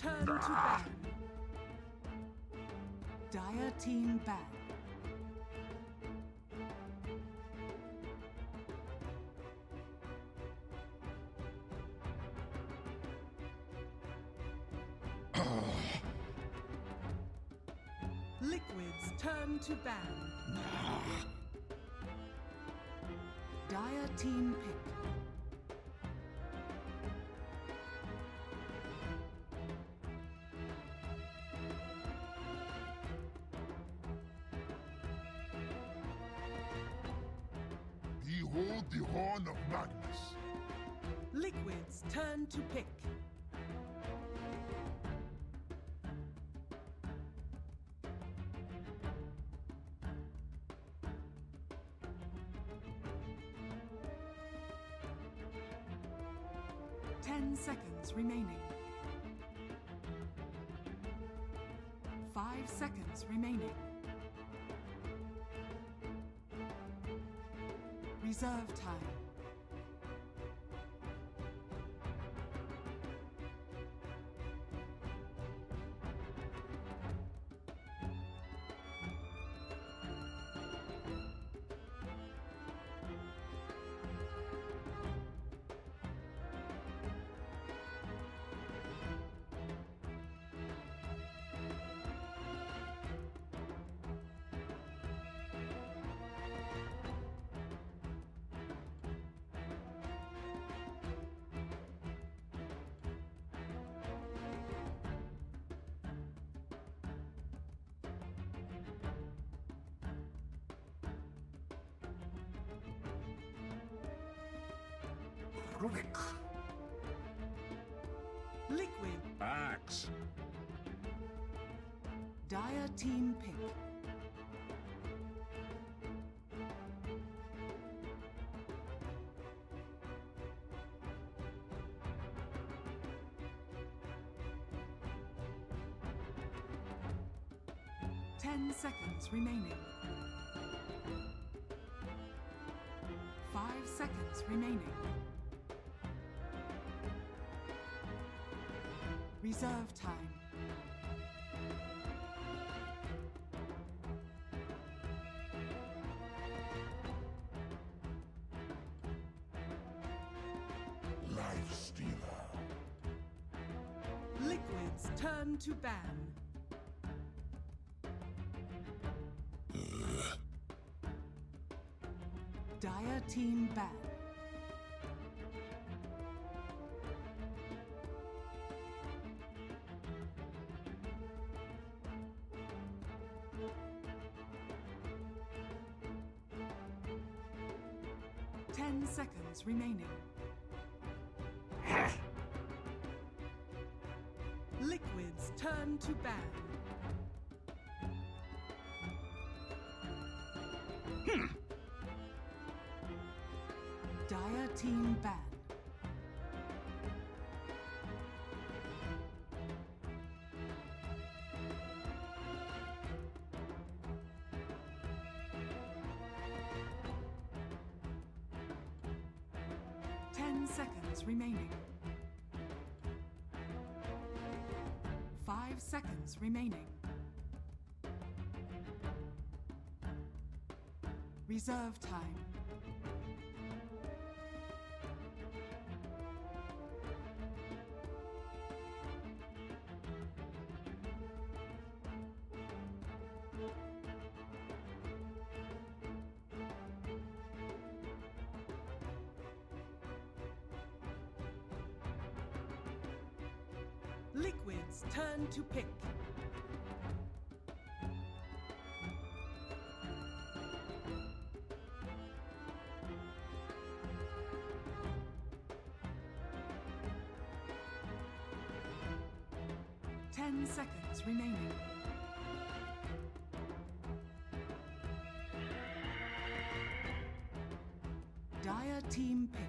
turn to ban. Dire team ban. Liquids turn to ban. Dire team pick. Behold the horn of Magnus. Liquids turn to pick. Seconds remaining. 5 seconds remaining. Reserve time. Runic. Liquid. Axe. Dire team pick. Ten seconds remaining. 5 seconds remaining. Reserve time. Life Stealer. Liquids turn to ban. Dire team ban. Seconds remaining. Liquids turn to ban. Dire team ban. Seconds remaining. 5 seconds remaining. Reserve time. Liquids turn to pick. Ten seconds remaining. Dire team pick.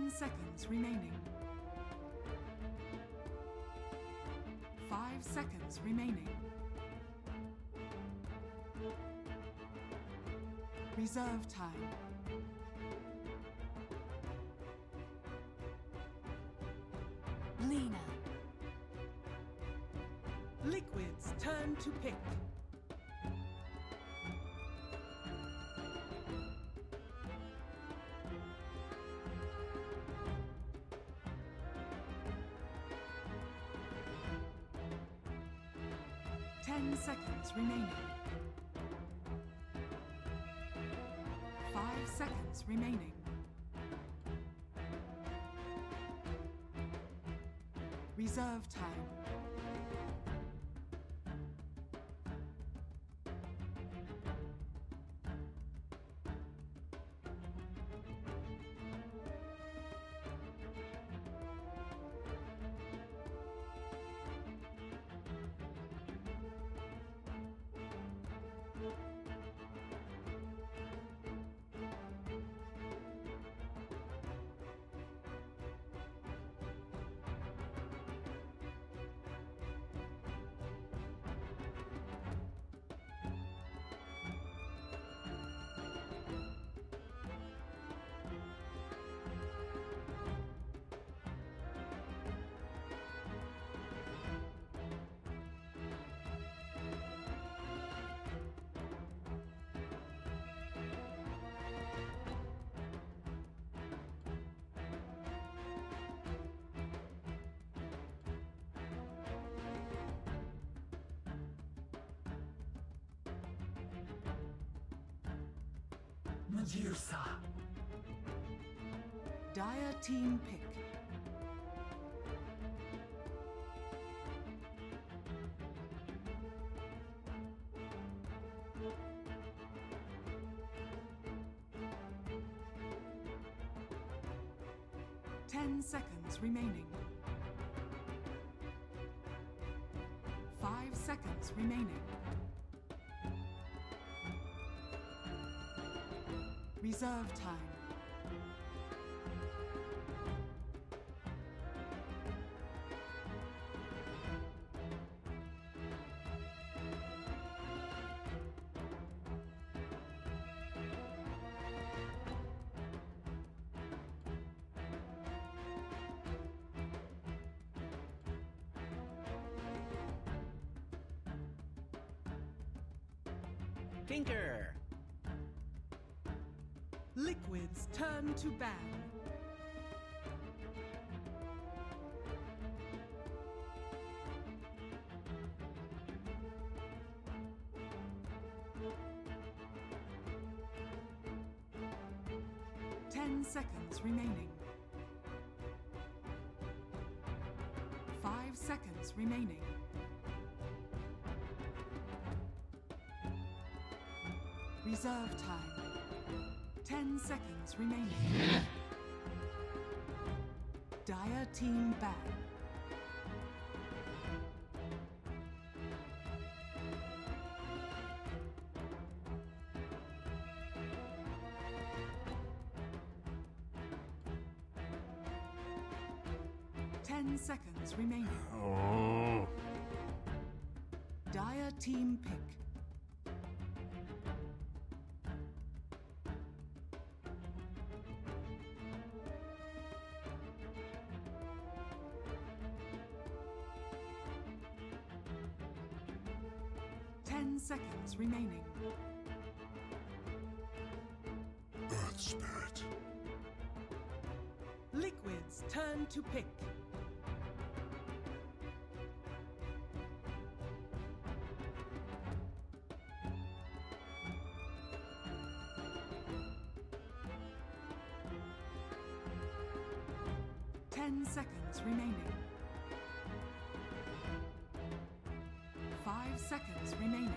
Seconds remaining. 5 5 seconds remaining. Reserve time. Lina. Liquid's turn to pick. Ten seconds remaining. 5 seconds remaining. Reserve time. Medusa. Dire team pick. Ten seconds remaining. 5 seconds remaining. Reserve time. Tinker! Liquid's turn to ban. Ten seconds remaining. 5 seconds remaining. Reserve time. 10 seconds remaining. Dire team ban. Ten seconds remaining. Oh. Dire team pick. Ten seconds remaining. Earth Spirit. Liquid's turn to pick. Ten seconds remaining. 5 seconds remaining.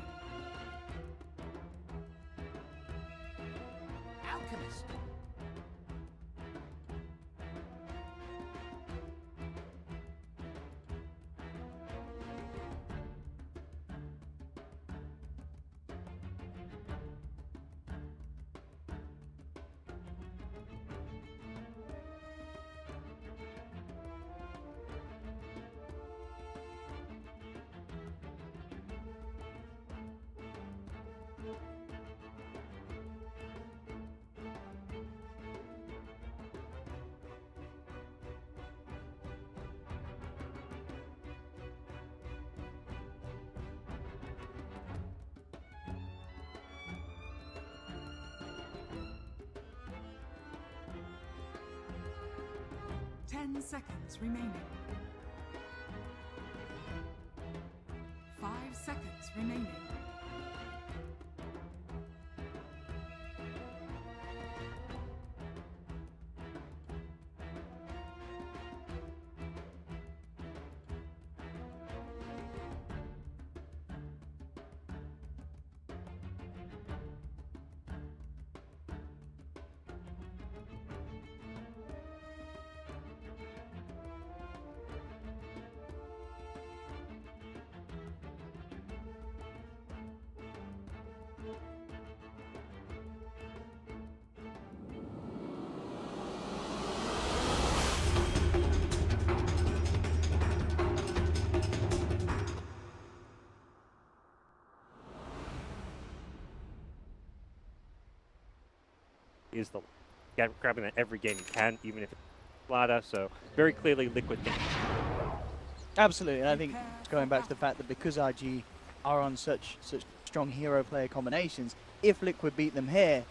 Alchemist! 10 seconds remaining. 5 seconds remaining. Is the grabbing that every game he can, even if it's ladder. So very clearly Liquid. Absolutely, and I think going back to the fact that because RG are on such strong hero player combinations, if Liquid beat them here,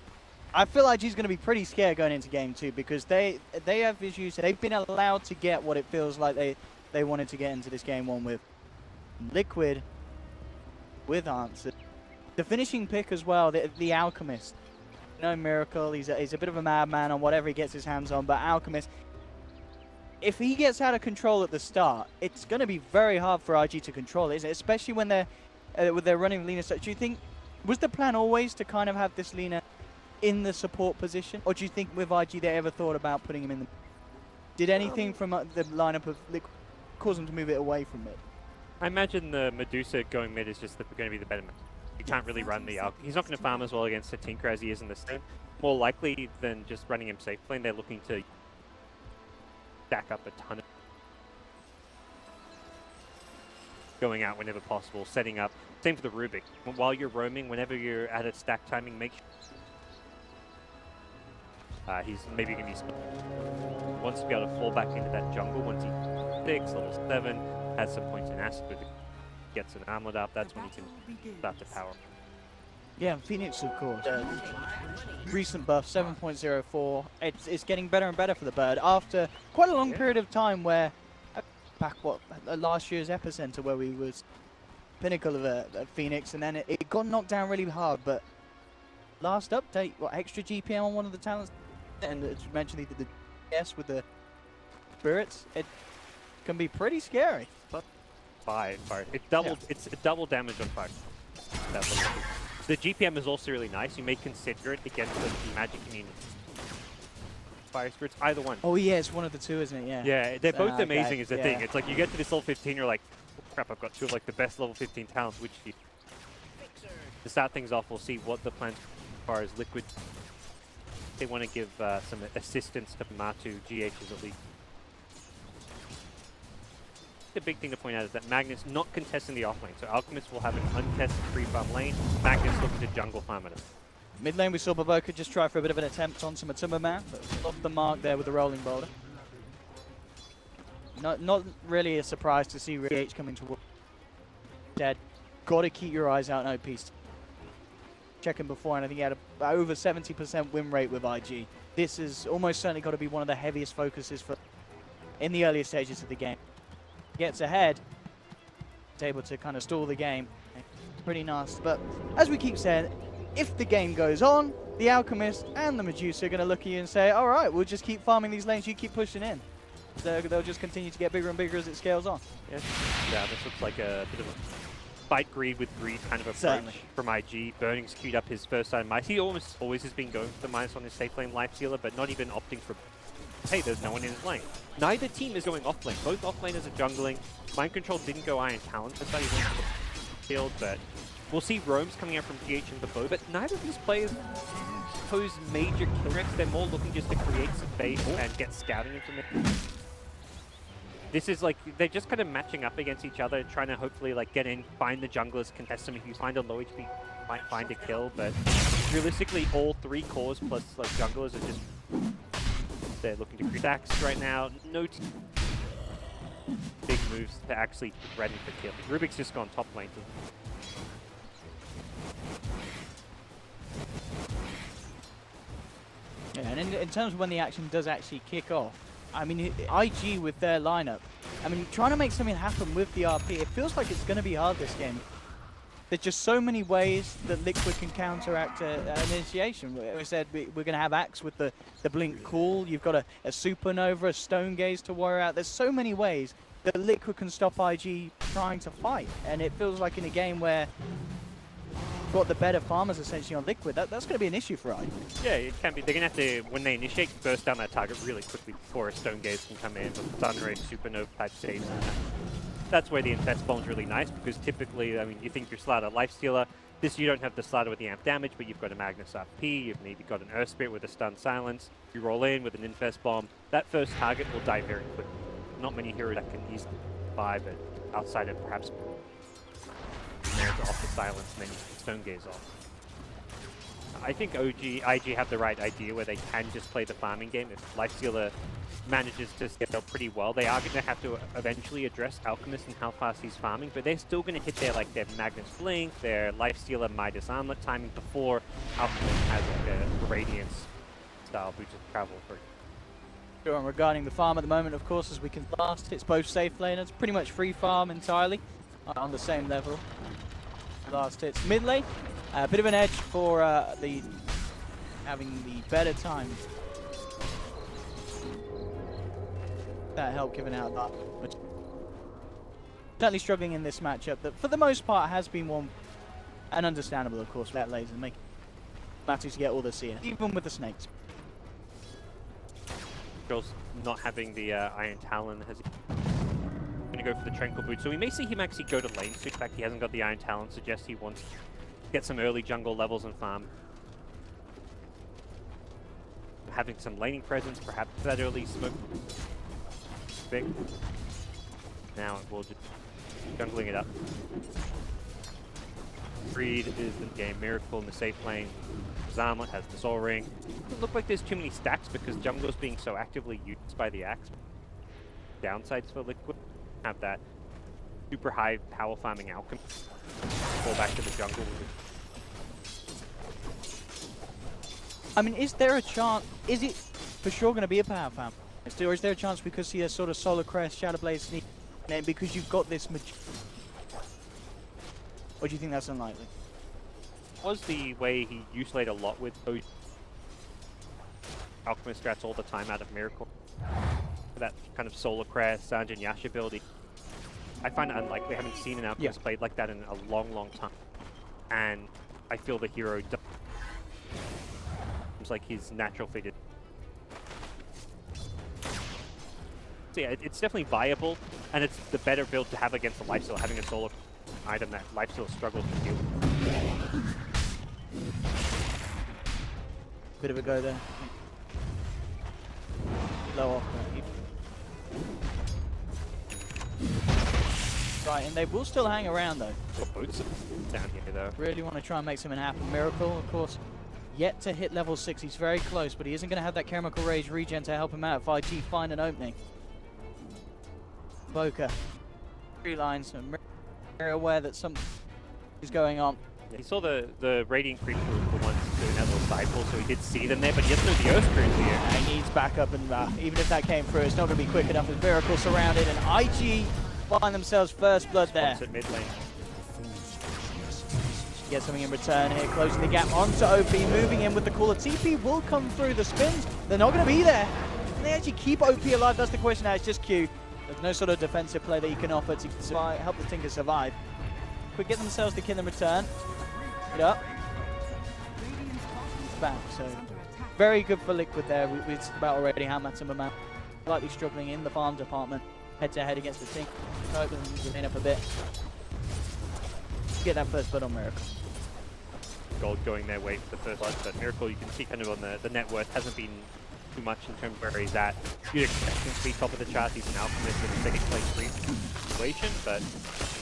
I feel RG is going to be pretty scared going into game 2 because they have issues. They've been allowed to get what it feels like they wanted to get into this game 1 with. Liquid with Answer. The finishing pick as well, the Alchemist. No Miracle, he's a bit of a madman on whatever he gets his hands on, but Alchemist, if he gets out of control at the start, it's going to be very hard for RG to control, isn't it? Especially when they're running Lina. So do you think, was the plan always to kind of have this Lina in the support position? Or do you think with RG they ever thought about putting him in the... Did anything from the lineup of Liquid cause them to move it away from mid? I imagine the Medusa going mid is just going to be the better mid. You can't really run the Alchemist. He's not going to farm as well against the Tinker as he is in the team. More likely than just running him safe lane, they're looking to stack up a ton of going out whenever possible, setting up. Same for the Rubik. While you're roaming, whenever you're at a stack timing, make sure he's maybe going to be wants to be able to fall back into that jungle once he's 6, level 7, has some points in acid, gets an armlet up, that's when you can start to power. Yeah, Phoenix, of course. Recent buff, 7.04. It's getting better and better for the bird after quite a long period of time where, back last year's Epicenter, where we was pinnacle of a Phoenix, and then it got knocked down really hard. But last update, extra GPM on one of the talents, and as you mentioned, he did the DS with the spirits. It can be pretty scary. But Fire. It's double damage on fire. The GPM is also really nice. You may consider it against the magic community. Fire spirits, either one. Oh yeah, it's one of the two, isn't it? Yeah. Yeah, they're both amazing. Okay. Is the thing. It's like you get to this level 15, you're like, oh, crap, I've got 2 of like the best level 15 talents. Which to start things off, we'll see what the plans as far as Liquid. They want to give some assistance to Matu GHs at least. The big thing to point out is that Magnus not contesting the off lane, so Alchemist will have an untested free farm lane. Magnus looking to jungle farm it. Mid lane we saw Baboka just try for a bit of an attempt on some Atumba Man, but off the mark there with the rolling boulder. Not really a surprise to see GH coming towards dead. Got to keep your eyes out on OP. Checking before, and I think he had over 70% win rate with IG. This is almost certainly got to be one of the heaviest focuses for in the earlier stages of the game. Gets ahead, is able to kind of stall the game. Pretty nasty, but as we keep saying, if the game goes on, the Alchemist and the Medusa are going to look at you and say, all right, we'll just keep farming these lanes, you keep pushing in. So they'll just continue to get bigger and bigger as it scales on. Yeah, this looks like a bit of a fight greed with greed kind of approach Certainly. from IG. Burning's queued up his first side minus. He almost always has been going for the minus on his safe lane life stealer, but not even opting for... Hey, there's no one in his lane. Neither team is going off lane. Both off laners are jungling. Mind Control didn't go Iron Talon. That's why he went for the field, but we'll see roams coming out from GH and Babo, but neither of these players pose major kill threats. They're more looking just to create some base and get scouting information. This is like, they're just kind of matching up against each other, trying to hopefully like get in, find the junglers, contest them. If you find a low HP, might find a kill, but realistically all 3 cores plus like junglers are just... They're looking to create stacks right now. No big moves to actually threaten for kill. Rubik's just gone top lane. Yeah, and in terms of when the action does actually kick off, I mean, IG with their lineup, I mean, trying to make something happen with the RP, it feels like it's going to be hard this game. There's just so many ways that Liquid can counteract an initiation. We said we're going to have Axe with the Blink Cool. You've got a Supernova, a Stone Gaze to worry out. There's so many ways that Liquid can stop IG trying to fight. And it feels like in a game where you've got the better farmers essentially on Liquid, that's going to be an issue for IG. Yeah, it can be. They're going to have to, when they initiate, burst down that target really quickly before a Stone Gaze can come in with Sunray, Supernova type saves. That's where the Infest Bomb's really nice, because typically, I mean, you think you're Slider Lifestealer. This, you don't have the Slider with the amp damage, but you've got a Magnus RP, you've maybe got an Earth Spirit with a Stun Silence. You roll in with an Infest Bomb. That first target will die very quickly. Not many heroes that can easily survive it, outside of perhaps off the Silence and then Stone Gaze off. I think IG have the right idea where they can just play the farming game. If Lifestealer manages to scale pretty well, they are going to have to eventually address Alchemist and how fast he's farming, but they're still going to hit their Magnus Blink, their Lifestealer Midas Armlet timing before Alchemist has a Radiance style boosted travel for it. Sure, and regarding the farm at the moment, of course, as we can last, it's both safe laners, pretty much free farm entirely on the same level. Last hits mid lane, a bit of an edge for having the better time. That help giving out that. But certainly struggling in this matchup that for the most part has been one, and understandable of course, that laser make matters to get all the CS, even with the snakes. Girls not having the Iron Talon has going to go for the Tranquil Boot, so we may see him actually go to lane. So in fact, he hasn't got the Iron Talon, suggests he wants to get some early jungle levels and farm. Having some laning presence, perhaps that early smoke. Now we'll just jungling it up. Freed is the game. Miracle in the safe lane. Zarmlet has the Soul Ring. Doesn't look like there's too many stacks because jungler's being so actively used by the Axe. Downsides for Liquid have that super high power farming Alchemy. Fall back to the jungle. I mean, is there a chance? Is it for sure going to be a power farm? Or is there a chance we could see a sort of Solar Crest, Shadow Blade sneak in because you've got this or do you think that's unlikely? Was the way he used to a lot with those Alchemist strats all the time out of Miracle. That kind of Solar Crest, Sanjin Yasha ability. I find it unlikely. I haven't seen an Alchemist played like that in a long, long time. And I feel the hero seems like his natural figure. So yeah, it's definitely viable, and it's the better build to have against the Lifesteal, having a Solar item that Lifesteal struggles to deal with. Bit of a go there. Low off. Right, and they will still hang around though. Boots down here though. Really want to try and make something happen. Miracle, of course, yet to hit level 6. He's very close, but he isn't going to have that Chemical Rage regen to help him out if IG find an opening. Boca. 3 lines, and very aware that something is going on. Yeah, he saw the Radiant Creeper for once doing that little sidefall, so he did see them there, but he doesn't know the Earth Spirit here. He needs backup, and even if that came through, it's not going to be quick enough with Miracle surrounded, and IG find themselves first blood there. At mid lane. Get something in return here, closing the gap onto OP, moving in with the cooler. TP will come through the spins. They're not going to be there. Can they actually keep OP alive? That's the question now. It's just Q. There's no sort of defensive play that you can offer to survive, help the Tinker survive. Quick, get themselves the kill in return. It up. It's back, so very good for Liquid there. We talked about already how much of amount slightly struggling in the farm department. Head to head against the Tinker. Open in up a bit. Get that first blood on Miracle. Gold going their way for the first blood, but Miracle, you can see kind of on the net worth hasn't been too much in terms of where he's at. You'd expect him to be top of the chart. He's an Alchemist in a second place free situation, but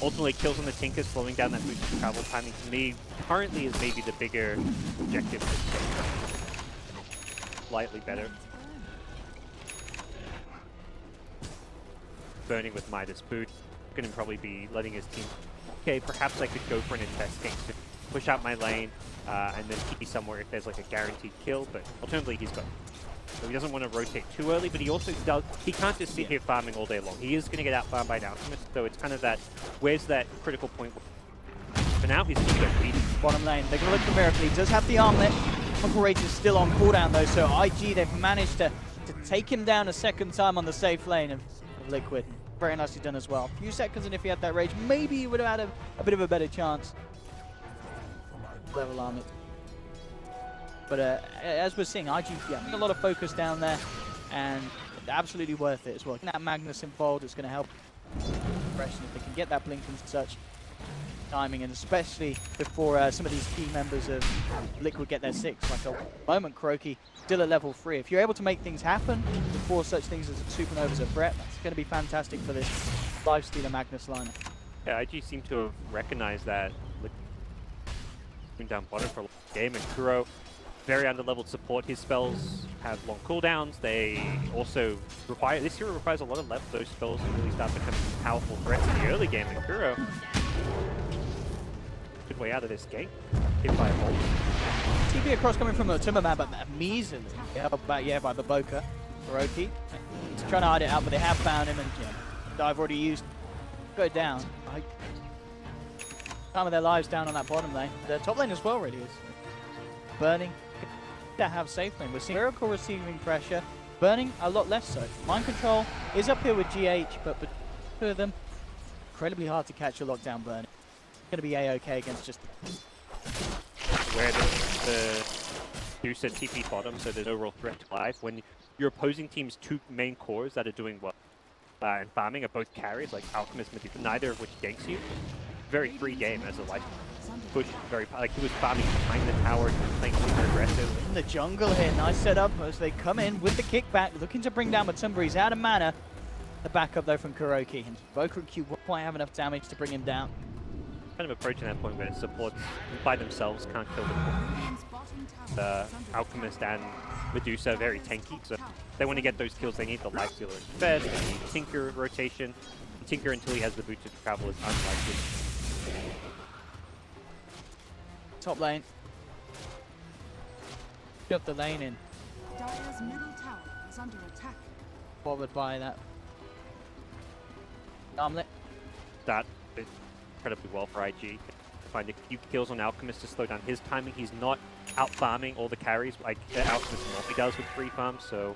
ultimately kills on the Tinker, slowing down that boosted travel timing to me currently is maybe the bigger objective. Slightly better. Burning with Midas Boot. Going to probably be letting his team. Okay, perhaps I could go for an Infesting to push out my lane and then TP somewhere if there's like a guaranteed kill, but alternatively he's got So he doesn't want to rotate too early, but he also does, he can't just sit here farming all day long. He is going to get out farmed by an Alchemist, so it's kind of that, where's that critical point? For now, he's going to go greedy. Bottom lane, they're going to look for Miracle. He does have the armlet. Uncle Rage is still on cooldown though, so IG, they've managed to take him down a second time on the safe lane of Liquid. Very nicely done as well. A few seconds, and if he had that rage, maybe he would have had a bit of a better chance. Level armlet. But as we're seeing, IG, yeah, a lot of focus down there, and absolutely worth it as well. That Magnus involved is going to help impression if they can get that blink and such timing, and especially before some of these key members of Liquid get their 6. Like a moment, Kuroky still at level 3. If you're able to make things happen before such things as Supernova's a threat, that's going to be fantastic for this Lifestealer Magnus lineup. Yeah, IG seem to have recognized that down bottom for a game, and Kuro, very under-leveled support. His spells have long cooldowns. They also require, this hero requires a lot of left those spells to really start becoming powerful threats in the early game, and Kuro, good way out of this game, hit by a bolt. TP across coming from the Timberman, but measly. Yeah, by the Boka. Kuroky, he's trying to hide it out, but they have found him, and dive already used. Go down. Time of their lives down on that bottom lane. The top lane as well really is. Burning to have safe lane. We're seeing Miracle receiving pressure. Burning a lot less so. Mind Control is up here with GH, but two of them, incredibly hard to catch a lockdown Burning. Going to be A-OK against just... Where the Medusa TP bottom, so there's overall threat to life. When your opposing team's 2 main cores that are doing well and farming are both carries, like Alchemist, Medusa, neither of which ganks you. Very free game as a life push. Very like he was farming behind the tower, playing super aggressive. In the jungle here, nice setup as they come in with the kickback, looking to bring down Matumba. He's out of mana. The backup though from Kuroky, and Boka and Q won't quite have enough damage to bring him down. Kind of approaching that point where supports by themselves can't kill the Alchemist and Medusa, very tanky. So they want to get those kills. They need the Lifestealer first. They need Tinker rotation. Tinker until he has the boots to travel is unlikely. Top lane. Got the lane in. Dire's middle tower is under attack. Bothered by that. Armlet. That is incredibly well for IG. Find a few kills on Alchemist to slow down his timing. He's not out farming all the carries like Alchemist normally does with free farms, so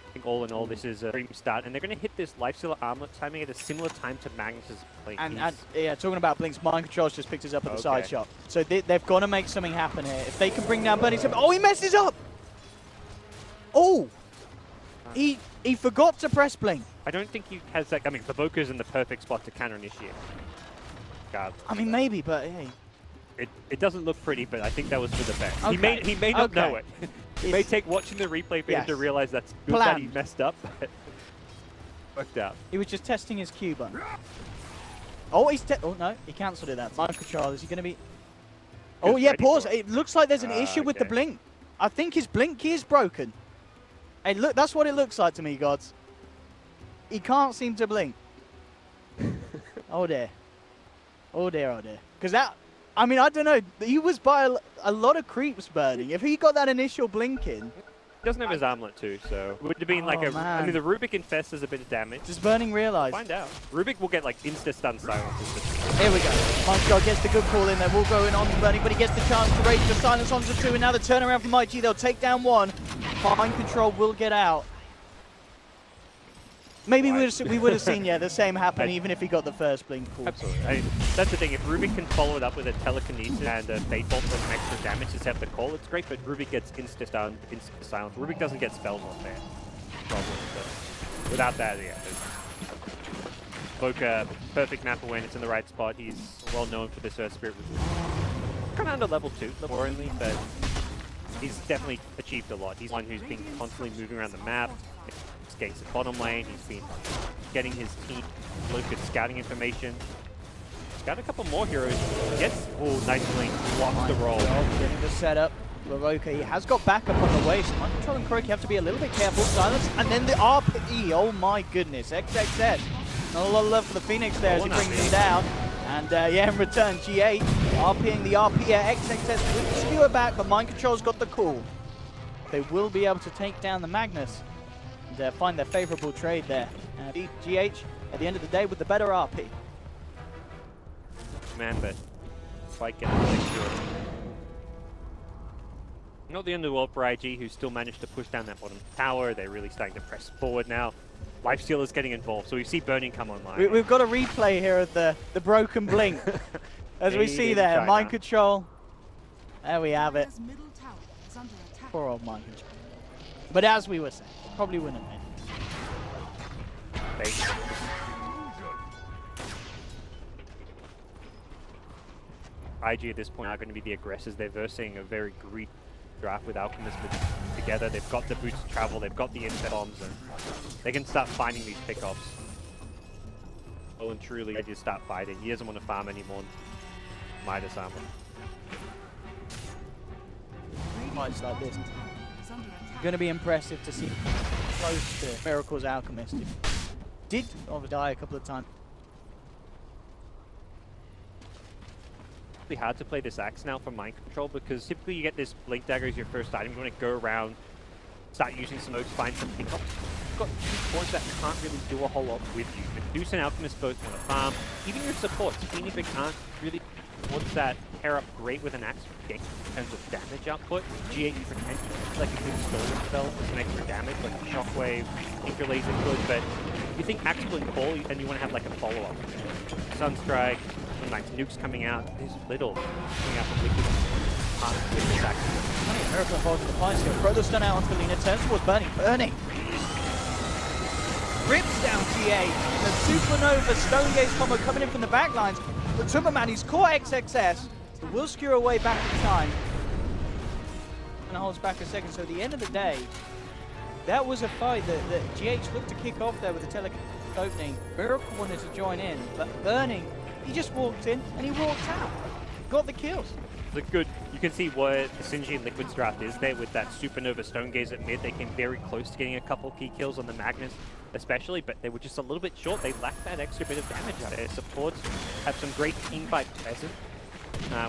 I think all in all this is a dream start, and they're going to hit this Lifestealer Armlet timing at a similar time to Magnus's play. And yeah, talking about Blinks, Mind Control's just picked us up at the side shot. So they've got to make something happen here. If they can bring down Burning, oh, he messes up! Oh! He forgot to press Blink. I don't think he has that. I mean, the Boka's in the perfect spot to counter initiate. God. I mean, maybe, but hey. It doesn't look pretty, but I think that was for the best. Okay. He may not know it. It may take watching the replay for him to realize that's good that he messed up, but worked out. He was just testing his Q button. Oh, oh no, he cancelled it. That Mind Control. Is he going to be? Oh yeah, pause. It looks like there's an issue with the blink. I think his blink key is broken. Hey, look, that's what it looks like to me, gods. He can't seem to blink. Oh dear. Oh dear, oh dear. Because that, I mean, I don't know. He was by a lot of creeps Burning. If he got that initial blink in. He doesn't have his armlet too, so it would have been like a. Man. I mean, the Rubik Infest does a bit of damage. Does Burning realize? Find out. Rubik will get like insta-stun silences. Here we go. Punchguard gets the good call in there. We'll go in on to Burning, but he gets the chance to raise the silence onto 2, and now the turnaround from IG. They'll take down 1. Mind Control will get out. Maybe we would have seen, the same happen even if he got the first blink call. Absolutely. I mean, that's the thing. If Rubik can follow it up with a telekinesis and a Fate Bolt for some extra damage to set the call, it's great, but Rubik gets insta-stun, insta-silence. Rubik doesn't get spells off there. Problem. But without that, yeah. Boka, perfect map awareness in the right spot. He's well known for this Spirit. Kind of under level 2, more only, but he's definitely achieved a lot. He's one who's been constantly moving around the map. Gates at bottom lane. He's been getting his team look at scouting information. He's got a couple more heroes. Gets nice link, blocks the roll. Getting the setup. Baroka, he has got backup on the way, so Mind Control and Kuroky have to be a little bit careful. Silence, and then the RP. Oh my goodness, XXS. Not a lot of love for the Phoenix there as he brings him down. And yeah, in return, G8 RPing the RP at XXS with the skewer back, but Mind Control's got the call. they will be able to take down the Magnus and find their favorable trade there. GH, at the end of the day, with the better RP. Man, but quite getting really good. Not the end of the world for IG, who still managed to push down that bottom tower. They're really starting to press forward now. Lifestealer's getting involved, so we see Burning come online. We've got a replay here of the broken blink. As we see there, China. mind control. There we have it. Dire's middle tower is under attack. Poor old mind control. But as we were saying, probably wouldn't win. IG at this point are going to be the aggressors. They're versing a very greedy draft with Alchemist together. They've got the boots to travel, they've got the inset bombs, and they can start finding these pickoffs. Well and truly, they just start fighting. He doesn't want to farm anymore. Midas armor. Fights like this. Tower is under attack. Going to be impressive to see close to Miracle's Alchemist. Did die a couple of times. Hard to play this axe now for mind control because typically you get this blink dagger as your first item. You want to go around, start using some smokes, find some pickups. You've got 2 points that can't really do a whole lot with you. Medusa and Alchemist both want to farm. Even your supports, even if it can't really wants that pair up great with an axe in terms of damage output. G8 potentially like a good stolen spell for some extra damage, like a shockwave, Tinker Laser good, but if you think axe blink ball and you want to have like a follow-up. Sunstrike, nice nukes coming out. There's little coming out from Liquid. Miracle involved in the fight here. Throw the stun out onto Lina, turns towards Burning. Burning! Rips down GA. The Supernova Stone Gaze combo coming in from the back lines. But Superman, he's caught XXS. Will skew away back in time. And holds back a second. So at the end of the day, that was a fight that GH looked to kick off there with the telecast opening. Miracle wanted to join in, but Burning, he just walked in and he walked out. Got the kills. Look good. You can see what the Synergy and Liquid's draft is there with that Supernova Stone Gaze at mid. They came very close to getting a couple key kills on the Magnus especially, but they were just a little bit short. They lacked that extra bit of damage out. Their supports have some great teamfight presence.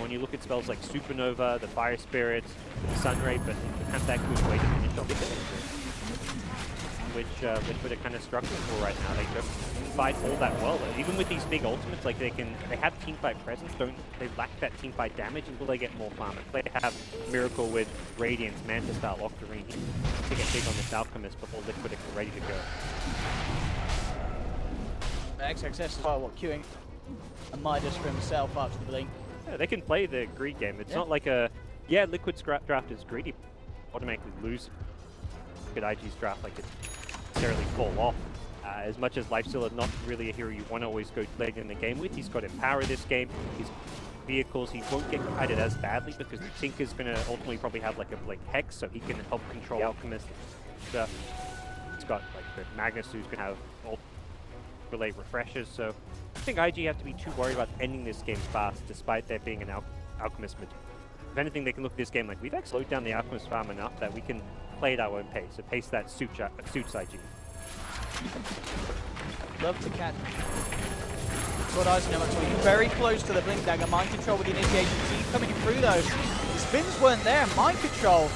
When you look at spells like Supernova, the Fire Spirit, the Sunray, but they have that good way to finish off the which Liquid are kind of struggling for right now. They don't fight all that well. Even with these big ultimates, like they have team fight presence. They lack that team fight damage until they get more farm. If they have Miracle with Radiance, Manta style Octarine to get big on this Alchemist before Liquid are ready to go. XXS as well, queuing a Midas for himself after the blink. Yeah, they can play the greed game. It's not like a Liquid's draft is greedy, automatically lose. Look at IG's draft, like it's necessarily fall off. As much as Lifestealer not really a hero you want to always go late in the game with, he's got Empower this game. His vehicles, he won't get kited as badly because the Tinker's going to ultimately probably have like a Blink Hex, so he can help control the Alchemist stuff. He's got like the Magnus who's going to have relay refreshers, so I think IG have to be too worried about ending this game fast despite there being an Alchemist mid. If anything, they can look at this game like we've actually slowed down the Alchemist farm enough that we can play at our own pace, a pace that suits IG. Love to catch. Got eyes on him actually. Very close to the Blink Dagger. Mind Control with the initiation. See coming through though. The spins weren't there. Mind Control.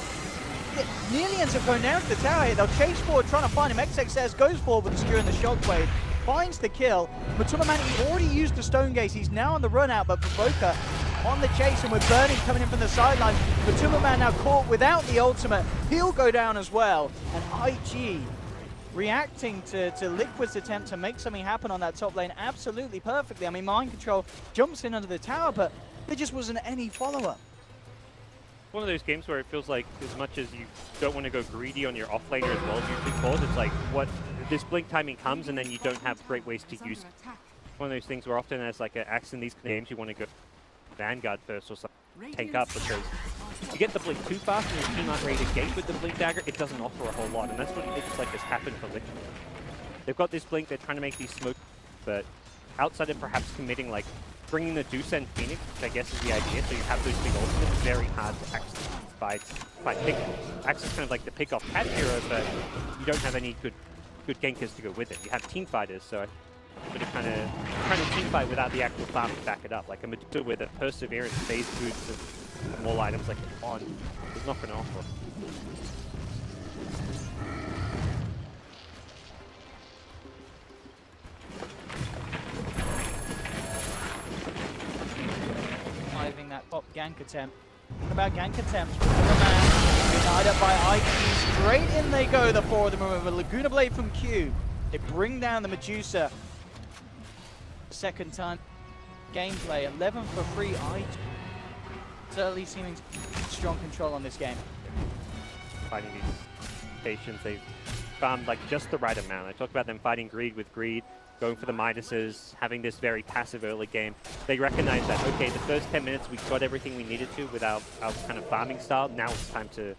It nearly ends up going down to the tower here. They'll chase forward trying to find him. XXS goes forward with the skewer and the shockwave. Finds the kill. Matuma he already used the Stone Gaze. He's now on the run out, but Provoker on the chase, and with Burning coming in from the sideline. Matuma now caught without the ultimate. He'll go down as well. And IG reacting to Liquid's attempt to make something happen on that top lane absolutely perfectly. I mean, Mind Control jumps in under the tower, but there just wasn't any follow-up. One of those games where it feels like as much as you don't want to go greedy on your offlaner as well as usually cause, it's like what this blink timing comes and then you don't have great ways to use it. One of those things where often as like an axe in these games you want to go Vanguard first or something, tank up, because you get the blink too fast and your team aren't ready to gate with the blink dagger, it doesn't offer a whole lot, and that's what it looks like has happened for Liquid. They've got this blink, they're trying to make these smoke, but outside of perhaps committing like bringing the Deuce and Phoenix, which I guess is the idea, so you have those big ultimates, it's very hard to actually fight pick-offs. Axe is kind of like the pick-off cat hero, but you don't have any good gankers to go with it. You have team fighters, so but it kind of trying to team fight without the actual farm to back it up. Like a Medusa with a Perseverance, phase boots, and more items like a Bond is not going to offer. gank attempt. What about gank attempts? Man, tied up by IQ. Straight in they go, the four of them. Remember, Laguna Blade from Q. They bring down the Medusa. Second time. Gameplay, 11 for free. IQ certainly seeming strong control on this game. Finding these stations, they've found like just the right amount. I talked about them fighting greed with greed, going for the Midases, having this very passive early game. They recognize that, okay, the first 10 minutes we got everything we needed to with our kind of farming style. Now it's time to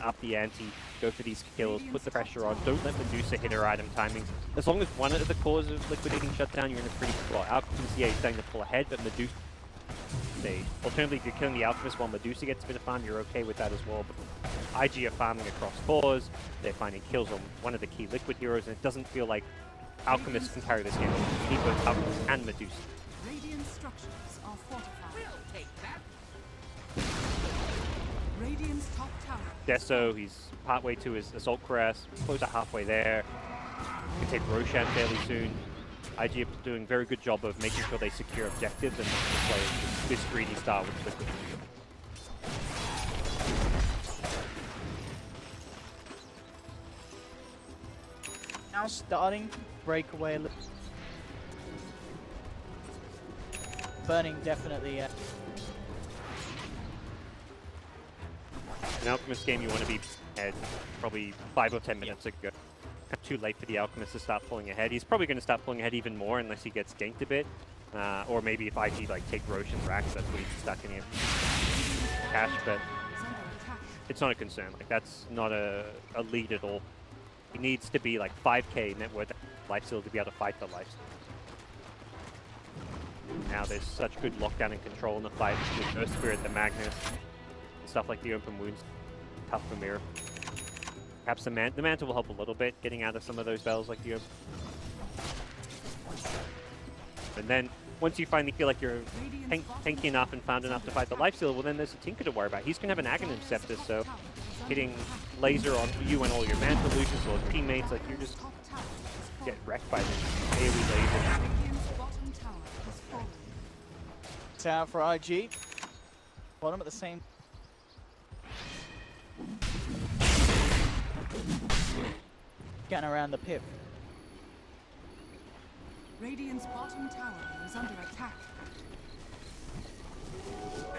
up the ante, go for these kills, put the pressure on, don't let Medusa hit her item timings. As long as one of the cores of liquidating shutdown, you're in a pretty good spot. Alchemist, yeah, he's starting to pull ahead, but Medusa stage. Alternatively, if you're killing the Alchemist while Medusa gets a bit of farm, you're okay with that as well. But IG are farming across cores, they're finding kills on one of the key liquid heroes, and it doesn't feel like Alchemist can carry this game. You need both Alchemist and Medusa. Radiant structures are fortified. We'll take that. Radiant's top tower. Deso, he's partway to his Assault Cuirass, close to halfway there. He can take Roshan fairly soon. IG are doing a very good job of making sure they secure objectives and not just play this greedy style with liquid. Now starting to break away a little. Burning definitely. An Alchemist game you want to be ahead probably 5 or 10 minutes ago. Too late for the Alchemist to start pulling ahead. He's probably going to start pulling ahead even more unless he gets ganked a bit. Or maybe if IG like take Roshan's racks, that's what he's stuck in here. Cash, but it's not a concern. Like that's not a lead at all. He needs to be like 5k net worth lifesteal to be able to fight the lifesteal. Now there's such good lockdown and control in the fight with Earth Spirit, the Magnus, stuff like the open wounds, tough for Mirror. Perhaps the Mantle will help a little bit, getting out of some of those bells like the open. And then once you finally feel like you're tanky enough and found enough to fight the lifesteal, well then there's a Tinker to worry about. He's going to have an Aghanim Scepter, so hitting laser on you and all your Mantle illusions or teammates, like you just get wrecked by this AoE laser. Tower for IG. Bottom at the same. Getting around the pip. Radiant's bottom tower is under attack.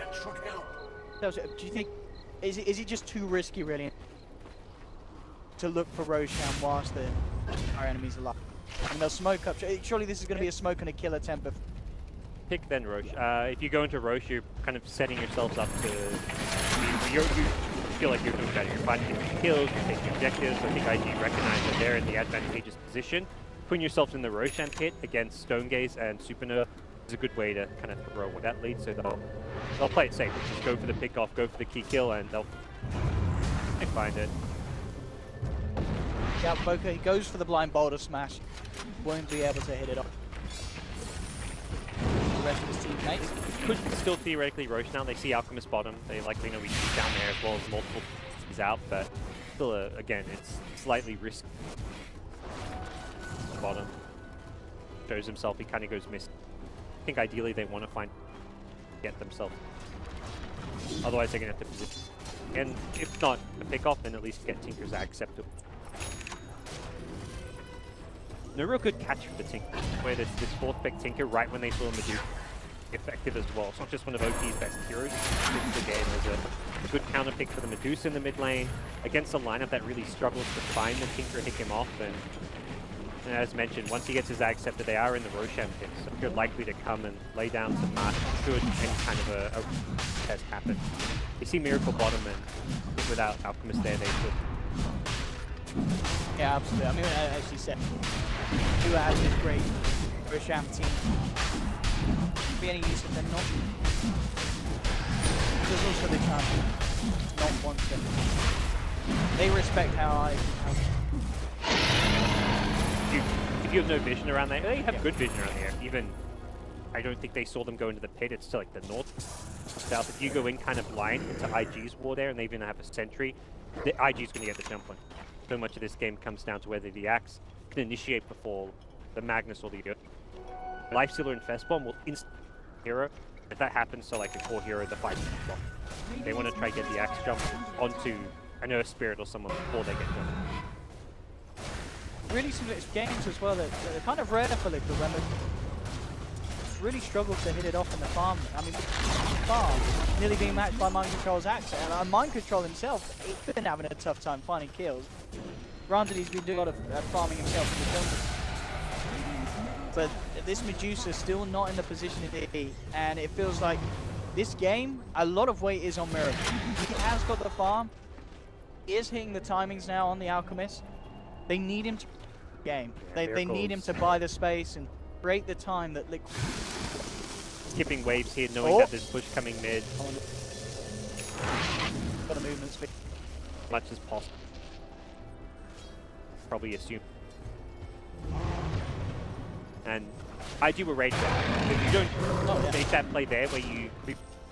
Extra help. Do you think is it just too risky really to look for Roshan whilst our enemies are alive? And they'll smoke up. Surely this is going to be a smoke and a kill attempt. Pick then Roche. If you go into Roche, you're kind of setting yourselves up to. You feel like you're doing better. You're finding kills, you're taking objectives. I think IG recognize that they're in the advantageous position. Putting yourself in the Roshan pit against Stonegaze and Supernova is a good way to kind of throw that lead. So they'll play it safe. Just go for the pick off, go for the key kill, and they'll find it. Yeah, Boca, he goes for the blind boulder smash. Won't be able to hit it off. The rest of his teammates. Could still theoretically Roche now. They see Alchemist bottom. They likely know he's down there as well as multiple he's out, but still, again, it's slightly risky. Bottom shows himself. He kind of goes missing. I think ideally they want to get themselves. Otherwise, they're gonna have to position. And if not a pick off, then at least get Tinker's acceptable. No real good catch for the Tinker. Where this fourth pick Tinker right when they saw Medusa effective as well. It's not just one of OP's best heroes in the game. There's a good counter pick for the Medusa in the mid lane against a lineup that really struggles to find the Tinker, hit him off. And as mentioned, once he gets his accepted, they are in the Roshan pit, so you're likely to come and lay down some march should any kind of a test happen. You see Miracle bottom, and without Alchemist there, they could. Yeah, absolutely. I mean, as you said, who has this great Roshan team? Be any use if they're not. There's also the chance of not want them. They respect how I. If you have no vision around there, they have good vision around there. Even, I don't think they saw them go into the pit. It's to like the north, south. If you go in kind of blind into IG's war there, and they even have a sentry, the IG's going to get the jump on. So much of this game comes down to whether the Axe can initiate before the Magnus or the Lifestealer and Festbomb will instant hero. If that happens to like a core hero, the fight block. They want to try to get the axe jump onto an Earth Spirit or someone before they get done. Really some games as well that they're kind of rare for Liquid when they really struggle to hit it off in the farm. I mean, farm nearly being matched by Mind Control's axe, and Mind Control himself, he's been having a tough time finding kills. Granted, he's been doing a lot of farming himself in the jungle, but this Medusa's still not in the position to be, and it feels like this game, a lot of weight is on Miracle. He has got the farm, he is hitting the timings now on the Alchemist. They need him to game. They need him to buy the space and create the time that Liquid. Skipping waves here, knowing that there's push coming mid. Got a movement speed. Much as possible. Probably assume. And IG will rage that. If you don't make that play there where you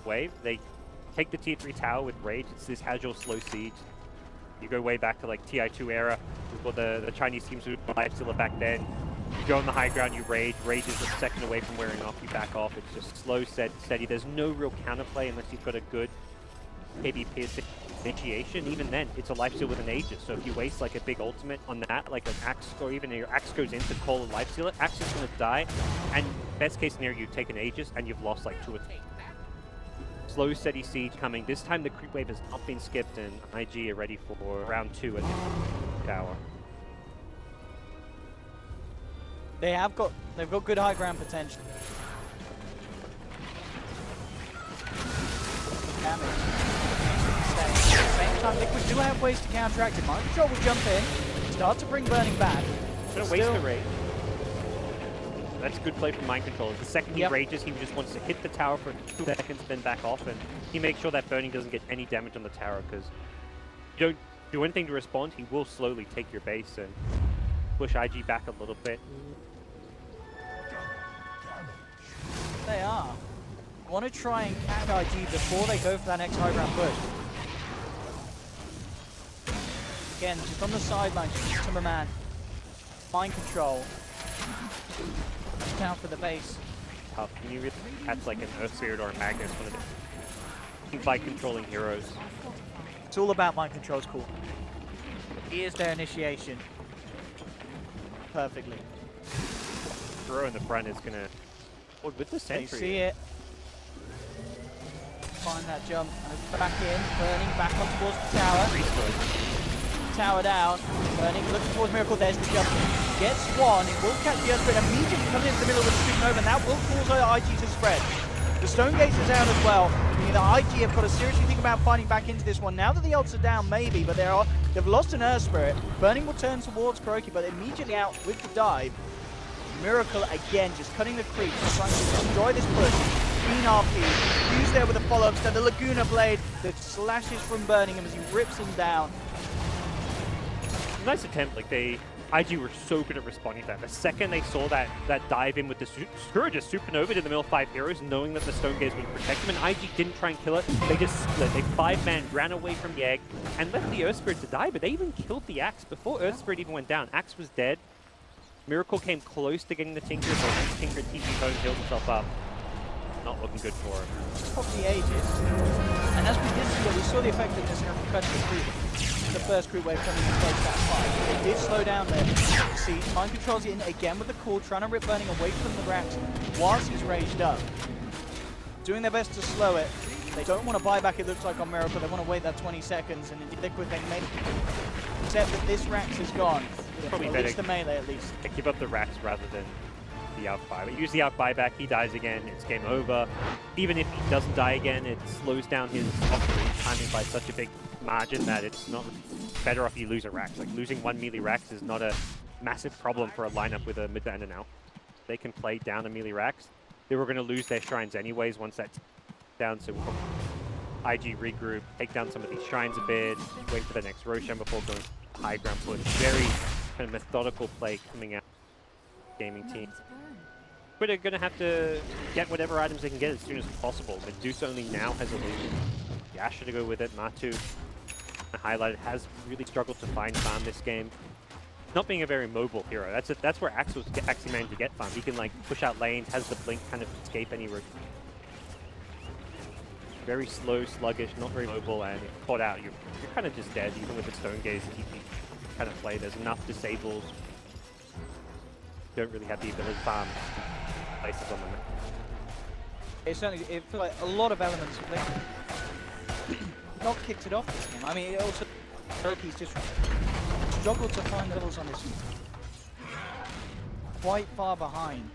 wave, they take the tier 3 tower with rage. It's this casual slow siege. You go way back to like TI2 era, before the Chinese teams were Lifestealer back then. You go on the high ground, you rage. Rage is a second away from wearing off, you back off. It's just slow, steady. There's no real counterplay unless you've got a good KB piercing initiation. Even then, it's a lifesteal with an Aegis. So if you waste like a big ultimate on that, like an Axe, or even your Axe goes in to call a lifestealer, Axe is going to die. And best case scenario, you take an Aegis and you've lost like 2 or 3. Slow, steady siege coming. This time the creep wave has not been skipped, and IG are ready for round 2 at the tower. They've got good high ground potential. Damage. At the same time, Liquid do have ways to counteract it. Mind Control will jump in, start to bring Burning back. Gonna waste the rage. That's a good play from Mind Control. The second he rages, he just wants to hit the tower for 2 seconds, then back off, and he makes sure that Burning doesn't get any damage on the tower, because you don't do anything to respond, he will slowly take your base and push IG back a little bit. They are. Want to try and catch IG before they go for that next high ground push. Again, just on the sidelines, just Timberman. Mind Control. Down for the base. Tough. Can you really catch like an Earth Spirit or a Magnus one of them by controlling heroes? It's all about Mind Control's cool. Here's their initiation. Perfectly. Throw in the front is gonna. Oh, with the They sentry. see it. Find that jump. Back in. Burning back on towards the tower. Tower down. Burning looking towards Miracle. There's the jump. Gets one. It will catch the Earthquake. Immediately coming into the middle with the supernova, and that will cause IG to spread. The Stone Gates is out as well. Meaning that IG have got to seriously think about fighting back into this one. Now that the odds are down, maybe, but they've lost an Earth Spirit. Burning will turn towards Kuroki, but immediately out with the dive. Miracle again, just cutting the creep, trying to destroy this push. Clean RP, used there with a follow-up step. The Laguna Blade that slashes from Burning him as he rips him down. Nice attempt. Like IG were so good at responding to that. The second they saw that dive in with the Scourge Supernova to the middle 5 heroes, knowing that the Stone Gaze would protect them, and IG didn't try and kill it. They just split. They 5-man ran away from the egg and left the Earth Spirit to die, but they even killed the Axe before Earth Spirit even went down. Axe was dead. Miracle came close to getting the Tinker, but Tinker TP home, healed himself up. Not looking good for him. Pop the Aegis. And as we did see, we saw the effect of this cutting the creep. The first creep wave coming in close to that fight. It did slow down there. See, Mind Control's in again with the core, trying to rip Burning away from the racks whilst he's raged up. Doing their best to slow it. They don't want to buy back, it looks like, on Miracle. They want to wait that 20 seconds, and in Liquid, they may accept that this Rax is gone. Probably at better. least the melee, at least. Give up the racks rather than the out buy. But use the out buyback, he dies again, it's game over. Even if he doesn't die again, it slows down his off-range timing by such a big margin that it's not better off you lose a Rax. Like losing 1 melee Rax is not a massive problem for a lineup with a mid and an out. They can play down a melee Rax. They were going to lose their shrines anyways once that's down, so we'll IG regroup, take down some of these shrines a bit, wait for the next Roshan before going to high ground push. Very kind of methodical play coming out of the gaming team. But they're going to have to get whatever items they can get as soon as possible. Medusa only now has illusion. Yasha to go with it. Matu, highlighted, has really struggled to find farm this game. Not being a very mobile hero. That's where Axe was actually managed to get farm. He can like push out lanes, has the blink, kind of escape any route. very slow, sluggish, not very mobile, and if caught out, you're kind of just dead, even with the Stone Gaze TP kind of play. There's enough disables. Don't really have the ability to farm places on the map. It certainly, it feels like a lot of elements of play. Not kicked it off this game. I mean, it also, he's just struggled to find levels on this. Quite far behind.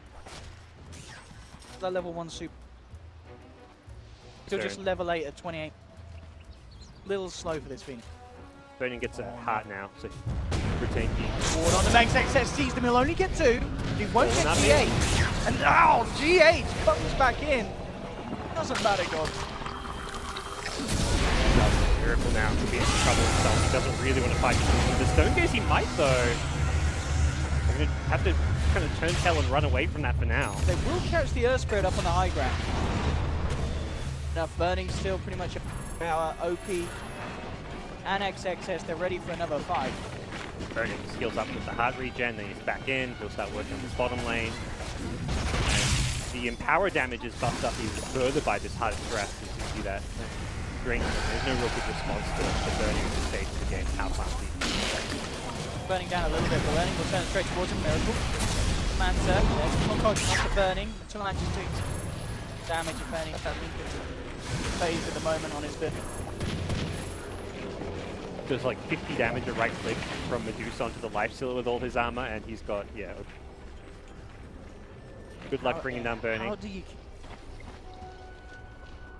That level 1 super. Still just level 8 at 28. Little slow for this thing. Burning gets a heart now, so retain key. Ward on the max XS sees them, he'll only get 2. He won't get GH. And now GH comes back in. Doesn't matter, God. Miracle now could be in trouble himself. He doesn't really want to fight the Stone Gaze. He might though. I'm gonna have to kind of turn tail and run away from that for now. They will catch the Earth Spirit up on the high ground. Now Burning still pretty much our OP and XXS. They're ready for another fight. Burning skills up with the heart regen, then he's back in. He'll start working on this bottom lane. And the empower damage is buffed up even further by this heart of stress. You can see that. There's no real good response to Burning at this stage of the game. How fast he Burning down a little bit, but Burning will turn straight towards him. Miracle. Manta, there's more coaching off the Burning. The Talantis takes damage if Burning. I think it's a phase at the moment on his bit. Does like 50 damage a right click from Medusa onto the Lifestealer with all his armor, and he's got, yeah. Good luck bringing down Burning. How do you...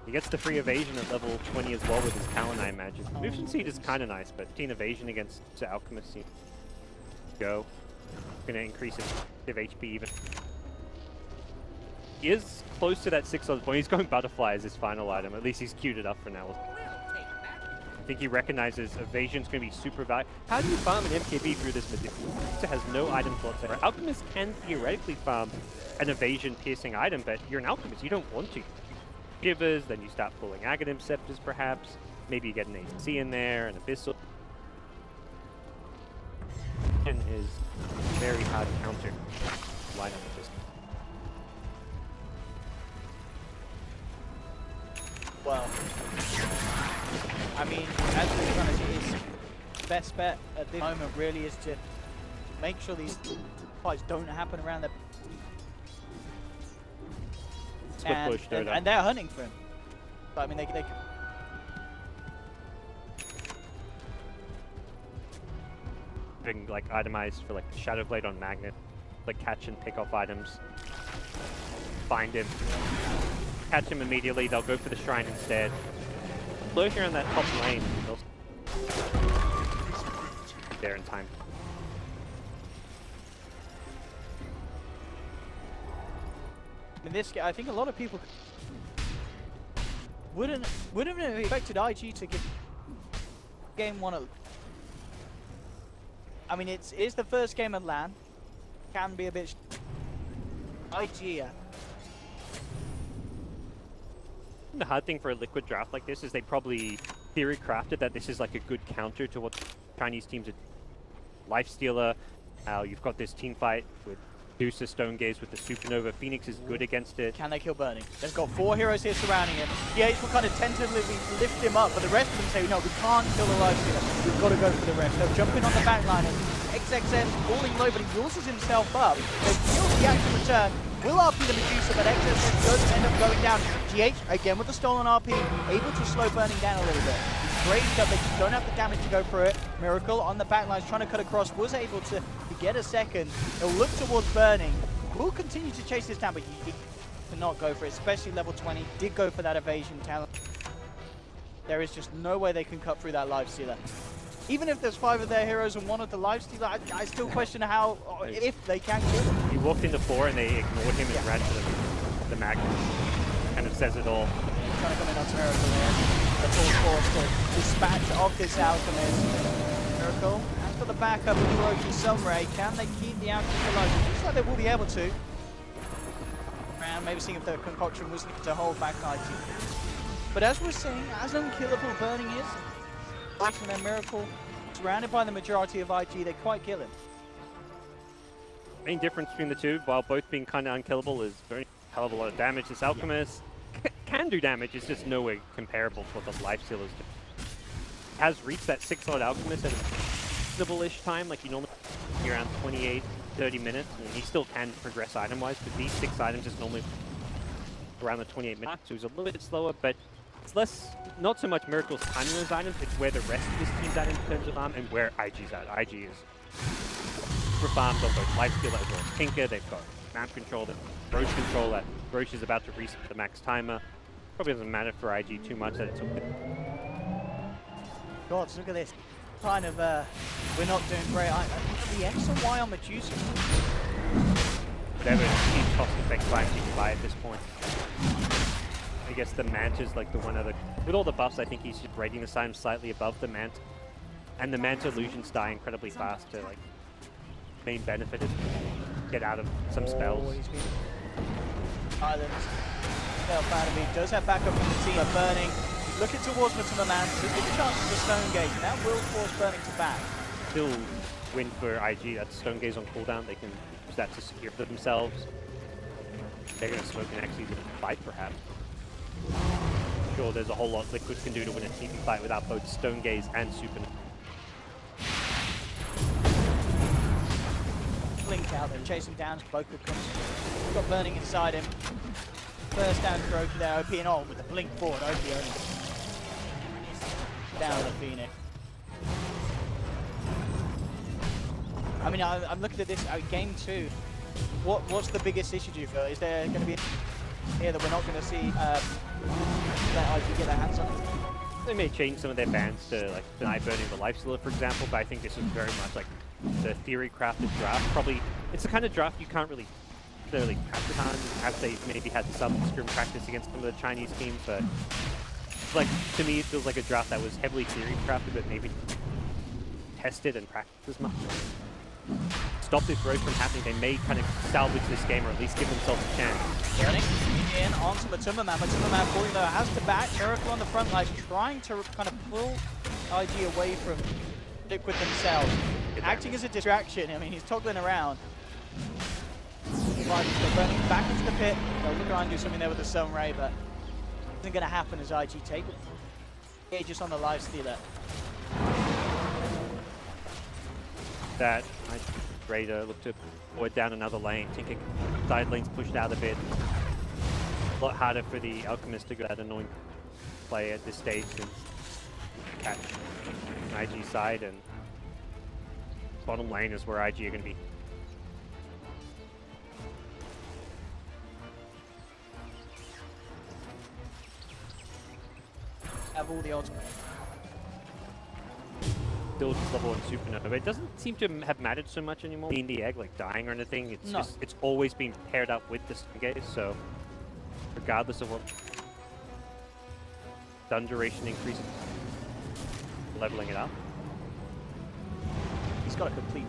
He gets the free evasion at level 20 as well with his talent, I imagine. Movement Seed is kind of nice, but 15 evasion against the Alchemist seems to go. Gonna increase his HP even. He is close to that 6 point. He's going Butterfly as his final item. At least he's queued it up for now. I think he recognizes evasion's going to be super valuable. How do you farm an MKB through this Medusa? Has no item slots there. Alchemist can theoretically farm an evasion piercing item, but you're an Alchemist. You don't want to. Givers, then you start pulling Aghanim Scepters perhaps. Maybe you get an AC in there, an Abyssal. Is very hard to counter. Line up with this. Well, I mean, as we're trying to see, his best bet at this moment really is to make sure these fights don't happen around the... And they're hunting for him. But I mean, they being like itemized for like the Shadow Blade on Magnet, like catch and pick off items. Find him, catch him immediately. They'll go for the shrine instead. Lurking around that top lane. There in time. In this game, I think a lot of people wouldn't have expected IG to give game 1 a... I mean, it's the first game at LAN. Can be a bit... IG, The hard thing for a liquid draft like this is they probably theory crafted that this is like a good counter to what Chinese teams are. Lifestealer, you've got this team fight with Medusa, Stone Gaze with the Supernova. Phoenix is good against it. Can they kill Burning? They've got 4 heroes here surrounding him. The H will kind of tentatively lift him up, but the rest of them say, no, we can't kill the Lifestealer. We've got to go for the rest. They'll jump in on the backline. XXS falling low, but he uses himself up. They kill the actual return. Will RP the Medusa, but XXS does end up going down. GH, again with the stolen RP, able to slow Burning down a little bit. He's raised up, they just don't have the damage to go for it. Miracle on the backlines, trying to cut across, was able to get a second. He'll look towards Burning. Will continue to chase this down, but he cannot go for it, especially level 20. Did go for that evasion talent. There is just no way they can cut through that Lifestealer. Even if there's 5 of their heroes and 1 of the Lifestealer, I still question how, or if they can kill him. He walked into 4 and they ignored him and ran to the Magnet. Kind of says it all. Trying to come in on Miracle here. The full force to dispatch of this Alchemist. Miracle has got the backup of Hiroki Sunray. Can they keep the Alchemist alive? It looks like they will be able to. And maybe seeing if the concoction was to hold back IG. But as we're seeing, as unkillable Burning is, from their Miracle, surrounded by the majority of IG, they quite kill him. Main difference between the two, while both being kind of unkillable, is very hell of a lot of damage. This Alchemist can do damage, it's just nowhere comparable to what the Life Stealers do. Has reached that 6-slot Alchemist at a reasonable-ish time, like you normally see around 28, 30 minutes, and he still can progress item-wise, but these 6 items is normally around the 28 minutes, so he's a little bit slower, but it's less, not so much Miracle's timing those items, it's where the rest of this team's at in terms of farm, and where IG's at. IG is for farms on both Life Stealer as well as Tinker, they've got map control, that Roche control, that Roche is about to reset the max timer. Probably doesn't matter for IG too much that it's a bit. God, look at this. Kind of, we're not doing great. The X and Y on Medusa. Whatever cheap cost effect buys you can buy at this point. I guess the Manta's like the one other. With all the buffs, I think he's just rating the item slightly above the Manta. And the Manta illusions die incredibly fast to like main benefit is get out of some spells. He's been silenced. He does have backup from the team. Burning. Looking towards Matuma Man. There's a good chance of the Stone Gaze. And that will force Burning to back. Still win for IG. That's Stone Gaze on cooldown. They can use that to secure for themselves. They're going to smoke and actually fight, perhaps. Sure, there's a whole lot Liquid can do to win a team fight without both Stone Gaze and Super. Blink out there, chasing down. Boku comes. Got Burning inside him. First down for Oki there. OP and all with the blink forward. Oki only down the Phoenix. I mean, I'm looking at this game 2. What's the biggest issue do you feel? Is there going to be here that we're not going to see that IG get their hands on it? They may change some of their bans to like deny burning the Life Stealer, for example, but I think this is very much like the theory crafted draft. Probably it's the kind of draft you can't really necessarily practice on. Perhaps they maybe had some scrim practice against some of the Chinese teams, but it's like to me it feels like a draft that was heavily theory crafted, but maybe tested and practiced as much. Stop this road from happening, they may kind of salvage this game or at least give themselves a chance. Burning in onto Matuma Man. Matuma Man falling though, has to back. Miracle on the front lines, trying to kind of pull IG away from Liquid themselves. Acting as a distraction. I mean, he's toggling around. Burning back into the pit. They'll look around and do something there with the Sun Ray, but isn't going to happen as IG take it. Just on the Life Stealer. That Raider looked to forward down another lane. Tinker side lanes pushed out a bit. A lot harder for the Alchemist to go that annoying play at this stage since catch on IG side, and bottom lane is where IG are going to be. Have all the odds. Still just level 1 Supernova. It doesn't seem to have mattered so much anymore. In the egg, like dying or anything, it's just it's always been paired up with the Stone Gaze, so regardless of what stun duration increases, leveling it up. He's got a complete.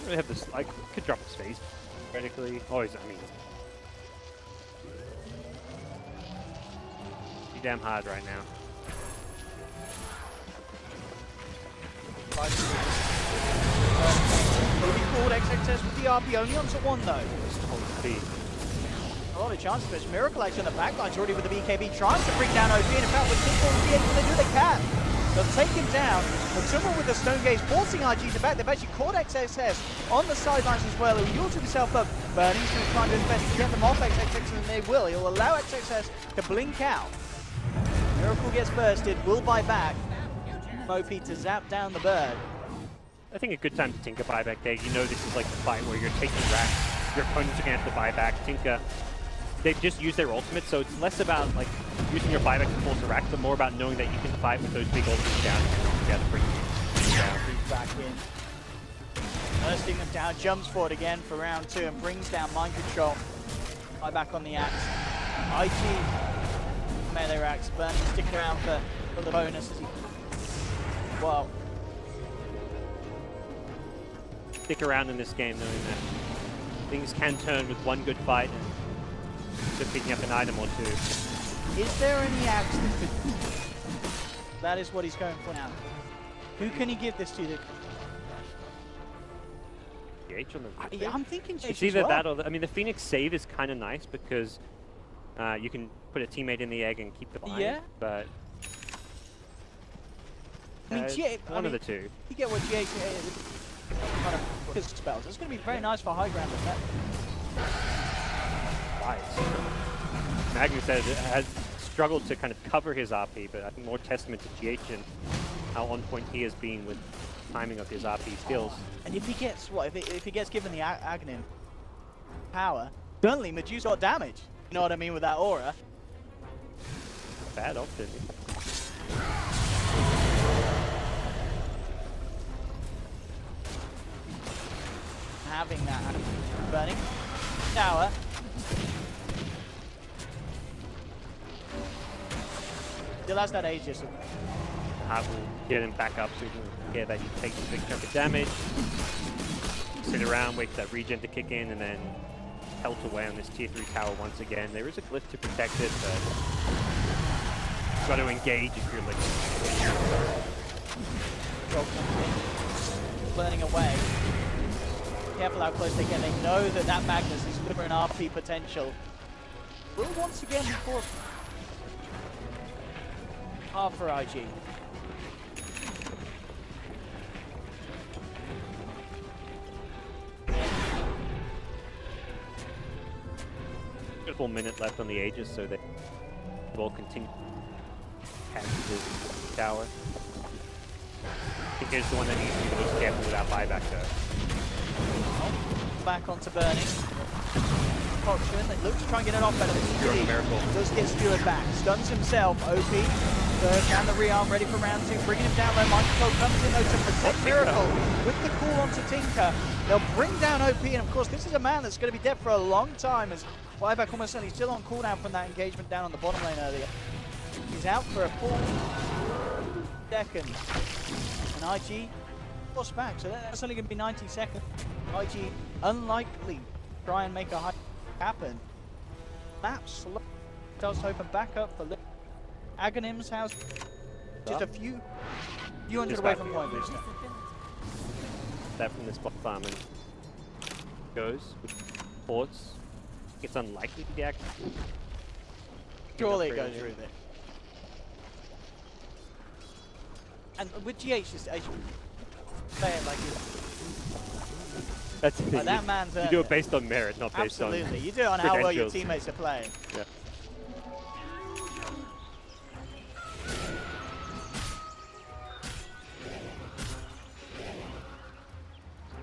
We have this, like, could drop his face theoretically. Always, I mean, be damn hard right now. Will be called XXS with the RP only onto 1 though. A lot of chances, but it's Miracle actually on the back lines already with the BKB trying to bring down OG, and in fact with King will be able to do the cap. They'll take him down, but someone with the Stone Gaze forcing IG to back. They've actually caught XXS on the sidelines as well. He'll yield himself up. Burning's going to try and do his best to get them off XXS, and they will. He'll allow XXS to blink out. Miracle gets bursted, will buy back. OP to zap down the bird. I think a good time to Tinker buyback there. You know this is like the fight where you're taking racks. Your opponents are going to have to buy back. Tinker, they've just used their ultimate, so it's less about like using your buyback to force a rack, but more about knowing that you can fight with those big ultimates down together. Bring down. Back in. Bursting them down, jumps forward again for round 2 and brings down Mind Control. Buy back on the axe. IG melee racks. Burning sticking around for the bonus as he. Wow. Stick around in this game knowing that things can turn with one good fight and just picking up an item or two. Is there any axe that could... That is what he's going for now. Who can he give this to? The H on the I'm thinking it's either that or I mean the Phoenix save is kind of nice because You can put a teammate in the egg and keep the blind. Yeah. But I mean, one of the two. You get what GH kind of spells. It's going to be very nice for high ground effect. Nice. Magnus has struggled to kind of cover his RP, but I think more testament to GH and how on point he has been with timing of his RP skills. And if he gets if he gets given the Aghanim power, suddenly Medusa got damage. You know what I mean with that aura. Bad option. Having that burning tower. Still has that Aegis. Heart will get him back up so he can get that he takes a big chunk of damage. Sit around, wait for that regen to kick in, and then pelt away on this tier 3 tower once again. There is a glyph to protect it, but you've got to engage if you're looking. Burning away. Careful how close they get. They know that that Magnus is delivering RP potential. Will once again force hard for IG. Just 1 minute left on the Aegis, so they will continue catch the tower. I think here's the one that needs to be most careful with that buyback though. Back onto burning. Coxswain, they look to try and get it off better. You're a miracle. Does get Stewart back. Stuns himself. OP. Down the rearm, ready for round 2. Bringing him down low. Microphone comes in though to protect Miracle. With the call onto Tinker. They'll bring down OP. And of course, this is a man that's going to be dead for a long time. As Buyback almost certainly still on cooldown from that engagement down on the bottom lane earlier. He's out for a full second. And IG lost back. So that's only going to be 90 seconds. IG unlikely try and make a high happen. Map slow does open back up for Aghanim's house. Just a few hundred away from point booster. That from this bot farm and goes with ports. It's unlikely to be active. Surely it goes through it. And with GH, just, I should say it like That's like that man's you do it based on merit, not based on absolutely. You do it on how well your credentials. teammates are playing. Yeah.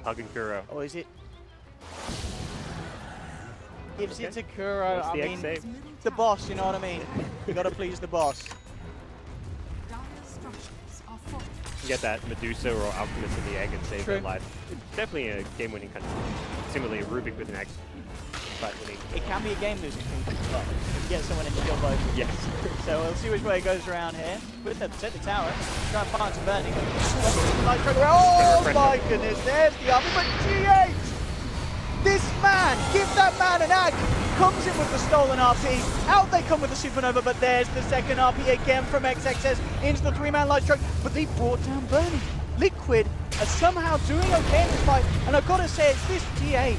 Hugging Kuro. Or is it? Gives it to Kuro. I mean, the boss, you know what I mean? You gotta please the boss. Dire structures are fortified. You get that Medusa or Alchemist in the egg and save their life. It's definitely a game-winning kind of, similarly a Rubik with an egg. But winning. It can be a game-losing thing, but if you get someone in the kill both. Yes. So we'll see which way it goes around here. With the protect the tower, try and find some burning. Oh my goodness, there's the army, but GH! This man, give that man an ag, comes in with the stolen RP, out they come with the supernova, but there's the second RP again from XXS into the 3-man light strike, but they brought down Burning. Liquid are somehow doing okay in this fight, and I've got to say, it's this GH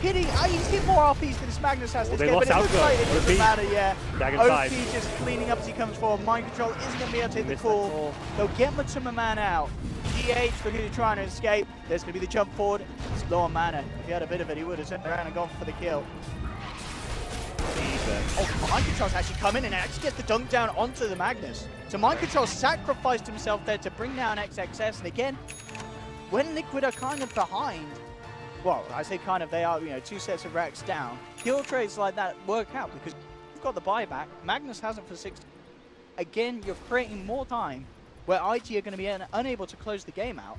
hitting, he's hit more RPs than this Magnus has this game, but it looks like it doesn't matter, yeah. OP just cleaning up as he comes forward. Mind Control isn't going to be able to hit the call. They'll get Matuma man out. GH looking to try and escape. There's going to be the jump forward. It's low on mana. If he had a bit of it, he would have turned around and gone for the kill. Oh, Mind Control's actually come in and actually gets the dunk down onto the Magnus. So Mind Control sacrificed himself there to bring down XXS. And again, when Liquid are kind of behind, well, I say kind of, they are, you know, 2 sets of racks down. Kill trades like that work out because you've got the buyback. Magnus hasn't for 60. Again, you're creating more time where IG are going to be unable to close the game out.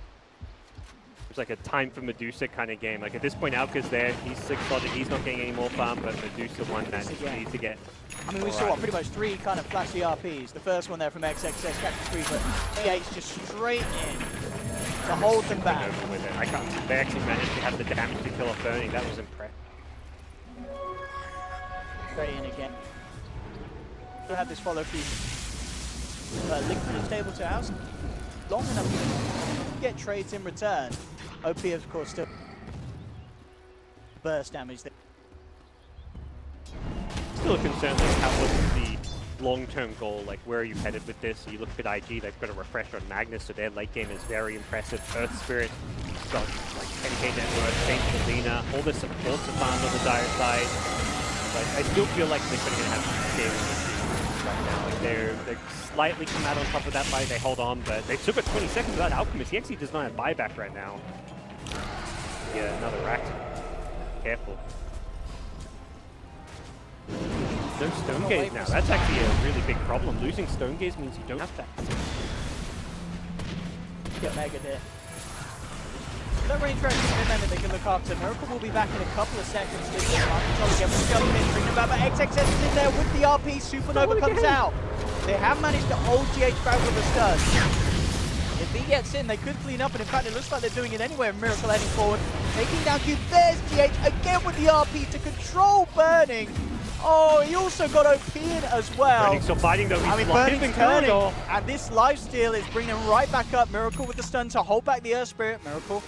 It's like a time for Medusa kind of game. Like at this point, Alka's there. He's 6-slotted. He's not getting any more farm, but Medusa one that needs to get. I mean, we saw pretty much 3 kind of flashy RPs. The first one there from XXS, capture 3, but GH just straight in to hold them back. With it. I can't. They actually managed to have the damage to kill off Burning. That was impressive. Straight in again. We'll have this follow through. Liquid is able to house long enough to get trades in return. OP, of course, still burst damage there. still a concern, like, how was the long-term goal? Like, where are you headed with this? You look at IG, they've got a refresh on Magnus, so their late game is very impressive. Earth Spirit got like 10k net worth, change to Lina, all the supports are found on the dire side. But I still feel like they're going to have scaling issues right now. Like they're slightly come out on top of that fight, they hold on, but they took it 20 seconds without Alchemist. He actually does not have buyback right now. Yeah, another rack. Careful. No Stone Gaze now. That's actually a really big problem. Losing Stone Gaze means you don't have that. Get Mega there. No range track that they can look after. Miracle will be back in a couple of seconds. This is KingCharlie again with Skelly bringing about, but XXS is in there with the RP. Supernova comes out. They have managed to hold GH back with the studs. If he gets in, they could clean up, and in fact, it looks like they're doing it anyway. Miracle heading forward, taking down Q. There's GH again with the RP to control Burning. Oh, he also got OP in as well. Burning's still fighting though. I mean, Burning's turning, and this lifesteal is bringing him right back up. Miracle with the stun to hold back the Earth Spirit. Miracle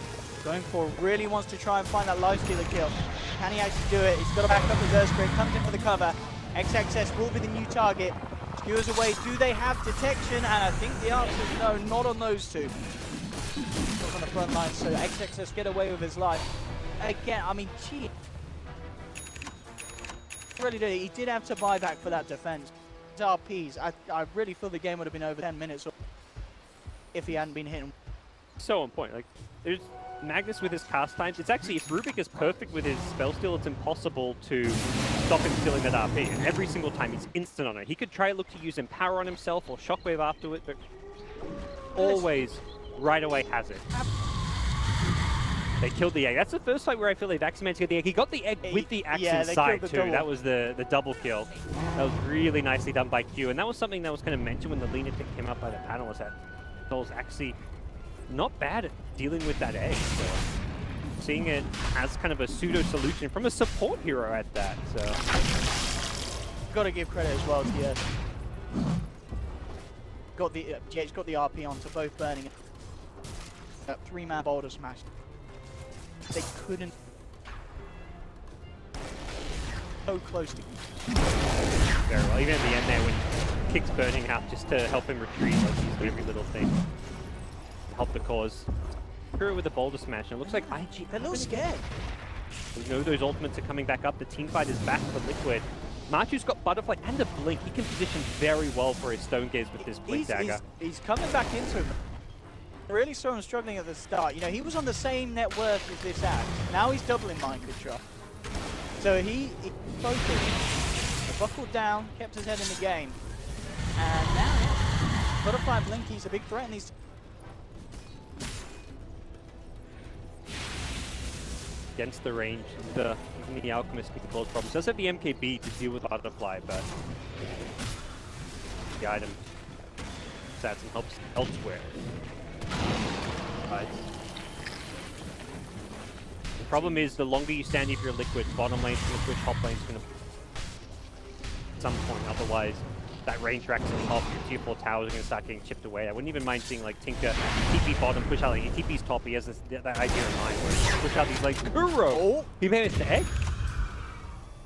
going for, really wants to try and find that lifestealer kill. Can he actually do it? He's got to back up his Earth Spirit, comes in for the cover. XXS will be the new target. Skewers away. Do they have detection? And I think the answer is no, not on those two. Not on the front line, so XXS get away with his life. Again, I mean, gee. Really did. He did have to buy back for that defense. His RPs, I really feel the game would have been over 10 minutes if he hadn't been hitting. So on point. Like, there's Magnus with his cast times. It's actually, if Rubik is perfect with his spell steal, it's impossible to stop him stealing that RP. And every single time he's instant on it. He could try look to use Empower on himself or Shockwave after it, but always right away has it. They killed the egg. That's the first fight where I feel like Vaxman got the egg. He got the egg with the axe inside too. Double. That was the double kill. That was really nicely done by Q. And that was something that was kind of mentioned when the Lina pick came up by the panelists, that Knowles actually not bad at dealing with that egg. So seeing it as kind of a pseudo solution from a support hero at that. So got to give credit as well to the got the Jake's got the RP on to both Burning. That 3-man boulder smash. They couldn't. So close to. Very well. Even at the end there, when he kicks Burning out just to help him retreat, like he's doing every little thing to help the cause. Through with a boulder smash, and it looks like IG. They're a little scared. We know those ultimates are coming back up. The team fight is back for Liquid. Machu's got Butterfly and a Blink. He can position very well for his Stone Gaze with this Blink dagger. He's coming back into him. Really saw him struggling at the start. You know, he was on the same net worth as this act. Now he's doubling mind control. So he focused, buckled down, kept his head in the game. And now, yeah, Butterfly and Blink, he's a big threat in these. Against the range, the Alchemist can cause problems. Does have the MKB to deal with Butterfly, but the item stats and helps elsewhere. Right. The problem is, the longer you stand if you're Liquid, bottom lane's going to push, top lane's going to at some point. Otherwise, that range racks on top, your tier 4 towers are going to start getting chipped away. I wouldn't even mind seeing like Tinker TP bottom, push out. Like, he TP's top, he has that idea in mind where he push out these like Kuro. Oh, he managed the egg.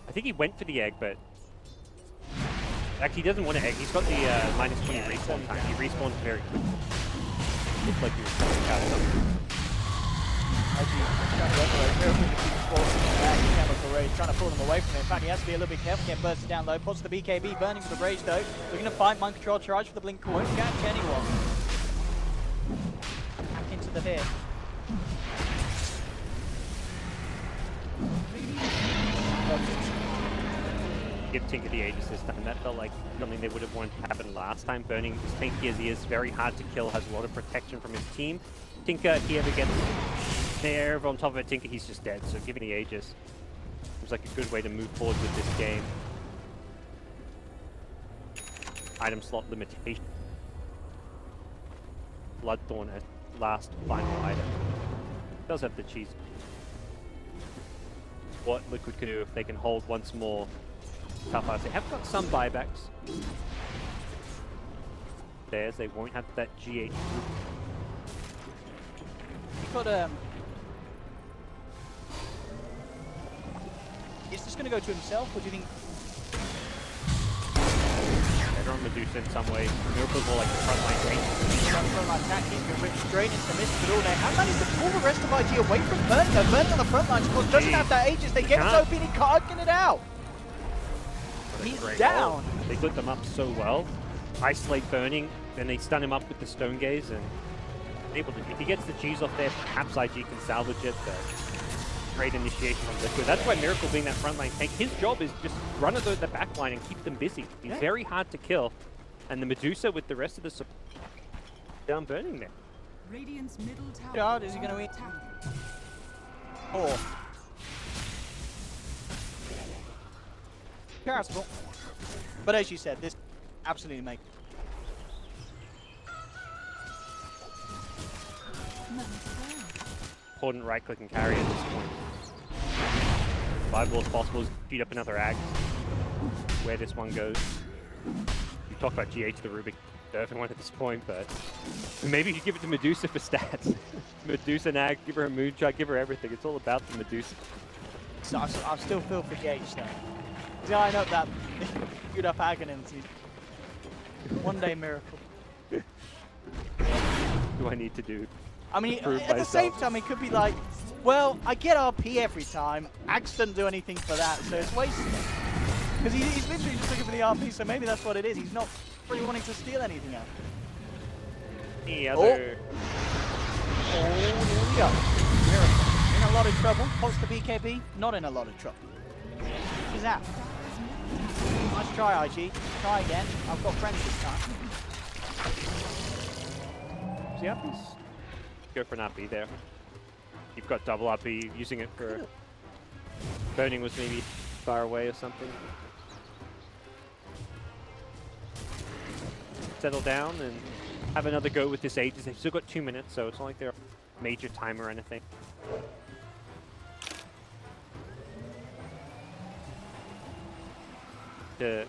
I think he went for the egg, but actually he doesn't want an egg. He's got the minus 20 respawn time. He respawns very quickly. Looks like he was trying to catch something. Trying to pull them away from it. In fact, he has to be a little bit careful, get bursted down low. Pots the BKB, Burning for the rage though. Looking to fight, mind control, charge for the Blink, won't catch anyone. Back into the hit. Give Tinker the Aegis this time. That felt like something they would have wanted to happen last time. Burning, as tanky as he is, very hard to kill, has a lot of protection from his team. Tinker, if he ever gets there on top of it, Tinker, he's just dead. So giving the Aegis seems like a good way to move forward with this game. Item slot limitation. Bloodthorn as last final item. Does have the cheese. What Liquid could do if they can hold once more. Tough odds. They have got some buybacks. Theirs, they won't have that GH group. You've got Is this going to go to himself, or do you think Medusa in some way. Miracle's more like the frontline range. Frontline attack, keeping Rich straight into the midst of it all there. And managed to pull the rest of IG away from Burning. Though Burning on the front line, of course, doesn't have that ages. They get it open, he can't get it out. He's down. They lit them up so well. Isolate Burning, then they stun him up with the Stone Gaze, and able to. If he gets the cheese off there, perhaps IG can salvage it. But great initiation from Liquid. That's why Miracle being that frontline tank, his job is just run at the back line and keep them busy. He's very hard to kill. And the Medusa with the rest of the support down Burning there. Radiant's middle tower. God, is he going to win? Four. Possible. But as you said, this absolutely makes. Important right click and carry at this point. 5 balls possible, beat up another ag. Where this one goes. You talk about GH the Rubik, Durfin one at this point, but maybe you give it to Medusa for stats. Medusa and ag, give her a moonshot, give her everything. It's all about the Medusa. So I still feel for GH though. He's line up that good up Aghanim's. One day miracle. What do I need to do? I mean, at the same time, it could be like, well, I get RP every time. Axe doesn't do anything for that, so it's wasted. Because he's literally just looking for the RP, so maybe that's what it is. He's not really wanting to steal anything else. Any other... Oh, here we go. Miracle. In a lot of trouble. Pots the BKB, not in a lot of trouble. He's out. Nice try, IG. Try again. I've got friends this time. Yeah, please. Go for an RP there. You've got double RP, using it for... Burning was maybe far away or something. Settle down and have another go with this Aegis. They've still got 2 minutes, so it's not like they're a major timer or anything. The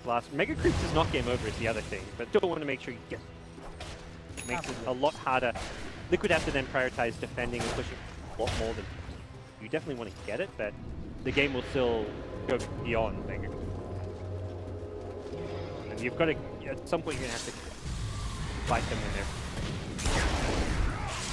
last Mega Creeps is not game over, is the other thing, but still want to make sure you get it. Makes it a lot harder. Liquid have to then prioritize defending and pushing a lot more than you definitely want to get it, but the game will still go beyond Mega Creeps. And you've got to, at some point, you're going to have to fight them in there.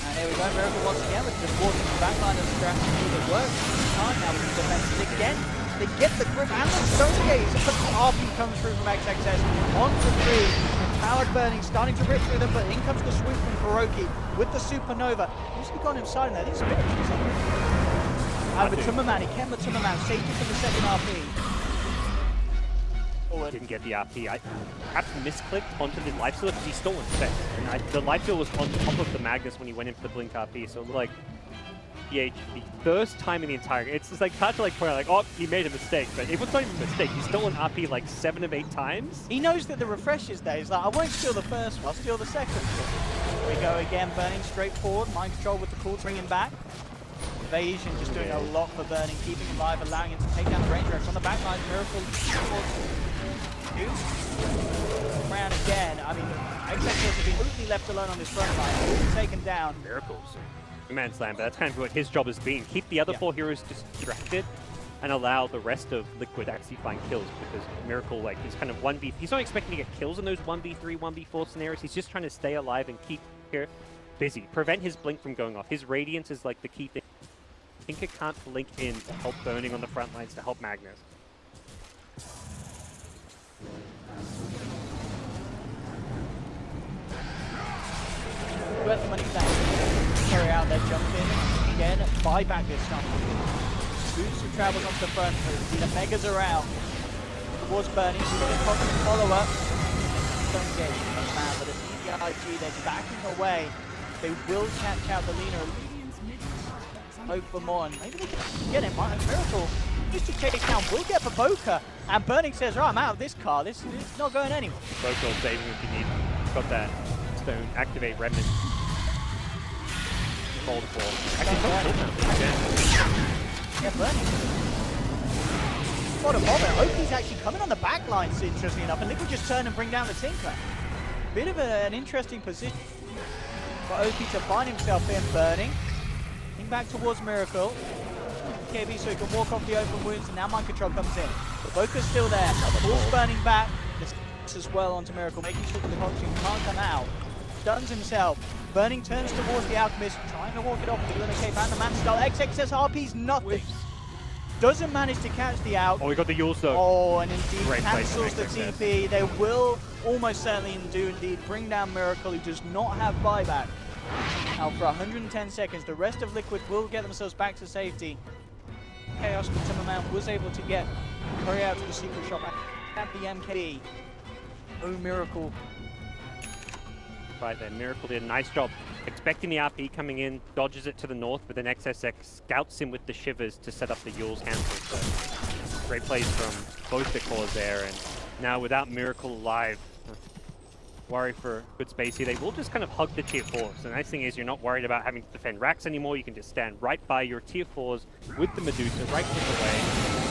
And here we go, Miracle once again with just walking the back line of the strategy that works. Now with the defenses again. They get the grip and the Stone Gaze, but the RP comes through from XXS. On to 3, Empowered Burning, starting to rip through them, but in comes the swoop from Kuroki with the Supernova. Who's got him side in there? These spirits. And Matumamani, Ken Matumamani, safety for the second RP. Didn't get the RP. I perhaps misclicked onto the life steal because he stole set. And the life steal was on top of the Magnus when he went in for the blink RP, so it looked like PH, the first time in the entire game. It's just like hard to like point out like, oh, he made a mistake, but it was not even a mistake. He's stolen RP like 7 of 8 times. He knows that the refresh is there. He's like, I won't steal the first one, I'll steal the second. Here we go again, Burning straight forward. Mind control with the call to bring him back. Evasion just doing a lot for Burning, keeping him alive, allowing him to take down the range reps on the back line. Miracle round again. I mean, XXS has been completely left alone on this front line. Taken down. Miracles. Man slam, but that's kind of what his job has been. Keep the other 4 heroes distracted and allow the rest of Liquid actually find kills, because Miracle, like, he's kind of 1v... He's not expecting to get kills in those 1v3, 1v4 scenarios. He's just trying to stay alive and keep here busy. Prevent his blink from going off. His Radiance is, like, the key thing. Tinker can't blink in to help Burning on the front lines, to help Magnus. Worth the money down. Carry out their jump in. Again, buy back this time. Boots who travels onto the front. The Megas are out. Towards Burning. We've got a follow-up. Don't get it, man, but if EDIG, they're backing away. They will catch out the Lina. Hope for more, and maybe they can get him. Miracle used to take down, will get for Boca, and Burning says, right, I'm out of this car, this is not going anywhere. Boca will save him if you need. Got that stone, activate Remnant. Hold for. Yeah, Burning. What a moment. Oki's actually coming on the back lines, interestingly enough, and Liquid just turn and bring down the Tinker. Bit of an interesting position for Oki to find himself in. Burning. Back towards Miracle. KB so he can walk off the open wounds, and now mind control comes in. But Boca's still there. Ball's Burning back. The ults as well onto Miracle, making sure that the Coxswain can't come out. Stuns himself. Burning turns towards the Alchemist, trying to walk it off. The Lina Cape and the Man Skull. XXS RP's nothing. Doesn't manage to catch the out. Oh, we got the Yules though. Oh, and indeed Great play from cancels the XXS. TP. They will almost certainly do indeed bring down Miracle, who does not have buyback. Now for 110 seconds, the rest of Liquid will get themselves back to safety. Chaos, but Timmerman was able to get Curry out to the secret shop at the MKD. Oh, Miracle. Right there, Miracle did a nice job expecting the RP coming in, dodges it to the north, but then XSX scouts him with the shivers to set up the Yules cancel. So great plays from both the cores there, and now without Miracle alive, worry for good space here. They will just kind of hug the tier 4s. The nice thing is you're not worried about having to defend racks anymore. You can just stand right by your tier 4s with the Medusa, right click away.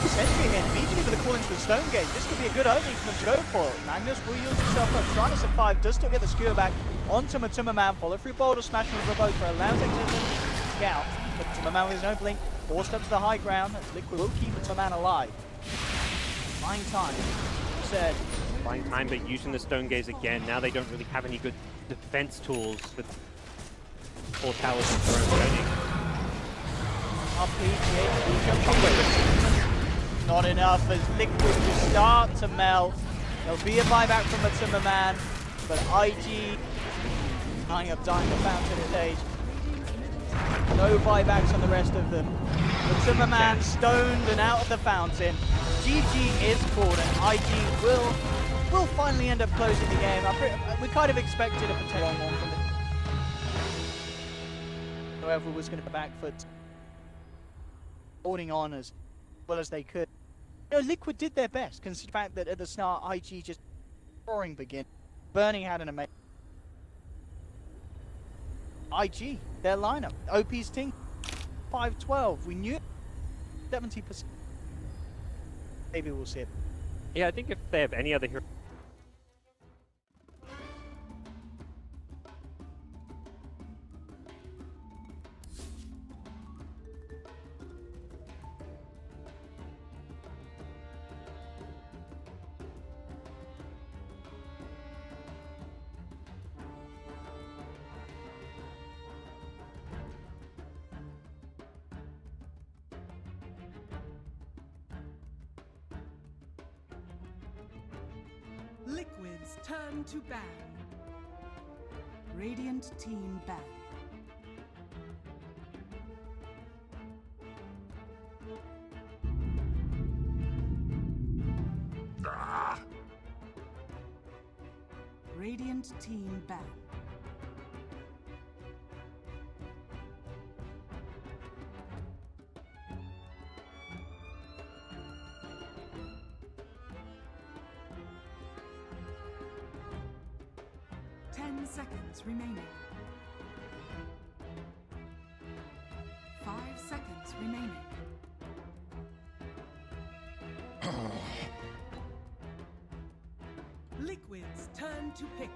Sentry here, immediately with a call into the Stone Gate. This could be a good opening for them to go for. Magnus will use himself up, trying to survive, does still get the skewer back onto Matumberman. Follow through Boulder Smash from Revoker, allows Exit to scout. But Matumberman with his own blink, forced up to the high ground. Liquid will keep Matumberman alive. Fine time, said. Fine time, but using the Stone Gaze again. Now they don't really have any good defense tools with 4 towers and throne burning. Not enough as Liquid will start to melt. There'll be a buyback from Matumberman, but IG tying up Diamond Fountain stage. No buybacks on the rest of them. Matumberman stoned and out of the fountain. GG is called, and IG will finally end up closing the game. We kind of expected a potential one from it. Whoever was going to back foot, holding on as well as they could. You know, Liquid did their best, considering the fact that at the start, IG just roaring begin. Burning had an amazing. IG, their lineup, OP's team, 5-12. We knew 70%. Maybe we'll see it. Yeah, I think if they have any other hero. Liquid's turn to ban. Radiant team ban. Radiant team ban. Seconds remaining. 5 seconds remaining. Liquid's turn to pick.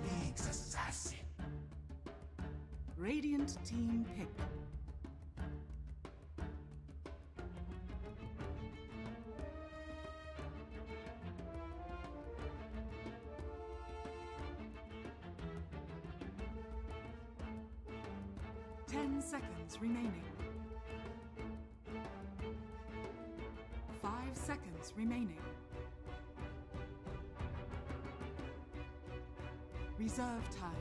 League's assassin. Radiant team pick. Seconds remaining. 5 seconds remaining. Reserve time.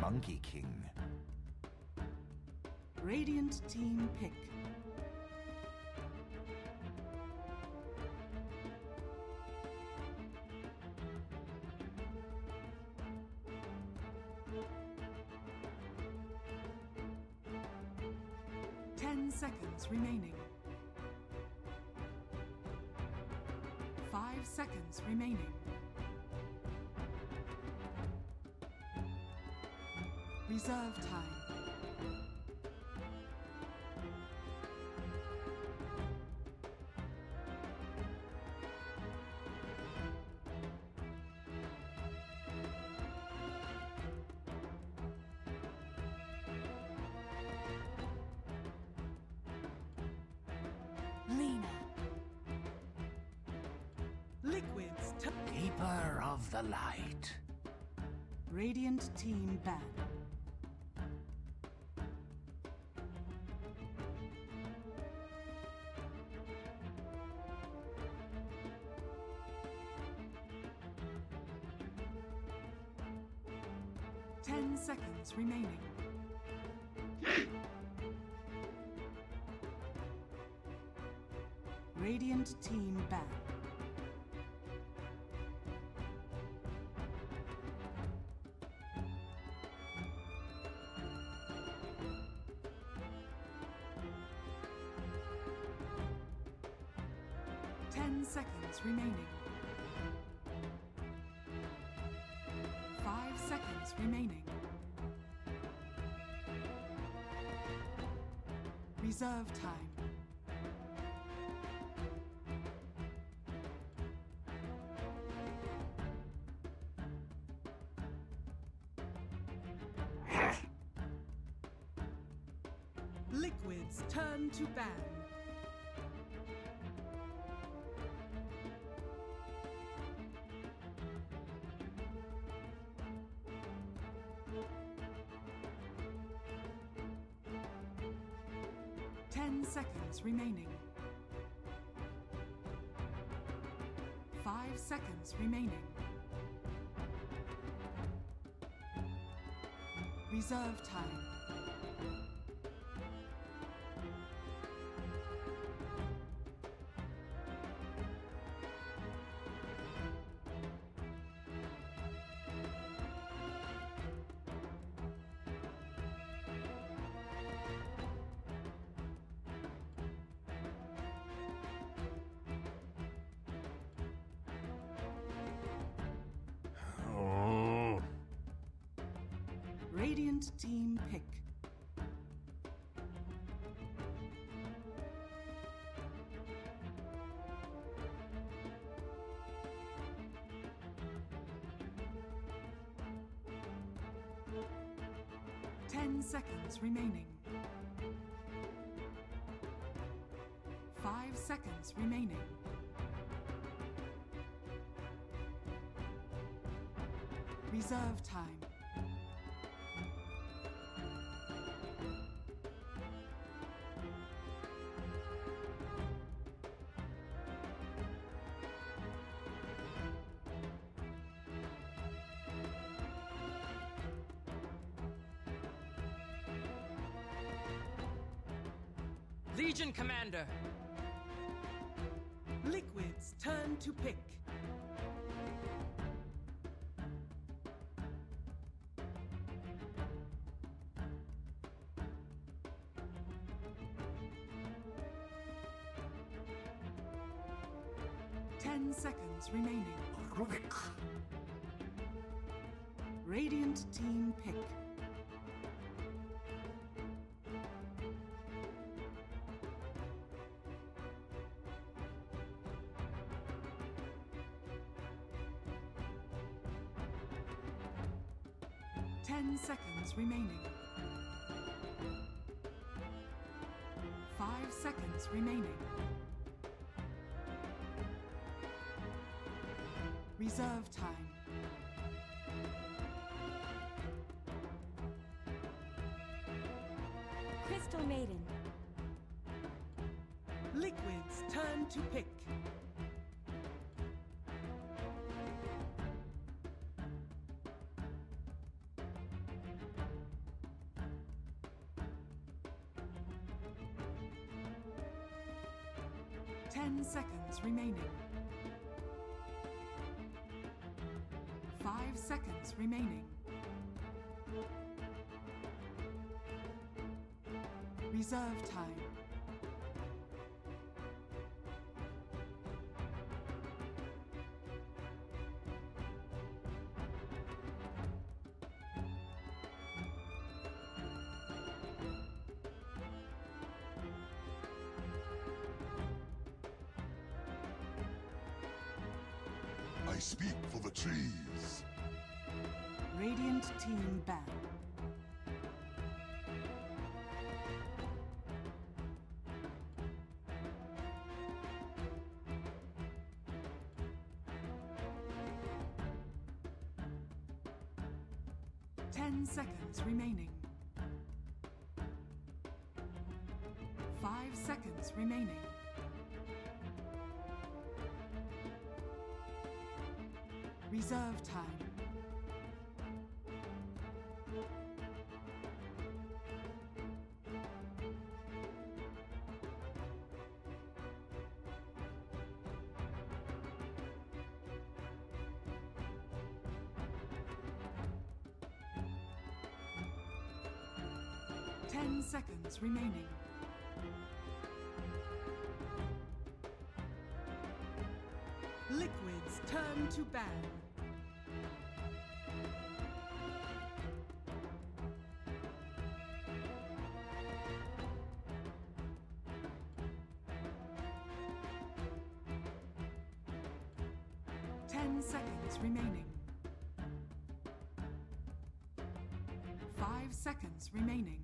Monkey King. Radiant team pick. seconds remaining. 5 seconds remaining. Reserve time. Lina. Liquids. Keeper of the light. Radiant team ban. Ten seconds remaining. Radiant team ban. Ten seconds remaining. 5 seconds remaining. Reserve time. Liquids turn to ban. Ten seconds remaining. 5 seconds remaining. Reserve time. Oh. Radiant team pick. Ten seconds remaining. 5 seconds remaining. Reserve time. Legion Commander. Liquids turn to pick. Ten seconds remaining. Rubik. Radiant team pick. Ten seconds remaining. 5 seconds remaining. Reserve time. Crystal Maiden. Liquids turn to pick. Ten seconds remaining. 5 seconds remaining. Reserve time. speak for the trees. Radiant team ban. Ten seconds remaining. 5 seconds remaining. Reserve time. Ten seconds remaining. Liquids turn to ban. Ten seconds remaining. 5 seconds remaining.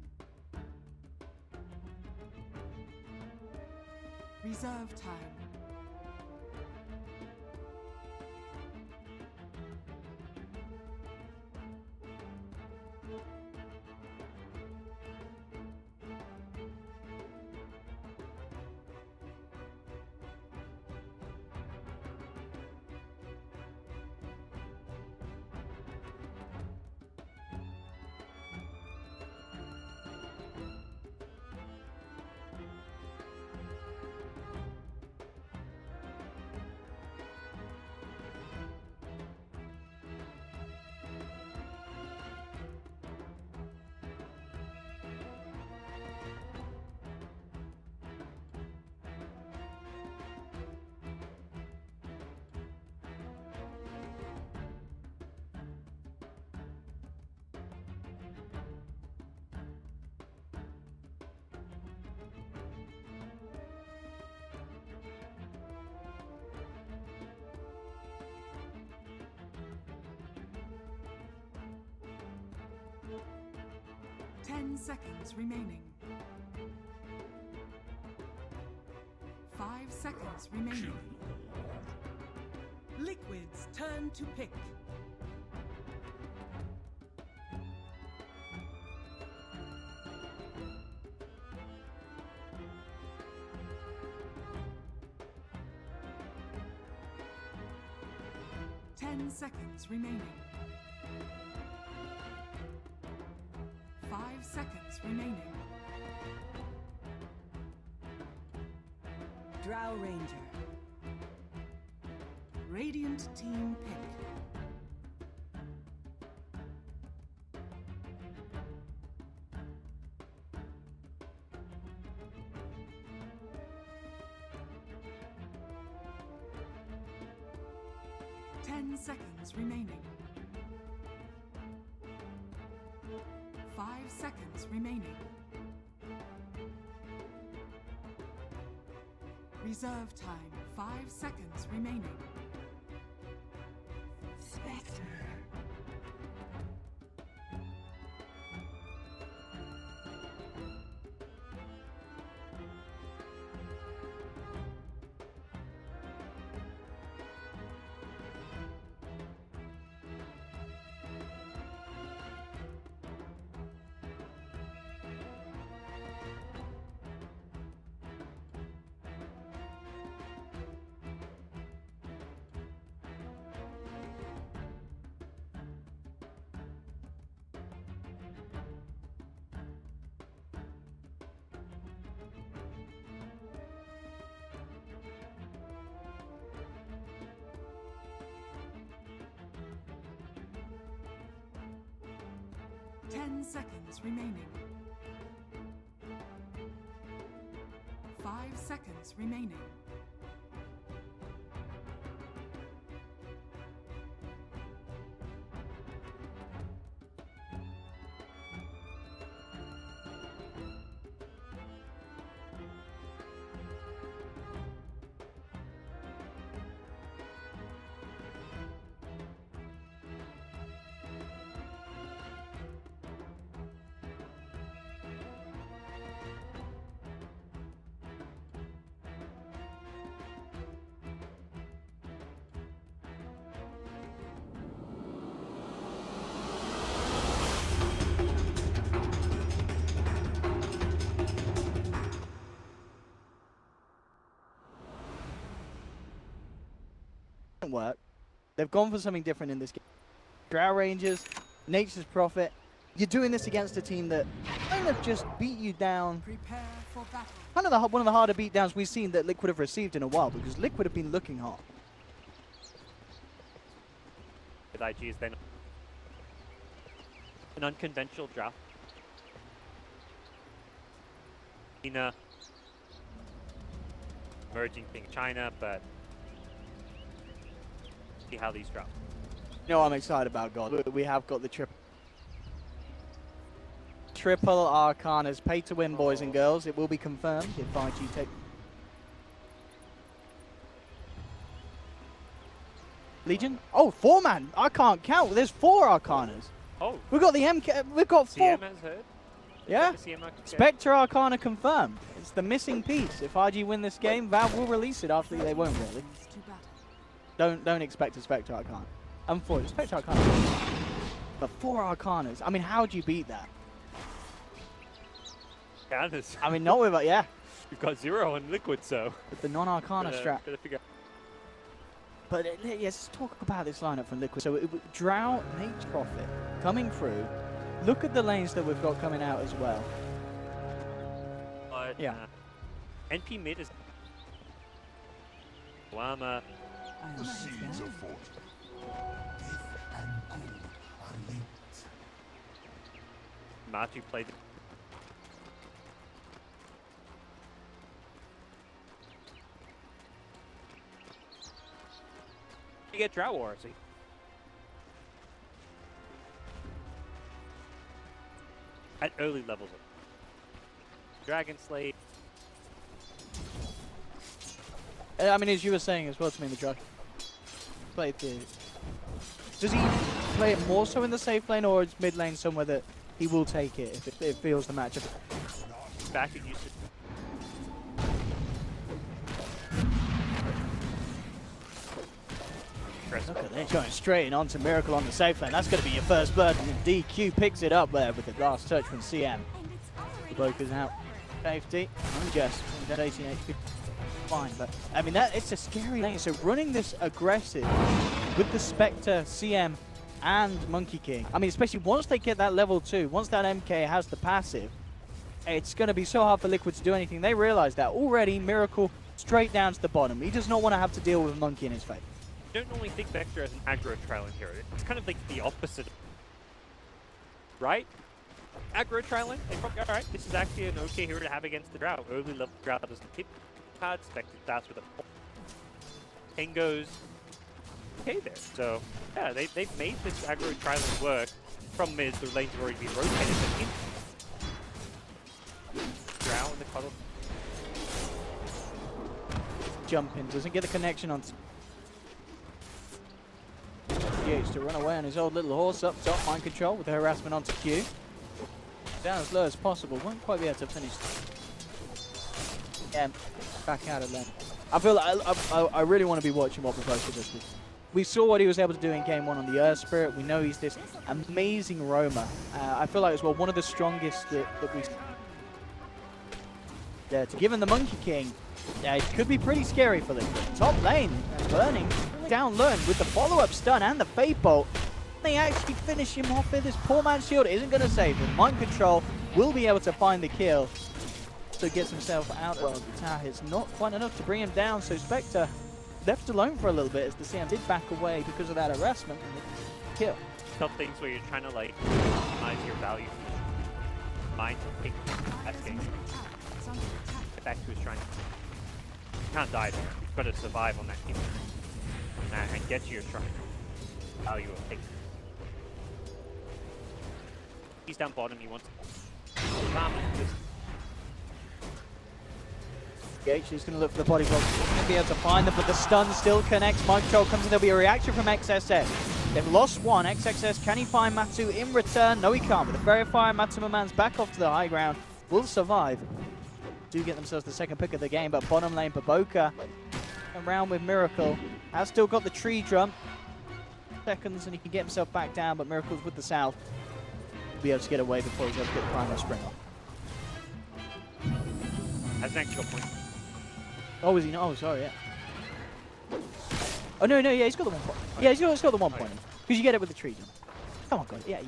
Reserve time. Ten seconds remaining. 5 seconds remaining. Liquids turn to pick. Ten seconds remaining. 5 seconds remaining. Drow Ranger. Radiant team pick. Ten seconds remaining. 5 seconds remaining. Reserve time. 5 seconds remaining. Spectre. Ten seconds remaining. 5 seconds remaining. work. They've gone for something different in this game. Drow Rangers, Nature's Prophet. You're doing this against a team that kind of just beat you down. Prepare for battle. Kind of one of the harder beatdowns we've seen that Liquid have received in a while, because Liquid have been looking hot. With IG is then an unconventional draft. Lina merging thing China, but see how these drop. You know what I'm excited about, God? We have got the triple Arcanas. Pay to win, boys and girls. It will be confirmed if IG take... Legion? Oh, 4-man! I can't count. There's 4 Arcanas. Oh, We've got the MK... We've got 4... CM has heard. Yeah? The CM has- Spectre Arcana confirmed. It's the missing piece. If IG win this game, Valve will release it after they won't really. To battle. Don't expect a Spectre Arcana. And 4 Spectre Arcana. But 4 Arcanas. I mean, how do you beat that? Candace. I mean, not with... Yeah. We've got 0 on Liquid, so With the non-Arcana strat. gotta figure out. But yes, let's talk about this lineup from Liquid. So Drow, Nature's Prophet coming through. Look at the lanes that we've got coming out as well. But, Yeah. NP mid is Wama. The seeds are fought. Death and good are linked. Matu played. You get Drow War, see. At early levels of Dragon Slate. I mean, as you were saying as well to me in the draft, play the... Does he play it more so in the safe lane, or is mid lane somewhere that he will take it if it feels the matchup? Back and used to. Look at this. Going straight in onto Miracle on the safe lane. That's going to be your first blood. And DQ picks it up there with the last touch from CM. The bloke is out. Safety. Unjust. 18 HP. Fine, but I mean, it's a scary lane. So running this aggressive with the Spectre, CM, and Monkey King. I mean, especially once they get that level 2, once that MK has the passive, it's going to be so hard for Liquid to do anything. They realize that already. Miracle straight down to the bottom. He does not want to have to deal with Monkey in his face. I don't normally think Vector as an aggro trialing hero. It's kind of like the opposite. Right? Aggro trialing, they probably, alright, this is actually an okay hero to have against the Drow. Early level Drow doesn't hit hard, Spectre starts with a King goes okay there. So, yeah, they've made this aggro trialing work. Problem is, the lane's have already been rotated, but in Drow in the cuddle. Jump in, doesn't get the connection on. To run away on his old little horse up top, mind control with the harassment onto Q. Down as low as possible, won't quite be able to finish. Yeah, back out of lane. I feel like I really want to be watching what Provoker does. We saw what he was able to do in game 1 on the Earth Spirit. We know he's this amazing roamer. I feel like as well one of the strongest that we've. Yeah, to give him the Monkey King, yeah, it could be pretty scary for them. Top lane, burning down low with the follow-up stun and the Fade Bolt. They actually finish him off here. This poor man's shield isn't going to save him. Mind control will be able to find the kill. So gets himself out of the tower. It's not quite enough to bring him down. So Spectre left alone for a little bit as the CM did back away because of that harassment and the kill. Some things where you're trying to like optimize your value. Mind pick escape. Back to his shrine. You can't die there. You've got to survive on that team. And get to your shrine. Value of pick. He's down bottom, he wants to He's going to look for the body block. He's going to be able to find them, but the stun still connects. Mind control comes in. There'll be a reaction from XSS. They've lost one. XXS, can he find Matu in return? No, he can't. With the verifier, Matumaman's back off to the high ground. Will survive. Do get themselves the second pick of the game, but bottom lane, Baboka around with Miracle. Has still got the tree drum. Seconds, and he can get himself back down, but Miracle's with the south. Be able to get away before he's able to get the primal spring off. Has an extra point. Oh, is he not? Oh, sorry, yeah. Oh no, yeah, he's got the 1 point. Yeah, he's got the 1 point. Because you get it with the tree jump. Come on, God. Yeah.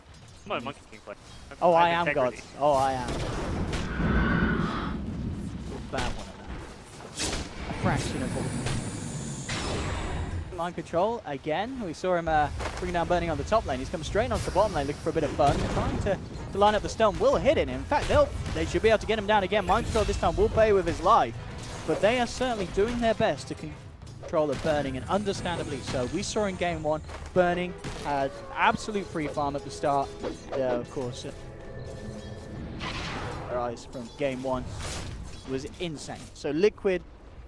Come on, Monkey King play. Oh, I have am God. integrity. Oh, I am. Bad one of that. A fraction of what. Mind control again. We saw him bring down Burning on the top lane. He's come straight onto the bottom lane looking for a bit of fun. Trying to line up the stone. Will hit it. In fact, they should be able to get him down again. Mind control this time will pay with his life. But they are certainly doing their best to control the Burning, and understandably so. We saw in game 1, Burning had absolute free farm at the start. Of course, rise from game 1 was insane. So Liquid,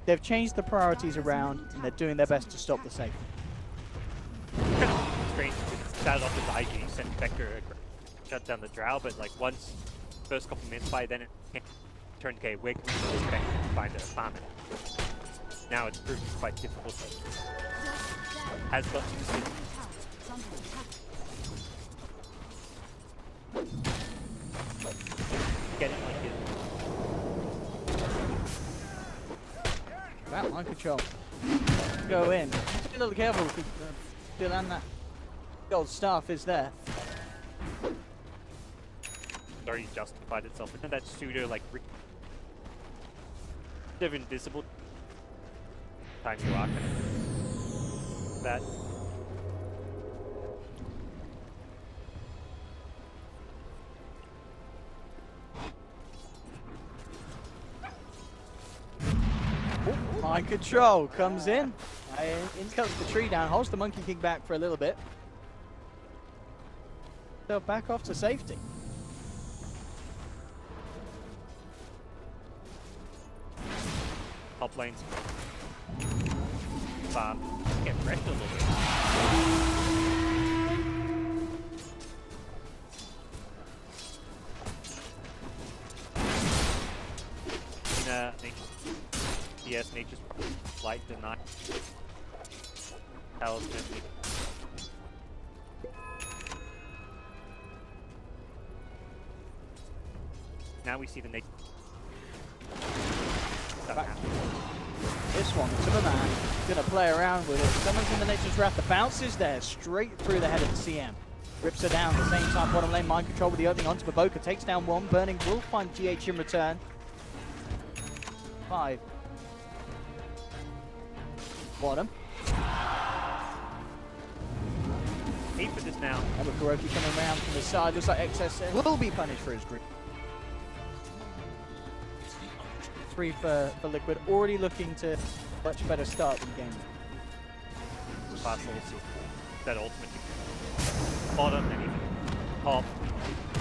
they've changed the priorities around, and they're doing their best to stop the safe. Strange, it started off with IG, sent Vector, shut down the Drow, but like once first couple minutes by, then it turned, okay, where can we use this Vector to find a farm it? Now it's proving quite difficult. Has got to decision. Get it like it. Wow, mind control. Go in. Be a little careful because still and that gold staff is there. It's already justified itself. And that pseudo like of invisible time you are that. Mind control comes in. In comes the tree down, holds the Monkey King back for a little bit. So back off to safety. Top lanes. Farm. Get wrecked a little bit. Lina, yes, nature's light deny. Talisman. Now we see the nature. This one, Timberman, gonna play around with it. Someone's in the Nature's Wrath. The bounce is there, straight through the head of the CM. Rips her down. At the same time, bottom lane, mind control with the opening onto Maboka. Takes down one. Burning will find GH in return. 5. Bottom. Eight for this now. And with Kuroki coming around from the side, looks like Excess will be punished for his group. 3 for Liquid, already looking to much better start in the game. Fast also. That ultimate. Bottom and even top.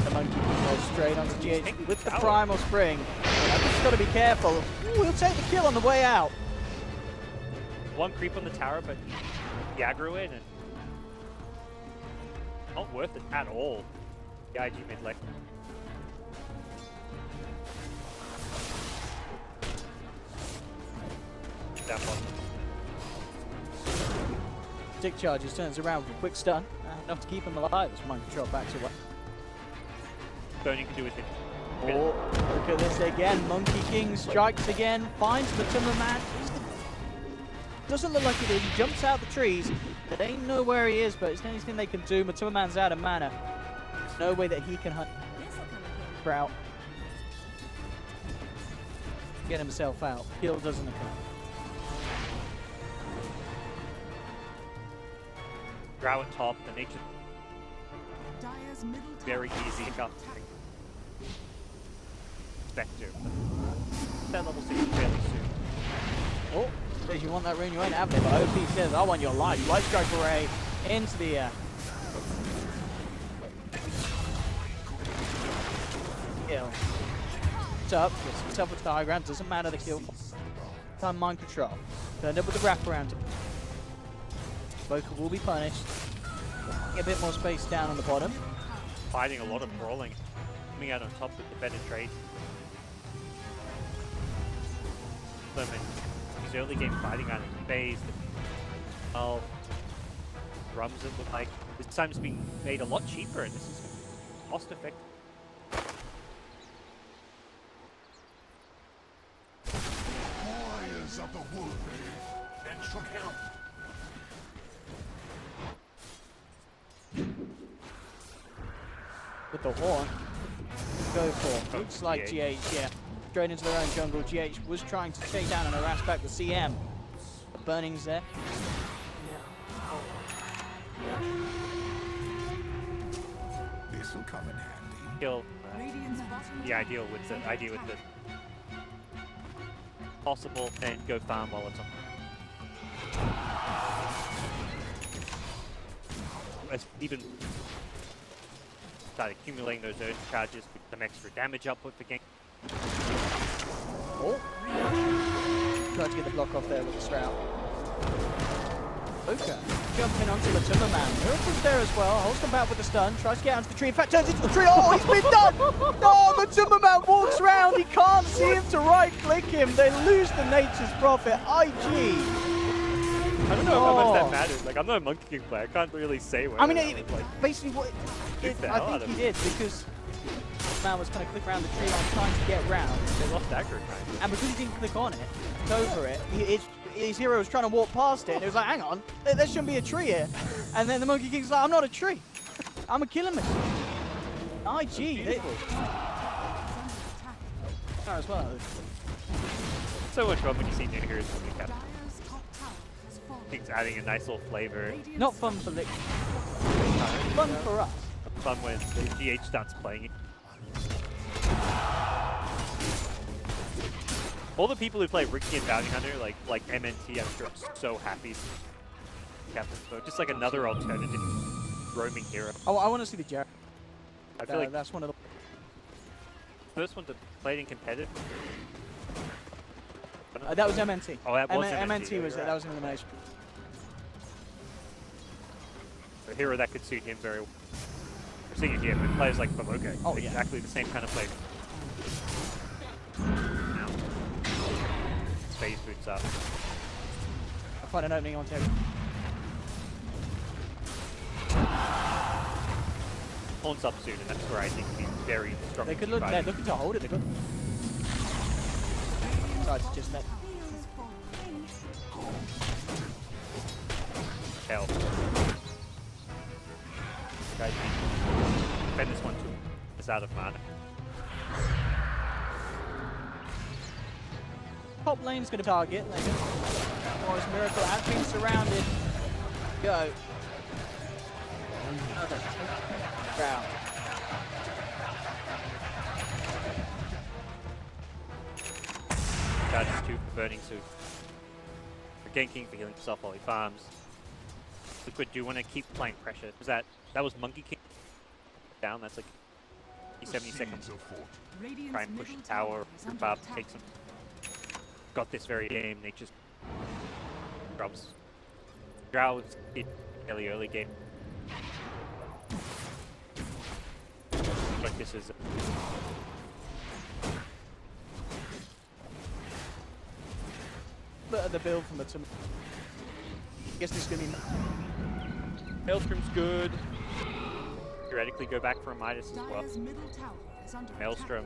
The Monkey goes straight onto GH with the tower. Primal Spring. Just got to be careful. Ooh, he'll take the kill on the way out. One creep on the tower, but the aggro in and not worth it at all. The IG mid lane. Down bottom. Dick charges, turns around with a quick stun. Enough to keep him alive as mind control backs away. Burning can do with it. Oh, look at this again. Monkey King strikes again, finds the Timberman. Doesn't look like it is. He jumps out the trees. They ain't know where he is, but it's anything they can do. Timberman's out of mana. No way that he can hunt Sprout. Get himself out. Kill doesn't occur. Drow at top, the nature Dire's middle tower very easy to pick up. Spectre. That level 6 fairly soon. Oh, says you want that rune, you ain't having it, but OP says, I want your life. Light Strike Array into the air. Kill. It's up, gets himself with the high ground, doesn't matter the kill. Time mind control. Turned up with the wraparound. Boca will be punished. Get a bit more space down on the bottom. Fighting a lot of brawling. Coming out on top with the better trade. Lemon. His early game fighting out of phase. Oh, drums it look like this time's being made a lot cheaper and this is cost effective. Warriors of the Wolf, that should help. with the horn. Go for. Oh, Looks like GH. GH, yeah. Straight into their own jungle. GH was trying to take down and harass back the CM. Burning's there. This will come in handy. Kill Radiant's bottom the idea with the possible and go farm while it's on. Let's even start accumulating those urge charges with some extra damage output for game. Oh. Tried to get the block off there with the Stroud. Luca jumping onto the Timberman. Miracle's there as well. Holds them back with the stun. Tries to get onto the tree. In fact, turns into the tree. Oh, he's been done! Oh, the Timberman walks round. He can't see him to right-click him. They lose the Nature's Prophet. IG. I don't know how much that matters. Like, I'm not a Monkey King player. I can't really say what. I mean, like, basically what I think he did because man was going to click around the tree line trying to get round. they lost aggro kind of. And because he didn't click on it, over it, his hero was trying to walk past it, and it was like, hang on, there shouldn't be a tree here. And then the Monkey King's like, I'm not a tree. I'm a killing machine. IG, they are as well. So much fun when you see new heroes from the cap. Dire's top tower has fallen. It's adding a nice little flavor. Radiant's Not fun for Lick. Fun for us. Fun when the GH starts playing it. All the people who play Ricky and Bounty Hunter, like MNT, I'm sure are so happy. Captain Spoke, just like another alternative roaming hero. Oh, I want to see the Jarrett. I feel like That's one of the. first one that played in competitive. That was MNT. Oh, that was MNT was right. that was an elimination. A hero that could suit him very well. We're seeing it here with players like Bamoke. Oh, yeah. Exactly the same kind of play. Now, phase boots up. I'll find an opening on Terry. Horns up soon, and that's where I think he's very strong. They could look. They're looking to hold it. They could. Sorry, just let. has fallen. Hell. Guys, defend this one too. It's out of mana. Top lane's going to target. Morris Miracle has been surrounded. Go. Another round. Charges 2 for burning suit. For ganking, for healing himself while he farms. Liquid do want to keep playing pressure. Was that was Monkey King down? That's like 70 seconds. Radiant's Try and push middle the tower, is under Bob attack. takes him. Got this very game, Nature's drops. Drow was in fairly early game. Like this is The build from the Tim. I guess this is going to be. Maelstrom's good. Theoretically go back for a Midas as well. Dire's middle tower is under Maelstrom.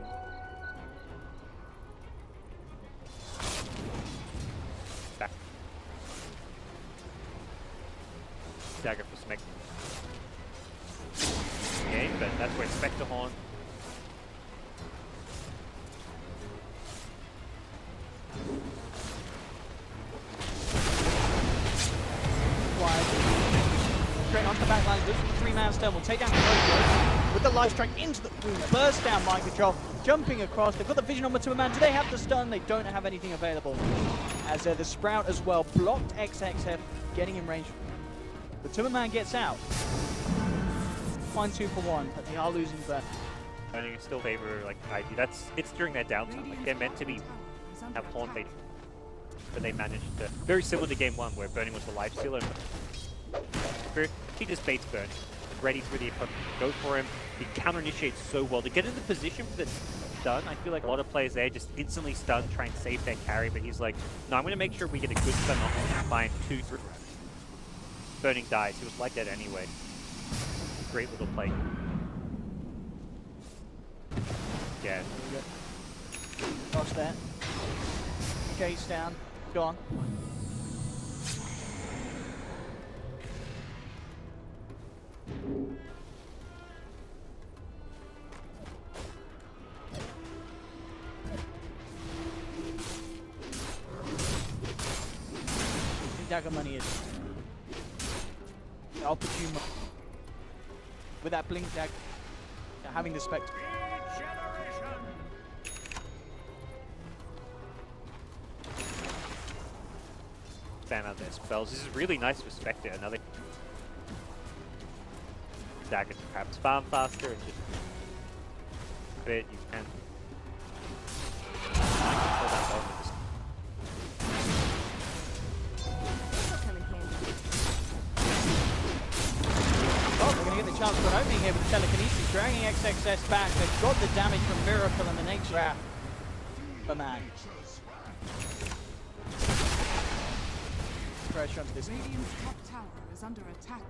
Back. Dagger for Smek. Game, but that's where Spectre Horn. Straight onto the back line, looks for the three-man stun, will take down Kojo with the life strike into the boom, burst down mind control, jumping across. They've got the vision on the Timberman. Do they have the stun? They don't have anything available. As the Sprout as well blocked XXF, getting in range. The Timberman gets out. Fine 2 for 1, but they are losing burn. Burning is still favor like ID. It's during their downtime. Like they're meant to be have Horn fade, but they managed to very similar to game 1 where Burning was the life stealer. He just baits Burning, ready for the opponent. Go for him. He counter initiates so well to get in the position for the stun. I feel like a lot of players there just instantly stun, try and save their carry, but he's like, no, I'm going to make sure we get a good stun off and find 2-3. Burning dies. He was like that anyway. Great little play. Yeah. Lost there. Case down. Gone. dagger money is. Opportune with that blink dagger, having the spectre. Fan out their spells. This is really nice for Spectre. Another dagger to perhaps farm faster and just bit you can. Oh, we're going to get the chance for an opening here with telekinesis, dragging XXS back. They've got the damage from Miracle and the nature wrap. But man. Pressure onto this. Radiant's top tower is under attack.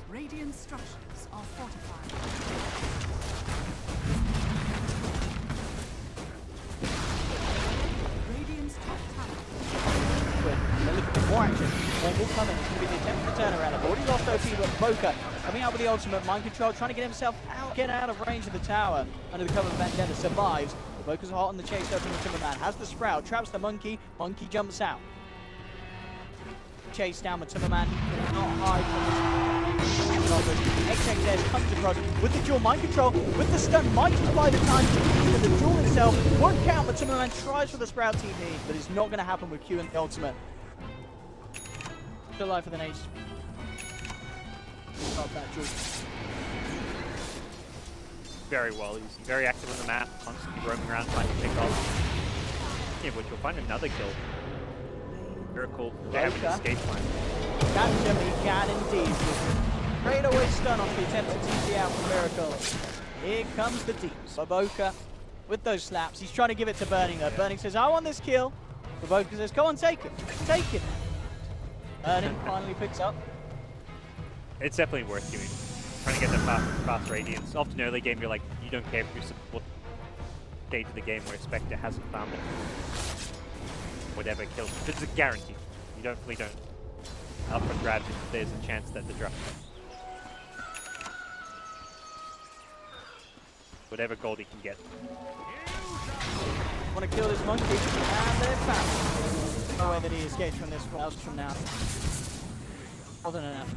Radiant structures are fortified. Radiant's top tower. They're looking for more action. More will come in. It's going to be the attempt for the turnaround. They've already lost OP, but Boca coming out with the ultimate mind control, trying to get himself out, get out of range of the tower. Under the cover of Vendetta, survives. Boca's hot on the chase over the Timberman. Has the Sprout, traps the Monkey. Monkey jumps out. Chase down with Timberman. Cannot hide from this. XXS comes across with the dual mind control, with the stun. Might just buy the time to the duel itself. Won't count, but Timberman tries for the Sprout TP, but it's not going to happen with Q and the ultimate. Still alive for the nades. Stop that duel. Very well. He's very active on the map, constantly roaming around trying to pick off. Yeah, which will find another kill. Miracle, they have an escape plan. Gotcha, he can indeed. Straight away stun off the attempt to TP out from Miracle. Here comes the deep. Baboka with those slaps. He's trying to give it to Burning though. Burning says, I want this kill. Baboka says, go on, take it. Take it. Burning finally picks up. It's definitely worth doing. Trying to get that fast radiance. Often early game, you're like, you don't care if you support stage of the game where Spectre hasn't found it. Whatever kills. It's a guarantee. You really don't up for grabs if there's a chance that the drop. Whatever gold he can get. Want to kill this monkey, and they're found. No way that he escapes from this else from now. More than enough.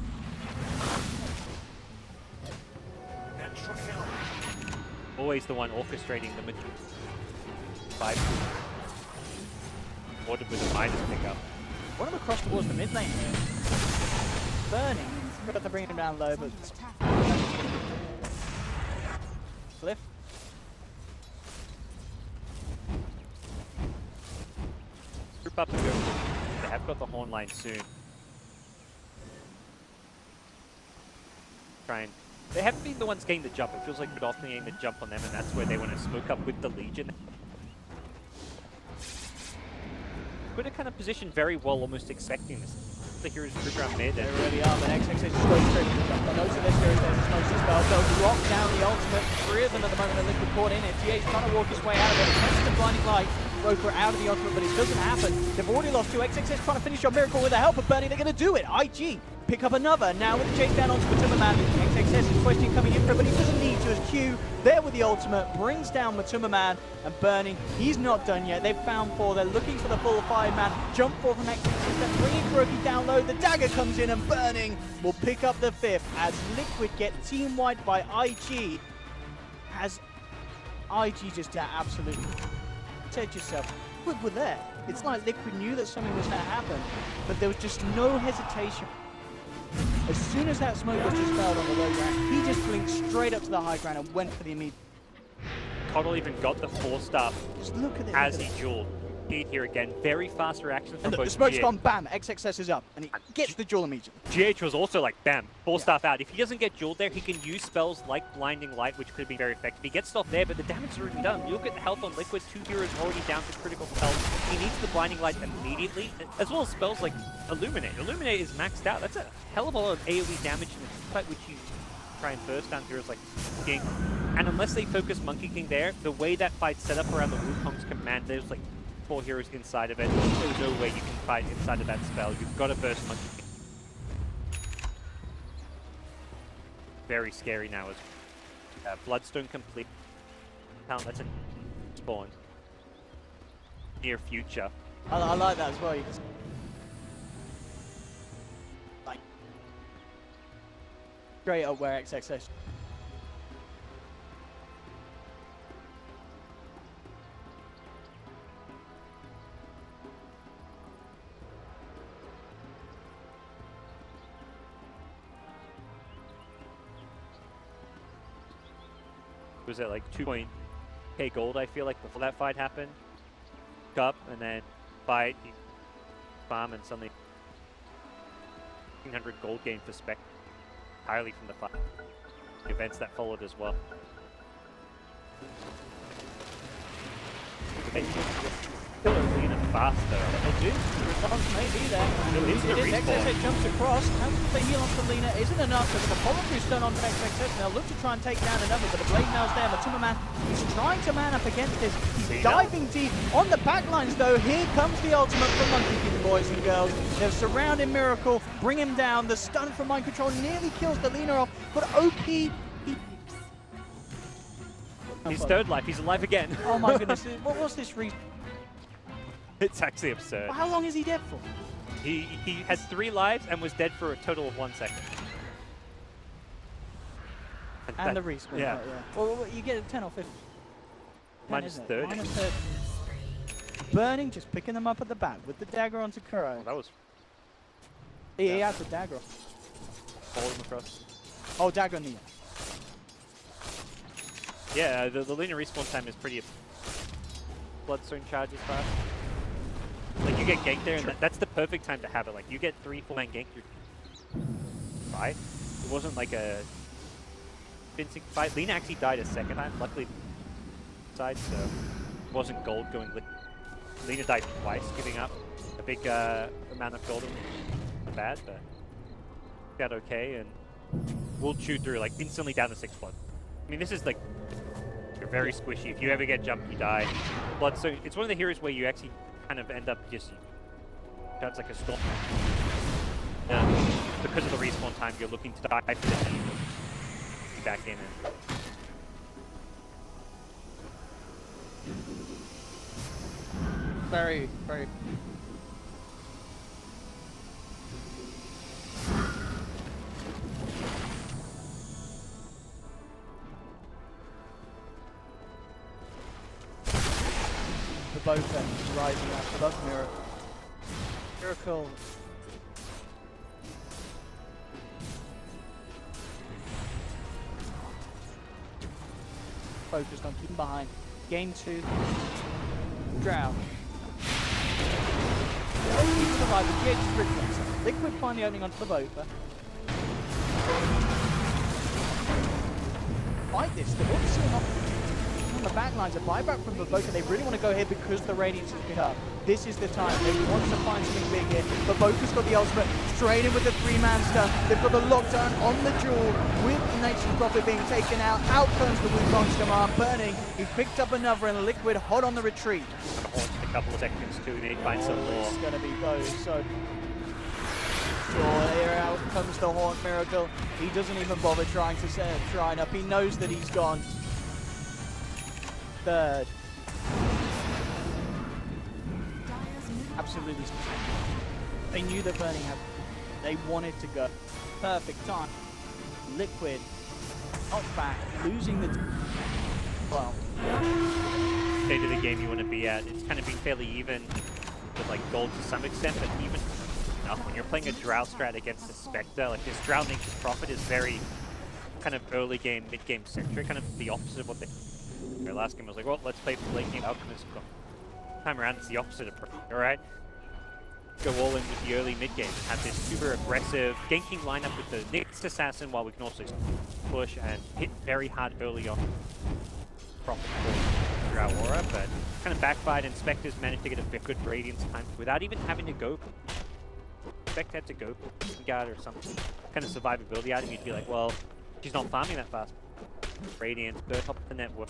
Always the one orchestrating the magic. 5. Ordered with a minus pickup. One of them across towards the mid lane here. Burning. Got to bring him down low, but Cliff. Group up and go. They have got the horn line soon. They haven't been the ones getting the jump. It feels like we're often getting the jump on them, and that's where they want to smoke up with the Legion. Put a kind of position very well, almost expecting this. The heroes group around mid. They really are, but XXS just goes straight to the jump. Notes of this here, there's a smoke spell. They'll lock down the ultimate. 3 of them at the moment are Liquid caught in it. GH trying to walk his way out of it. Attempts the blinding light. Roper out of the ultimate, but it doesn't happen. They've already lost 2. XXS trying to finish your Miracle with the help of Bernie. They're going to do it. IG pick up another. Now with the chase down onto the Timberman. XXS is questioning coming in for it, but he doesn't need to. As Q there with the ultimate brings down Matumberman and Burning. He's not done yet. They've found 4. They're looking for the full 5-man. Jump 4 from XXS. Then bringing Kuroki down low. The dagger comes in and Burning will pick up the 5th as Liquid get team wiped by IG. As IG just absolutely said yourself, Liquid were there. It's like Liquid knew that something was going to happen, but there was just no hesitation. As soon as that smoke was dispelled on the low ground, he just blinked straight up to the high ground and went for the immediate. Coddle even got the 4-star Just look at it. as he dueled. Indeed here again, very fast reaction from And look, both the smoke's GH. gone, bam, XXS is up, and he gets the duel immediately. GH was also like, bam, 4-star out. If he doesn't get dueled there, he can use spells like Blinding Light, which could be very effective. He gets stuff there, but the damage is already done. You look at the health on Liquid, 2 heroes already down to critical health. He needs the Blinding Light immediately, as well as spells like Illuminate. Illuminate is maxed out. That's a hell of a lot of AoE damage in a fight which you try and burst down heroes like King. And unless they focus Monkey King there, the way that fight's set up around the Wukong's command, there's like 4 heroes inside of it. There's no way you can fight inside of that spell. You've got to burst Monkey King. Very scary now as Bloodstone complete. That's a spawn. Near future. I like that as well. straight up where XXS. Was it like 2.k gold, I feel like, before that fight happened? Up and then fight, you farm, and suddenly 1,500 gold gain for spec entirely from the fight. The events that followed as well. They kill Lina faster. They do. The response may be there. It is the respawn. XXS jumps across. How the heal onto Lina isn't enough. But the follow through stun onto XXS. They'll look to try and take down another, but the blade nail's there. Matuma Man, he's trying to man up against this. He's diving deep on the backlines though. Here comes the ultimate from Monkey King, boys and girls. They've surrounded Miracle, bring him down. The stun from Mind Control nearly kills the Lina off, but OP. He's third life, he's alive again. Oh my goodness, what was this reason? It's actually absurd. How long is he dead for? He has 3 lives and was dead for a total of 1 second. And the respawn. Yeah. Well, you get a 10 or 15. Minus 30. Minus 30. Burning, just picking them up at the back with the dagger onto Kuro. Oh, that was He has the dagger. following him across. Oh, dagger Nia. Yeah, the Lina respawn time is pretty. Bloodstone charges fast. Like you get ganked there, and that's the perfect time to have it. Like you get 3-4 man gank, you're right. It wasn't like a convincing fight. Lina actually died a second time, luckily side, so it wasn't gold going. Lina died twice, giving up a big amount of gold. Bad, but got okay, and we'll chew through like instantly down to 6 blood. I mean, this is like. You're very squishy. If you ever get jumped, you die. Bloodstone. It's one of the heroes where you actually kind of end up just. That's like a storm. Because of the respawn time, you're looking to die for this and be back in. Very, very. Both ends rising up above Miracle. Miracle. Focused on keeping behind. Game 2. Drow. Keep surviving. GH Reflex. Liquid finally opening onto the Bofa. Fight this. They've already seen off the backlines, a buyback from Boca. They really want to go here because the Radiance has picked up. This is the time. They want to find something big here. But Boca's got the ultimate straight in with the 3-man stuff. They've got the lockdown on the jewel with Nature's Prophet being taken out. Out comes the Wukong's command. Burning. He's picked up another and Liquid hot on the retreat. A couple of seconds too. They find some more. It's going to be close. So sure, here out comes the Haunt Miracle. He doesn't even bother trying to set a shrine up. He knows that he's gone. Third. Absolutely. They knew that Burning had. They wanted to go. Perfect time. Liquid. Not back. Losing the. Well. State of the game you want to be at. It's kind of been fairly even with like gold to some extent, but even enough when you're playing a Drow strat against a Spectre. Like this Drow Nature's Prophet is very kind of early game, mid game centric, kind of the opposite of what they. Their last game was like, well, let's play for late game Alchemist. Time around, it's the opposite approach. All right, go all in with the early mid game. Have this super aggressive ganking lineup with the next assassin, while we can also push and hit very hard early on. Profit for Drow Aura, but kind of backfired, and Spectres managed to get a good Radiance time without even having to go. Spectre had to go guard or something, kind of survivability item. You'd be like, well, she's not farming that fast. Radiance, bird hop the network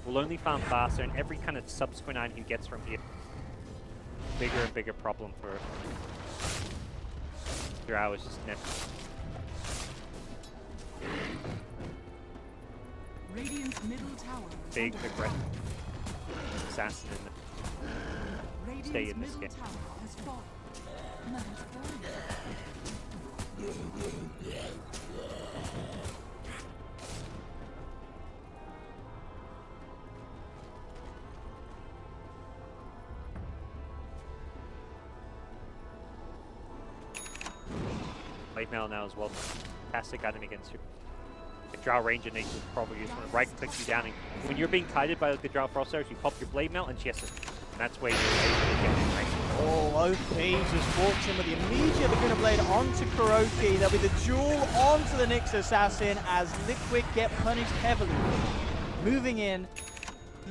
will only farm faster, and every kind of subsequent item he gets from here, bigger and bigger problem for Drow is just never. Radiant's middle tower is Big under aggressive attack. assassin in the Radiant's stay in this middle game. tower has fallen. Man's burning. Late mail now as well. Fantastic item against you. The Drow Ranger needs to probably just want to right click you down. And when you're being kited by the Drow Frost Arrows, you pop your blade mail and she has to. And that's where you're able to get it nice. Oh, OP just walks in with the immediate Laguna Blade onto Kuroki. There'll be the duel onto the Nyx Assassin as Liquid get punished heavily. Moving in,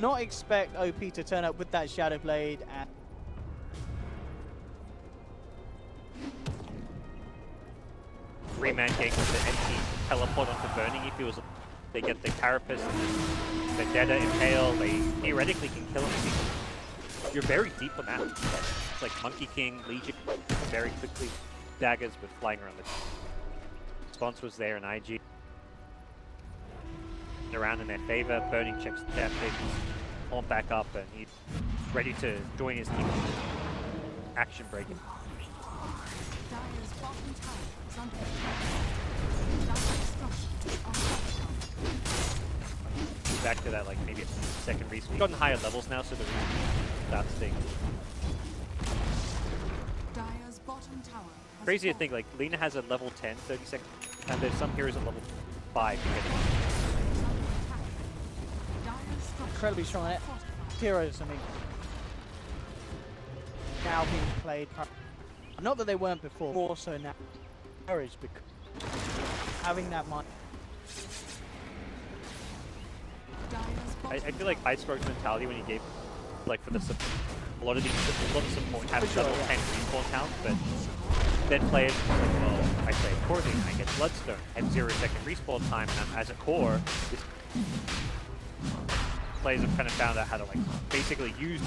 not expect OP to turn up with that Shadow Blade. And 3-man gang with the empty teleport onto Burning. If he was, they get the Carapace and the Vendetta Impale, they theoretically can kill him. You're very deep on that. It's like Monkey King, Legion, very quickly. Daggers with flying around the response was there in IG. Around in their favor, Burning checks the tap, they pull back up, and he's ready to join his team. Action breaking. Dire's bottom tower is under attack. Dire's structures are fortified. Back to that, like maybe a second respawn. We've gotten higher levels now, so the respawn starts staying. Dire's bottom tower has Crazy to fallen. think, like Lina has a level 10, 30 seconds, and there's some heroes at level 5. incredibly strong at it. Heroes, I mean, now being played. Not that they weren't before, more so now. Courage, because having that mind. I feel like Ice Rogue's mentality when he gave, like for the a lot of support have For sure, level yeah. 10 respawn count, but then players are like, well, I play a core thing, I get Bloodstone, and 0-second respawn time, and as a core, players have kind of found out how to like basically use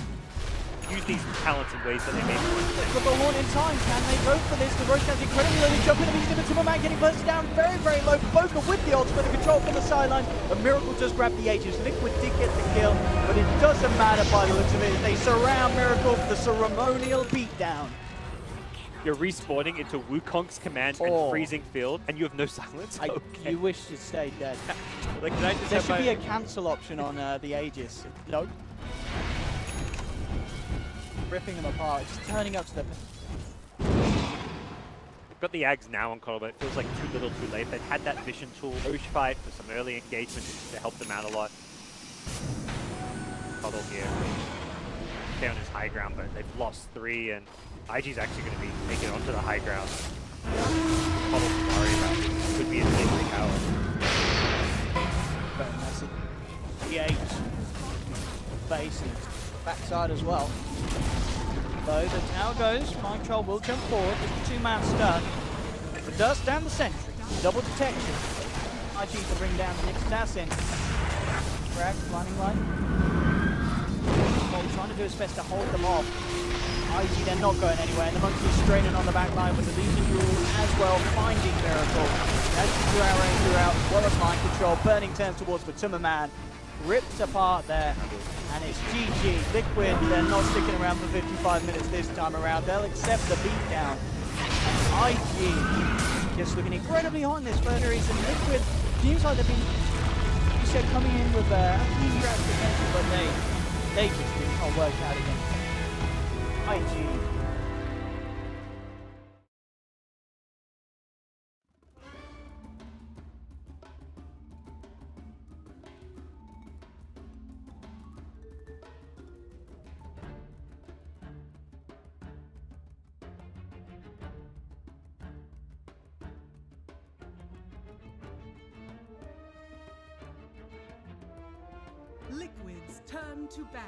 these talents in ways that they maybe wouldn't. But the Horn in time, can they go for this? The Roshan's incredibly early jumping, and he's going to Timberman getting bursted down very, very low. Boca with the ultimate, the control from the sideline. A Miracle just grabbed the Aegis. Liquid did get the kill, but it doesn't matter by the looks of it. They surround Miracle for the ceremonial beatdown. You're respawning into Wukong's command and freezing field, and you have no silence? Okay. You wish it stayed dead. Like, did I just There have should my... be a cancel option on the Aegis. Nope. Ripping them apart, just turning up to the... We've got the Ags now on Coral, but it feels like too little too late. They've had that vision tool, Roche fight for some early engagement to help them out a lot. Cuddle here. Stay on his high ground, but they've lost 3, and IG's actually going to be making it onto the high ground. Cuddle to worry about this. Could be a big tower. Very messy. The 8 base and backside as well. So the tower goes, Mind Troll will jump forward, just a 2-man stun. The Dust down the sentry, double detection. IG to bring down the next assassin. Grab, blinding line. Well, trying to do his best to hold them off. IG they're not going anywhere, and the Monkey is straining on the back line with the Legion Duel as well, finding Miracle. As the Drow Ranger out, well as Mind Control, Burning turns towards the Timmerman. Ripped apart there, and it's GG. Liquid, they're not sticking around for 55 minutes this time around. They'll accept the beatdown. IG just looking incredibly hot in this first series, and Liquid seems like they've been, you said, coming in with a huge grab potential, but they just did not work out against IG. Liquid's turn to ban.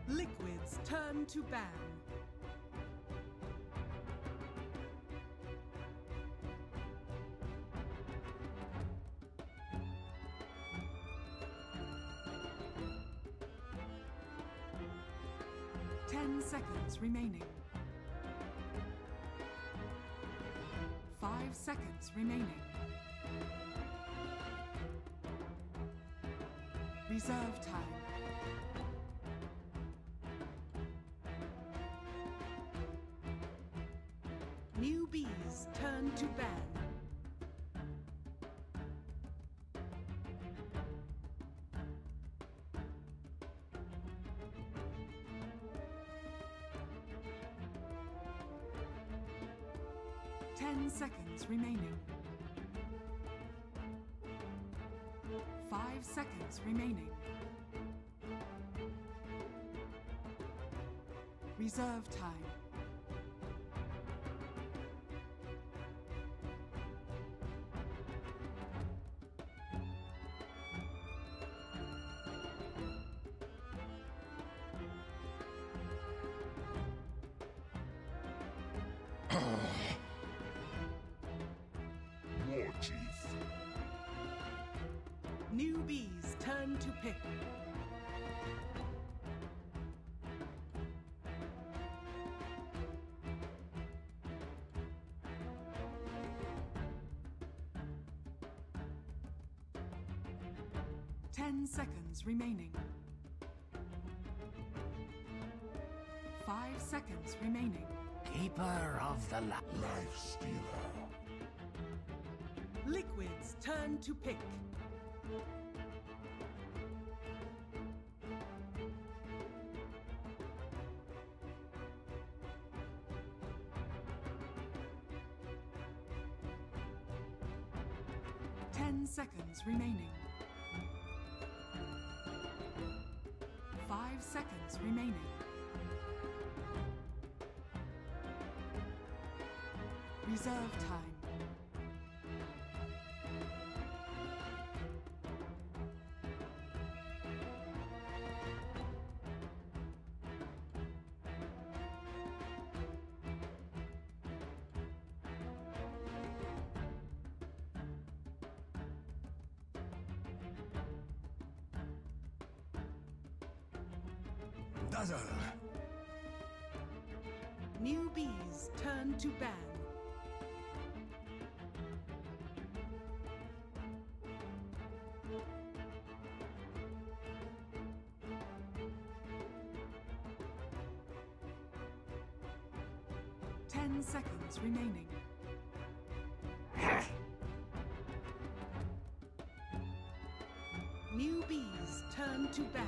Liquid's turn to ban. Ten seconds remaining. 5 seconds remaining. Reserve time. Newbies turn to ban. Ten seconds remaining. 5 seconds remaining. Reserve time. War Chief. Newbies turn to pick. Ten seconds remaining. 5 seconds remaining. Keeper of the light. Life Stealer. Liquids turn to pick. Ten seconds remaining. 5 seconds remaining. Reserve time. Dazzle. Newbies turn to ban. Ten seconds remaining. Newbies turn to ban.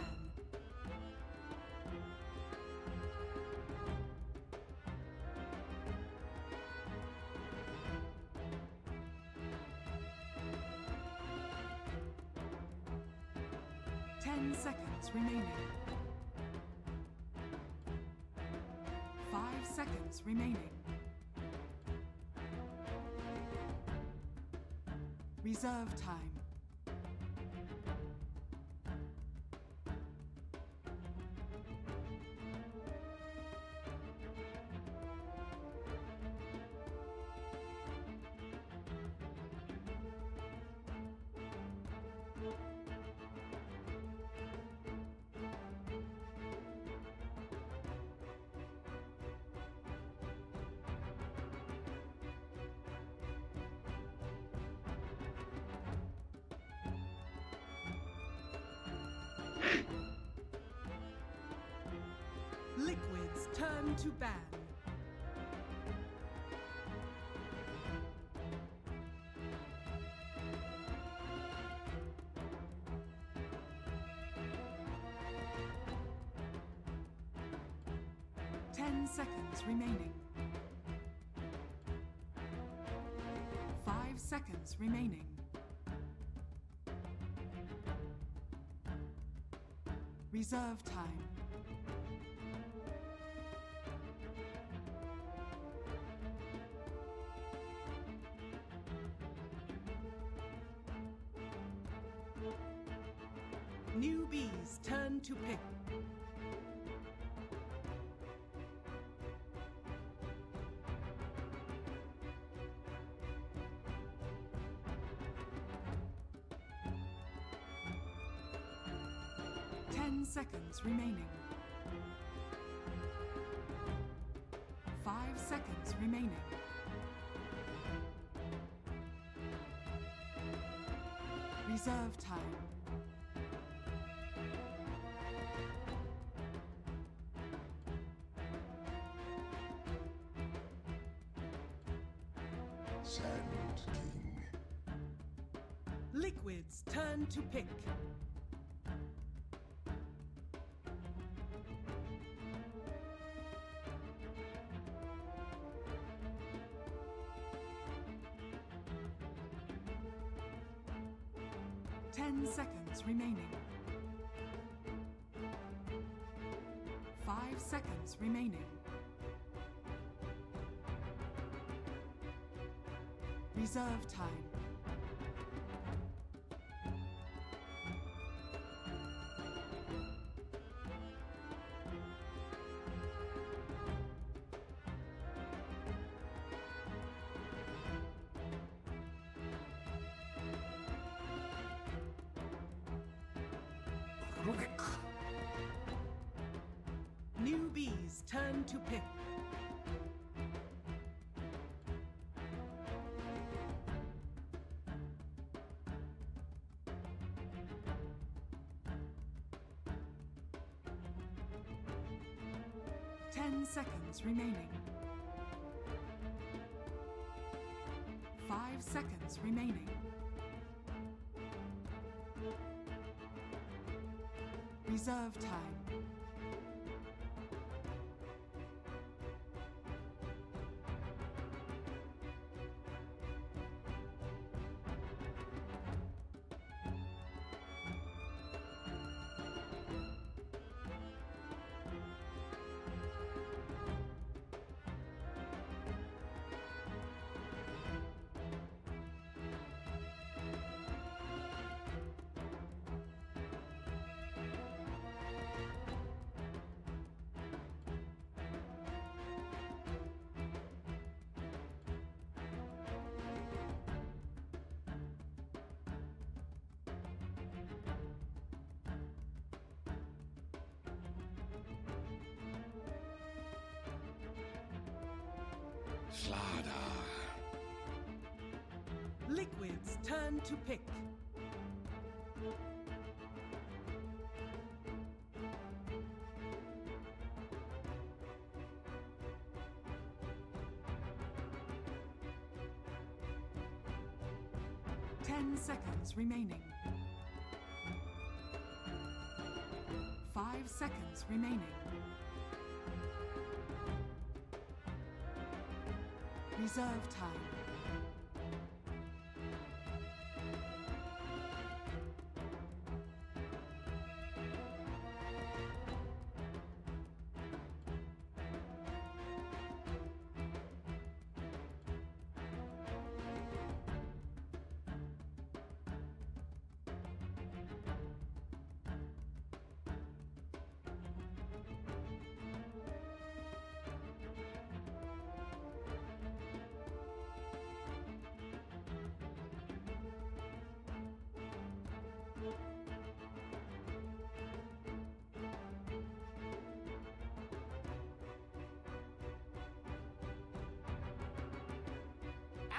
Ten seconds remaining. 5 seconds remaining. Reserve time. Liquids turn to ban. Ten seconds remaining. 5 seconds remaining. Reserve time. Newbies turn to pick. Ten seconds remaining. 5 seconds remaining. Reserve time. Sand King. Liquid's turn to pick. Ten seconds remaining. 5 seconds remaining. Reserve time. Newbies turn to pick. Ten seconds remaining. 5 seconds remaining. Reserve time. Slaughter. Liquid's turn to pick. Ten seconds remaining. 5 seconds remaining. Reserve time.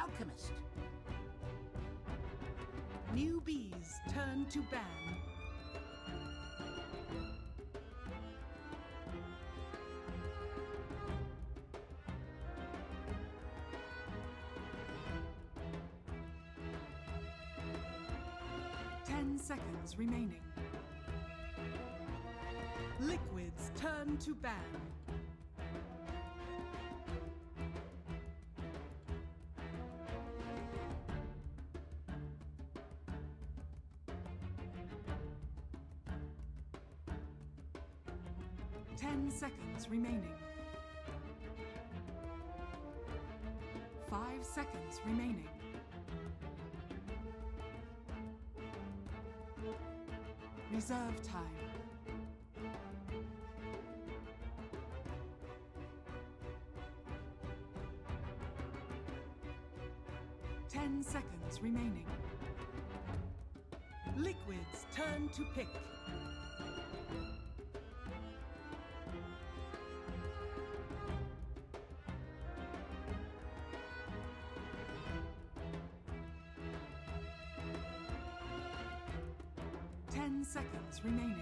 Alchemist. Newbies turn to ban. Ten seconds remaining. Liquids turn to ban. Ten seconds remaining. 5 seconds remaining. Reserve time. Ten seconds remaining. Liquids turn to pick. Ten seconds remaining.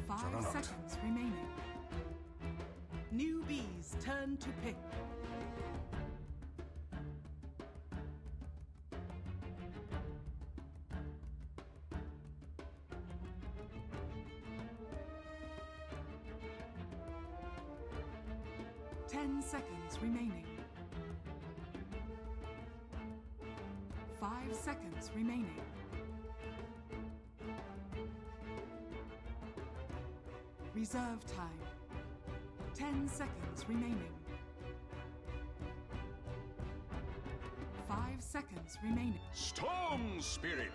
5 Turn out. seconds remaining. Newbies turn to pick. Ten seconds remaining. 5 seconds remaining. Reserve time. 10 seconds remaining. 5 seconds remaining. Storm Spirit.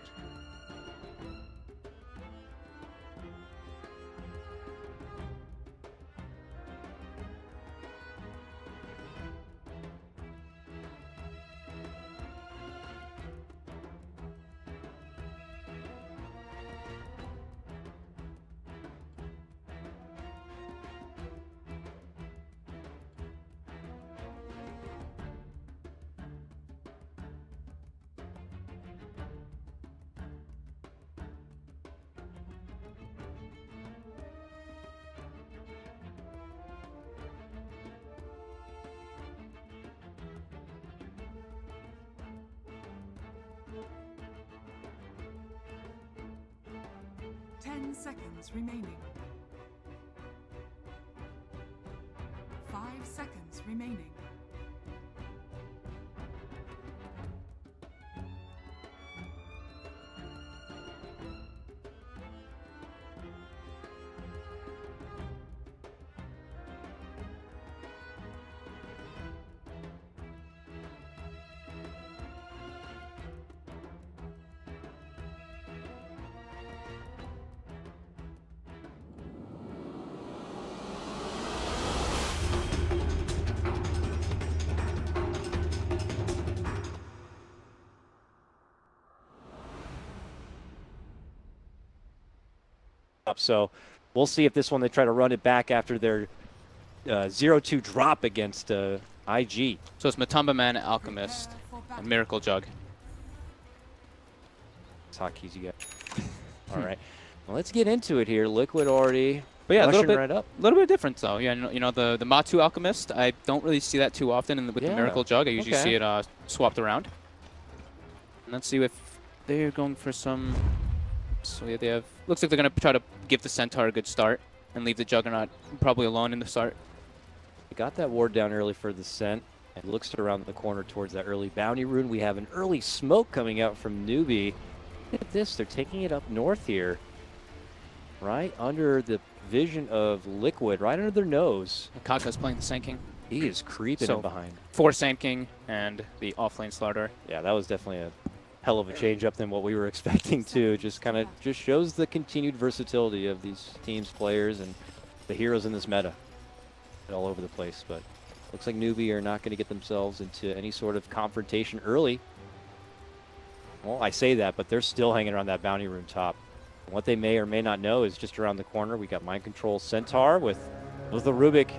Ten seconds remaining. 5 seconds remaining. So we'll see if this one they try to run it back after their 0-2 drop against IG. So it's Matamba Man, Alchemist, and Miracle Jug. Hotkeys you got. All right. Well, let's get into it here. Liquid already. But yeah, a little rushing bit, right up. little bit different though. Yeah, you know the Matu Alchemist. I don't really see that too often with the Miracle Jug. I usually see it swapped around. And let's see if they're going for some. So yeah, they have. Looks like they're gonna try to give the Centaur a good start and leave the Juggernaut probably alone in the start. They got that ward down early for the Cent. And looks around the corner towards that early bounty rune. We have an early smoke coming out from Newbie. Look at this. They're taking it up north here. Right under the vision of Liquid, right under their nose. Kaka's playing the Sand King. He is creeping in behind. 4 Sand King and the offlane Slardar. Yeah, that was definitely a hell of a change up than what we were expecting too. Just kind of just shows the continued versatility of these teams, players, and the heroes in this meta. All over the place, but looks like Newbie are not going to get themselves into any sort of confrontation early. Well, I say that, but they're still hanging around that bounty room top. What they may or may not know is just around the corner. We got Mind Control Centaur with the Rubik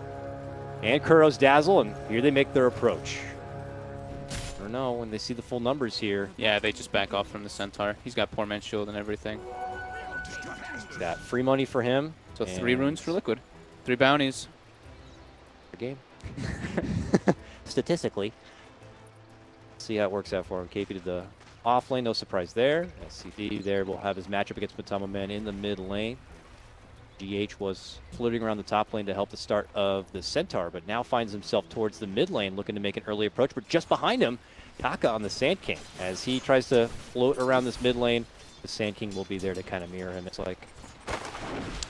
and Kuro's Dazzle, and here they make their approach. I don't know when they see the full numbers here. Yeah, they just back off from the Centaur. He's got Poor Man's Shield and everything. Got free money for him. So 3 runes for Liquid. 3 bounties. Game. Statistically. See how it works out for him. KP to the off lane, no surprise there. SCD there will have his matchup against Matama Man in the mid lane. GH was flirting around the top lane to help the start of the Centaur, but now finds himself towards the mid lane looking to make an early approach. But just behind him, Kaka on the Sand King. As he tries to float around this mid lane, the Sand King will be there to kind of mirror him. It's like...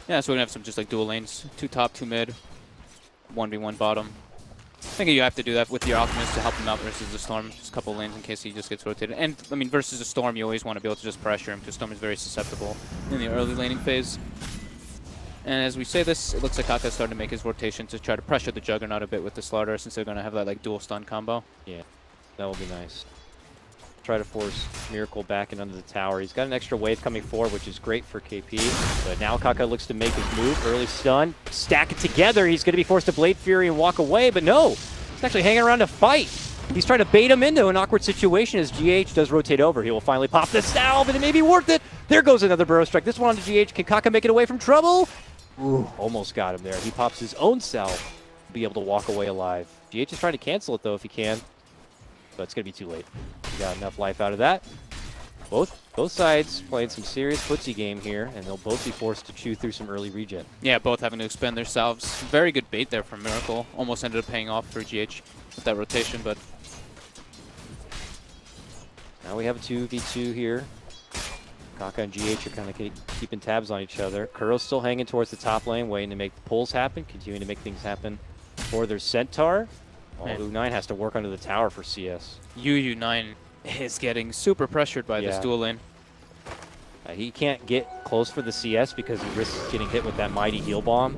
Yeah, so we're going to have some just like dual lanes. 2 top, 2 mid. 1v1 bottom. I think you have to do that with your Alchemist to help him out versus the Storm. Just a couple lanes in case he just gets rotated. And, I mean, versus the Storm, you always want to be able to just pressure him because Storm is very susceptible in the early laning phase. And as we say this, it looks like Kaka's starting to make his rotation to try to pressure the Juggernaut a bit with the Slardar since they're going to have that, like, dual stun combo. Yeah, that will be nice. Try to force Miracle back in under the tower. He's got an extra wave coming forward, which is great for KP. But now Kaka looks to make his move. Early stun. Stack it together. He's going to be forced to Blade Fury and walk away. But no, he's actually hanging around to fight. He's trying to bait him into an awkward situation as GH does rotate over. He will finally pop the salve, and it may be worth it. There goes another Burrow Strike. This one onto GH. Can Kaka make it away from trouble? Ooh, almost got him there. He pops his own salve. be able to walk away alive. GH is trying to cancel it though if he can, but it's gonna be too late. He got enough life out of that. Both sides playing some serious footsie game here, and they'll both be forced to chew through some early regen. Yeah, both having to expend their salves. Very good bait there from Miracle. Almost ended up paying off for GH with that rotation, but now we have a 2v2 here. Kaka and GH are kind of keeping tabs on each other. Kuro's still hanging towards the top lane, waiting to make the pulls happen, continuing to make things happen for their Centaur. U9 has to work under the tower for CS. UU9 is getting super pressured by this dual lane. He can't get close for the CS because he risks getting hit with that mighty heal bomb.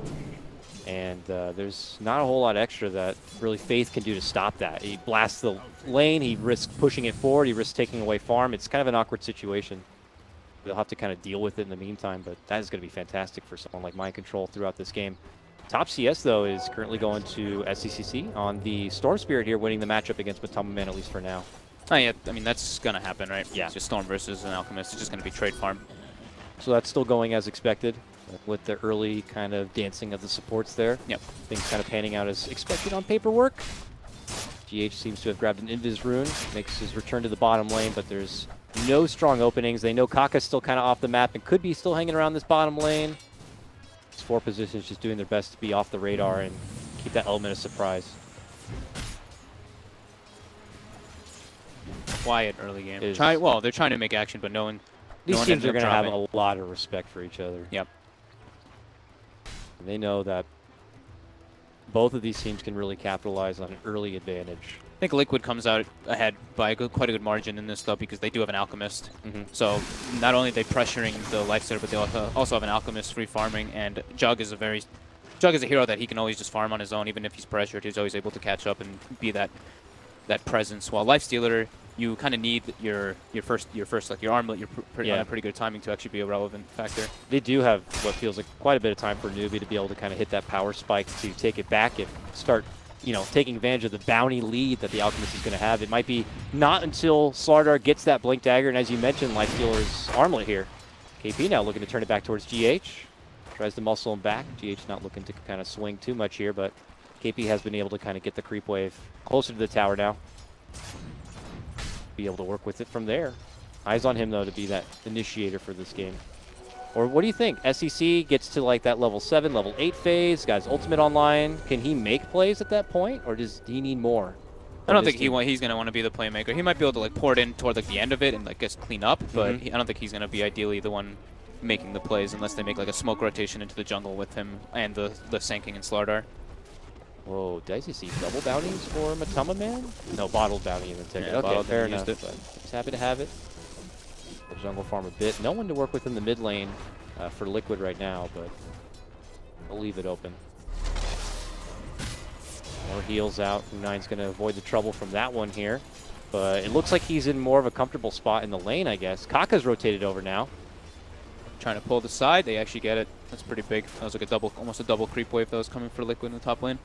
And there's not a whole lot extra that really Faith can do to stop that. He blasts the lane, he risks pushing it forward, he risks taking away farm. It's kind of an awkward situation. They'll have to kind of deal with it in the meantime, but that is going to be fantastic for someone like Mind Control throughout this game. Top CS, though, is currently going to SCCC on the Storm Spirit here, winning the matchup against Matama Man, at least for now. Oh yeah, I mean, that's going to happen, right? Yeah. It's just Storm versus an Alchemist. It's just going to be trade farm. So that's still going as expected with the early kind of dancing of the supports there. Yep. Things kind of panning out as expected on paperwork. GH seems to have grabbed an Invis rune, makes his return to the bottom lane, but there's no strong openings. They know Kaka's still kind of off the map and could be still hanging around this bottom lane. These 4 positions just doing their best to be off the radar and keep that element of surprise. Quiet early game. Well, they're trying to make action, but no one. These teams are going to have dropping. a lot of respect for each other. Yep. And they know that both of these teams can really capitalize on an early advantage. I think Liquid comes out ahead by quite a good margin in this, though, because they do have an Alchemist. So not only are they pressuring the Lifestealer, but they also have an Alchemist free farming, and Jug is a hero that he can always just farm on his own, even if he's pressured. He's always able to catch up and be that presence. While Lifestealer, you kind of need your first like your armlet, on a pretty good timing to actually be a relevant factor. They do have what feels like quite a bit of time for Newbie to be able to kind of hit that power spike to take it back and start, taking advantage of the bounty lead that the Alchemist is going to have. It might be not until Slardar gets that Blink Dagger, and as you mentioned, Lifestealer's armlet here. KP now looking to turn it back towards GH. Tries to muscle him back. GH not looking to kind of swing too much here, but KP has been able to kind of get the creep wave closer to the tower now. Be able to work with it from there. Eyes on him, though, to be that initiator for this game. Or what do you think? SEC gets to like that level 7, level 8 phase, got his ultimate online. Can he make plays at that point, or does he need more? I don't think he's going to want to be the playmaker. He might be able to like pour it in toward like the end of it and like just clean up, but I don't think he's going to be ideally the one making the plays unless they make like a smoke rotation into the jungle with him and the Sanking and Slardar. Whoa, did I see double bounties for Matama Man? No, bottled bounty in the ticket. Yeah, okay, fair enough. But just happy to have it. The jungle farm a bit. No one to work with in the mid lane for Liquid right now, but I'll leave it open. More heals out. U9's going to avoid the trouble from that one here. But it looks like he's in more of a comfortable spot in the lane, I guess. Kaka's rotated over now. Trying to pull the side. They actually get it. That's pretty big. That was like almost a double creep wave that was coming for Liquid in the top lane.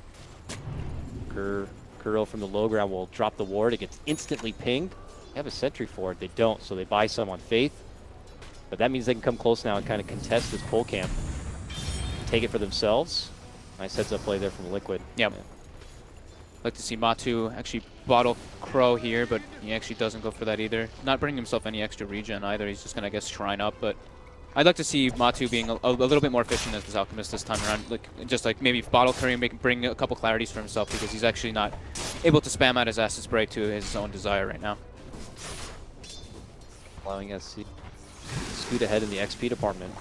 Kuro from the low ground will drop the ward. It gets instantly pinged. They have a sentry for it. They don't, so they buy some on Faith. But that means they can come close now and kind of contest this pull camp. Take it for themselves. Nice heads up play there from Liquid. Yep. Yeah. Like to see Matu actually bottle Crow here, but he actually doesn't go for that either. Not bringing himself any extra regen either. He's just going to, I guess, shrine up, but I'd like to see Matu being a little bit more efficient as this Alchemist this time around. Just like maybe bottle curry and bring a couple clarities for himself, because he's actually not able to spam out his Acid Spray to his own desire right now. Allowing SC to scoot ahead in the XP department.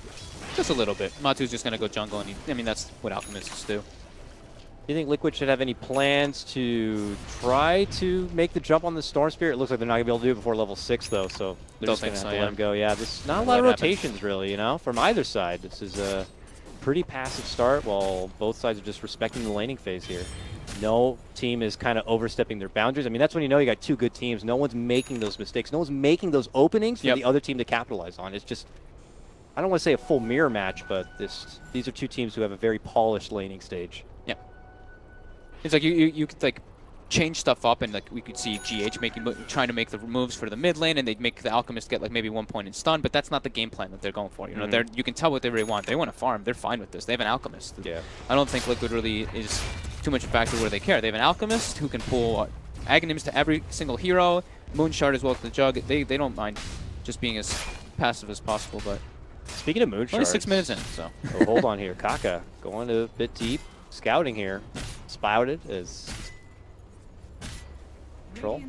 Just a little bit. Matu's just going to go jungle, and that's what Alchemists do. Do you think Liquid should have any plans to try to make the jump on the Storm Spirit? It looks like they're not going to be able to do it before level 6, though, so they're just going to have to let him go. Yeah, there's not a lot of rotations, really, from either side. This is a pretty passive start, while both sides are just respecting the laning phase here. No team is kind of overstepping their boundaries. I mean, that's when you know you got two good teams. No one's making those mistakes. No one's making those openings for the other team to capitalize on. It's just, I don't want to say a full mirror match, but these are two teams who have a very polished laning stage. Yeah. It's like you could like change stuff up, and like we could see GH trying to make the moves for the mid lane, and they'd make the Alchemist get like maybe 1 point in stun, but that's not the game plan that they're going for. You know, you can tell what they really want. They want to farm. They're fine with this. They have an Alchemist. Yeah. I don't think Liquid really is too much a factor where they care. They have an Alchemist who can pull Aghanims to every single hero, Moonshard as well as the Jug. They don't mind just being as passive as possible, but Speaking of Moonshards. only 6 minutes in, so. Oh, hold on here. Kaka going a bit deep. Scouting here. Spouted as Troll.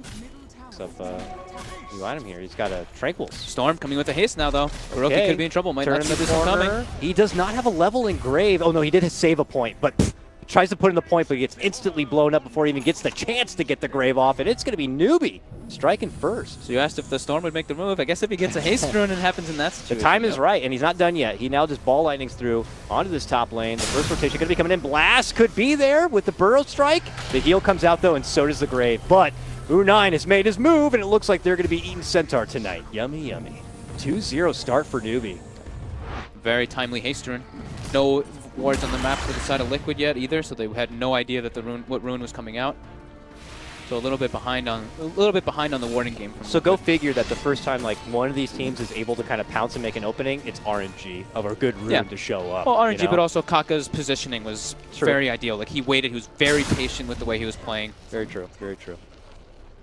Picks up new item here. He's got a Tranquils. Storm coming with a haste now, though. Kuroki could be in trouble. Might not Turn see the this one coming. corner. He does not have a level engrave. Oh, no, he did save a point, but tries to put in the point, but he gets instantly blown up before he even gets the chance to get the grave off, and it's going to be Newbie striking first. So you asked if the Storm would make the move. I guess if he gets a haste rune, it happens in that situation. The time is right, and he's not done yet. He now just ball lightnings through onto this top lane. The first rotation going to be coming in. Blast could be there with the Burrow Strike. The heal comes out, though, and so does the grave. But U9 has made his move, and it looks like they're going to be eating Centaur tonight. Yummy, yummy. 2-0 start for Newbie. Very timely haste rune. No wards on the map for the side of Liquid yet either, so they had no idea that what rune was coming out. So a little bit behind on the warding game. From So Liquid. go figure that the first time like one of these teams is able to kind of pounce and make an opening, it's RNG of a good rune to show up. Well, RNG, you know? but also Kaka's positioning was very ideal. Like he waited, he was very patient with the way he was playing. Very true, very true.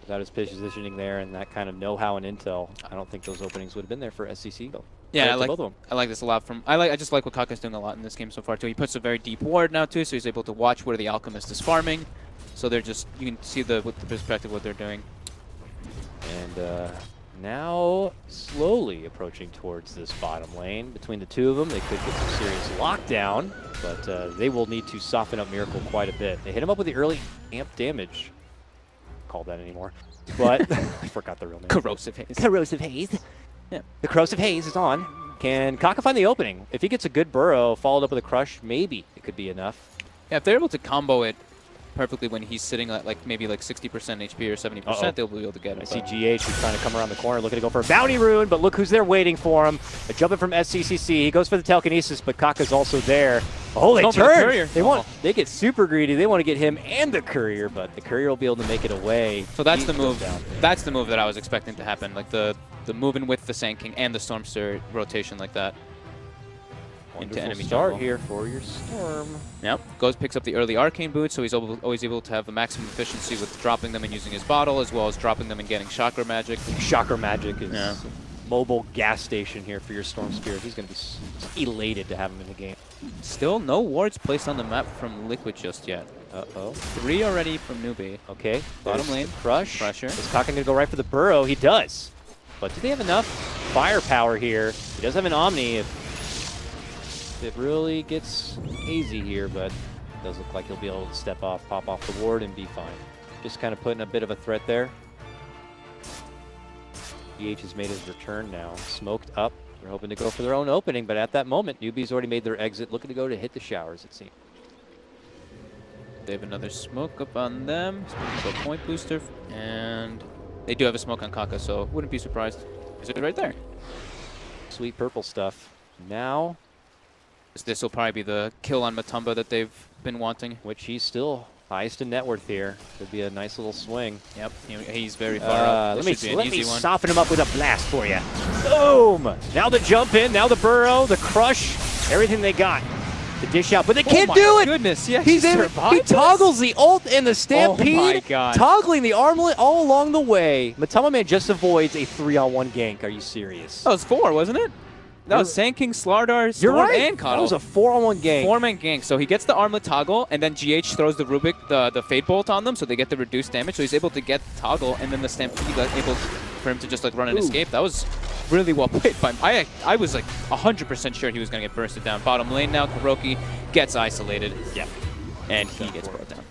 Without his positioning there and that kind of know-how and intel, I don't think those openings would have been there for SCC. Yeah, both of them. I like this a lot. I just like what Kaka's doing a lot in this game so far too. He puts a very deep ward now too, so he's able to watch where the Alchemist is farming. So they're just, you can see with the perspective what they're doing. And now slowly approaching towards this bottom lane. Between the two of them, they could get some serious lockdown, but they will need to soften up Miracle quite a bit. They hit him up with the early amp damage. Call that anymore, but I forgot the real name. Corrosive haze. Corrosive haze. Yeah. The corrosive haze is on. Can Kaka find the opening? If he gets a good burrow followed up with a crush, maybe it could be enough. Yeah, if they're able to combo it perfectly when he's sitting at maybe 60% HP or 70%, they'll be able to get it. I see GH who's trying to come around the corner, looking to go for a bounty rune, but look who's there waiting for him. A jumping from SCCC. He goes for the telekinesis, but Kaka's also there. Oh, they turn! They get super greedy. They want to get him and the courier, but the courier will be able to make it away. So that's the move. That's the move that I was expecting to happen, like the moving with the Sand King and the Stormster rotation like that. Into enemy start jungle. here for your Storm. Yep. Picks up the early Arcane Boot, so he's always able to have the maximum efficiency with dropping them and using his bottle, as well as dropping them and getting Chakra Magic. Chakra Magic is a mobile gas station here for your Storm Spirit. He's going to be elated to have him in the game. Still no wards placed on the map from Liquid just yet. Uh-oh. 3 already from Newbie. Okay. Bottom lane. Crush. Pressure. Is Kaka going to go right for the burrow? He does. But do they have enough firepower here? He does have an Omni. If it really gets hazy here, but it does look like he'll be able to step off, pop off the ward, and be fine. Just kind of putting a bit of a threat there. GH has made his return now. Smoked up. They're hoping to go for their own opening, but at that moment, Newbie's already made their exit, looking to go to hit the showers, it seems. They have another smoke up on them. So point booster, and they do have a smoke on Kaka, so wouldn't be surprised. Is it right there? Sweet purple stuff. Now, this will probably be the kill on Matumba that they've been wanting. which he's still highest in net worth here. Could be a nice little swing. Yep, he's very far up. Let This should be me an easy one. soften him up with a blast for you. Boom! Now the jump in, now the burrow, the crush, everything they got to dish out, but they can't do it. Goodness, yeah, He toggles the ult and the stampede, Oh my God. toggling the armlet all along the way. Matama Man just avoids a 3-on-1 gank. Are you serious? That was 4, wasn't it? That was Sand King, Slardar, Storm, You're right. and Coddle. That was a 4-on-1 gank. 4-man gank. So he gets the armlet toggle, and then GH throws the Rubik, the Fate Bolt on them, so they get the reduced damage. So he's able to get toggle, and then the Stampede able for him to just run and escape. That was really well played by him. I was 100% sure he was going to get bursted down. Bottom lane now, Kuroki gets isolated. Yeah. And he gets brought down.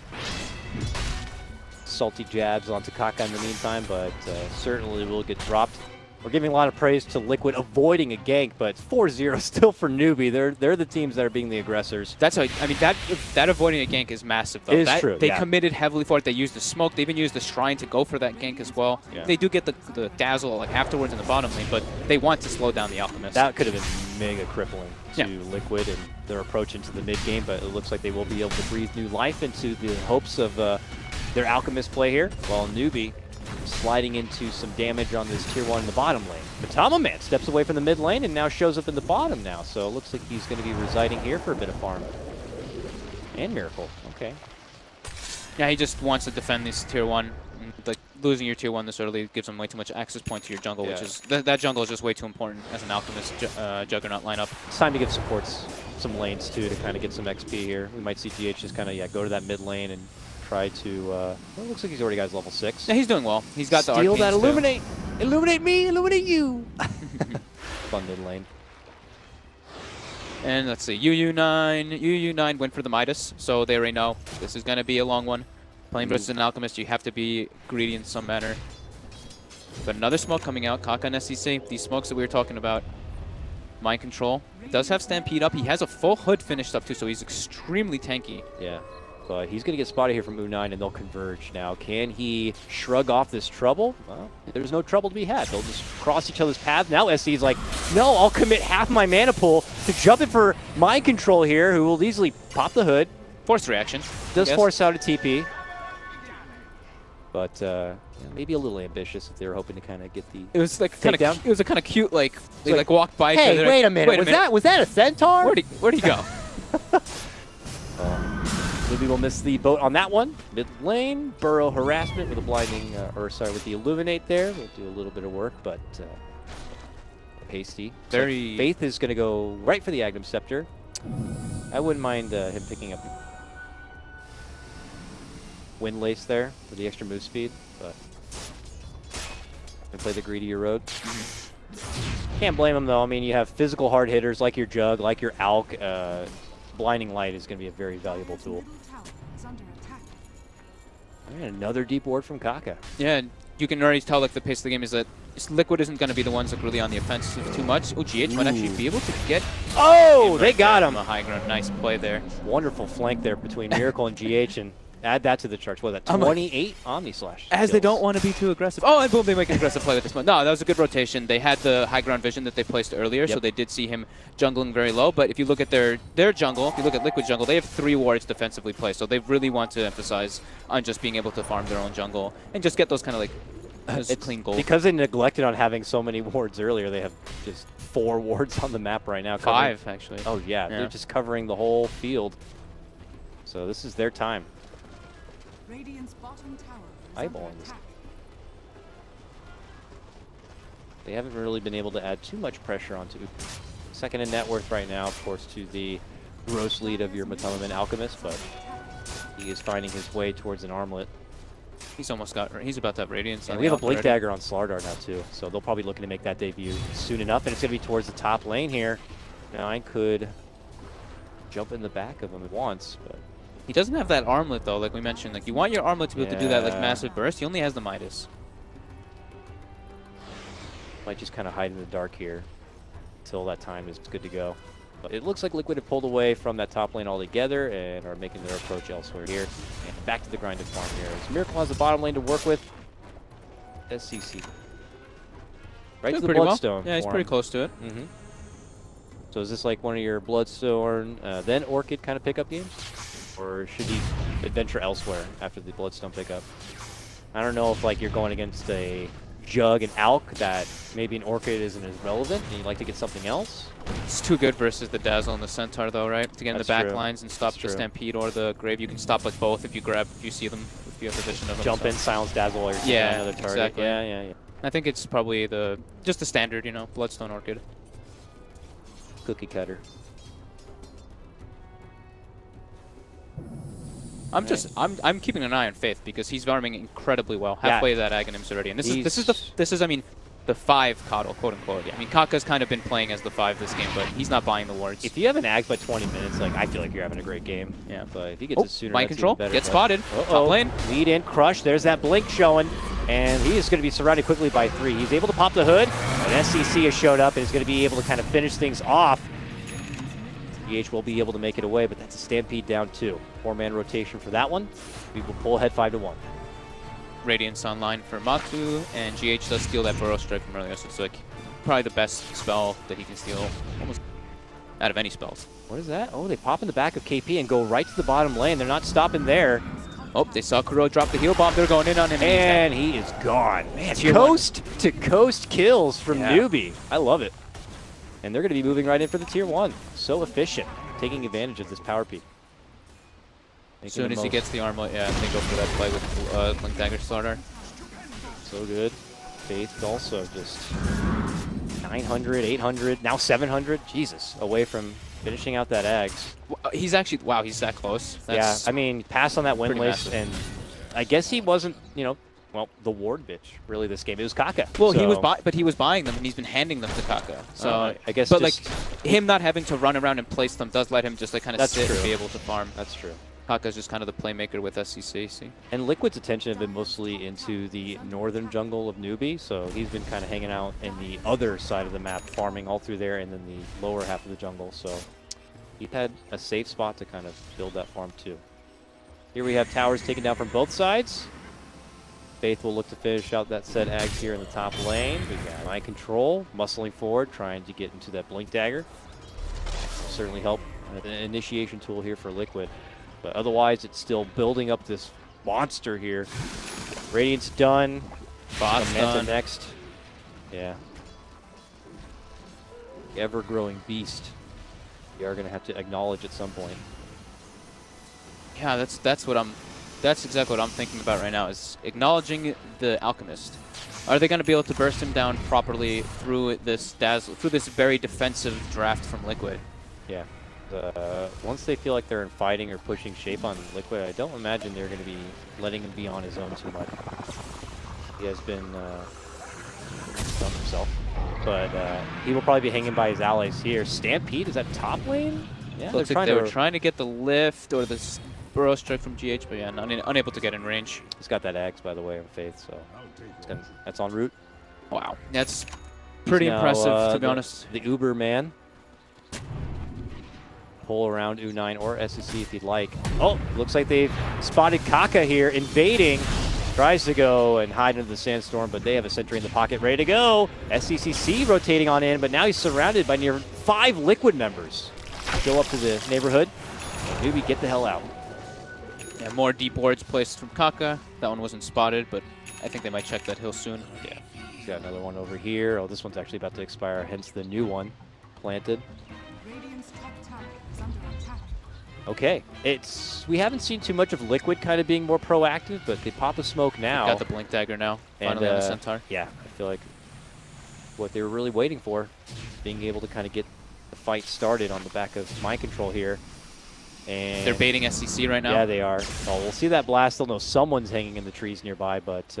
Salty jabs onto Kaka in the meantime, but certainly will get dropped. We're giving a lot of praise to Liquid avoiding a gank, but 4-0 still for Newbie. They're the teams that are being the aggressors. That's how, I mean, that avoiding a gank is massive, though. It is true, They yeah. committed heavily for it. They used the smoke. They even used the Shrine to go for that gank as well. Yeah. They do get the dazzle afterwards in the bottom lane, but they want to slow down the Alchemist. That could have been mega crippling to Yeah. Liquid and their approach into the mid game, but it looks like they will be able to breathe new life into the hopes of their Alchemist play here, while Newbie sliding into some damage on this tier 1 in the bottom lane. Matama Man steps away from the mid lane and now shows up in the bottom now, so it looks like he's going to be residing here for a bit of farm. And Miracle, okay. Yeah, he just wants to defend this tier 1. Like, losing your tier 1 this early gives him way too much access point to your jungle, which is that jungle is just way too important as an Alchemist Juggernaut lineup. It's time to give supports some lanes too to kind of get some XP here. We might see GH just kind of go to that mid lane and try to. Well, it looks like he's already got his level 6. Yeah, he's doing well. He's got the Steal arcanes that too. illuminate, illuminate me, illuminate you. Fun mid lane. And let's see, UU9 went for the Midas, so they already know this is going to be a long one. Playing versus an Alchemist, you have to be greedy in some manner. But another smoke coming out, Kaka and SCC, these smokes that we were talking about. Mind Control does have Stampede up. He has a full hood finished up too, so he's extremely tanky. Yeah, but he's going to get spotted here from U9, and they'll converge now. Can he shrug off this trouble? Well, there's no trouble to be had. They'll just cross each other's path. Now SC's like, no, I'll commit half my mana pool to jump in for Mind Control here, who will easily pop the hood. Forced reaction. Does force out a TP. But maybe a little ambitious if they were hoping to kind of get the. It was like kind of. It was a kind of cute like they like walked by each hey, other. wait a minute. Was that a centaur? Where'd he go? Maybe we'll miss the boat on that one. Mid lane, Burrow harassment with a blinding, with the illuminate there. We'll do a little bit of work, but pasty. Very. So Faith is going to go right for the Agnum Scepter. I wouldn't mind him picking up Wind Lace there for the extra move speed, but can play the greedier road. Can't blame him though. I mean, you have physical hard hitters like your Jug, like your Alk. Blinding Light is going to be a very valuable tool. And another deep ward from Kaka. Yeah, you can already tell like the pace of the game is that Liquid isn't going to be the ones that really on the offensive too much. Oh, GH might actually be able to get. Oh, they got him. A high ground, nice play there. Wonderful flank there between Miracle and GH, and add that to the charts. What was that? 28 Omni Slash. As they don't want to be too aggressive. Oh, and boom, they make an aggressive play with this one. No, that was a good rotation. They had the high ground vision that they placed earlier, so they did see him jungling very low. But if you look at their jungle, if you look at Liquid jungle, they have 3 wards defensively placed. So they really want to emphasize on just being able to farm their own jungle and just get those kind of like clean gold. Because they neglected on having so many wards earlier, they have just 4 wards on the map right now. 5, actually. Oh, yeah. They're just covering the whole field. So this is their time. Radiant's bottom tower is Eyeballing under this. attack. They haven't really been able to add too much pressure onto second in net worth right now, of course, to the gross lead of your Matamaman Alchemist, but he is finding his way towards an armlet. He's almost got. He's about to have Radiance. And we have a Blink Dagger on Slardar now too, so they'll probably looking to make that debut soon enough, and it's going to be towards the top lane here. Now I could jump in the back of him once, but he doesn't have that armlet though, like we mentioned. Like you want your armlet to be able to do that like massive burst. He only has the Midas. Might just kind of hide in the dark here until that time is good to go. But it looks like Liquid have pulled away from that top lane altogether and are making their approach elsewhere here. And back to the grinded farm here. As Miracle has the bottom lane to work with. SCC. Right to the Bloodstone. Well. Yeah, he's pretty close to it. So is this like one of your Bloodstone, then Orchid kind of pickup games? Or should he adventure elsewhere after the Bloodstone pickup? I don't know if like you're going against a Jug and Alk that maybe an Orchid isn't as relevant and you'd like to get something else. It's too good versus the Dazzle and the Centaur though, right? To get in the back lines and stop the Stampede or the Grave. You can stop like both if you see them, if you have the vision of them. Jump in, silence Dazzle while you're seeing another target. Exactly. Yeah. I think it's probably just the standard, you know, Bloodstone Orchid. Cookie cutter. I'm keeping an eye on Faith because he's farming incredibly well. Halfway to that Aghanims already, and this is I mean the 5 Coddle, quote unquote. I mean Kaka's kind of been playing as the 5 this game, but he's not buying the wards. If you have an Ag by 20 minutes, like I feel like you're having a great game. Yeah, but if he gets it sooner, Mind Control, better, get spotted. Top lane, lead in, crush. There's that blink showing, and he is going to be surrounded quickly by 3. He's able to pop the hood, and SCC has showed up and is going to be able to kind of finish things off. GH will be able to make it away, but that's a Stampede down 2. 4-man rotation for that one. We will pull ahead 5-1. Radiance online for Matu, and GH does steal that Burrow Strike from earlier, so it's like probably the best spell that he can steal almost out of any spells. What is that? Oh, they pop in the back of KP and go right to the bottom lane. They're not stopping there. Oh, they saw Kuro drop the heal bomb. They're going in on him. And he is gone. Man, coast to coast kills from Newbie. I love it. And they're going to be moving right in for the tier 1. So efficient, taking advantage of this power peak. As soon as he gets the armlet, yeah, they go for that play with Blink Dagger starter. So good. Faith also just 900, 800, now 700. Jesus, away from finishing out that Ags. He's actually, wow, he's that close. That's Yeah, I mean, passed on that win pretty list, massive. and I guess he wasn't, you know, well, the ward bitch really this game. It was Kaka. Well, he was, So- but he was buying them, and he's been handing them to Kaka. So I guess, but just, like him not having to run around and place them does let him just like kind of That's sit and true. be able to farm. that's true. Kaka's just kind of the playmaker with SCC. See? And Liquid's attention had been mostly into the northern jungle of Newbie, so he's been kind of hanging out in the other side of the map, farming all through there, and then the lower half of the jungle. So he had a safe spot to kind of build that farm too. Here we have towers taken down from both sides. Faith will look to finish out that set Ags here in the top lane. We got Mind Control, muscling forward, trying to get into that Blink Dagger. Will certainly help. An initiation tool here for Liquid. But otherwise, it's still building up this monster here. Radiant's done. Bot's Manta done. next. Yeah. Ever-growing beast. We are going to have to acknowledge at some point. Yeah, that's exactly what I'm thinking about right now, is acknowledging the Alchemist. Are they going to be able to burst him down properly through this very defensive draft from Liquid? Yeah. Once they feel like they're in fighting or pushing shape on Liquid, I don't imagine they're going to be letting him be on his own too much. He has been done himself. But he will probably be hanging by his allies here. Stampede, is that top lane? Yeah, Looks like they were trying to get the lift or the burrow strike from GH, but yeah, unable to get in range. He's got that axe, by the way, on Faith, so that's en route. Wow, that's pretty He's now, impressive, to be honest. The Uber man. Pull around U9 or SEC if you'd like. Oh, looks like they've spotted Kaka here, invading. Tries to go and hide under the sandstorm, but they have a sentry in the pocket ready to go. SCCC rotating on in, but now he's surrounded by near 5 Liquid members. Go up to the neighborhood. Newbie, get the hell out. Yeah, more deep wards placed from Kaka. That one wasn't spotted, but I think they might check that hill soon. Yeah, he's got another one over here. Oh, this one's actually about to expire, hence the new one planted. Radiant's top tower is under attack. Okay, we haven't seen too much of Liquid kind of being more proactive, but they pop a smoke now. Got the Blink Dagger now, finally on the Centaur. Yeah, I feel like what they were really waiting for, being able to kind of get the fight started on the back of Mind Control here. And They're baiting SCC right now. Yeah, they are. Oh, we'll see that blast. They'll know someone's hanging in the trees nearby, but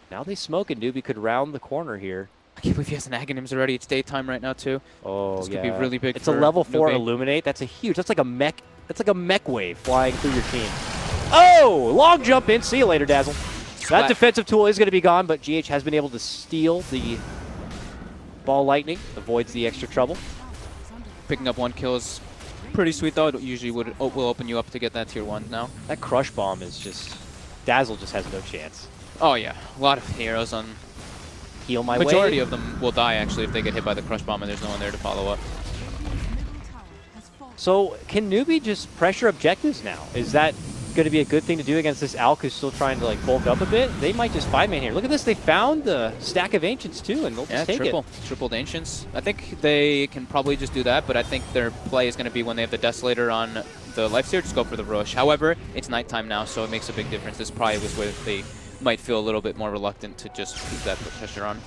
now they smoke, and Newbie could round the corner here. I can't believe he has an Aghanims already. It's daytime right now too. Oh, This yeah. could be really big. It's a for level 4 Newbie. Illuminate. That's a huge. That's like a mech. That's like a mech wave flying through your team. Oh, long jump in. See you later, Dazzle. That Splat. defensive tool is going to be gone, but GH has been able to steal the ball lightning. Avoids the extra trouble. Picking up 1 kill is pretty sweet though. It usually will open you up to get that tier 1 now. That crush bomb is just... Dazzle just has no chance. Oh yeah, a lot of heroes on. Heal my Majority way. of them will die actually if they get hit by the crush bomb and there's no one there to follow up. Middle tower has fallen. So can Newbie just pressure objectives now? Is that going to be a good thing to do against this Alk who's still trying to like bulk up a bit? They might just 5-man here. Look at this. They found the stack of Ancients too, and they'll just take it. Tripled Ancients. I think they can probably just do that, but I think their play is going to be when they have the Desolator on the Lifesteal, just go for the Rush. However, it's nighttime now, so it makes a big difference. This probably was where they might feel a little bit more reluctant to just keep that pressure on.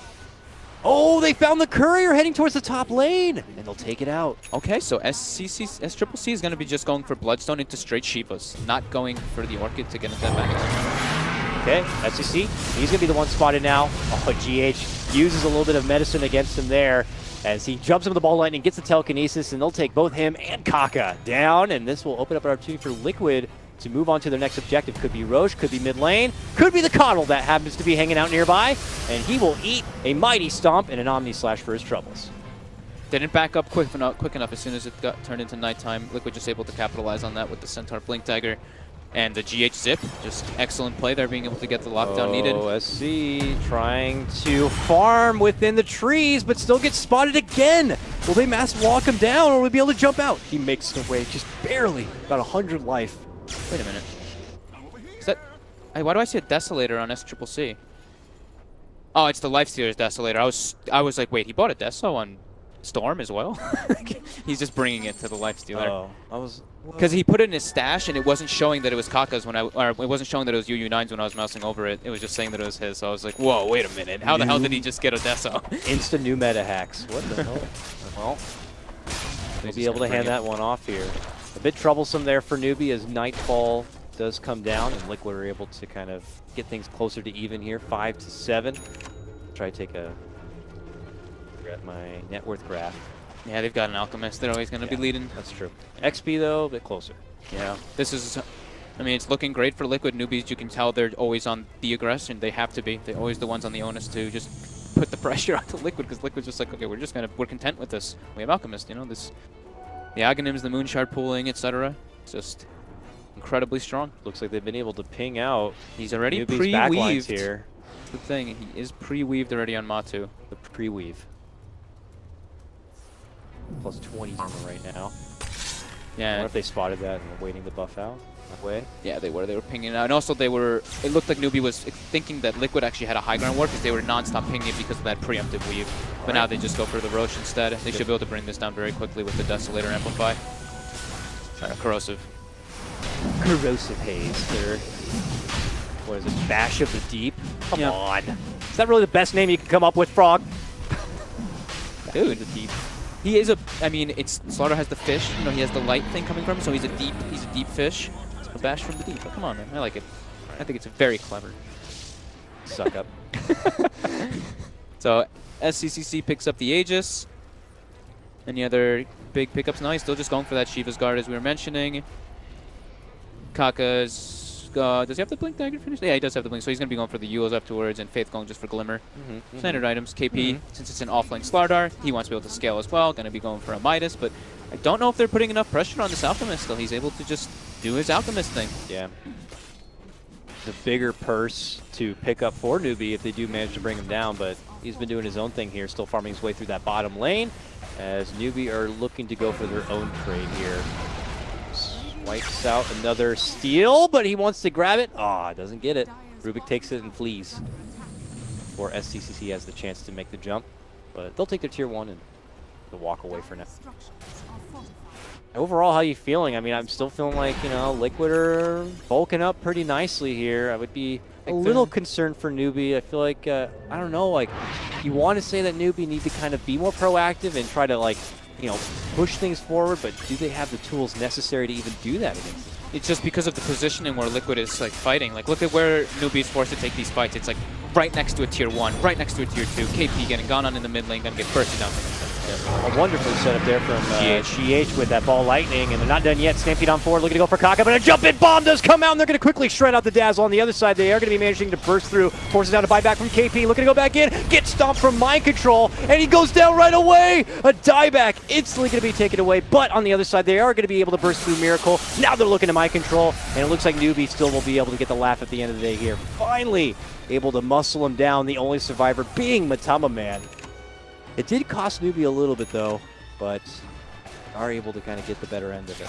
Oh, they found the courier heading towards the top lane, and they'll take it out. Okay, so SCC is going to be just going for Bloodstone into straight Shivas, not going for the Orchid to get into that back. Okay, SCC, he's going to be the one spotted now. Oh, GH uses a little bit of medicine against him there as he jumps into the ball lightning, gets the telekinesis, and they'll take both him and Kaka down, and this will open up an opportunity for Liquid to move on to their next objective. Could be Roche, could be mid lane, could be the Coddle that happens to be hanging out nearby, and he will eat a mighty stomp and an Omni Slash for his troubles. Didn't back up quick enough as soon as it got turned into nighttime. Liquid just able to capitalize on that with the Centaur Blink Dagger. And the GH Zip, just excellent play there, being able to get the lockdown needed. SC trying to farm within the trees, but still gets spotted again. Will they mass walk him down, or will he be able to jump out? He makes it away, just barely, about 100 life. Wait a minute. Is that... Hey, why do I see a Desolator on SCCC? Oh, it's the Lifestealer's Desolator. I was like, wait, he bought a Deso on Storm as well. He's just bringing it to the lifestealer. Oh, I was. Because he put it in his stash and it wasn't showing that it was Kaka's when or it wasn't showing that it was UU9's when I was mousing over it. It was just saying that it was his. So I was like, whoa, wait a minute. How the hell did he just get Odessa? Insta new meta hacks. What the hell? Well, we'll be able to hand that one off here. A bit troublesome there for Newbie as Nightfall does come down and Liquid are able to kind of get things closer to even here, 5-7. Try to take a grab my net worth graph. Yeah, they've got an Alchemist. They're always going to be leading. That's true. XP though, a bit closer. Yeah, this is, I mean, it's looking great for Liquid. Newbies, you can tell they're always on the aggression. They have to be. They're always the ones on the onus to just put the pressure onto Liquid, because Liquid's just like, okay, we're content with this. We have Alchemist, you know, the Aghanims, the Moonshard pooling, etc. It's just incredibly strong. Looks like they've been able to ping out. He's already Newbie's backlines pre-weaved. here. The thing, he is pre-weaved already on Matu. The pre-weave. Plus 20 armor right now. I Yeah. wonder if they spotted that and were waiting to buff out that way. Yeah, they were. They were pinging it out. And also it looked like Newbie was thinking that Liquid actually had a high ground war because they were non-stop pinging it because of that preemptive weave. But now they just go for the Roche instead. They should be able to bring this down very quickly with the Desolator Amplify. Corrosive. Corrosive haze there. What is it? Bash of the Deep? Come on. Is that really the best name you can come up with, Frog? Dude, the Deep. He is I mean, Slaughter has the fish. You know, he has the light thing coming from him, so he's a deep fish. A bash from the deep. Oh, come on, man. I like it. I think it's very clever. Suck up. So, SCCC picks up the Aegis. Any other big pickups? No, he's still just going for that Shiva's Guard, as we were mentioning. Kaka's... does he have the Blink Dagger finished? Yeah, he does have the Blink, so he's going to be going for the Yules afterwards, and Faith going just for Glimmer. Standard items. KP, since it's an offlane Slardar, he wants to be able to scale as well. Going to be going for a Midas, but I don't know if they're putting enough pressure on this Alchemist still. He's able to just do his Alchemist thing. Yeah. The bigger purse to pick up for Newbie if they do manage to bring him down, but he's been doing his own thing here, still farming his way through that bottom lane, as Newbie are looking to go for their own trade here. Wipes out another steal, but he wants to grab it. Ah, doesn't get it. Rubik takes it and flees. Or SCCC has the chance to make the jump, but they'll take their tier 1 and they'll walk away for now. Overall, how are you feeling? I mean, I'm still feeling like, you know, Liquid are bulking up pretty nicely here. I would be a little concerned for Newbie. I feel like, I don't know, like, you want to say that Newbie need to kind of be more proactive and try to, like, you know, push things forward, but do they have the tools necessary to even do that against this? It's just because of the positioning where Liquid is like fighting. Like, look at where Newbie is forced to take these fights. It's like right next to a tier 1, right next to a tier 2. KP getting gone on in the mid lane, gonna get bursted down. A wonderful setup there from GH with that ball lightning, and they're not done yet. Stampede on forward, looking to go for Kaka, but a jump-in bomb does come out, and they're going to quickly shred out the Dazzle. On the other side, they are going to be managing to burst through, forces down a buyback from KP, looking to go back in, gets stomped from Mind Control, and he goes down right away! A dieback instantly going to be taken away, but on the other side, they are going to be able to burst through Miracle. Now they're looking to Mind Control, and it looks like Newbie still will be able to get the laugh at the end of the day here. Finally able to muscle him down, the only survivor being Matama Man. It did cost Newbie a little bit, though, but are able to kind of get the better end of it.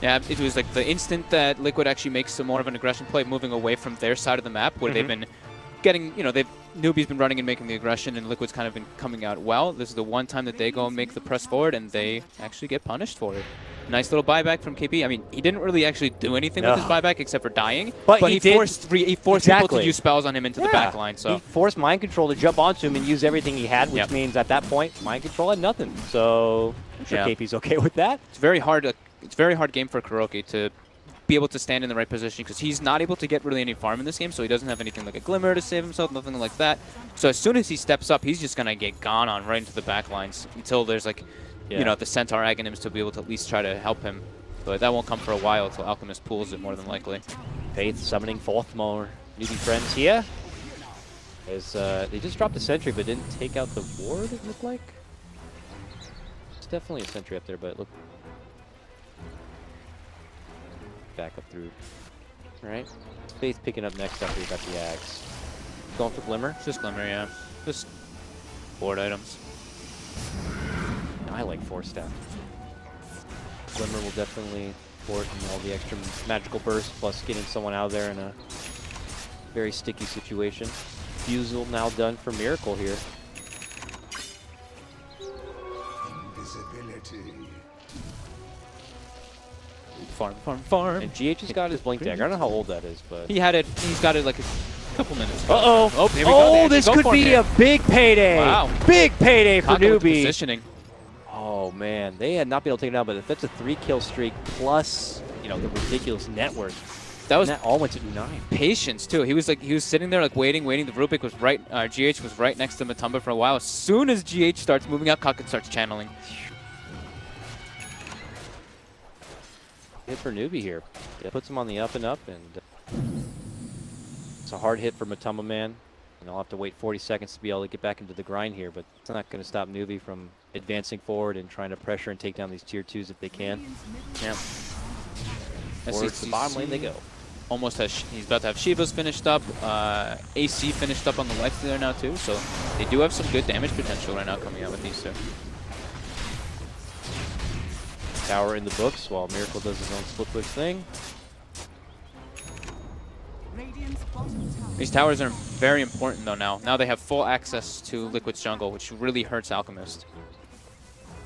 Yeah, it was like the instant that Liquid actually makes some more of an aggression play, moving away from their side of the map, where they've been getting, you know, Newbie's been running and making the aggression, and Liquid's kind of been coming out well. This is the one time that they go and make the press forward, and they actually get punished for it. Nice little buyback from KP. I mean, he didn't really actually do anything with his buyback except for dying, but he forced people to use spells on him into the back line. So he forced Mind Control to jump onto him and use everything he had, which means at that point, Mind Control had nothing. So I'm sure KP's okay with that. It's very hard. It's a very hard game for Kuroki to be able to stand in the right position, because he's not able to get really any farm in this game, so he doesn't have anything like a Glimmer to save himself, nothing like that. So as soon as he steps up, he's just going to get gone on right into the back lines until there's like, you know, the Centaur Aghanims to be able to at least try to help him. But that won't come for a while until Alchemist pulls it, more than likely. Faith summoning forth more newbie friends here. As they just dropped a sentry but didn't take out the ward, it looked like. It's definitely a sentry up there, but look. Back up through. Right? Faith picking up next after he got the axe. Going for Glimmer? Just Glimmer, yeah. Just board items. I like 4-step. Glimmer will definitely port in all the extra magical burst, plus getting someone out of there in a very sticky situation. Fusel now done for Miracle here. Farm, farm, farm. And GH has got his blink dagger. I don't know how old that is, but He had it. He's got it like a couple minutes ago. uh-oh. Oh, here we go. They Oh, actually this go could for it be here. a big payday. Wow. Big payday for Kaka with the newbie. positioning. Oh man, they had not been able to take it down, but if that's a 3-kill streak plus, you know, the ridiculous net worth, That was and that all went to 9. patience too. He was sitting there like waiting. The Rubik was right. GH was right next to Matumba for a while. As soon as GH starts moving out, Kaka starts channeling. Hit for newbie here. It puts him on the up and up, and it's a hard hit for Matumba Man. And they'll have to wait 40 seconds to be able to get back into the grind here, but it's not going to stop newbie from advancing forward and trying to pressure and take down these tier 2s if they can. Yeah. Towards the bottom lane they go. Almost has. He's about to have Shivas finished up. AC finished up on the life there now too. So they do have some good damage potential right now coming out with these two. Tower in the books while Miracle does his own split push thing. Radiant's bottom tower. These towers are very important though now. Now they have full access to Liquid's jungle, which really hurts Alchemist.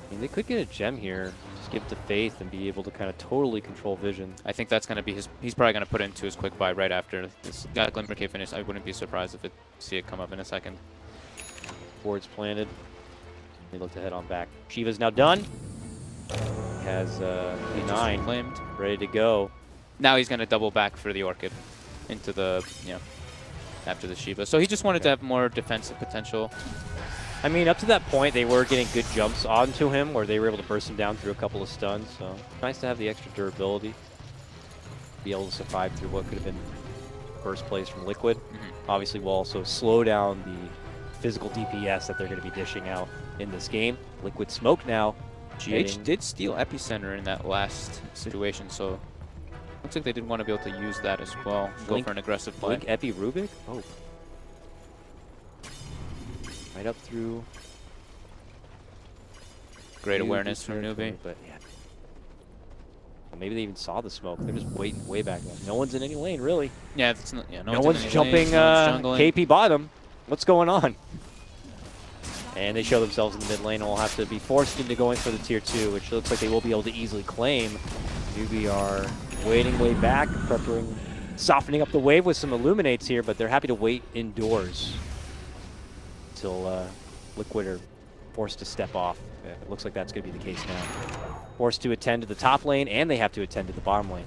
I mean, they could get a gem here, just give it to Faith and be able to kind of totally control vision. I think that's going to be his. He's probably going to put it into his quick buy right after this got Glimmer Cave finished. I wouldn't be surprised if see it come up in a second. Board's planted. They look to head on back. Shiva's now done. He has He just 9 claimed. ready to go. Now he's going to double back for the Orchid into the after the Shiva. So he just wanted to have more defensive potential. I mean, up to that point, they were getting good jumps onto him where they were able to burst him down through a couple of stuns. So nice to have the extra durability. Be able to survive through what could have been first place from Liquid. Obviously, will also slow down the physical DPS that they're going to be dishing out in this game. Liquid Smoke now. GH did steal Epicenter in that last situation, so looks like they did want to be able to use that as well. Go for an aggressive play. Blink Epi Rubik? Oh. Right up through. Great awareness from Newbie. But yeah. Well, maybe they even saw the smoke. They're just waiting way back there. No one's in any lane, really. Yeah, it's not, No one's jumping KP bottom. What's going on? And they show themselves in the mid lane and will have to be forced into going for the tier 2, which looks like they will be able to easily claim. Newbie are waiting way back, preparing, softening up the wave with some illuminates here, but they're happy to wait indoors until Liquid are forced to step off. Yeah, it looks like that's going to be the case now. Forced to attend to the top lane, and they have to attend to the bottom lane.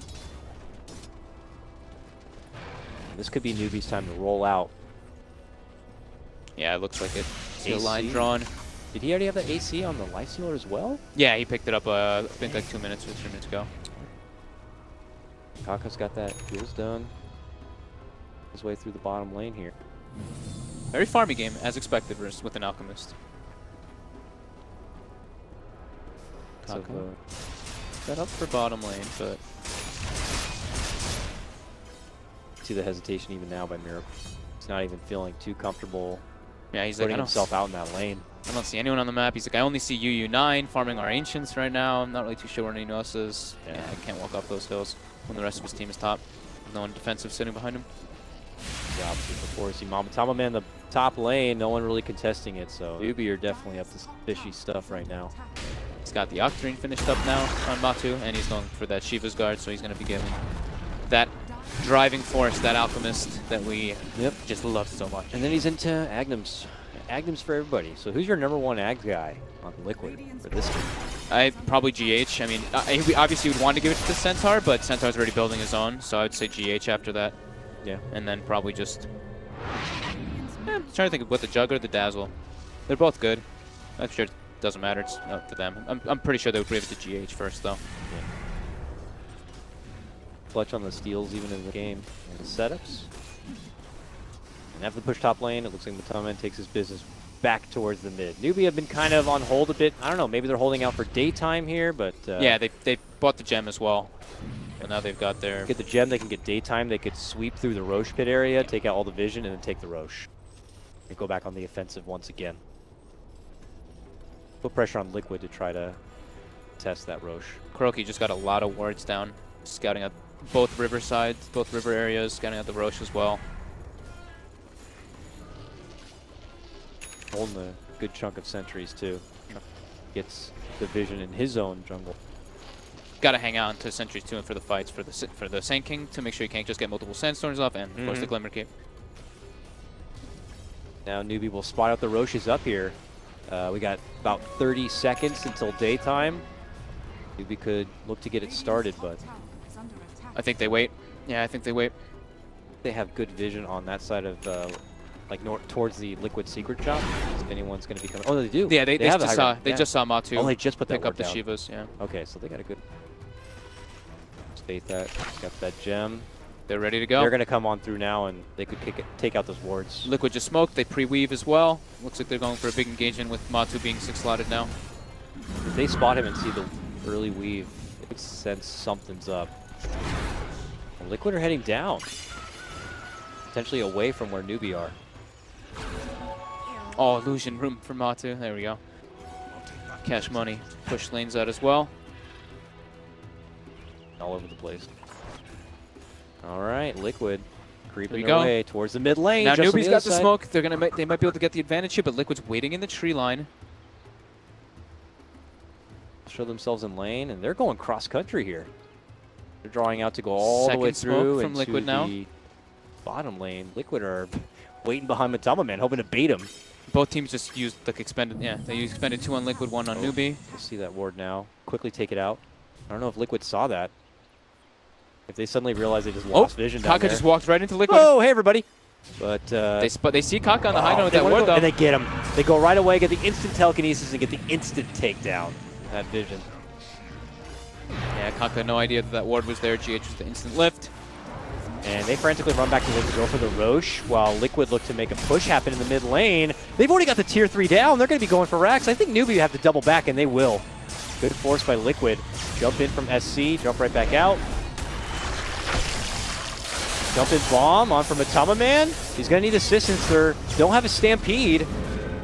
And this could be Newbie's time to roll out. Yeah, it looks like it. See a AC? line drawn. Did he already have the AC on the Life Stealer as well? Yeah, he picked it up, I think like 2 minutes or 3 minutes ago. Kaka's got that. Heals done. His way through the bottom lane here. Very farmy game, as expected, versus with an Alchemist. So, Kaka. Set up for bottom lane, but see the hesitation even now by Miracle. He's not even feeling too comfortable yeah, he's like, putting himself out in that lane. I don't see anyone on the map. He's like, I only see UU9 farming our Ancients right now. I'm not really too sure where anyone else is. Yeah, I can't walk up those hills when the rest of his team is top. No one defensive sitting behind him. Yeah, obviously before see Mamatama Man the top lane, no one really contesting it, so Newbie are definitely up to fishy stuff right now. He's got the Octarine finished up now on Batu, and he's going for that Shiva's Guard, so he's going to be getting that driving force, that Alchemist that we just love so much. And then he's into Agnums. Agnums for everybody. So who's your #1 Ag guy on Liquid for this game? Probably GH. I mean, we obviously would want to give it to the Centaur, but Centaur's already building his own, so I would say GH after that. Yeah. And then probably just... I'm trying to think of what the Jug or the Dazzle. They're both good. I'm sure it doesn't matter. It's up to them. I'm pretty sure they would give it to GH first, though. Yeah. Clutch on the steals even in the game. And the setups. And after the push top lane, it looks like Matama takes his business back towards the mid. Newbie have been kind of on hold a bit. I don't know, maybe they're holding out for daytime here, but... yeah, they bought the gem as well. But now they've got their... Get the gem, they can get daytime, they could sweep through the Roche pit area, take out all the vision, and then take the Roche. And go back on the offensive once again. Put pressure on Liquid to try to test that Roche. Kuroki just got a lot of wards down, scouting out both river sides, both river areas, scouting out the Roche as well. Holding a good chunk of sentries too. Gets the vision in his own jungle. got to hang out until Sentry's 2 and for the fights for the Sand King to make sure you can't just get multiple Sandstorms off, and of course the Glimmer Cape. Now Newbie will spot out the Roches up here. We got about 30 seconds until daytime. Newbie could look to get it started, but Is under attack. I think they wait. Yeah, I think they wait. they have good vision on that side of like north towards the Liquid secret shop. If anyone's going to be coming. Oh, they do. Yeah, they have just the saw high they just saw Matu Oh, they just put that pick up the ward down. Shivas. Yeah, Okay, so they got a good. State that. Got that gem. they're ready to go. They're going to come on through now, and they could take out those wards. Liquid just smoked. They pre-weave as well. Looks like they're going for a big engagement with Matu being 6-slotted now. If they spot him and see the early weave, it makes sense something's up. Liquid are heading down. Potentially away from where Newbie are. Oh, illusion room for Matu. There we go. Cash money. Push lanes out as well. All over the place. All right, Liquid creeping we their go. way towards the mid lane. Now just on Newbie's the got other the side. smoke. They might be able to get the advantage here, but Liquid's waiting in the tree line. Show themselves in lane, and they're going cross country here. They're drawing out to go all the way Second smoke through from into Liquid now. the bottom lane. Liquid are waiting behind Matama Man, hoping to bait him. Both teams just used like expended. Yeah, they used expended 2 on Liquid, 1 on Newbie. We'll see that ward now. Quickly take it out. I don't know if Liquid saw that. If they suddenly realize they just lost vision down Kaka there. just walked right into Liquid. Oh, hey everybody! But They see Kaka on the high ground with they that wanna ward go- though. and they get him. They go right away, get the instant telekinesis, and get the instant takedown. That vision. Yeah, Kaka no idea that ward was there. GH was the instant lift. And they frantically run back to lane to go for the Roche, while Liquid look to make a push happen in the mid lane. They've already got the tier 3 down. They're going to be going for racks. I think Newbie have to double back, and they will. Good force by Liquid. Jump in from SC, jump right back out. Jump in bomb on from Matama Man. He's going to need assistance. They don't have a Stampede.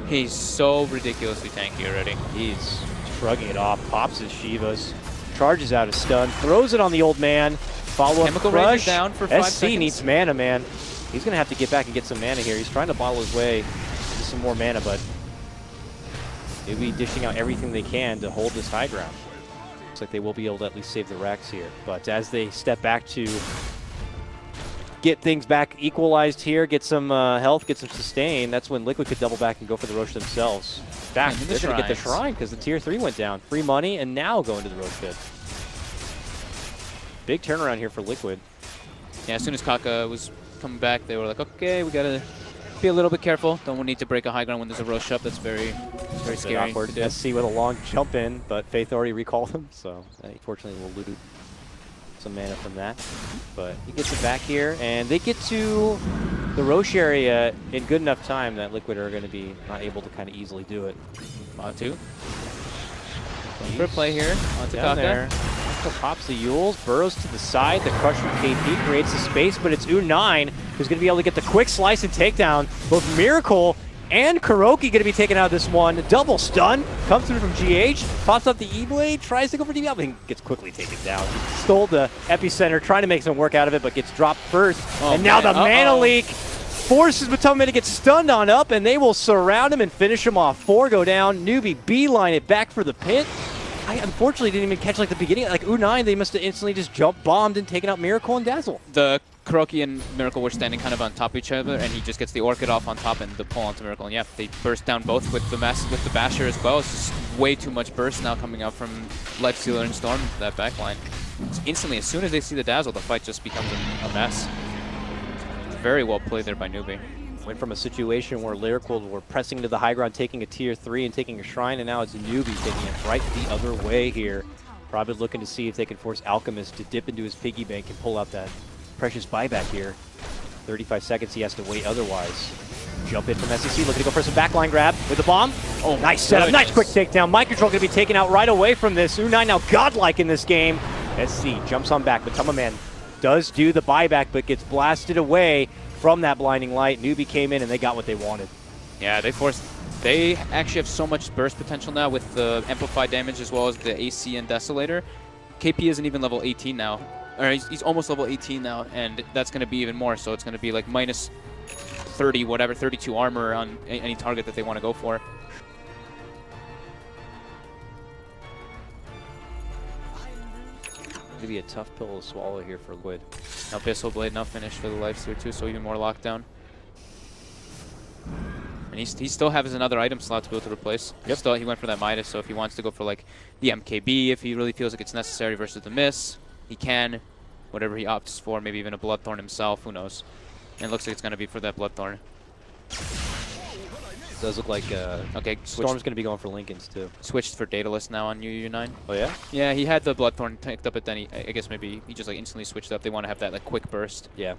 He's so ridiculously tanky already. He's shrugging it off, pops his Shivas, charges out his stun, throws it on the old man. Follow up Chemical crush. Ranger's down for 5 SC seconds. needs mana, man. He's going to have to get back and get some mana here. He's trying to bottle his way into some more mana, but they'll be dishing out everything they can to hold this high ground. Looks like they will be able to at least save the racks here. But as they step back to get things back equalized here, get some health, get some sustain, that's when Liquid could double back and go for the Roche themselves. Back, And they're the going to get the shrines. shrine because the tier 3 went down. Free money, and now going to the Roche pit. Big turnaround here for Liquid. Yeah, as soon as Kaka was coming back, they were like, okay, we gotta be a little bit careful. Don't need to break a high ground when there's a Roche up. That's very Very scary. awkward. to do. SC with a long jump in, but Faith already recalled him, so unfortunately we'll loot some mana from that. But he gets it back here, and they get to the Roche area in good enough time that Liquid are going to be not able to kind of easily do it. Matu. For a play here onto Down Kaka. there. Kaka pops the Yules, burrows to the side. The crush from KP creates the space, but it's U9 who's going to be able to get the quick slice and takedown. Both Miracle and Kuroki going to be taken out of this one. Double stun comes through from GH, pops up the E-Blade, tries to go for DB, but he gets quickly taken down. Stole the epicenter, trying to make some work out of it, but gets dropped first. Oh, and now man. the mana leak forces Matoma to get stunned on up, and they will surround him and finish him off. 4 go down. Newbie beeline it back for the pit. I unfortunately didn't even catch like the beginning. Like U9, they must have instantly just jump bombed and taken out Miracle and Dazzle. The Kuroki and Miracle were standing kind of on top of each other, and he just gets the Orchid off on top and the pull onto Miracle. And yeah, they burst down both with the Basher as well. It's just way too much burst now coming out from Lifestealer and Storm into that backline. So instantly, as soon as they see the Dazzle, the fight just becomes a mess. Very well played there by Newbie. Went from a situation where Lyrical were pressing to the high ground, taking a tier 3 and taking a shrine, and now it's Newbie taking it right the other way here. Probably looking to see if they can force Alchemist to dip into his piggy bank and pull out that precious buyback here. 35 seconds he has to wait otherwise. Jump in from SEC, looking to go for some backline grab with the bomb. Oh, nice setup, nice quick takedown. Mind Control going to be taken out right away from this. U9 now godlike in this game. SC jumps on back, but Matama does do the buyback, but gets blasted away from that blinding light. Newbie came in and they got what they wanted. Yeah, they actually have so much burst potential now with the amplified damage as well as the AC and Desolator. KP isn't even level 18 now. Or he's almost level 18 now, and that's going to be even more. So it's going to be like minus 30, whatever, 32 armor on any target that they want to go for. to be a tough pill to swallow here for Liquid. Now Abyssal Blade now finished for the Lifestealer too, so even more lockdown. And he still has another item slot to be able to replace. Yep. Still, he went for that Midas, so if he wants to go for like the MKB, if he really feels like it's necessary versus the Miss, he can. Whatever he opts for, maybe even a Bloodthorn himself, who knows. And it looks like it's going to be for that Bloodthorn. It does look like Okay, Storm's going to be going for Lincoln's too. switched for Daedalus now on UU9. Oh yeah? Yeah, he had the Bloodthorn picked up, but then I guess maybe he just like instantly switched up. They want to have that like quick burst. Yeah.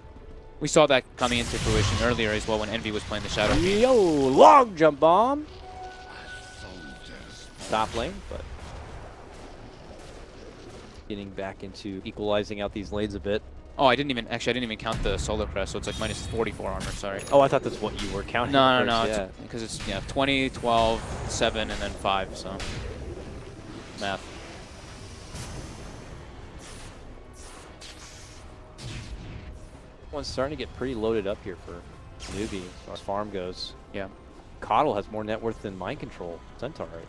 We saw that coming into fruition earlier as well when Envy was playing the Shadow. Yo, long jump bomb. Top lane, but getting back into equalizing out these lanes a bit. Oh, I didn't even count the Solar Crest, so it's like minus 44 armor, sorry. Oh, I thought that's what you were counting. No, first, no, yeah. because it's 20, 12, 7, and then 5, so math. One's starting to get pretty loaded up here for Newbie as far as farm goes. Yeah. Coddle has more net worth than Mind Control Centaur right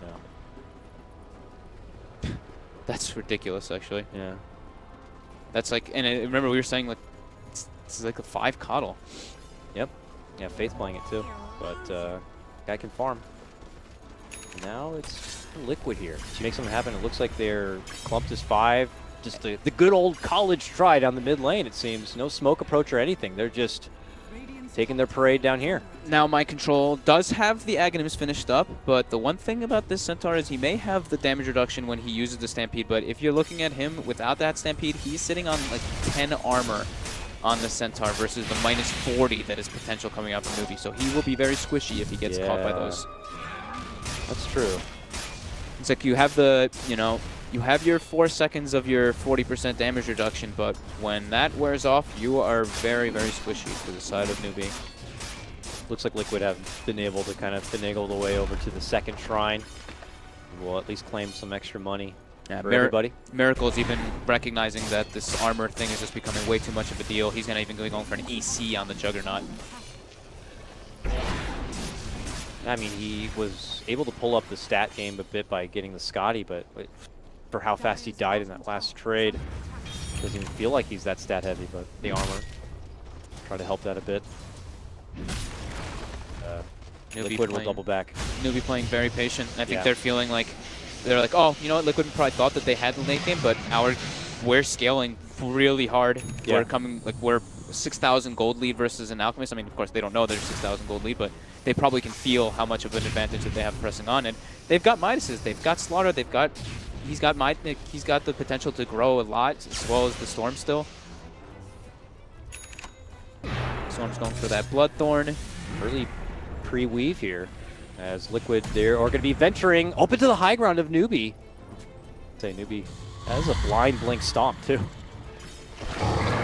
now. That's ridiculous, actually. Yeah. That's like, and remember we were saying like, it's like a 5 Coddle. Yep. Yeah, Faith playing it too. But guy can farm. Now it's Liquid here. She makes something happen. It looks like they're clumped as 5. Just the good old college try down the mid lane, it seems. No smoke approach or anything. They're just taking their parade down here. Now Mind Control does have the Aghanims finished up, but the one thing about this Centaur is he may have the damage reduction when he uses the Stampede, but if you're looking at him without that Stampede, he's sitting on like 10 armor on the Centaur versus the minus 40 that is potential coming out from Newbie, so he will be very squishy if he gets caught by those. That's true. It's like you have the, you have your 4 seconds of your 40% damage reduction, but when that wears off, you are very, very squishy to the side of Newbie. Looks like Liquid have been able to kind of finagle the way over to the second shrine. We'll at least claim some extra money for everybody. Miracle's even recognizing that this armor thing is just becoming way too much of a deal. He's going to even be going for an EC on the Juggernaut. I mean, he was able to pull up the stat game a bit by getting the Scotty, but for how fast he died in that last trade, doesn't even feel like he's that stat heavy, but the armor, try to help that a bit. Liquid will double back. Newbie playing very patient. I think they're feeling like, they're like, oh, you know what, Liquid probably thought that they had the late game, but we're scaling really hard. Yeah. We're 6,000 gold lead versus an Alchemist. I mean, of course, they don't know there's 6,000 gold lead, but they probably can feel how much of an advantage that they have pressing on. And they've got Midases, they've got Slaughter, he's got the potential to grow a lot, as well as the Storm still. Storm's going for that Bloodthorn. Early pre-weave here, as Liquid there are going to be venturing open to the high ground of Newbie. Say Newbie has a blind blink stomp too.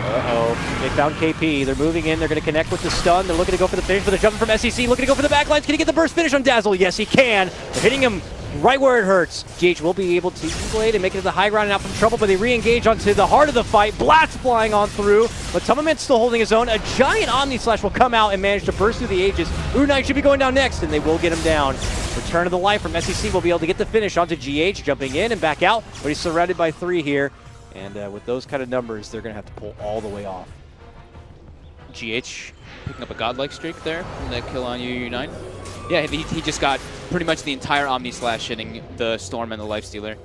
Uh-oh, they found KP. They're moving in. They're going to connect with the stun. They're looking to go for the finish, but they're jumping from SEC. Looking to go for the backlines. Can he get the burst finish on Dazzle? Yes, he can. They're hitting him right where it hurts. GH will be able to blade and make it to the high ground and out from trouble, but they re-engage onto the heart of the fight. Blast flying on through, but Tummerman's still holding his own. A giant Omni Slash will come out and manage to burst through the Aegis. Unite should be going down next, and they will get him down. Return of the Life from SEC will be able to get the finish onto GH, jumping in and back out, but he's surrounded by 3 here. And with those kind of numbers, they're going to have to pull all the way off. GH picking up a godlike streak there from that kill on UU9. Yeah, he just got pretty much the entire Omni Slash hitting the Storm and the Lifestealer.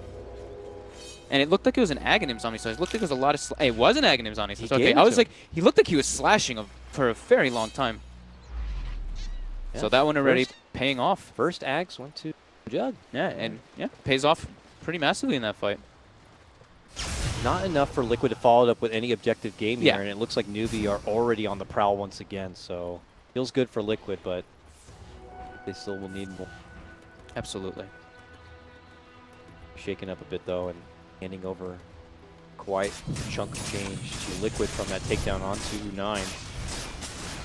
And it looked like it was an Aghanims Omni Slash. It looked like it was a lot of it was an Aghanims Omni Slash. Okay, I was like, he looked like he was slashing for a very long time. Yeah, so that one already paying off. First Ags went to Jug. Yeah, and pays off pretty massively in that fight. Not enough for Liquid to follow it up with any objective game here, Yeah. and it looks like Newbie are already on the prowl once again, so feels good for Liquid, but they still will need more. Absolutely. Shaking up a bit, though, and handing over quite a chunk of change to Liquid from that takedown onto U9.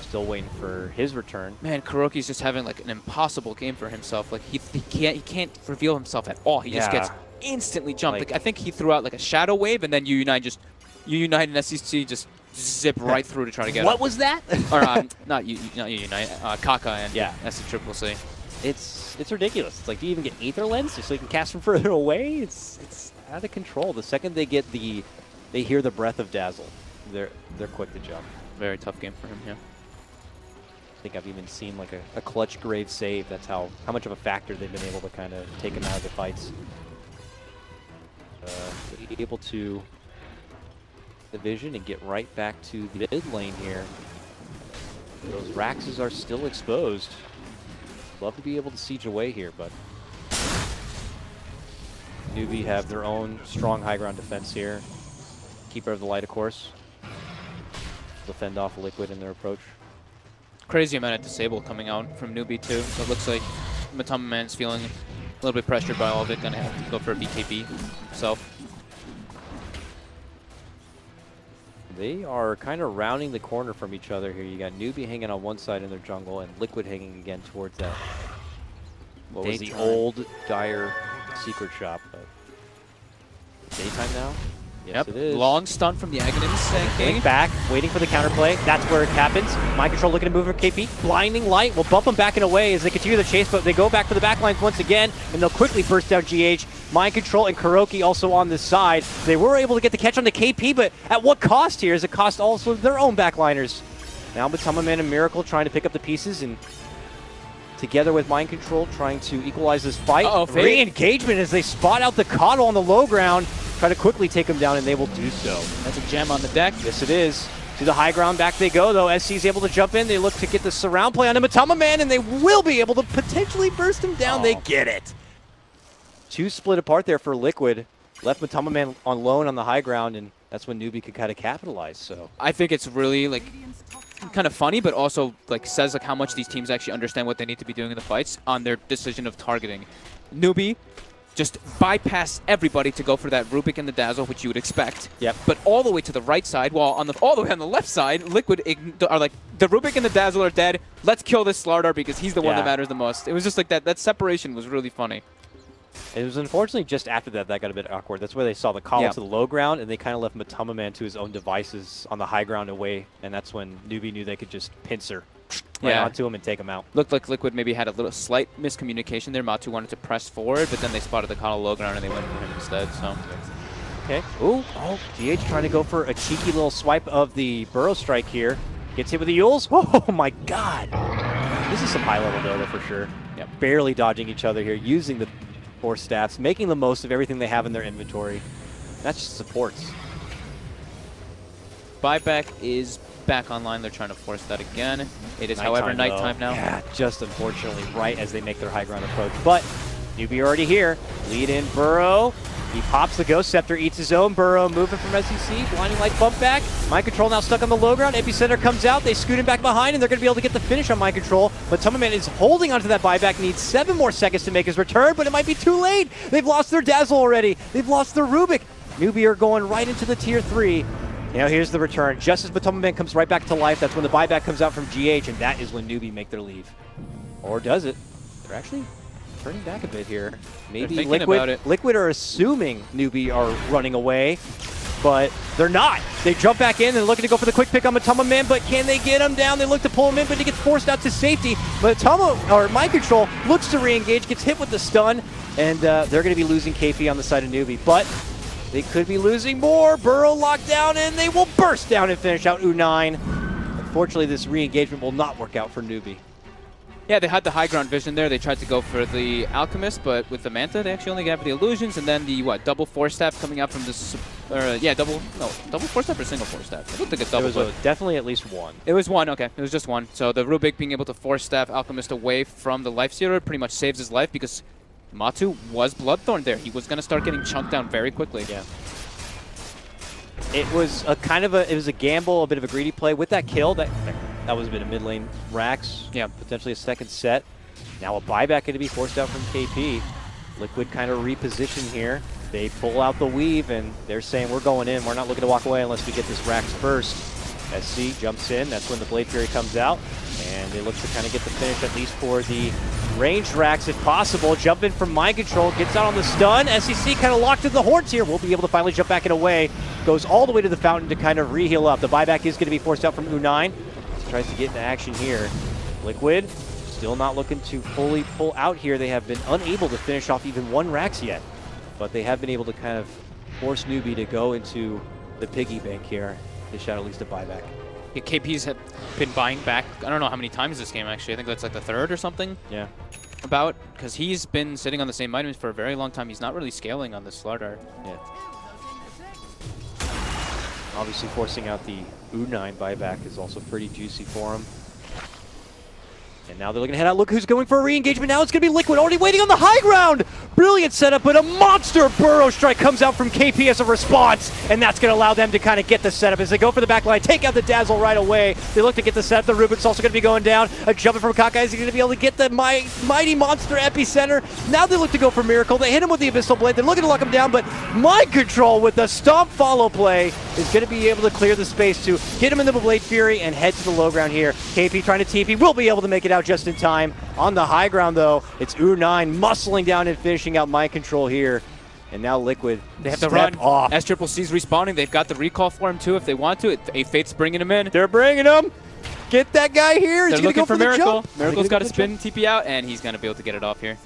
Still waiting for his return. Man, Kuroki's just having like an impossible game for himself. Like he can't reveal himself at all. He just gets instantly jumped. Like I think he threw out like a shadow wave, and then UU9 and SEC just zip right through to try to get him. What was that? Or not UU9, Kaka and SC. It's ridiculous. It's like, do you even get Aether Lens just so you can cast from further away? It's out of control. The second they get the they hear the breath of Dazzle. They're quick to jump. Very tough game for him, yeah. I think I've even seen like a clutch grave save. That's how much of a factor they've been able to kind of take him out of the fights. Able to the vision and get right back to the mid lane here. Those Raxes are still exposed. Love to be able to siege away here, but Newbie have their own strong high ground defense here. Keeper of the Light, of course. They'll fend off Liquid in their approach. Crazy amount of disable coming out from Newbie too. So it looks like Matamaman's feeling a little bit pressured by all of it. Gonna have to go for a BKB himself. They are kind of rounding the corner from each other here. You got Newbie hanging on one side in their jungle and Liquid hanging again towards that. What was the old Dire secret shop? But daytime now? Yes, it is. Long stun from the Aghanim. Going back, waiting for the counterplay. That's where it happens. Mind Control looking to move for KP. Blinding Light will bump them back and away as they continue the chase, but they go back for the backlines once again, and they'll quickly burst down GH. Mind Control and Kuroki also on this side. They were able to get the catch on the KP, but at what cost here? Is it cost also their own backliners? Now Matamaman and Miracle trying to pick up the pieces, and together with Mind Control trying to equalize this fight. Re-engagement as they spot out the Coddle on the low ground. Try to quickly take them down, and they will do so. That's a gem on the deck. Yes, it is. To the high ground, back they go, though. SC's able to jump in. They look to get the surround play on Matamaman, and they will be able to potentially burst him down. They get it. Two split apart there for Liquid. Left Matamaman on lone on the high ground, and that's when Newbie could kind of capitalize. So I think it's really like kind of funny, but also like says like how much these teams actually understand what they need to be doing in the fights on their decision of targeting. Newbie just bypass everybody to go for that Rubik and the Dazzle, which you would expect. Yep. But all the way to the right side, while on the all the way on the left side, Liquid are like, the Rubik and the Dazzle are dead. Let's kill this Slardar because he's the one that matters the most. It was just like that separation was really funny. It was unfortunately just after that got a bit awkward. That's where they saw the call to the low ground, and they kind of left Matamaman to his own devices on the high ground away, and that's when Newbie knew they could just pincer onto him and take him out. Looked like Liquid maybe had a little slight miscommunication there. Matu wanted to press forward, but then they spotted the Coddle low ground and they went for him instead. So. Okay. Ooh. Oh, DH trying to go for a cheeky little swipe of the Burrow Strike here. Gets hit with the Yules. Oh my God. This is some high-level Dota for sure. Yeah, barely dodging each other here, using the Force Staffs, making the most of everything they have in their inventory. That's just supports. Buyback is back online. They're trying to force that again. It is, however, nighttime now. Yeah, just unfortunately right as they make their high ground approach. But Newbie already here. Lead in Burrow. He pops the Ghost Scepter, eats his own. Burrow moving from SEC. Blinding Light bump back. Mind Control now stuck on the low ground. Epicenter comes out. They scoot him back behind, and they're going to be able to get the finish on Mind Control. But Matamaman is holding onto that buyback. Needs 7 more seconds to make his return, but it might be too late. They've lost their Dazzle already. They've lost their Rubik. Newbie are going right into the Tier 3. Now here's the return. Just as Matamaman comes right back to life, that's when the buyback comes out from GH, and that is when Newbie make their leave. Or does it? They're actually turning back a bit here. Maybe Liquid are assuming Newbie are running away, but they're not. They jump back in and looking to go for the quick pick on Matamaman, but can they get him down? They look to pull him in, but he gets forced out to safety. But Mind Control looks to re-engage, gets hit with the stun, and they're going to be losing KP on the side of Newbie. But they could be losing more. Burrow locked down, and they will burst down and finish out U9. Unfortunately, this re-engagement will not work out for Newbie. Yeah, they had the high ground vision there. They tried to go for the Alchemist, but with the Manta, they actually only got the Illusions, and then the, double Force Staff coming out from this, double Force Staff or single Force Staff? It looked like a double. It was definitely at least one. It was one, okay. It was just one. So the Rubik being able to Force Staff Alchemist away from the Life Stealer pretty much saves his life because Matu was Bloodthorn there. He was going to start getting chunked down very quickly. Yeah. It was a a gamble, a bit of a greedy play with that kill. That was a bit of mid lane Rax. Yeah, potentially a second set. Now a buyback going to be forced out from KP. Liquid kind of reposition here. They pull out the weave and they're saying we're going in. We're not looking to walk away unless we get this Rax first. SC jumps in. That's when the Blade Fury comes out. And they look to kind of get the finish at least for the ranged Rax if possible. Jump in from Mind Control. Gets out on the stun. SEC kind of locked in the horns here. We'll be able to finally jump back and away. Goes all the way to the fountain to kind of re-heal up. The buyback is going to be forced out from U9. Tries to get into action here. Liquid still not looking to fully pull out here. They have been unable to finish off even one Rax yet. But they have been able to kind of force Newbie to go into the piggy bank here. They should at least a buyback. Yeah, KP's have been buying back, I don't know how many times this game, actually. I think that's like the third or something. Yeah. About, because he's been sitting on the same items for a very long time. He's not really scaling on this Slardar. Yeah. Obviously forcing out the U9 buyback is also pretty juicy for him. And now they're looking to head out. Look who's going for a re-engagement now. It's going to be Liquid already waiting on the high ground. Brilliant setup, but a monster burrow strike comes out from KP as a response. And that's going to allow them to kind of get the setup as they go for the back line, take out the Dazzle right away. They look to get the setup. The Rubik's also going to be going down. A jumper from Kaka is going to be able to get the mighty monster epicenter. Now they look to go for Miracle. They hit him with the Abyssal Blade. They're looking to lock him down, but Mind Control with the stomp follow play is going to be able to clear the space to get him in the Blade Fury and head to the low ground here. KP trying to TP, will be able to make it out just in time. On the high ground, though, it's U9 muscling down and finishing out Mind Control here. And now Liquid, they have to run off. SCCC's respawning. They've got the recall for him, too, if they want to. A Fate's bringing him in. They're bringing him. Get that guy here. They're looking for Miracle. Jump. Miracle's got a spin TP out, and he's going to be able to get it off here.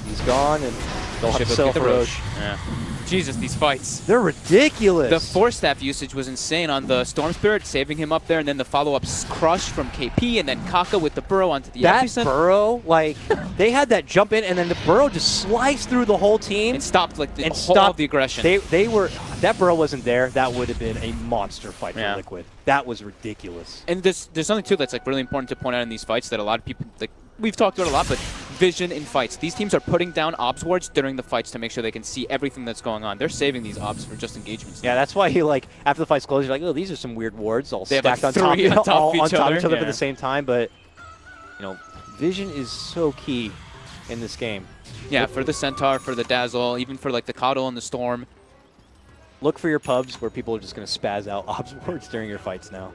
He's gone, and they'll have to settle for Roche. Yeah. Jesus, these fights. They're ridiculous. The Force Staff usage was insane on the Storm Spirit, saving him up there, and then the follow-up crush from KP, and then Kaka with the burrow onto the epicenter. That burrow, like, they had that jump in, and then the burrow just sliced through the whole team. And stopped, like, all of the aggression. They were, that burrow wasn't there. That would have been a monster fight for Liquid. That was ridiculous. And there's something, too, that's, like, really important to point out in these fights that a lot of people, like, we've talked about a lot, but vision in fights. These teams are putting down ops wards during the fights to make sure they can see everything that's going on. They're saving these ops for just engagements. Yeah, that's why you like after the fight's closed, you're like, oh, these are some weird wards all stacked like on top of each other yeah. for the same time. But you know, vision is so key in this game. Yeah, for the Centaur, for the Dazzle, even for like the Coddle and the Storm. Look for your pubs where people are just going to spaz out ops wards during your fights now.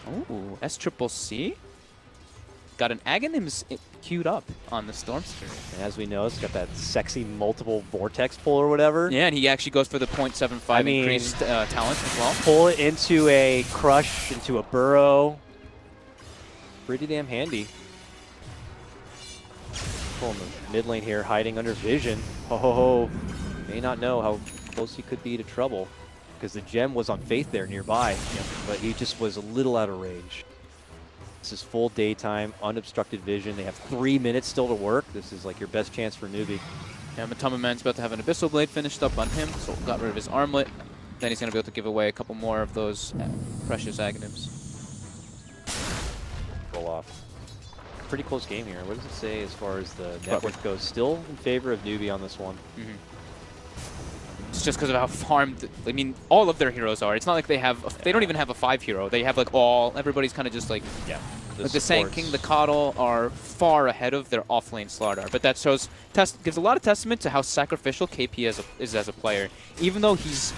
Ooh, SCCC. Got an Aghanims queued up on the Storm Spirit. And as we know, it's got that sexy multiple vortex pull or whatever. Yeah, and he actually goes for the 0.75 increased talent as well. Pull it into a crush, into a burrow. Pretty damn handy. Pulling the mid lane here, hiding under vision. Ho ho ho. May not know how close he could be to trouble because the gem was on Faith there nearby, but he just was a little out of range. This is full daytime, unobstructed vision. They have 3 minutes still to work. This is like your best chance for newbie. Yeah, Matama Man's about to have an Abyssal Blade finished up on him, so got rid of his armlet. Then he's going to be able to give away a couple more of those precious Aghanims. Roll off. Pretty close game here. What does it say as far as the network goes? Still in favor of newbie on this one. It's just because of how farmed, I mean, all of their heroes are. It's not like they have, they don't even have a 5 hero. They have like everybody's kind of just like, like the Sand King, the Coddle are far ahead of their offlane Slardar. But that shows, gives a lot of testament to how sacrificial KP is as a player. Even though he's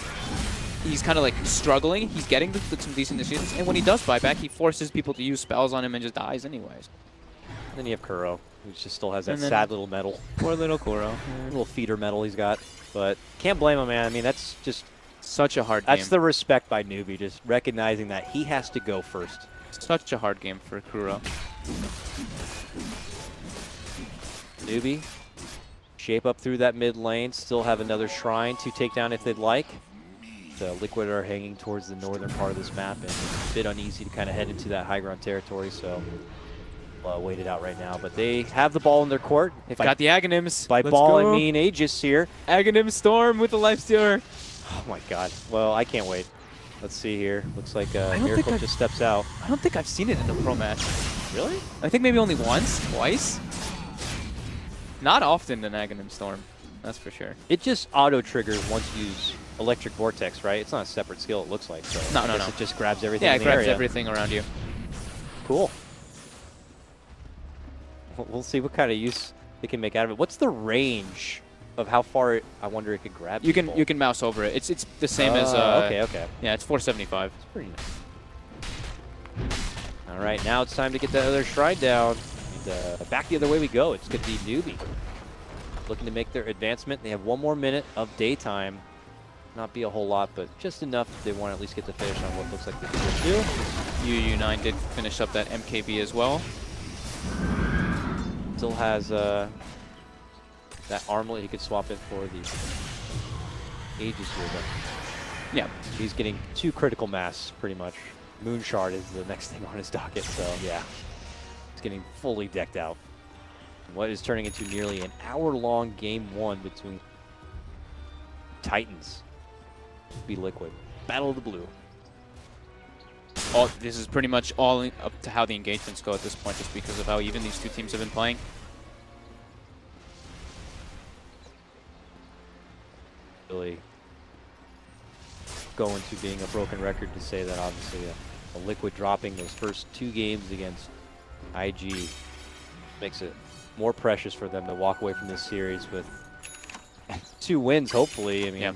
kind of like struggling, he's getting some decent decisions. And when he does buy back, he forces people to use spells on him and just dies anyways. And then you have Kuro, who just still has that sad little medal. Poor little Kuro. Little feeder medal he's got. But can't blame him, man. I mean, that's just such a hard game. That's the respect by newbie, just recognizing that he has to go first. Such a hard game for Kuro. Newbie, shape up through that mid lane, still have another shrine to take down if they'd like. The Liquid are hanging towards the northern part of this map, and it's a bit uneasy to kind of head into that high ground territory, so wait it out right now. But they have the ball in their court. They've got the Aghanims. By ball, I mean Aegis here. Aghanim Storm with the Lifestealer. Oh my god. Well, I can't wait. Let's see here. Looks like Miracle just steps out. I don't think I've seen it in a pro match. Really? I think maybe only once, twice. Not often in Aghanim Storm, that's for sure. It just auto-triggers once you use Electric Vortex, right? It's not a separate skill, it looks like. So no. It just grabs everything in the the area. Yeah, it grabs area. everything around you. Cool. We'll see what kind of use they can make out of it. What's the range of how far I wonder it could grab? You can mouse over it. It's the same as okay. Yeah, it's 475. It's pretty nice. All right, now it's time to get that other shrine down. And, back the other way we go. It's going to be newbie looking to make their advancement. They have 1 more minute of daytime. Not be a whole lot, but just enough if they want to at least get the finish on what looks like they can do. UU9 did finish up that MKB as well. Still has that armlet he could swap in for the Aegis here, but Yeah. He's getting 2 critical mass, pretty much. Moonshard is the next thing on his docket, so yeah. He's getting fully decked out. What is turning into nearly an hour-long game 1 between Titans. Be Liquid. Battle of the Blue. This is pretty much all up to how the engagements go at this point, just because of how even these two teams have been playing. Really going to being a broken record to say that obviously a Liquid dropping those first 2 games against IG makes it more precious for them to walk away from this series with 2 wins, hopefully. I mean, yeah.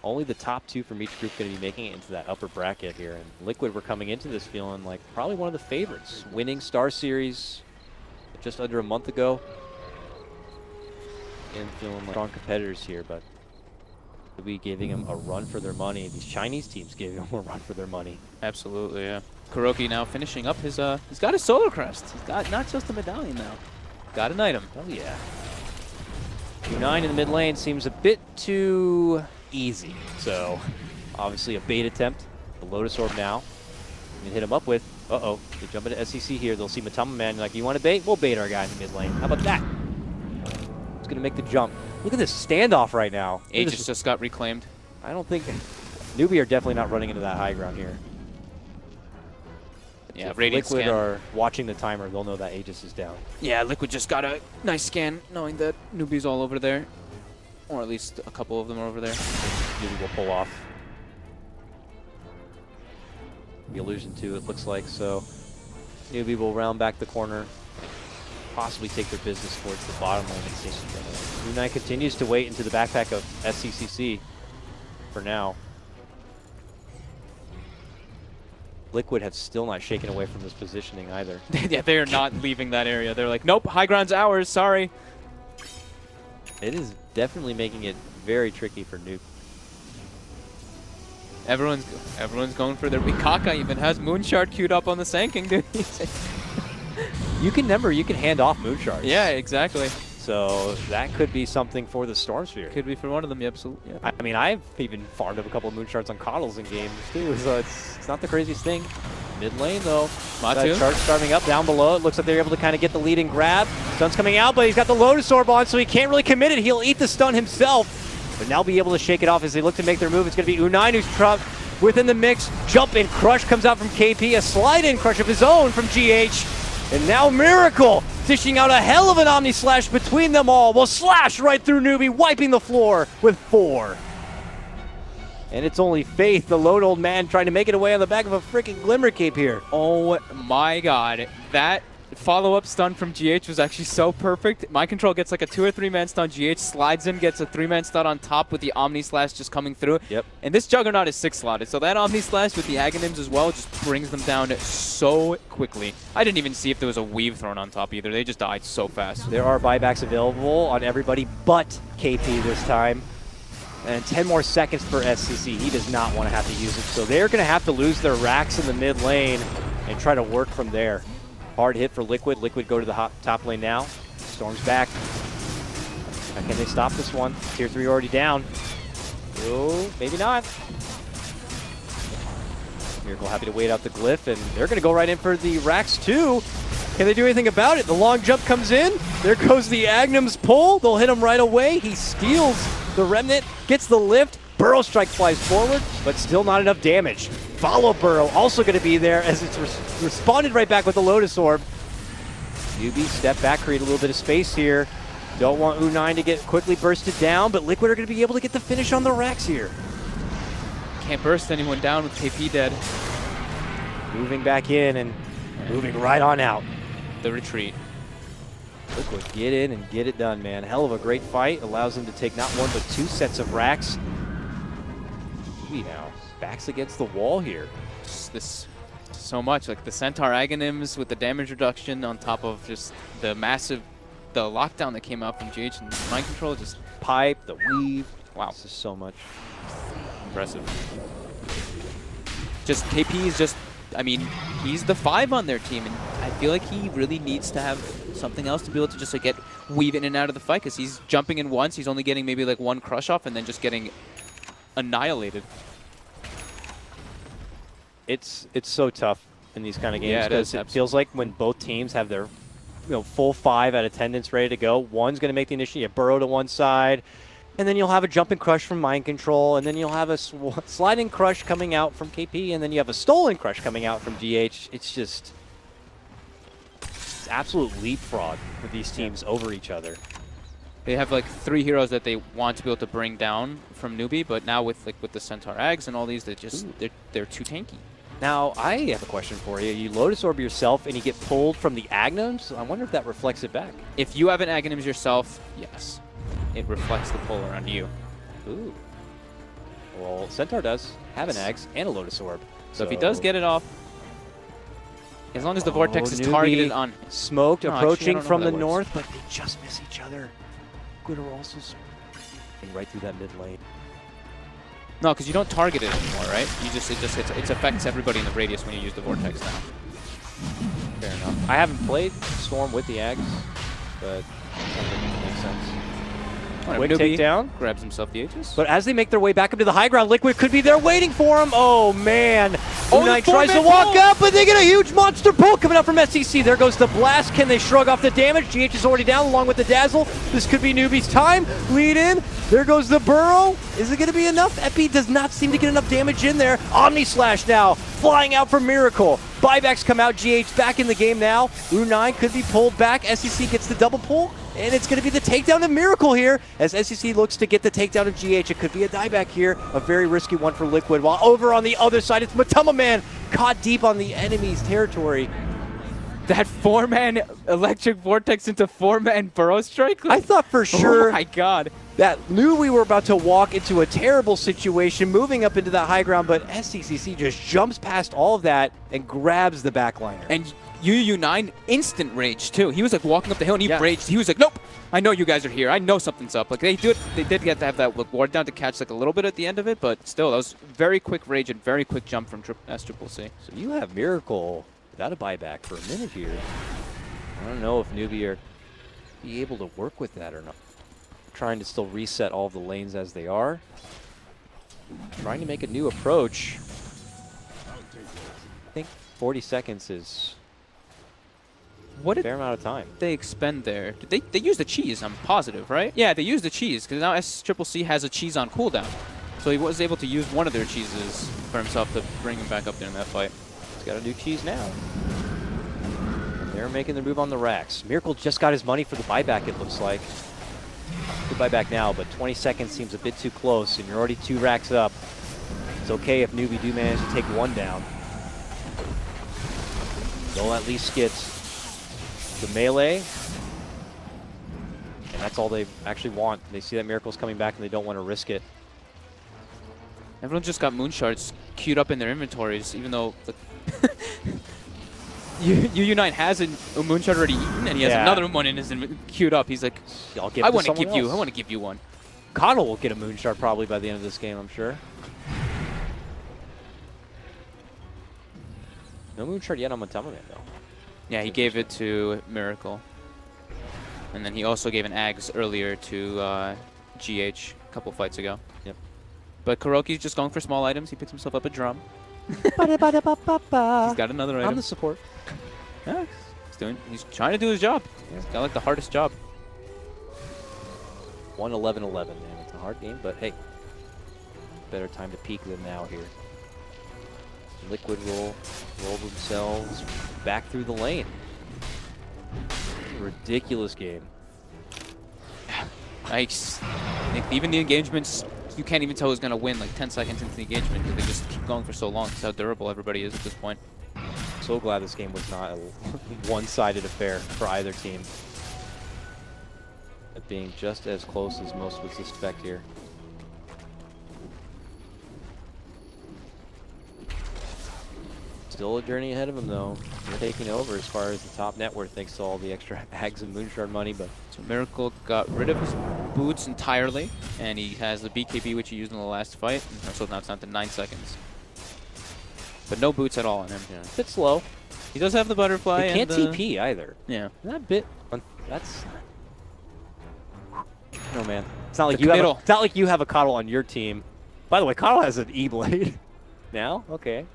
Only the top 2 from each group going to be making it into that upper bracket here. And Liquid were coming into this feeling like probably one of the favorites. Winning Star Series just under a month ago. And feeling like strong competitors here, but to be giving them a run for their money. These Chinese teams giving them a run for their money. Absolutely, yeah. Kuroki now finishing up his, he's got his Solar Crest. He's got not just a medallion now. Got an item. Oh yeah. 2-9 in the mid lane seems a bit too easy. So, obviously a bait attempt. The Lotus Orb now. You can hit him up with, uh-oh, they jump into SCC here. They'll see Matama Man, like, you want to bait? We'll bait our guy in the mid lane. How about that? He's going to make the jump. Look at this standoff right now. Aegis just got reclaimed. I don't think... Newbie are definitely not running into that high ground here. Yeah, if Radiant Liquid scan. are watching the timer, they'll know that Aegis is down. Yeah, Liquid just got a nice scan, knowing that Newbie's all over there. Or at least a couple of them are over there. Newbie will pull off. The illusion too, it looks like. So Newbie will round back the corner, possibly take their business towards the bottom lane. Unai continues to wait into the backpack of SCCC for now. Liquid have still not shaken away from this positioning either. Yeah, they are not leaving that area. They're like, nope, high ground's ours, sorry. It is definitely making it very tricky for Nuke. Everyone's going for their... Mikaka even has Moonshard queued up on the Sanking, dude. You can hand off Moonshards. Yeah, exactly. So that could be something for the Storm Sphere. Could be for one of them, yeah, absolutely. Yeah. I mean, I've even farmed up a couple of Moonshards on Coddles in games too, so it's not the craziest thing. Mid lane though, Matu. that charge starting up down below. It looks like they're able to kind of get the lead and grab. Stun's coming out, but he's got the Lotus Orb on, so he can't really commit it. He'll eat the stun himself, but now be able to shake it off as they look to make their move. It's going to be U9 who's trapped within the mix. Jump in crush comes out from KP, a slide in crush of his own from GH, and now Miracle dishing out a hell of an Omni Slash between them all. Will slash right through Newbie, wiping the floor with 4. And it's only Faith, the lone old man, trying to make it away on the back of a freaking Glimmer Cape here. Oh my god. That follow-up stun from GH was actually so perfect. Mind Control gets like a 2 or 3 man stun. GH slides in, gets a 3-man stun on top with the Omni Slash just coming through. Yep. And this Juggernaut is 6-slotted, so that Omni Slash with the Aghanims as well just brings them down so quickly. I didn't even see if there was a weave thrown on top either. They just died so fast. There are buybacks available on everybody but KP this time. And 10 more seconds for SCC. He does not want to have to use it. So they're going to have to lose their racks in the mid lane and try to work from there. Hard hit for Liquid. Liquid go to the top lane now. Storm's back. How can they stop this one? Tier 3 already down. Oh, maybe not. Miracle happy to wait out the glyph, and they're going to go right in for the racks too. Can they do anything about it? The long jump comes in. There goes the Agnum's pull. They'll hit him right away. He steals the Remnant, gets the lift. Burrow Strike flies forward, but still not enough damage. Follow Burrow also going to be there as it's responded right back with the Lotus Orb. Newbie step back, create a little bit of space here. Don't want U9 to get quickly bursted down, but Liquid are going to be able to get the finish on the racks here. Can't burst anyone down with KP dead. Moving back in and moving right on out. The retreat. Liquid, get in and get it done, man. Hell of a great fight. Allows them to take not 1 but 2 sets of racks. Newbie now backs against the wall here. This so much. Like the Centaur Aghanims with the damage reduction on top of just the massive, the lockdown that came out from GH and Mind Control. Just Pipe, the weave. wow. This is so much. Impressive. Just KP is just, I mean, he's the 5 on their team, and I feel like he really needs to have something else to be able to just like weave in and out of the fight, because he's jumping in once, he's only getting maybe like 1 crush off and then just getting annihilated. it's so tough in these kind of games Yeah, it because is, it feels like when both teams have their full 5 at attendance ready to go, one's going to make the initiative. You burrow to one side, and then you'll have a jumping crush from Mind Control, and then you'll have a sliding crush coming out from KP, and then you have a stolen crush coming out from GH. It's just absolute leapfrog with these teams over each other. They have like 3 heroes that they want to be able to bring down from newbie, but now with the Centaur Ags and all these, they're too tanky. Now, I have a question for you. You Lotus Orb yourself and you get pulled from the Agnums? I wonder if that reflects it back. If you have an Aghanims yourself, yes. It reflects the pull around you. Ooh. Well, Centaur does have an Ags and a Lotus Orb. So if he does get it off, as long as the Vortex is Newbie targeted on... Smoked, No, actually, I approaching don't know from how the that works. north, but they just miss each other. Good are also right through that mid lane. No, because you don't target it anymore, right? It affects everybody in the radius when you use the Vortex now. Fair enough. I haven't played Storm with the Ags, but that makes sense. Quick takedown. Grabs himself the Aegis. But as they make their way back up to the high ground, Liquid could be there waiting for him. Oh, man. Oh, Unite the tries to four-man walk pull. up, but they get a huge monster pull coming out from SEC. There goes the blast. Can they shrug off the damage? GH is already down along with the Dazzle. This could be Newbie's time. Lead in. There goes the Burrow. Is it going to be enough? Epi does not seem to get enough damage in there. Omni Slash now flying out for Miracle. Buybacks come out. GH back in the game now. U9 could be pulled back. SEC gets the double pull. And it's going to be the takedown of Miracle here as SEC looks to get the takedown of GH. It could be a dieback here. A very risky one for Liquid. While over on the other side, it's Matama Man caught deep on the enemy's territory. That 4-man Electric Vortex into 4-man Burrow Strike? I thought for sure Oh my god. that knew we were about to walk into a terrible situation, moving up into that high ground, but SCCC just jumps past all of that and grabs the backliner. And UU9 instant rage too. He was like walking up the hill and he raged. He was like, nope, I know you guys are here. I know something's up. Like they did get to have that ward down to catch like a little bit at the end of it, but still, that was very quick rage and very quick jump from SCCC. So you have Miracle without a buyback for a minute here. I don't know if Newbie are be able to work with that or not. Trying to still reset all of the lanes as they are. Trying to make a new approach. I think 40 seconds is What a did fair amount of time. they expend there? Did they used the cheese, I'm positive, right? Yeah, they used the cheese, because now SCCC has a cheese on cooldown. So he was able to use one of their cheeses for himself to bring him back up there in that fight. He's got a new cheese now. And they're making the move on the racks. Miracle just got his money for the buyback, it looks like. Good buyback now, but 20 seconds seems a bit too close, and you're already 2 racks up. It's okay if Newbie do manage to take 1 down. They'll at least get the melee, and that's all they actually want. They see that Miracle's coming back, and they don't want to risk it. Everyone just got moon shards queued up in their inventories, even though the UU9 has a moon shard already eaten, and he has another one in his queued up. He's like, I want to give you. I want to give you one. Coddle will get a moon shard probably by the end of this game, I'm sure. No moon shard yet on Matama Man, though. Yeah, he gave it to Miracle. And then he also gave an Ags earlier to GH a couple fights ago. Yep. But Kuroki's just going for small items. He picks himself up a drum. He's got another item. I'm the support. Yeah, he's trying to do his job. He's got like the hardest job. 1-11-11, man. It's a hard game, but hey, better time to peak than now here. Liquid roll themselves back through the lane. Ridiculous game. Nice. Even the engagements, you can't even tell who's going to win like 10 seconds into the engagement because they just keep going for so long. That's how durable everybody is at this point. So glad this game was not a one-sided affair for either team. It being just as close as most would suspect here. Still a journey ahead of him, though. They're taking over as far as the top net worth, thanks to all the extra Ags and Moonshard money. But so Miracle got rid of his boots entirely, and he has the BKB, which he used in the last fight. So now it's down to 9 seconds. But no boots at all on him. yeah, a bit slow. He does have the butterfly. He can't and TP either. Yeah. That bit. That's. No man. It's not like The you have. committal. It's not like you have a Coddle on your team. By the way, Coddle has an E-blade. Now, okay.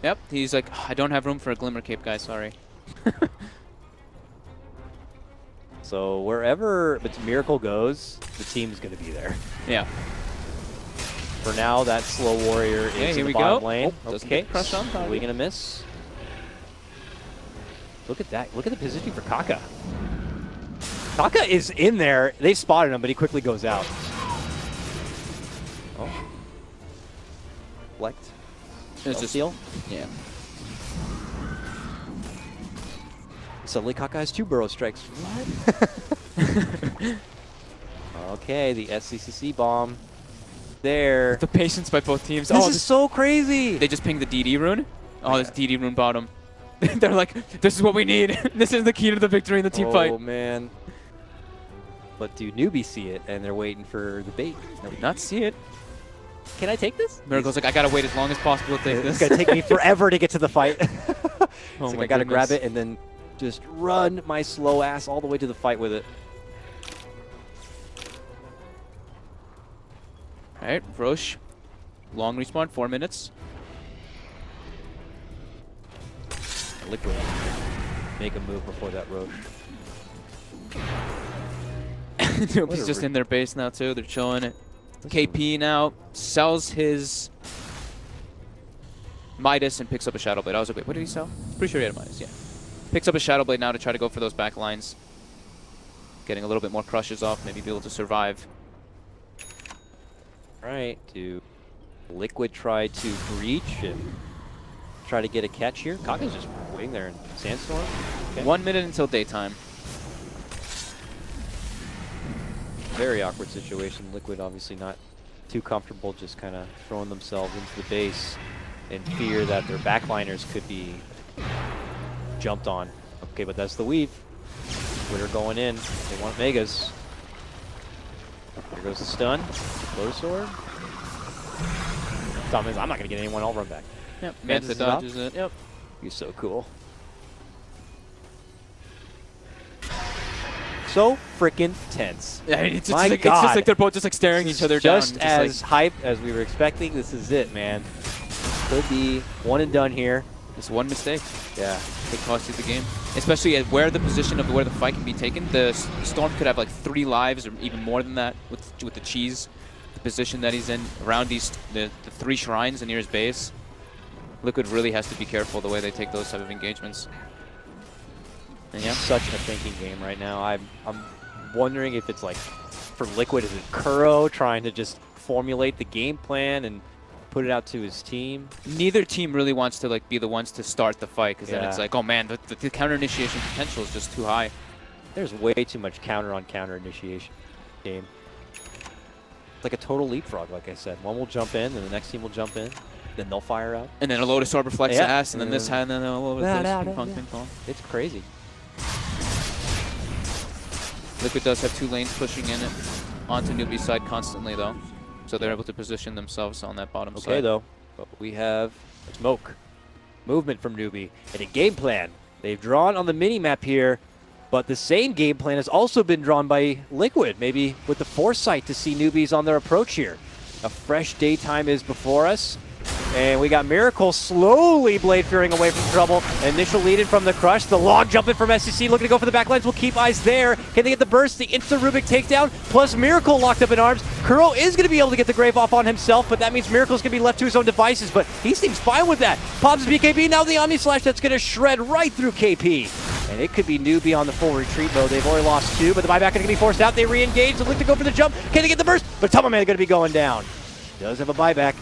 Yep, he's like, I don't have room for a Glimmer Cape, guys, sorry. So wherever Miracle goes, the team's going to be there. Yeah. For now, that slow warrior is in here the we bottom go. lane. Oh, doesn't Okay, get crushed on target. we going to miss? Look at that. Look at the positioning for Kaka. Kaka is in there. They spotted him, but he quickly goes out. Oh. Flecked. It's just Steal. yeah. Suddenly Kaka has 2 burrow strikes. What? Okay, the SCCC bomb. There. The patience by both teams. This is so crazy. They just pinged the DD rune. Oh, this DD rune bottom. They're like, this is what we need. This is the key to the victory in the team fight. Oh, man. But do newbies see it, and they're waiting for the bait? I did not see it. Can I take this? Miracle's like, I gotta wait as long as possible to take It's this. going to take me forever to get to the fight. Oh It's like my I got to grab goodness. it and then just run my slow ass all the way to the fight with it. Alright, Roche. Long respawn, 4 minutes. Liquid. Make a move before that Roche. Nobody's just in their base now too. They're chilling it. KP now sells his Midas and picks up a Shadow Blade. I was like, wait, what did he sell? Pretty sure he had a Midas, yeah. Picks up a Shadow Blade now to try to go for those back lines. Getting a little bit more crushes off, maybe be able to survive. Right, do Liquid try to breach and try to get a catch here? Kaka's just waiting there in Sandstorm. Okay. 1 minute until daytime. Very awkward situation. Liquid obviously not too comfortable just kind of throwing themselves into the base in fear that their backliners could be jumped on. Okay, but that's the weave. Liquid are going in. They want Megas. Here goes the stun. Lotus Sword. Problem is, I'm not going to get anyone. I'll run back. Yep, Mantis Manta is up. dodges it. Yep. He's so cool. So freaking tense. Yeah, it's My just like, God. it's just like they're both just like staring each other down. Just as hype as we were expecting. This is it, man. Could be one and done here. Just one mistake. Yeah. It cost you the game. Especially at where the position of where the fight can be taken. The Storm could have like 3 lives or even more than that with the cheese. The position that he's in around the 3 shrines and near his base. Liquid really has to be careful the way they take those type of engagements. And yeah. Such a thinking game right now. I'm wondering if it's like for Liquid, is it Kuro trying to just formulate the game plan and put it out to his team? Neither team really wants to like be the ones to start the fight because then it's Yeah. like, oh man, the counter initiation potential is just too high. There's way too much counter on counter initiation game. It's like a total leapfrog, like I said. One will jump in, and the next team will jump in. Then they'll fire out. And then a Lotus Orb reflects Yeah. the ass, and then this, and then all over the place. Ping pong, ping pong. It's crazy. Liquid does have 2 lanes pushing in it onto newbie's side constantly, though. So they're able to position themselves on that bottom side. Okay, though. But we have smoke. Movement from Newbie. And a game plan. They've drawn on the mini-map here, but the same game plan has also been drawn by Liquid, maybe with the foresight to see newbies on their approach here. A fresh daytime is before us. And we got Miracle slowly blade fearing away from trouble. Initial lead in from the crush. The log jumping from SCC, looking to go for the backlines. We'll keep eyes there. Can they get the burst? The instant Rubik takedown, plus Miracle locked up in arms. Kuro is going to be able to get the grave off on himself, but that means Miracle's going to be left to his own devices, but he seems fine with that. Pops his BKB, now the Omni Slash that's going to shred right through KP. And it could be Newbie on the full retreat mode. They've already lost 2, but the buyback is going to be forced out. They re-engage, they look to go for the jump. Can they get the burst? But Tomaman is going to be going down. Does have a buyback.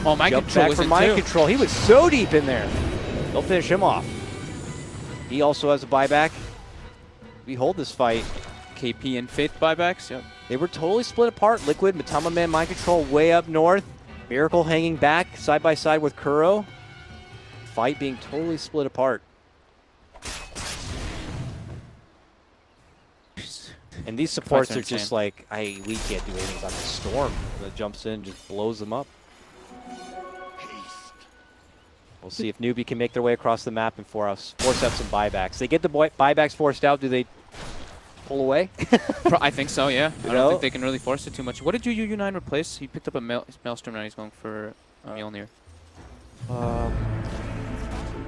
Oh, Mind Jump Control back was from in Mind too. Control. He was so deep in there. They'll finish him off. He also has a buyback. We hold this fight. KP and Faith buybacks, yep. They were totally split apart. Liquid, Matama Man, Mind Control way up north. Miracle hanging back side by side with Kuro. Fight being totally split apart. And these supports Fights are are just insane. like, we can't do anything about the storm that jumps in, just blows them up. We'll see if Newbie can make their way across the map and force out some buybacks. They get the buybacks forced out. Do they pull away? I think so, yeah. I know? don't think they can really force it too much. What did U9 replace? He picked up a Maelstrom, now he's going for Mjolnir.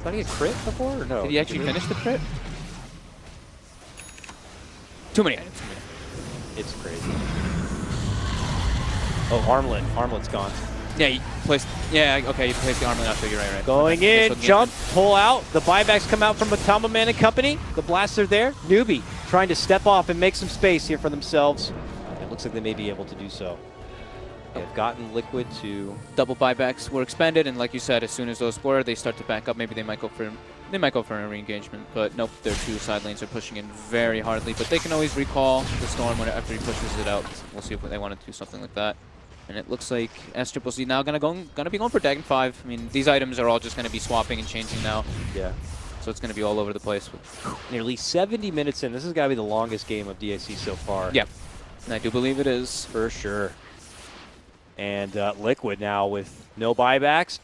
Thought he had crit before, or no? Did he actually finish the crit? Too many items. It's crazy. Oh, armlet. Armlet's gone. Yeah, he placed. Yeah, okay, he placed the armlet after. You're right. Going Okay, in, so jump, pull out. The buybacks come out from Matama Man and company. The blasts are there. Newbie trying to step off and make some space here for themselves. It looks like they may be able to do so. They've gotten Liquid to... Double buybacks were expended, and like you said, as soon as those were, they start to back up. Maybe they might go for a re-engagement, but nope, their two side lanes are pushing in very hardly. But they can always recall the Storm after he pushes it out. We'll see if they want to do something like that. And it looks like SCCC now gonna be going for Dagon 5. I mean, these items are all just gonna be swapping and changing now. Yeah. So it's gonna be all over the place. Nearly 70 minutes in. This has got to be the longest game of DAC so far. Yeah, and I do believe it is. For sure. And Liquid now with no buybacks.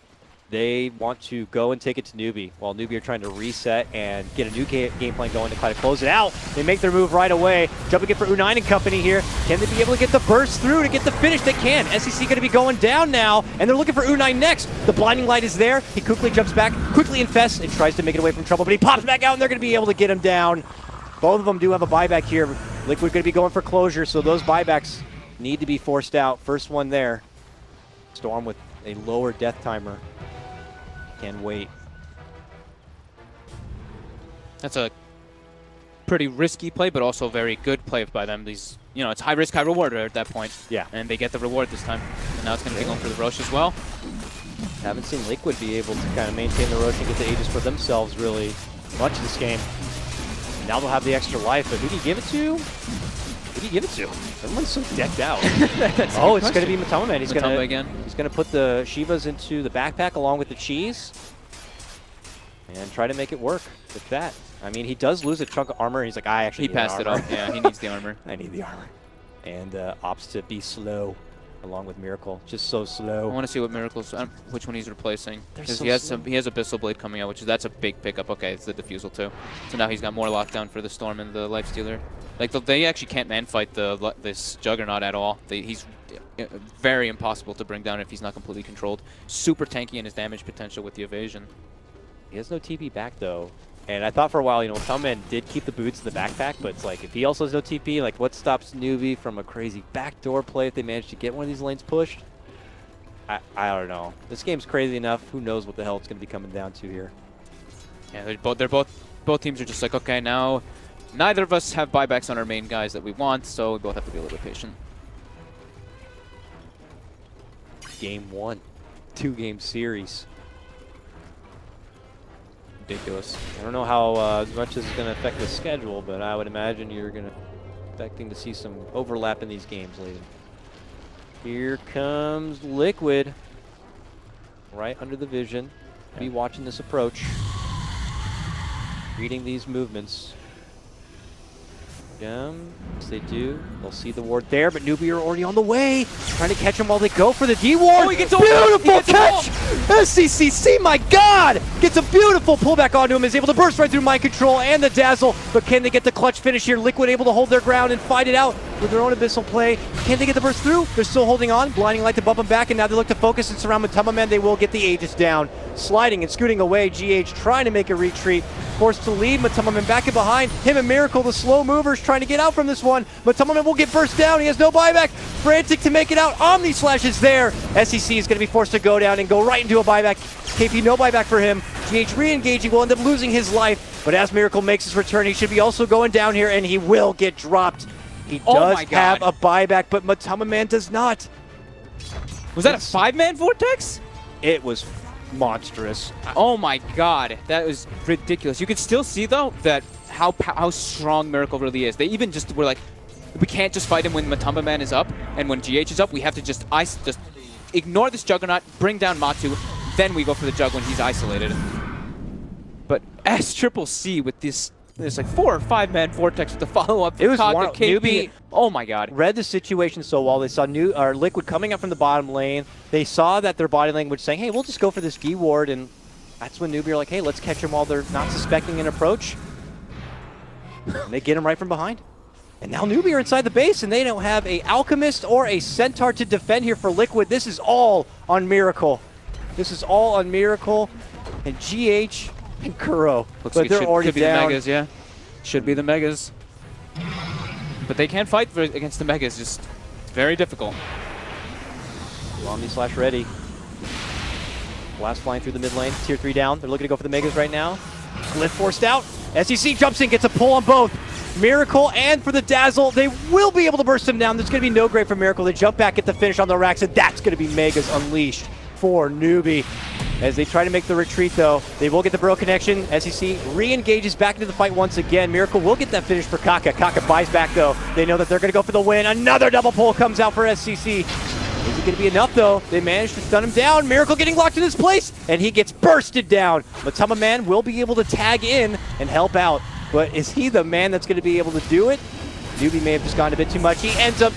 They want to go and take it to Newbie, while Newbie are trying to reset and get a new game plan going to try to close it out. They make their move right away. Jumping in for U9 and company here. Can they be able to get the burst through to get the finish? They can. SCC going to be going down now, and they're looking for U9 next. The blinding light is there. He quickly jumps back, quickly infests, and tries to make it away from trouble, but he pops back out, and they're going to be able to get him down. Both of them do have a buyback here. Liquid going to be going for closure, so those buybacks need to be forced out. First one there. Storm with a lower death timer. Can wait. That's a pretty risky play, but also very good play by them. These, you know, it's high risk, high reward at that point. Yeah. And they get the reward this time. And now it's going to be going for the Roche as well. Haven't seen Liquid be able to kind of maintain the Roche and get the Aegis for themselves really much of this game. Now they'll have the extra life, but who do you give it to? Who do you give it to? Everyone's so decked out. Oh, it's going to be Matama Man. He's going to put the Shivas into the backpack along with the cheese and try to make it work with that. I mean, he does lose a chunk of armor. He's like, I actually need the armor. He passed it up. Yeah, he needs the armor. I need the armor. And opts to be slow along with Miracle. Just so slow. I want to see what Miracle's, which one he's replacing. Because So he has Abyssal Blade coming out, that's a big pickup. Okay, it's the Diffusal too. So now he's got more lockdown for the Storm and the Lifestealer. Like, they actually can't man-fight this Juggernaut at all. He's very impossible to bring down if he's not completely controlled. Super tanky in his damage potential with the evasion. He has no TP back, though. And I thought for a while, you know, Matama did keep the boots in the backpack, but it's like, if he also has no TP, like, what stops Newbie from a crazy backdoor play if they manage to get one of these lanes pushed? I don't know. This game's crazy enough. Who knows what the hell it's going to be coming down to here. Yeah, both teams are just like, okay, now neither of us have buybacks on our main guys that we want, so we both have to be a little bit patient. Game 1. 2-game series. Ridiculous. I don't know how as much as it's going to affect the schedule, but I would imagine you're going to expecting to see some overlap in these games later. Here comes Liquid. Right under the vision. Be watching this approach. Reading these movements. Yes, they do. They'll see the ward there, but Newbie are already on the way. Trying to catch him while they go for the D-ward. Oh, he gets beautiful catch! SCCC, my God! Gets a beautiful pullback onto him, is able to burst right through Mind Control and the Dazzle, but can they get the clutch finish here? Liquid able to hold their ground and fight it out with their own Abyssal play. Can they get the burst through? They're still holding on. Blinding Light to bump them back, and now they look to focus and surround Matama Man. They will get the Aegis down. Sliding and scooting away, GH trying to make a retreat. Forced to lead, Matama Man back and behind. Him and Miracle, the slow movers, trying to get out from this one. Matama Man will get burst down. He has no buyback. Frantic to make it out. Omni Slash is there. SCC is going to be forced to go down and go right into a buyback. KP, no buyback for him. GH re-engaging, will end up losing his life. But as Miracle makes his return, he should be also going down here, and he will get dropped. He does have a buyback, but Matama Man does not. Was that a 5-man Vortex? It was monstrous. Oh my God, that was ridiculous. You can still see though that how strong Miracle really is. They even just were like, we can't just fight him when Matama Man is up, and when GH is up, we have to just ignore this Juggernaut, bring down Matu, then we go for the Jug when he's isolated. But SCCC with this like 4 or 5-man Vortex with the follow-up. It was Newbie. Oh my God. Read the situation so well. They saw Liquid coming up from the bottom lane. They saw that their body language saying, hey, we'll just go for this D-ward, and that's when Newbie are like, hey, let's catch him while they're not suspecting an approach. And they get him right from behind. And now Newbie are inside the base, and they don't have a Alchemist or a Centaur to defend here for Liquid. This is all on Miracle. This is all on Miracle. And GH and Kuro. Looks But like it they're should, already could be down. the Megas, yeah. Should be the Megas. But they can't fight against the Megas, just very difficult. Omni/ready. Blast flying through the mid lane. Tier 3 down. They're looking to go for the Megas right now. Glyph forced out. SEC jumps in, gets a pull on both. Miracle and for the Dazzle, they will be able to burst him down. There's going to be no grade for Miracle. They jump back, get the finish on the racks, and that's going to be Megas unleashed for Newbie. As they try to make the retreat, though, they will get the Bro connection. SEC re-engages back into the fight once again. Miracle will get that finish for Kaka. Kaka buys back, though. They know that they're going to go for the win. Another double pull comes out for SCC. Is it going to be enough, though? They managed to stun him down. Miracle getting locked in his place, and he gets bursted down. Matama Man will be able to tag in and help out. But is he the man that's going to be able to do it? Newbie may have just gone a bit too much. He ends up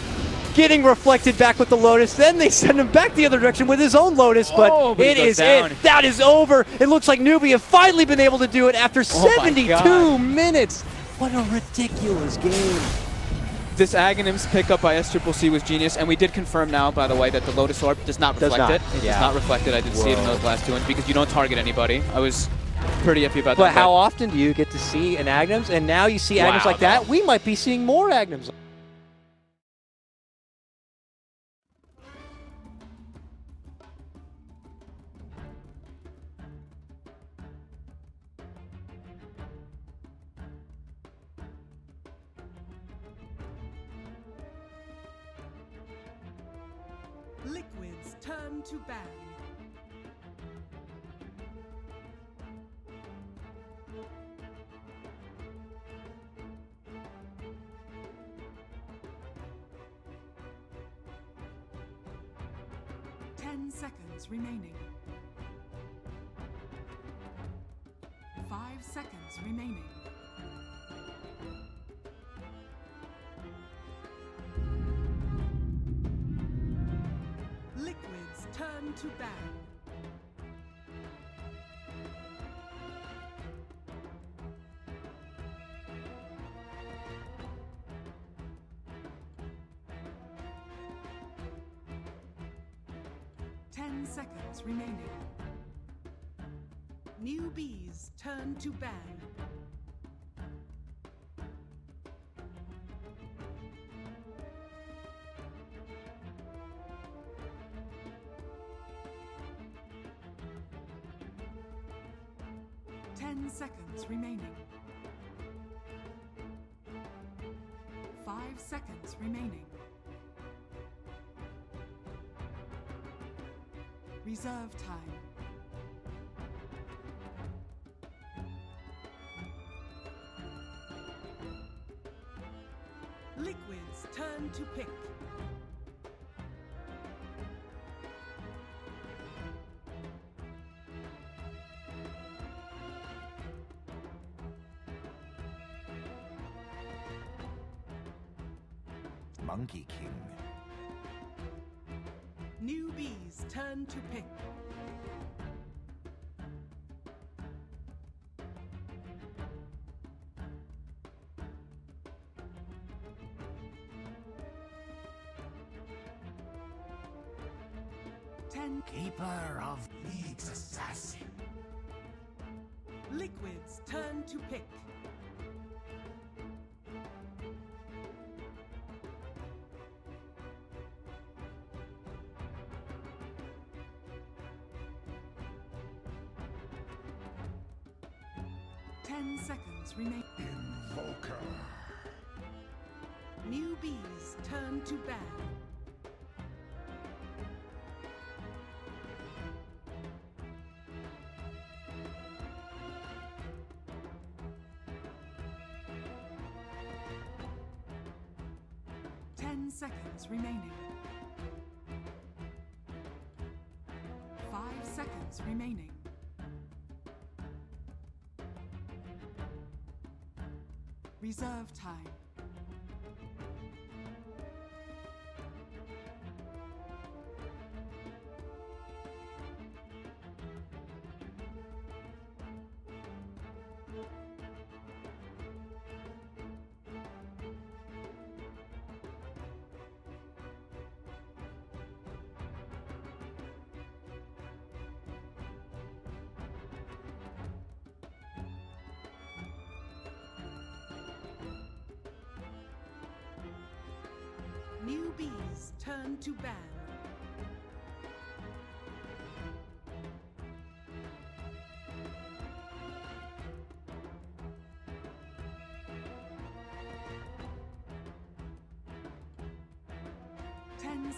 getting reflected back with the Lotus. Then they send him back the other direction with his own Lotus, but it is it. That is over. It looks like Newbie have finally been able to do it after 72 minutes. What a ridiculous game. This Aghanim's pickup by SCCC was genius, and we did confirm now, by the way, that the Lotus Orb does not reflect it. It does not reflect it. I did see it in those last two ones because you don't target anybody. I was pretty happy about that. But how often do you get to see an Aghanims? And now you see Aghanims like that. We might be seeing more Aghanims. Liquids turn to ban. Seconds remaining. 5 seconds remaining. Liquids turn to ban. Seconds remaining. Newbies turn to ban. Seconds remaining. 5 seconds remaining. Reserve time. Liquids turn to pick. Monkey King. Newbies turn to pick. Keeper of League's Assassin. Liquids turn to pick. Seconds remain. Invoker. Newbies turn to ban. Seconds remaining. 5 seconds remaining. Reserve time. Newbies turn to ban.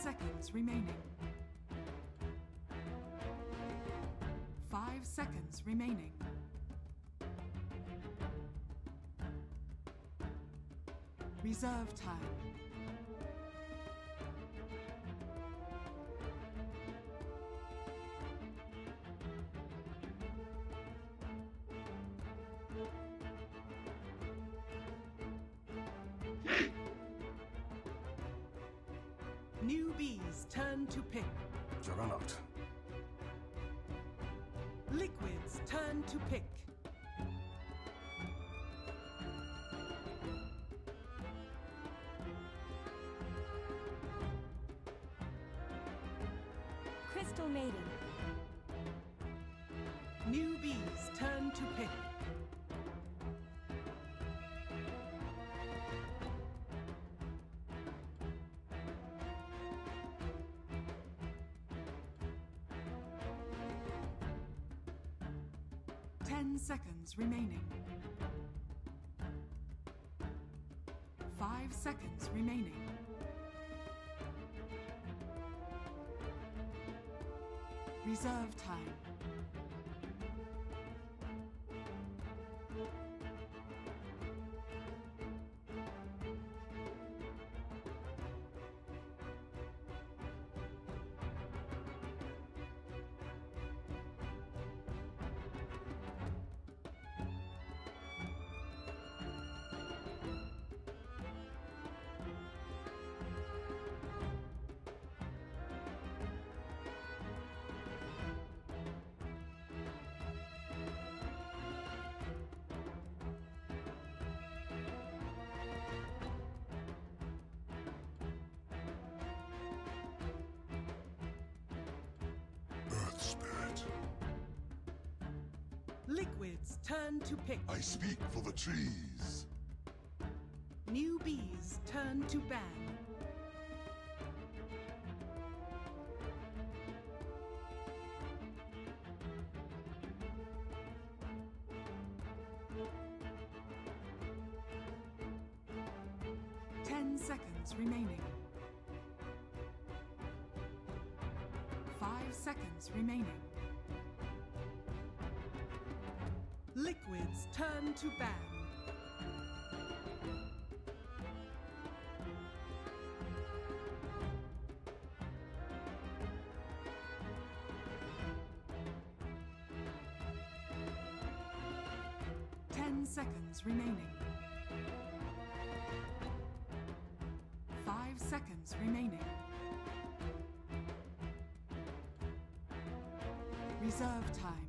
Seconds remaining. 5 seconds remaining. Reserve time. Newbies turn to pick. Juggernaut. Liquids turn to pick. Crystal Maiden. Newbies turn to pick. Seconds remaining. 5 seconds remaining. Reserve time. Earth Spirit. Liquids turn to pick. I speak for the trees. Newbies turn to ban. Seconds remaining. 5 seconds remaining. Liquids turn to ban. Seconds remaining. 5 seconds remaining. Reserve time.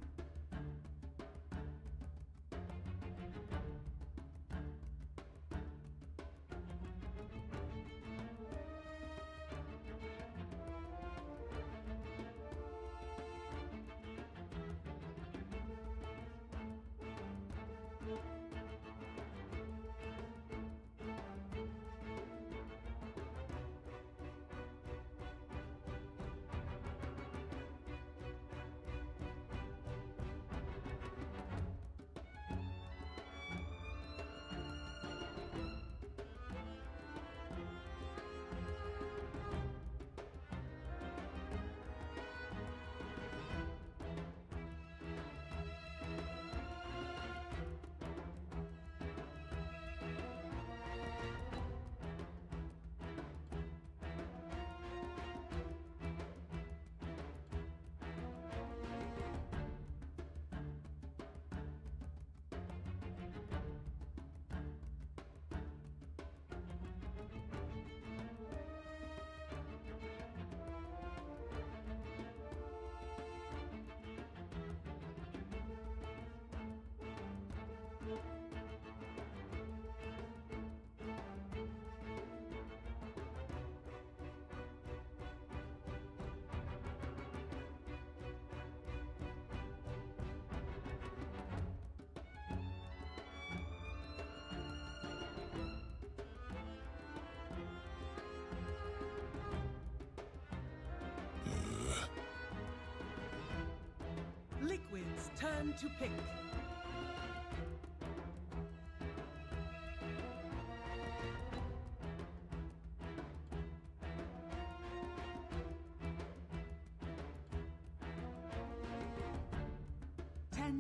turn to pick.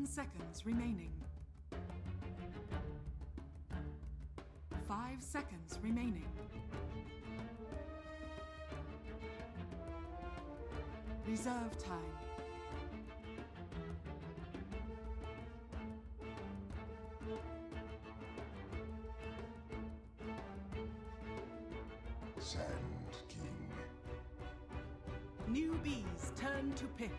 Seconds remaining. 5 seconds remaining. Reserve time. Sand King. Newbies turn to pick.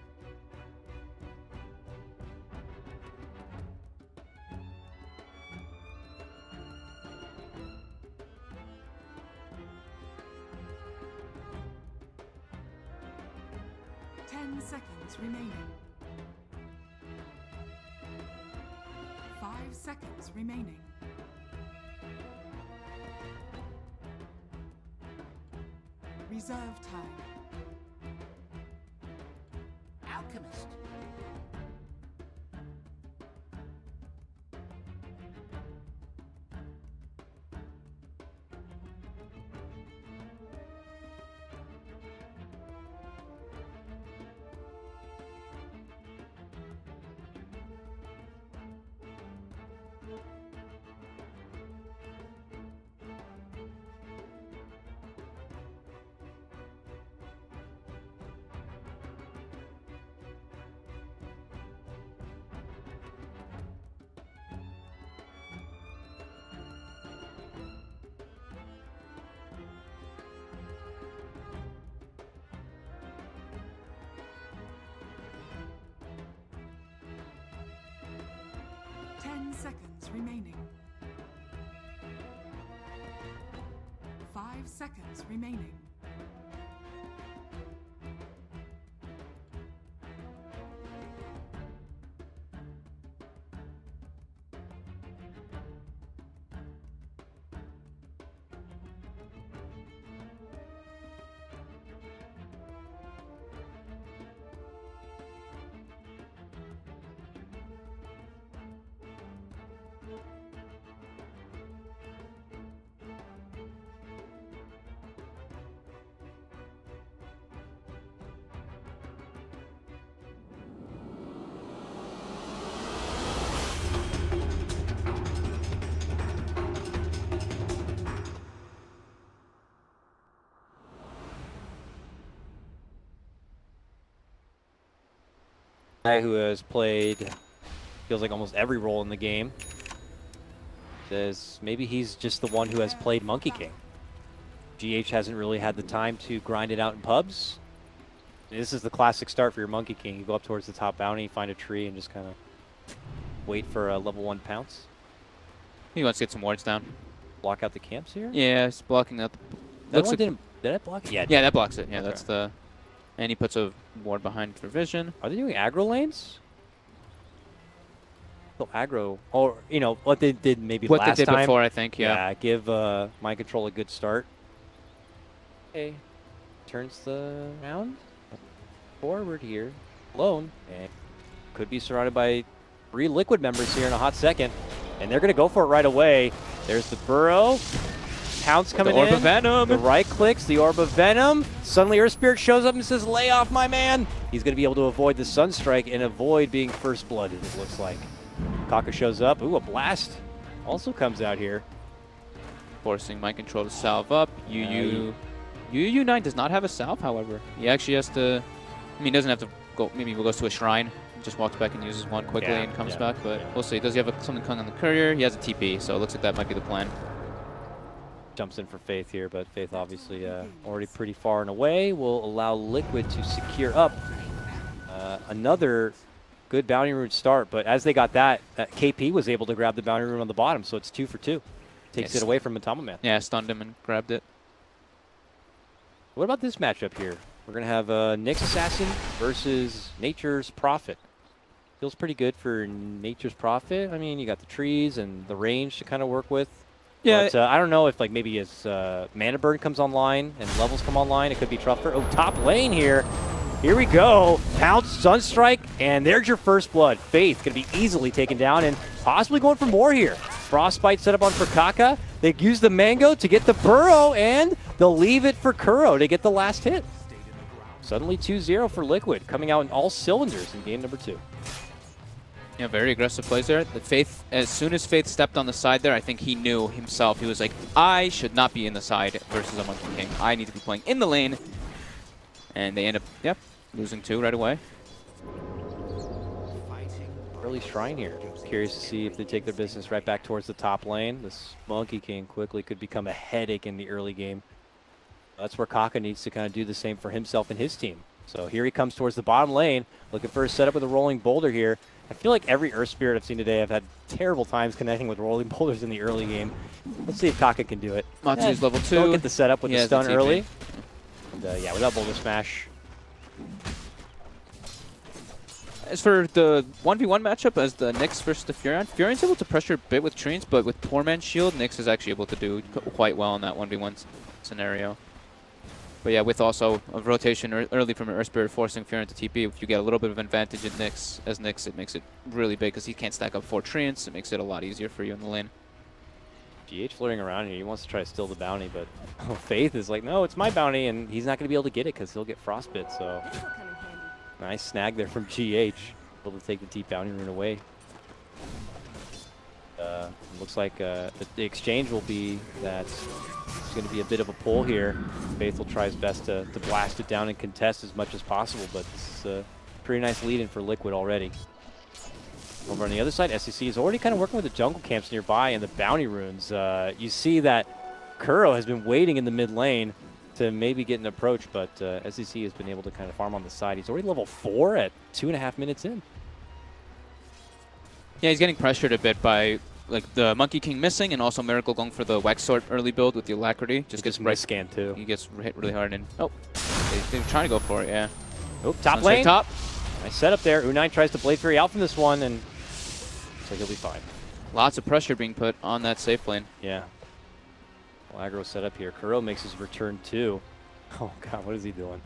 Seconds remaining. 5 seconds remaining. Reserve time. Alchemist. Seconds remaining. 5 seconds remaining. Guy who has played, feels like almost every role in the game, says maybe he's just the one who has played Monkey King. GH hasn't really had the time to grind it out in pubs. This is the classic start for your Monkey King. You go up towards the top bounty, find a tree, and just kind of wait for a level 1 pounce. He wants to get some wards down. Block out the camps here? Yeah, it's blocking out the... That one didn't... Did it block it? Yeah, yeah, that blocks it. Yeah, okay. That's the... And he puts a ward behind for vision. Are they doing aggro lanes? So aggro, or you know what they did maybe what last they did time. Before, I think. Yeah. Give Mind Control a good start. Okay, turns the round forward here, alone, and could be surrounded by 3 Liquid members here in a hot second, and they're gonna go for it right away. There's the burrow. Pounce coming in. The Orb of Venom. The right clicks, the Orb of Venom. Suddenly Earth Spirit shows up and says, lay off my man. He's going to be able to avoid the Sunstrike and avoid being first blooded, it looks like. Kaka shows up. Ooh, a blast also comes out here. Forcing Mind Control to salve up. UU9 does not have a salve, however. He actually has to... I mean, he doesn't have to go... Maybe he goes to a shrine, just walks back and uses one quickly and comes back, but we'll see. Does he have something coming on the courier? He has a TP, so it looks like that might be the plan. Jumps in for Faith here, but Faith obviously already pretty far and away. Will allow Liquid to secure up another good bounty rune start. But as they got that, KP was able to grab the bounty rune on the bottom, so it's 2 for 2. Takes it away from Matama Man. Yeah, stunned him and grabbed it. What about this matchup here? We're going to have Nyx Assassin versus Nature's Prophet. Feels pretty good for Nature's Prophet. I mean, you got the trees and the range to kind of work with. Yeah, but, I don't know if like maybe as Mana Burn comes online and levels come online, it could be tougher. Oh, top lane here. Here we go. Pounce, Sunstrike, and there's your first blood. Faith going to be easily taken down and possibly going for more here. Frostbite set up on for Kaka. They use the Mango to get the Burrow, and they'll leave it for Kuro to get the last hit. Suddenly 2-0 for Liquid, coming out in all cylinders in game number 2. Yeah, very aggressive plays there. The Faith, as soon as Faith stepped on the side there, I think he knew himself. He was like, I should not be in the side versus a Monkey King. I need to be playing in the lane. And they end up, yep, losing 2 right away. Early Shrine here. Curious to see if they take their business right back towards the top lane. This Monkey King quickly could become a headache in the early game. That's where Kaka needs to kind of do the same for himself and his team. So here he comes towards the bottom lane, looking for a setup with a rolling boulder here. I feel like every Earth Spirit I've seen today, I've had terrible times connecting with rolling boulders in the early game. Let's see if Kaka can do it. Matsu's level 2. Don't get the setup with the stun the TP. early. And, yeah, without boulder smash. As for the 1v1 matchup, as the Nyx versus the Furion, Furion's able to pressure a bit with Treants, but with Poor Man's Shield, Nyx is actually able to do quite well in that 1v1 scenario. But yeah, with also a rotation early from an Earth Spirit forcing Furion to TP, if you get a little bit of advantage in Nyx, it makes it really big because he can't stack up 4 Treants. It makes it a lot easier for you in the lane. GH flirting around here. He wants to try to steal the bounty, but Faith is like, no, it's my bounty, and he's not going to be able to get it because he'll get frostbit. So nice snag there from GH. Able to take the deep bounty rune away. Looks like the exchange will be that there's going to be a bit of a pull here. Faith will try his best to blast it down and contest as much as possible, but this is a pretty nice lead-in for Liquid already. Over on the other side, SEC is already kind of working with the jungle camps nearby and the bounty runes. You see that Kuro has been waiting in the mid lane to maybe get an approach, but SEC has been able to kind of farm on the side. He's already level 4 at 2.5 minutes in. Yeah, he's getting pressured a bit by like the Monkey King missing and also Miracle going for the Wax Sword early build with the Alacrity. Just gets right scan too. He gets hit really hard and they're trying to go for it, yeah. Oh, top lane. Top. Nice setup there. Unai tries to Blade Fury out from this one, and looks like he'll be fine. Lots of pressure being put on that safe lane. Yeah. Well, aggro setup here. Kuro makes his return too. Oh god, what is he doing?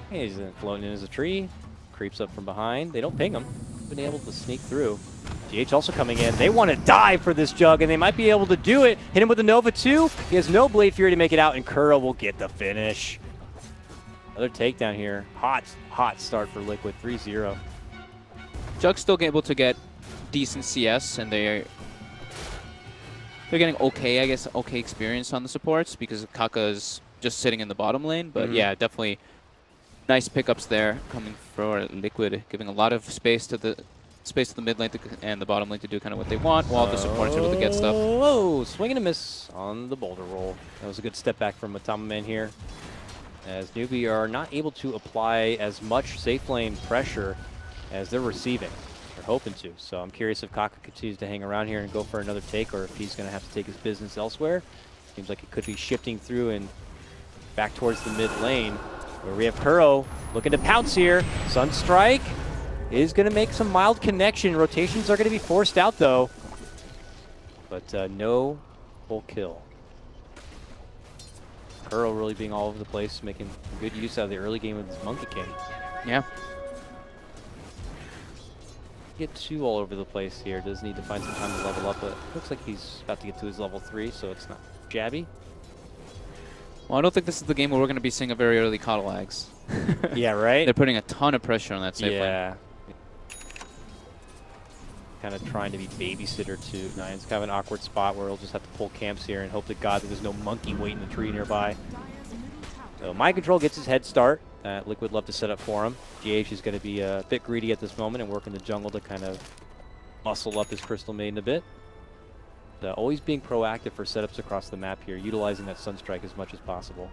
Hey, he's floating in as a tree. Creeps up from behind. They don't ping him. Been able to sneak through. GH also coming in. They want to dive for this jug, and they might be able to do it. Hit him with the Nova 2. He has no Blade Fury to make it out, and Kuro will get the finish. Another takedown here. Hot start for Liquid. 3-0. Jug's still able to get decent CS, and they're getting okay, I guess, okay experience on the supports because Kaka's just sitting in the bottom lane. But yeah, definitely nice pickups there coming for Liquid, giving a lot of space to the mid lane and the bottom lane to do kind of what they want, while the supports are able to get stuff. Oh, swing and a miss on the boulder roll. That was a good step back from Matama Man here, as Newbie are not able to apply as much safe lane pressure as they're receiving. They're hoping to. So I'm curious if Kaka continues to hang around here and go for another take, or if he's going to have to take his business elsewhere. Seems like it could be shifting through and back towards the mid lane, where we have Kuro looking to pounce here. Sunstrike is going to make some mild connection. Rotations are going to be forced out, though. But no full kill. Kuro really being all over the place, making good use out of the early game with his Monkey King. Yeah. Get 2 all over the place here. Does need to find some time to level up, but looks like he's about to get to his level 3, so it's not shabby. Well, I don't think this is the game where we're going to be seeing a very early Coddle Axe. Yeah, right? They're putting a ton of pressure on that safe lane. Yeah. Kind of trying to be babysitter to Nine. It's kind of an awkward spot where he'll just have to pull camps here and hope to God that there's no monkey waiting in the tree nearby. So Mind Control gets his head start. Liquid love to set up for him. GH is going to be a bit greedy at this moment and work in the jungle to kind of muscle up his Crystal Maiden a bit. Always being proactive for setups across the map here, utilizing that Sunstrike as much as possible.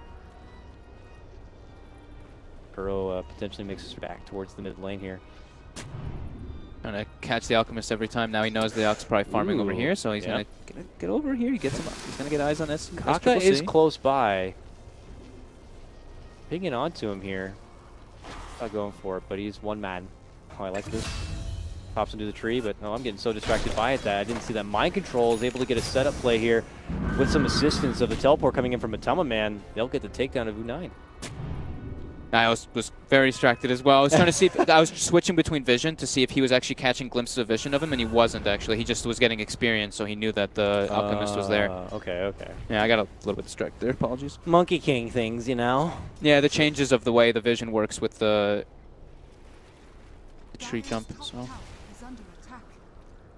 Kuro potentially makes his back towards the mid lane here. Trying to catch the Alchemist every time. Now he knows the Alch's probably farming over here, so he's gonna get over here. He gets him up. He's gonna get eyes on this. Kaka is close by. Pinging onto him here. Not going for it, but he's one man. Oh, I like this. Pops into the tree, but no, I'm getting so distracted by it that I didn't see that. Mind Control is able to get a setup play here with some assistance of the teleport coming in from Matama Man. They'll get the takedown of U9. I was very distracted as well. I was trying to see if I was switching between vision to see if he was actually catching glimpses of vision of him, and he wasn't actually. He just was getting experience, so he knew that the Alchemist was there. Okay. Yeah, I got a little bit distracted there. Apologies. Monkey King things, you know? Yeah, the changes of the way the vision works with the tree jump. So Is under attack.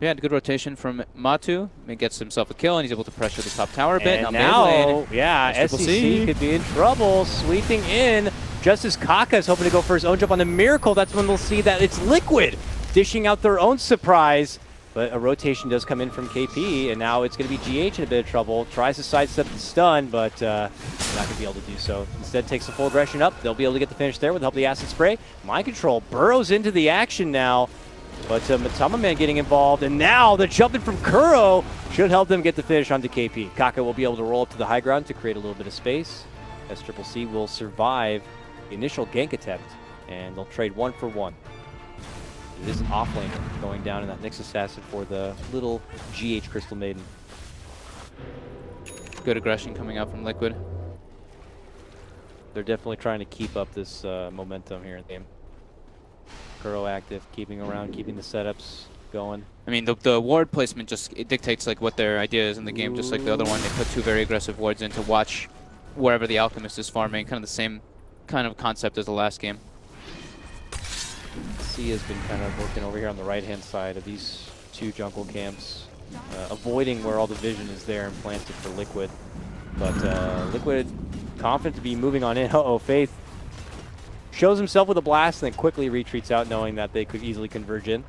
yeah, good rotation from Matu. He gets himself a kill, and he's able to pressure the top tower a bit. And now, mid lane, yeah, that's Triple SCC C. could be in trouble, sweeping in. Just as Kaka is hoping to go for his own jump on the Miracle, that's when they'll see that it's Liquid dishing out their own surprise. But a rotation does come in from KP, and now it's going to be GH in a bit of trouble. Tries to sidestep the stun, but not going to be able to do so. Instead takes the full aggression up. They'll be able to get the finish there with the help of the Acid Spray. Mind Control burrows into the action now, but Matama Man getting involved, and now the jumping from Kuro should help them get the finish onto KP. Kaka will be able to roll up to the high ground to create a little bit of space, as Triple C will survive the initial gank attempt, and they'll trade 1 for 1. It is an offlaner going down in that Nyx Assassin for the little GH Crystal Maiden. Good aggression coming out from Liquid. They're definitely trying to keep up this momentum here in the game. Kuro active, keeping around, keeping the setups going. I mean, the ward placement just it dictates like what their idea is in the game, just like the other one. They put 2 very aggressive wards in to watch wherever the Alchemist is farming, kind of the same kind of concept as the last game. C has been kind of working over here on the right-hand side of these 2 jungle camps, avoiding where all the vision is there and planted for Liquid. But Liquid confident to be moving on in. Uh-oh, Faith shows himself with a blast and then quickly retreats out, knowing that they could easily converge in.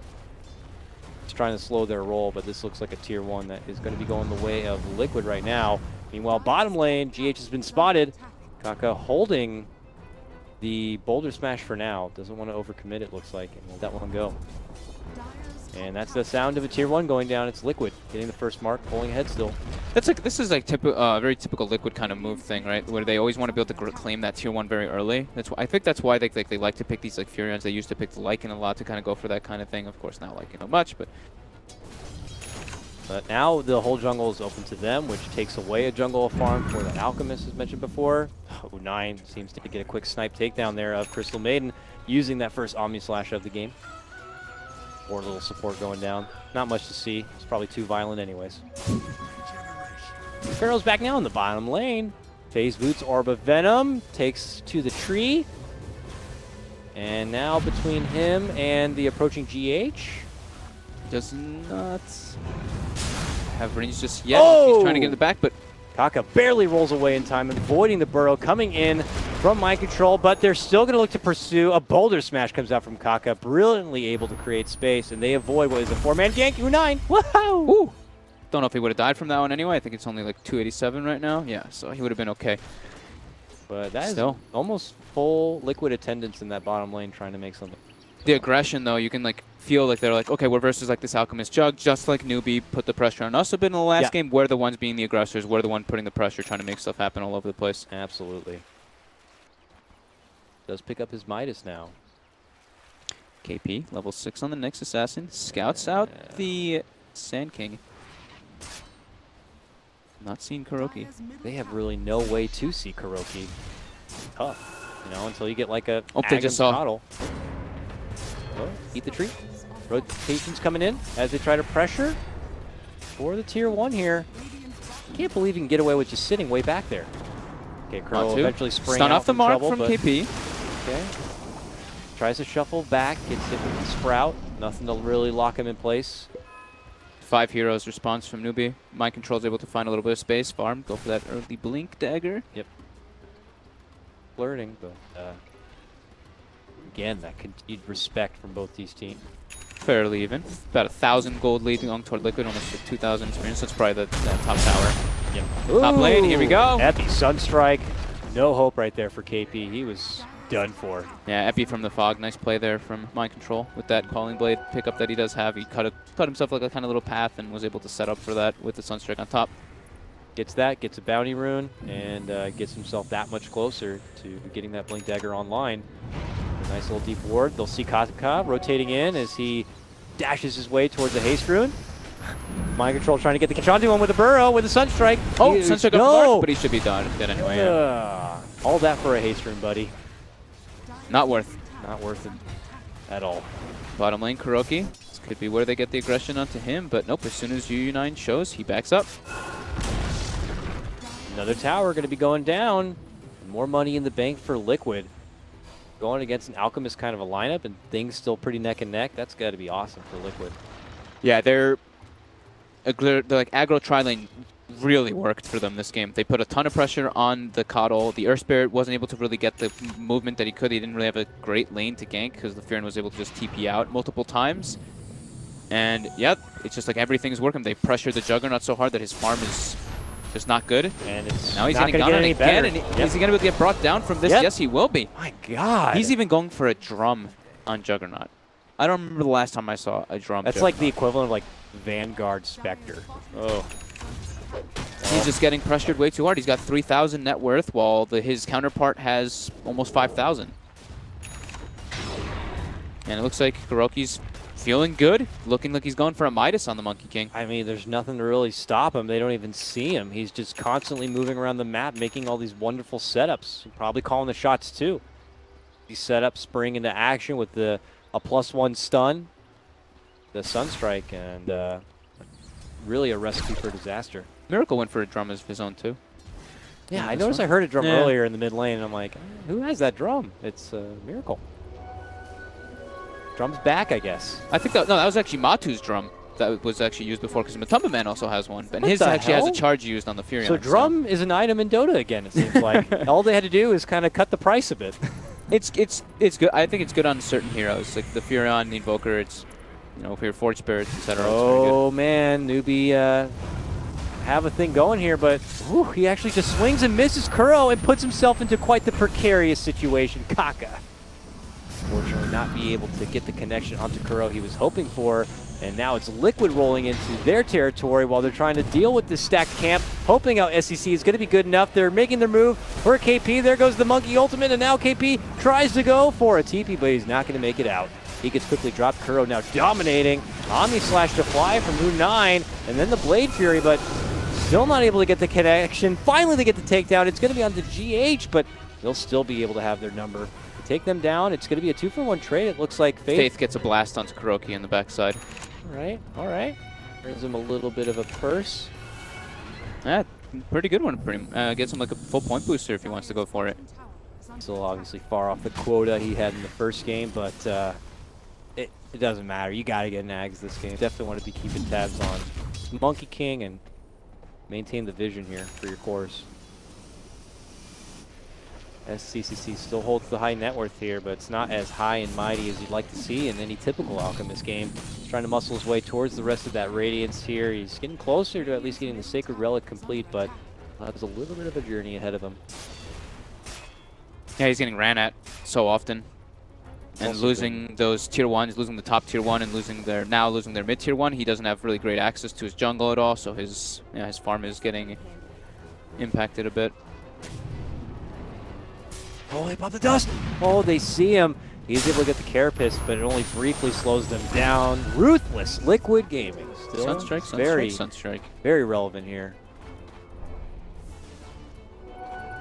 He's trying to slow their roll, but this looks like a tier 1 that is going to be going the way of Liquid right now. Meanwhile, bottom lane, GH has been spotted. Kaka holding the Boulder Smash for now. Doesn't want to overcommit, it looks like, and let that one go. And that's the sound of a tier 1 going down. It's Liquid getting the first mark, pulling ahead still. That's like this is like very typical Liquid kind of move thing, right? Where they always want to be able to claim that tier 1 very early. That's why I think that's why they like to pick these like Furions. They used to pick the Lycan a lot to kind of go for that kind of thing. Of course, not Lycan so much, but now the whole jungle is open to them, which takes away a jungle farm for that Alchemist, as mentioned before. 9 seems to get a quick snipe takedown there of Crystal Maiden, using that first Omni Slash of the game. Or a little support going down. Not much to see. It's probably too violent anyways. Pharaoh's back now in the bottom lane. Phase Boots, Orb of Venom, takes to the tree. And now between him and the approaching GH. does not have range just yet. Oh! He's trying to get in the back, but Kaka barely rolls away in time, avoiding the burrow coming in from Mind Control, but they're still going to look to pursue. A Boulder Smash comes out from Kaka, brilliantly able to create space, and they avoid what is a 4-man gank. U9, wow! Ooh. Don't know if he would have died from that one anyway. I think it's only like 287 right now. Yeah, so he would have been okay. But that Still. is almost full Liquid attendance in that bottom lane trying to make something. The aggression, though, you can like feel like they're like, okay, we're versus like this Alchemist Jug, just like Newbie put the pressure on us a bit in the last game. We're the ones being the aggressors. We're the one putting the pressure, trying to make stuff happen all over the place. Absolutely. Does pick up his Midas now. KP, level 6 on the Nyx Assassin, scouts out the Sand King. Not seen Kuroki. They have really no way to see Kuroki. Tough, you know, until you get like a Oh, they just saw. Coddle. Oh, eat the tree. Rotations coming in as they try to pressure for the tier 1 here. Can't believe you can get away with just sitting way back there. Okay, Crow eventually spraying Stun out off the mark trouble, from but- KP. Okay. Tries to shuffle back, gets hit with the Sprout. Nothing to really lock him in place. 5 heroes response from Newbie. Mind Control is able to find a little bit of space. Farm, go for that early blink dagger. Yep. Flirting, but again, that continued respect from both these teams. Fairly even. About 1,000 gold lead going toward Liquid, almost like 2,000 experience. That's probably that top tower. Yep. Top lane, here we go. Epi Sunstrike. No hope right there for KP. He was done for. Yeah, Epi from the fog. Nice play there from Mind Control with that Calling Blade pickup that he does have. He cut himself like a kind of little path and was able to set up for that with the Sunstrike on top. Gets that, gets a bounty rune, and gets himself that much closer to getting that Blink Dagger online. A nice little deep ward. They'll see Kazaka rotating in as he dashes his way towards the haste rune. Mind Control trying to get the Kinchanti one with a burrow with a Sunstrike. Oh, Sunstrike off the mark, but he should be dead anyway. Yeah. All that for a haste rune, buddy. Not worth. Not worth it at all. Bottom lane, Kuroki. This could be where they get the aggression onto him, but nope, as soon as UU9 shows, he backs up. Another tower going to be going down. More money in the bank for Liquid. Going against an Alchemist kind of a lineup, and things still pretty neck and neck. That's got to be awesome for Liquid. Yeah, they're like aggro tri-lane really worked for them this game. They put a ton of pressure on the Coddle. The Earth Spirit wasn't able to really get the movement that he could. He didn't really have a great lane to gank because the Fearon was able to just TP out multiple times. And yep, it's just like everything's working. They pressured the Juggernaut so hard that his farm is just not good. And it's now he's not getting going to down get any again. better. And is he going to get brought down from this? Yep. Yes, he will be. My God. He's even going for a drum on Juggernaut. I don't remember the last time I saw a drum. That's like the equivalent of like Vanguard Spectre. Oh. He's just getting pressured way too hard. He's got 3,000 net worth, while his counterpart has almost 5,000. And it looks like Kuroki's feeling good, looking like he's going for a Midas on the Monkey King. I mean, there's nothing to really stop him. They don't even see him. He's just constantly moving around the map, making all these wonderful setups. Probably calling the shots too. These setups spring into action with a +1 stun, the Sunstrike, and really a recipe for disaster. Miracle went for a drum of his own too. Yeah, I noticed I heard a drum earlier in the mid lane, and I'm like, who has that drum? It's Miracle. Drum's back, I guess. I think that was actually Matu's drum that was actually used before, because Matumba Man also has one, and his actually has a charge used on the Fury. So drum is an item in Dota again, it seems like. All they had to do is kind of cut the price a bit. It's good. I think it's good on certain heroes, like the Furion, the Invoker. It's, you know, for your Forge Spirits, etc. Oh man, newbie have a thing going here, but he actually just swings and misses Kuro and puts himself into quite the precarious situation. Kaka, fortunately, not be able to get the connection onto Kuro he was hoping for, and now it's Liquid rolling into their territory while they're trying to deal with this stacked camp, hoping out SEC is going to be good enough. They're making their move for KP. There goes the Monkey Ultimate, and now KP tries to go for a TP, but he's not going to make it out. He gets quickly dropped. Kuro now dominating. Omni Slash to fly from Moon 9, and then the Blade Fury, but still not able to get the connection. Finally, they get the takedown. It's going to be on the GH, but they'll still be able to have their number. To take them down, it's going to be a 2-for-1 trade. It looks like Faith gets a blast onto Kuroki on the backside. All right. Brings him a little bit of a purse. Yeah, pretty good one. Gets him like a full point booster if he wants to go for it. Still obviously far off the quota he had in the first game, but it doesn't matter. You got to get nags this game. Definitely want to be keeping tabs on Monkey King and maintain the vision here for your cores. SCCC still holds the high net worth here, but it's not as high and mighty as you'd like to see in any typical Alchemist game. He's trying to muscle his way towards the rest of that Radiance here. He's getting closer to at least getting the Sacred Relic complete, but there's a little bit of a journey ahead of him. Yeah, he's getting ran at so often. And Also losing those tier 1s, losing the top tier 1 and losing their mid tier 1, he doesn't have really great access to his jungle at all, so his farm is getting impacted a bit. Oh, they pop the dust! Oh, they see him. He's able to get the Carapace, but it only briefly slows them down. Ruthless Liquid Gaming. Still Sunstrike. Very relevant here.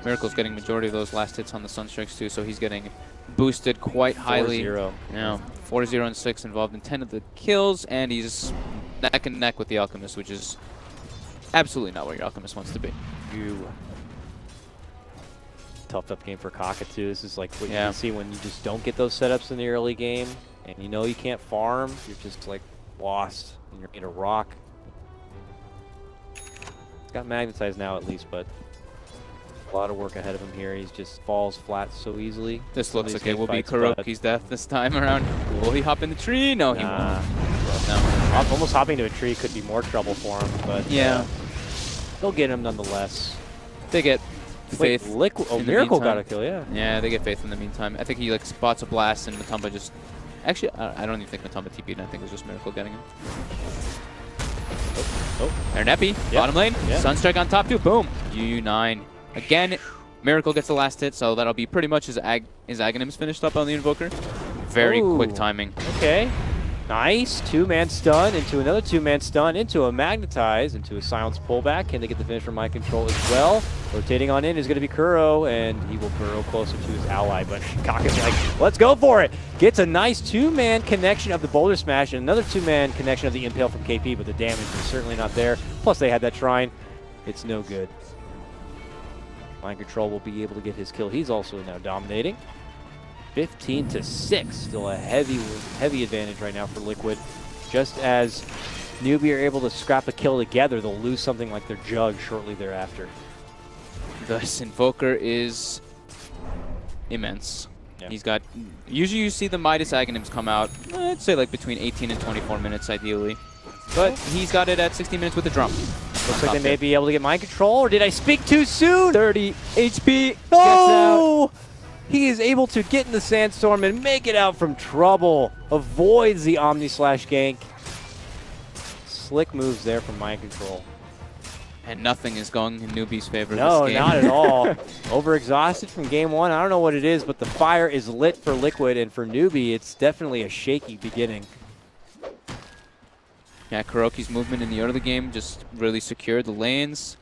Miracle's getting majority of those last hits on the Sunstrikes too, so he's getting boosted quite highly. 4-0. Yeah, 4-0 and 6 involved in 10 of the kills, and he's neck and neck with the Alchemist, which is absolutely not where your Alchemist wants to be. Toughed up game for Kaka too. This is like what you can see when you just don't get those setups in the early game, and you know you can't farm. You're just like lost, and you're in a rock. It's got magnetized now at least, but a lot of work ahead of him here. He just falls flat so easily. This looks like it will be Kuroki's death this time around. Will he hop in the tree? No, he won't. No. Almost hopping to a tree could be more trouble for him, but yeah, they'll get him nonetheless. They get Faith. Liquid. Oh, Miracle got a kill, yeah. Yeah, they get Faith in the meantime. I think he like spots a blast and Matumba just... Actually, I don't even think Matumba TP'd. I think it was just Miracle getting him. There, Neppy. Bottom lane. Sunstrike on top too. Boom. UU9. Again, Miracle gets the last hit, so that'll be pretty much his Aghanims finished up on the Invoker. Very quick timing. Okay. Nice. 2-man stun into another 2-man stun, into a magnetize, into a silence pullback. Can they get the finish from mind control as well? Rotating on in is going to be Kuro, and he will burrow closer to his ally. But Kaka's like, let's go for it. Gets a nice 2-man connection of the Boulder Smash and another 2-man connection of the Impale from KP, but the damage is certainly not there. Plus, they had that Shrine. It's no good. Mind control will be able to get his kill. He's also now dominating. 15-6, still a heavy advantage right now for Liquid. Just as Newbie are able to scrap a kill together, they'll lose something like their Jug shortly thereafter. This Invoker is immense. Yeah. He's got, usually you see the Midas Aghanims come out, I'd say like between 18 and 24 minutes ideally. But he's got it at 16 minutes with the drum. Looks like they may be able to get mind control, or did I speak too soon? 30 HP. Oh! He is able to get in the Sandstorm and make it out from trouble. Avoids the Omni Slash gank. Slick moves there from mind control. And nothing is going in Newbie's favor No, this game. not at all. Overexhausted from game one. I don't know what it is, but the fire is lit for Liquid, and for Newbie, it's definitely a shaky beginning. Yeah, Kuroki's movement in the early game just really secured the lanes,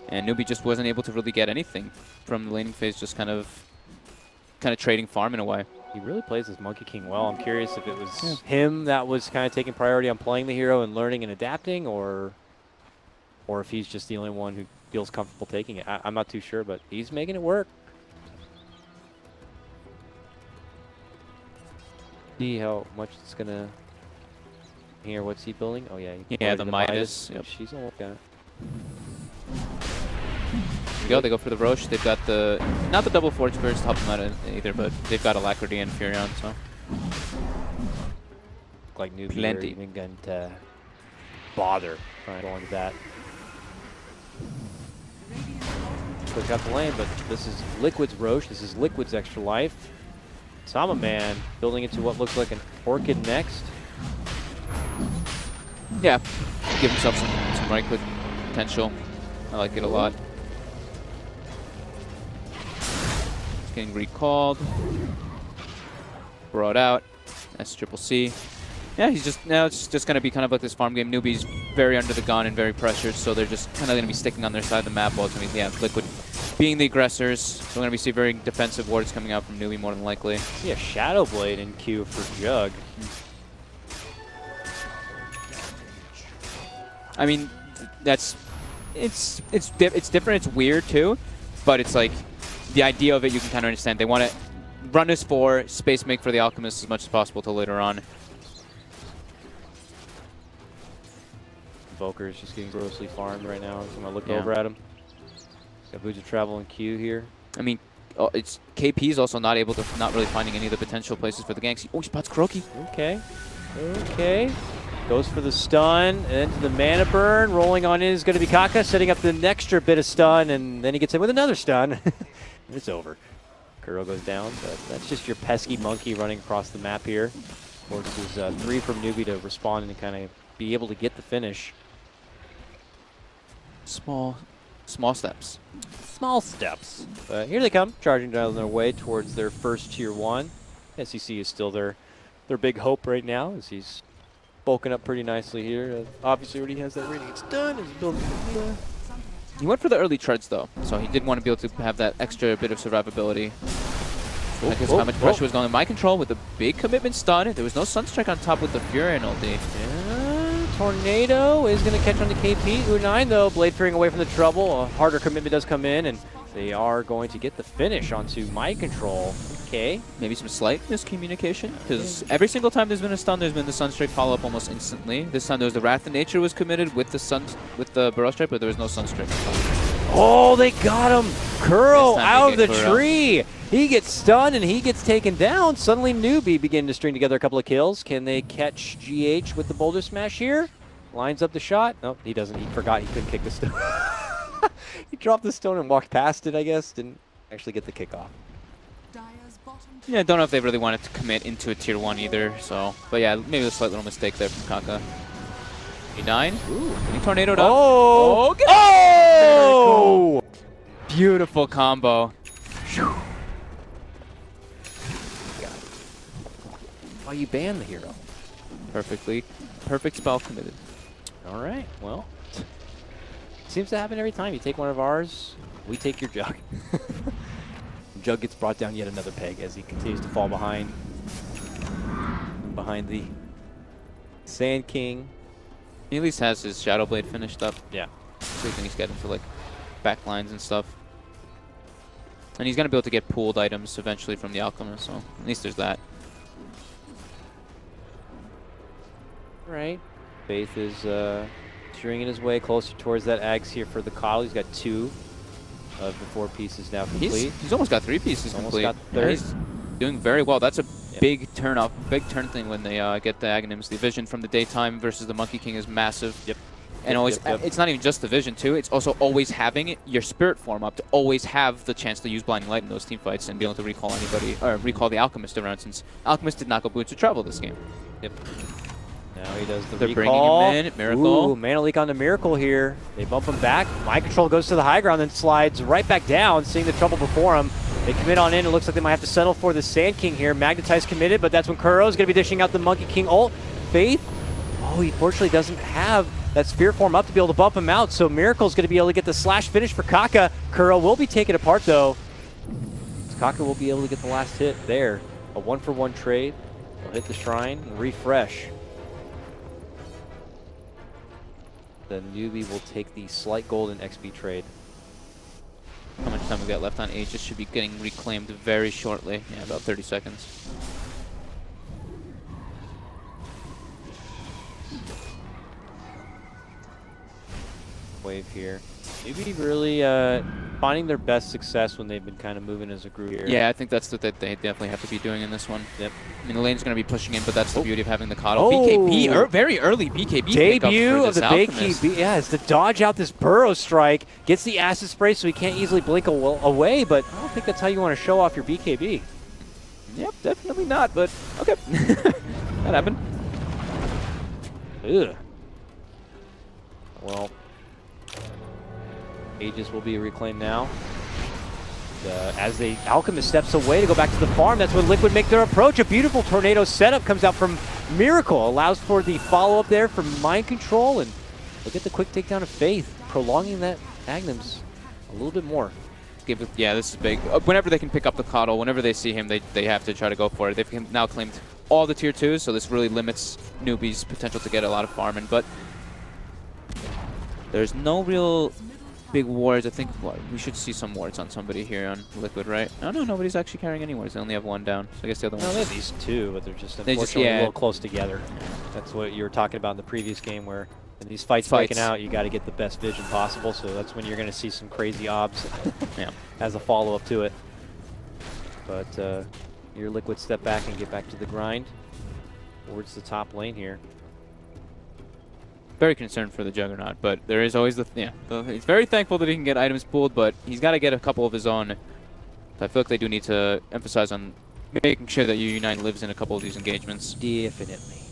and Newbie just wasn't able to really get anything from the laning phase, just kind of trading farm in a way. He really plays this Monkey King well. I'm curious if it was him that was kind of taking priority on playing the hero and learning and adapting, or if he's just the only one who feels comfortable taking it. I'm not too sure, but he's making it work. See how much it's going to... Here, what's he building? Oh, yeah. Yeah, the Midas. Yep. She's almost got it. They go for the Roche. They've got the, not the double Forge Burst to help them out either, but they've got Alacrity and Furion, so. Like Newbie Plenty. even going to bother trying to go into that. Push out the lane, but this is Liquid's Roche. This is Liquid's extra life. Sama Man building into what looks like an Orchid next. Yeah, give himself some right click potential. I like it a lot. It's getting recalled. Brought out. That's triple C. Yeah, he's just, now it's just going to be kind of like this farm game. Newbie's very under the gun and very pressured, so they're just kind of going to be sticking on their side of the map while it's going to be, yeah, Liquid being the aggressors. So we're going to be seeing very defensive wards coming out from Newbie more than likely. See a Shadow Blade in queue for Jug. I mean, that's, it's different, it's weird too, but it's like, the idea of it you can kind of understand. They want to run this for space make for the Alchemist as much as possible till later on. Invoker is just getting grossly farmed right now. I'm gonna look over at him. Got Boots of Travel in queue here. I mean, it's KP's also not able to, not really finding any of the potential places for the ganks. Oh, he spots Kuroki. Okay. Okay. Goes for the stun, and into the mana burn. Rolling on in is going to be Kaka, setting up the extra bit of stun, and then he gets in with another stun. It's over. Kuro goes down, but that's just your pesky monkey running across the map here. Forces 3 from Newbie to respond and kind of be able to get the finish. Small steps. Small steps. But here they come, charging down their way towards their first tier 1. SEC is still their big hope right now, as he's bulking up pretty nicely here. Obviously already has that rating. It's done. He's building. He went for the early charge though, so he did want to be able to have that extra bit of survivability. I guess how much pressure was going on. Mind control with a big commitment stun. There was no Sunstrike on top with the Furion ulti. Yeah, Tornado is going to catch on to KP. U9 though, Blade fearing away from the trouble. A harder commitment does come in, and they are going to get the finish onto Mind Control. Okay. Maybe some slight miscommunication, because every single time there's been a stun, there's been the Sunstrike follow-up almost instantly. This time there was the Wrath of Nature was committed with the Burrow Strike, but there was no Sunstrike. Oh, they got him! Kuro out of the Kuro. tree! He gets stunned and he gets taken down. Suddenly Newbie begin to string together a couple of kills. Can they catch GH with the Boulder Smash here? Lines up the shot. Nope, he doesn't. He forgot he couldn't kick the stone. He dropped the stone and walked past it, I guess. Didn't actually get the kickoff. Yeah, I don't know if they really wanted to commit into a tier 1 either, so. But yeah, maybe a slight little mistake there from Kaka. E9. Ooh, getting tornadoed up. Oh! Oh! Beautiful combo. Why you ban the hero? Perfect spell committed. All right, well, seems to happen every time. You take one of ours, we take your Jug. Jug gets brought down yet another peg as he continues to fall behind the Sand King. He at least has his Shadow Blade finished up. Yeah. So he can at least get into like back lines and stuff. And he's gonna be able to get pooled items eventually from the Alchemist, so at least there's that. All right. Faith is stringing his way closer towards that Ags here for the Coddle. He's got 2 of the 4 pieces now complete. He's almost got 3 pieces Almost complete. got the 3rd. Yeah, he's doing very well. That's a big turn thing when they get the Aghanims. The vision from the daytime versus the Monkey King is massive. Yep. And always, it's not even just the vision too. It's also always having your spirit form up to always have the chance to use Blinding Light in those team fights and be able to recall anybody or recall the Alchemist around. Since Alchemist did not go Boots of Travel this game. Yep. Now he does the They're recall. bringing him in. Miracle. Ooh, Mana Leak onto Miracle here. They bump him back. Mind Control goes to the high ground, then slides right back down, seeing the trouble before him. They commit on in. It looks like they might have to settle for the Sand King here. Magnetize committed, but that's when Kuro's going to be dishing out the Monkey King ult. Faith, oh, he fortunately doesn't have that Spear form up to be able to bump him out, so Miracle's going to be able to get the slash finish for Kaka. Kuro will be taken apart, though. Kaka will be able to get the last hit there. A 1-for-1 trade. He'll hit the shrine and refresh. The newbie will take the slight golden XP trade. How much time we got left on Aegis should be getting reclaimed very shortly. Yeah, about 30 seconds. Wave here. Maybe really finding their best success when they've been kind of moving as a group here. Yeah, I think that's what they definitely have to be doing in this one. Yep. I mean, the lane's going to be pushing in, but that's the beauty of having the Coddle. Oh. BKB, very early BKB Debut of the Alchemist. BKB. Yeah, it's to dodge out this Burrow Strike. Gets the Acid Spray so he can't easily blink away, but I don't think that's how you want to show off your BKB. Yep, definitely not, but okay. That happened. Ugh. Well, Aegis will be reclaimed now. As the Alchemist steps away to go back to the farm, that's when Liquid make their approach. A beautiful tornado setup comes out from Miracle. Allows for the follow-up there from Mind Control. And look at the quick takedown of Faith, prolonging that Aghanims a little bit more. Yeah, this is big. Whenever they can pick up the Coddle, whenever they see him, they have to try to go for it. They've now claimed all the tier 2s, so this really limits newbies' potential to get a lot of farming. But there's no real big wards. I think we should see some wards on somebody here on Liquid, right? No, nobody's actually carrying any wards. They only have 1 down. So I guess the other No, they have these 2, but they're just unfortunately a little close together. That's what you were talking about in the previous game, where in these fights breaking out, you got to get the best vision possible. So that's when you're going to see some crazy obs as a follow-up to it. But your Liquid step back and get back to the grind towards the top lane here. Very concerned for the Juggernaut, but there is always he's very thankful that he can get items pooled, but he's got to get a couple of his own. I feel like they do need to emphasize on making sure that U-Unite lives in a couple of these engagements. Definitely.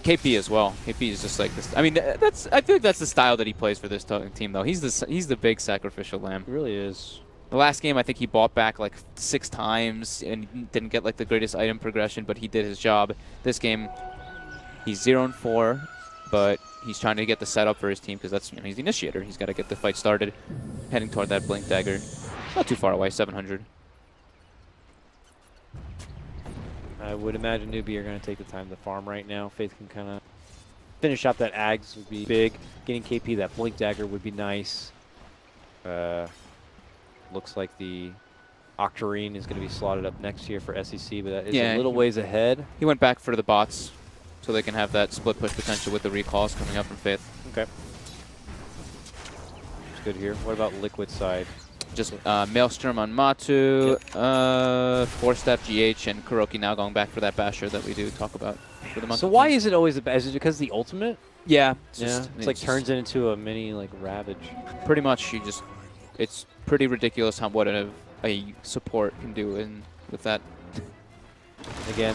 KP as well. KP is just like this. I mean, I feel like that's the style that he plays for this team, though. He's the big sacrificial lamb. He really is. The last game, I think he bought back like 6 times and didn't get like the greatest item progression, but he did his job. This game, he's 0-4, but he's trying to get the setup for his team because that's he's the initiator. He's got to get the fight started, heading toward that Blink Dagger. Not too far away, 700. I would imagine newbie are going to take the time to farm right now. Faith can kind of finish up that Ags would be big. Getting KP that Blink Dagger would be nice. Looks like the Octarine is going to be slotted up next year for SEC, but that is a little ways ahead. He went back for the bots so they can have that split push potential with the recalls coming up from Faith. Okay. It's good here. What about Liquid side? Just Maelstrom on Matu, 4-step GH, and Kuroki now going back for that Basher that we do talk about for the month. So why is it always the Is it because of the ultimate? Yeah. It's like turns it into a mini like Ravage. Pretty much, it's pretty ridiculous what a support can do with that. Again,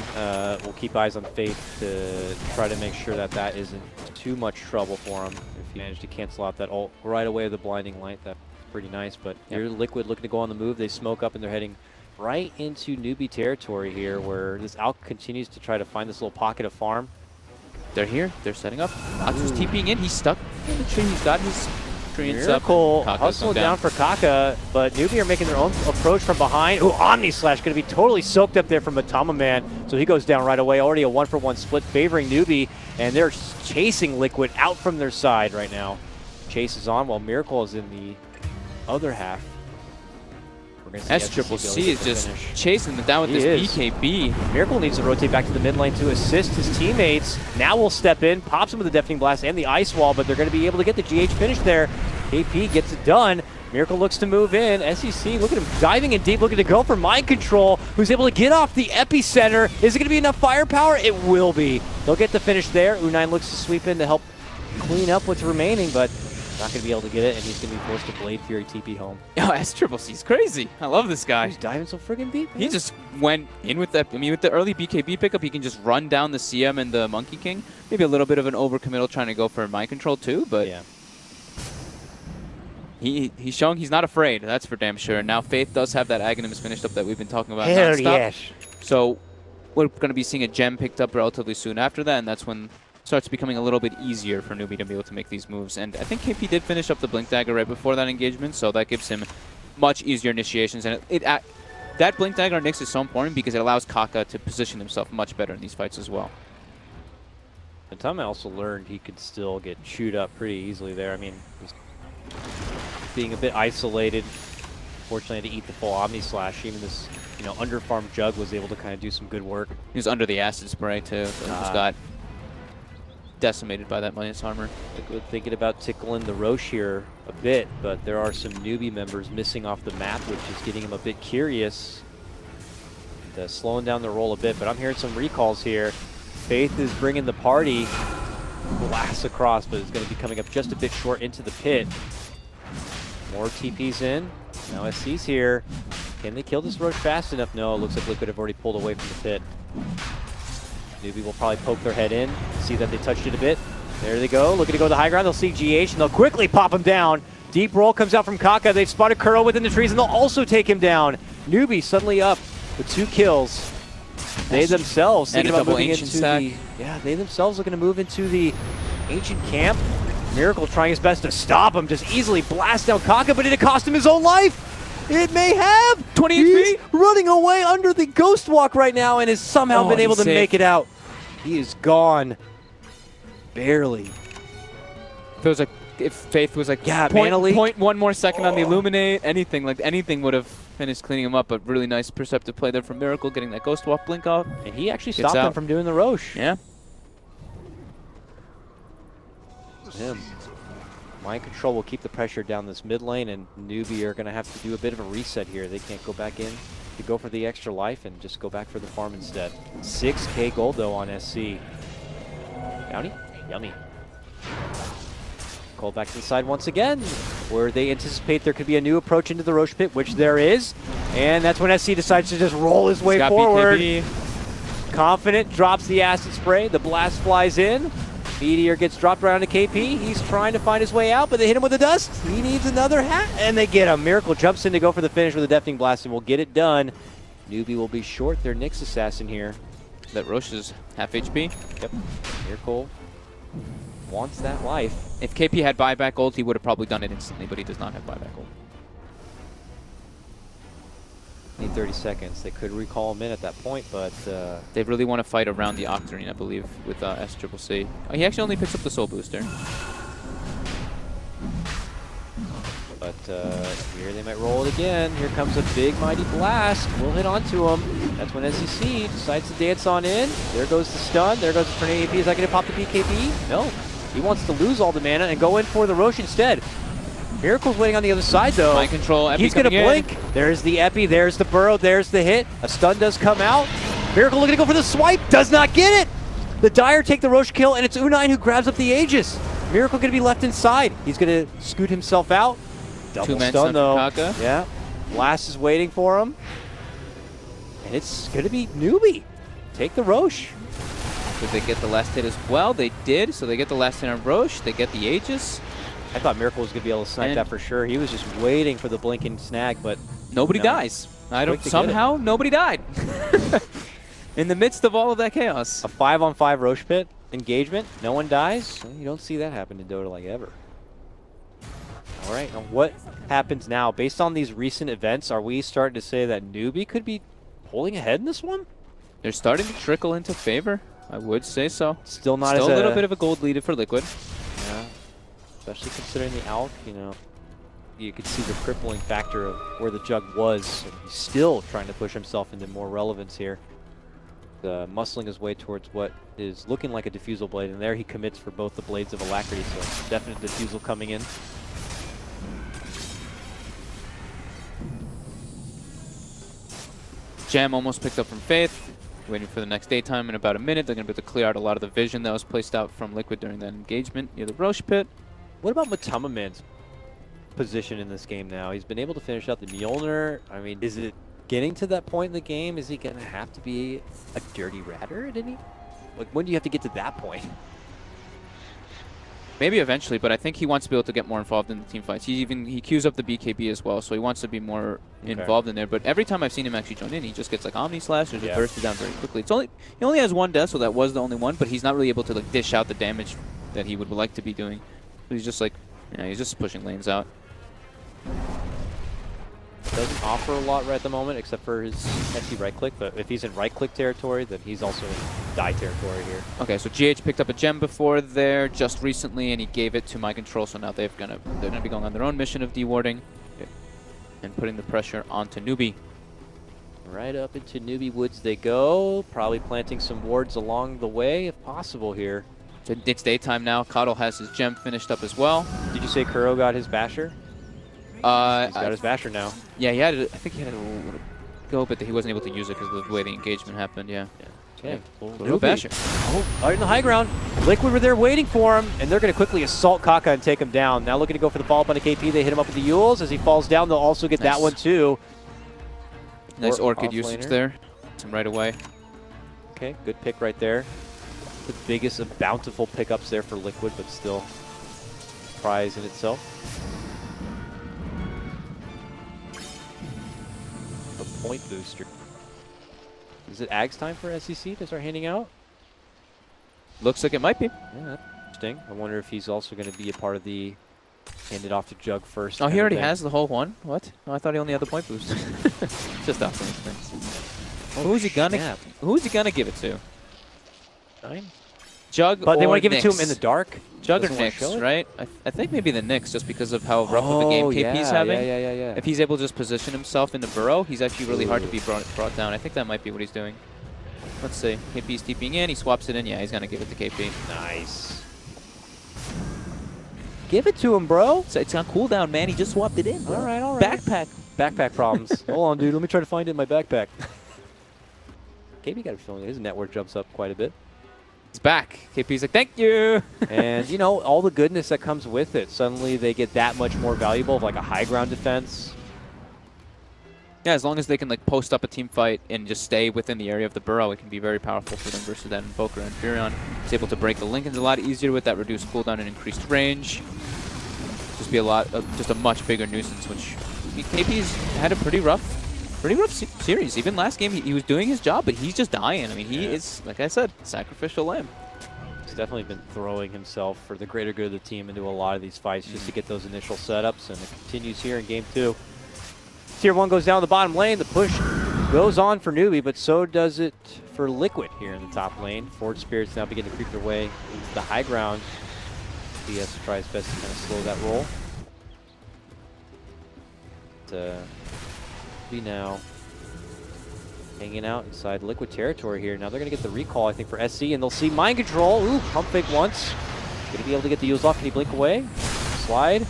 we'll keep eyes on Faith to try to make sure that isn't too much trouble for him. If he managed to cancel out that ult right away with the Blinding Light, that's pretty nice. But your Liquid looking to go on the move. They smoke up and they're heading right into newbie territory here, where this Alk continues to try to find this little pocket of farm. They're here. They're setting up. Noxus TPing in. He's stuck in the tree. He's got his treants up. Miracle Kaka's hustling down down for Kaka, but Newbie are making their own approach from behind. Ooh, Omni Slash going to be totally soaked up there from Matama Man, so he goes down right away. Already a 1-for-1 split favoring Newbie, and they're chasing Liquid out from their side right now. Chase is on while Miracle is in the other half. S-Triple-C is just chasing them down with this BKB. Miracle needs to rotate back to the mid lane to assist his teammates. Now will step in, pops him with the Deafening Blast and the Ice Wall, but they're going to be able to get the GH finish there. KP gets it done. Miracle looks to move in. SEC, look at him diving in deep, looking to go for Mind Control, who's able to get off the epicenter. Is it going to be enough firepower? It will be. They'll get the finish there. U9 looks to sweep in to help clean up what's remaining, but not going to be able to get it, and he's going to be forced to Blade Fury TP home. Oh, S-Triple-C's crazy. I love this guy. He's diving so friggin' deep, man. He just went in with that. I mean, with the early BKB pickup, he can just run down the CM and the Monkey King. Maybe a little bit of an overcommittal trying to go for Mind Control too, but yeah. He's showing he's not afraid. That's for damn sure. Now Faith does have that Aghanim finished up that we've been talking about Hell nonstop. yes. So we're going to be seeing a gem picked up relatively soon after that, and that's when it starts becoming a little bit easier for Newbie to be able to make these moves. And I think KP did finish up the Blink Dagger right before that engagement, so that gives him much easier initiations. And that Blink Dagger on Nyx is so important because it allows Kaka to position himself much better in these fights as well. And Tama also learned he could still get chewed up pretty easily there. I mean, he's being a bit isolated. Fortunately, had to eat the full Omni Slash. Even this, underfarmed Jug was able to kind of do some good work. He was under the acid spray too, so he just got decimated by that minus armor. Thinking about tickling the Roche here a bit, but there are some Newbie members missing off the map, which is getting him a bit curious. And, slowing down the roll a bit, but I'm hearing some recalls here. Faith is bringing the party. Blasts across, but it's going to be coming up just a bit short into the pit. More TPs in. Now SC's here. Can they kill this Roche fast enough? No, it looks like Liquid have already pulled away from the pit. Newbie will probably poke their head in, see that they touched it a bit. There they go, looking to go to the high ground. They'll see GH, and they'll quickly pop him down. Deep roll comes out from Kaka. They've spotted Kuro within the trees, and they'll also take him down. Newbie suddenly up with 2 kills. They themselves thinking about moving into the... Yeah, they themselves looking to move into the Ancient Camp. Miracle trying his best to stop him, just easily blast down Kaka, but did it cost him his own life? It may have! 20 He's HP! running away under the Ghost Walk right now and has somehow been able to make it out. He is gone. Barely. Feels like if Faith was like, yeah, point 1 more second on the Illuminate, anything would have finished cleaning him up, but really nice perceptive play there from Miracle, getting that Ghost Walk blink off. And he actually stopped him from doing the Roche. Yeah. Him. Mind Control will keep the pressure down this mid lane, and Newbie are going to have to do a bit of a reset here. They can't go back in to go for the extra life and just go back for the farm instead. 6k gold though on SC. Bounty? Yummy. Called back to the side once again, where they anticipate there could be a new approach into the Roche pit, which there is. And that's when SC decides to just roll his way forward. BKB. Confident, drops the acid spray, the blast flies in. Meteor gets dropped around to KP. He's trying to find his way out, but they hit him with the dust. He needs another hat, and they get him. Miracle jumps in to go for the finish with a Deafening Blast, and will get it done. Newbie will be short their Nyx Assassin here. That Roche is half HP. Yep. Miracle wants that life. If KP had buyback ult, he would have probably done it instantly, but he does not have buyback ult. Need 30 seconds. They could recall him in at that point, but... they really want to fight around the Octarine, I believe, with S-Triple-C. Oh, he actually only picks up the Soul Booster. But here they might roll it again. Here comes a big, mighty blast. We'll hit onto him. That's when SEC decides to dance on in. There goes the stun. There goes the tornado AP. Is that going to pop the BKB? No. He wants to lose all the mana and go in for the Roche instead. Miracle's waiting on the other side, though. Mind Control, Epi. He's going to blink. There's the Epi, there's the burrow, there's the hit. A stun does come out. Miracle looking to go for the swipe, does not get it. The Dire take the Roche kill, and it's U9 who grabs up the Aegis. Miracle going to be left inside. He's going to scoot himself out. Double stun, though. Kaka. Yeah. Blast is waiting for him. And it's going to be Newbie. Take the Roche. Did they get the last hit as well? They did, so they get the last hit on Roche. They get the Aegis. I thought Miracle was going to be able to snipe that for sure. He was just waiting for the blinking snag, but nobody dies. Somehow, nobody died. In the midst of all of that chaos. A 5-on-5 Roche Pit engagement, no one dies. Well, you don't see that happen in Dota like ever. All right, now what happens now? Based on these recent events, are we starting to say that Newbie could be pulling ahead in this one? They're starting to trickle into favor. I would say so. Still not Still as a little bit of a gold lead for Liquid. Yeah, especially considering the ALK, you know. You could see the crippling factor of where the Jug was. And he's still trying to push himself into more relevance here. Muscling his way towards what is looking like a Diffusal Blade, and there he commits for both the Blades of Alacrity, so definite Diffusal coming in. Gem almost picked up from Faith. Waiting for the next daytime in about a minute. They're going to be able to clear out a lot of the vision that was placed out from Liquid during that engagement near the Roche Pit. What about Matamaman's position in this game now? He's been able to finish out the Mjolnir. I mean, is it getting to that point in the game? Is he going to have to be a dirty ratter at any? Like, when do you have to get to that point? Maybe eventually, but I think he wants to be able to get more involved in the team fights. He queues up the BKB as well, so he wants to be more involved in there. But every time I've seen him actually join in, he just gets like Omni Slash or just bursts it down very quickly. He only has one death, so that was the only one, but he's not really able to like dish out the damage that he would like to be doing. So he's just like, he's just pushing lanes out. Doesn't offer a lot right at the moment, except for his SC right click, but if he's in right click territory, then he's also in die territory here. Okay, so GH picked up a gem before there just recently, and he gave it to My Control, so now they're gonna be going on their own mission of dewarding and putting the pressure onto Newbie. Right up into Newbie Woods they go, probably planting some wards along the way if possible here. So it's daytime now. Coddle has his gem finished up as well. Did you say Kuro got his basher? He's got his basher now. Yeah, he had I think he had a go, but he wasn't able to use it because of the way the engagement happened, Okay. No basher. Oh, right in the high ground. Liquid were there waiting for him, and they're going to quickly assault Kaka and take him down. Now looking to go for the follow-up on the KP. They hit him up with the Yules. As he falls down, they'll also get that one too. Nice Orchid usage there. Some right away. Okay, good pick right there. The biggest of bountiful pickups there for Liquid, but still prize in itself. A point booster. Is it Ags time for SEC to start handing out? Looks like it might be. Yeah, that's interesting. I wonder if he's also going to be a part of the hand it off to Jug first. Oh, he already has the whole one? What? Oh, I thought he only had the point boost. Just off things. Oh, who's he gonna give it to? 9? Jug but they want to give it to him in the dark? Jug or Nyx, right? I think maybe the Nyx, just because of how rough of a game KP's having. Yeah. If he's able to just position himself in the burrow, he's actually really hard to be brought down. I think that might be what he's doing. Let's see. KP's TPing in, he swaps it in. Yeah, he's going to give it to KP. Nice. Give it to him, bro. So it's on cooldown, man. He just swapped it in, bro. All right. Backpack problems. Hold on, dude. Let me try to find it in my backpack. KP got a feeling his network jumps up quite a bit. It's back. KP's like, thank you. And, you know, all the goodness that comes with it. Suddenly they get that much more valuable of like a high ground defense. Yeah, as long as they can like post up a team fight and just stay within the area of the burrow, it can be very powerful for them versus that Invoker and Furion. It's able to break the Lincolns a lot easier with that reduced cooldown and increased range. Just be just a much bigger nuisance, which KP's had a pretty rough series. Even last game, he was doing his job, but he's just dying. I mean, he is, like I said, sacrificial lamb. He's definitely been throwing himself for the greater good of the team into a lot of these fights just to get those initial setups, and it continues here in Game 2. Tier 1 goes down the bottom lane. The push goes on for Newbie, but so does it for Liquid here in the top lane. Forge Spirits now begin to creep their way into the high ground. DS tries best to kind of slow that roll. Be now hanging out inside Liquid territory here. Now they're going to get the recall, I think, for SC, and they'll see Mind Control. Ooh, pump fake once. Going to be able to get the Yules off. Can he blink away? Slide.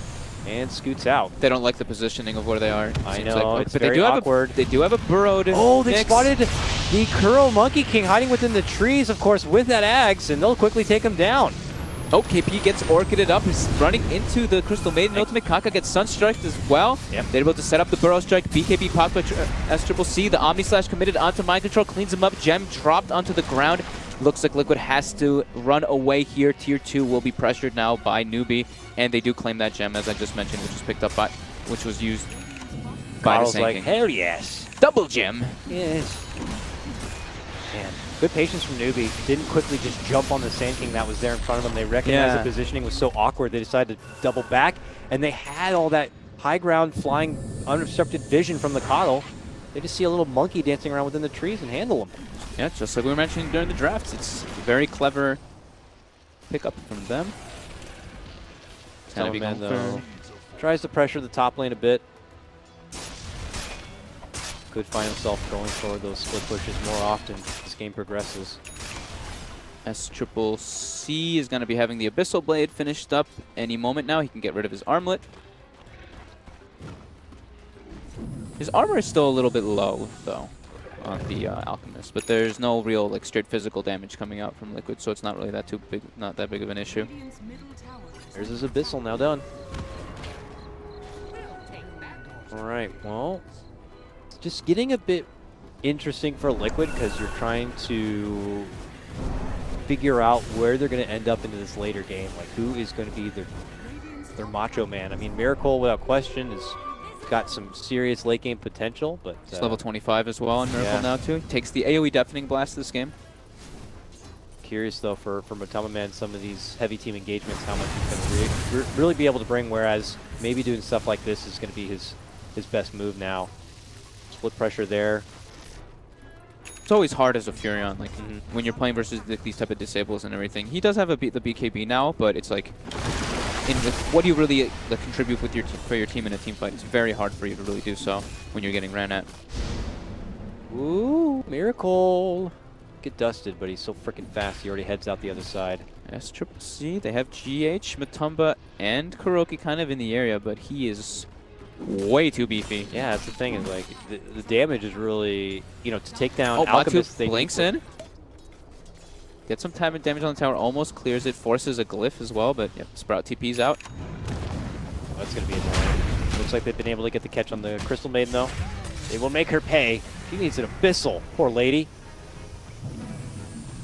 And scoots out. They don't like the positioning of where they are. I know, like. it's But very awkward. They do have a burrowed. Oh, they Nyx. spotted the Kuro Monkey King hiding within the trees, of course, with that Ags, and they'll quickly take him down. Oh, KP gets Orchided up. He's running into the Crystal Maiden ultimate. Kaka gets Sunstriked as well. Yep. They're able to set up the Burrow Strike. BKB popped by SCCC. The Omni Slash committed onto Mind Control. Cleans him up. Gem dropped onto the ground. Looks like Liquid has to run away here. Tier 2 will be pressured now by Newbie. And they do claim that gem, as I just mentioned, which was picked up by, which was used Carl's Sand like, King. hell yes. Double gem. Yes. Man, good patience from Newbie. Didn't quickly just jump on the Sand King that was there in front of them. They recognized the positioning was so awkward, they decided to double back, and they had all that high ground flying unobstructed vision from the Coddle. They just see a little monkey dancing around within the trees and handle them. Yeah, just like we were mentioning during the drafts. It's very clever pickup from them. It's gonna be Man, going though, for tries to pressure the top lane a bit. Could find himself going for those split pushes more often as this game progresses. SCCC is going to be having the Abyssal Blade finished up any moment now. He can get rid of his armlet. His armor is still a little bit low, though, on the Alchemist, but there's no real like straight physical damage coming out from Liquid, so it's not really that not that big of an issue. Radiant's middle tower is There's his Abyssal now done. We'll take that. All right, well, it's just getting a bit interesting for Liquid because you're trying to figure out where they're going to end up into this later game. Like, who is going to be their macho man? I mean, Miracle, without question, has got some serious late game potential, but It's level 25 as well on Miracle now too. Takes the AoE Deafening Blast this game. Curious though for Matama Man, some of these heavy team engagements, how much he's going to really be able to bring, whereas maybe doing stuff like this is going to be his best move now. Split pressure there. It's always hard as a Furion, like when you're playing versus these type of disables and everything. He does have the BKB now, but it's like, what do you really contribute with for your team in a team fight? It's very hard for you to really do so when you're getting ran at. Ooh, Miracle. Get dusted, but he's so freaking fast. He already heads out the other side. SCCC, they have GH, Matumba, and Kuroki kind of in the area, but he is way too beefy. Yeah, that's the thing, is like the damage is really, you know, to take down Oh, Alchemist. Batu blinks in. Get some time and damage on the tower, almost clears it, forces a glyph as well, but yep, Sprout TP's out. Oh, that's going to be annoying. Looks like they've been able to get the catch on the Crystal Maiden, though. They will make her pay. She needs an Abyssal. Poor lady.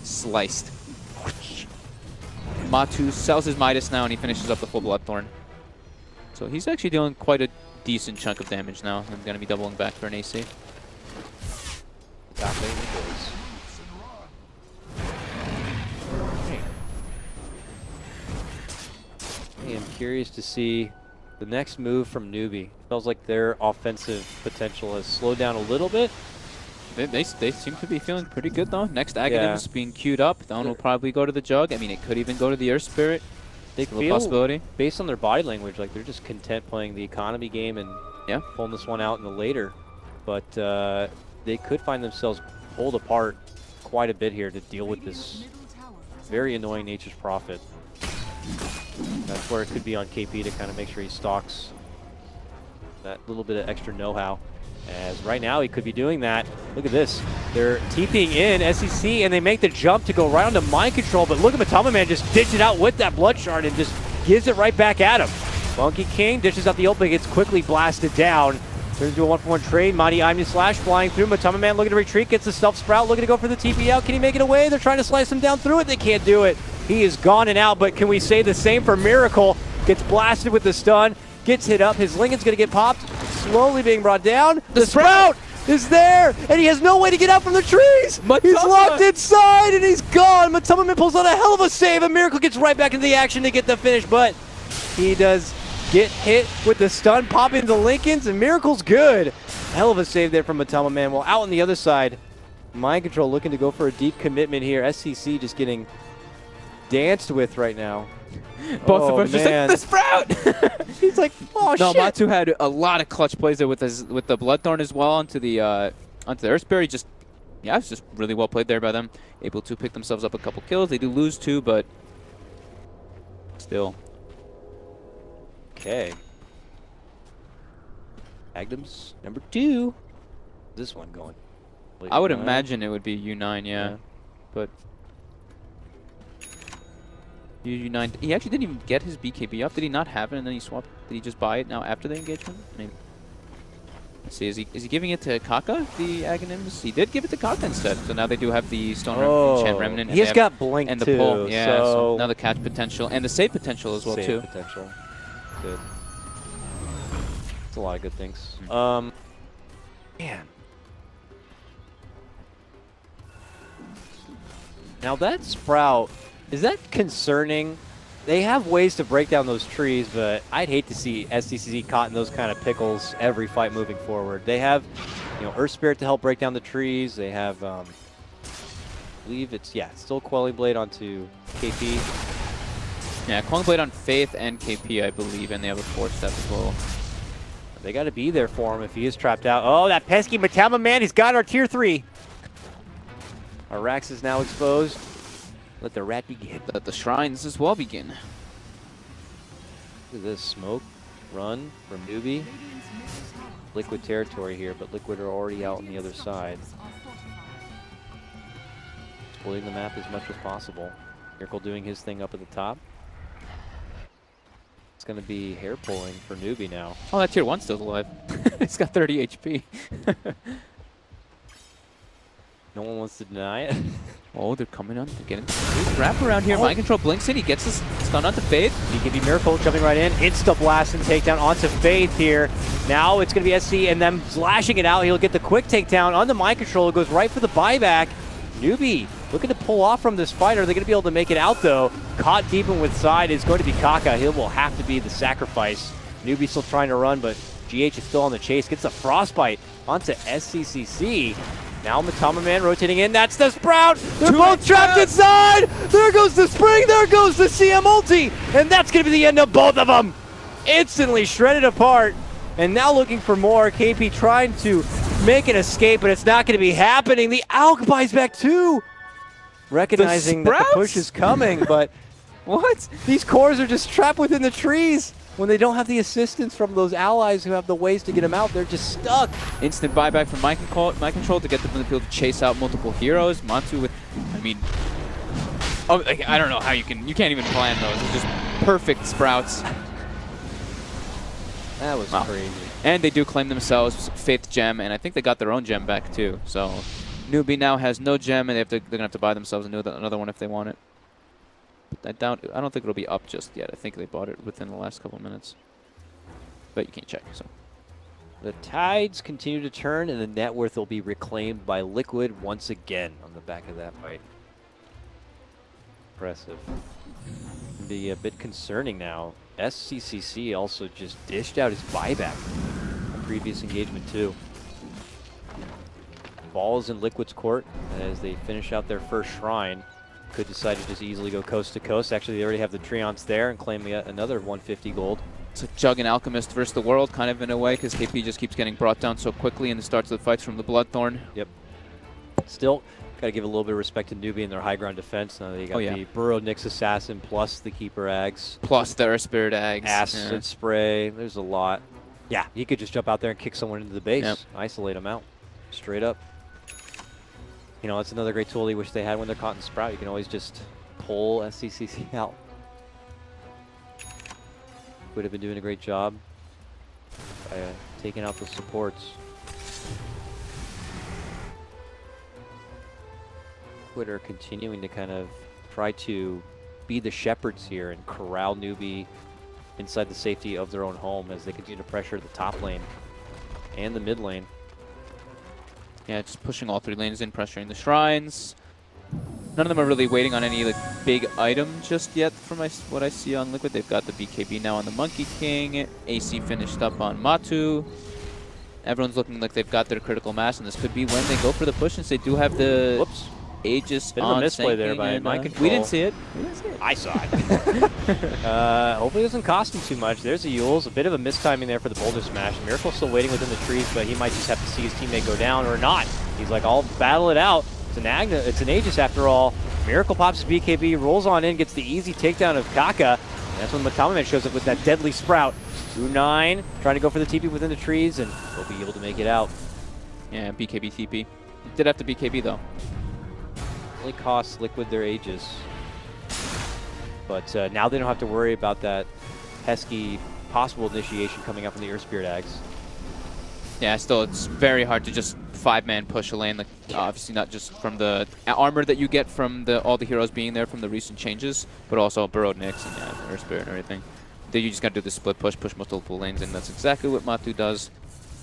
Sliced. Matu sells his Midas now, and he finishes up the full Bloodthorn. So he's actually dealing quite a decent chunk of damage now. I'm going to be doubling back for an AC. Top lane he goes. Hey, I'm curious to see the next move from Newbie. Feels like their offensive potential has slowed down a little bit. They seem to be feeling pretty good, though. Next Aghanim's being queued up. That one will probably go to the Jug. I mean, it could even go to the Earth Spirit. They Still a feel, possibility. based on their body language, like they're just content playing the economy game and pulling this one out in the later. But they could find themselves pulled apart quite a bit here to deal with this very annoying Nature's Prophet. That's where it could be on KP to kind of make sure he stalks that little bit of extra know-how. As right now he could be doing that. Look at this. They're TPing in SCC and they make the jump to go right onto Mind Control, but look at Matama Man just ditch it out with that Blood Shard and just gives it right back at him. Monkey King dishes out the ult, but gets quickly blasted down. Turns into a 1-for-1 trade. Mighty Omni Slash flying through. Matama Man looking to retreat, gets the Stealth Sprout, looking to go for the TP out. Can he make it away? They're trying to slice him down through it. They can't do it. He is gone and out, but can we say the same for Miracle? Gets blasted with the stun, gets hit up. His Lincoln's going to get popped, slowly being brought down. The Sprout is there, and he has no way to get out from the trees. He's locked inside, and he's gone. Matama Man pulls out a hell of a save, and Miracle gets right back into the action to get the finish, but he does get hit with the stun, popping the Lincolns, and Miracle's good. Hell of a save there from Matama Man. Well, out on the other side, Mind Control looking to go for a deep commitment here. SCC just getting danced with right now. Both of us just like, the Sprout! He's like, oh no, shit. Matu had a lot of clutch plays there with the Bloodthorn as well onto the Earth Spirit. Just, yeah, it's just really well played there by them. Able to pick themselves up a couple kills. They do lose two, but still. Okay. Aghanim's number 2. This one going. I would imagine it would be U9, yeah. But U9, he actually didn't even get his BKB up. Did he not have it and then he swapped? Did he just buy it now after the engagement? Maybe. Let's see, is he giving it to Kaka, the Aghanims? He did give it to Kaka instead. So now they do have the Stone Enchant Remnant. He's got Blink and the too, pull. Yeah, so now the catch potential and the save potential as well too. Potential. Good. It's a lot of good things. Man. Now that Sprout, is that concerning? They have ways to break down those trees, but I'd hate to see SDCC caught in those kind of pickles every fight moving forward. They have, you know, Earth Spirit to help break down the trees. They have, I believe it's, yeah, still Quelling Blade onto KP. Yeah, Quelling Blade on Faith and KP, I believe, and they have a 4-step as well. They got to be there for him if he is trapped out. Oh, that pesky Matama man, he's got our tier 3. Our Rax is now exposed. Let the rat begin. Let the shrines as well begin. Look at this smoke. Run from Newbie. Liquid territory here, but Liquid are already out on the other side. Exploiting the map as much as possible. Miracle doing his thing up at the top. It's going to be hair pulling for Newbie now. Oh, that tier 1's still alive. It's got 30 HP. No one wants to deny it. Oh, they're coming on. They're getting a wrap around here. Mind Control blinks in. He gets this stun onto Faith. BKB Miracle jumping right in. Insta blast and takedown onto Faith here. Now it's going to be SC and them slashing it out. He'll get the quick takedown on the Mind Control. It goes right for the buyback. Newbie looking to pull off from this fight. Are they going to be able to make it out, though? Caught deep in with side is going to be Kaka. He will have to be the sacrifice. Newbie still trying to run, but GH is still on the chase. Gets a frostbite onto SCCC. Now Matama Man rotating in. That's the Sprout. They're both trapped inside. There goes the Spring. There goes the CM ulti. And that's going to be the end of both of them. Instantly shredded apart. And now looking for more. KP trying to make an escape, but it's not going to be happening. The Alk buys back too. Recognizing that the push is coming, but what? These cores are just trapped within the trees. When they don't have the assistance from those allies who have the ways to get them out, they're just stuck. Instant buyback from Mind Control to get them in the field to chase out multiple heroes. Matu with, I mean, oh, like, I don't know how you can't even plan those. It's just perfect sprouts. That was crazy. And they do claim themselves Faith Gem, and I think they got their own gem back too. So Newbie now has no gem, and they're gonna have to buy themselves another one if they want it. But I don't think it'll be up just yet. I think they bought it within the last couple minutes. But you can't check, so. The tides continue to turn, and the net worth will be reclaimed by Liquid once again on the back of that fight. Impressive. It'll be a bit concerning now. SCCC also just dished out his buyback on previous engagement too. Ball's in Liquid's court as they finish out their first shrine. Could decide to just easily go coast to coast. Actually, they already have the Treants there and claim yet another 150 gold. It's a Jug and Alchemist versus the world, kind of in a way, because KP just keeps getting brought down so quickly in the starts of the fights from the Bloodthorn. Yep. Still, got to give a little bit of respect to Newbie and their high ground defense. Now they got the Burrow Nyx Assassin plus the Keeper Ags. Plus the Earth Spirit Ags. Acid Spray. There's a lot. Yeah, he could just jump out there and kick someone into the base. Isolate them out. Straight up. You know, that's another great tool they wish they had when they're caught in Sprout. You can always just pull SCCC out. Would have been doing a great job by taking out the supports. Twitter continuing to kind of try to be the shepherds here and corral Newbie inside the safety of their own home as they continue to pressure the top lane and the mid lane. Yeah, just pushing all 3 lanes in, pressuring the shrines. None of them are really waiting on any like big item just yet from what I see on Liquid. They've got the BKB now on the Monkey King. AC finished up on Matu. Everyone's looking like they've got their critical mass, and this could be when they go for the push, since they do have the Aegis Bit on. of a misplay there by Mind Control. We didn't see it. I saw it. Hopefully it doesn't cost him too much. There's a Yules. A bit of a mistiming there for the Boulder Smash. Miracle's still waiting within the trees, but he might just have to see his teammate go down or not. He's like, I'll battle it out. It's an Aegis after all. Miracle pops his BKB, rolls on in, gets the easy takedown of Kaka. And that's when Matama Man shows up with that deadly Sprout. 2-9, trying to go for the TP within the trees, and they'll be able to make it out. Yeah, BKB TP. He did have to BKB though. Only costs Liquid their Aegis. But now they don't have to worry about that pesky possible initiation coming up from the Earth Spirit Ags. Yeah, still, it's very hard to just 5-man push a lane. Like, obviously not just from the armor that you get from all the heroes being there from the recent changes, but also Burrowed Nyx and Earth Spirit and everything. Then you just got to do the split push multiple lanes, and that's exactly what Matu does.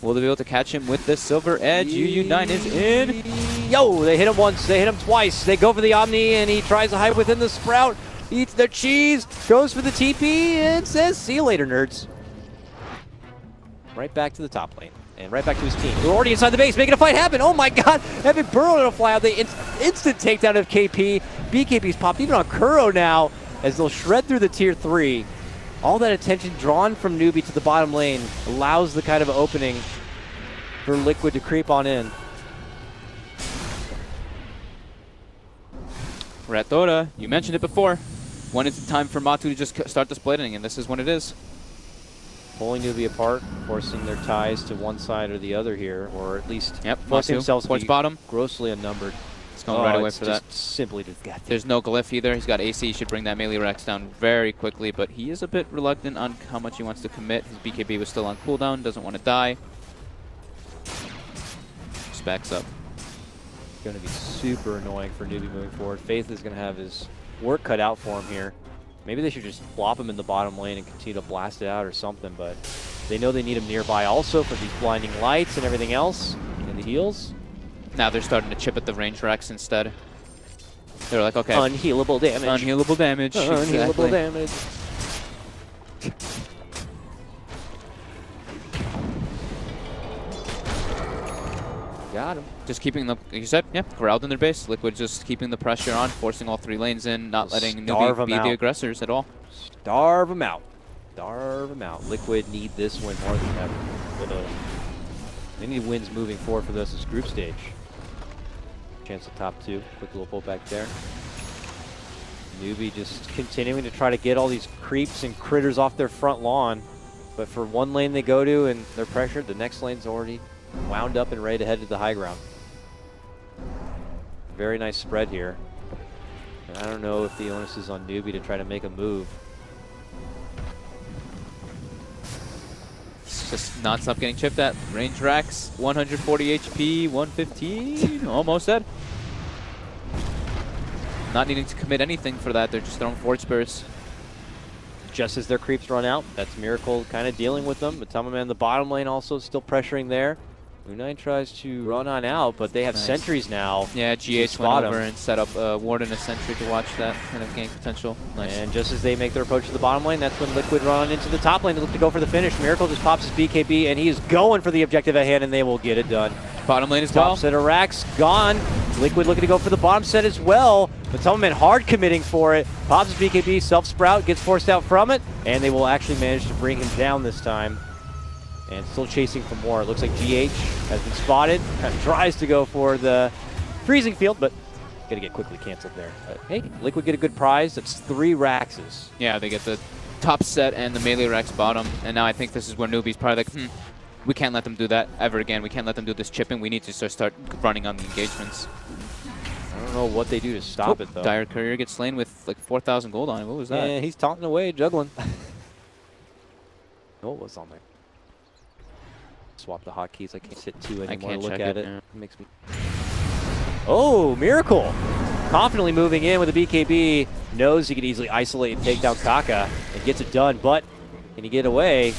Will they be able to catch him with the Silver Edge? UU9 is in. Yo, they hit him once, they hit him twice. They go for the Omni, and he tries to hide within the Sprout. Eats the cheese, goes for the TP, and says, see you later, nerds. Right back to the top lane, and right back to his team. They're already inside the base, making a fight happen. Oh my god, Epic Burrow to fly out. The instant takedown of KP. BKB's popped even on Kuro now, as they'll shred through the tier 3. All that attention drawn from Newbie to the bottom lane allows the kind of opening for Liquid to creep on in. We're at Dota. You mentioned it before. When is it time for Matu to just start the splitting, and this is when it is. Pulling Newbie apart, forcing their ties to one side or the other here, or at least forcing Matu themselves towards to be bottom. grossly unnumbered. It's going right away it's for just that. Simply disgusting. There's no Glyph either. He's got AC. He should bring that melee Rex down very quickly, but he is a bit reluctant on how much he wants to commit. His BKB was still on cooldown, doesn't want to die. Just backs up. Going to be super annoying for Newbie moving forward. Faith is going to have his work cut out for him here. Maybe they should just flop him in the bottom lane and continue to blast it out or something, but they know they need him nearby also for these blinding lights and everything else, and the heals. Now they're starting to chip at the range Rex instead. They're like, okay. Unhealable damage. Unhealable damage. Unhealable damage. Got him. Just keeping them, like you said, corralled in their base. Liquid just keeping the pressure on, forcing all 3 lanes in, not letting Newbie be the aggressors at all. Starve them out. Starve them out. Liquid need this win more than ever. They need wins moving forward for this group stage. Chance at top 2. Quick little pull back there. Newbie just continuing to try to get all these creeps and critters off their front lawn. But for one lane they go to and they're pressured, the next lane's already wound up and ready to head to the high ground. Very nice spread here. And I don't know if the onus is on Newbie to try to make a move. Just non-stop getting chipped at. Range Rex, 140 HP, 115, almost dead. Not needing to commit anything for that, they're just throwing forward spurs. Just as their creeps run out, that's Miracle kind of dealing with them. But Tamaman in the bottom lane also still pressuring there. U9 tries to run on out, but they have sentries now. Yeah, GH went over and set up Warden a sentry to watch that kind of game potential. Nice. And just as they make their approach to the bottom lane, that's when Liquid run into the top lane to look to go for the finish. Miracle just pops his BKB, and he is going for the objective at hand, and they will get it done. Bottom lane as Top well. set of racks gone. Liquid looking to go for the bottom set as well, but Tamaman hard committing for it. Pops his BKB, self-sprout, gets forced out from it, and they will actually manage to bring him down this time. And still chasing for more. It looks like GH has been spotted. Kind of tries to go for the freezing field, but gonna get quickly canceled there. But hey, Liquid get a good prize. That's 3 Raxes. Yeah, they get the top set and the melee Rex bottom. And now I think this is where Newbie's probably like, we can't let them do that ever again. We can't let them do this chipping. We need to start running on the engagements. I don't know what they do to stop it, though. Dire Courier gets slain with like 4,000 gold on it. What was that? Yeah, he's taunting away, juggling. No, it was on there. Swap the hotkeys. I can't sit 2 anymore. I can't Look check at it. it. Yeah. It makes me. Oh, Miracle! Confidently moving in with a BKB. Knows he can easily isolate and take down Kaka and gets it done. But can he get away?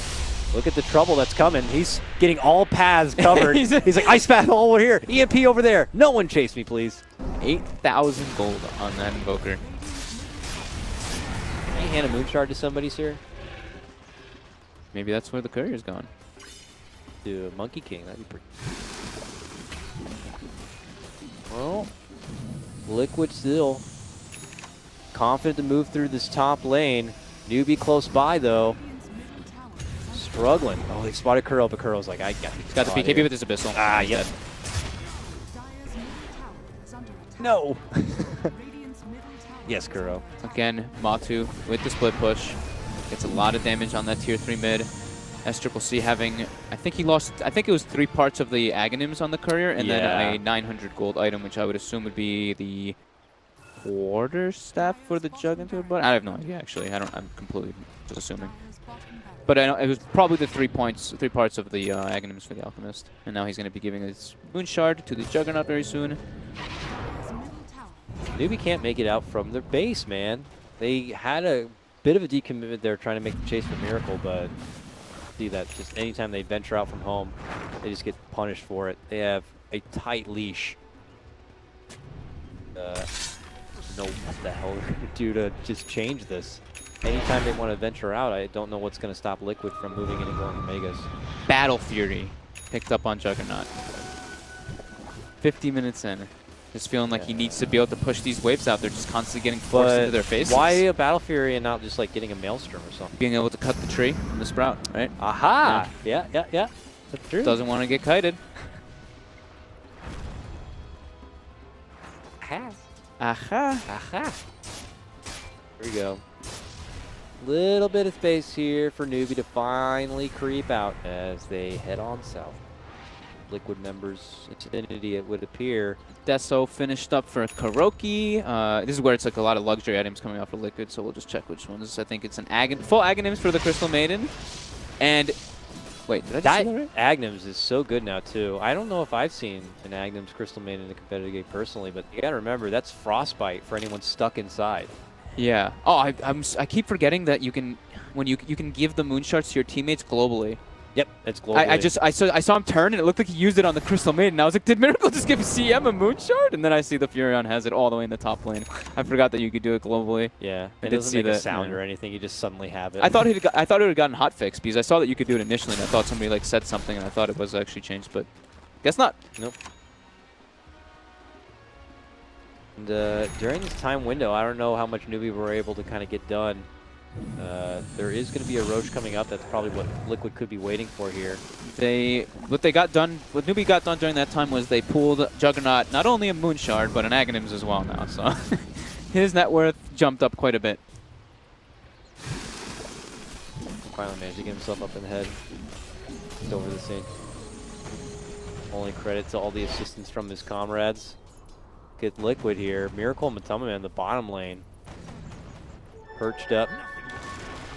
Look at the trouble that's coming. He's getting all paths covered. he's like, ice path all over here. EMP over there. No one chase me, please. 8,000 gold on that Invoker. Can you hand a Moonshard to somebody, sir? Maybe that's where the Courier's gone. To Monkey King, that'd be pretty. Well, Liquid still confident to move through this top lane. Newbie close by though, struggling. Oh, they spotted Kuro, but Kuro's like, I got it. He's got the BKB with his Abyssal. Ah, yeah. Dire's middle tower is under attack. No. Radiant's middle tower Yes, is Kuro. Again, Matu with the split push. Gets a lot of damage on that tier 3 mid. SCCC having, I think it was 3 parts of the Aghanims on the Courier, and then a 900 gold item, which I would assume would be the quarterstaff for the Juggernaut, but I have no idea actually. I'm completely just assuming. Dire's bottom barracks. But I know it was probably the 3 parts of the Aghanims for the Alchemist. And now he's going to be giving his Moon Shard to the Juggernaut very soon. Dire's middle tower Newbie can't make it out from their base, man. They had a bit of a decommitment there trying to make the chase for Miracle, but see that just anytime they venture out from home, They just get punished for it. They have a tight leash. Know what the hell they're going to do to just change this. Anytime they want to venture out, I don't know what's going to stop Liquid from moving in and going to Megas. Battle Fury picked up on Juggernaut. 50 minutes in. Just feeling like he needs to be able to push these waves out. They're just constantly getting forced into their faces. Why a Battle Fury and not just like getting a Maelstrom or something? Being able to cut the tree from the sprout, right? Aha! Yeah. That's true. Doesn't want to get kited. Aha. Aha. Aha. Here we go. Little bit of space here for Newbie to finally creep out as they head on south. Liquid members Infinity, it would appear. Deso finished up for Kuroki. This is where it's like a lot of luxury items coming off of Liquid, so we'll just check which ones. I think it's an full Aghanims for the Crystal Maiden. And wait, did I just say that right? Aghanims is so good now too. I don't know if I've seen an Aghanims Crystal Maiden in a competitive game personally, but you gotta remember that's frostbite for anyone stuck inside. Yeah. Oh, I keep forgetting that you can when you can give the moon shards to your teammates globally. Yep, it's globally. I saw him turn and it looked like he used it on the Crystal Maiden. I was like, did Miracle just give CM a moon shard? And then I see the Furion has it all the way in the top lane. I forgot that you could do it globally. Yeah, I it did doesn't see make a that, sound yeah. or anything. You just suddenly have it. I thought it had gotten hotfixed because I saw that you could do it initially, and I thought somebody like said something, and I thought it was actually changed, but guess not. Nope. And during this time window, I don't know how much Newbie were able to kind of get done. There is going to be a Roche coming up. That's probably what Liquid could be waiting for here. What Newbie got done during that time was they pulled Juggernaut not only a moon shard but an Aghanims as well now. So his net worth jumped up quite a bit. Finally managed to get himself up in the head. Just over the scene. Only credit to all the assistance from his comrades. Get Liquid here. Miracle and Matama Man in the bottom lane. Perched up.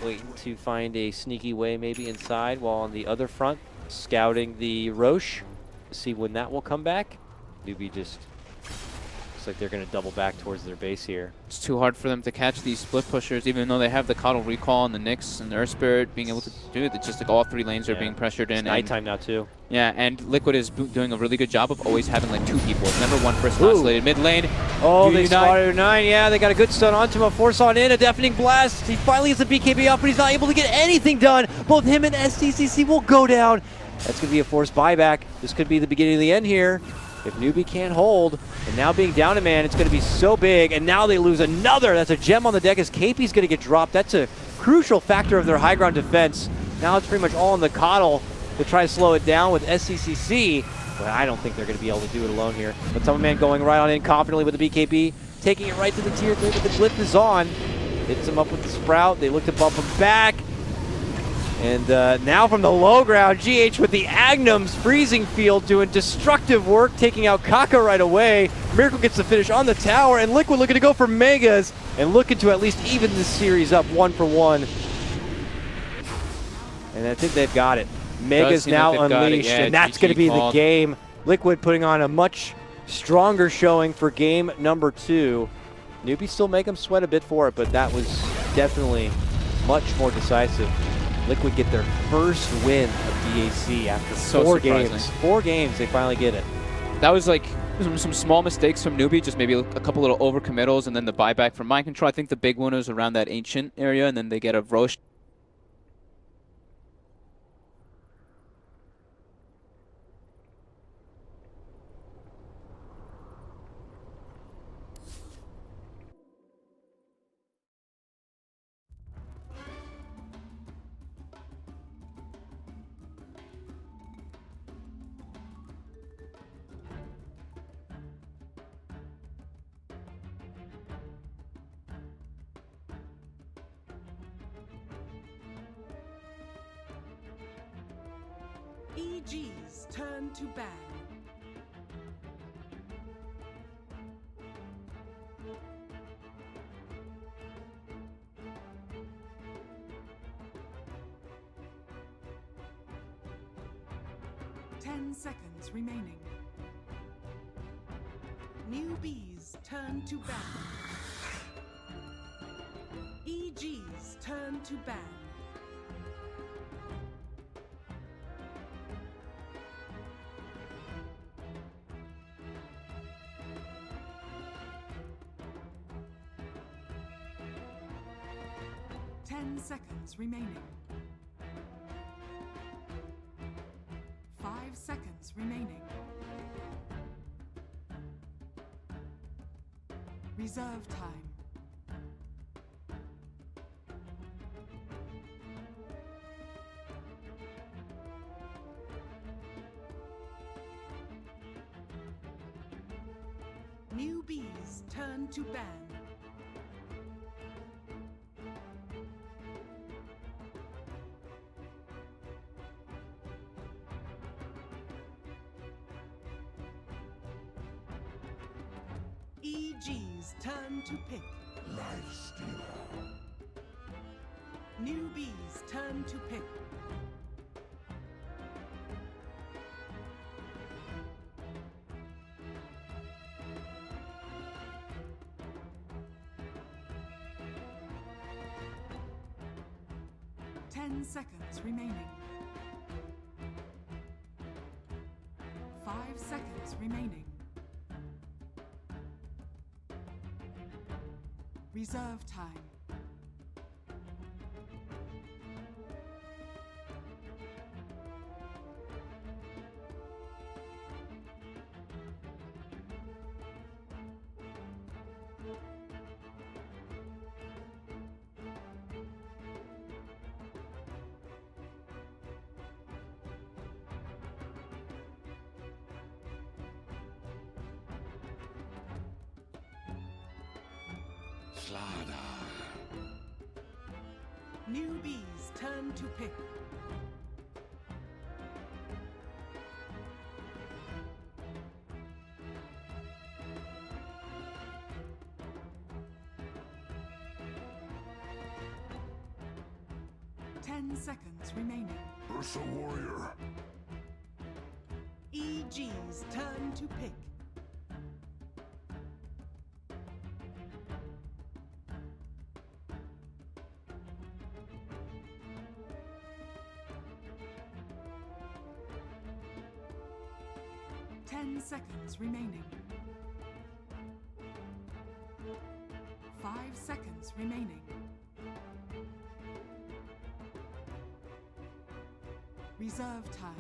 Waiting to find a sneaky way maybe inside, while on the other front, scouting the Roche to see when that will come back. Newbie just looks like they're going to double back towards their base here. It's too hard for them to catch these split pushers, even though they have the Coddle Recall and the Nyx and the Earth Spirit being able to do it. It's just like all three lanes are being pressured in. It's nighttime now too. Yeah, and Liquid is doing a really good job of always having like two people. It's never one person isolated mid lane. Oh, they spotted 9. Yeah, they got a good stun onto him. A force on in, a deafening blast. He finally gets the BKB up, but he's not able to get anything done. Both him and STCC will go down. That's going to be a forced buyback. This could be the beginning of the end here. If Newbie can't hold, and now being down a man, it's going to be so big. And now they lose another. That's a gem on the deck as KP's going to get dropped. That's a crucial factor of their high ground defense. Now it's pretty much all on the Coddle to try to slow it down with SCCC. But I don't think they're going to be able to do it alone here. But Matama Man going right on in confidently with the BKB, taking it right to the tier 3, but the blip is on. Hits him up with the Sprout. They look to bump him back. And now from the low ground, GH with the Aghanims Freezing Field doing destructive work, taking out Kaka right away. Miracle gets the finish on the tower, and Liquid looking to go for Megas and looking to at least even this series up 1-for-1. And I think they've got it. Megas now unleashed, and that's going to be the game. Liquid putting on a much stronger showing for game number 2. Newbie still make them sweat a bit for it, but that was definitely much more decisive. Liquid get their first win of DAC after 4 games. 4 games, they finally get it. That was like some small mistakes from Newbie, just maybe a couple little overcommittals, and then the buyback from Mind Control. I think the big one was around that Ancient area, and then they get a Roche. EG's turn to ban. Ten seconds remaining. Newbies turn to ban. EG's turn to ban. 10 seconds remaining. 5 seconds remaining. Reserve time. Newbies turn to ban. EG's turn to pick. Lifestealer. Newbies turn to pick. Ten seconds remaining. 5 seconds remaining. Reserve time. Newbies turn to pick. Ten seconds remaining. Ursa Warrior. EG's turn to pick. Ten seconds remaining. 5 seconds remaining. Reserve time.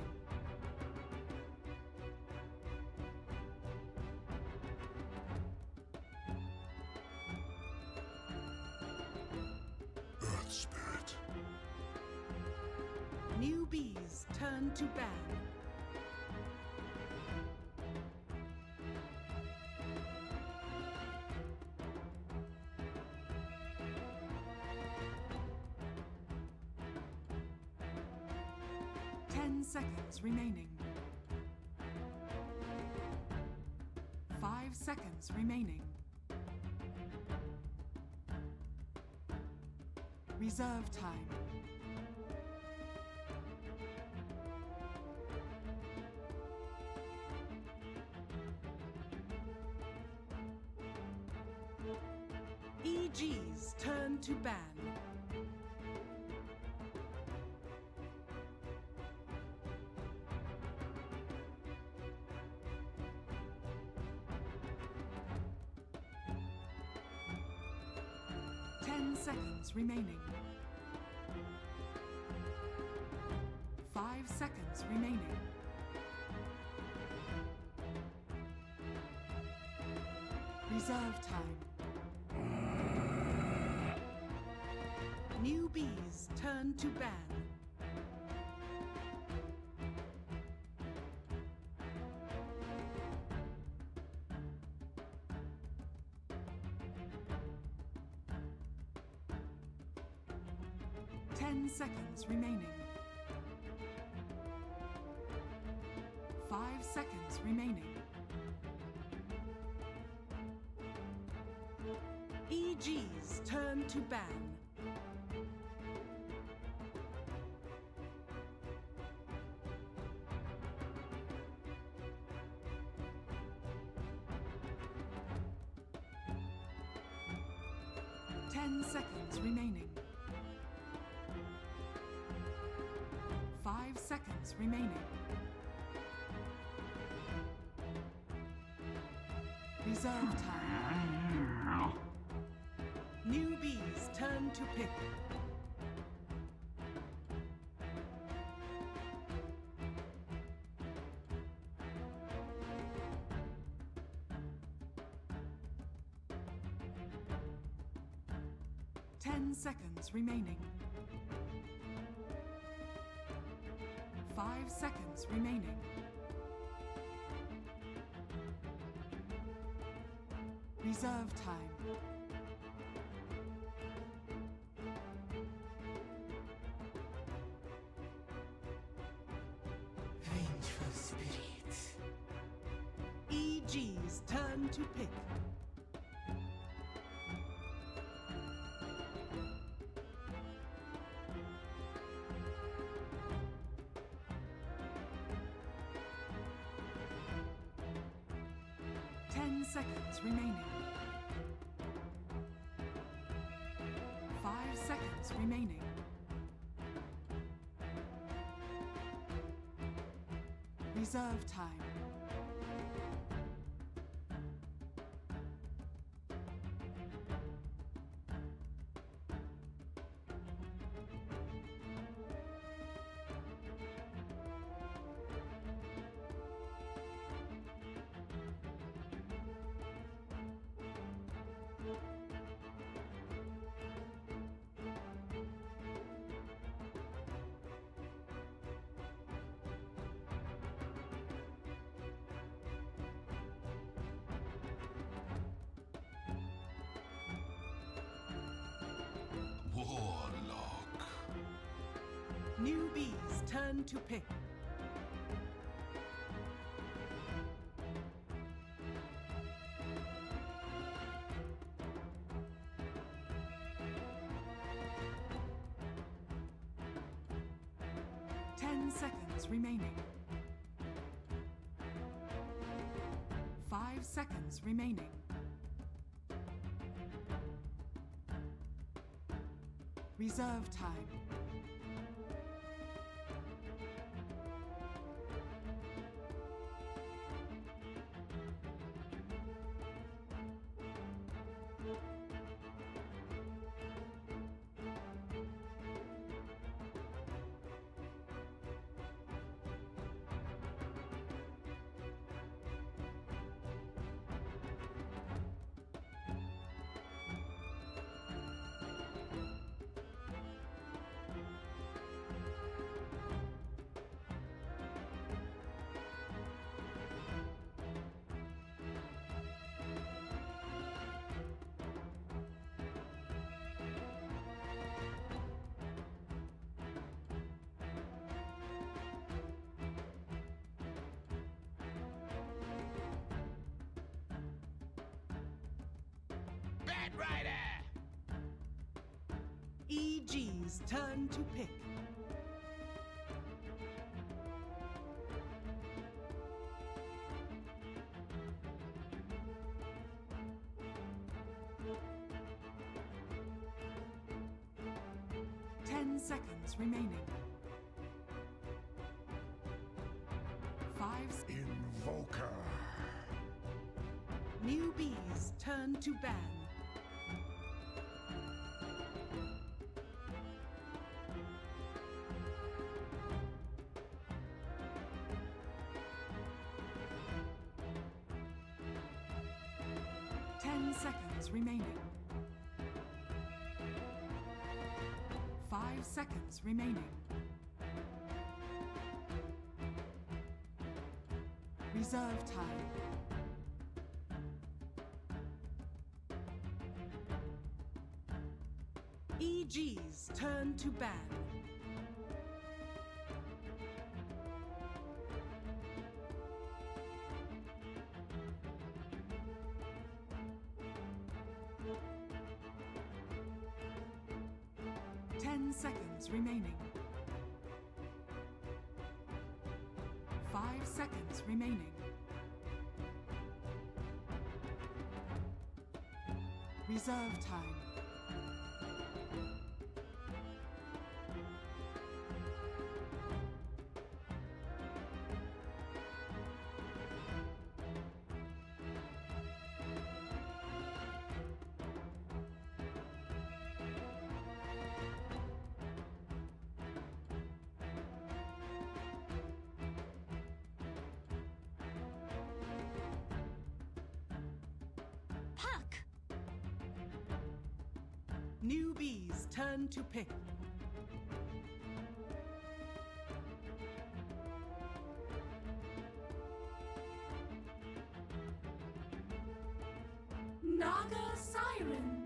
Earth Spirit. Newbies turn to ban. Seconds remaining. 5 seconds remaining. Reserve time. EG's turn to ban. Seconds remaining. 5 seconds remaining. Reserve time. Newbies turn to ban. Seconds remaining. 5 seconds remaining. EG's turn to ban. Ten seconds remaining. 5 seconds remaining. Reserve time. Newbies turn to pick. 10 seconds remaining. 5 seconds remaining. Reserve time. Vengeful spirits. EG's turn to pick. Seconds remaining. 5 seconds remaining. Reserve time. Warlock. Newbies turn to pick. Seconds remaining. 5 seconds remaining. Reserve time. Bad Rider! EG's turn to pick. Seconds remaining. 5. Invoker. Newbies turn to ban. Seconds remaining. 5 seconds remaining. Reserve time. EG's turn to ban. Seconds remaining. 5 seconds remaining. Reserve time. Newbies turn to pick. Naga Siren.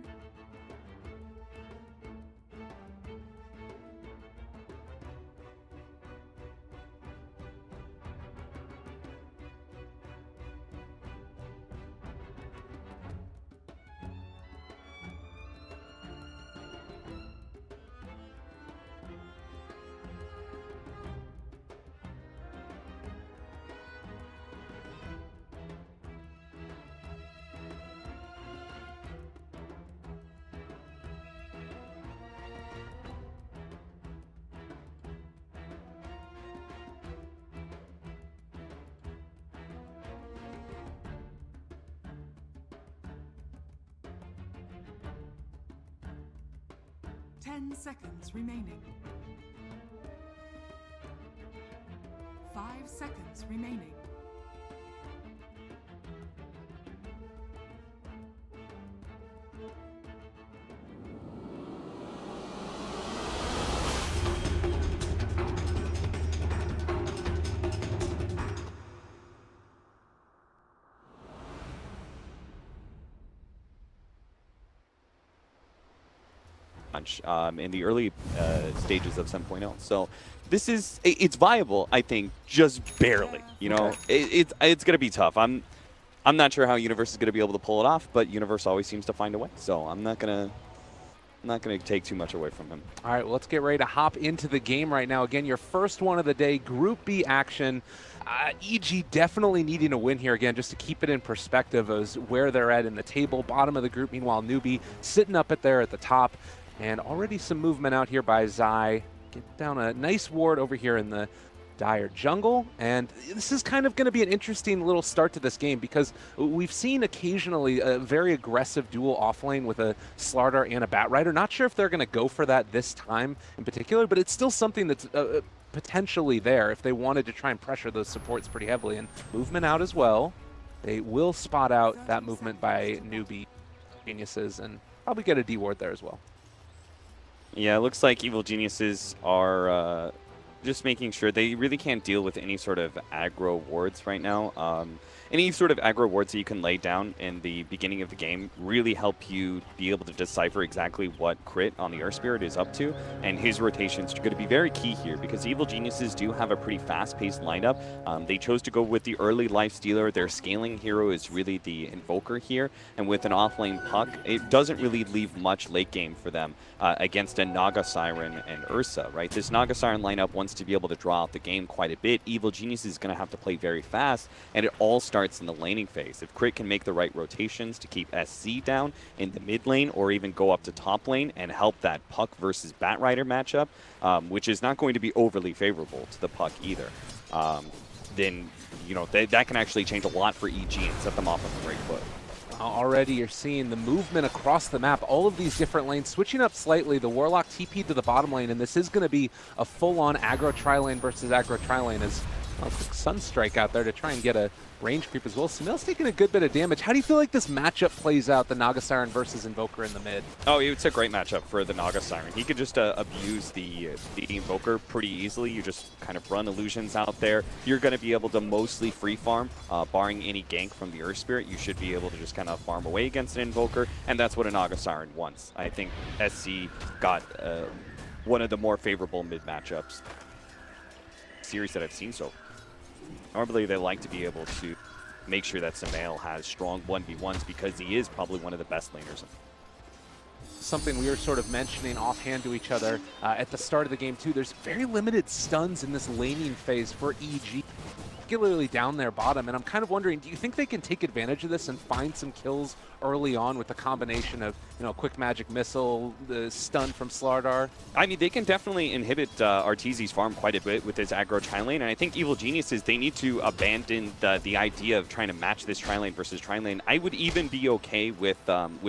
Ten seconds remaining. 5 seconds remaining. In the early stages of 7.0. So this is, it's viable, I think, just barely. You know, it's going to be tough. I'm not sure how Universe is going to be able to pull it off, but Universe always seems to find a way. So I'm not going to take too much away from him. All right, well, let's get ready to hop into the game right now. Again, your first one of the day, Group B action. EG definitely needing a win here again, just to keep it in perspective as where they're at in the table, bottom of the group. Meanwhile, Newbie sitting up at the top. And already some movement out here by Zai. Get down a nice ward over here in the Dire jungle. And this is kind of going to be an interesting little start to this game because we've seen occasionally a very aggressive duel offlane with a Slardar and a Batrider. Not sure if they're going to go for that this time in particular, but it's still something that's potentially there if they wanted to try and pressure those supports pretty heavily. And movement out as well. They will spot out that movement by Newbie Geniuses and probably get a D ward there as well. Yeah, it looks like Evil Geniuses are just making sure they really can't deal with any sort of aggro wards right now. Any sort of aggro wards that you can lay down in the beginning of the game really help you be able to decipher exactly what Crit on the Earth Spirit is up to, and his rotations are going to be very key here because Evil Geniuses do have a pretty fast-paced lineup. They chose to go with the early Lifestealer. Their scaling hero is really the Invoker here, and with an offlane Puck, it doesn't really leave much late game for them against a Naga Siren and Ursa, right? This Naga Siren lineup wants to be able to draw out the game quite a bit. Evil Geniuses is going to have to play very fast, and it all starts in the laning phase. If Crit can make the right rotations to keep SC down in the mid lane or even go up to top lane and help that Puck versus Batrider matchup, which is not going to be overly favorable to the Puck either, then you know that can actually change a lot for EG and set them off on a great foot. Already you're seeing the movement across the map, all of these different lanes switching up slightly. The Warlock TP'd to the bottom lane, and this is going to be a full-on aggro tri-lane versus aggro tri-lane as quick Sunstrike out there to try and get a range creep as well. Sunil's taking a good bit of damage. How do you feel like this matchup plays out, the Naga Siren versus Invoker in the mid? Oh, it's a great matchup for the Naga Siren. He could just abuse the Invoker pretty easily. You just kind of run illusions out there. You're going to be able to mostly free farm, barring any gank from the Earth Spirit. You should be able to just kind of farm away against an Invoker, and that's what a Naga Siren wants. I think SC got one of the more favorable mid matchups series that I've seen so far. Normally, they like to be able to make sure that Samael has strong 1v1s because he is probably one of the best laners. Something we were sort of mentioning offhand to each other at the start of the game, too. There's very limited stuns in this laning phase for EG, particularly down their bottom. And I'm kind of wondering, do you think they can take advantage of this and find some kills early on with the combination of, you know, quick magic missile, the stun from Slardar? I mean, they can definitely inhibit Arteezy's farm quite a bit with his aggro tri-lane, and I think Evil Geniuses, they need to abandon the idea of trying to match this tri-lane versus tri-lane. I would even be okay with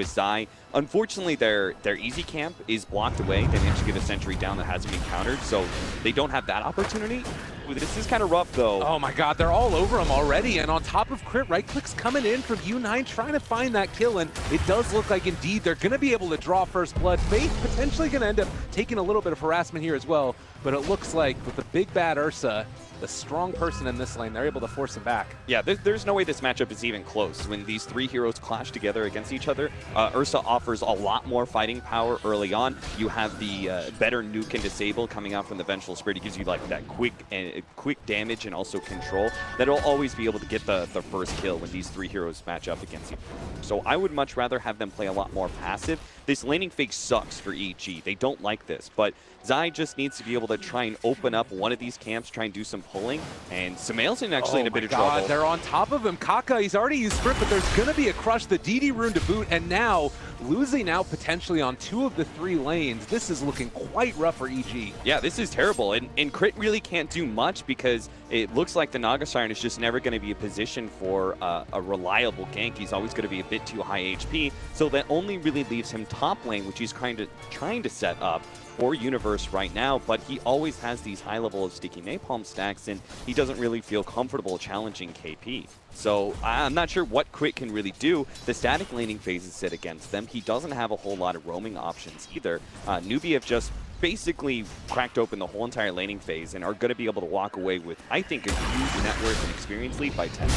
Zai. Unfortunately, their easy camp is blocked away. They managed to get a sentry down that hasn't been countered, so they don't have that opportunity. Ooh, this is kind of rough, though. Oh my god, they're all over him already, and on top of crit, right click's coming in from U9 trying to find that kill, and it does look like indeed they're going to be able to draw first blood. Faith potentially going to end up taking a little bit of harassment here as well, but it looks like with the big bad Ursa, the strong person in this lane, they're able to force him back. Yeah, there's no way this matchup is even close. When these three heroes clash together against each other, Ursa offers a lot more fighting power early on. You have the better nuke and disable coming out from the Vengeful Spirit. It gives you like that quick damage and also control that'll always be able to get the first kill when these three heroes match up against each other. So I would much rather have them play a lot more passive. This laning fake sucks for EG. They don't like this, but Zai just needs to be able to try and open up one of these camps, try and do some pulling, and Sumail's actually in a bit of trouble. They're on top of him. Kaka, he's already used Sprint, but there's going to be a crush. The DD rune to boot, and now losing out potentially on 2 of the 3 lanes. This is looking quite rough for EG. Yeah, this is terrible, and Crit really can't do much because it looks like the Naga Siren is just never going to be a position for a reliable gank. He's always going to be a bit too high HP, so that only really leaves him top lane, which he's trying to set up for Universe right now, but he always has these high level of sticky napalm stacks, and he doesn't really feel comfortable challenging KP. So I'm not sure what Crit can really do. The static laning phases sit against them. He doesn't have a whole lot of roaming options either. Newbie have just basically cracked open the whole entire laning phase and are going to be able to walk away with, I think, a huge net worth and experience lead by 10.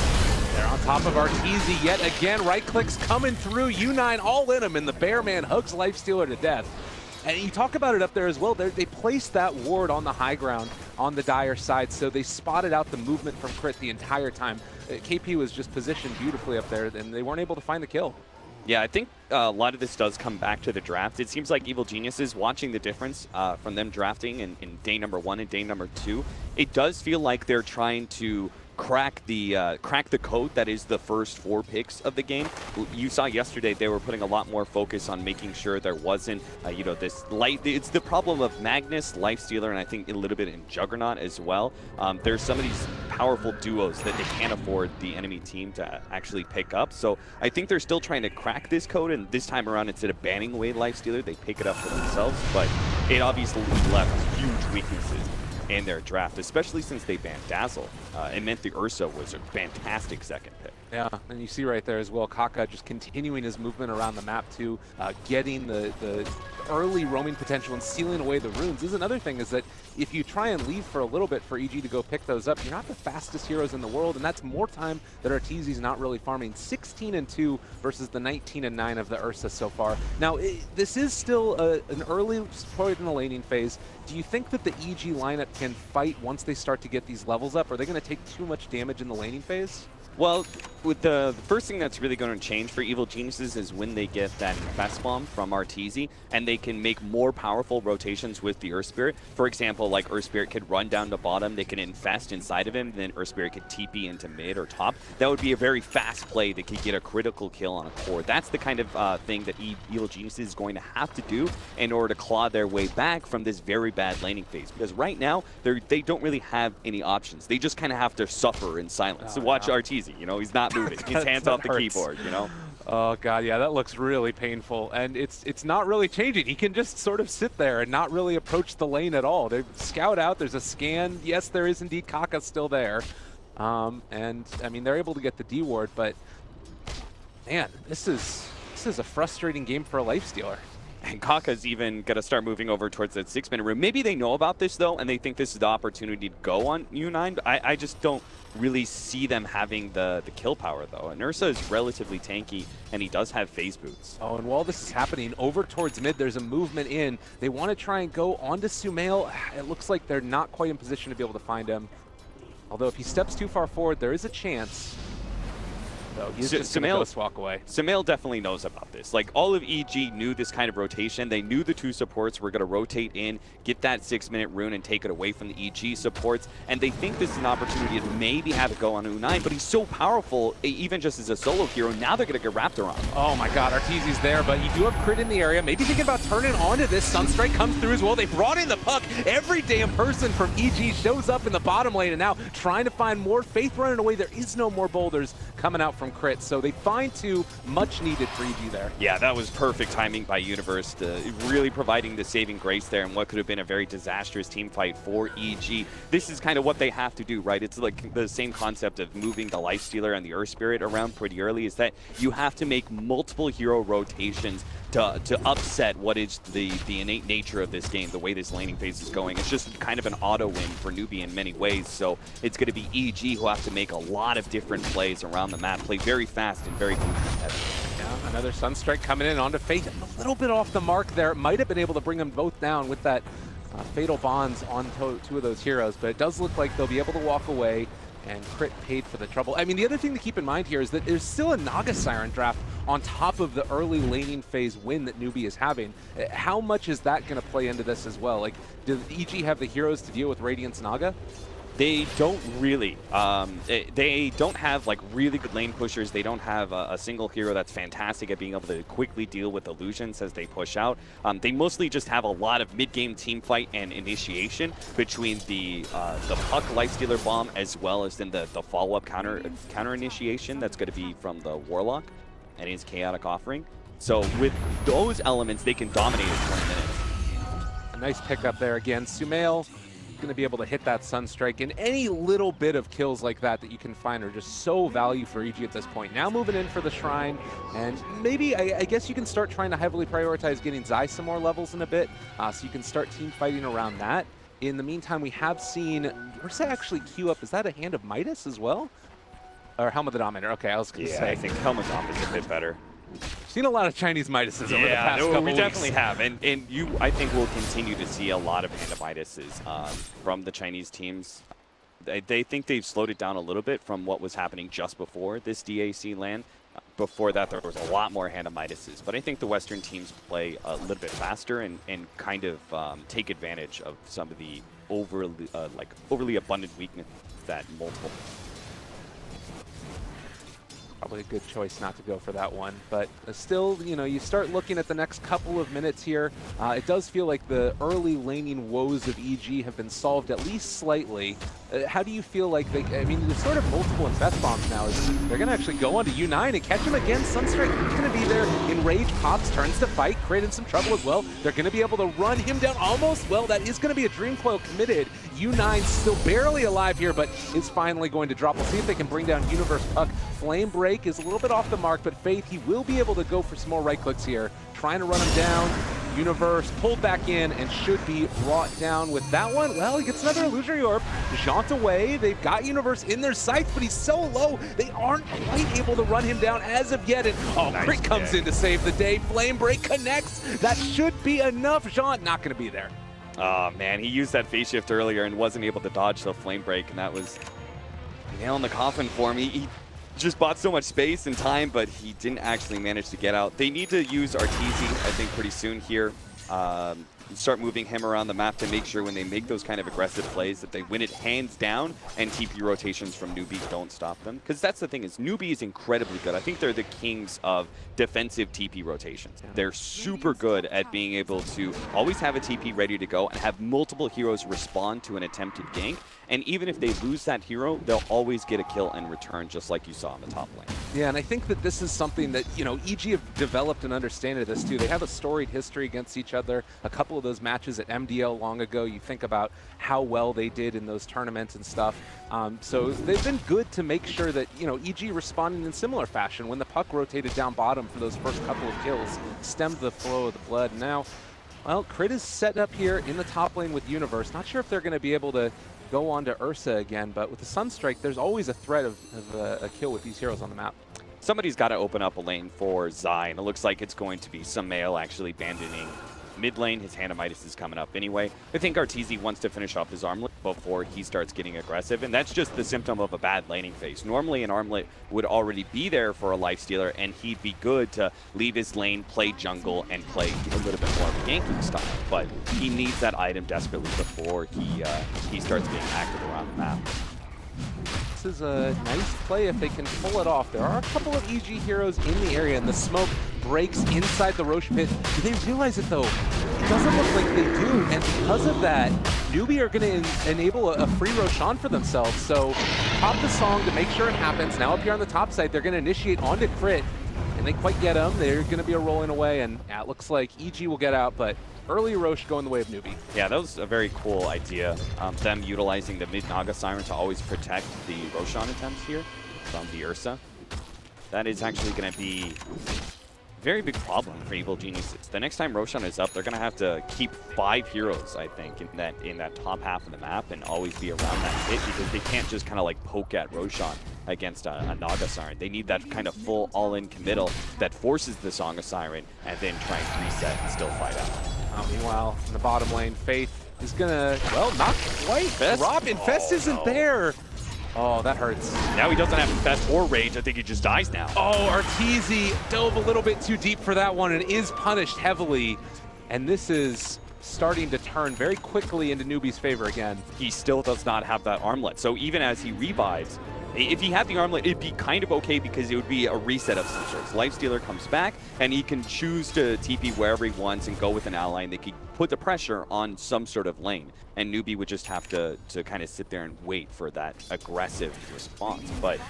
They're on top of Arteezy yet again. Right clicks coming through. U9 all in him, and the Bear Man hugs Lifestealer to death. And you talk about it up there as well. They placed that ward on the high ground on the Dire side, so they spotted out the movement from Crit the entire time. KP was just positioned beautifully up there, and they weren't able to find the kill. Yeah, I think a lot of this does come back to the draft. It seems like Evil Geniuses, watching the difference from them drafting in day number 1 and day number 2, it does feel like they're trying to crack the code that is the first 4 picks of the game. You saw yesterday they were putting a lot more focus on making sure there wasn't, this light. It's the problem of Magnus, Lifestealer, and I think a little bit in Juggernaut as well. There's some of these powerful duos that they can't afford the enemy team to actually pick up. So I think they're still trying to crack this code, and this time around, instead of banning away Lifestealer, they pick it up for themselves. But it obviously left huge weaknesses in their draft, especially since they banned Dazzle. It meant the Ursa was a fantastic second pick. Yeah, and you see right there as well, Kaka just continuing his movement around the map too, getting the early roaming potential and sealing away the runes. This is another thing, is that if you try and leave for a little bit for EG to go pick those up, you're not the fastest heroes in the world, and that's more time that Arteezy's not really farming. 16-2 versus the 19-9 of the Ursa so far. Now, this is still an early point in the laning phase. Do you think that the EG lineup can fight once they start to get these levels up? Are they going to take too much damage in the laning phase? Well, with the first thing that's really going to change for Evil Geniuses is when they get that Infest Bomb from Arteezy, and they can make more powerful rotations with the Earth Spirit. For example, like Earth Spirit could run down to bottom, they can infest inside of him, then Earth Spirit could TP into mid or top. That would be a very fast play that could get a critical kill on a core. That's the kind of thing that Evil Geniuses is going to have to do in order to claw their way back from this very bad laning phase. Because right now, they don't really have any options. They just kind of have to suffer in silence. So watch Arteezy. You know, he's not moving. His hands off the keyboard, you know? Oh, God, yeah, that looks really painful. And it's not really changing. He can just sort of sit there and not really approach the lane at all. They scout out. There's a scan. Yes, there is indeed Kaka still there. And, I mean, they're able to get the D ward, but, man, this is a frustrating game for a Lifestealer. And Kaka's even going to start moving over towards that 6-minute room. Maybe they know about this, though, and they think this is the opportunity to go on U9. But I just don't really see them having the kill power, though. And Ursa is relatively tanky, and he does have phase boots. Oh, and while this is happening, over towards mid, there's a movement in. They want to try and go onto Sumail. It looks like they're not quite in position to be able to find him. Although if he steps too far forward, there is a chance. So he's just going to ghost walk away. Sumail definitely knows about this. Like, all of EG knew this kind of rotation. They knew the 2 supports were going to rotate in, get that 6-minute rune, and take it away from the EG supports. And they think this is an opportunity to maybe have it go on U9, but he's so powerful, even just as a solo hero. Now they're going to get wrapped around him. Oh my God, Arteezy's there, but you do have Crit in the area. Maybe thinking about turning onto this. Sunstrike comes through as well. They brought in the puck. Every damn person from EG shows up in the bottom lane, and now trying to find more. Faith running away. There is no more boulders coming out from from Crit, so they find two, much needed for EG there. Yeah, that was perfect timing by Universe, really providing the saving grace there in what could have been a very disastrous team fight for EG. This is kind of what they have to do, right? It's like the same concept of moving the Lifestealer and the Earth Spirit around pretty early, is that you have to make multiple hero rotations to upset what is the innate nature of this game, the way this laning phase is going. It's just kind of an auto win for Newbie in many ways, so it's going to be EG who have to make a lot of different plays around the map, play very fast and very competitive. Yeah, another Sunstrike coming in onto Fate, a little bit off the mark there. Might have been able to bring them both down with that Fatal Bonds on two of those heroes, but it does look like they'll be able to walk away, and Crit paid for the trouble. I mean, the other thing to keep in mind here is that there's still a Naga Siren draft on top of the early laning phase win that Newbie is having. How much is that going to play into this as well? Like, does EG have the heroes to deal with Radiant's Naga? They don't really. They don't have like really good lane pushers. They don't have a single hero that's fantastic at being able to quickly deal with illusions as they push out. They mostly just have a lot of mid-game team fight and initiation between the Puck Lifestealer bomb as well as then the follow-up counter initiation that's going to be from the Warlock and his Chaotic Offering. So with those elements, they can dominate in 20 minutes. A nice pickup there again. Sumail going to be able to hit that Sunstrike, and any little bit of kills like that you can find are just so value for EG at this point. Now moving in for the Shrine, and maybe I guess you can start trying to heavily prioritize getting Zai some more levels in a bit, so you can start team fighting around that. In the meantime, we have seen Ursa actually queue up. Is that a Hand of Midas as well? Or Helm of the Dominator? Okay, I was going to say. I think Helm of the Dominator is a bit better. Seen a lot of Chinese Midases over the past couple we weeks. definitely have, and you, I think, will continue to see a lot of Hand of Midases from the Chinese teams. They think they've slowed it down a little bit from what was happening just before this DAC LAN. Before that, there was a lot more Hand of Midases, but I think the Western teams play a little bit faster and kind of take advantage of some of the overly abundant weakness that multiple. Probably a good choice not to go for that one, but still, you know, you start looking at the next couple of minutes here. It does feel like the early laning woes of EG have been solved at least slightly. How do you feel like I mean, there's sort of multiple Infest Bombs now. They're going to actually go onto U9 and catch him again. Sunstrike is going to be there. Enrage pops, turns to fight, creating some trouble as well. They're going to be able to run him down almost. Well, that is going to be a Dream Coil committed. U9 still barely alive here, but is finally going to drop. We'll see if they can bring down Universe Puck. Flame Break is a little bit off the mark, but Faith, he will be able to go for some more right clicks here. Trying to run him down. Universe pulled back in and should be brought down with that one. Well, he gets another Illusionary Orb. Jaunt away. They've got Universe in their sights, but he's so low, they aren't quite able to run him down as of yet. And Nice Crit comes in to save the day. Flame Break connects. That should be enough. Jaunt not going to be there. Oh man, he used that phase shift earlier and wasn't able to dodge the Flame Break, and that was a nail in the coffin for him. He just bought so much space and time, but he didn't actually manage to get out. They need to use Arteezy, I think, pretty soon here. Start moving him around the map to make sure when they make those kind of aggressive plays that they win it hands down, and TP rotations from Newbie don't stop them. Because that's the thing, is Newbie is incredibly good. I think they're the kings of defensive TP rotations. They're super good at being able to always have a TP ready to go and have multiple heroes respond to an attempted gank. And even if they lose that hero, they'll always get a kill and return, just like you saw in the top lane. Yeah, and I think that this is something that, you know, EG have developed an understanding of this too. They have a storied history against each other. A couple of those matches at MDL long ago, you think about how well they did in those tournaments and stuff. So they've been good to make sure that, you know, EG responded in similar fashion. When the puck rotated down bottom for those first couple of kills, stemmed the flow of the blood. Now, well, Crit is set up here in the top lane with Universe. Not sure if they're going to be able to go on to Ursa again, but with the Sunstrike, there's always a threat of a kill with these heroes on the map. Somebody's got to open up a lane for Zai, and it looks like it's going to be Sumail actually abandoning mid lane. His Hand of Midas is coming up anyway. I think Arteezy wants to finish off his armlet before he starts getting aggressive, and that's just the symptom of a bad laning phase. Normally an armlet would already be there for a Lifestealer, and he'd be good to leave his lane, play jungle, and play a little bit more of a ganking style, but he needs that item desperately before he starts being active around the map. This is a nice play if they can pull it off. There are a couple of EG heroes in the area, and the smoke breaks inside the Roche pit. Do they realize it, though? It doesn't look like they do, and because of that, Newbie are going to enable a free Roshan for themselves. So pop the song to make sure it happens. Now up here on the top side, they're going to initiate onto crit. And they quite get him. They're going to be a rolling away. And yeah, it looks like EG will get out, but early Roche going the way of Newbie. Yeah, that was a very cool idea. Them utilizing the mid-Naga Siren to always protect the Roshan attempts here from the Ursa. That is actually going to be a very big problem for Evil Geniuses. The next time Roshan is up, they're going to have to keep 5 heroes, I think, in that top half of the map and always be around that hit because they can't just kind of like poke at Roshan against a Naga Siren. They need that kind of full all-in committal that forces the Song of Siren and then try and reset and still fight out. Meanwhile, in the bottom lane, Faith is gonna, well, not quite Infest? drop. Infest isn't there. Oh, that hurts. Now he doesn't have Infest or Rage. I think he just dies now. Oh, Arteezy dove a little bit too deep for that one and is punished heavily. And this is starting to turn very quickly into Newbie's favor again. He still does not have that armlet. So even as he revives, if he had the armlet, it'd be kind of okay because it would be a reset of some sorts. Lifestealer comes back, and he can choose to TP wherever he wants and go with an ally, and they could put the pressure on some sort of lane. And Newbie would just have to kind of sit there and wait for that aggressive response. But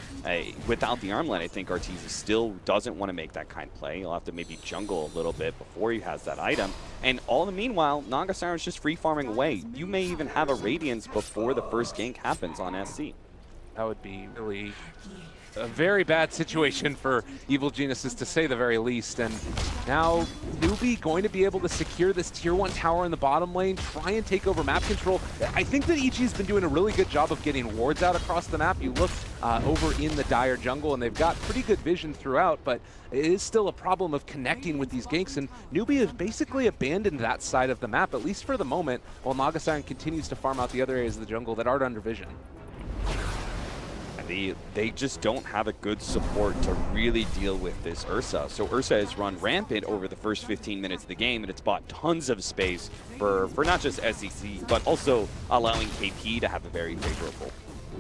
without the armlet, I think Arteezy still doesn't want to make that kind of play. He'll have to maybe jungle a little bit before he has that item. And all the meanwhile, Naga Siren's just free farming away. You may even have a Radiance before the first gank happens on SC. That would be really a very bad situation for Evil Geniuses, to say the very least. And now Newbie going to be able to secure this tier 1 tower in the bottom lane, try and take over map control. I think that EG has been doing a really good job of getting wards out across the map. You look over in the Dire jungle, and they've got pretty good vision throughout, but it is still a problem of connecting with these ganks. And Newbie has basically abandoned that side of the map, at least for the moment, while Naga Siren continues to farm out the other areas of the jungle that aren't under vision. They just don't have a good support to really deal with this Ursa. So Ursa has run rampant over the first 15 minutes of the game, and it's bought tons of space for not just SEC, but also allowing KP to have a very favorable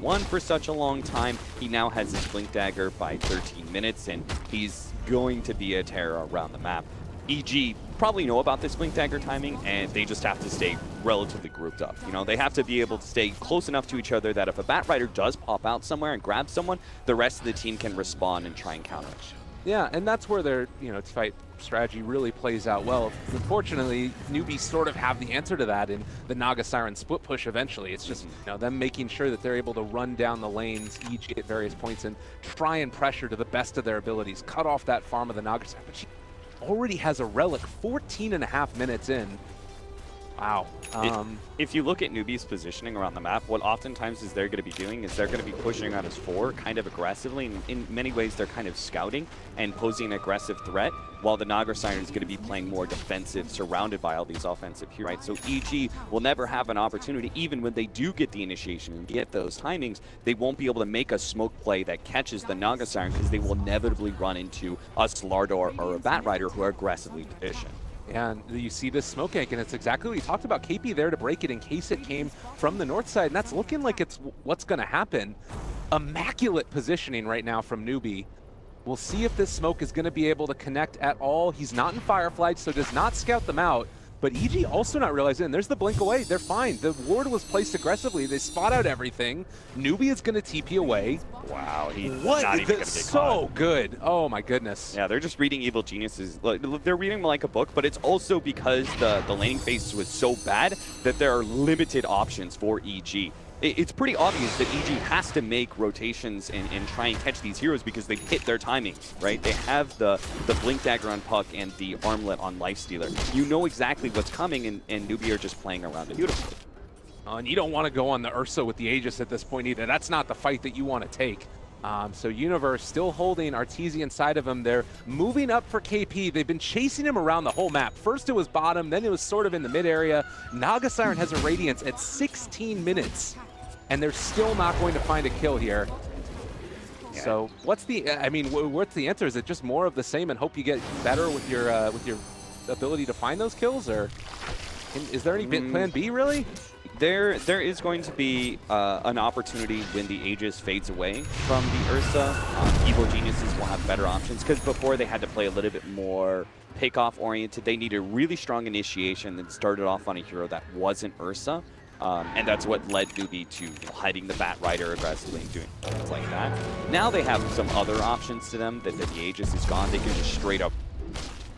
one for such a long time. He now has his Blink Dagger by 13 minutes, and he's going to be a terror around the map. EG probably know about this Blink Dagger timing, and they just have to stay relatively grouped up. You know, they have to be able to stay close enough to each other that if a Bat Rider does pop out somewhere and grab someone, the rest of the team can respond and try and counter it. Yeah, and that's where their, fight strategy really plays out well. Unfortunately, Newbies sort of have the answer to that in the Naga Siren split push eventually. It's just, them making sure that they're able to run down the lanes each at various points and try and pressure to the best of their abilities, cut off that farm of the Naga Siren. But she already has a relic 14.5 minutes in. Wow. If you look at Newbie's positioning around the map, what oftentimes is they're going to be doing is they're going to be pushing on his 4 kind of aggressively. And in many ways, they're kind of scouting and posing an aggressive threat, while the Naga Siren is going to be playing more defensive, surrounded by all these offensive heroes. Right? So EG will never have an opportunity, even when they do get the initiation and get those timings, they won't be able to make a smoke play that catches the Naga Siren because they will inevitably run into a Slardar or a Bat Rider who are aggressively positioned. And you see this smoke gank, and it's exactly what you talked about. KP there to break it in case it came from the north side, and that's looking like it's what's going to happen. Immaculate positioning right now from Newbie. We'll see if this smoke is going to be able to connect at all. He's not in Firefly, so does not scout them out. But EG also not realizing, and there's the blink away. They're fine. The ward was placed aggressively. They spot out everything. Newbie is going to TP away. Wow, he's what? not even going to get so caught. Good. Oh my goodness. Yeah, they're just reading Evil Geniuses. They're reading like a book, but it's also because the laning phase was so bad that there are limited options for EG. It's pretty obvious that EG has to make rotations and try and catch these heroes because they've hit their timings, right? They have the Blink Dagger on Puck and the Armlet on Lifestealer. You know exactly what's coming, and Newbie are just playing around it beautifully. And you don't want to go on the Ursa with the Aegis at this point either. That's not the fight that you want to take. So Universe still holding Arteezy inside of him. They're moving up for KP. They've been chasing him around the whole map. First it was bottom, then it was sort of in the mid area. Naga Siren has a Radiance at 16 minutes. And they're still not going to find a kill here. Yeah. So what's the answer? Is it just more of the same and hope you get better with your ability to find those kills, or is there any plan B really? There is going to be an opportunity when the Aegis fades away from the Ursa. Evil Geniuses will have better options because before they had to play a little bit more pick-off oriented. They needed a really strong initiation that started off on a hero that wasn't Ursa. And that's what led Newbie to hiding the Bat Rider aggressively and doing things like that. Now they have some other options to them that the Aegis is gone. They can just straight up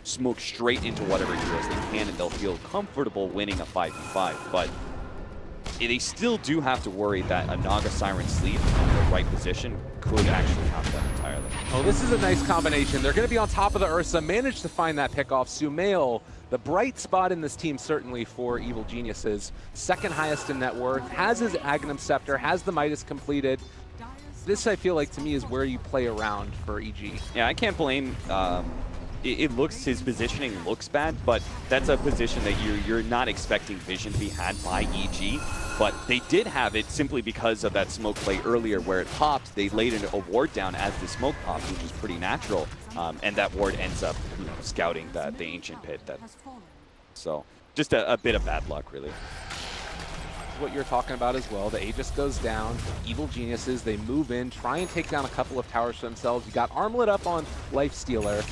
smoke straight into whatever heroes they can, and they'll feel comfortable winning a 5v5. But they still do have to worry that a Naga Siren Sleep in the right position could actually count them entirely. Oh, this is a nice combination. They're going to be on top of the Ursa, manage to find that pickoff. Sumail, the bright spot in this team certainly for Evil Geniuses. Second highest in net worth, has his Agnum Scepter, has the Midas completed. This, I feel like, to me, is where you play around for EG. Yeah, I can't blame... his positioning looks bad, but that's a position that you're not expecting vision to be had by EG. But they did have it simply because of that smoke play earlier where it popped. They laid a ward down as the smoke popped, which was pretty natural. And that ward ends up scouting the ancient pit. So just a bit of bad luck, really. What you're talking about as well. The Aegis goes down. Evil Geniuses, they move in, try and take down a couple of towers for themselves. You got Armlet up on Lifestealer.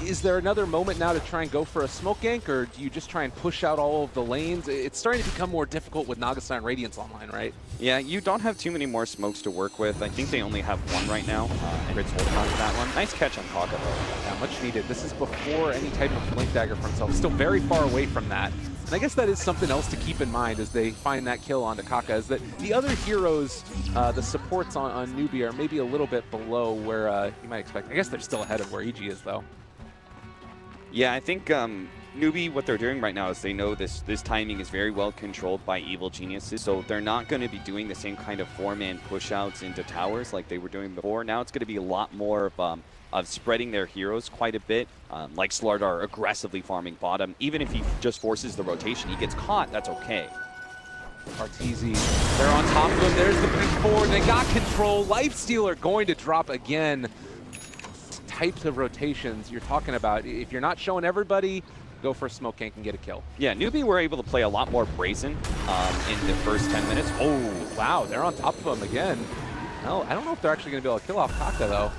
Is there another moment now to try and go for a smoke gank, or do you just try and push out all of the lanes? It's starting to become more difficult with Naga Siren Radiance online, right? Yeah, you don't have too many more smokes to work with. I think they only have one right now, and Rit's holding on to that one. Nice catch on Kaka, though. Yeah, much needed. This is before any type of Blink Dagger for himself. Still very far away from that. And I guess that is something else to keep in mind as they find that kill onto Kaka, is that the other heroes, the supports on Newbie are maybe a little bit below where you might expect. I guess they're still ahead of where EG is, though. Yeah, I think Newbie, what they're doing right now is they know this timing is very well controlled by Evil Geniuses, so they're not going to be doing the same kind of four-man push-outs into towers like they were doing before. Now it's going to be a lot more of spreading their heroes quite a bit, like Slardar aggressively farming bottom. Even if he just forces the rotation, he gets caught, that's okay. Arteezy, they're on top of him. There's the big forward. They got control. Lifestealer going to drop again. Types of rotations you're talking about. If you're not showing everybody, go for a smoke gank and get a kill. Yeah, Newbie were able to play a lot more brazen in the first 10 minutes. Oh, wow, they're on top of him again. No, I don't know if they're actually going to be able to kill off Kaka, though.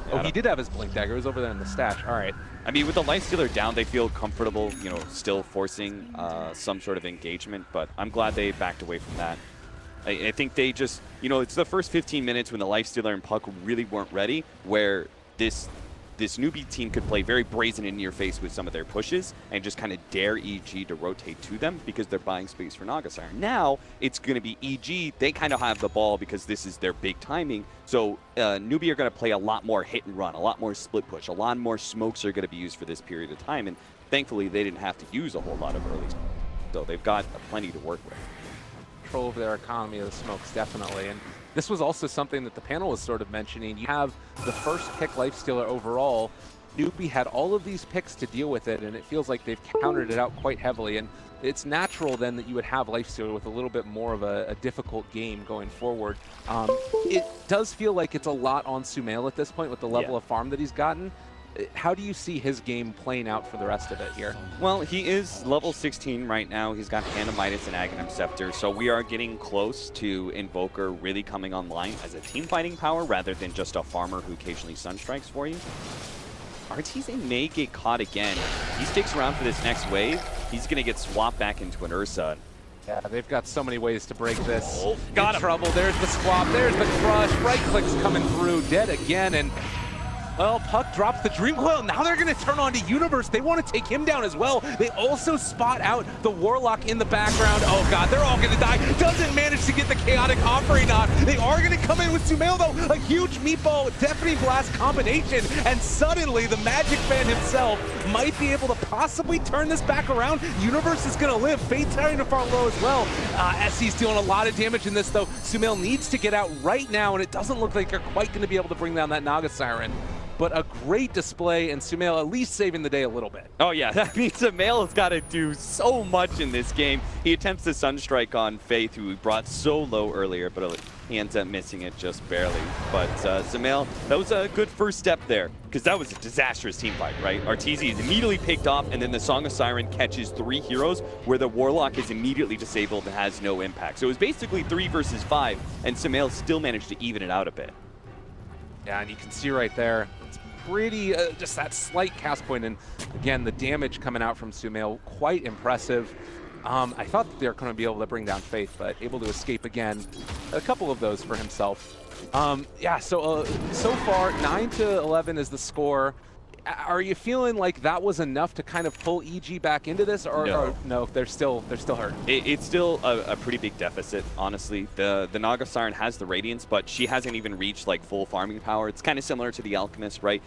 Yeah, he did have his Blink Dagger. It was over there in the stash. All right. I mean, with the Lifestealer down, they feel comfortable, still forcing some sort of engagement, but I'm glad they backed away from that. I think they just, it's the first 15 minutes when the Lifestealer and Puck really weren't ready, where this Newbie team could play very brazen in your face with some of their pushes and just kind of dare EG to rotate to them because they're buying space for Naga Siren. Now it's going to be EG. They kind of have the ball because this is their big timing. So Newbie are going to play a lot more hit and run, a lot more split push, a lot more smokes are going to be used for this period of time. And thankfully, they didn't have to use a whole lot of early. So they've got plenty to work with. Control of their economy of the smokes, definitely. And this was also something that the panel was sort of mentioning. You have the first pick Lifestealer overall. Newbie had all of these picks to deal with it, and it feels like they've countered it out quite heavily. And it's natural then that you would have Lifestealer with a little bit more of a difficult game going forward. It does feel like it's a lot on Sumail at this point with the level of farm that he's gotten. How do you see his game playing out for the rest of it here? Well, he is level 16 right now. He's got Hand of Midas and Agnum Scepter, so we are getting close to Invoker really coming online as a team fighting power rather than just a farmer who occasionally sunstrikes for you. Arteezy may get caught again. He sticks around for this next wave. He's going to get swapped back into an Ursa. Yeah, they've got so many ways to break this. Oh, got him. Trouble. There's the swap. There's the crush. Right clicks coming through. Dead again. And well, Puck drops the Dream Coil. Now they're going to turn on to Universe. They want to take him down as well. They also spot out the Warlock in the background. Oh, God, they're all going to die. Doesn't manage to get the Chaotic Offering Knot. They are going to come in with Sumail, though. A huge Meatball Deafening Blast combination. And suddenly, the Magic Man himself might be able to possibly turn this back around. Universe is going to live. Fate's starting to fall low as well. SC's dealing a lot of damage in this, though. Sumail needs to get out right now, and it doesn't look like they're quite going to be able to bring down that Naga Siren. But a great display, and Sumail at least saving the day a little bit. Oh yeah, that means Sumail has got to do so much in this game. He attempts to Sunstrike on Faith, who he brought so low earlier, but he ends up missing it just barely. But Sumail, that was a good first step there, because that was a disastrous team fight, right? Arteezy is immediately picked off, and then the Song of Siren catches 3 heroes, where the Warlock is immediately disabled and has no impact. So it was basically 3 versus 5, and Sumail still managed to even it out a bit. Yeah, and you can see right there, it's pretty, just that slight cast point, and again, the damage coming out from Sumail, quite impressive. I thought that they were going to be able to bring down Faith, but able to escape again. A couple of those for himself. Yeah, so far 9-11 is the score. Are you feeling like that was enough to kind of pull EG back into this, or no? They're still hurt. It's still a pretty big deficit, honestly. The Naga Siren has the Radiance, but she hasn't even reached like full farming power. It's kind of similar to the Alchemist, right?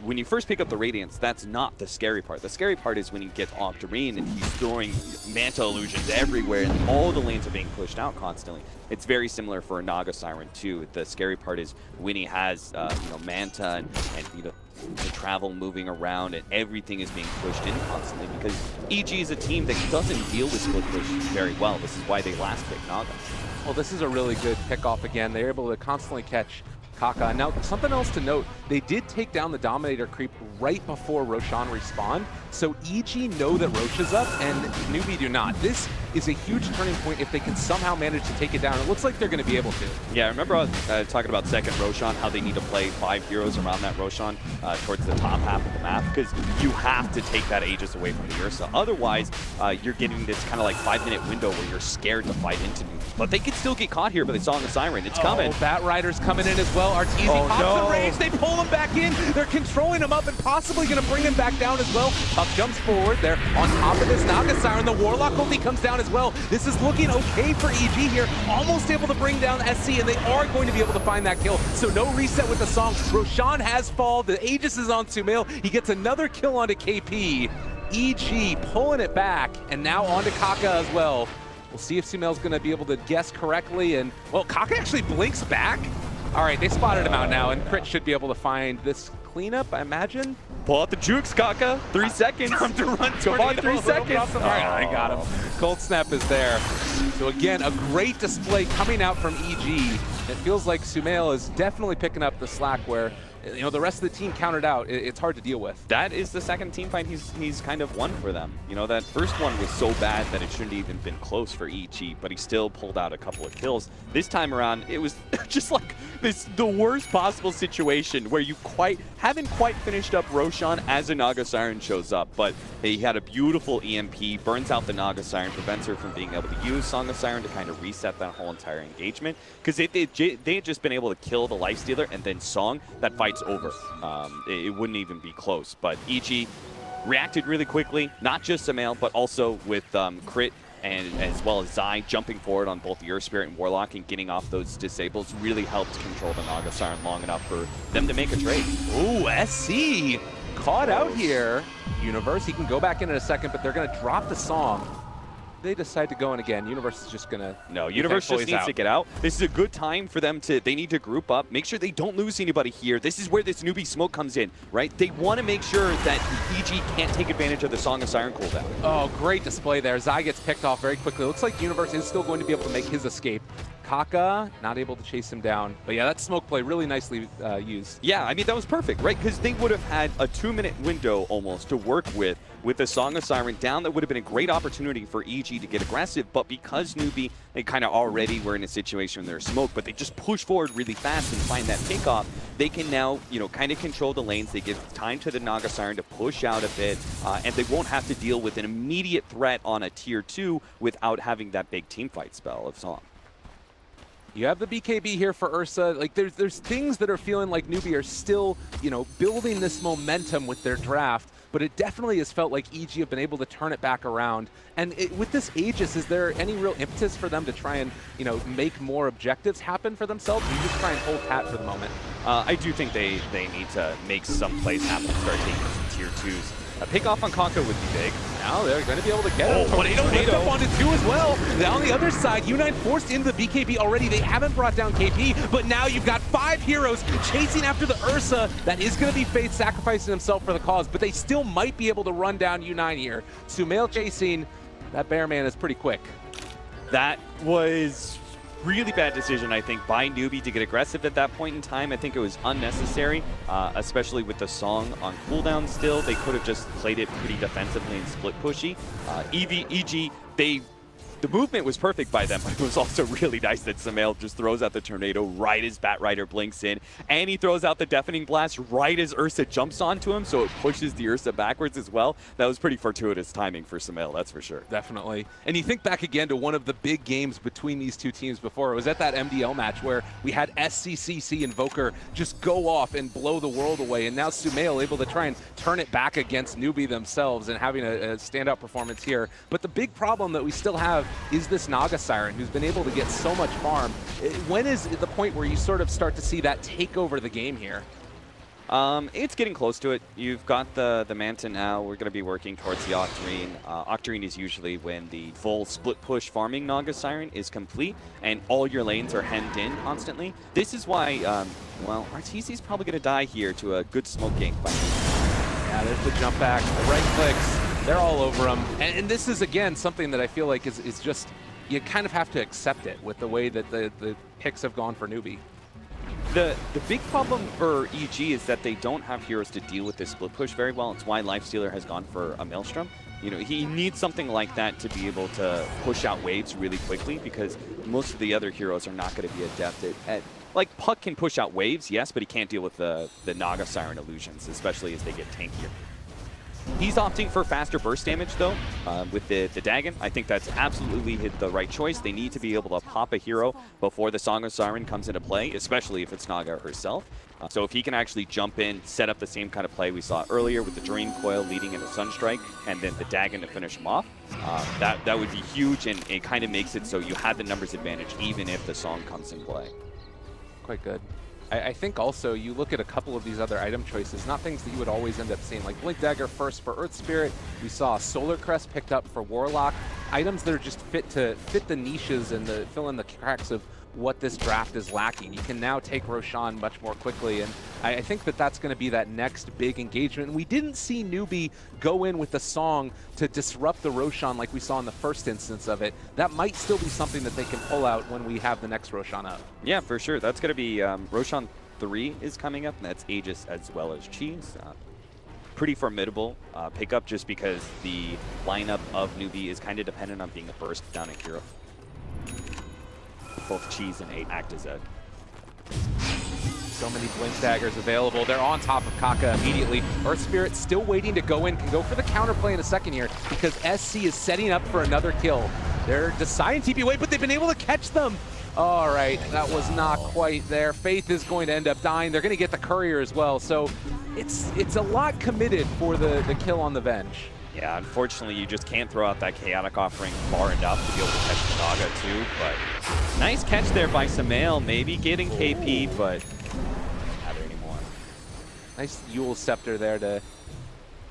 When you first pick up the Radiance, that's not the scary part. The scary part is when you get Octarine and he's throwing Manta illusions everywhere, and all the lanes are being pushed out constantly. It's very similar for a Naga Siren too. The scary part is when he has Manta and the travel moving around and everything is being pushed in constantly, because EG is a team that doesn't deal with split push very well. This is why they last picked Naga. Well, this is a really good pickoff again. They're able to constantly catch Kaka. Now, something else to note, they did take down the Dominator creep right before Roshan respawned, so EG know that Rosh is up, and Newbie do not. This is a huge turning point if they can somehow manage to take it down. It looks like they're going to be able to. Yeah, I remember talking about second Roshan, how they need to play 5 heroes around that Roshan towards the top half of the map, because you have to take that Aegis away from the Ursa. Otherwise, you're getting this kind of like 5-minute window where you're scared to fight into Newbie. But they could still get caught here, but they saw the Siren. It's coming. Bat Rider's coming in as well. Arteezy pops the rage. They pull him back in. They're controlling him up and possibly going to bring him back down as well. Puck jumps forward. They're on top of this Naga Siren. The Warlock ulti comes down as well. This is looking okay for EG here. Almost able to bring down SC, and they are going to be able to find that kill. So no reset with the song. Roshan has fall. The Aegis is on Sumail. He gets another kill onto KP. EG pulling it back, and now onto Kaka as well. We'll see if Sumail's going to be able to guess correctly. And, well, Kaka actually blinks back. All right, they spotted him out now, and Crit should be able to find this cleanup, I imagine. Pull out the jukes, Kaka. 3 seconds. Time to run. Come on, 3 seconds. All right, I got him. Cold Snap is there. So again, a great display coming out from EG. It feels like Sumail is definitely picking up the slack where, the rest of the team countered out. It's hard to deal with. That is the second team fight he's kind of won for them. That first one was so bad that it shouldn't even been close for EG, but he still pulled out a couple of kills. This time around, it was just like the worst possible situation where you haven't quite finished up Roshan as a Naga Siren shows up, but he had a beautiful EMP, burns out the Naga Siren, prevents her from being able to use Song of Siren to kind of reset that whole entire engagement, because they had just been able to kill the Lifestealer and then Song, that fight's over. It wouldn't even be close, but EG reacted really quickly, not just Sumail, but also with Crit and as well as Zai jumping forward on both the Earth Spirit and Warlock and getting off those disables really helped control the Naga Siren long enough for them to make a trade. Ooh, SC caught out here. Universe, he can go back in a second, but they're going to drop the song. They decide to go in again. Universe is just gonna... No, Universe just needs to get out. This is a good time for them to... They need to group up. Make sure they don't lose anybody here. This is where this newbie smoke comes in, right? They want to make sure that EG can't take advantage of the Song of Siren cooldown. Oh, great display there. Zai gets picked off very quickly. Looks like Universe is still going to be able to make his escape. Kaka not able to chase him down. But yeah, that smoke play really nicely used. Yeah, I mean, that was perfect, right? Because they would have had a 2-minute window almost to work with the Song of Siren down. That would have been a great opportunity for EG to get aggressive, but because Newbie, they kind of already were in a situation where there's smoke, but they just push forward really fast and find that pickoff, they can now, kind of control the lanes. They give time to the Naga Siren to push out a bit, and they won't have to deal with an immediate threat on a tier 2 without having that big team fight spell of Song. You have the BKB here for Ursa. Like there's things that are feeling like Newbie are still, building this momentum with their draft, but it definitely has felt like EG have been able to turn it back around. And with this Aegis, is there any real impetus for them to try and, make more objectives happen for themselves? Or you just try and hold pat for the moment? I do think they need to make some plays happen and start taking some tier 2s. A pick off on Kaka would be big. Now they're going to be able to get it. Tornado whipped up onto 2 as well. Now on the other side, U9 forced into the BKB already. They haven't brought down KP, but now you've got 5 heroes chasing after the Ursa. That is going to be Faith sacrificing himself for the cause, but they still might be able to run down U9 here. Sumail chasing. That Bear Man is pretty quick. That was really bad decision, I think, by Newbie to get aggressive at that point in time. I think it was unnecessary, especially with the song on cooldown still. They could have just played it pretty defensively and split pushy. EG, they The movement was perfect by them, but it was also really nice that Sumail just throws out the Tornado right as Batrider blinks in, and he throws out the Deafening Blast right as Ursa jumps onto him, so it pushes the Ursa backwards as well. That was pretty fortuitous timing for Sumail, that's for sure. Definitely. And you think back again to one of the big games between these two teams before. It was at that MDL match where we had SCCC Invoker just go off and blow the world away, and now Sumail able to try and turn it back against Newbie themselves and having a standout performance here. But the big problem that we still have is this Naga Siren, who's been able to get so much farm. When is the point where you sort of start to see that take over the game here? It's getting close to it. You've got the Manta now. We're going to be working towards the Octarine. Octarine is usually when the full split push farming Naga Siren is complete and all your lanes are hemmed in constantly. This is why, well, RTC's probably going to die here to a good smoke gank by me. Yeah, there's the jump back, the right clicks. They're all over him. And this is, again, something that I feel like is just, you kind of have to accept it with the way that the picks have gone for Newbie. The big problem for EG is that they don't have heroes to deal with this split push very well. It's why Lifestealer has gone for a Maelstrom. You know, he needs something like that to be able to push out waves really quickly, because most of the other heroes are not going to be adept at like, Puck can push out waves, yes, but he can't deal with the Naga Siren illusions, especially as they get tankier. He's opting for faster burst damage, though, with the Dagon. I think that's absolutely the right choice. They need to be able to pop a hero before the Song of Siren comes into play, especially if it's Naga herself. So if he can actually jump in, set up the same kind of play we saw earlier with the Drain Coil leading into Sunstrike, and then the Dagon to finish him off, that would be huge, and it kind of makes it so you have the numbers advantage even if the Song comes in play. Quite good. I think also you look at a couple of these other item choices, not things that you would always end up seeing, like Blink Dagger first for Earth Spirit. We saw Solar Crest picked up for Warlock. Items that are just fit the niches and fill in the cracks of what this draft is lacking. You can now take Roshan much more quickly, and I think that that's going to be that next big engagement. And we didn't see Newbie go in with the Song to disrupt the Roshan like we saw in the first instance of it. That might still be something that they can pull out when we have the next Roshan up. Yeah, for sure. That's going to be Roshan 3 is coming up, and that's Aegis as well as Cheese. Pretty formidable pickup, just because the lineup of Newbie is kind of dependent on being a burst down a hero. Both Cheese and 8 act as a... So many Blink Daggers available. They're on top of Kaka immediately. Earth Spirit still waiting to go in. Can go for the counterplay in a second here, because SC is setting up for another kill. They're deciding TP away, but they've been able to catch them. All right, that was not quite there. Faith is going to end up dying. They're going to get the Courier as well. So it's a lot committed for the kill on the Venge. Yeah, unfortunately, you just can't throw out that Chaotic Offering far enough to be able to catch the Naga too, but nice catch there by Sumail, maybe getting KP, but not there anymore. Nice Yule Scepter there to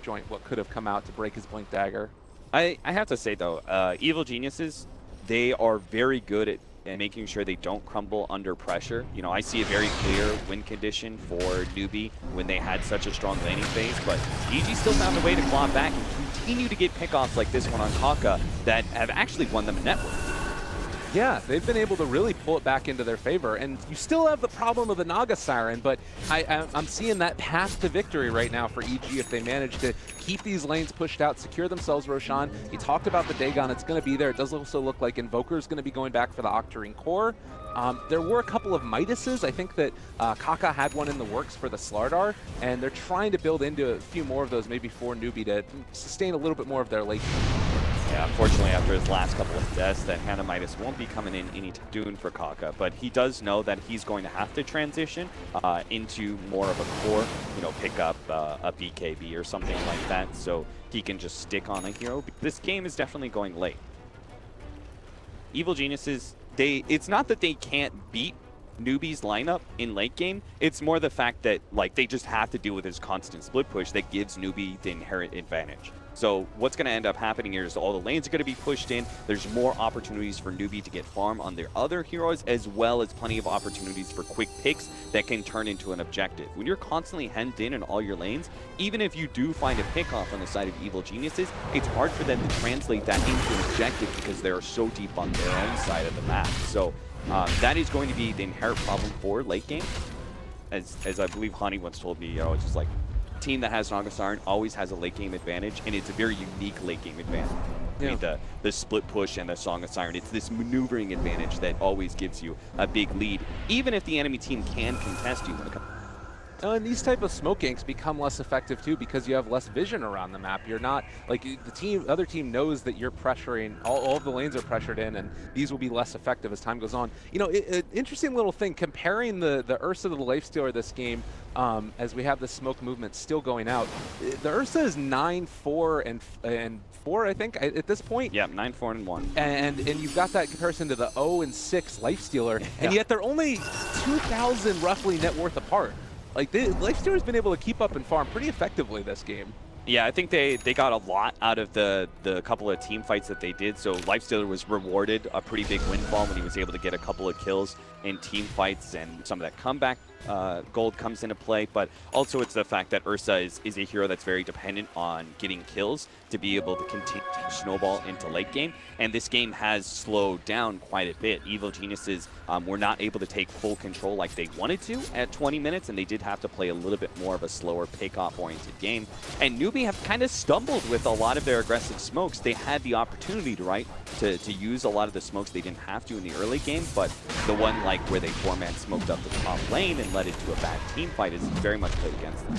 joint what could have come out to break his Blink Dagger. I have to say, though, Evil Geniuses, they are very good at making sure they don't crumble under pressure. You know, I see a very clear win condition for Newbie when they had such a strong laning phase, but EG still found a way to claw back and continue to get pickoffs like this one on Kaka that have actually won them a network. Yeah, they've been able to really pull it back into their favor, and you still have the problem of the Naga Siren, but I'm seeing that path to victory right now for EG if they manage to keep these lanes pushed out, secure themselves Roshan. You talked about the Dagon, it's going to be there. It does also look like Invoker is going to be going back for the Octarine Core. There were a couple of Midases. I think that Kaka had one in the works for the Slardar, and they're trying to build into a few more of those, maybe for Newbie, to sustain a little bit more of their late. Yeah, unfortunately, after his last couple of deaths, that Hannah Midas won't be coming in any soon for Kaka, but he does know that he's going to have to transition into more of a core, you know, pick up a BKB or something like that, so he can just stick on a hero. This game is definitely going late. Evil Geniuses, it's not that they can't beat Newbie's lineup in late game, it's more the fact that, like, they just have to deal with his constant split push that gives Newbie the inherent advantage. So what's going to end up happening here is all the lanes are going to be pushed in. There's more opportunities for Newbie to get farm on their other heroes, as well as plenty of opportunities for quick picks that can turn into an objective. When you're constantly hemmed in all your lanes, even if you do find a pick off on the side of Evil Geniuses, it's hard for them to translate that into an objective because they're so deep on their own side of the map. So that is going to be the inherent problem for late game. As I believe Hani once told me, you know, it's just like, team that has Naga Siren always has a late game advantage, and it's a very unique late game advantage. be the split push and the Song of Siren. It's this maneuvering advantage that always gives you a big lead, even if the enemy team can contest you when it comes. And these type of smoke ganks become less effective too because you have less vision around the map. You're not like the other team knows that you're pressuring. All of the lanes are pressured in, and these will be less effective as time goes on. You know, interesting little thing comparing the Ursa to the Lifestealer this game. As we have the smoke movement still going out, the Ursa is 9-4 and 4, I think, at this point. Yeah, 9-4 and 1. And you've got that comparison to the 0-6 Lifestealer, and yet they're only 2,000 roughly net worth apart. Like, Lifestealer's been able to keep up and farm pretty effectively this game. Yeah, I think they got a lot out of the couple of team fights that they did. So Lifestealer was rewarded a pretty big windfall when he was able to get a couple of kills in team fights, and some of that comeback gold comes into play. But also it's the fact that Ursa is a hero that's very dependent on getting kills to be able to continue to snowball into late game. And this game has slowed down quite a bit. Evil Geniuses were not able to take full control like they wanted to at 20 minutes, and they did have to play a little bit more of a slower pick-off-oriented game. And Newbie have kind of stumbled with a lot of their aggressive smokes. They had the opportunity to use a lot of the smokes they didn't have to in the early game, but the one like where they 4-man smoked up the top lane and led into a bad team fight is very much played against them.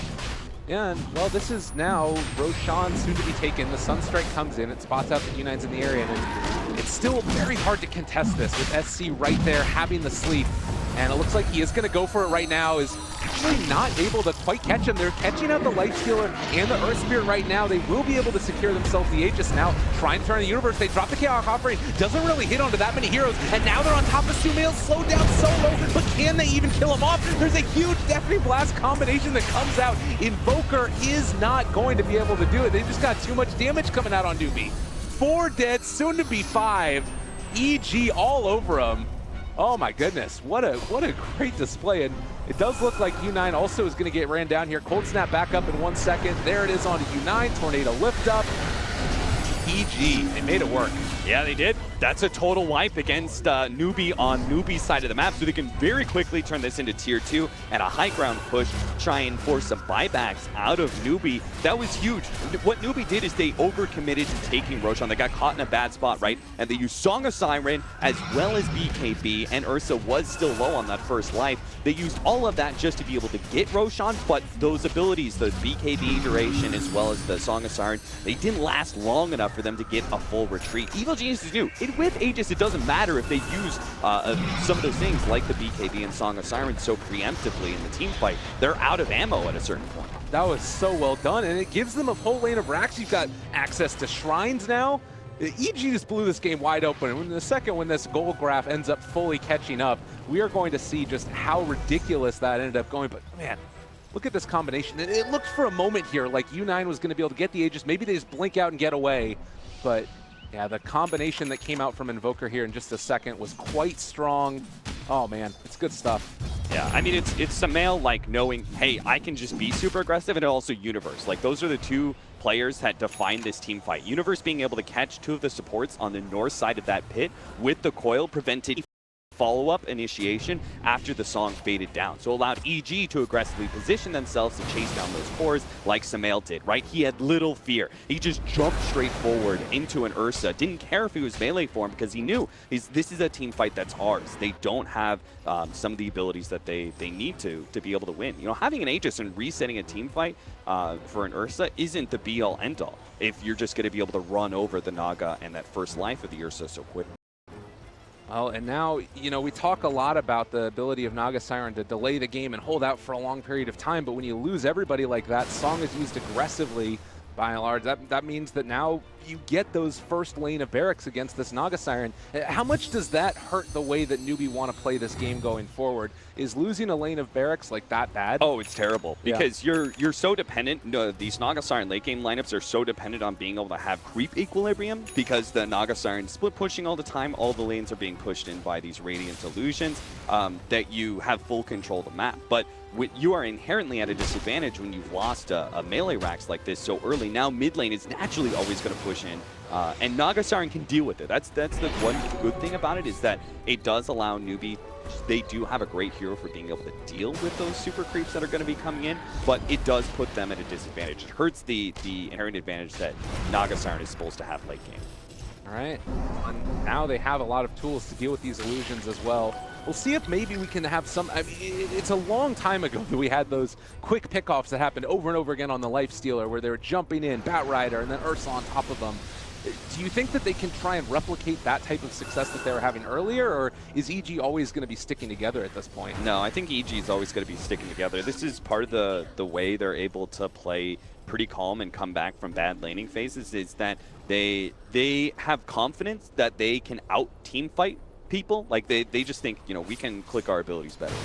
Yeah, and well, this is now Roshan soon to be taken. The Sunstrike comes in, it spots out that U9's in the area, and it's still very hard to contest this with SC right there having the sleep. And it looks like he is going to go for it right now, is actually not able to quite catch him. They're catching out the Lifestealer and the Earth Spirit right now. They will be able to secure themselves the Aegis now, trying to turn the universe. They drop the Chaos offering, doesn't really hit onto that many heroes, and now they're on top of Sumail, slowed down solo, but can they even kill him off? There's a huge Deafening Blast combination that comes out. Invoker is not going to be able to do it. They just got too much damage coming out on Newbie. 4 dead, soon to be 5. EG all over him. Oh my goodness, what a great display. And it does look like U9 also is going to get ran down here. Cold Snap back up in 1 second. There it is onto U9. Tornado lift up. EG, they made it work. Yeah, they did. That's a total wipe against Newbie on Newbie's side of the map, so they can very quickly turn this into tier 2 and a high ground push, try and force some buybacks out of Newbie. That was huge. What Newbie did is they overcommitted to taking Roshan. They got caught in a bad spot, right? And they used Song of Siren as well as BKB, and Ursa was still low on that first life. They used all of that just to be able to get Roshan, but those abilities, the BKB duration as well as the Song of Siren, they didn't last long enough for them to get a full retreat. Evil Geniuses knew. With Aegis, it doesn't matter if they use some of those things like the BKB and Song of Siren so preemptively in the team fight. They're out of ammo at a certain point. That was so well done, and it gives them a whole lane of racks. You've got access to shrines now. EG just blew this game wide open, and in the second when this goal graph ends up fully catching up, we are going to see just how ridiculous that ended up going. But man, look at this combination. It looked for a moment here like U9 was going to be able to get the Aegis. Maybe they just blink out and get away, but yeah, the combination that came out from Invoker here in just a second was quite strong. Oh man, it's good stuff. Yeah, I mean, it's Sumail like knowing, hey, I can just be super aggressive, and also Universe. Like, those are the two players that define this team fight. Universe being able to catch 2 of the supports on the north side of that pit with the coil prevented follow-up initiation after the song faded down. So allowed EG to aggressively position themselves to chase down those cores like Sumail did, right? He had little fear. He just jumped straight forward into an Ursa. Didn't care if he was melee form because he knew this is a team fight that's ours. They don't have some of the abilities that they need to be able to win. You know, having an Aegis and resetting a team fight for an Ursa isn't the be-all, end-all if you're just going to be able to run over the Naga and that first life of the Ursa so quick. Well, and now, you know, we talk a lot about the ability of Naga Siren to delay the game and hold out for a long period of time, but when you lose everybody like that, Song is used aggressively by and large. That means that now you get those first lane of barracks against this Naga Siren. How much does that hurt the way that Newbie want to play this game going forward? Is losing a lane of barracks like that bad? Oh, it's terrible because you're so dependent. These Naga Siren late game lineups are so dependent on being able to have creep equilibrium because the Naga Siren split pushing all the time. All the lanes are being pushed in by these Radiant Illusions that you have full control of the map. But you are inherently at a disadvantage when you've lost a melee racks like this so early. Now mid lane is naturally always going to push in, and Naga Siren can deal with it. That's the one good thing about it, is that it does allow Newbie. They do have a great hero for being able to deal with those super creeps that are going to be coming in, but it does put them at a disadvantage. It hurts the inherent advantage that Naga Siren is supposed to have late game. All right, and now they have a lot of tools to deal with these illusions as well. We'll see if maybe we can have some, I mean, it's a long time ago that we had those quick pickoffs that happened over and over again on the Lifestealer where they were jumping in, Batrider, and then Ursa on top of them. Do you think that they can try and replicate that type of success that they were having earlier, or is EG always going to be sticking together at this point? No, I think EG is always going to be sticking together. This is part of the way they're able to play pretty calm and come back from bad laning phases, is that they have confidence that they can out team fight people. Like they just think, you know, we can click our abilities better,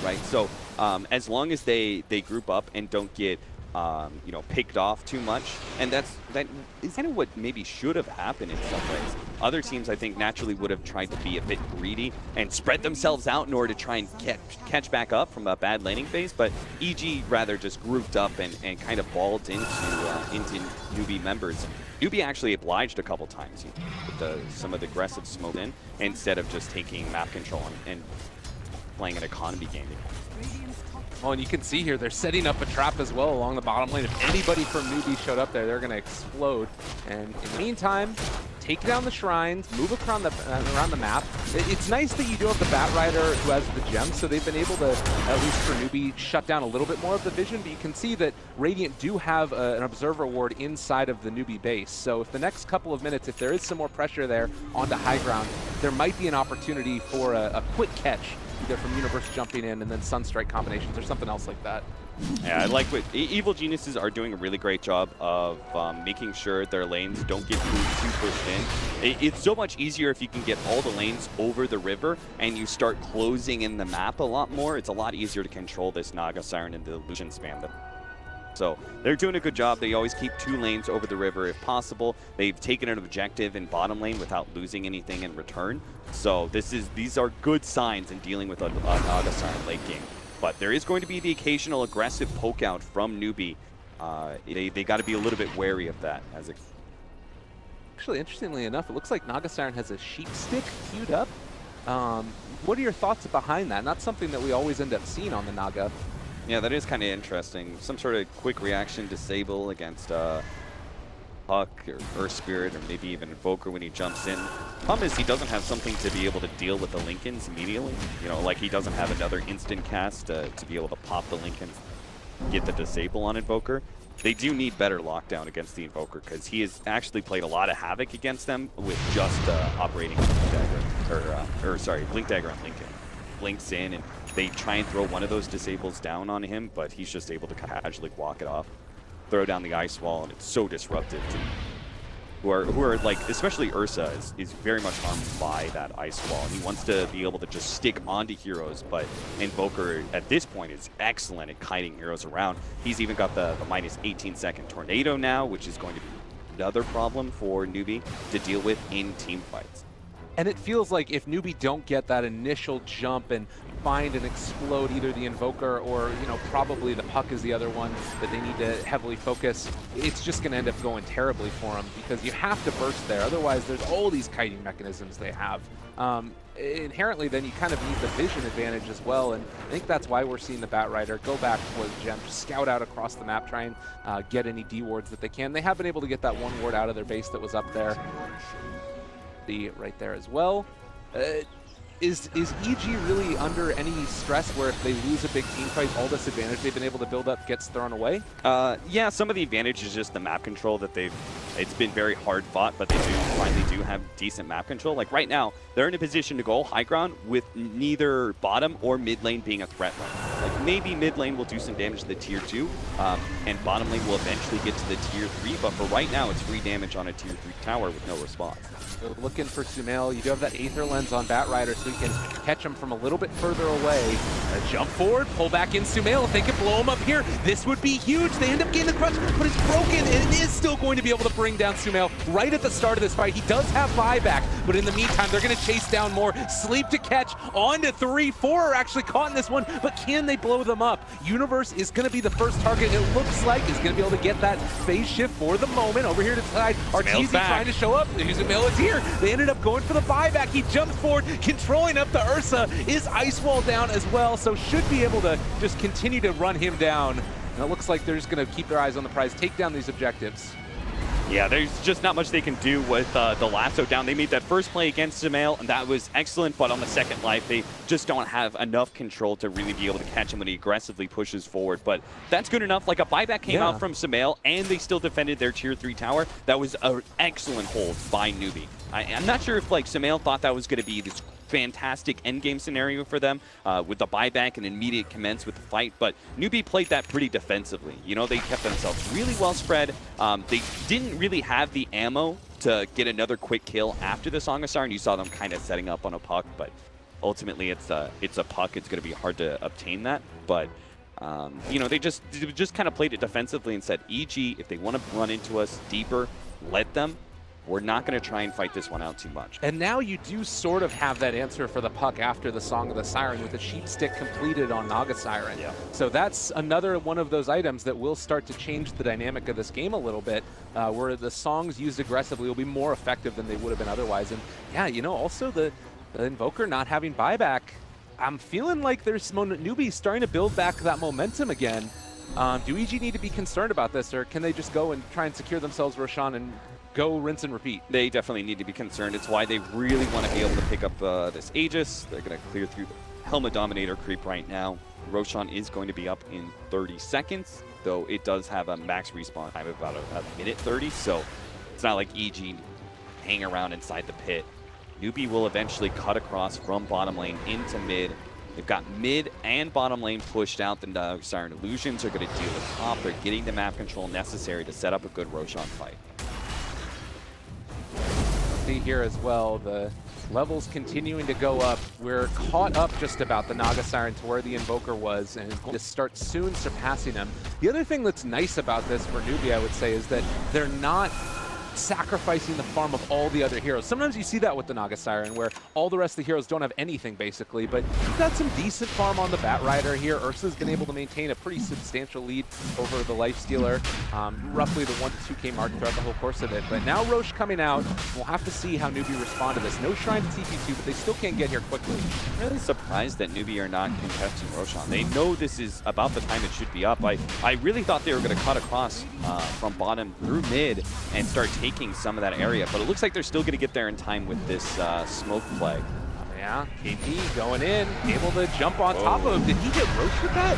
right? So as long as they group up and don't get you know, picked off too much, and that is kind of what maybe should have happened in some ways. Other teams, I think, naturally would have tried to be a bit greedy and spread themselves out in order to try and catch back up from a bad laning phase, but EG rather just grouped up and kind of balled into newbie members. Newbie actually obliged a couple times with some of the aggressive smoke in, instead of just taking map control and playing an economy game. Oh, and you can see here, they're setting up a trap as well along the bottom lane. If anybody from Newbie showed up there, they're going to explode. And in the meantime, take down the shrines, move around the map. It's nice that you do have the Batrider who has the gems, so they've been able to, at least for Newbie, shut down a little bit more of the vision. But you can see that Radiant do have an Observer Ward inside of the Newbie base. So if the next couple of minutes, if there is some more pressure there onto high ground, there might be an opportunity for a quick catch, either from Universe jumping in and then Sunstrike combinations or something else like that. Yeah, I like what Evil Geniuses are doing a really great job of making sure their lanes don't get too pushed in. It's so much easier if you can get all the lanes over the river and you start closing in the map a lot more. It's a lot easier to control this Naga Siren and the illusion spam. So they're doing a good job. They always keep 2 lanes over the river if possible. They've taken an objective in bottom lane without losing anything in return. So these are good signs in dealing with a Naga Siren late game. But there is going to be the occasional aggressive poke out from Newbie. They got to be a little bit wary of that. Actually, interestingly enough, it looks like Naga Siren has a sheep stick queued up. What are your thoughts behind that? Not something that we always end up seeing on the Naga. Yeah, that is kind of interesting. Some sort of quick reaction disable against Puck or Earth Spirit or maybe even Invoker when he jumps in. Problem is he doesn't have something to be able to deal with the Lincolns immediately. You know, like he doesn't have another instant cast to be able to pop the Lincoln, get the disable on Invoker. They do need better lockdown against the Invoker because he has actually played a lot of havoc against them with just operating Blink Dagger on Lincoln. Blinks in and they try and throw one of those disables down on him, but he's just able to casually walk it off, throw down the ice wall, and it's so disruptive to who are like, especially Ursa is very much harmed by that ice wall, and he wants to be able to just stick onto heroes, but Invoker at this point is excellent at kiting heroes around. He's even got the minus 18-second tornado now, which is going to be another problem for Newbie to deal with in team fights. And it feels like if Newbie don't get that initial jump and find and explode either the Invoker or, you know, probably the Puck is the other one that they need to heavily focus, it's just going to end up going terribly for them because you have to burst there. Otherwise, there's all these kiting mechanisms they have. Inherently, then you kind of need the vision advantage as well, and I think that's why we're seeing the Batrider go back for the gem, scout out across the map, try and get any D wards that they can. They have been able to get that one ward out of their base that was up there. Right there as well. Is EG really under any stress where if they lose a big team fight, all this advantage they've been able to build up gets thrown away? Yeah, some of the advantage is just the map control that it's been very hard fought, but they finally do have decent map control. Like right now, they're in a position to go high ground with neither bottom or mid lane being a threat lane. Like maybe mid lane will do some damage to the tier 2, and bottom lane will eventually get to the tier 3, but for right now, it's free damage on a tier 3 tower with no response. So looking for Sumail, you do have that Aether Lens on Batrider, so you can catch him from a little bit further away. Jump forward, pull back in Sumail. If they can blow him up here, this would be huge. They end up getting the crush, but it's broken, and it is still going to be able to bring down Sumail right at the start of this fight. He does have buyback, but in the meantime, they're going to chase down more. Sleep to catch, on to 3. 4 are actually caught in this one, but can they blow them up? Universe is going to be the first target. It looks like is going to be able to get that phase shift for the moment. Over here to the side, RTZ trying to show up. Sumail is here. They ended up going for the buyback. He jumps forward, controlling up the Ursa. Is ice wall down as well, so should be able to just continue to run him down. And it looks like they're just going to keep their eyes on the prize, take down these objectives. Yeah, there's just not much they can do with the lasso down. They made that first play against Sumail, and that was excellent, but on the second life, they just don't have enough control to really be able to catch him when he aggressively pushes forward. But that's good enough. Like, a buyback came out from Sumail, and they still defended their tier 3 tower. That was an excellent hold by Newbie. I'm not sure if, like, Sumail thought that was going to be this fantastic endgame scenario for them with the buyback and immediate commence with the fight, but Newbie played that pretty defensively. You know, they kept themselves really well spread. They didn't really have the ammo to get another quick kill after the Song of Siren. You saw them kind of setting up on a puck, but ultimately it's a puck. It's going to be hard to obtain that, but you know, they just kind of played it defensively and said, EG, if they want to run into us deeper, let them. We're not going to try and fight this one out too much. And now you do sort of have that answer for the puck after the Song of the Siren with the sheep stick completed on Naga Siren. Yeah. So that's another one of those items that will start to change the dynamic of this game a little bit, where the songs used aggressively will be more effective than they would have been otherwise. And yeah, you know, also the Invoker not having buyback, I'm feeling like there's Newbie starting to build back that momentum again. Do EG need to be concerned about this, or can they just go and try and secure themselves Roshan and go rinse and repeat? They definitely need to be concerned. It's why they really want to be able to pick up this Aegis. They're going to clear through the Helmet Dominator creep right now. Roshan is going to be up in 30 seconds, though it does have a max respawn time of about a minute 30, so it's not like EG hang around inside the pit. Newbie will eventually cut across from bottom lane into mid. They've got mid and bottom lane pushed out. The Siren Illusions are going to deal with top. They're getting the map control necessary to set up a good Roshan fight. See here as well, the levels continuing to go up. We're caught up just about the Naga Siren to where the Invoker was, and to start soon surpassing him. The other thing that's nice about this for Newbie, I would say, is that they're not sacrificing the farm of all the other heroes. Sometimes you see that with the Naga Siren, where all the rest of the heroes don't have anything, basically, but you've got some decent farm on the Bat Rider here. Ursa's been able to maintain a pretty substantial lead over the Lifestealer, roughly the 1 to 2K mark throughout the whole course of it. But now Roche coming out, we'll have to see how Newbie respond to this. No Shrine to TP2, but they still can't get here quickly. I'm really surprised that Newbie are not contesting Roshan. They know this is about the time it should be up. I really thought they were going to cut across from bottom through mid and start taking some of that area, but it looks like they're still going to get there in time with this smoke play. Yeah, KP going in, able to jump on top of him. Did he get Roche with that?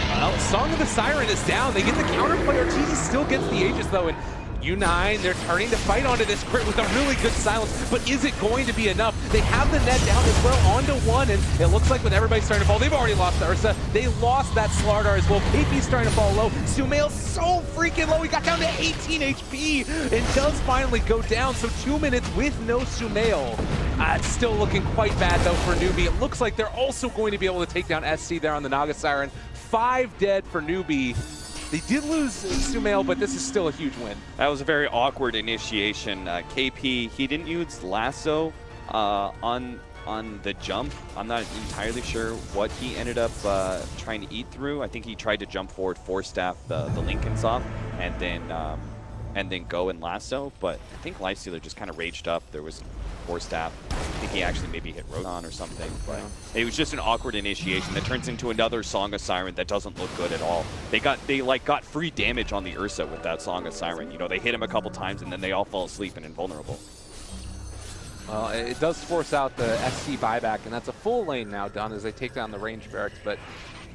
Well, Song of the Siren is down. They get the counterplay. Ortiz still gets the Aegis, though, and U9, they're turning to fight onto this crit with a really good silence, but is it going to be enough? They have the net down as well, onto one, and it looks like with everybody starting to fall, they've already lost Ursa. They lost that Slardar as well. KP's starting to fall low. Sumail's so freaking low. He got down to 18 HP and does finally go down, so 2 minutes with no Sumail. It's still looking quite bad, though, for Newbie. It looks like they're also going to be able to take down SC there on the Naga Siren. 5 dead for Newbie. They did lose Sumail, but this is still a huge win. That was a very awkward initiation. KP, he didn't use Lasso on the jump. I'm not entirely sure what he ended up trying to eat through. I think he tried to jump forward, four-staff the Lincolns off, and then go and Lasso. But I think Lifestealer just kind of raged up. There was four-staff. I think he actually maybe hit Rodan or something. But it was just an awkward initiation that turns into another Song of Siren that doesn't look good at all. They got free damage on the Ursa with that Song of Siren. You know, they hit him a couple times and then they all fall asleep and invulnerable. Well, it does force out the SC buyback, and that's a full lane now done as they take down the range barracks, but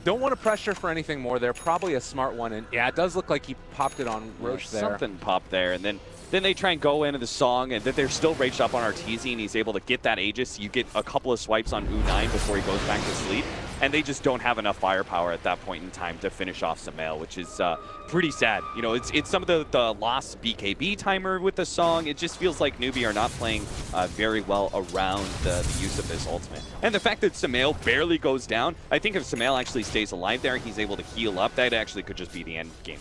don't want to pressure for anything more. They're probably a smart one, and yeah, it does look like he popped it on Roche there. Something popped there, and then they try and go into the Song, and that they're still raged up on Arteezy, and he's able to get that Aegis. You get a couple of swipes on U9 before he goes back to sleep, and they just don't have enough firepower at that point in time to finish off Sumail, which is pretty sad. You know, it's some of the lost BKB timer with the Song. It just feels like Newbie are not playing very well around the use of this ultimate. And the fact that Sumail barely goes down, I think if Sumail actually stays alive there, he's able to heal up, that actually could just be the end game.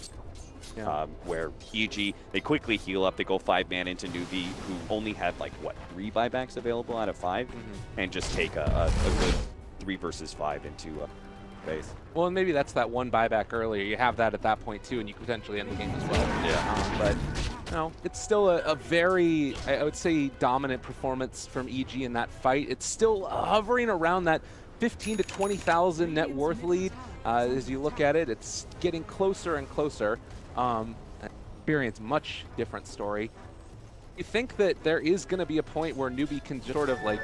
Yeah. Where EG, they quickly heal up, they go 5-man into Newbie, who only had like, what, 3 buybacks available out of 5, and just take a good 3 versus 5 into base. Well, and maybe that's that one buyback earlier. You have that at that point too, and you could potentially end the game as well. Yeah. But you know, it's still a very, I would say, dominant performance from EG in that fight. It's still hovering around that 15 to 20,000 net worth lead. As you look at it, it's getting closer and closer. experience, much different story. You think that there is going to be a point where Newbie can sort of like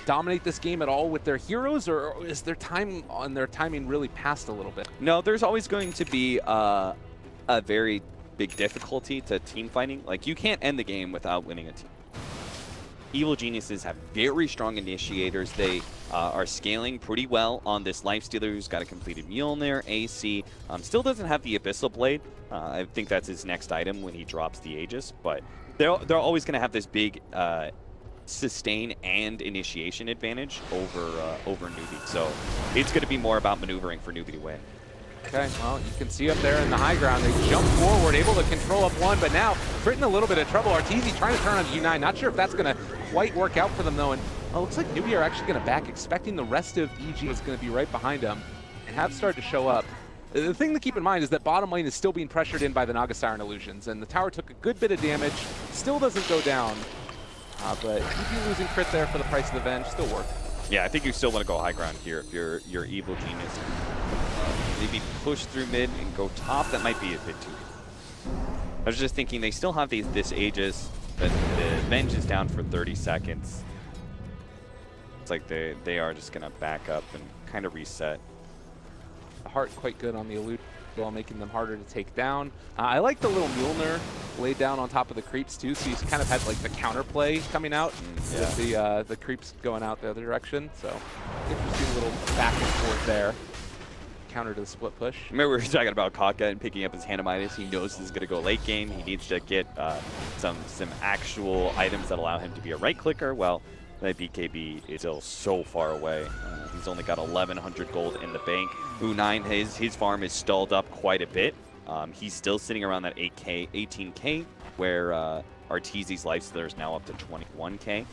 dominate this game at all with their heroes, or is their time on their timing really passed a little bit? No, there's always going to be a very big difficulty to team fighting. Like, you can't end the game without winning a team. Evil Geniuses have very strong initiators. They are scaling pretty well on this Lifestealer who's got a completed Mjolnir. AC still doesn't have the Abyssal Blade. I think that's his next item when he drops the Aegis, but they're always going to have this big sustain and initiation advantage over Newbie. So it's going to be more about maneuvering for Newbie to win. Okay, well, you can see up there in the high ground, they jump forward, able to control up one, but now Crit in a little bit of trouble. Arteezy trying to turn on U9. Not sure if that's going to quite work out for them, though. And it looks like Newbie are actually going to back, expecting the rest of EG is going to be right behind them and have started to show up. The thing to keep in mind is that bottom lane is still being pressured in by the Naga Siren Illusions, and the tower took a good bit of damage, still doesn't go down. But EG losing Crit there for the price of the Venge still work. Yeah, I think you still want to go high ground here if you're Evil Genius. Maybe push through mid and go top. That might be a bit too. I was just thinking they still have this Aegis, but the Venge is down for 30 seconds. It's like they are just gonna back up and kind of reset. The Heart quite good on the elude while making them harder to take down. I like the little Mjolnir laid down on top of the creeps too, so he's kind of had like the counterplay coming out with the creeps going out the other direction. So interesting little back and forth there. Counter to the split push. Remember we were talking about Kaka and picking up his Hanamitis. He knows this is going to go late game. He needs to get some actual items that allow him to be a right clicker. Well, that BKB is still so far away. He's only got 1,100 gold in the bank. U9, his farm is stalled up quite a bit. He's still sitting around that 18k, where Arteezy's Lifestealer is now up to 21k.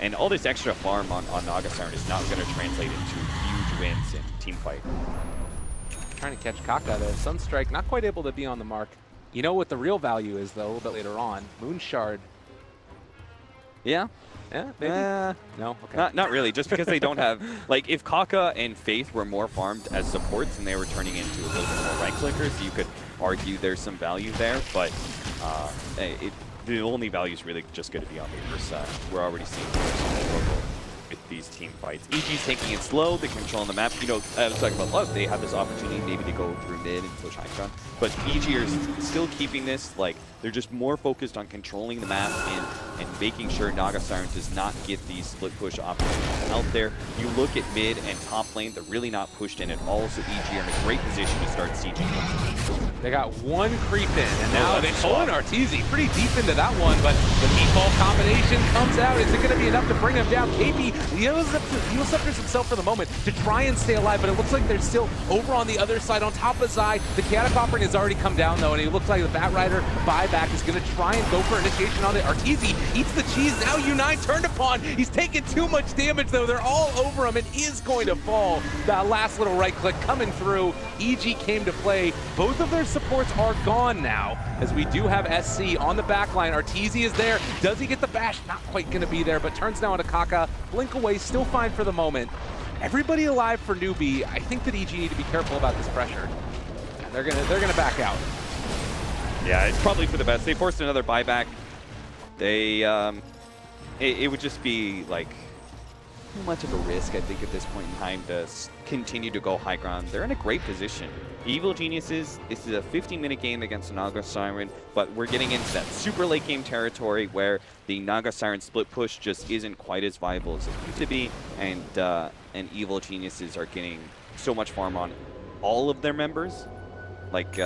And all this extra farm on Naga Siren is not going to translate into huge wins in team fight. Trying to catch Kaka there. Sunstrike not quite able to be on the mark. You know what the real value is, though, a little bit later on. Moonshard. Yeah? Yeah, maybe? No? Okay. Not really, just because they don't have... Like, if Kaka and Faith were more farmed as supports and they were turning into a little bit more right clickers, you could argue there's some value there, but the only value is really just going to be on the other side. We're already seeing struggle with these team fights. EG's taking it slow, they're controlling the map. You know, I was talking about Love, they have this opportunity maybe to go through mid and push high ground, but EG are still keeping this, like, they're just more focused on controlling the map and making sure Naga Siren does not get these split push opportunities out there. You look at mid and top lane, they're really not pushed in at all, so EG are in a great position to start sieging. They got one creep in, and now they pull in Arteezy pretty deep into that one, but the default combination comes out. Is it going to be enough to bring him down? KP heals himself for the moment to try and stay alive, but it looks like they're still over on the other side on top of Zai. The Chaotic Offering has already come down, though, and it looks like the Bat Rider buyback is going to try and go for initiation on it. Arteezy eats the cheese. Now U9 turned upon. He's taking too much damage, though. They're all over him and is going to fall. That last little right click coming through. EG came to play. Both of their supports are gone now, as we do have SC on the back line. Arteezy is there. Does he get the bash? Not quite going to be there, but turns now into Kaka. Blink away, still fine for the moment. Everybody alive for Newbie. I think that EG need to be careful about this pressure. And they're gonna back out. Yeah, it's probably for the best. They forced another buyback. They it would just be like too much of a risk, I think, at this point in time to continue to go high ground. They're in a great position. Evil Geniuses, this is a 15-minute game against the Naga Siren, but we're getting into that super late game territory where the Naga Siren split push just isn't quite as viable as it used to be, and Evil Geniuses are getting so much farm on all of their members. Like,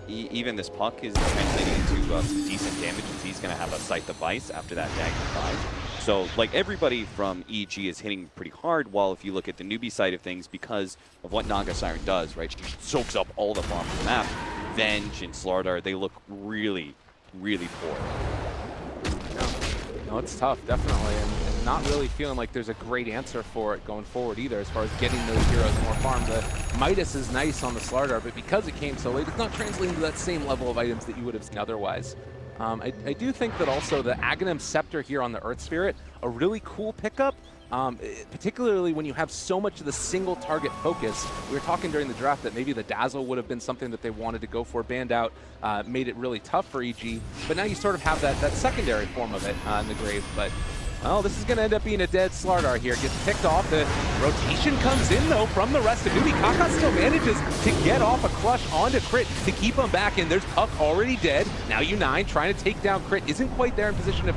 even this puck is translating into decent damage, as he's going to have a Scythe of Vice after that dagger 5. So, like, everybody from EG is hitting pretty hard, while if you look at the Newbie side of things, because of what Naga Siren does, right, she soaks up all the farm on the map, Venge and Slardar, they look really, really poor. No, it's tough, definitely, and not really feeling like there's a great answer for it going forward either, as far as getting those heroes more farm. The Midas is nice on the Slardar, but because it came so late, it's not translating to that same level of items that you would have seen otherwise. I do think that also the Aghanim Scepter here on the Earth Spirit, a really cool pickup, particularly when you have so much of the single target focus. We were talking during the draft that maybe the Dazzle would have been something that they wanted to go for. Banned out made it really tough for EG, but now you sort of have that secondary form of it in the Grave. But well, this is going to end up being a dead Slardar here. Gets picked off. The rotation comes in, though, from the rest of Newbie. Kaka still manages to get off a crush onto Crit to keep him back in. There's Puck already dead. Now U9 trying to take down Crit. Isn't quite there in position to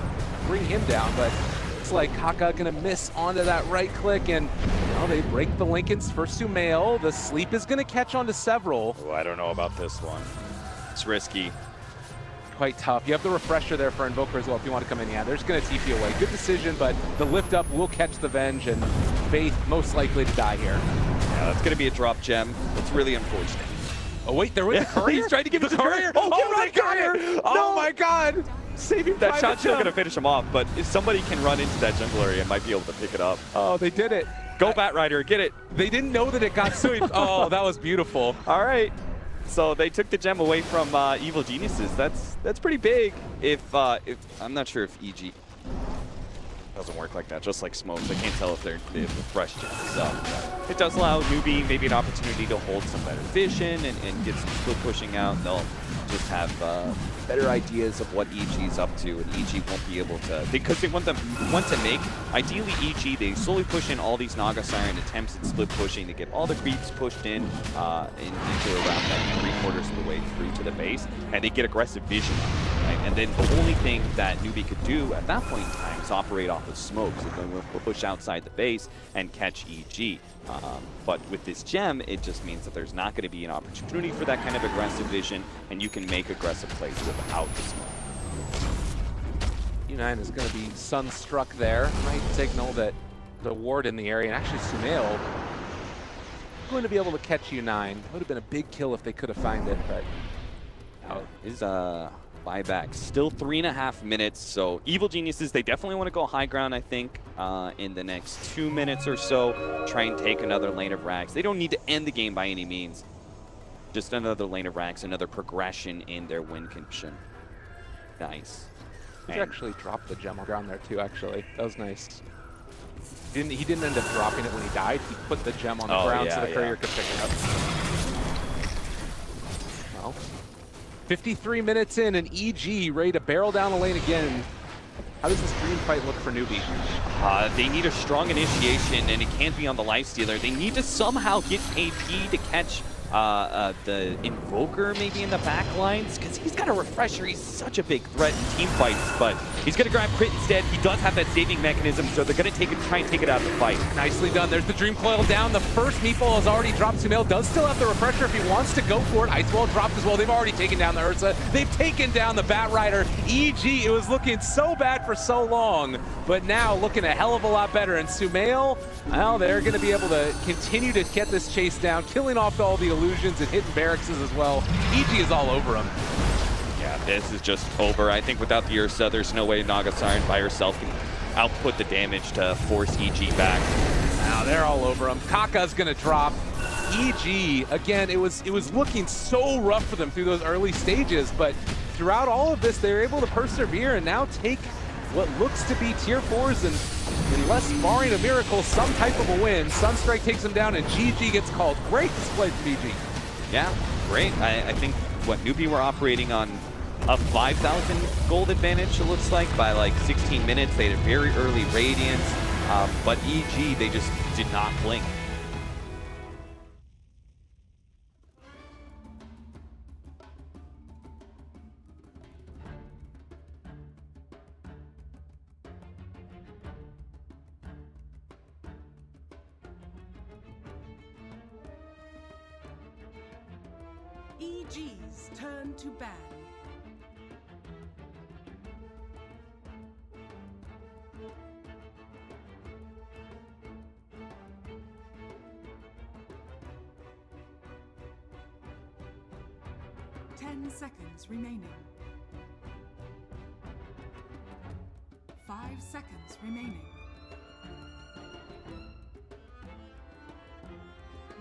bring him down, but looks like Kaka going to miss onto that right click, and well, they break the Lincolns for Sumail. The sleep is going to catch onto several. Oh, I don't know about this one. It's risky. Quite tough. You have the refresher there for Invoker as well if you want to come in. Yeah, they're just going to TP away. Good decision, but the lift up will catch the Venge, and Faith most likely to die here. Yeah, that's going to be a drop gem. It's really unfortunate. Oh, wait, they're with the courier? He's trying to give it to the courier. Oh my God! Oh my God! Saving that shot's still going to finish him off, but if somebody can run into that jungle area, might be able to pick it up. Oh, they did it. Go Bat Rider, get it. They didn't know that it got swept. Oh, that was beautiful. All right. So they took the gem away from Evil Geniuses. That's pretty big. If I'm not sure if EG doesn't work like that, just like smokes. I can't tell if they're fresh gems. So it does allow Newbie maybe an opportunity to hold some better vision and get some split pushing out. They'll just have better ideas of what EG's up to, and EG won't be able to, because they want to make, ideally EG, they slowly push in all these Naga Siren attempts at split pushing to get all the creeps pushed in into around that 3/4 of the way through to the base, and they get aggressive vision, right? And then the only thing that Newbie could do at that point in time is operate off of smoke, so then we'll push outside the base and catch EG. But with this gem, it just means that there's not going to be an opportunity for that kind of aggressive vision, and you can make aggressive plays without the smoke. U9 is going to be sunstruck there. Might signal that the ward in the area, and actually Sumail going to be able to catch U9. Would have been a big kill if they could have found it, but His buyback still 3.5 minutes, so Evil Geniuses, they definitely want to go high ground, I think, in the next 2 minutes or so. Try and take another lane of Rags. They don't need to end the game by any means. Just another lane of Rags, another progression in their win condition. Nice. He actually dropped the gem on the ground there too, actually. That was nice. He didn't end up dropping it when he died. He put the gem on the ground so the courier could pick it up. Well, 53 minutes in, and EG ready to barrel down the lane again. How does this dream fight look for Newbie? They need a strong initiation, and it can't be on the Lifestealer. They need to somehow get AP to catch the Invoker maybe in the back lines, because he's got a refresher. He's such a big threat in team fights, but he's going to grab Crit instead. He does have that saving mechanism, so they're going to try and take it out of the fight. Nicely done. There's the Dream Coil down. The first meatball has already dropped. Sumail does still have the refresher if he wants to go for it. Ice Wall dropped as well. They've already taken down the Ursa. They've taken down the Bat Rider. EG, it was looking so bad for so long, but now looking a hell of a lot better. And Sumail, well, they're going to be able to continue to get this chase down, killing off all the illusions and hitting barracks as well. EG is all over him. Yeah, this is just over. I think without the Ursa, there's no way Naga Siren by herself can output the damage to force EG back. Now they're all over him. Kaka's gonna drop. EG, again, it was looking so rough for them through those early stages, but throughout all of this, they're able to persevere and now take what looks to be tier 4s and unless barring a miracle, some type of a win. Sunstrike takes him down and GG gets called. Great display from EG. Yeah, great. I think what Newbie were operating on a 5,000 gold advantage, it looks like, by like 16 minutes. They had a very early Radiance, but EG, they just did not blink. EG's turn to ban. Ten seconds remaining. 5 seconds remaining.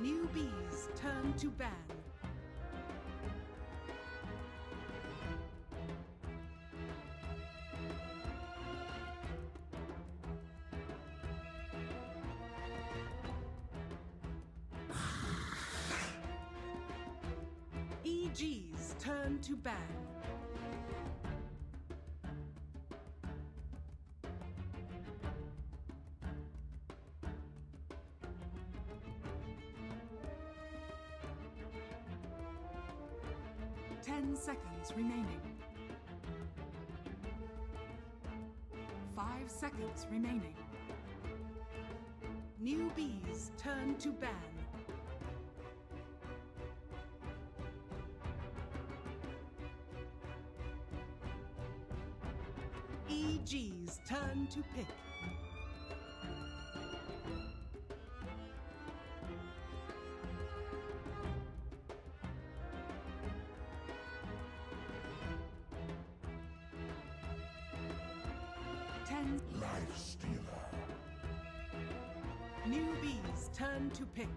Newbies turn to ban. EG's turn to ban. Ten seconds remaining. 5 seconds remaining. Newbies turn to ban. EG's turn to pick. Life Stealer. Newbies turn to pick.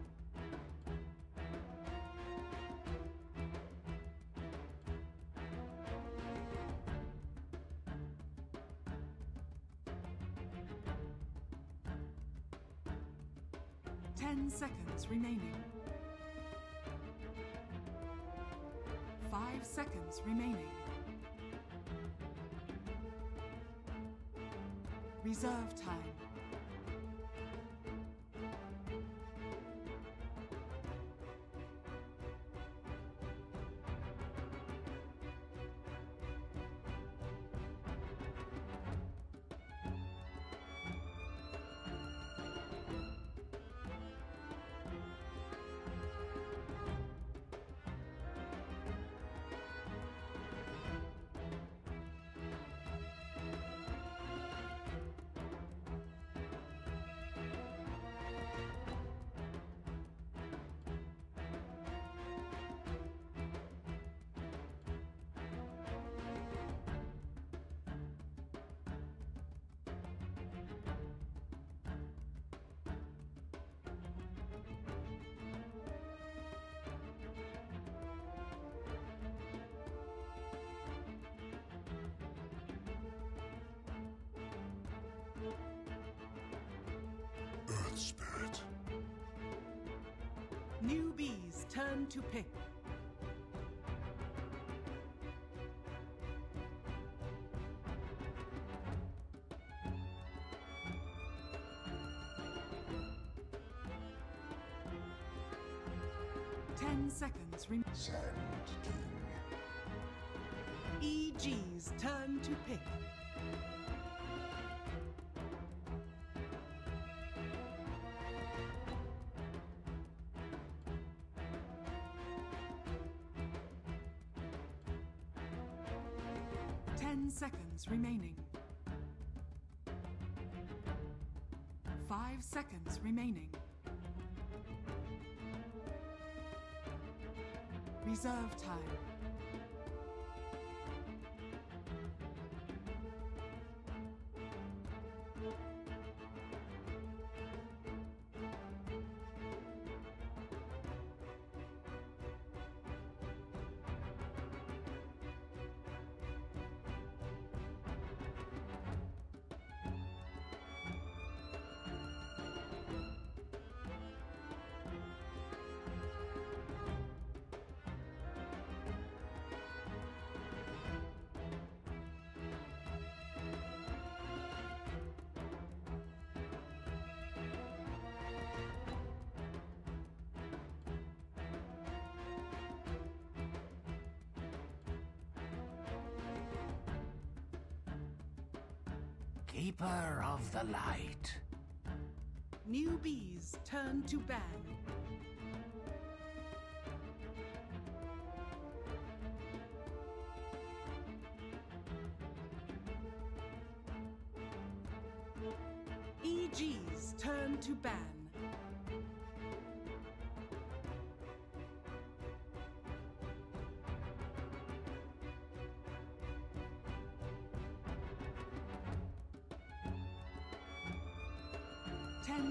Ten seconds remaining. 5 seconds remaining. Reserve time. Earth Spirit. Newbies turn to pick. Ten seconds Sand King. EG's turn to pick. Seconds remaining. 5 seconds remaining. Reserve time. Keeper of the light. Newbies turn to ban. EG's turn to ban.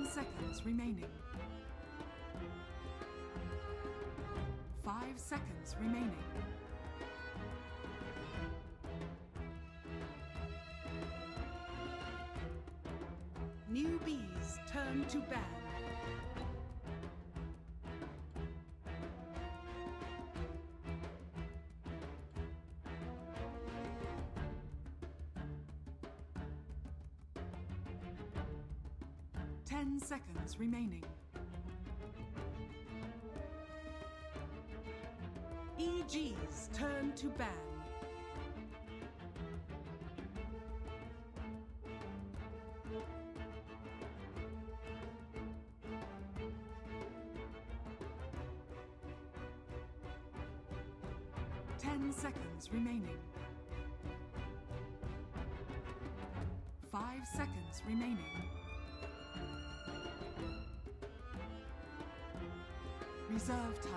Seconds remaining. 5 seconds remaining. Newbies turn to ban. 10 seconds remaining. EG's turn to ban. Seconds remaining. 5 seconds remaining. Reserve time.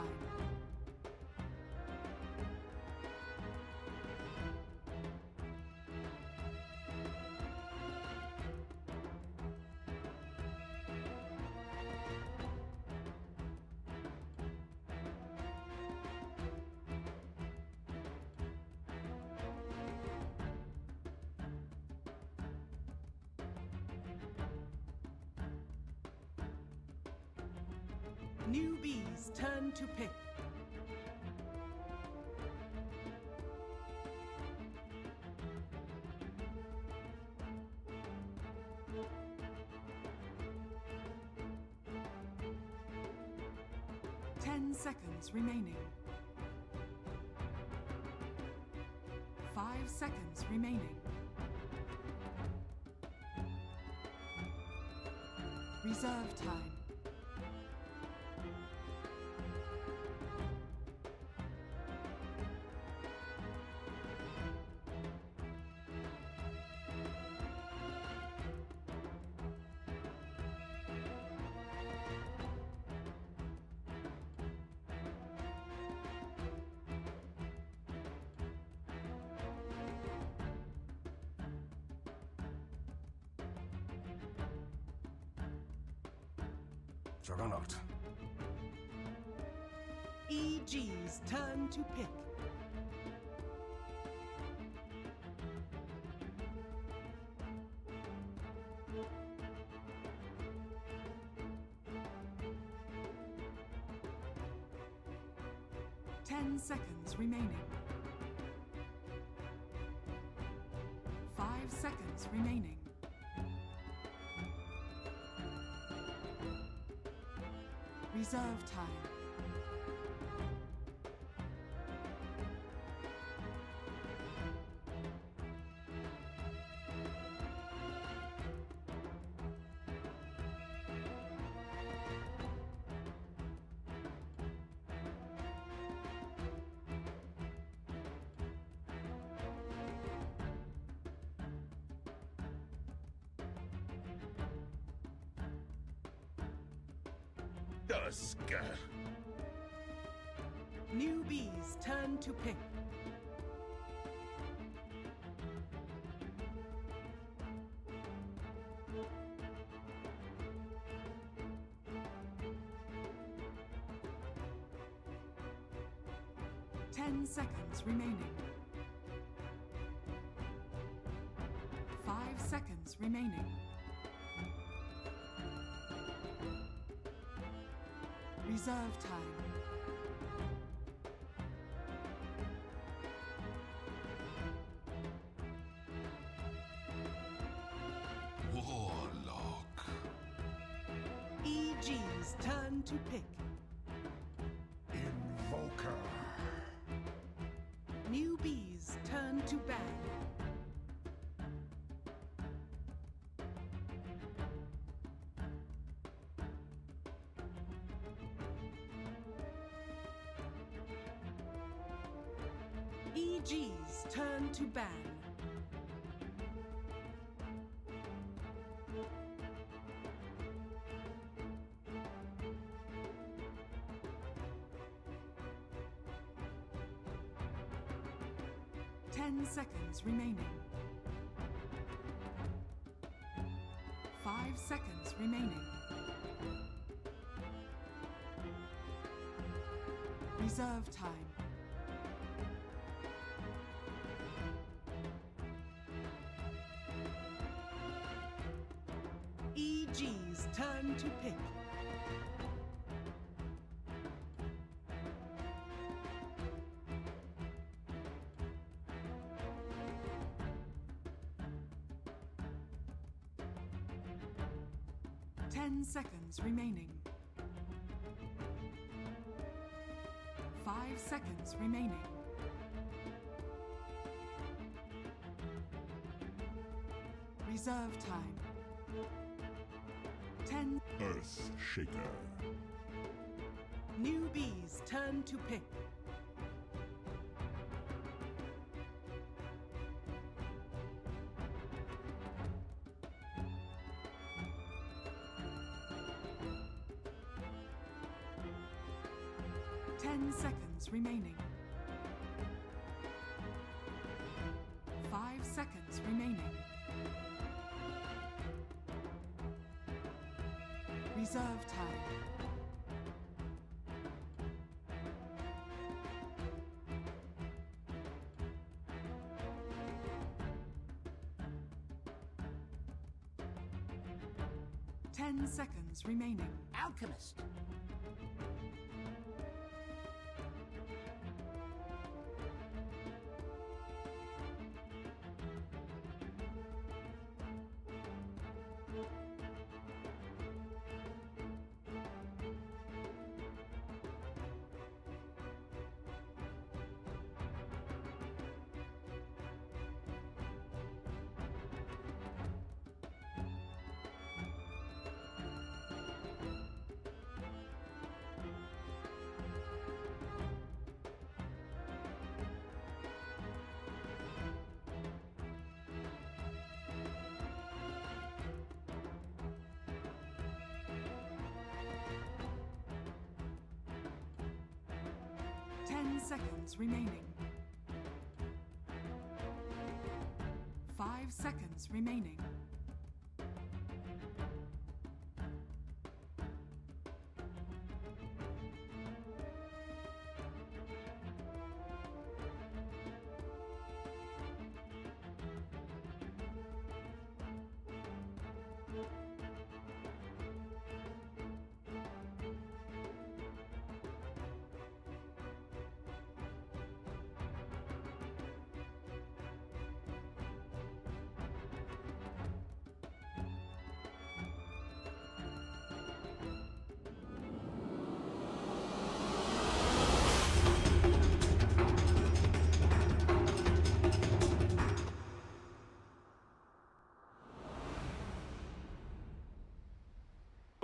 Newbies turn to pick. Seconds remaining. 5 seconds remaining. Reserve time. Juggernaut. EG's turn to pick. Seconds remaining. 5 seconds remaining. Reserve time. Dusk. Newbies turn to pick. Seconds remaining. 5 seconds remaining. Reserve time. Warlock. EG's turn to pick. Invoker. Newbies turn to ban. EG's turn to ban. Seconds remaining. 5 seconds remaining. Reserve time. EG's turn to pick. 10 seconds remaining. 5 seconds remaining. Reserve time. 10. Earth Shaker. Newbies turn to pick. Seconds remaining. 5 seconds remaining. Reserve time. Ten seconds remaining. Alchemist. Seconds remaining. 5 seconds remaining.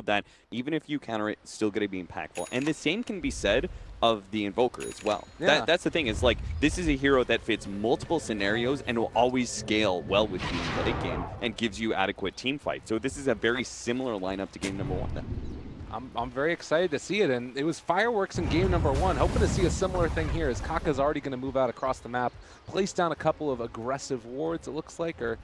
That even if you counter it, it's still going to be impactful. And the same can be said of the Invoker as well. Yeah. That's the thing, is like, this is a hero that fits multiple scenarios and will always scale well with you in the late game and gives you adequate team fight. So this is a very similar lineup to game number 1 then. I'm very excited to see it, and it was fireworks in game number 1. Hoping to see a similar thing here, as Kaka's already going to move out across the map, place down a couple of aggressive wards, it looks like, or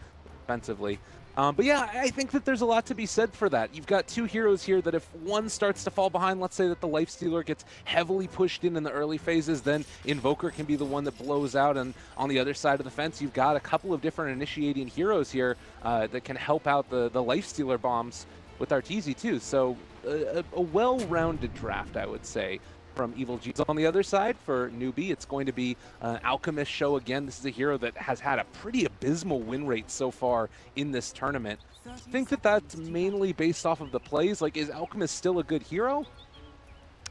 defensively. But yeah, I think that there's a lot to be said for that. You've got two heroes here that if one starts to fall behind, let's say that the Lifestealer gets heavily pushed in the early phases, then Invoker can be the one that blows out. And on the other side of the fence, you've got a couple of different initiating heroes here that can help out the Lifestealer bombs with Arteezy too. So a well-rounded draft, I would say, from Evil G's. On the other side, for newbie, it's going to be Alchemist Show again. This is a hero that has had a pretty abysmal win rate so far in this tournament. I think that that's mainly based off of the plays. Like, is Alchemist still a good hero?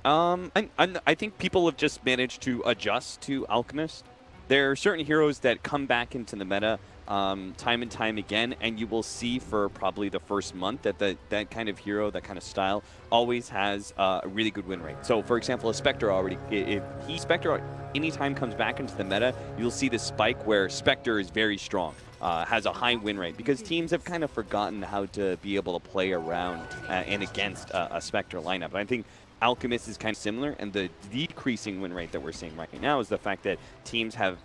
I think people have just managed to adjust to Alchemist. There are certain heroes that come back into the meta time and time again, and you will see for probably the first month that that kind of hero, that kind of style, always has a really good win rate. So, for example, a Spectre already, if Spectre anytime comes back into the meta, you'll see this spike where Spectre is very strong, has a high win rate, because teams have kind of forgotten how to be able to play around and against a Spectre lineup. And I think Alchemist is kind of similar, and the decreasing win rate that we're seeing right now is the fact that teams have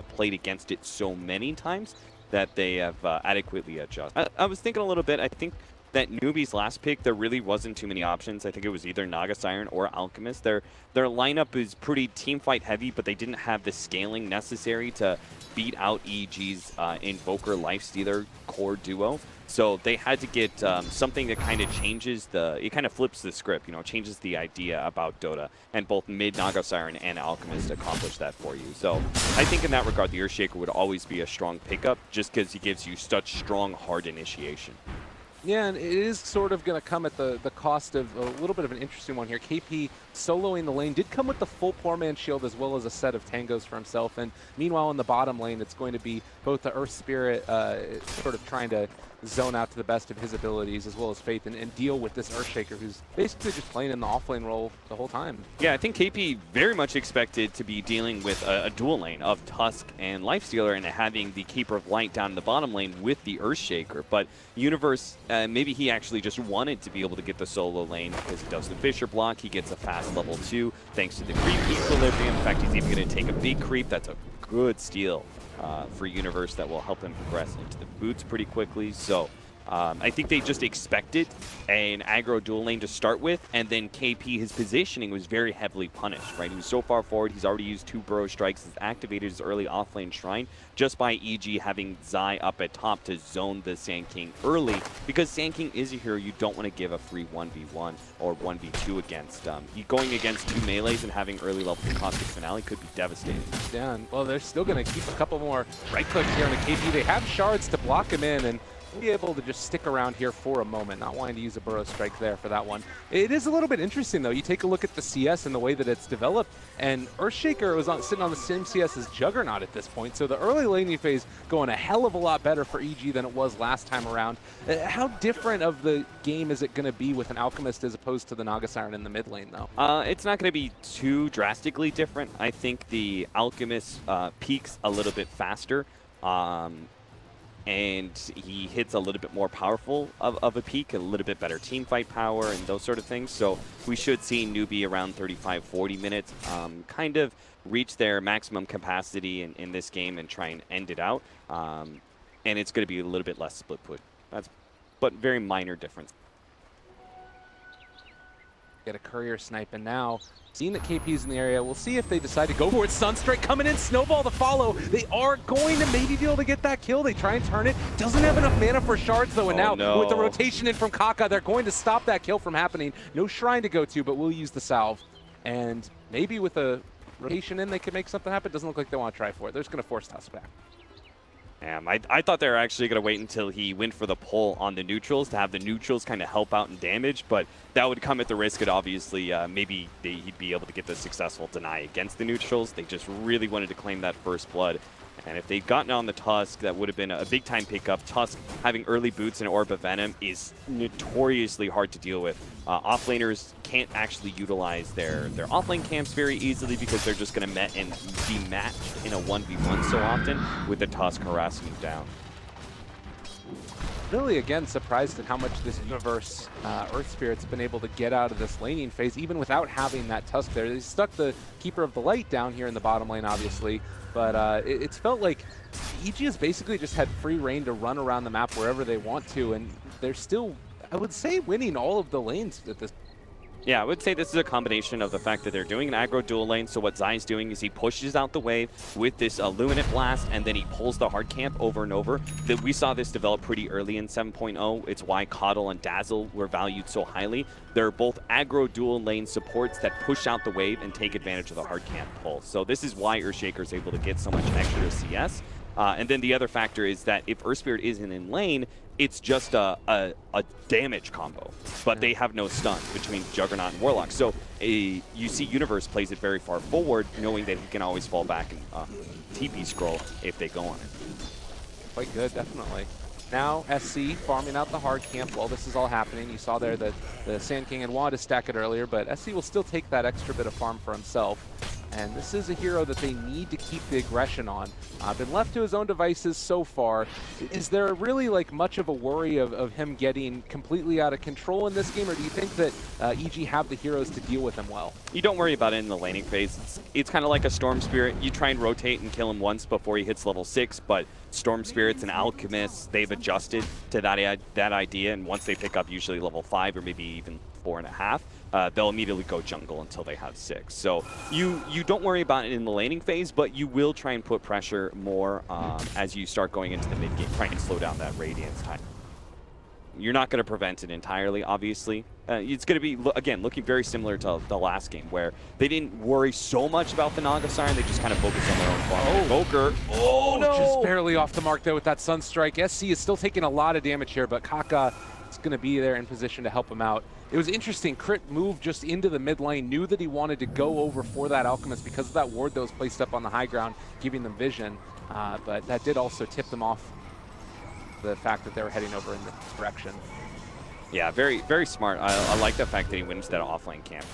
played against it so many times that they have adequately adjusted. I was thinking a little bit, I think that newbie's last pick, there really wasn't too many options. I think it was either Naga Siren or Alchemist. Their lineup is pretty teamfight heavy, but they didn't have the scaling necessary to beat out EEG's Invoker Lifestealer core duo. So they had to get something that kind of changes it kind of flips the script, you know, changes the idea about Dota. And both mid Naga Siren and Alchemist accomplish that for you. So I think in that regard, the Earthshaker would always be a strong pickup, just because he gives you such strong, hard initiation. Yeah, and it is sort of going to come at the cost of a little bit of an interesting one here. KP soloing the lane did come with the full poor man shield as well as a set of tangos for himself. And meanwhile, in the bottom lane, it's going to be both the Earth Spirit sort of trying to zone out to the best of his abilities as well as Faith and deal with this Earthshaker who's basically just playing in the offlane role the whole time. Yeah, I think KP very much expected to be dealing with a dual lane of Tusk and Lifestealer and having the Keeper of Light down in the bottom lane with the Earthshaker. But Universe, maybe he actually just wanted to be able to get the solo lane because he does the Fissure block. He gets a fast level 2 thanks to the creep equilibrium. In fact, he's even going to take a big creep. That's a good steal for Universe that will help him progress into the boots pretty quickly. So I think they just expected an aggro dual lane to start with, and then KP, his positioning was very heavily punished, right? He was so far forward, he's already used 2 burrow strikes, he's activated his early offlane shrine just by EG having Zai up at top to zone the Sand King early, because Sand King is a hero you don't want to give a free 1v1 or 1v2 against. Going against 2 melees and having early level Caustic Finale could be devastating. Yeah, and, well, they're still going to keep a couple more right clicks here on the KP. They have shards to block him in, and be able to just stick around here for a moment, not wanting to use a burrow strike there for that one. It is a little bit interesting, though. You take a look at the CS and the way that it's developed, and Earthshaker was sitting on the same CS as Juggernaut at this point, so the early laning phase going a hell of a lot better for EG than it was last time around. How different of the game is it going to be with an Alchemist as opposed to the Naga Siren in the mid lane, though? It's not going to be too drastically different. I think the Alchemist peaks a little bit faster. And he hits a little bit more powerful of a peak, a little bit better team fight power and those sort of things. So we should see Newbie around 35-40 minutes kind of reach their maximum capacity in this game and try and end it out. And it's going to be a little bit less split push. But very minor difference. Get a courier snipe, and now seeing that KP's in the area, we'll see if they decide to go for it. Sunstrike coming in, Snowball to follow. They are going to maybe be able to get that kill. They try and turn it. Doesn't have enough mana for shards, though, and now with the rotation in from Kaka, they're going to stop that kill from happening. No shrine to go to, but we'll use the salve. And maybe with a rotation in, they could make something happen. Doesn't look like they want to try for it. They're just going to force Tusk back. I thought they were actually going to wait until he went for the pull on the neutrals to have the neutrals kind of help out in damage, but that would come at the risk of obviously maybe he'd be able to get the successful deny against the neutrals. They just really wanted to claim that first blood. And if they'd gotten on the Tusk, that would have been a big-time pickup. Tusk having early boots and Orb of Venom is notoriously hard to deal with. Offlaners can't actually utilize their offlane camps very easily because they're just going to be matched in a 1v1 so often with the Tusk harassing you down. Really, again, surprised at how much this Universe Earth Spirit's been able to get out of this laning phase, even without having that Tusk there. They stuck the Keeper of the Light down here in the bottom lane, obviously, but it's felt like EG has basically just had free reign to run around the map wherever they want to, and they're still, I would say, winning all of the lanes at this. Yeah, I would say this is a combination of the fact that they're doing an aggro dual lane, so what Zai's doing is he pushes out the wave with this Luminant Blast, and then he pulls the hard camp over and over. We saw this develop pretty early in 7.0. It's why Coddle and Dazzle were valued so highly. They're both aggro dual lane supports that push out the wave and take advantage of the hard camp pull. So this is why Earthshaker is able to get so much extra CS. And then the other factor is that if Earth Spirit isn't in lane, it's just a damage combo, but they have no stun between Juggernaut and Warlock. So you see Universe plays it very far forward, knowing that he can always fall back and TP scroll if they go on it. Quite good, definitely. Now SC farming out the hard camp while this is all happening. You saw there that the Sand King had wanted to stack it earlier, but SC will still take that extra bit of farm for himself. And this is a hero that they need to keep the aggression on. Been left to his own devices so far. Is there really like much of a worry of him getting completely out of control in this game, or do you think that EG have the heroes to deal with him well? You don't worry about it in the laning phase. It's kind of like a Storm Spirit. You try and rotate and kill him once before he hits level 6, but Storm Spirits and Alchemists, they've adjusted to that idea, and once they pick up usually level 5 or maybe even 4.5, they'll immediately go jungle until they have 6. So you don't worry about it in the laning phase, but you will try and put pressure more as you start going into the mid game, trying to slow down that Radiance time. You're not going to prevent it entirely, obviously. It's going to be, again, looking very similar to the last game, where they didn't worry so much about the Naga Siren, they just kind of focused on their own farm. Evoker. Oh, no! Just barely off the mark there with that Sunstrike. SC is still taking a lot of damage here, but Kaka is going to be there in position to help him out. It was interesting. Crit moved just into the mid lane, knew that he wanted to go over for that Alchemist because of that ward that was placed up on the high ground, giving them vision. But that did also tip them off the fact that they were heading over in this direction. Yeah, very, very smart. I like the fact that he went into that offlane camp.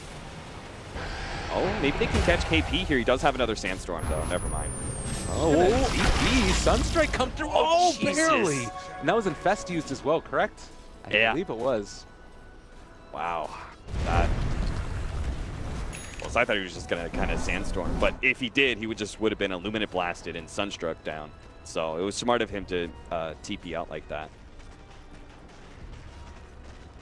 Oh, maybe they can catch KP here. He does have another Sandstorm, though. Never mind. Oh, DP, Sunstrike come through. Oh, Jesus. barely. And that was Infest used as well, correct? I believe it was. Wow. That. Well, so I thought he was just going to kind of Sandstorm. But if he did, he would have been Illuminate blasted and Sunstruck down. So it was smart of him to TP out like that.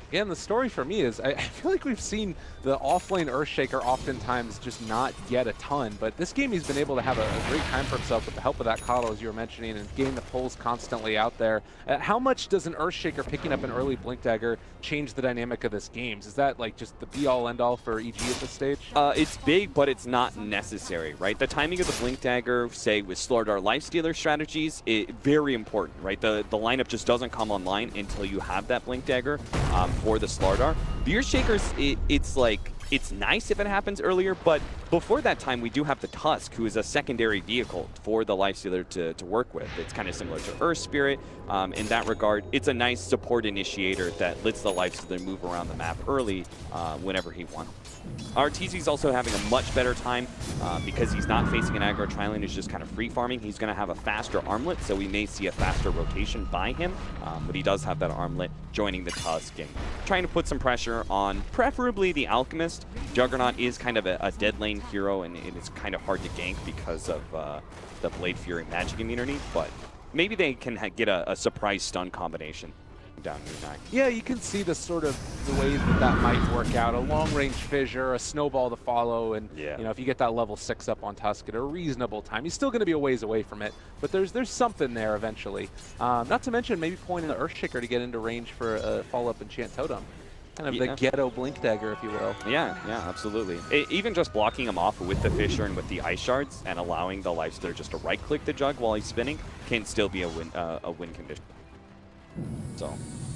Again, the story for me is I feel like we've seen the offlane Earthshaker oftentimes just not get a ton, but this game he's been able to have a great time for himself with the help of that Coddle, as you were mentioning, and getting the pulls constantly out there. How much does an Earthshaker picking up an early Blink Dagger change the dynamic of this game? Is that like just the be-all, end-all for EG at this stage? It's big, but it's not necessary, right? The timing of the Blink Dagger, say with Slardar Lifestealer strategies, very important, right? The lineup just doesn't come online until you have that Blink Dagger for the Slardar. The Earthshakers, it's nice if it happens earlier, but before that time, we do have the Tusk, who is a secondary vehicle for the Lifestealer to work with. It's kind of similar to Earth Spirit in that regard. It's a nice support initiator that lets the Lifestealer move around the map early whenever he wants. RTZ's also having a much better time because he's not facing an aggro tri-lane, he's just kind of free farming. He's going to have a faster armlet, so we may see a faster rotation by him, but he does have that armlet joining the Tusk and trying to put some pressure on preferably the Alchemist. Juggernaut is kind of a dead lane hero, and it's kind of hard to gank because of the Blade Fury magic immunity, but maybe they can get a surprise stun combination down U9. Yeah, you can see the sort of the ways that might work out. A long-range fissure, a snowball to follow, and you know, if you get that level 6 up on Tusk at a reasonable time, he's still going to be a ways away from it, but there's something there eventually. Not to mention maybe pointing the Earthshaker to get into range for a follow-up Enchant Totem. Kind of the ghetto Blink Dagger, if you will. Yeah, absolutely. Even just blocking him off with the Fissure and with the Ice Shards and allowing the Lifestealer just to right-click the Jug while he's spinning can still be a win condition. So,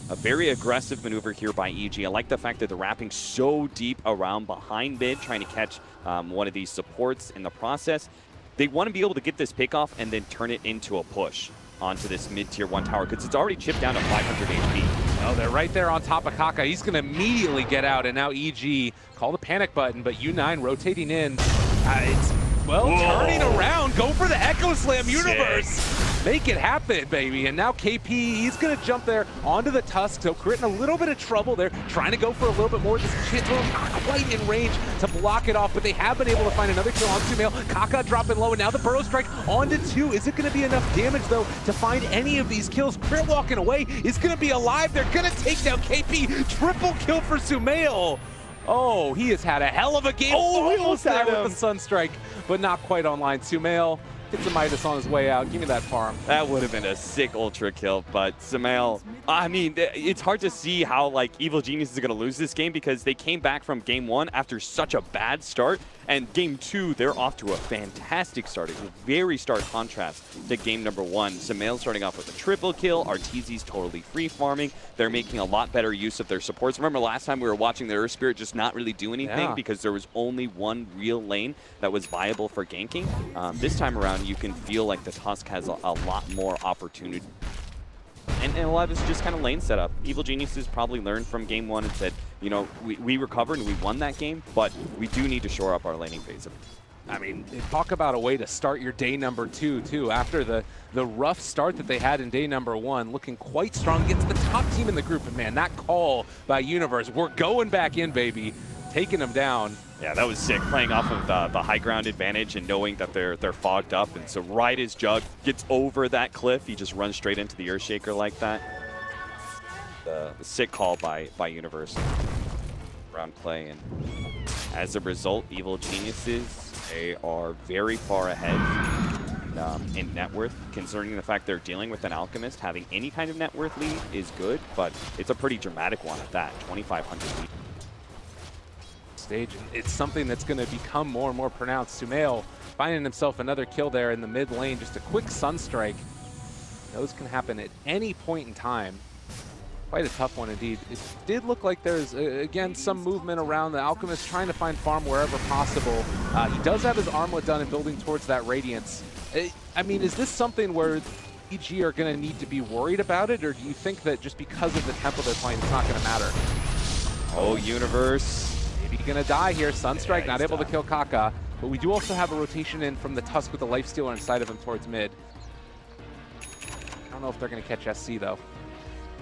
a very aggressive maneuver here by EG. I like the fact that they're wrapping so deep around behind mid, trying to catch one of these supports in the process. They want to be able to get this pick off and then turn it into a push onto this mid-tier 1 tower, because it's already chipped down to 500 HP. Oh, they're right there on top of Kaka. He's going to immediately get out, and now EG call the panic button, but U9 rotating in. It's, well, turning around. Go for the Echo Slam Universe. Make it happen, baby. And now KP, he's going to jump there onto the Tusk, so Crit in a little bit of trouble there, trying to go for a little bit more. This Enchant Totem not quite in range to block it off, but they have been able to find another kill on Sumail. Kaka dropping low, and now the Burrow Strike onto 2. Is it going to be enough damage, though, to find any of these kills? Crit walking away is going to be alive. They're going to take down KP. Triple kill for Sumail. Oh, he has had a hell of a game. Oh, almost there with the Sunstrike, but not quite online. Sumail gets a Midas on his way out. Give me that farm. That would have been a sick ultra kill, but Sumail, I mean, it's hard to see how like Evil Genius is going to lose this game, because they came back from game 1 after such a bad start, and game 2, they're off to a fantastic start. It's a very stark contrast to game number 1. Sumail starting off with a triple kill. RTZ's totally free farming. They're making a lot better use of their supports. Remember last time we were watching the Earth Spirit just not really do anything because there was only one real lane that was viable for ganking. This time around, you can feel like the Tusk has a lot more opportunity. And a lot of it's just kind of lane setup. Evil Geniuses probably learned from game 1 and said, you know, we recovered and we won that game, but we do need to shore up our laning phase. I mean, talk about a way to start your day number 2, too. After the rough start that they had in day number 1, looking quite strong against the top team in the group. And man, that call by Universe, we're going back in, baby, taking them down. Yeah, that was sick, playing off of the high ground advantage and knowing that they're fogged up. And so right as Jug gets over that cliff, he just runs straight into the Earthshaker like that. The sick call by Universe. Round play, and as a result, Evil Geniuses, they are very far ahead in net worth, considering the fact they're dealing with an Alchemist. Having any kind of net worth lead is good, but it's a pretty dramatic one at that, 2,500 lead. Stage, and it's something that's going to become more and more pronounced. Sumail finding himself another kill there in the mid lane, just a quick Sunstrike. Those can happen at any point in time. Quite a tough one indeed. It did look like there's, again, some movement around. The Alchemist trying to find farm wherever possible. He does have his armlet done and building towards that Radiance. I mean, is this something where EG are going to need to be worried about it, or do you think that just because of the tempo they're playing, it's not going to matter? Oh, Universe. Maybe going to die here. Sunstrike Yeah, not able died. to kill Kaka, but we do also have a rotation in from the Tusk with the Lifestealer inside of him towards mid. I don't know if they're going to catch SC, though.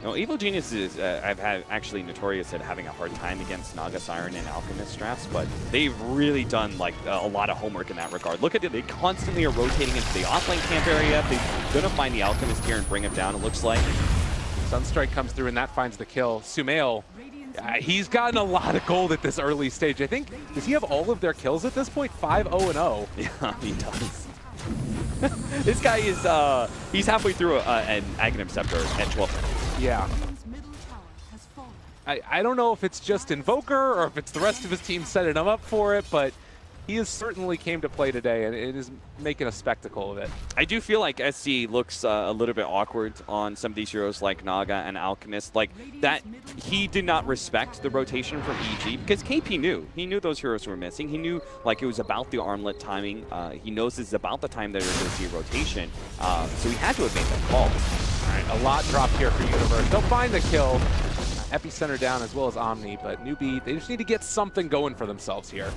No, Evil Genius is, I've had actually notorious at having a hard time against Naga Siren and Alchemist drafts, but they've really done like a lot of homework in that regard. Look at it, they constantly are rotating into the offlane camp area. They're gonna find the Alchemist here and bring him down, it looks like. Sunstrike comes through and that finds the kill. Sumail, he's gotten a lot of gold at this early stage. I think, does he have all of their kills at this point? 5-0-0. Yeah, he does. This guy is, he's halfway through an Aghanim Scepter at 12. Yeah. Radiant's middle tower has fallen. I don't know if it's just Invoker or if it's the rest of his team setting him up for it, but he has certainly came to play today, and it is making a spectacle of it. I do feel like SC looks a little bit awkward on some of these heroes like Naga and Alchemist. Like that, he did not respect the rotation from EG because KP knew. He knew those heroes were missing. He knew like it was about the armlet timing. He knows this is about the time that they're going to see a rotation. So he had to have made that call. All right, a lot dropped here for Universe. They'll find the kill. Epicenter down as well as Omni, but Newbie, they just need to get something going for themselves here.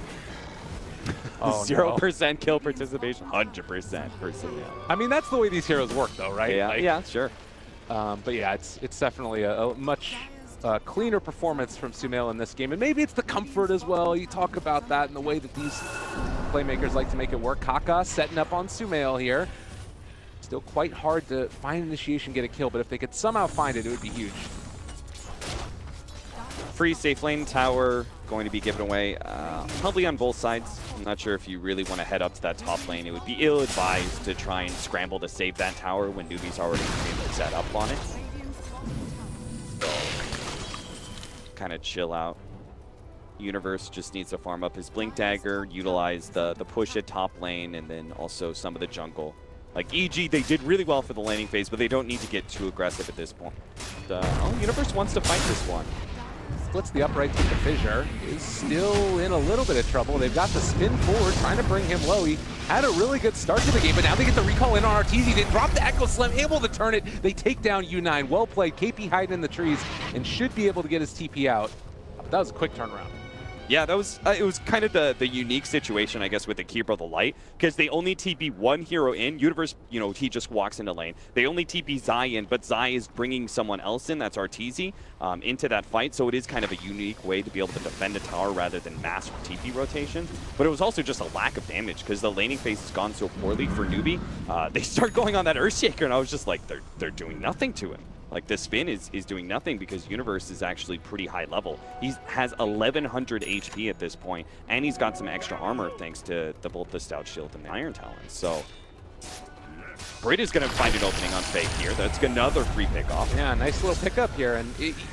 Oh, 0% kill participation, 100% for Sumail. I mean, that's the way these heroes work, though, right? Yeah, Like, yeah, sure. but yeah, it's definitely a much cleaner performance from Sumail in this game. And maybe it's the comfort as well. You talk about that and the way that these playmakers like to make it work. Kaka setting up on Sumail here. Still quite hard to find initiation, get a kill, but if they could somehow find it, it would be huge. Free safe lane tower going to be given away, probably on both sides. I'm not sure if you really want to head up to that top lane. It would be ill-advised to try and scramble to save that tower when Newbie's already been set up on it. Kind of chill out. Universe just needs to farm up his Blink Dagger, utilize the push at top lane, and then also some of the jungle. Like EG, they did really well for the laning phase, but they don't need to get too aggressive at this point. Universe wants to fight this one. Splits the upright with the fissure. Is still in a little bit of trouble. They've got the spin forward, trying to bring him low. He had a really good start to the game, but now they get the recall in on Arteezy. They drop the Echo Slam, able to turn it. They take down U9. Well played. KP hiding in the trees and should be able to get his TP out. But that was a quick turnaround. Yeah, that was it was kind of the unique situation, I guess, with the Keeper of the Light, because they only TP one hero in. Universe, you know, he just walks into lane. They only TP Zai in, but Zai is bringing someone else in, that's Arteezy, into that fight, so it is kind of a unique way to be able to defend a tower rather than mass TP rotation. But it was also just a lack of damage, because the laning phase has gone so poorly for Newbie. They start going on that Earthshaker, and I was just like, they're doing nothing to him. Like, the spin is doing nothing because Universe is actually pretty high level. He has 1100 HP at this point, and he's got some extra armor thanks to both the Stout Shield and the Iron Talons. So, Brit is going to find an opening on Fake here. That's another free pickoff. Yeah, nice little pickup here. And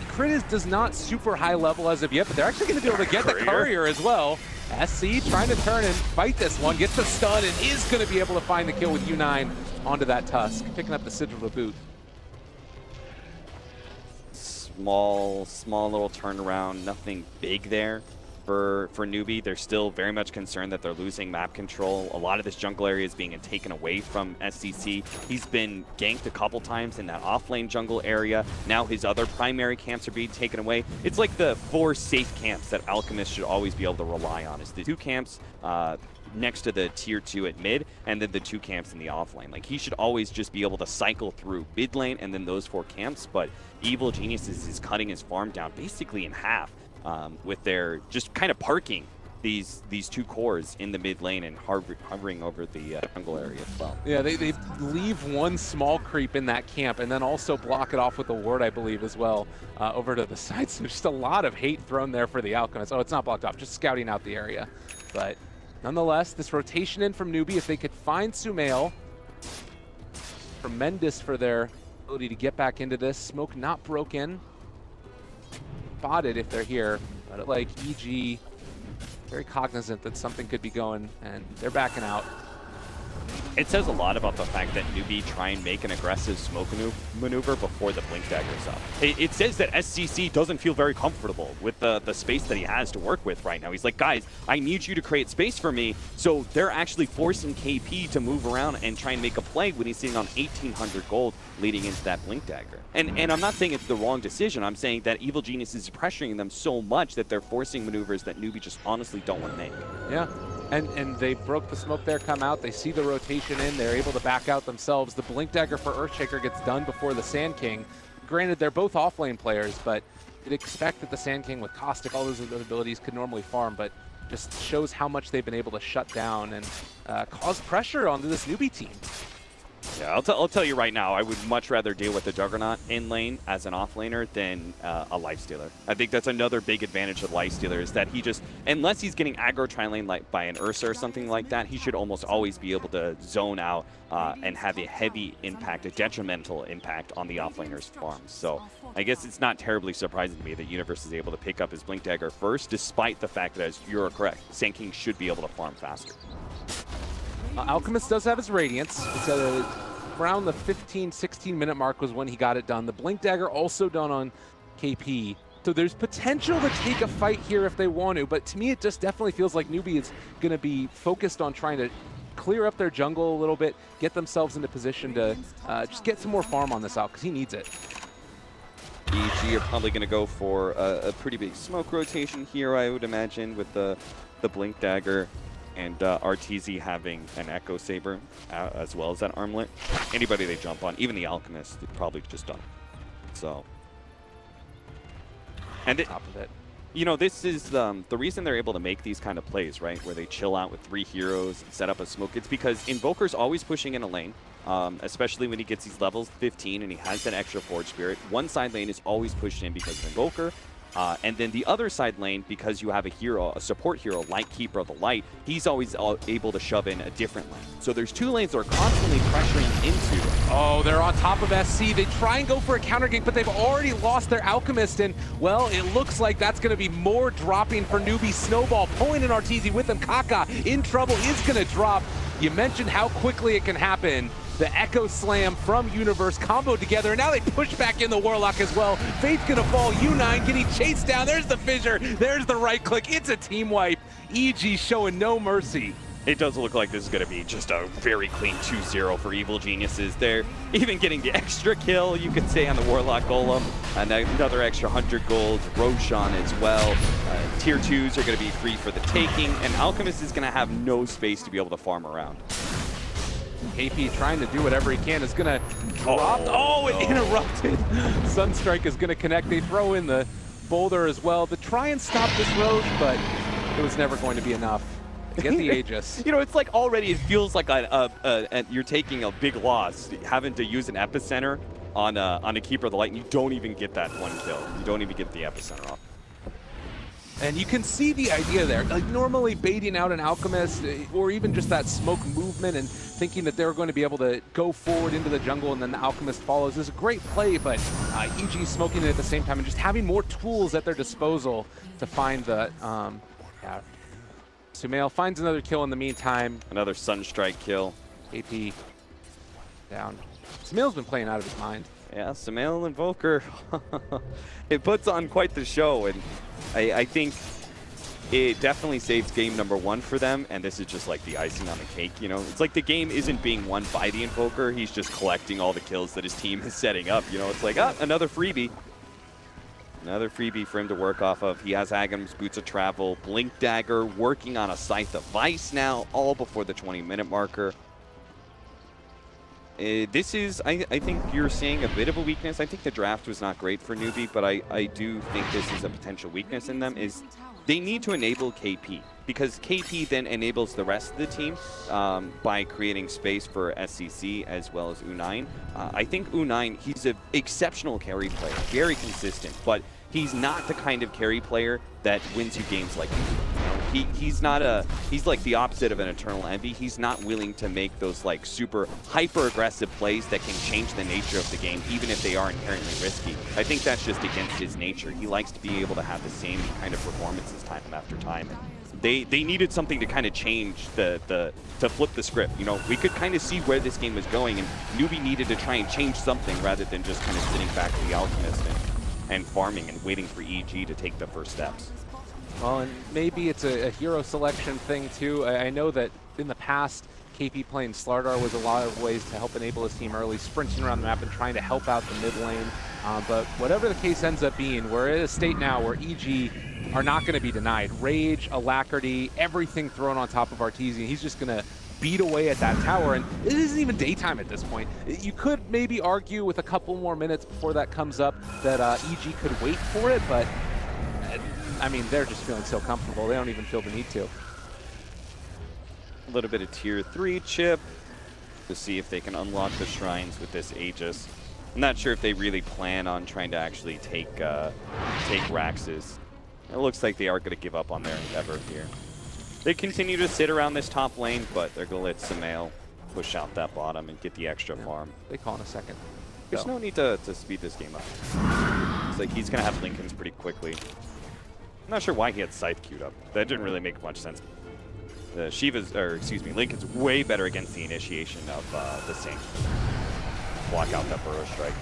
Crit does not super high level as of yet, but they're actually going to be able to get the Courier as well. SC trying to turn and fight this one, gets the stun, and is going to be able to find the kill with U9 onto that Tusk, picking up the Sigil of the boot. Small little turnaround, nothing big there for Newbie. They're still very much concerned that they're losing map control. A lot of this jungle area is being taken away from SCC. He's been ganked a couple times in that offlane jungle area. Now his other primary camps are being taken away. It's like the 4 safe camps that Alchemist should always be able to rely on. It's the 2 camps next to the tier 2 at mid, and then the 2 camps in the offlane. Like, he should always just be able to cycle through mid lane and then those 4 camps, but Evil Geniuses is cutting his farm down basically in half with their just kind of parking these 2 cores in the mid lane and hovering over the jungle area as well. Yeah, they leave one small creep in that camp and then also block it off with a ward, I believe, as well, over to the side. So just a lot of hate thrown there for the Alchemist. Oh, it's not blocked off, just scouting out the area. But nonetheless, this rotation in from Newbie, if they could find Sumail, tremendous for their ability to get back into this. Smoke not broken. Spotted if they're here, but like EG, very cognizant that something could be going, and they're backing out. It says a lot about the fact that Newbie try and make an aggressive smoke maneuver before the Blink Dagger's up. It says that SCC doesn't feel very comfortable with the space that he has to work with right now. He's like, guys, I need you to create space for me. So they're actually forcing KP to move around and try and make a play when he's sitting on 1,800 gold leading into that Blink Dagger. And I'm not saying it's the wrong decision. I'm saying that Evil Genius is pressuring them so much that they're forcing maneuvers that Newbie just honestly don't want to make. Yeah. And they broke the smoke there, come out, they see the rotation in, they're able to back out themselves. The Blink Dagger for Earthshaker gets done before the Sand King. Granted, they're both offlane players, but you'd expect that the Sand King with Caustic, all those other abilities could normally farm, but just shows how much they've been able to shut down and cause pressure onto this Newbie team. Yeah, I'll tell you right now, I would much rather deal with the Juggernaut in lane as an offlaner than a Lifestealer. I think that's another big advantage of Lifestealer is that he just, unless he's getting aggro tri-lane like by an Ursa or something like that, he should almost always be able to zone out and have a heavy impact, a detrimental impact on the offlaner's farm. So I guess it's not terribly surprising to me that Universe is able to pick up his Blink Dagger first, despite the fact that, as you're correct, Sand King should be able to farm faster. Alchemist does have his Radiance. It's around the 15-16 minute mark was when he got it done. The Blink Dagger also done on KP. So there's potential to take a fight here if they want to, but to me it just definitely feels like Newbie is going to be focused on trying to clear up their jungle a little bit, get themselves into position to just get some more farm on this out, because he needs it. EG are probably going to go for a pretty big smoke rotation here, I would imagine, with the Blink Dagger. And RTZ having an Echo Saber as well as that armlet. Anybody they jump on, even the Alchemist, they've probably just done it. So, and Top of it. You know, this is the reason they're able to make these kind of plays, right? Where they chill out with 3 heroes and set up a smoke. It's because Invoker's always pushing in a lane, especially when he gets these levels 15 and he has that extra Forge Spirit. One side lane is always pushed in because of Invoker. And then the other side lane, because you have a hero, a support hero like Keeper of the Light, he's always able to shove in a different lane. So there's 2 lanes that are constantly pressuring into. Oh, they're on top of SC. They try and go for a counter gank, but they've already lost their Alchemist, and, well, it looks like that's going to be more dropping for Newbie. Snowball pulling in Arteezy with them. Kaka in trouble, is going to drop. You mentioned how quickly it can happen. The Echo Slam from Universe comboed together, and now they push back in the Warlock as well. Fate's gonna fall, U9 getting chased down. There's the fissure, there's the right click. It's a team wipe. EG showing no mercy. It does look like this is going to be just a very clean 2-0 for Evil Geniuses. They're even getting the extra kill, you could say, on the Warlock Golem. And another extra 100 gold, Roshan as well. Tier 2s are going to be free for the taking, and Alchemist is going to have no space to be able to farm around. KP trying to do whatever he can, is gonna drop. Oh, it interrupted. Sunstrike is gonna connect. They throw in the boulder as well to try and stop this Roche, but it was never going to be enough. Get the Aegis. You know, it's like already it feels like you're taking a big loss, having to use an Epicenter on a Keeper of the Light, and you don't even get that 1 kill. You don't even get the Epicenter off. And you can see the idea there. Like normally baiting out an Alchemist or even just that smoke movement and thinking that they're going to be able to go forward into the jungle and then the Alchemist follows is a great play, but EG smoking it at the same time and just having more tools at their disposal to find the... yeah. Sumail finds another kill in the meantime. Another Sunstrike kill. AP down. Sumail's been playing out of his mind. Yeah, Sumail and Invoker. It puts on quite the show, and I think it definitely saves game number 1 for them, and this is just like the icing on the cake, you know? It's like the game isn't being won by the Invoker, he's just collecting all the kills that his team is setting up, you know? It's like, another freebie. Another freebie for him to work off of. He has Agam's Boots of Travel, Blink Dagger, working on a Scythe of Vice now, all before the 20-minute marker. This is, I think you're seeing a bit of a weakness. I think the draft was not great for Newbie, but I do think this is a potential weakness in them, is they need to enable KP, because KP then enables the rest of the team by creating space for SCC as well as U9. I think U9, he's an exceptional carry player, very consistent, but he's not the kind of carry player that wins you games like this. He's like the opposite of an Eternal Envy. He's not willing to make those like super hyper-aggressive plays that can change the nature of the game, even if they are inherently risky. I think that's just against his nature. He likes to be able to have the same kind of performances time after time. And they needed something to kind of change to flip the script. You know, we could kind of see where this game was going, and Newbie needed to try and change something rather than just kind of sitting back to the Alchemist and farming and waiting for EG to take the first steps. Well, and maybe it's a hero selection thing too. I know that in the past, KP playing Slardar was a lot of ways to help enable his team early, sprinting around the map and trying to help out the mid lane. But whatever the case ends up being, we're at a state now where EG are not going to be denied. Rage, Alacrity, everything thrown on top of Arteezy. He's just going to beat away at that tower, and it isn't even daytime at this point. You could maybe argue with a couple more minutes before that comes up that EG could wait for it, but I mean, they're just feeling so comfortable. They don't even feel the need to. A little bit of tier 3 chip to see if they can unlock the shrines with this Aegis. I'm not sure if they really plan on trying to actually take Raxes. It looks like they are going to give up on their endeavor here. They continue to sit around this top lane, but they're going to let Sumail push out that bottom and get the extra farm. They call in a second. There's no need to speed this game up. It's like he's going to have Linken's pretty quickly. I'm not sure why he had Scythe queued up. That didn't really make much sense. Linken's way better against the initiation of the Sync. Block out that Burrow Strike.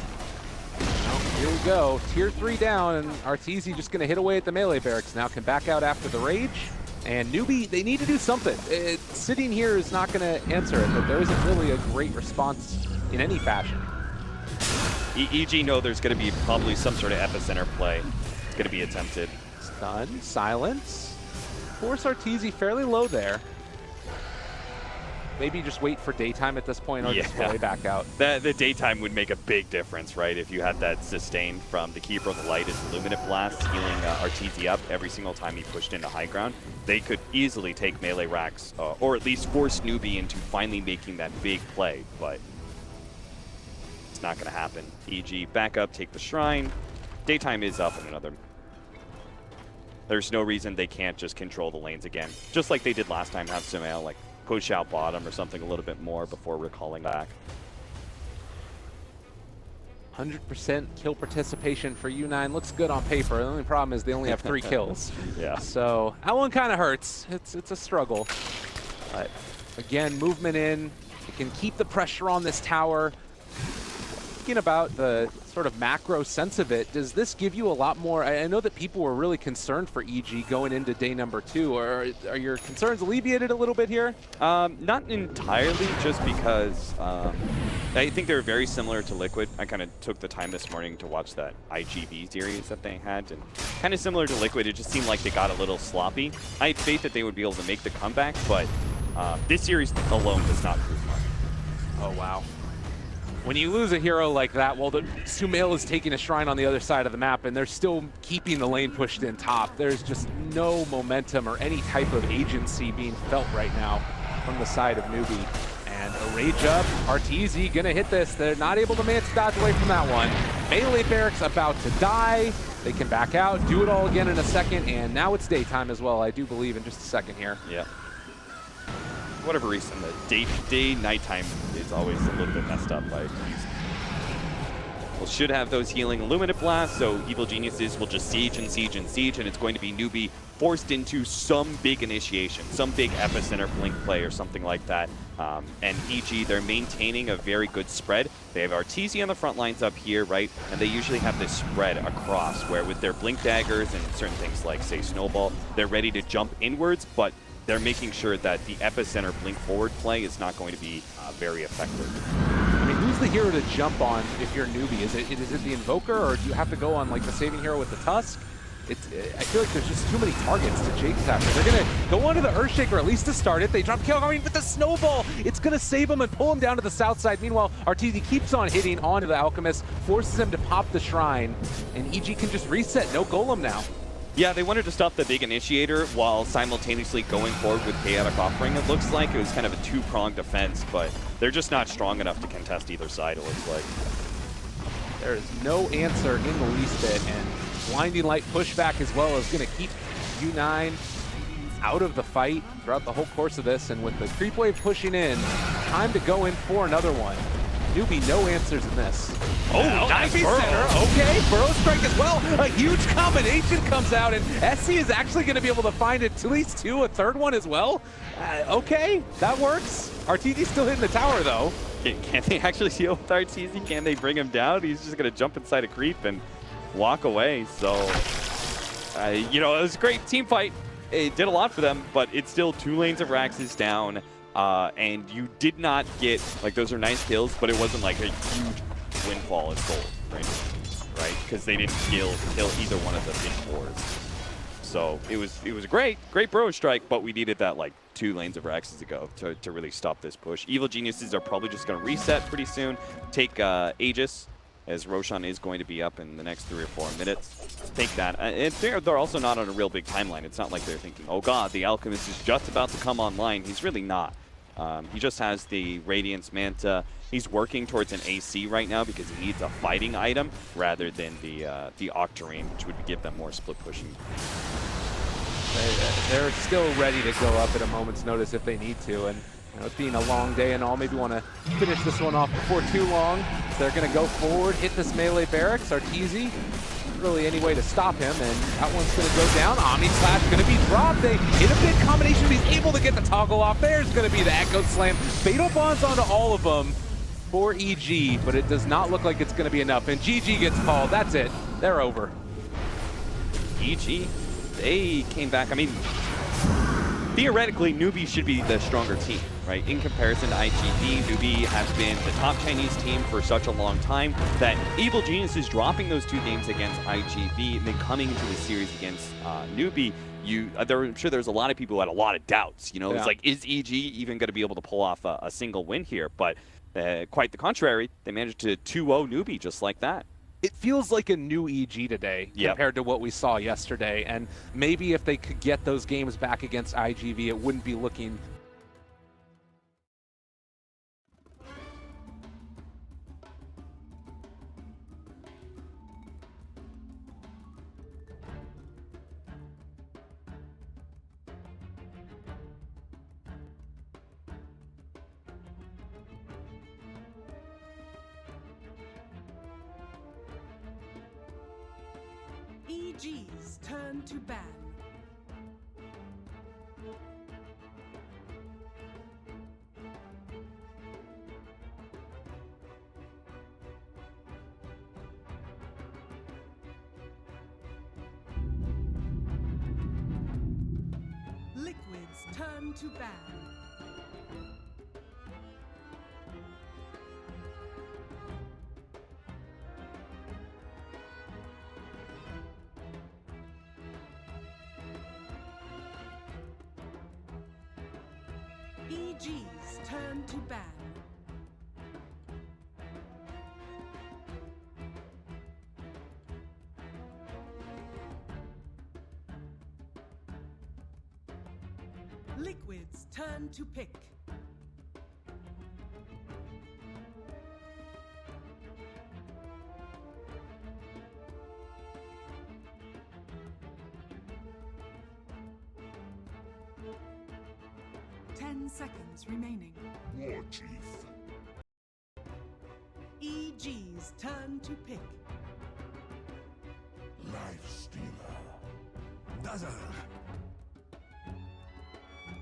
Well, here we go. Tier 3 down, and Arteezy just going to hit away at the melee barracks now. Can back out after the Rage. And Newbie, they need to do something. Sitting here is not going to answer it, but there isn't really a great response in any fashion. EG know there's going to be probably some sort of epicenter play. It's going to be attempted. Stun, silence. Force Arteezy fairly low there. Maybe just wait for daytime at this point, or just play back out. The daytime would make a big difference, right? If you had that sustained from the Keeper of the Light as Luminate Blast, healing Arteezy up every single time he pushed into high ground, they could easily take melee racks, or at least force Newbie into finally making that big play, but it's not going to happen. EG, back up, take the Shrine. Daytime is up in another. There's no reason they can't just control the lanes again, just like they did last time, have Sumail, like, push out bottom or something a little bit more before recalling back. 100% kill participation for U9 looks good on paper. The only problem is they only have 3 kills. Yeah. So that one kind of hurts. It's a struggle. But again, movement in. You can keep the pressure on this tower. Thinking about the sort of macro sense of it, does this give you a lot more? I know that people were really concerned for EG going into day number 2. Or are your concerns alleviated a little bit here? Not entirely, just because I think they're very similar to Liquid. I kind of took the time this morning to watch that IGV series that they had, and kind of similar to Liquid, it just seemed like they got a little sloppy. I had faith that they would be able to make the comeback, but this series alone does not prove much. Oh, wow. When you lose a hero like that, well, the Sumail is taking a Shrine on the other side of the map, and they're still keeping the lane pushed in top. There's just no momentum or any type of agency being felt right now from the side of Newbie. And a Rage up, Arteezy gonna hit this. They're not able to manage to dodge away from that one. Melee Barracks about to die. They can back out, do it all again in a second, and now it's daytime as well, I do believe, in just a second here. Yeah. For whatever reason, the day-nighttime is always a little bit messed up by using. Well, should have those healing Illuminate Blasts, so Evil Geniuses will just siege and siege and siege, and it's going to be Newbie forced into some big initiation, some big epicenter blink play or something like that. And EG, they're maintaining a very good spread. They have Arteezy on the front lines up here, right? And they usually have this spread across, where with their blink daggers and certain things like, say, Snowball, they're ready to jump inwards, but they're making sure that the epicenter blink forward play is not going to be very effective. I mean, who's the hero to jump on if you're Newbie? Is it the Invoker, or do you have to go on like the saving hero with the Tusk? I feel like there's just too many targets to chase after. They're going to go onto the Earthshaker, at least to start it. They drop kill going with the Snowball. It's going to save him and pull him down to the south side. Meanwhile, Arteezy keeps on hitting onto the Alchemist, forces him to pop the Shrine, and EG can just reset. No Golem now. Yeah, they wanted to stop the big initiator while simultaneously going forward with Chaotic Offering. It looks like it was kind of a two-pronged defense, but they're just not strong enough to contest either side, it looks like. There is no answer in the least bit, and Blinding Light pushback as well is going to keep U9 out of the fight throughout the whole course of this, and with the creep wave pushing in, time to go in for another one. Newbie, no answers in this. Oh, nice nice center. Okay, Burrow strike as well. A huge combination comes out, and SC is actually going to be able to find at least two, a third one as well. Okay, that works. RTZ's still hitting the tower, though. Can they actually deal with RTZ? Can they bring him down? He's just going to jump inside a creep and walk away. So, you know, it was a great team fight. It did a lot for them, but it's still 2 lanes of Raxes down. And you did not get, like, those are nice kills, but it wasn't like a huge windfall of gold, right? Because they didn't kill either one of the big fours. So it was a great Burrow strike, but we needed that like 2 lanes of Raxes to go to really stop this push. Evil Geniuses are probably just going to reset pretty soon, take Aegis, as Roshan is going to be up in the next 3 or 4 minutes. Take that. And they're also not on a real big timeline. It's not like they're thinking, oh god, the Alchemist is just about to come online. He's really not. He just has the Radiance Manta. He's working towards an AC right now because he needs a fighting item rather than the Octarine, which would give them more split pushing. They're still ready to go up at a moment's notice if they need to, and you know, it being a long day and all, maybe want to finish this one off before too long. They're going to go forward, hit this melee barracks. Arteezy, really any way to stop him, and that one's going to go down. Omni Slash going to be dropped. They hit a big combination, but he's able to get the toggle off. There's going to be the Echo Slam. Fatal Bonds onto all of them for EG, but it does not look like it's going to be enough. And GG gets called. That's it. They're over. EG, they came back. I mean, theoretically, Newbie should be the stronger team, right? In comparison to IGV, Newbie has been the top Chinese team for such a long time that Evil Genius is dropping those 2 games against IGV and then coming into the series against Newbie. I'm sure there's a lot of people who had a lot of doubts. You know, it's like, is EG even going to be able to pull off a single win here? But quite the contrary, they managed to 2-0 Newbie just like that. It feels like a new EG today compared to what we saw yesterday, and maybe if they could get those games back against IGV, it wouldn't be looking EG's turn to ban. Liquid's turn to ban. EG's turn to ban. Liquid's turn to pick. Seconds remaining. War Chief. EG's turn to pick. Life Stealer. Dazzle.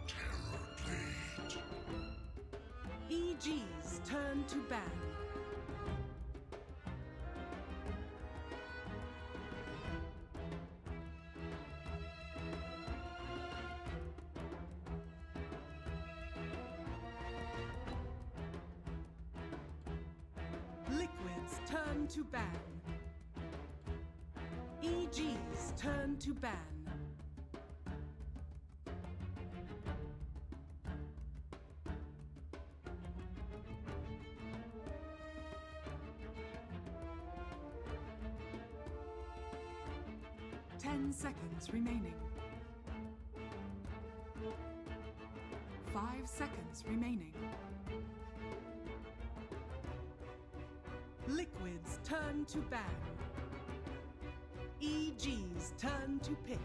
Terror Blade. EG's turn to ban. Liquid's turn to ban. EG's turn to ban. Seconds remaining. 5 seconds remaining. Liquid's turn to ban. EG's turn to pick.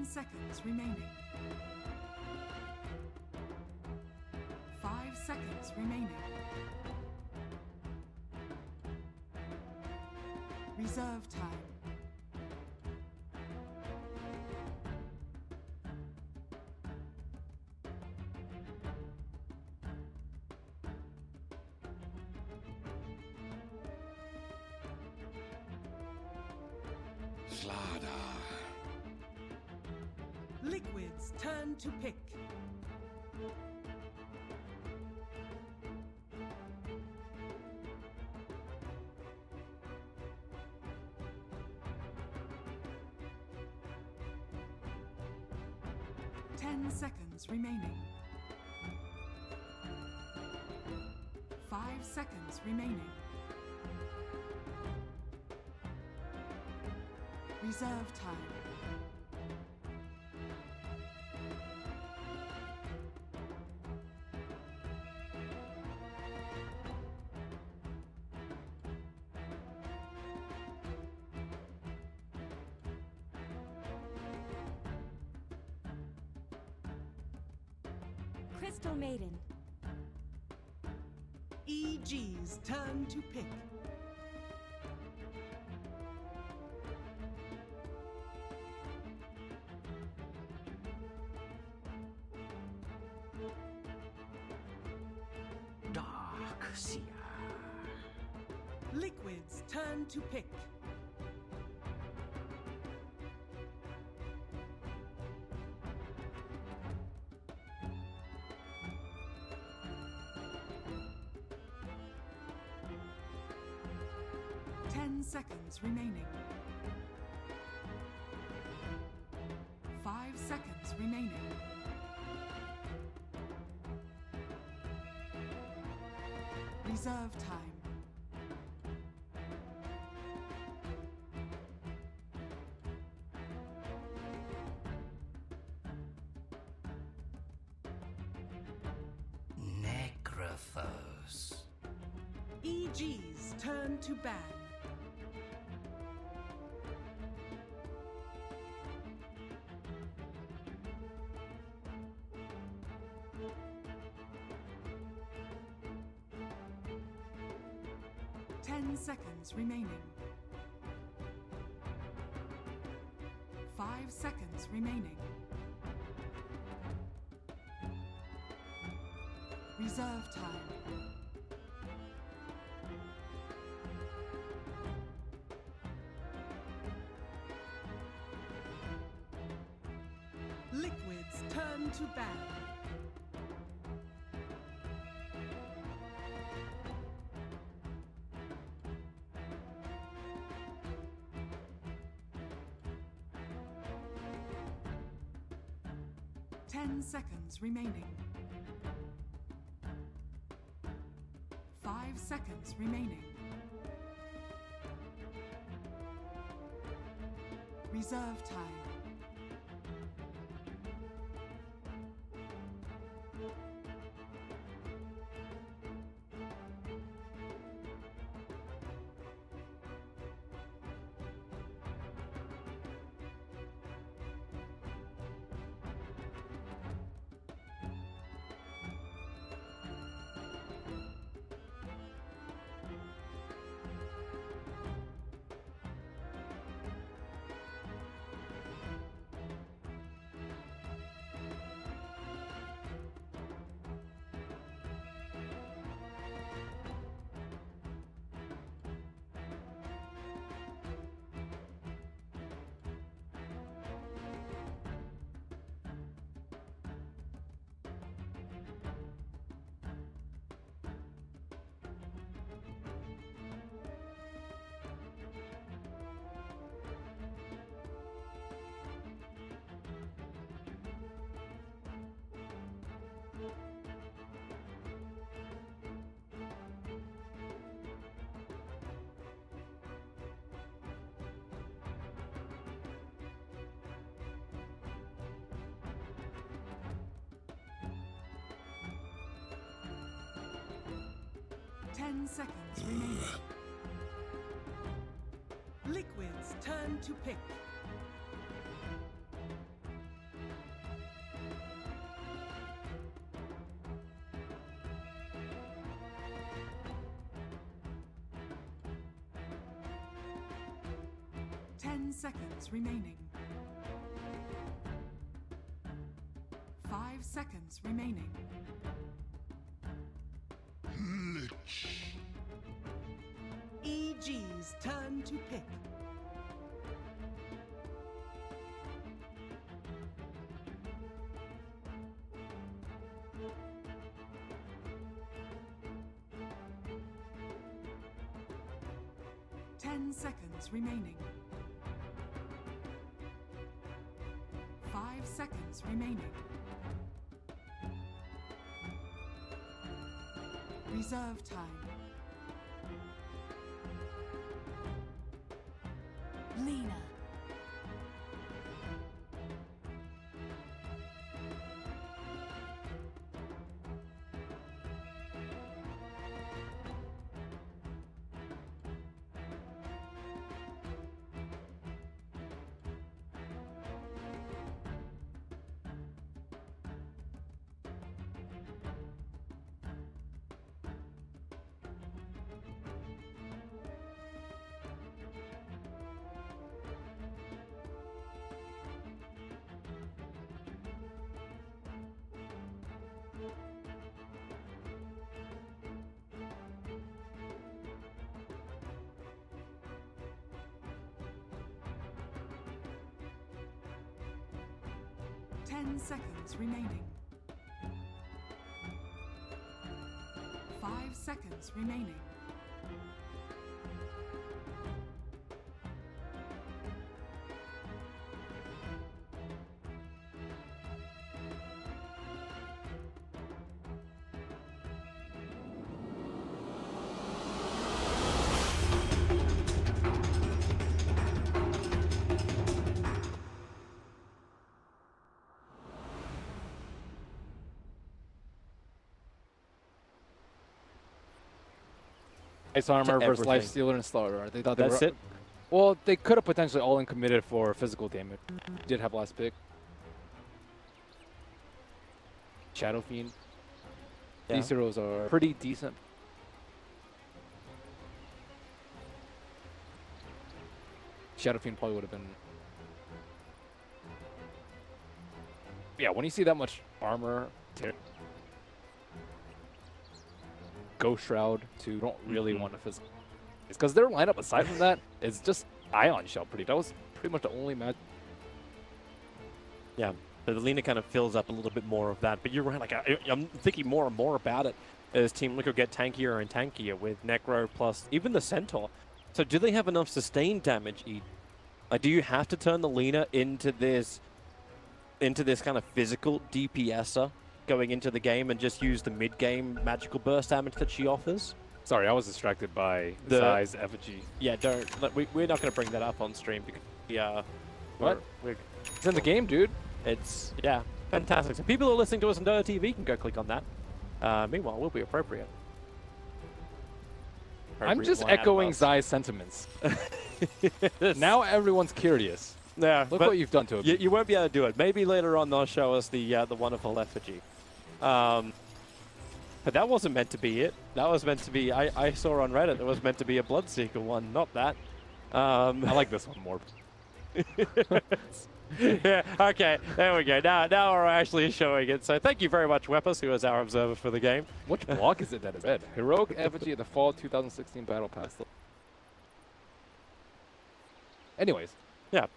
10 seconds remaining. 5 seconds remaining. Reserve time. Liquid's turn to pick. Seconds remaining. 5 seconds remaining. Reserve time. Crystal Maiden. EG's turn to pick. Dark Seer. Liquid's turn to pick. Seconds remaining. 5 seconds remaining. Reserve time. Necrophos. EG's turn to ban. Seconds remaining. 5 seconds remaining. Reserve time. Liquid's turn to ban. Seconds remaining. 5 seconds remaining. Reserve time. Seconds remaining. Liquid's turn to pick. 10 seconds remaining. 5 seconds remaining. Lich. EG's turn to pick. Seconds remaining. 5 seconds remaining. Reserve time. Lina. Ten seconds remaining. 5 seconds remaining. Ice Armor versus Life everything. Stealer and Slaughter. They thought they That's were. it? Well, they could have potentially all in committed for physical damage. Did have last pick. Shadow Fiend. Yeah. These heroes are pretty decent. Shadow Fiend probably would have been. Yeah, when you see that much armor, Ghost Shroud too, you don't really want to physical. It's because their lineup aside from that is just Ion Shell pretty. That was pretty much the only match. Yeah, the Lina kind of fills up a little bit more of that. But you're right, like I'm thinking more and more about it as Team Liquid get tankier and tankier with Necro plus even the Centaur. So do they have enough sustained damage, Ed? Like, do you have to turn the Lina into this kind of physical DPSer going into the game and just use the mid-game magical burst damage that she offers? Sorry, I was distracted by The- Zai's effigy. Yeah, don't. We're not going to bring that up on stream because What? We're, It's in the game, dude. it's yeah, fantastic. So people who are listening to us on Dota TV can go click on that. Meanwhile, we'll be appropriate. I'm just Appropriate echoing line Zai's sentiments. Yes. Now everyone's curious. Yeah, Look but what you've done to him. you won't be able to do it. Maybe later on they'll show us the wonderful effigy. But that wasn't meant to be it. That was meant to be. I saw on Reddit it was meant to be a Bloodseeker one, not that. I like this one more. Yeah. Okay. There we go. Now we're actually showing it. So thank you very much, Weppers, who is our observer for the game. Which block is it that is red? Heroic effigy at the Fall 2016 Battle Pass. Anyways. Yeah.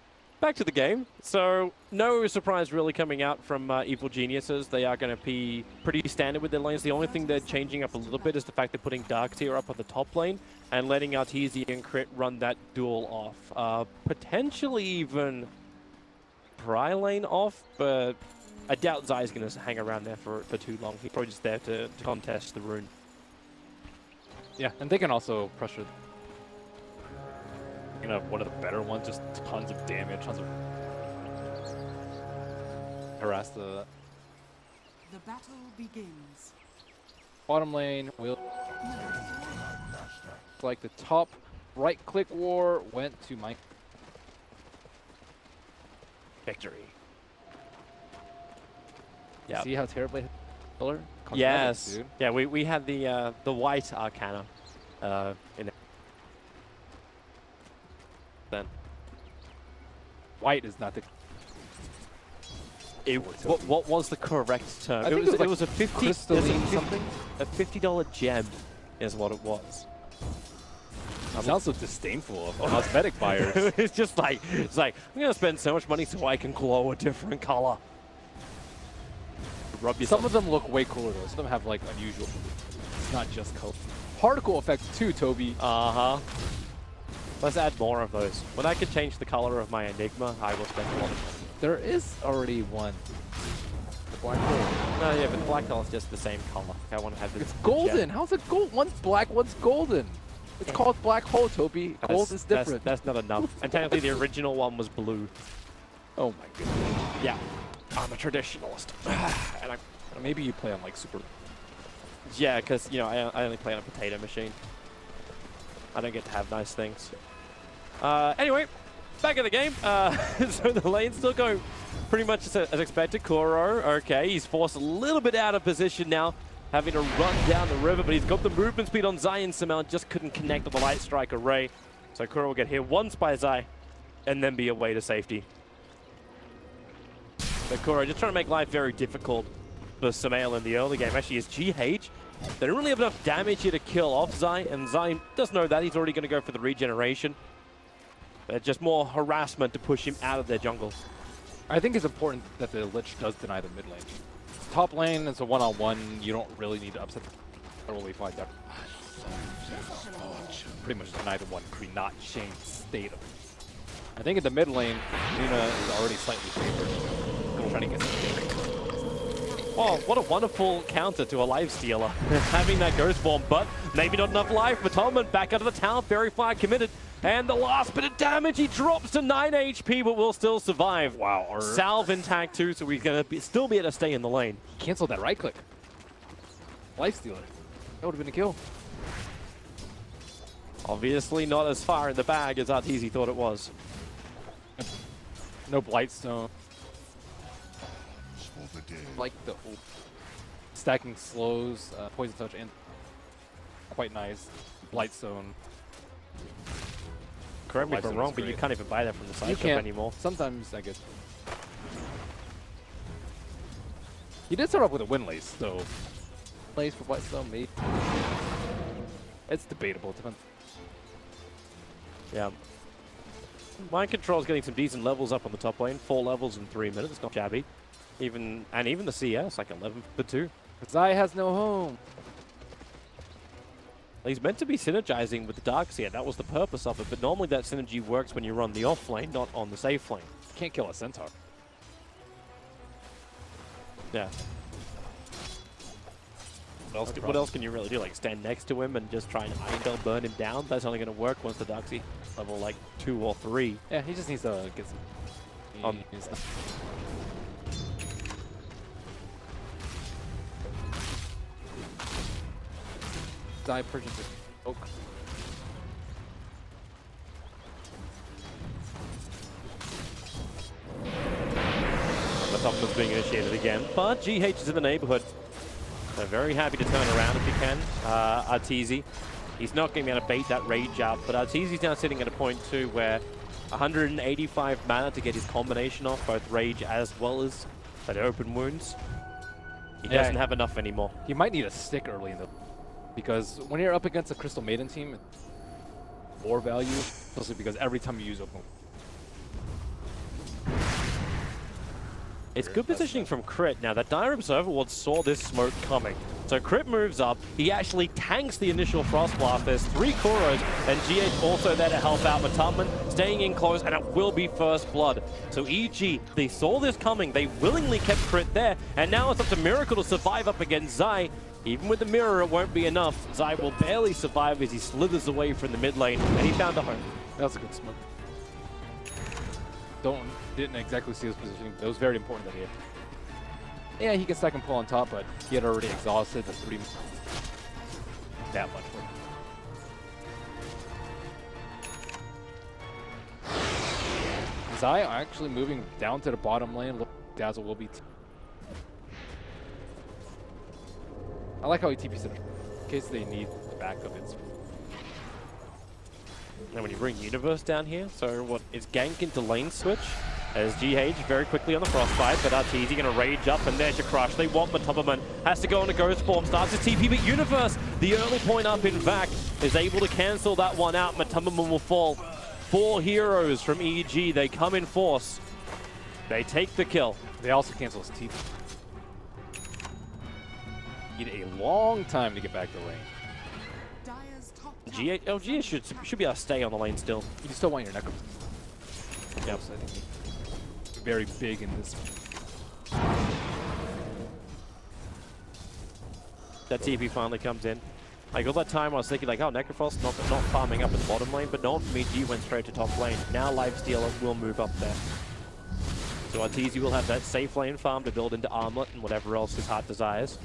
Back to the game. So no surprise really coming out from Evil Geniuses. They are going to be pretty standard with their lanes. The only thing they're changing up a little bit is the fact they're putting Dark Tier up on the top lane and letting Artesia and Crit run that duel off. Potentially even Pry lane off, but I doubt Zai's going to hang around there for too long. He's probably just there to contest the rune. Yeah, and they can also pressure. You know, one of the better ones, just tons of damage, tons of harass the The battle begins. bottom lane. Will like the top right click war went to Mike. Victory. Yeah. See how terribly hit the pillar? Yes. Cosmetics, dude. Yeah, we had the white Arcana in it. Then. white is not the. What was the correct term? I think it was a 50 crystalline something. A $50 gem is what it was. It sounds so disdainful of cosmetic buyers. It's just like, I'm gonna spend so much money so I can glow a different color. Rub yourself. Some of them look way cooler though. Some of them have like unusual. It's not just color. Particle effects too, Toby. Let's add more of those. When I can change the color of my Enigma, I will spend a lot of money. There is already one. The black hole. No, yeah, but the black color's just the same color. I want to have this. It's golden. How's it gold? One's black, one's golden. It's called black hole, Toby. Gold is different. That's not enough. And technically, the original one was blue. Oh my goodness. Yeah, I'm a traditionalist. And maybe you play on like super. Yeah, because you know I only play on a potato machine. I don't get to have nice things. Anyway, back in the game. So the lane's still going pretty much as expected. Kuro, okay, he's forced a little bit out of position now, having to run down the river, but he's got the movement speed on Zai, and Samel just couldn't connect with the Light Strike array. So Kuro will get hit once by Zai, and then be away to safety. But Kuro just trying to make life very difficult for Samel in the early game. Actually, is GH. They don't really have enough damage here to kill off Zai, and Zai does know that. He's already going to go for the regeneration. But just more harassment to push him out of their jungle. I think it's important that the Lich does deny the mid lane. Top lane is a one-on-one. You don't really need to upset the early fight that. Pretty much deny the one not chain state of it. I think in the mid lane, Lina is already slightly favored. Trying to get some. Oh, what a wonderful counter to a lifestealer. Having that Ghost Form, but maybe not enough life. Matolman back out of the tower, very far committed. And the last bit of damage, he drops to 9 HP, but will still survive. Wow. Salve intact too, so he's going to still be able to stay in the lane. Cancel that right click. Lifestealer. That would have been a kill. Obviously not as far in the bag as Arteezy thought it was. No Blightstone. Like the stacking slows, poison touch, and quite nice. Blightstone. Correct me if I'm wrong, but you can't even buy that from the side shop anymore. Sometimes I guess. He did start off with a Windlace, so Lace for Blightstone, maybe. It's debatable. Depends. Yeah. Mind Control's getting some decent levels up on the top lane. 4 levels in 3 minutes. It's not shabby. Even the CS, like 11 for 2. Zai has no home. He's meant to be synergizing with the Darks here. That was the purpose of it. But normally that synergy works when you run the off lane, not on the safe lane. Can't kill a Centaur. Yeah. What else can you really do? Like stand next to him and just try and Iron Bell burn him down? That's only going to work once the Darksy level like 2 or 3. Yeah, he just needs to get some. Zai purchases oak. The top was being initiated again, but GH is in the neighborhood. They're very happy to turn around if he can. Arteezy, he's not going to be able to bait that rage out, but Arteezy's now sitting at a point too where 185 mana to get his combination off, both rage as well as that open wounds. He doesn't have enough anymore. He might need a stick early in the. Because when you're up against a Crystal Maiden team, more value, especially because every time you use open. It's good positioning from Crit. Now, that Dire Observer Ward saw this smoke coming. So Crit moves up. He actually tanks the initial Frost Blast. There's 3 Kuros, and GH also there to help out. Matutman staying in close, and it will be First Blood. So EG, they saw this coming. They willingly kept Crit there, and now it's up to Miracle to survive up against Zai. Even with the mirror, it won't be enough. Zai will barely survive as he slithers away from the mid lane, and he found a home. That was a good smoke. Didn't exactly see his positioning, but it was very important that he hit. Yeah, he can stack and pull on top, but he had already exhausted the 3 that much for him. Zai actually moving down to the bottom lane. Look, Dazzle will be. I like how he TPs it in case they need backup. It's and when you bring Universe down here, so what is gank into lane switch? As GH very quickly on the Frostbite, but Arteezy going to rage up, and there's your crush. They want Matumberman. Has to go on a Ghost Form, starts his TP, but Universe, the early point up in VAC, is able to cancel that one out. Matumberman will fall. 4 heroes from EG, they come in force. They take the kill. They also cancel his TP. Need a long time to get back to lane. Dire's top tower GH should be able to stay on the lane still. You still want your Necro. Yep. I think very big in this. That TP finally comes in. Like all that time I was thinking like, oh, Necrophos not farming up in the bottom lane, but not for me. G went straight to top lane. Now Lifestealer will move up there. So Arteezy will have that safe lane farm to build into Armlet and whatever else his heart desires.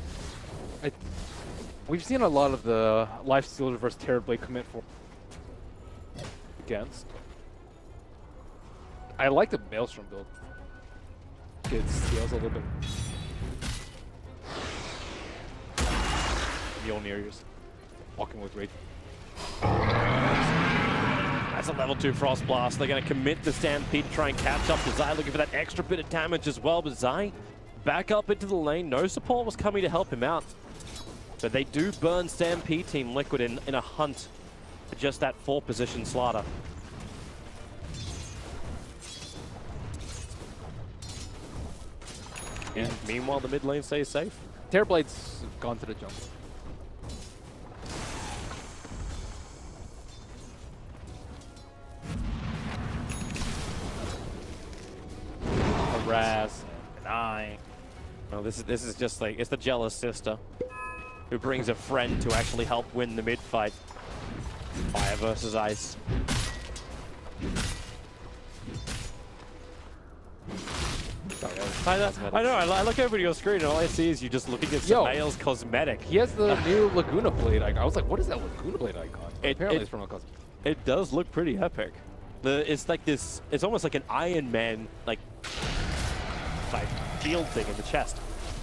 We've seen a lot of the Lifestealer versus Terrorblade commit for against. I like the Maelstrom build. It scales a little bit. Mjolnir's walking with Rage. That's a level 2 Frost Blast. They're going to commit the Stampede to try and catch up to Zai, looking for that extra bit of damage as well. But Zai back up into the lane. No support was coming to help him out. But they do burn Stampede Team Liquid in a hunt for just that 4th position slaughter. And meanwhile, the mid lane stays safe. Terrorblade's gone to the jungle. Harass, deny. No, this is just like, it's the jealous sister who brings a friend to actually help win the mid fight. Fire versus ice. I know, I look over to your screen and all I see is you just looking at Sumail's cosmetic. He has the new Laguna Blade icon. I was like, what is that Laguna Blade icon? Apparently it's from a cosmetic. It does look pretty epic. It's like this, it's almost like an Iron Man, like shield thing in the chest.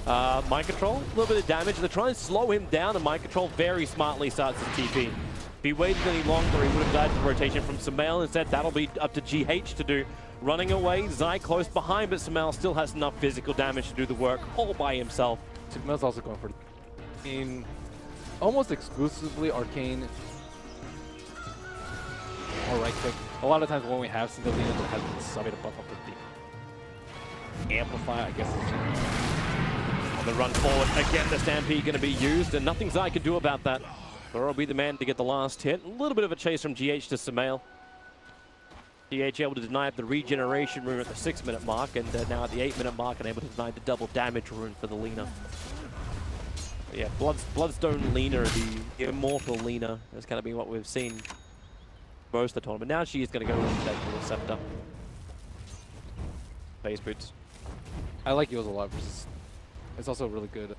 Mind Control, a little bit of damage. They're trying to slow him down, and Mind Control very smartly starts his TP. If he waited any longer, he would have died to the rotation from Sumail. Instead, that'll be up to GH to do. Running away, Zai close behind, but Sumail still has enough physical damage to do the work all by himself. Sumail's also going for in almost exclusively Arcane or right click. A lot of times when we have single Lina that has been somebody to buff up with the Amplify, I guess it's on the run forward, again the Stampede going to be used, and nothing Zai can do about that. Thor will be the man to get the last hit. A little bit of a chase from GH to Sumail. GH able to deny the regeneration rune at the 6-minute mark, and now at the 8-minute mark, and able to deny the double damage rune for the Lina. But yeah, Bloodstone Lina, the immortal Lina, is going to be what we've seen most of the tournament. Now she is going to go and take the scepter. Base boots. I like yours a lot versus. It's also really good.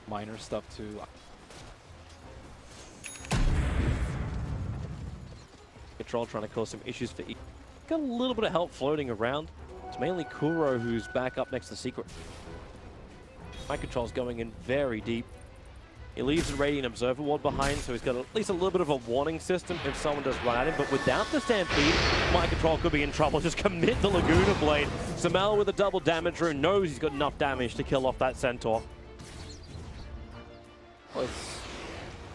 Minor stuff too. Control trying to cause some issues for E. Got a little bit of help floating around. It's mainly Kuro who's back up next to Secret. Mind Control's going in very deep. He leaves the Radiant Observer Ward behind, so he's got at least a little bit of a warning system if someone does run at him. But without the Stampede, Mind Control could be in trouble. Just commit the Laguna Blade. Sumail with a double damage rune knows he's got enough damage to kill off that Centaur. Well, it's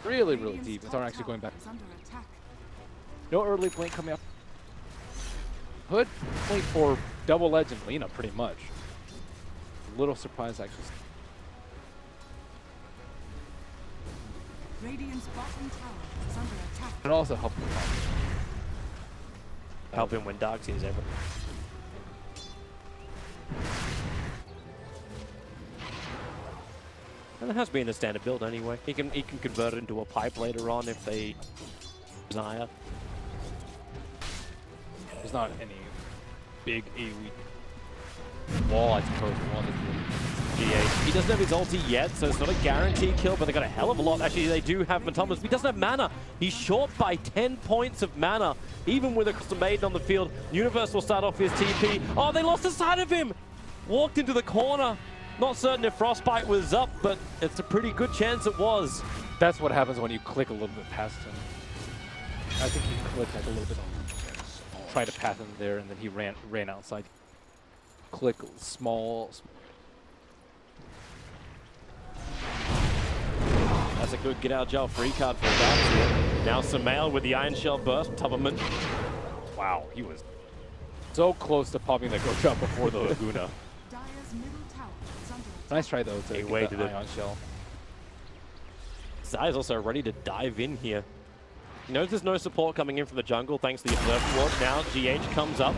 really, really deep. It's not actually going back. No early blink coming up. Hood blink for double legend Lina, pretty much. A little surprised, actually. Radiant's bottom tower is under attack. And also help him out. Help him win Dark Seas ever. And it has been a standard build anyway. He can convert it into a pipe later on if they desire. There's not any big AoE wall, I suppose, we wanted to. GH. He doesn't have his ulti yet, so it's not a guaranteed kill, but they got a hell of a lot. Actually, they do have Matumberman. He doesn't have mana. He's short by 10 points of mana, even with a custom maiden on the field. Universe will start off his TP. Oh, they lost the sight of him! Walked into the corner. Not certain if Frostbite was up, but it's a pretty good chance it was. That's what happens when you click a little bit past him. I think he clicked like a little bit on, tried to pass him there, and then he ran outside. Click small. That's a good get out of jail free card for that. Now Samael with the Iron Shell burst. Tubberman. Wow, he was so close to popping the go jump before the Laguna. Dire's middle tower is under attack. Nice try though to He get waited the it. Ion Shell. Zai is also ready to dive in here. He knows there's no support coming in from the jungle thanks to the Observer Ward. Now GH comes up.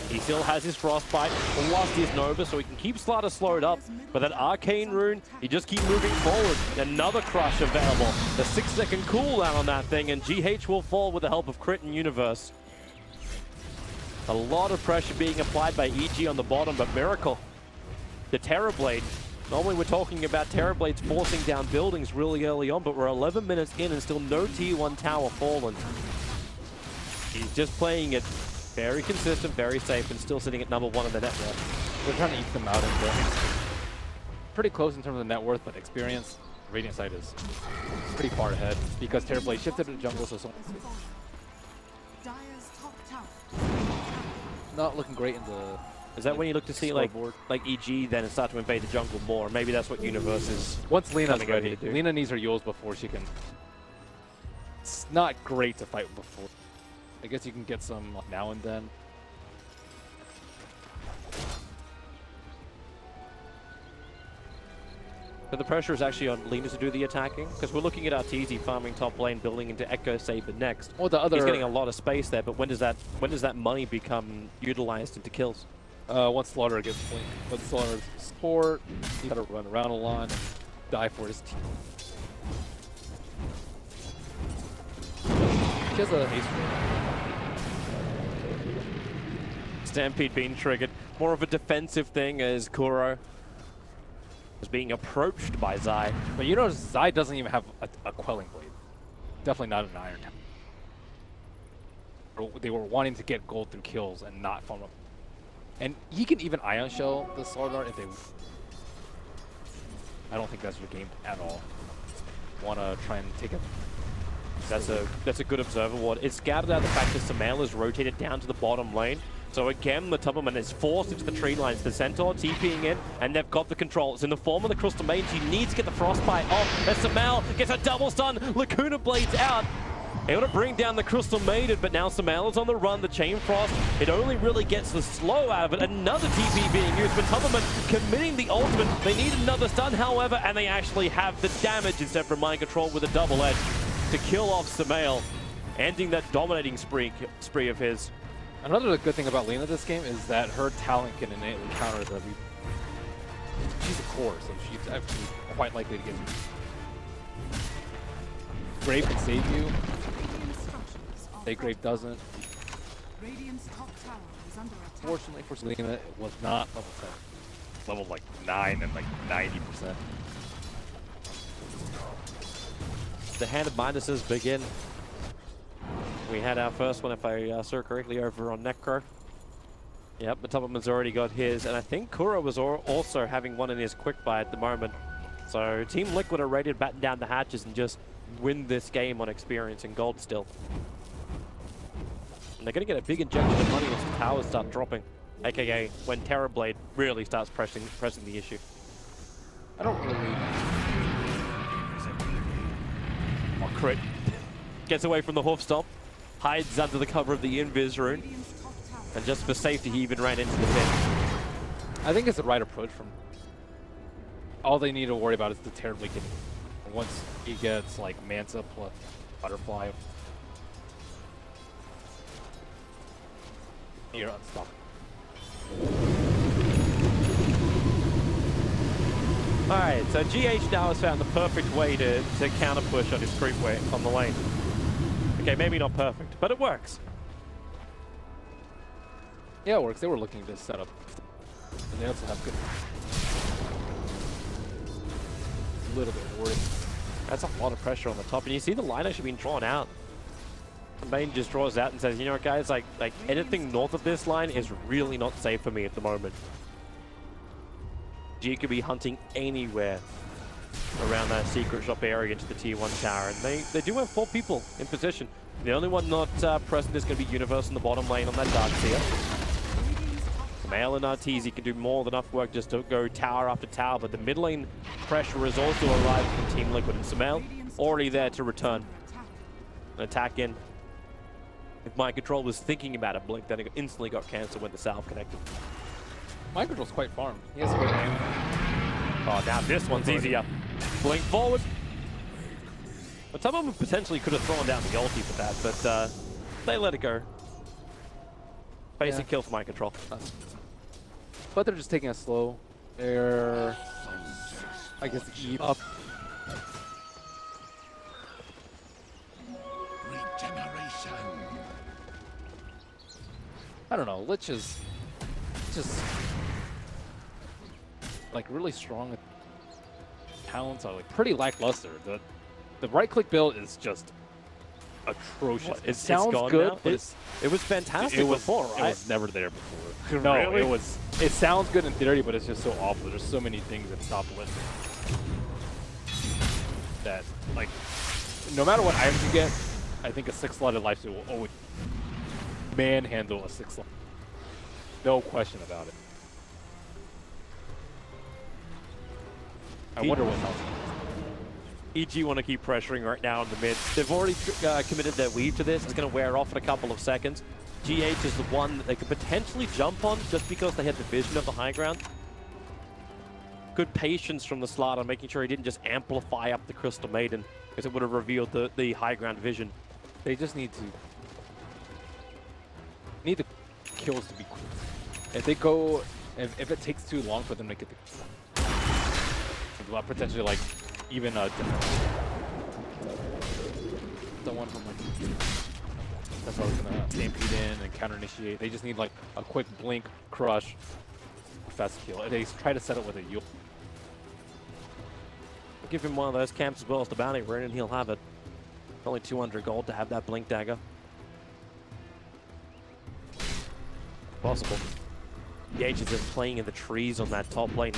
He still has his Frostbite, lost his Nova, so he can keep Slaughter slowed up. But that Arcane Rune, he just keep moving forward. Another Crush available. The 6-second cooldown on that thing, and GH will fall with the help of Crit and Universe. A lot of pressure being applied by EG on the bottom, but Miracle, the Terrorblade. Normally we're talking about Terrorblades forcing down buildings really early on, but we're 11 minutes in and still no Tier 1 tower fallen. He's just playing it very consistent, very safe, and still sitting at number 1 in the net worth. They're trying to eke them out into pretty close in terms of net worth, but experience, Radiant side is pretty far ahead because Terrorblade shifted to the jungle, so Dire's top tower. not looking great in the. Is that when you look to see like EG then and start to invade the jungle more? Maybe that's what Universe is. Once Lina's coming out ready, here to do. Lina needs her Yules before she can. It's not great to fight before. I guess you can get some now and then. But the pressure is actually on Lina to do the attacking, because we're looking at Arteezy farming top lane, building into Echo Saber next. Or the other. He's getting a lot of space there, but when does that money become utilized into kills? Once Slaughter gets flanked. Once Slaughter's support, he's got to run around a lot and die for his team. She has a haste rate. Stampede being triggered. More of a defensive thing as Kuro is being approached by Zai. But you notice Zai doesn't even have a Quelling Blade. Definitely not an Iron Tower. They were wanting to get gold through kills and not farm up. And he can even Ion Shell the Slardar if they... I don't think that's their game at all. Want to try and take it. That's a good observer ward. It's scouted out the fact that Samael is rotated down to the bottom lane. So again, the Tubberman is forced into the tree lines. The Centaur TPing in, and they've got the control. It's in the form of the Crystal Maiden. She needs to get the Frostbite off. As Samael gets a double stun. Lacuna Blades out. Able to bring down the Crystal Maiden, but now Samael is on the run. The Chain Frost, it only really gets the slow out of it. Another TP being used, but Tubberman committing the ultimate. They need another stun, however, and they actually have the damage instead from Mind Control with a double edge to kill off Samael, ending that dominating spree of his. Another good thing about Lina this game is that her talent can innately counter the... She's a core, so she's actually quite likely to get... Grave can save you. Grave doesn't. Radiant's top tower is under attack. Fortunately for Lina, it was not level 10. Level like 9 and like 90%. The hand of minuses begin. We had our first one, if I saw correctly, over on Necro. Yep, the Tubberman's already got his, and I think Kuro was also having one in his quick buy at the moment. So Team Liquid are ready to batten down the hatches and just win this game on experience and gold still. And they're going to get a big injection of money once the towers start dropping, aka when Terrorblade really starts pressing the issue. I don't really... Oh, Crit gets away from the hoof stomp, hides under the cover of the Invis rune, and just for safety he even ran into the pit. I think it's the right approach from... All they need to worry about is the Terrorblade getting... Once he gets like Manta plus Butterfly, you're unstoppable. Alright, so GH now has found the perfect way to counter push on his creep way on the lane. Okay, maybe not perfect, but it works. Yeah, it works. They were looking to set up. And they also have good... A little bit worried. That's a lot of pressure on the top, and you see the line actually being drawn out. The main just draws out and says, you know what guys, like anything north of this line is really not safe for me at the moment. G could be hunting anywhere around that secret shop area into the tier 1 tower. And they do have 4 people in position. The only one not present is going to be Universe in the bottom lane on that Dark Seer. Mail and Arteezy can do more than enough work just to go tower after tower, but the mid lane pressure is also arriving from Team Liquid, and Sumail already there to return. An attack in. If Mind Control was thinking about a blink, then it instantly got cancelled when the salve connected. Mind Control's quite farm. He has a good aim. Oh, now this one's easier. Blink forward. But some of them potentially could have thrown down the ulti for that, but they let it go. Basic kill for Mind Control. But they're just taking it slow. They're, I guess, up. Regeneration. I don't know. Lich is just like really strong. Talents are like pretty lackluster. The right-click build is just atrocious. It sounds good, but it was fantastic before, right? It was never there before. No, Really? it sounds good in theory, but it's just so awful. There's so many things that stop Lich. That, like, no matter what items you get, I think a 6-slotted lifesteal will always manhandle a 6-slot. No question about it. I wonder what else. EG want to keep pressuring right now in the mid. They've already committed their weave to this. It's going to wear off in a couple of seconds. GH is the one that they could potentially jump on just because they had the vision of the high ground. Good patience from the Slaughter, making sure he didn't just amplify up the Crystal Maiden, because it would have revealed the high ground vision. They just need the kills to be quick. If they go, if it takes too long for them to get the potentially like even the one from like that's always gonna stampede in and counter initiate. They just need like a quick blink, crush, fast kill. They try to set it with a Yule. Give him one of those camps as well as the bounty rune and he'll have it. Only 200 gold to have that blink dagger. Possible. Gage is just playing in the trees on that top lane.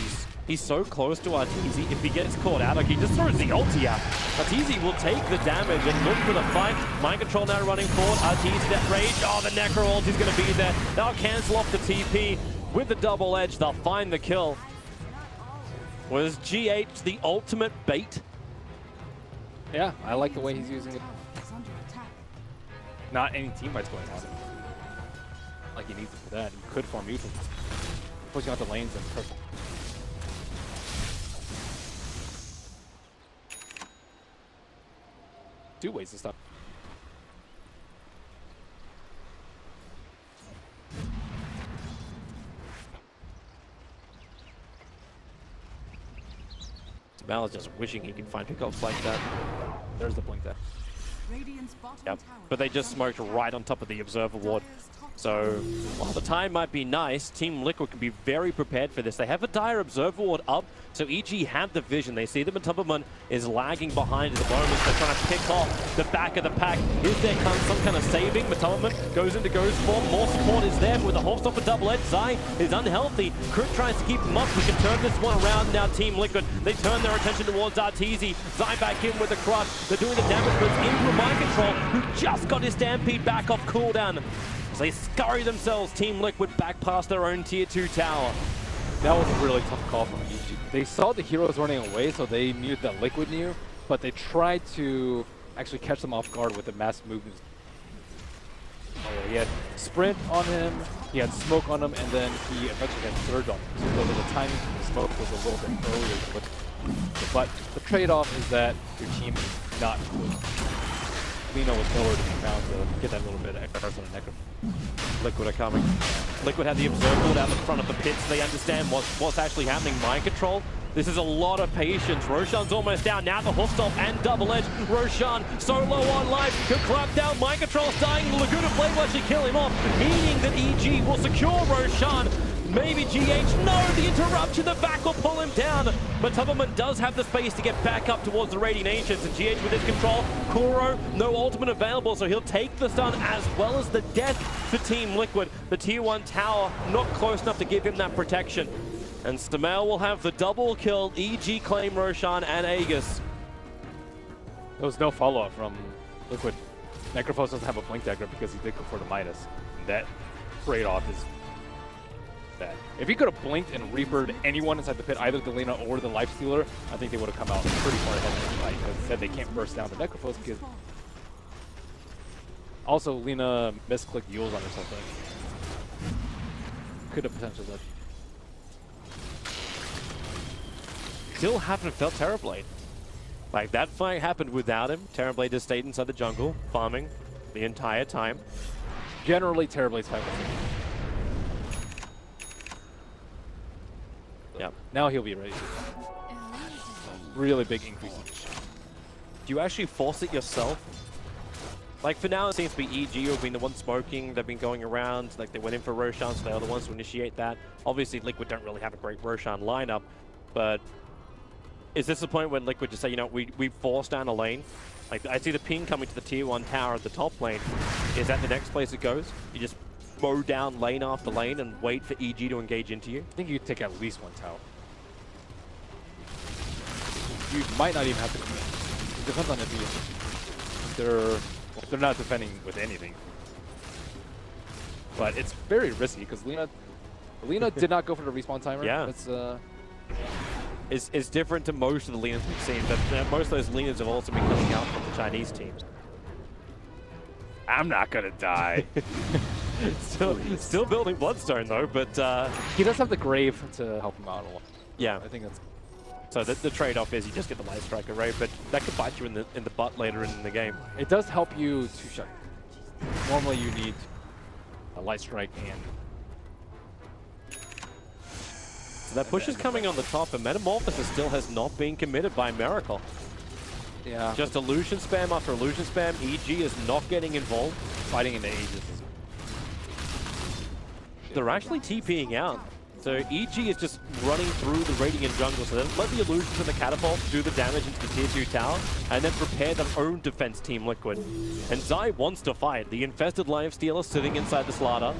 He's so close to Arteezy. If he gets caught out, like he just throws the ulti out. Arteezy will take the damage and look for the fight. Mind Control now running forward. Arteezy that rage. Oh, the Necro ult is going to be there. They'll cancel off the TP with the double edge. They'll find the kill. Was GH the ultimate bait? Yeah, I like the way he's using it. Not any team fights going on. Like he needs it for that. He could farm mutual. Pushing out the lanes and perfect. Two ways to stop. Mal is just wishing he can find pickups like that. There's the blink there. Yep, but they just smoked right on top of the Observer Ward. So, while the time might be nice, Team Liquid can be very prepared for this. They have a dire Observer Ward up, so EG have the vision. They see that Matubberman is lagging behind at the moment. They're trying to pick off the back of the pack. Is there some kind of saving? Matubberman goes into Ghost form. More support is there with the whole stop of double edge. Zai is unhealthy. Crit tries to keep him up. We can turn this one around now. Team Liquid, they turn their attention towards Arteezy. Zai back in with the crush. They're doing the damage, but it's into a Mind Control who just got his Stampede back off cooldown. As they scurry themselves, Team Liquid back past their own tier 2 tower. That was a really tough call from EG. They saw the heroes running away, so they knew that Liquid knew, but they tried to actually catch them off guard with the mass movements. Oh, he had sprint on him, he had smoke on him, and then he eventually had surge on him. So the timing for the smoke was a little bit earlier than Liquid. But the trade-off is that your team is not good. Lina was nowhere to be found to get that little bit of extra on the Necro. Liquid are coming. Liquid have the Observer Ward out in front of the pits. They understand what's actually happening. Mind Control. This is a lot of patience. Roshan's almost down. Now the Hostop and double edge. Roshan so low on life. Could clap down. Mind Control's dying. The Laguna Blade will actually kill him off, meaning that EG will secure Roshan. Maybe GH, no, the interruption, the back will pull him down. But Tubberman does have the space to get back up towards the Radiant Ancients, and GH with his control. Kuro, no ultimate available, so he'll take the stun as well as the death for Team Liquid. The tier 1 tower not close enough to give him that protection. And Stamel will have the double kill, EG claim Roshan and Aegis. There was no follow-up from Liquid. Necrophos doesn't have a Blink Dagger because he did go for the Midas. That trade-off is bad. If he could have blinked and Reapered anyone inside the pit, either the Lina or the Lifestealer, I think they would have come out pretty far ahead in the fight. Because instead they can't burst down the Necrophos because... Also, Lina misclicked Yules on her something. Could have potentially led. Still haven't felt Terrorblade. Like, that fight happened without him. Terrorblade just stayed inside the jungle, farming the entire time. Generally, Terrorblade's fight was Yeah. Now he'll be ready. Really big increase. Do you actually force it yourself? Like, for now, it seems to be EG who have been the ones smoking. They've been going around. Like, they went in for Roshan, so they are the ones to initiate that. Obviously, Liquid don't really have a great Roshan lineup, but is this the point when Liquid just say, you know, we force down a lane? Like, I see the ping coming to the tier 1 tower at the top lane. Is that the next place it goes? You just mow down lane after lane and wait for EG to engage into you? I think you take at least one tower. You might not even have to commit. It depends on if they're not defending with anything. But it's very risky because Lina did not go for the respawn timer. Yeah. It's different to most of the Linas we've seen, but most of those Linas have also been coming out from the Chinese teams. I'm not gonna die. Still building Bloodstone though, but he does have the Grave to help him out a lot. Yeah, I think that's. So the trade-off is you just get the Light Striker, right? But that could bite you in the butt later in the game. It does help you to shut. Normally you need a Light Strike and. So that push is coming on the top, and Metamorphosis still has not been committed by Miracle. Yeah. Just illusion spam after illusion spam. EG is not getting involved. Fighting in the Aegis. They're actually TPing out. So EG is just running through the Radiant jungle, so let the illusions and the catapult do the damage into the tier 2 tower, and then prepare their own defense team Liquid. And Zai wants to fight. The infested Lifestealer sitting inside the Slaughter.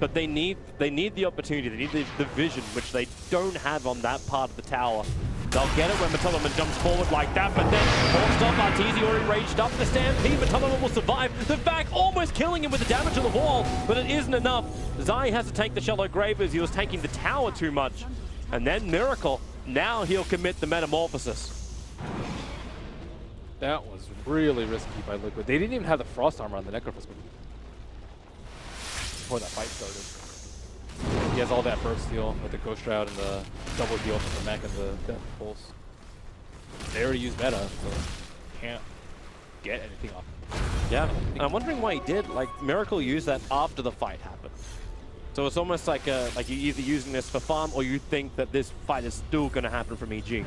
But they need the opportunity, they need the vision, which they don't have on that part of the tower. They'll get it when Matulman jumps forward like that, but then forced up, Arteezy already raged up the stampede. Matulman will survive. The back almost killing him with the damage to the wall, but it isn't enough. Zai has to take the shallow grave as he was taking the tower too much. And then Miracle, now he'll commit the Metamorphosis. That was really risky by Liquid. They didn't even have the Frost Armor on the Necrophos before that fight started. He has all that burst heal with the Ghost Shroud and the double heal from the mech and the Death Pulse. They already used meta, so can't get anything off. Yeah, and I'm wondering why he did. Like, Miracle used that after the fight happened. So it's almost like you're either using this for farm or you think that this fight is still going to happen from EG.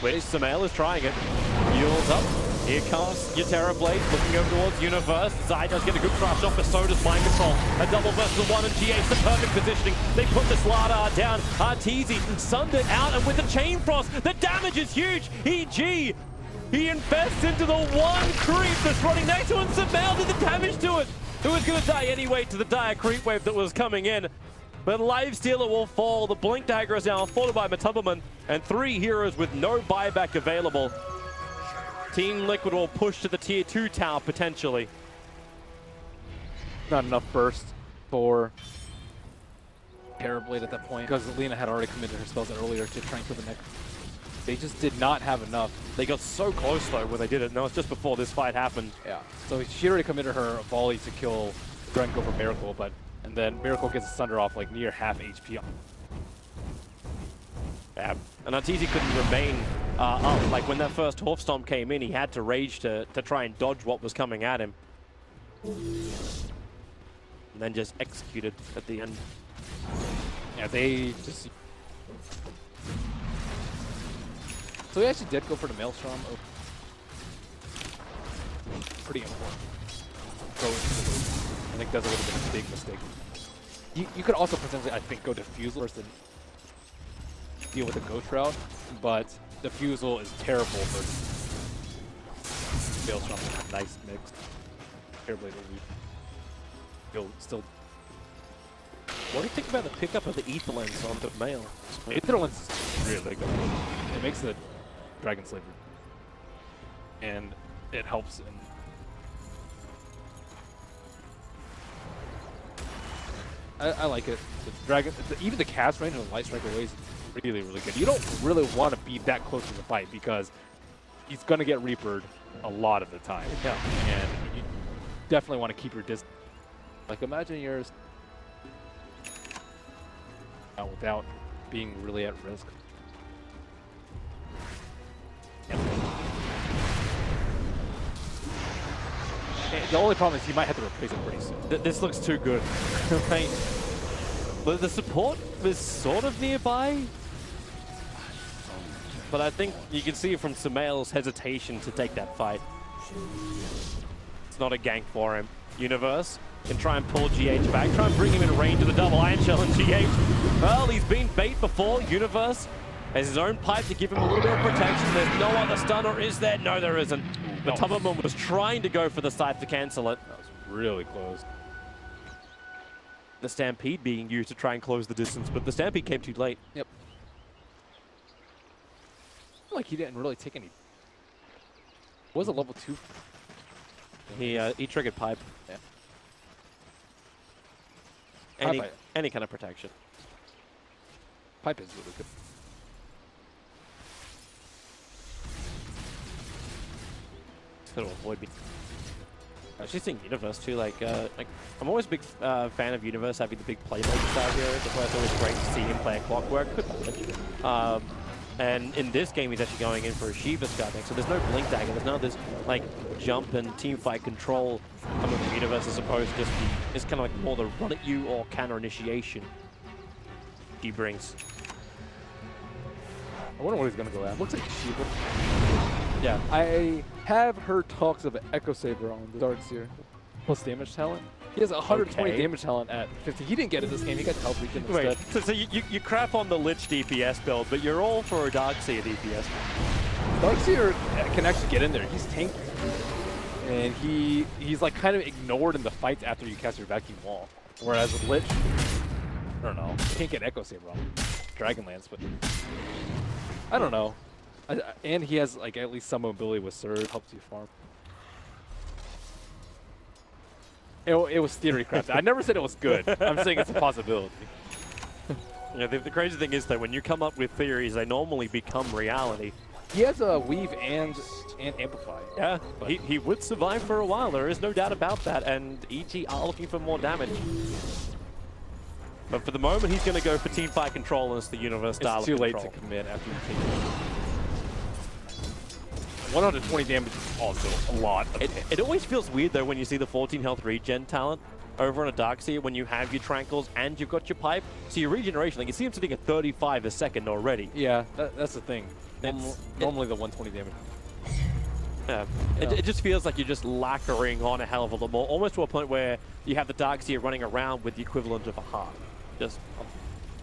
Which Samael is trying it. Yule's up. Here comes your Terrorblade looking over towards Universe. Zai does get a good crush off, but so does Mind Control. A double versus one, and GA's the perfect positioning. They put the Slaughter down. Arteezy sunned it out, and with the Chain Frost, the damage is huge. EG, he infests into the one creep that's running next to him. Samael did the damage to it. It was going to die anyway to the dire creep wave that was coming in. But Lifestealer will fall. The Blink Dagger is now followed by Matubberman, and 3 heroes with no buyback available. Team Liquid will push to the tier 2 tower potentially. Not enough burst for Terrorblade at that point because Lina had already committed her spells earlier to try and kill the neck. They just did not have enough. They got so close though when they did it. No, it's just before this fight happened. Yeah. So she already committed her volley to kill Drenko for Miracle, and then Miracle gets a Sunder off like near half HP. Yeah, and Arteezy couldn't remain up. Like when that first Hoof Stomp came in, he had to rage to try and dodge what was coming at him. And then just executed at the end. Yeah, they just... So he actually did go for the Maelstrom. Oh. Pretty important. I think that would have been a big mistake. You could also potentially, I think, go Diffusal versus deal with the Ghost Shroud, but Diffusal is terrible for Maelstrom. Nice mix. Terrorblade will still What do you think about the pickup of the Ether Lens on the male? Aether Lens is really good. It makes the Dragon Slaver. And it helps in... I like it. The Dragon, even the cast range of the Light Strike away is really, really good. You don't really want to be that close to the fight because he's going to get Reapered a lot of the time. Yeah. And you definitely want to keep your distance. Like, imagine you're without being really at risk. The only problem is you might have to replace it pretty soon. This looks too good. Right. But the support was sort of nearby. But I think you can see from Sumail's hesitation to take that fight. It's not a gank for him. Universe can try and pull GH back, try and bring him in range of the double Iron Shell and GH. Well, he's been bait before. Universe has his own pipe to give him a little bit of protection. There's no other stun, or is there? No, there isn't. But Tubberman was trying to go for the scythe to cancel it. That was really close. The Stampede being used to try and close the distance, but the Stampede came too late. Yep. I feel like he didn't really take any. Was a level 2? He triggered pipe. Yeah. Any kind of protection. Pipe is really good. It's going to avoid me. I was just seeing Universe too. Like I'm always a big fan of Universe having the big playmaker style here. That's why it's always great to see him play a Clockwork. Good knowledge. And in this game, he's actually going in for a Shiva Scar next. So there's no Blink Dagger. There's none of this like jump and team fight control coming from Universe as opposed to just it's kind of like more the run at you or counter initiation he brings. I wonder what he's gonna go at. Looks like Shiva. Yeah. I have heard talks of an Echo Saber on the darts here. Plus damage talent. He has 120 damage talent at 50. He didn't get it this game. He got health regen instead. Wait, so you crap on the Lich DPS build, but you're all for a Darkseer DPS. Darkseer can actually get in there. He's tanky. And he's like kind of ignored in the fights after you cast your vacuum wall. Whereas with Lich, I don't know. You can't get Echo Saber on Dragonlance, but I don't know. And he has like at least some mobility with Surge, helps you farm. It was theory crafted. I never said it was good. I'm saying it's a possibility. Yeah, the crazy thing is that when you come up with theories, they normally become reality. He has a weave and amplify. Yeah, he would survive for a while. There is no doubt about that. And EG are looking for more damage. But for the moment, he's going to go for team fight control as the Universe style. It's too late to commit after you take it. 120 damage is also a lot. It always feels weird though when you see the 14 health regen talent over on a Darkseer when you have your Tranquils and you've got your pipe. So your regeneration, like you see him sitting at 35 a second already. Yeah, that's the thing. Normally the 120 damage. Yeah. It just feels like you're just lacquering on a hell of a lot more, almost to a point where you have the Darkseer running around with the equivalent of a heart. Just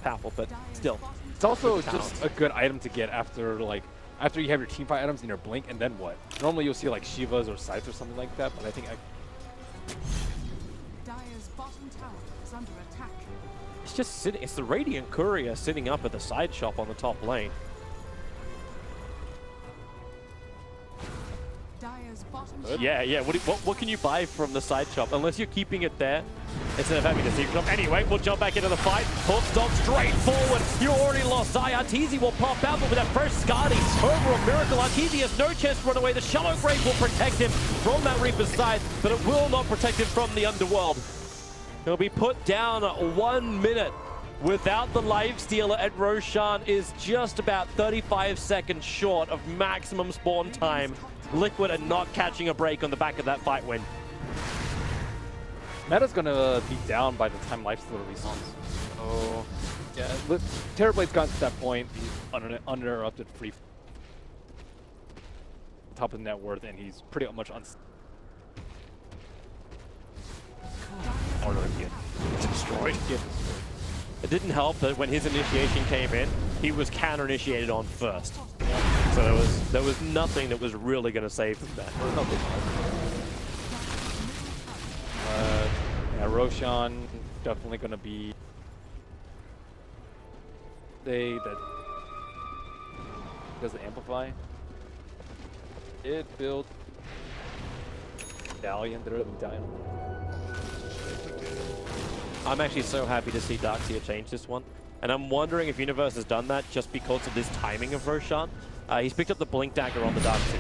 powerful, but still. It's also just a good item to get after after you have your teamfight items in your blink, and then what? Normally you'll see like Shivas or Scythes or something like that, but I think Dire's bottom tower is under attack. It's just sitting. It's the Radiant Courier sitting up at the side shop on the top lane. Dire's bottom tower. Yeah. What can you buy from the side shop unless you're keeping it there instead of having the secret shop? Anyway, we'll jump back into the fight. Hook stop straight forward. You already lost Zai. Arteezy will pop out, but with that fresh Scardy over a miracle. Arteezy has no chance to run away. The Shallow Grave will protect him from that Reaper's side, but it will not protect him from the Underworld. He'll be put down 1 minute without the life stealer, and Roshan is just about 35 seconds short of maximum spawn time. Liquid are not catching a break on the back of that fight win. Meta's gonna be down by the time Lifestealer respawns. Oh, yeah. Terrorblade's gotten to that point. He's uninterrupted free. Top of net worth, and he's pretty much destroyed. It didn't help that when his initiation came in, he was counter-initiated on first. So there was nothing that was really going to save him that. Yeah, Roshan definitely going to be that does the amplify. It built medallion. They're the medallion. I'm actually so happy to see Darkseer change this one. And I'm wondering if Universe has done that just because of this timing of Roshan. He's picked up the Blink Dagger on the Darkseer.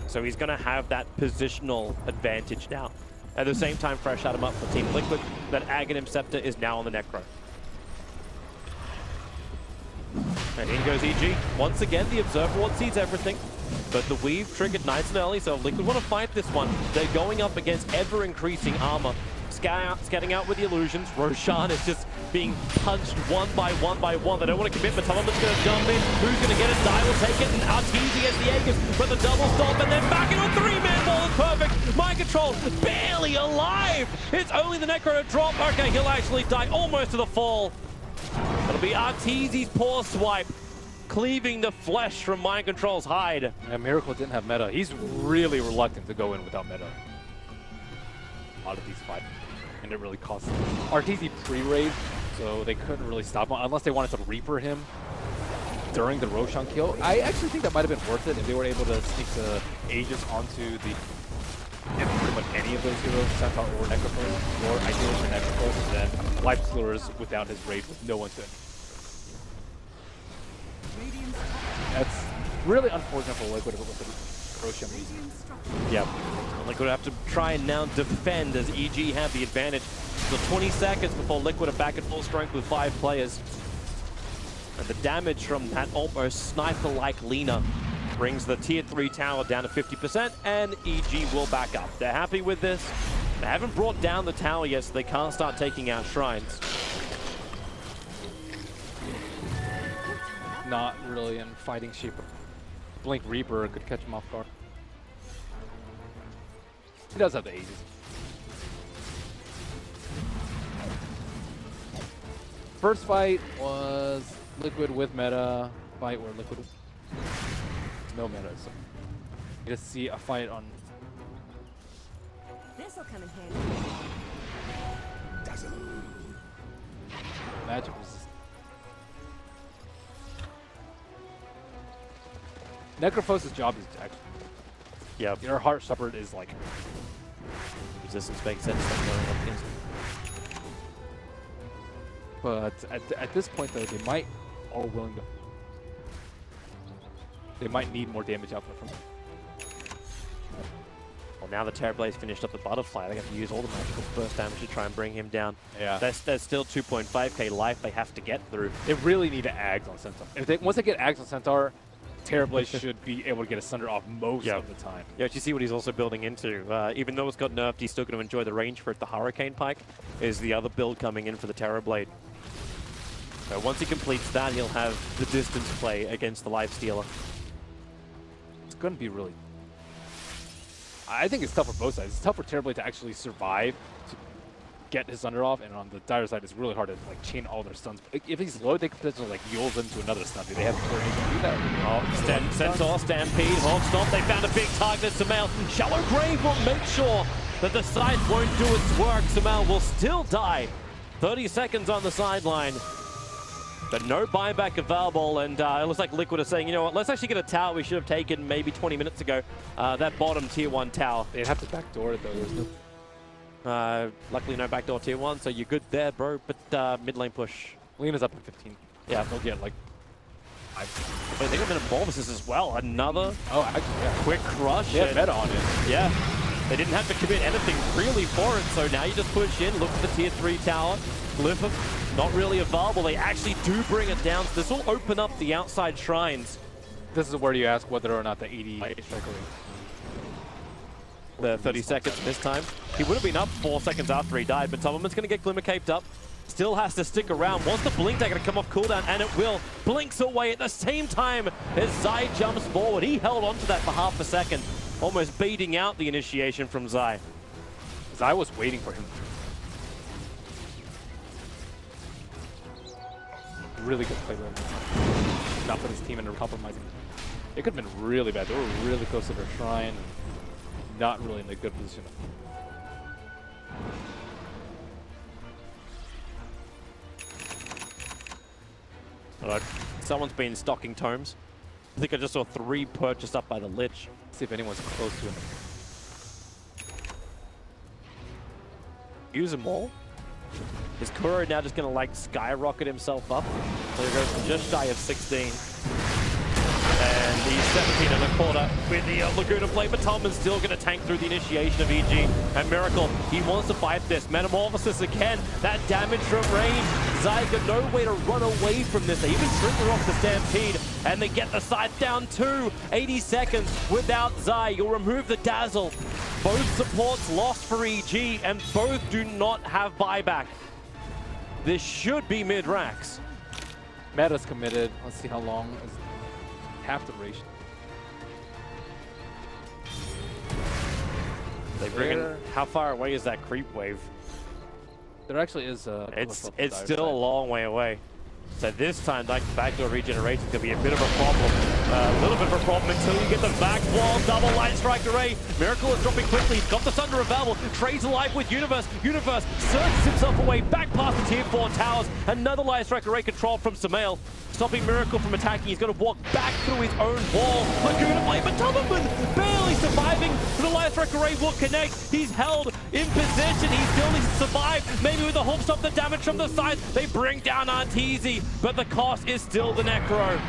So he's going to have that positional advantage now. At the same time, fresh out him up for Team Liquid. That Aghanim Scepter is now on the Necro. And in goes EG. Once again, the Observer Ward sees everything. But the Weave triggered nice and early, so Liquid want to fight this one. They're going up against ever-increasing armor. Scatting out with the illusions. Roshan is just being punched one by one by one. They don't want to commit, but Toloman's going to jump in. Who's going to get it? Dai will take it, and Arteezy gets the Aegis, but the double stop, and then back into a three-man ball is perfect. Mind Control barely alive. It's only the Necro to drop. Okay, he'll actually die almost to the fall. It'll be Arteezy's poor swipe, cleaving the flesh from Mind Control's hide. Yeah, Miracle didn't have meta. He's really reluctant to go in without meta. A lot of these fights. And it really cost them. Arteezy pre-raid, so they couldn't really stop him unless they wanted to Reaper him during the Roshan kill. I actually think that might have been worth it if they were able to sneak the Aegis onto the pretty much any of those heroes, Centaur or Necrophos, or ideally for Necrophos, and then Life Stealers without his raid with no one to. That's really unfortunate for Liquid if it was the Roshan reason. Yep. Liquid have to try and now defend as EG have the advantage. So 20 seconds before Liquid are back at full strength with 5 players. And the damage from that almost sniper-like Lina brings the tier 3 tower down to 50%, and EG will back up. They're happy with this. They haven't brought down the tower yet, so they can't start taking out shrines. Not really in fighting shape. Blink Reaper could catch him off guard. He does have the Aegis. First fight was Liquid with meta. Fight where Liquid no meta. So you just see a fight on. This'll come in handy. Magic resistance. Necrophos' job is actually. Yeah. Your Heart Shepherd is like. Resistance makes sense. But at this point, though, they might are willing to. They might need more damage output from. Well, now the Terrorblade's finished up the Butterfly. They have to use all the magical burst damage to try and bring him down. Yeah. There's still 2.5k life they have to get through. They really need to Ags on Centaur. Once they get Ags on Centaur, Terrorblade should be able to get a Sunder off most of the time. Yeah, you see what he's also building into. Even though it's got nerfed, he's still going to enjoy the range for it. The Hurricane Pike is the other build coming in for the Terrorblade. So once he completes that, he'll have the distance play against the Lifestealer. It's going to be really... I think it's tough for both sides. It's tough for Terrorblade to actually survive, to get his Sunder off, and on the Dire side, it's really hard to like chain all their stuns. If he's low, they could potentially like Yules into another stun. Do they have the ability to do that? Oh, Centaur, Stampede, Hawk Stomp. They found a big target. Sumail. Shallow Grave will make sure that the side won't do its work. Sumail will still die. 30 seconds on the sideline. But no buyback available, and it looks like Liquid are saying, you know what, let's actually get a tower we should have taken maybe 20 minutes ago. That bottom tier 1 tower. They'd have to backdoor it, though. There's no... luckily no backdoor tier 1, so you're good there, bro. But mid lane push. Lina's up to 15. Yeah. They'll get, like... Wait, they got Metamorphosis as well. Another quick crush. They had meta on it. Yeah. They didn't have to commit anything really for it, so now you just push in, look for the tier 3 tower. Glyph not really available. They actually do bring it down, so this will open up the outside shrines. This is where you ask whether or not the 80 the 30 seconds this time. He would have been up 4 seconds after he died, but Tubman's going to get Glimmer caped up. Still has to stick around. Wants the Blink Dagger to come off cooldown, and it will. Blinks away at the same time as Zai jumps forward. He held onto that for half a second, almost baiting out the initiation from Zai. Zai was waiting for him. Really good play there. Not put his team into compromising. It could have been really bad. They were really close to their shrine. Not really in a good position. Someone's been stocking tomes. I think I just saw 3 purchased up by the Lich. See if anyone's close to him. Use them all. Is Kuro now just going to like skyrocket himself up? So he goes from just shy of 16. And he's 17 in the corner with the Laguna Blade, but Tolman's still going to tank through the initiation of EG. And Miracle, he wants to fight this. Metamorphosis again, that damage from range. Zai got no way to run away from this. They even trigger off the Stampede, and they get the side down too. 80 seconds without Zai. You'll remove the Dazzle. Both supports lost for EG, and both do not have buyback. This should be mid-racks. Meta's committed. Let's see how long is half the duration. They bring in, how far away is that creep wave? There actually is a... It's still a long way away. So this time, like backdoor regeneration is going to be a bit of a problem. A little bit of a problem until you get the back wall, double light strike array. Miracle is dropping quickly. He's got the Thunder available. Trades alive with Universe. Universe surges himself away back past the tier 4 towers. Another light strike array control from Samael. Stopping Miracle from attacking. He's going to walk back through his own wall. Laguna Blade, but Tubberman barely surviving. The light strike array will connect. He's held in position. He still needs to survive. Maybe with the hook stop, the damage from the side. They bring down Arteezy, but the cost is still the Necro.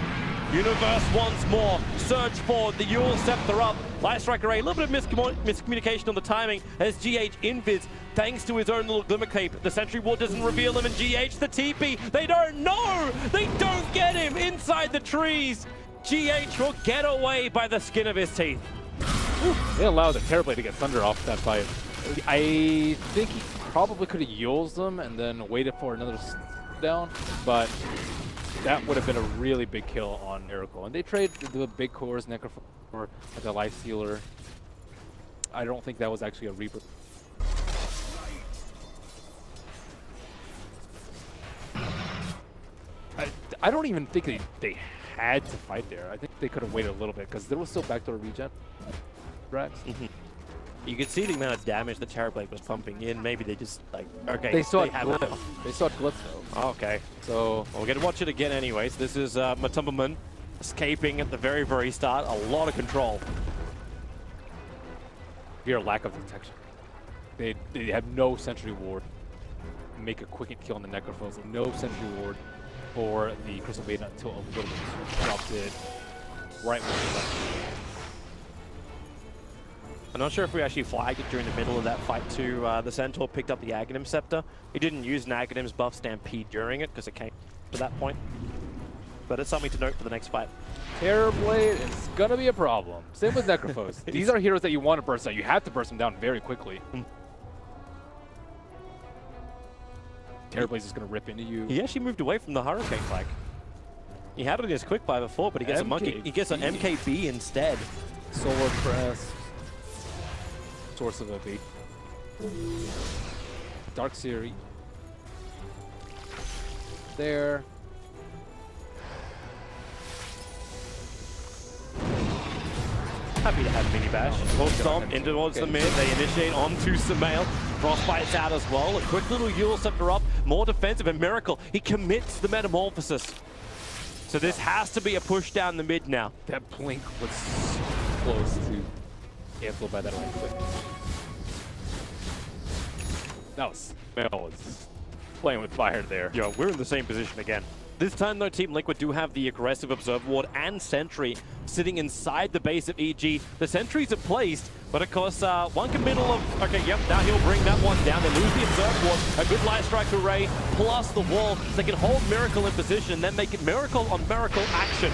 Universe once more. Surge forward. The Yule Scepter up. Light Strike Array. A little bit of miscommunication on the timing as GH invis thanks to his own little Glimmer Cape. The Sentry Ward doesn't reveal him, and GH the TP. They don't know. They don't get him inside the trees. GH will get away by the skin of his teeth. Ooh, they allowed the Terrorblade to get Thunder off that fight. I think he probably could have Yules them and then waited for another down, but that would have been a really big kill on Miracle. And they trade the big cores, Necrophore, like a Life Stealer. I don't think that was actually a Reaper. I don't even think they had to fight there. I think they could have waited a little bit because there was still backdoor regen. Rax. You could see the amount of damage the Terrorblade was pumping in. Maybe they just like, okay, they saw it have glitch. They saw it glitch though. Okay, so we're gonna watch it again anyways. This is Matumberman escaping at the very, very start. A lot of control. Here, lack of detection. They have no Sentry Ward. Make a quick kill on the Necrophils. And no Sentry Ward for the Crystal Maiden until a little bit dropped it right when he left. I'm not sure if we actually flagged it during the middle of that fight too. The Centaur picked up the Aghanim Scepter. He didn't use Aghanim's buff Stampede during it because it came to that point. But it's something to note for the next fight. Terrorblade is gonna be a problem. Same with Necrophos. These are heroes that you want to burst out. You have to burst them down very quickly. Terrorblade is gonna rip into you. He actually moved away from the Hurricane flag. He had it in his quick buy before, but he gets a monkey. He gets an MKB instead. Solar Crest. Source of a B. Dark Series. There. Happy to have Mini Bash. Full stomp in towards the mid. They initiate onto Samael. Frostbite's out as well. A quick little Yule Scepter up. More defensive. And Miracle, he commits the Metamorphosis. So this has to be a push down the mid now. That blink was so close to cancel by that right click. That was playing with fire there. Yo, we're in the same position again. This time, though, Team Liquid do have the aggressive Observe Ward and Sentry sitting inside the base of EG. The Sentries are placed, but of course, one committal of... Okay, yep, now he'll bring that one down. They lose the Observe Ward, a good Light Strike Array, plus the wall. They can hold Miracle in position and then make it Miracle on Miracle action.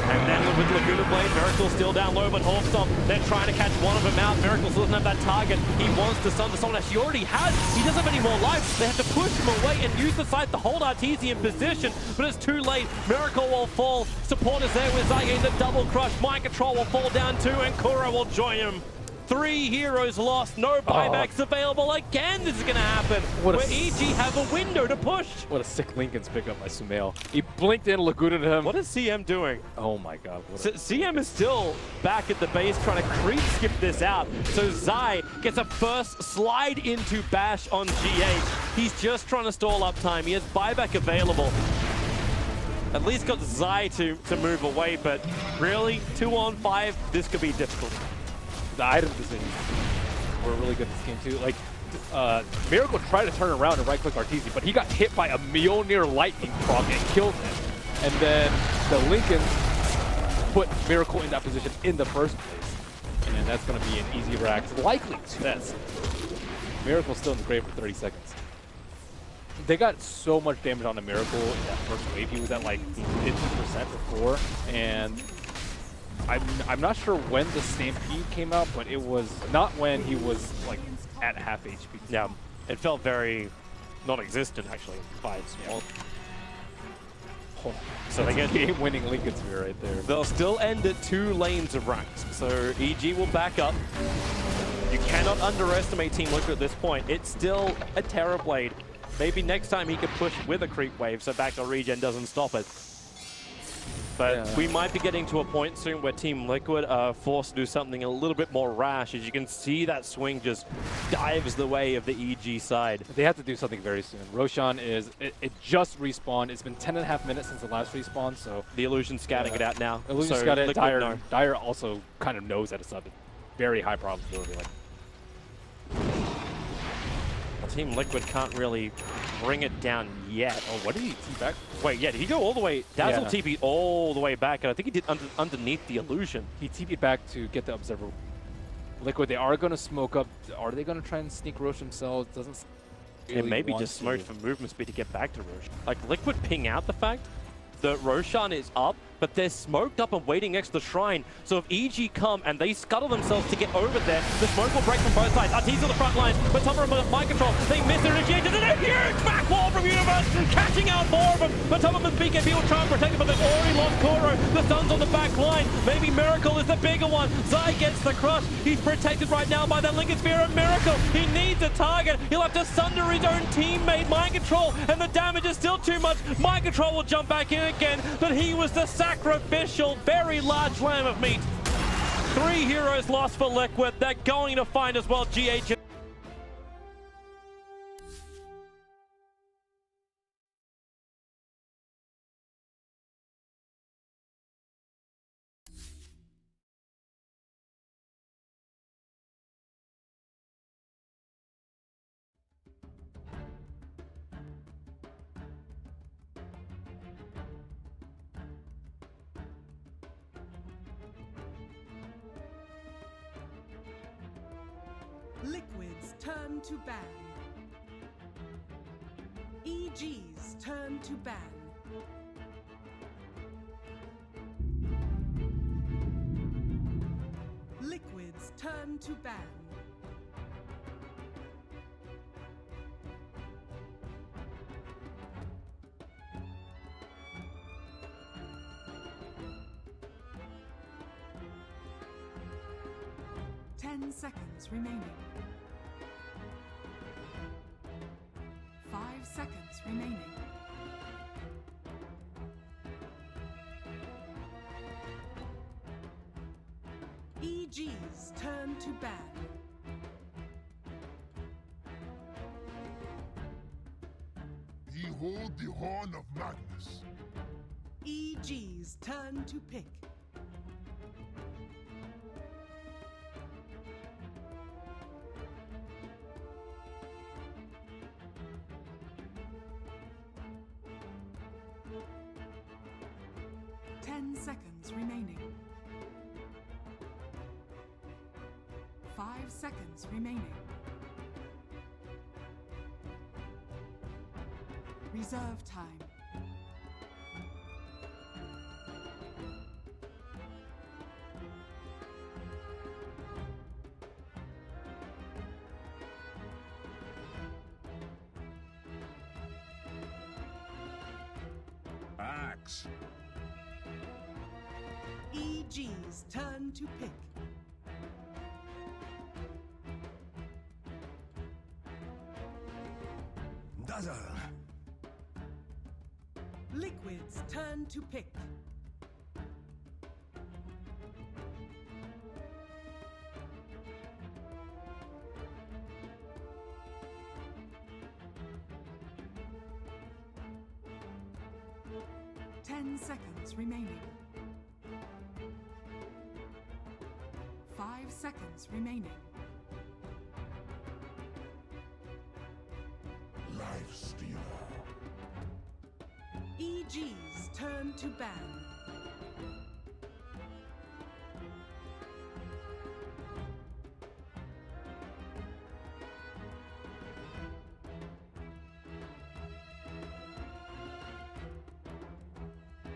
And then with Laguna Blade, Miracle still down low, but Hawkstomp, they're trying to catch one of them out. Miracle still doesn't have that target. He wants to stun the someone that she already has. He doesn't have any more life. They have to push him away and use the side to hold Arteezy in position, but it's too late. Miracle will fall. Support is there with Zai getting the double crush. Mind Control will fall down too, and Kuro will join him. 3 heroes lost, no buybacks available again. This is going to happen. Where EG have a window to push. What a sick Lincoln's pick up by Sumail. He blinked in, Laguna to him. What is CM doing? Oh my god. CM is still back at the base trying to creep skip this out. So Zai gets a first slide into Bash on GH. He's just trying to stall up time. He has buyback available. At least got Zai to move away, but really, 2-on-5, this could be difficult. The item decisions were really good this game too. Like, Miracle tried to turn around and right-click Arteezy, but he got hit by a Mjolnir lightning proc and killed him. And then the Lincoln put Miracle in that position in the first place. And that's going to be an easy rack. Likely to. That's Miracle's still in the grave for 30 seconds. They got so much damage on the Miracle in that first wave. He was at like 50% before, and I'm not sure when the Stampede came out, but it was not when he was like at half HP. Yeah, it felt very non-existent actually by small. Oh, so they get game-winning Lincoln Sphere right there. They'll still end at 2 lanes of ranks, so EG will back up. You cannot underestimate Team Liquid at this point. It's still a Terrorblade. Maybe next time he could push with a creep wave so backdoor regen doesn't stop it. But we might be getting to a point soon where Team Liquid are forced to do something a little bit more rash. As you can see, that swing just dives the way of the EG side. They have to do something very soon. Roshan is, it just respawned. It's been 10.5 minutes since the last respawn, so. The Illusion's scouting it out now. Illusion's so scouting it. no. Dire also kind of knows that it's up. Very high probability. Like. Team Liquid can't really bring it down yet. Oh, what did he TP back? Wait, yeah, did he go all the way? Dazzle TP'd all the way back, and I think he did underneath the Illusion. He TP'd back to get the Observer. Liquid, they are going to smoke up. Are they going to try and sneak Roche themselves? Doesn't really and maybe just smoked for movement speed to get back to Roche. Like, Liquid ping out the fact that Roshan is up, but they're smoked up and waiting next to the shrine. So if EG come and they scuttle themselves to get over there, the smoke will break from both sides. Arteezy on the front line, but some of them have mind control. They miss their initiation, and a huge back wall from Universe, catching out more of them. But some of them BKB will try and protect them, but they've already lost Koro. The Sun's on the back line. Maybe Miracle is the bigger one. Zai gets the crush. He's protected right now by that Lincoln Sphere and Miracle. He needs a target. He'll have to sunder his own teammate, Mind Control, and the damage is still too much. Mind Control will jump back in again, but he was the sacrificial, very large lamb of meat. 3 heroes lost for Liquid. They're going to find as well GH. Liquid's turn to ban. EG's turn to ban. Liquid's turn to ban. Seconds remaining. 5 seconds remaining. EG's turn to ban. Behold the horn of madness. EG's turn to pick. Seconds remaining. 5 seconds remaining. Reserve time. Axe. EG's turn to pick. Dazzle. Liquid's turn to pick. 10 seconds remaining. 5 seconds remaining. Life Stealer. EG's turn to ban.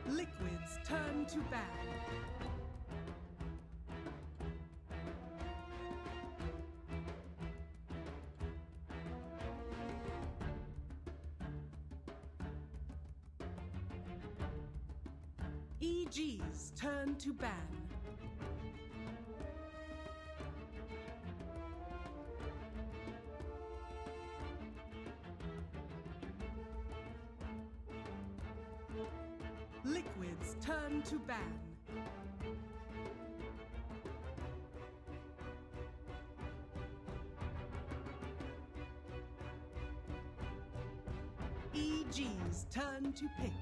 Liquid's turn to ban. EG's turn to ban. Liquid's turn to ban. EG's turn to pick.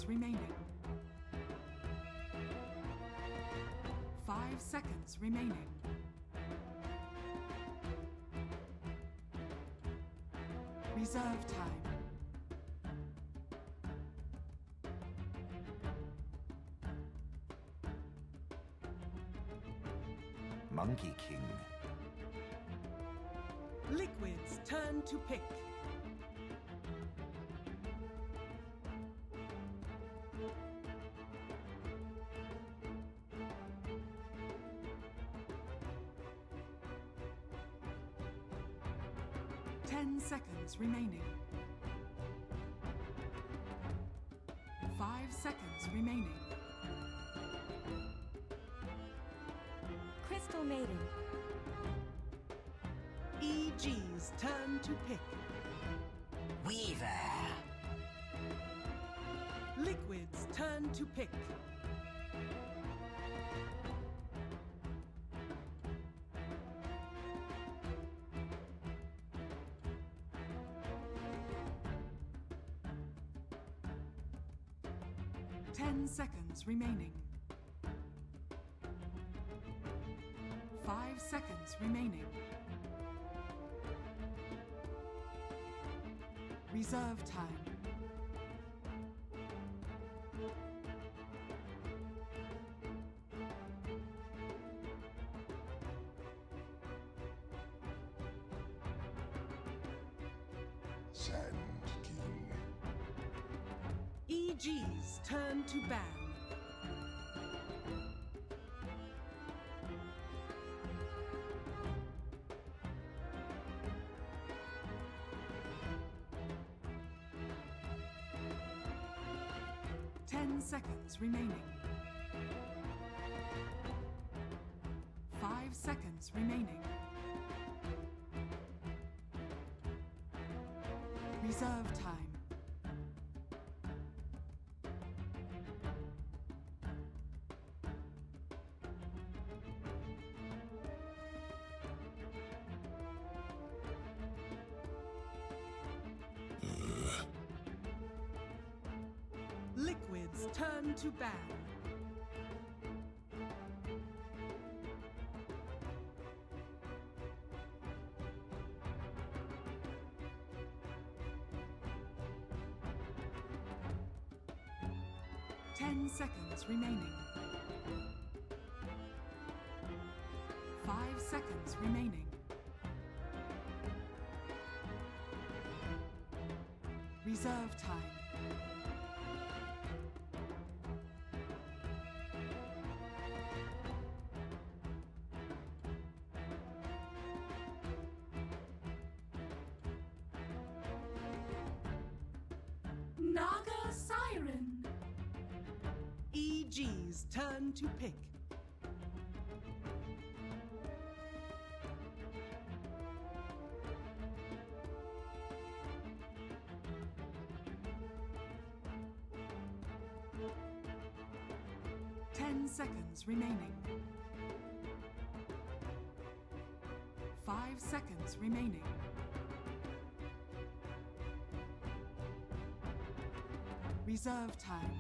Remaining. 5 seconds remaining. Reserve time. Monkey King. Liquid's turn to pick. Seconds remaining. 5 seconds remaining. Crystal Maiden. EG's turn to pick. Weaver. Liquid's turn to pick. Seconds remaining. 5 seconds remaining. Reserve time. Sand King. EG's turn to ban. Seconds remaining. 5 seconds remaining. Reserve time. Liquid's turn to ban. Seconds remaining. 5 seconds remaining. Reserve time. Naga Siren. EG's turn to pick. seconds remaining. 5 seconds remaining. Reserve time.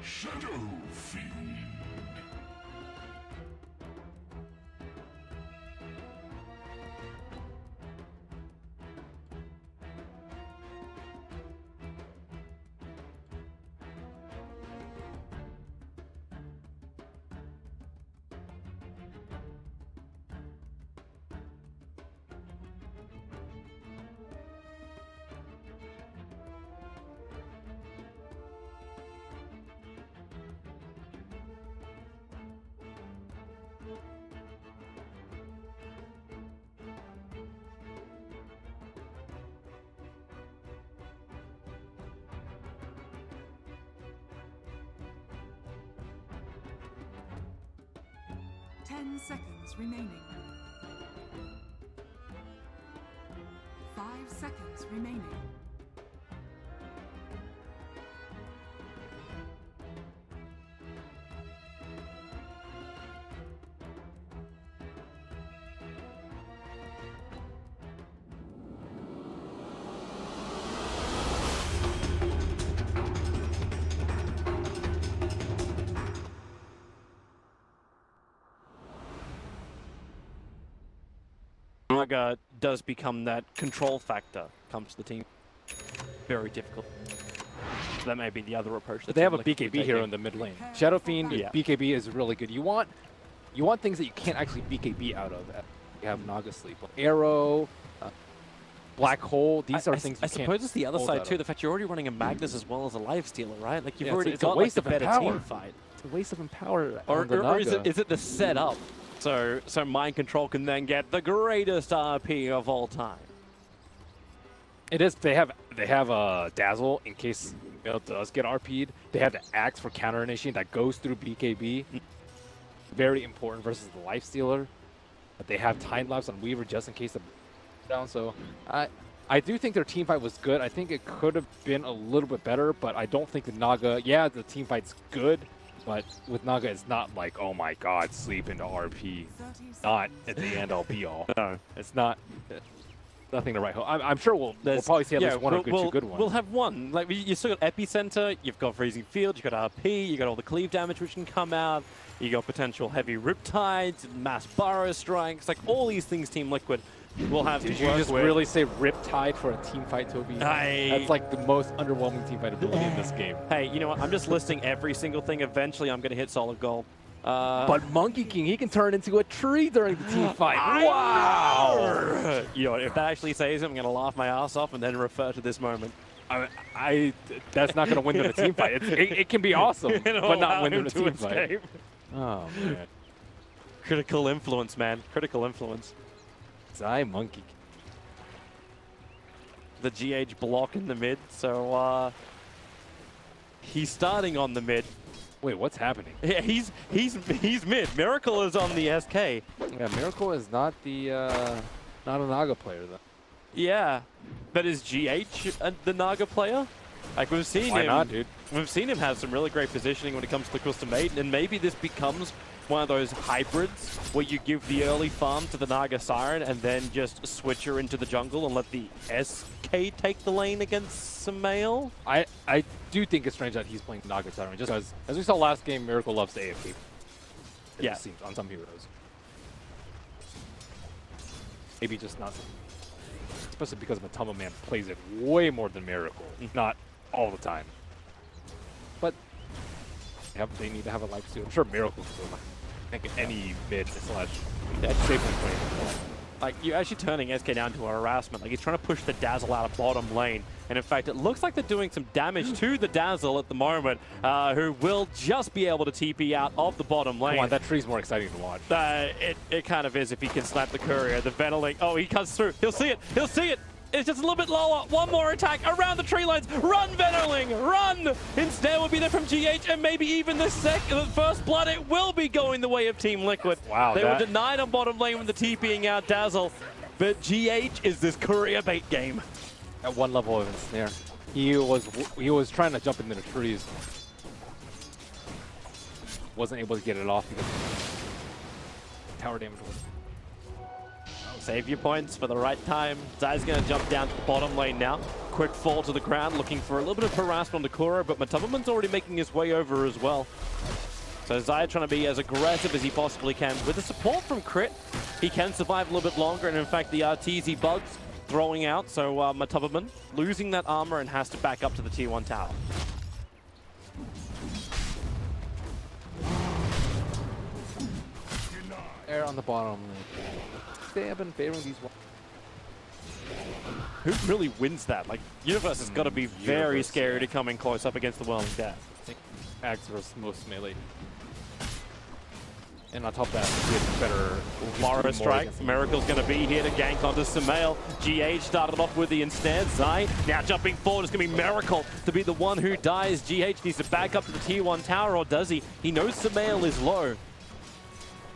Shadow Fiend. Ten seconds remaining. 5 seconds remaining. Naga does become that control factor comes to the team. Very difficult. So that may be the other approach. But they have a Liquid BKB taking. hero in the mid lane. Shadow Fiend, Yeah. BKB is really good. You want things that you can't actually BKB out of. You have Naga Sleep. Arrow, Black Hole, these are things you I can't suppose it's the other hold side out too. of. The fact you're already running a Magnus as well as a Lifestealer, right? Like you've Yeah, already it's got a waste like, the of better empower. team fight. It's a waste of empower Or, on the or is Naga. it the setup? So Mind Control can then get the greatest RP of all time. It is. They have Dazzle in case it does get RP'd. They have the Axe for counter initiation that goes through BKB. Very important versus the Lifestealer. But they have Time Lapse on Weaver just in case of down. So I do think their team fight was good. I think it could have been a little bit better, but I don't think the Naga. Yeah, the team fight's good, but with Naga, it's not like, oh my God, sleep into RP. Not at the end all be all. No. It's not. Nothing to write home. I'm sure we'll probably see at least one or two good ones. We'll have one. Like you still got Epicenter, you've got Freezing Field, you've got RP, you got all the cleave damage which can come out, you got potential heavy Riptides, mass Burrow Strikes, like all these things Team Liquid will have Did to you work just with. really say Riptide for a team fight, Toby? That's like the most underwhelming team fight ability in this game. Hey, you know what? I'm just listing every single thing. Eventually, I'm going to hit solid gold. But Monkey King, he can turn into a tree during the team fight. Wow! You know, if that actually saves him, I'm going to laugh my ass off and then refer to this moment. That's not going to win them a team fight. It can be awesome, but not win them a team fight. Oh, man. Critical influence, man. Critical influence. Zai Monkey King. The GH block in the mid, so he's starting on the mid. Wait, what's happening? Yeah, he's mid. Miracle is on the SK. Yeah, Miracle is not the not a Naga player though. Yeah, but is GH the Naga player? Like we've seen Why him. not, dude? We've seen him have some really great positioning when it comes to the custom maiden, and maybe this becomes one of those hybrids where you give the early farm to the Naga Siren and then just switch her into the jungle and let the SK take the lane against Sumail? I do think it's strange that he's playing Naga Siren, just because, as we saw last game, Miracle loves to AFK. Yeah. It seems on some heroes. Maybe just not, especially because Matama Man plays it way more than Miracle, not all the time. But they need to have a life steal. I'm sure Miracle can do any mid slash safe lane. Like, you're actually turning SK down to a harassment. Like, he's trying to push the Dazzle out of bottom lane. And in fact, it looks like they're doing some damage to the Dazzle at the moment, who will just be able to TP out of the bottom lane. Come on, that tree's more exciting to watch. It kind of is if he can slap the courier. The Venaling, oh, he cuts through. He'll see it. He'll see it. It's just a little bit lower. One more attack around the tree lines. Run, Venaling, run! Instead, will be there from GH and maybe even the first blood. It will be going the way of Team Liquid. Wow, they were denied on bottom lane with the TPing out Dazzle, but GH is this courier bait game. At one level of ensnare, he was trying to jump into the trees. Wasn't able to get it off because tower damage was. Save your points for the right time. Zai's going to jump down to the bottom lane now. Quick fall to the ground, looking for a little bit of harassment on the Kuro, but Matabaman's already making his way over as well. So Zai trying to be as aggressive as he possibly can. With the support from Crit, he can survive a little bit longer, and in fact the RTZ bugs throwing out, so Matabaman losing that armor and has to back up to the tier 1 tower. Air on the bottom lane. They have been favoring these ones. Who really wins that? Like, Universe has got to be very scary to come in close up against the Whirling Death. I think Axe versus most melee. And on top of that, he has better Mara strike. Miracle's going to be here to gank onto Sumail. GH started off with the instead. Zai now jumping forward. It's going to be Miracle to be the one who dies. GH needs to back up to the tier 1 tower, or does he? He knows Sumail is low,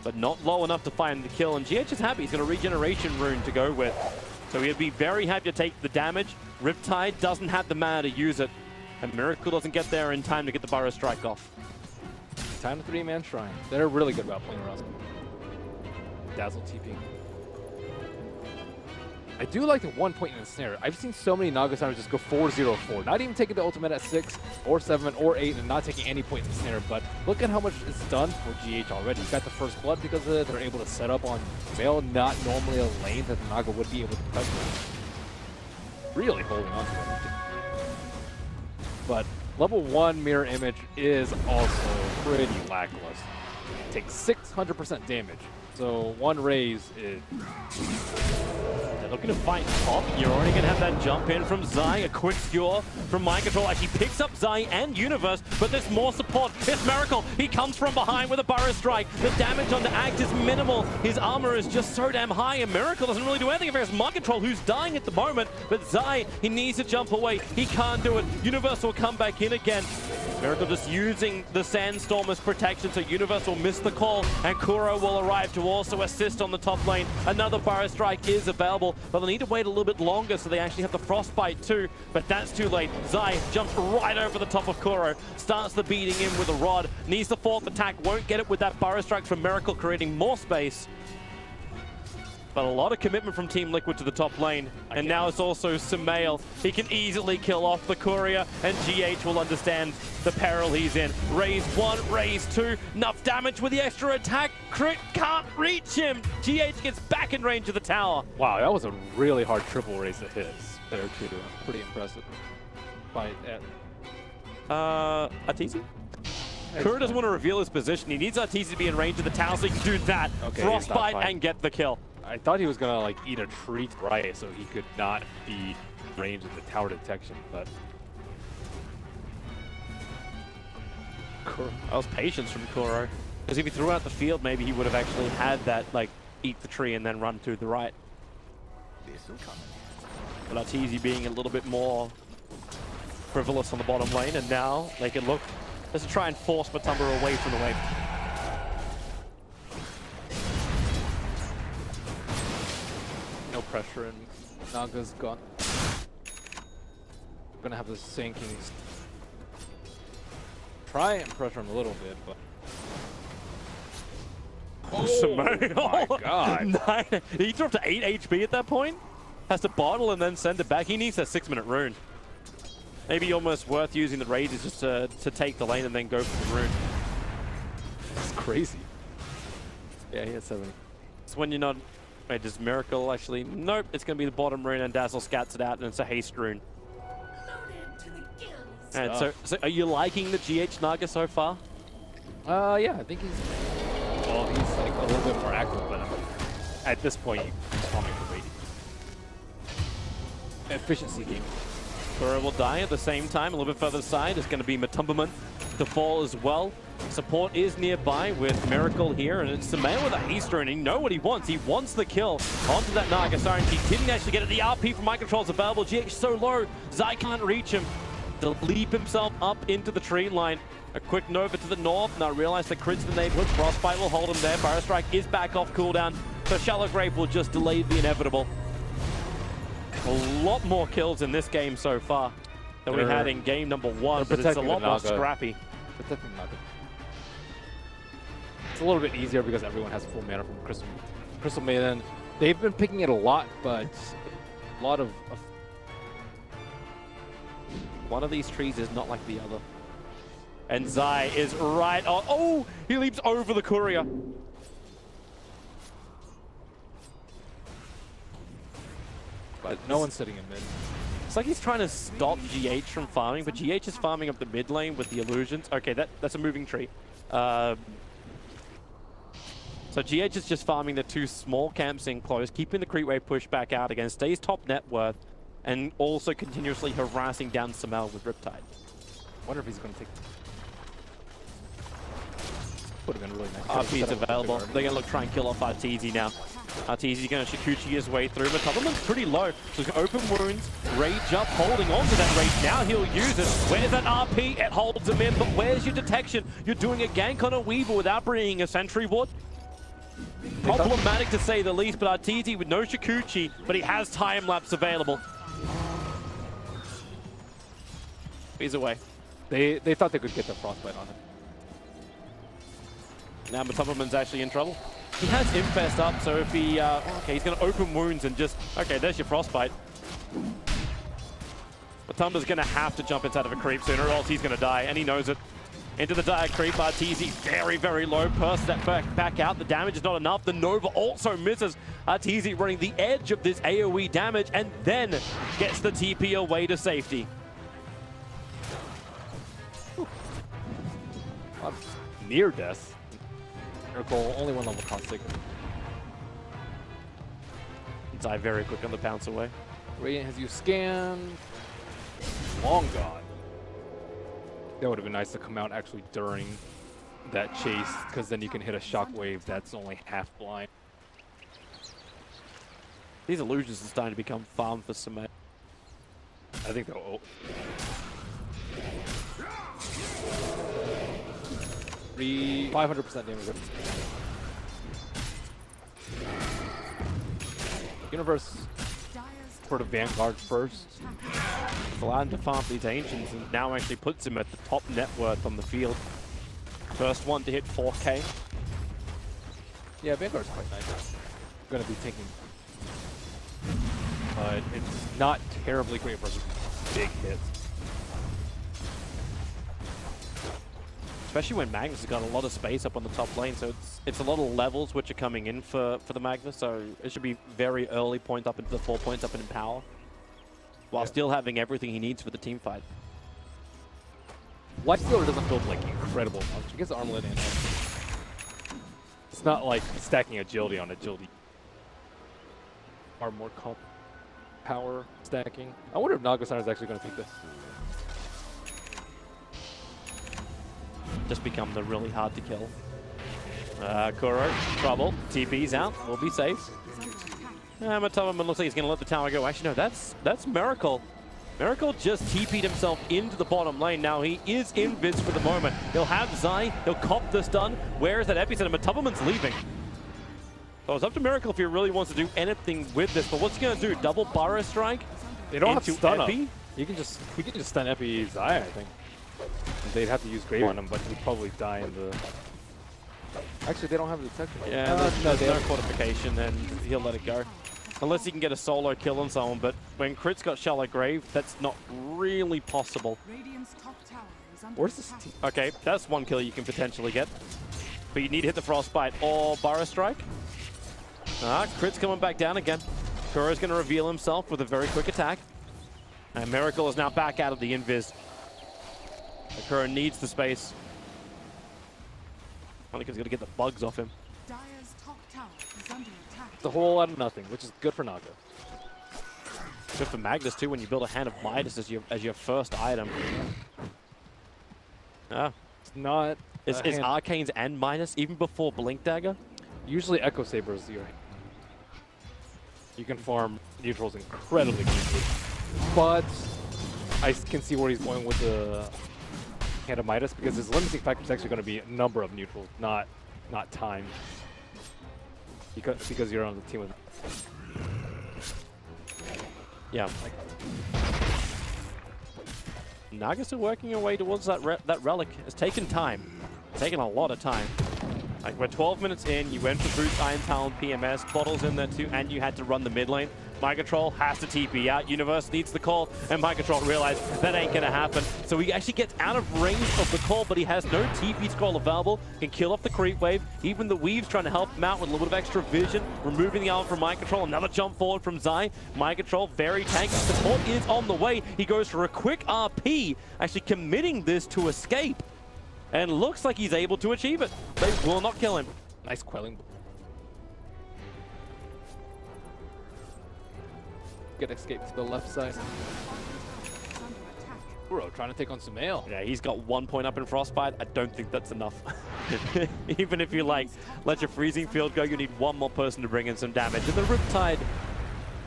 but not low enough to find the kill. And GH is happy. He's got a regeneration rune to go with. So he'll be very happy to take the damage. Riptide doesn't have the mana to use it. And Miracle doesn't get there in time to get the Burrow Strike off. Time to 3-man Shrine. They're really good about playing around. Dazzle TP. I do like the 1 point in the snare. I've seen so many Naga Sirens just go 4-0-4. Not even taking the ultimate at 6 or 7 or 8 and not taking any point in the snare. But look at how much it's done for GH already. Got the first blood because of it. They're able to set up on Veil, not normally a lane that the Naga would be able to touch. Really holding on to it. But level 1 mirror image is also pretty lackluster. Takes 600% damage. So one raise is... They're looking to fight top. You're already going to have that jump in from Zai. A quick skewer from Mind Control. Actually picks up Zai and Universe, but there's more support. It's Miracle. He comes from behind with a Burrow Strike. The damage on the Act is minimal. His armor is just so damn high, and Miracle doesn't really do anything against Mind Control, who's dying at the moment. But Zai, he needs to jump away. He can't do it. Universe will come back in again. Miracle just using the Sandstorm as protection, so Universe will miss the call, and Kuro will arrive to also assist on the top lane. Another Burrow Strike is available, but they'll need to wait a little bit longer so they actually have the Frostbite too, but that's too late. Zai jumps right over the top of Kuro, starts the beating in with a rod, needs the 4th attack, won't get it with that Burrow Strike from Miracle, creating more space. But a lot of commitment from Team Liquid to the top lane. And now it's also Sumail. He can easily kill off the Courier, and GH will understand the peril he's in. Raise 1, raise 2. Enough damage with the extra attack. Crit can't reach him. GH gets back in range of the tower. Wow, that was a really hard triple raise to hit there too. Pretty impressive. By Arteezy? Kuro doesn't want to reveal his position. He needs Arteezy to be in range of the tower so he can do that. Okay, Frostbite and get the kill. I thought he was gonna like eat a tree right so he could not be in range of the tower detection, but that was patience from Kuro. Because if he threw out the field, maybe he would have actually had that, like, eat the tree and then run to the right. But Arteezy being a little bit more frivolous on the bottom lane, and now they can look just to try and force Matumba away from the wave. no pressure, and Naga's gone. I'm gonna have the sinking. Try and pressure him a little bit, but Oh, Simone. my God. He dropped to 8 HP at that point. Has to bottle and then send it back. He needs a 6-minute rune. Maybe almost worth using the razors just to take the lane and then go for the rune. It's crazy. Yeah, he has 7. It's when you're not... Wait, does Miracle actually... Nope, it's going to be the bottom rune and Dazzle scats it out and it's a haste rune. And so are you liking the GH Naga so far? Yeah, I think he's... Well, he's like a little bit more active, but at this point, he's farming for rating. Efficiency game. Kura will die at the same time. A little bit further side is going to be Matumbaman to fall as well. Support is nearby with Miracle here, and it's Samaya with a haste rune. And you know what he wants. He wants the kill onto that Naga Siren. He didn't actually get it. The RP from Mind Control is available. GH so low. Zai can't reach him. To leap himself up into the tree line. A quick Nova to the north. Now realize the crits in the neighborhood. Frostbite will hold him there. Fire Strike is back off cooldown. So Shallow Grave will just delay the inevitable. A lot more kills in this game so far than we had in game number 1, but it's a lot more scrappy. Protecting Naga. It's a little bit easier because everyone has full mana from Crystal Maiden. They've been picking it a lot, but a lot of one of these trees is not like the other. And Zai is right on. Oh, he leaps over the courier. But no one's sitting in mid. It's like he's trying to stop GH from farming, but GH is farming up the mid lane with the illusions. Okay, that's a moving tree. So GH is just farming the 2 small camps in close, keeping the creep wave push back out again, stays top net worth, and also continuously harassing down Samel with Riptide. Wonder if he's going to take... Would have been really nice. RP's available. They're going to look try and kill off Arteezy now. Arteezy going to Shikuchi his way through. Matubbaman's pretty low. So he's open wounds, rage up, holding on to that rage. Now he'll use it. Where's that RP? It holds him in, but where's your detection? You're doing a gank on a Weaver without bringing a sentry ward. Problematic to say the least, but Arteezy with no Shikuchi, but he has time lapse available. He's away. They thought they could get the frostbite on him. Now Matubbaman's actually in trouble. He has Infest up, so if he... okay, he's going to open wounds and just... Okay, there's your frostbite. Matumba's going to have to jump inside of a creep sooner, or else he's going to die, and he knows it. Into the dire creep, Arteezy very, very low. Bursts that back out. The damage is not enough. The Nova also misses. Arteezy running the edge of this AoE damage, and then gets the TP away to safety. Near death. Miracle, only 1 level cost taker. Die very quick on the pounce away. Radiant has you scanned. Long gone. That would have been nice to come out actually during that chase, because then you can hit a shockwave that's only half blind. These illusions are starting to become farm for Samay. I think they'll... 500% damage. Universe for the Vanguard first. Allowed him to farm these Ancients and now actually puts him at the top net worth on the field. First one to hit 4K. Yeah, Vanguard's quite nice. Gonna be taking... But it's not terribly great for big hits. Especially when Magnus has got a lot of space up on the top lane, so it's a lot of levels which are coming in for the Magnus, so it should be very early point up into the 4 points up in power, while still having everything he needs for the team fight. Lifestealer doesn't feel like incredible much. He gets armlet in. It's not like stacking agility on agility. Or more comp power stacking. I wonder if Nagasar is actually going to take this. Just become the really hard to kill. Kuro, trouble. TP's out. We'll be safe. Matubbaman looks like he's going to let the tower go. Actually, no, that's Miracle. Miracle just TP'd himself into the bottom lane. Now he is invis for the moment. He'll have Zai. He'll cop the stun. Where is that epicenter? Matubbaman's leaving. So it's up to Miracle if he really wants to do anything with this. But what's he going to do? Double Burrow Strike? They don't have into stun Epi? up. He can just stun Epi Zai, I think. They'd have to use Grave on him, but he'd probably die in the... Actually, they don't have the detector. Yeah, there's no fortification, and he'll let it go. Unless he can get a solo kill on someone, but when Crit's got Shallow Grave, that's not really possible. Radiant's top tower is under Where's this attack. team? Okay, that's one kill you can potentially get. But you need to hit the Frostbite or Burrow Strike. Crit's coming back down again. Kuro's going to reveal himself with a very quick attack. And Miracle is now back out of the invis. Kuro needs the space. I think he's going to get the bugs off him. Dire's top tower is under attack. It's a whole lot of nothing, which is good for Naga. Good for Magnus too when you build a Hand of Midas as your first item. It's not. Is Arcanes and Midas even before Blink Dagger? Usually Echo Saber is your. You can farm neutrals incredibly quickly, but I can see where he's going with the Hand of Midas because his limiting factor is actually going to be a number of neutrals, not time. Because you're on the team with. Yeah. Nagas are working your way towards that relic. It's taken time. It's taken a lot of time. Like, we're 12 minutes in, you went for Boots, Iron Talon, PMS, Bottles in there too, and you had to run the mid lane. My Control has to TP out. Universe needs the call, and My Control realized that ain't gonna happen. So he actually gets out of range of the call, but he has no TP scroll available, can kill off the creep wave. Even the Weave's trying to help him out with a little bit of extra vision, removing the armor from My Control. Another jump forward from Zai. My Control, very tanky. Support is on the way. He goes for a quick RP, actually committing this to escape. And looks like he's able to achieve it. They will not kill him. Nice quelling. Get escape to the left side. Bro, trying to take on Sumail. Yeah, he's got 1 point up in Frostbite. I don't think that's enough. Even if you let your freezing field go, you need one more person to bring in some damage. And the Riptide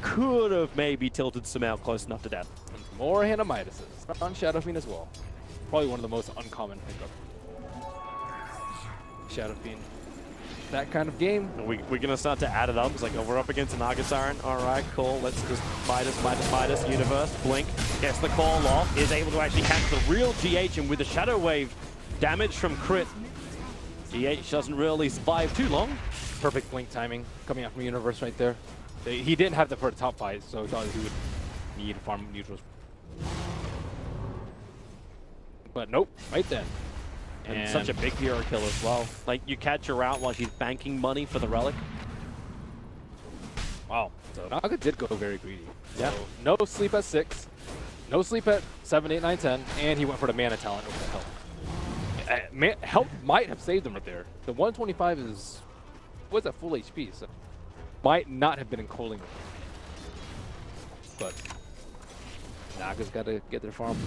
could have maybe tilted Sumail close enough to death. And more Hand of Midases on Shadow Fiend as well. Probably one of the most uncommon pickup. Shadow Fiend. That kind of game. We're going to start to add it up. It's like, oh, we're up against an Naga Siren. All right, cool. Let's just Midas, Universe, Blink. Gets the call off. Is able to actually catch the real GH, and with the Shadow Wave damage from Crit, GH doesn't really survive too long. Perfect Blink timing coming out from Universe right there. He didn't have that for the top fight, so he thought he would need farm neutrals. But nope, right then. And such a big hero kill as well. Like, you catch her out while she's banking money for the relic. Wow. So Naga did go very greedy. Yeah. So no sleep at 6, no sleep at 7, 8, 9, 10, and he went for the mana talent over the health. Health might have saved him right there. The 125 was at full HP, so might not have been in calling. But Naga's got to get their farm.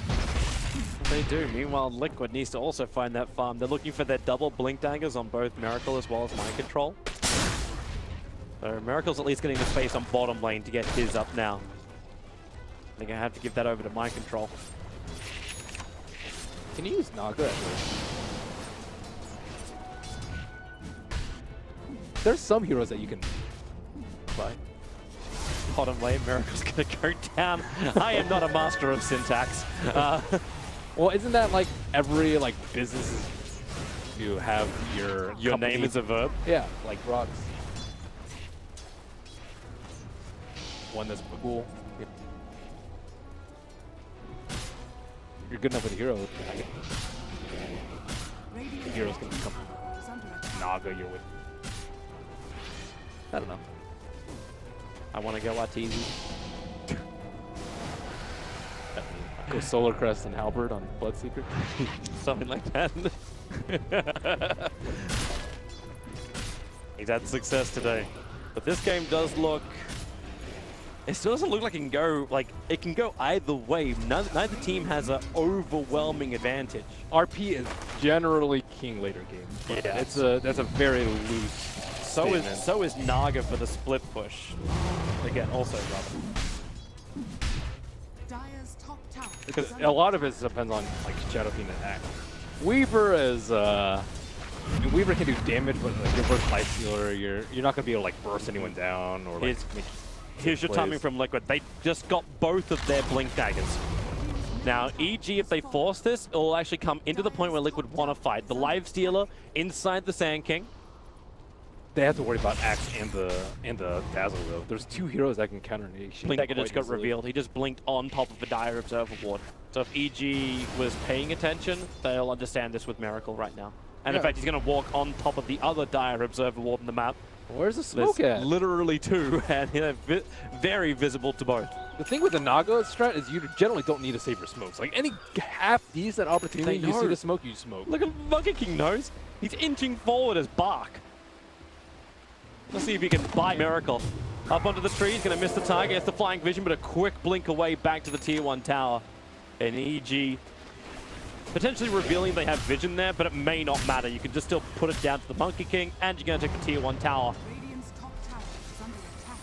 They do. Meanwhile, Liquid needs to also find that farm. They're looking for their double Blink Daggers on both Miracle as well as Mind Control. So Miracle's at least getting the space on bottom lane to get his up now. They're going to have to give that over to Mind Control. Can you use Naga? There's some heroes that you can buy. Bottom lane, Miracle's going to go down. I am not a master of syntax. Well, isn't that like every business you have your company? Name is a verb? Yeah, like rocks. One that's cool. You're good enough with a hero. The heroes can become Naga you're with. I don't know. I want to go Arteezy. Go Solar Crest and Halberd on Bloodseeker. Something like that. He's had success today. But this game does look... It still doesn't look like it can go, it can go either way. Neither team has an overwhelming advantage. RP is generally king later game. Yeah. That's a very loose statement. So is Naga for the split push. Again, also rather. Dire's top tower. Because a lot of it depends on Shadow Fiend and act. Weaver is Weaver can do damage, but your burst light stealer, you're not gonna be able to burst anyone down or Here's your timing from Liquid. They just got both of their Blink Daggers. Now, EG, if they force this, it will actually come into the point where Liquid want to fight. The Live Stealer inside the Sand King. They have to worry about Axe and the Dazzle though. There's 2 heroes that can counter Nation. Blink just got revealed. He just blinked on top of the Dire Observer Ward. So if EG was paying attention, they'll understand this with Miracle right now. And in fact, he's going to walk on top of the other Dire Observer Ward in the map. Where's the smoke There's at? literally 2, and very visible to both. The thing with the Naga strat is you generally don't need to save your smokes. Like any half decent opportunity, you see the smoke, you smoke. Look at Monkey King knows. He's inching forward as Bark. Let's see if he can bite Miracle. Up onto the tree, he's going to miss the target. It's the flying vision, but a quick blink away back to the tier 1 tower. And EG potentially revealing they have vision there, but it may not matter. You can just still put it down to the Monkey King, and you're going to take the tier 1 tower.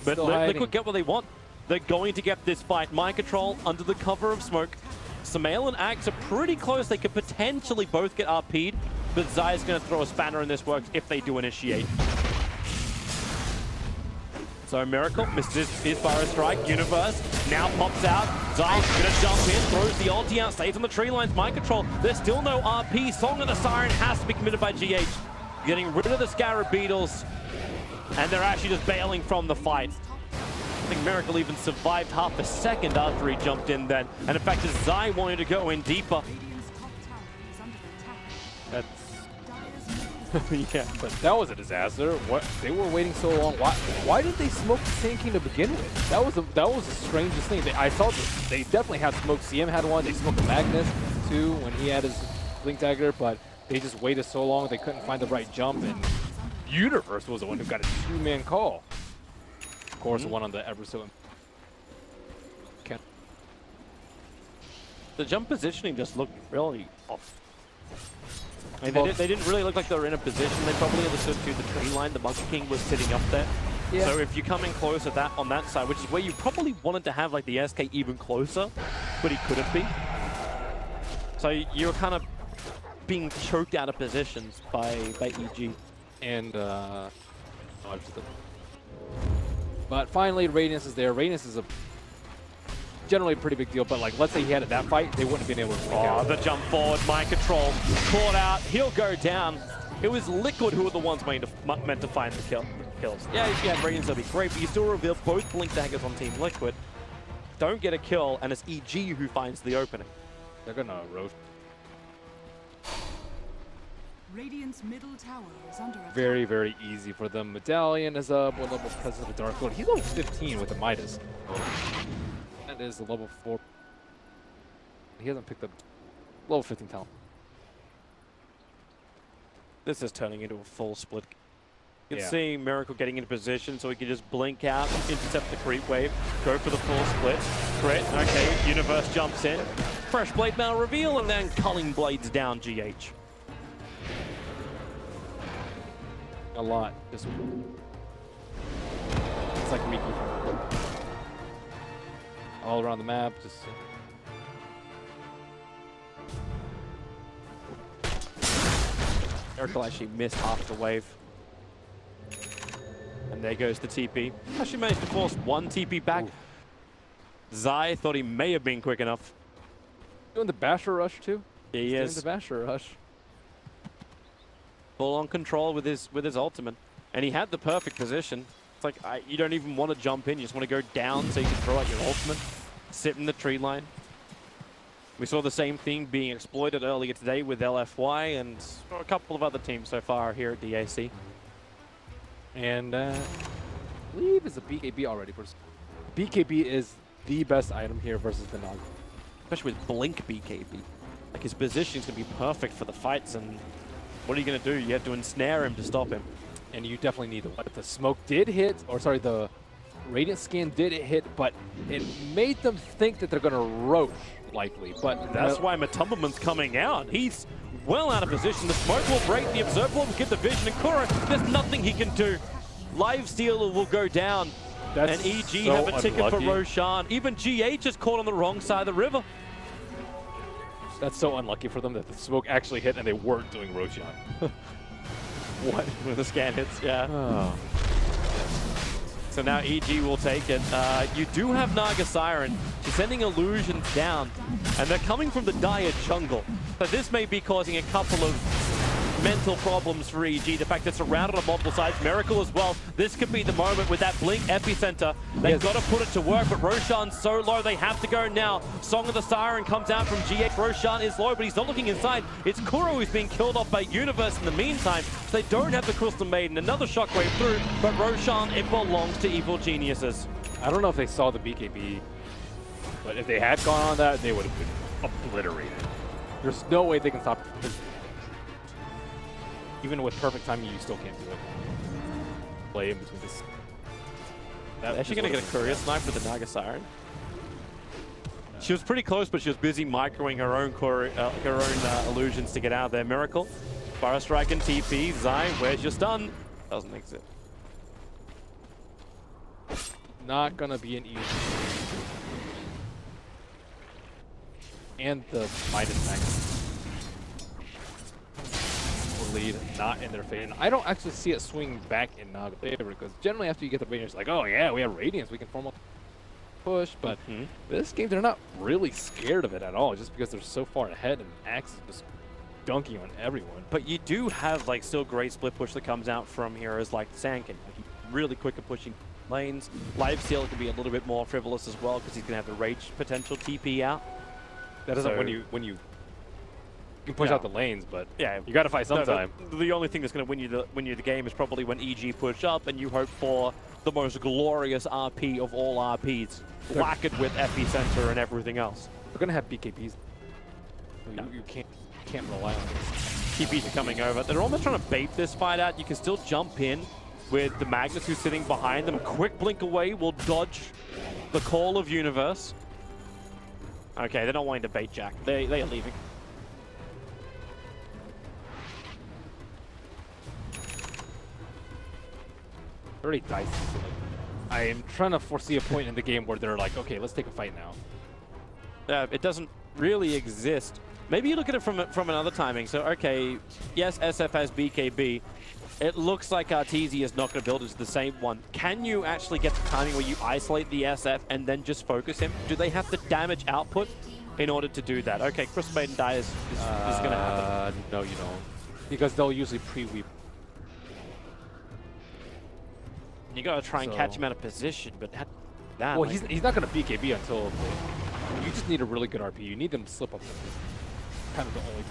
But Liquid get what they want. They're going to get this fight. Mind control under the cover of smoke. Samael and Axe are pretty close. They could potentially both get RP'd, but Zai's going to throw a spanner in this works if they do initiate. So Miracle misses his Fire Strike. Universe now pops out. Zai's going to jump in, throws the ulti out, stays on the tree lines. Mind control. There's still no RP. Song of the Siren has to be committed by GH. Getting rid of the Scarab Beetles. And they're actually just bailing from the fight. I think Miracle even survived half a second after he jumped in then. And in fact, as Zai wanted to go in deeper. That's... yeah, but that was a disaster. What they were waiting so long. Why did they smoke the Sand King to begin with? That was the strangest thing. I saw this. They definitely had smoke. CM had one. They smoked Magnus too when he had his Blink Dagger, but they just waited so long they couldn't find the right jump. And Universe was the one who got a 2-man call. Of course, the one on the ever so. The jump positioning just looked really off. I mean, they didn't really look like they were in a position. They probably understood through the tree line. The Monkey King was sitting up there. Yeah. So if you come in close at that on that side, which is where you probably wanted to have like the SK even closer, but he couldn't be. So you're kind of being choked out of positions by EG. And but finally, Radiance is there. Radiance is generally a pretty big deal, but like, let's say he had it that fight, they wouldn't have been able to take out. The jump forward, mind control, caught out, he'll go down. It was Liquid who were the ones meant to find the kills. Yeah, if you had Radiance, that'd be great, but you still reveal both Blink Daggers on Team Liquid. Don't get a kill, and it's EG who finds the opening. They're gonna roast. Radiant's middle tower is under attack. Very, very easy for them. Medallion is up. What level because of the Dark Lord? He's level 15 with the Midas. That is the level 4. He hasn't picked up level 15 talent. This is turning into a full split. You can see Miracle getting into position so he can just blink out, intercept the creep wave, go for the full split. Crit, okay, Universe jumps in. Fresh Blade Mail reveal, and then Culling Blades down GH. A lot. Just it's like Miki. All around the map, just. Miracle actually missed half the wave. And there goes the TP. Actually managed to force one TP back. Ooh. Zai thought he may have been quick enough. Doing the Basher Rush too? He is. Doing the Basher Rush. Full on control with his ultimate. And he had the perfect position. It's like, you don't even want to jump in, you just want to go down so you can throw out your ultimate. Sit in the tree line. We saw the same thing being exploited earlier today with LFY and a couple of other teams so far here at DAC. And I believe it's a BKB already. BKB is the best item here versus the Nog. Especially with Blink BKB. Like his positioning's going to be perfect for the fights, and what are you going to do? You have to ensnare him to stop him. And you definitely need the smoke did hit, or sorry, the Radiant scan did hit, but it made them think that they're going to roach, likely. But that's why Matumbaman's coming out. He's well out of position. The smoke will break, the Observer will get the vision, and Kuro, there's nothing he can do. Live Stealer will go down, and EG so have a ticket unlucky. for Roshan. Even GH is caught on the wrong side of the river. That's so unlucky for them that the smoke actually hit and they weren't doing Roshan. What? When the scan hits, yeah. Oh. So now EG will take it. You do have Naga Siren. She's sending illusions down, and they're coming from the dire jungle. But this may be causing a couple of mental problems for EG. The fact that it's surrounded on multiple sides. Miracle as well. This could be the moment with that Blink Epicenter. They've got to put it to work, but Roshan's so low, they have to go now. Song of the Siren comes out from GH. Roshan is low, but he's not looking inside. It's Kuro who's being killed off by Universe in the meantime. So they don't have the Crystal Maiden. Another shockwave through, but Roshan, it belongs to Evil Geniuses. I don't know if they saw the BKB, but if they had gone on that, they would have been obliterated. There's no way they can stop it. Even with perfect timing, you still can't do it. Play in between this. They're actually going to get a courier snipe with the Naga Siren. She was pretty close, but she was busy microing her own illusions to get out of there. Miracle, Fire Strike and TP. Zai, where's your stun? Doesn't exist. Not gonna be an easy. And the Midas Max will lead not in their favor. And I don't actually see it swing back in Naga's favor, because generally after you get the Radiance, it's like, oh yeah, we have Radiance, we can form a push. But this game, they're not really scared of it at all, just because they're so far ahead and Axe is just dunking on everyone. But you do have like still great split push that comes out from heroes like Sandkin. Like, he's really quick at pushing lanes. Lifesteal can be a little bit more frivolous as well, because he's gonna have the Rage potential TP out. That doesn't when you can push out the lanes, but yeah, you got to fight sometime. The only thing that's going to win you the game is probably when EG push up and you hope for the most glorious RP of all RPs, lacquered with Epicenter and everything else. They're going to have BKBs. You can't rely on this. TPs are coming over. They're almost trying to bait this fight out. You can still jump in with the Magnus who's sitting behind them. A quick blink away will dodge the call of Universe. Okay, they're not wanting to bait Jack. They are leaving. Already dicey. So like, I am trying to foresee a point in the game where they're like, okay, let's take a fight now. It doesn't really exist. Maybe you look at it from another timing. So, okay, yes, SF has BKB. It looks like Arteezy is not going to build into the same one. Can you actually get the timing where you isolate the SF and then just focus him? Do they have the damage output in order to do that? Okay, Crystal Maiden die is going to happen. No, you don't. Because they'll usually pre-weep. You got to try and catch him out of position, but that... Well, he's not going to BKB until... You just need a really good RP. You need them to slip up. Kind of the only...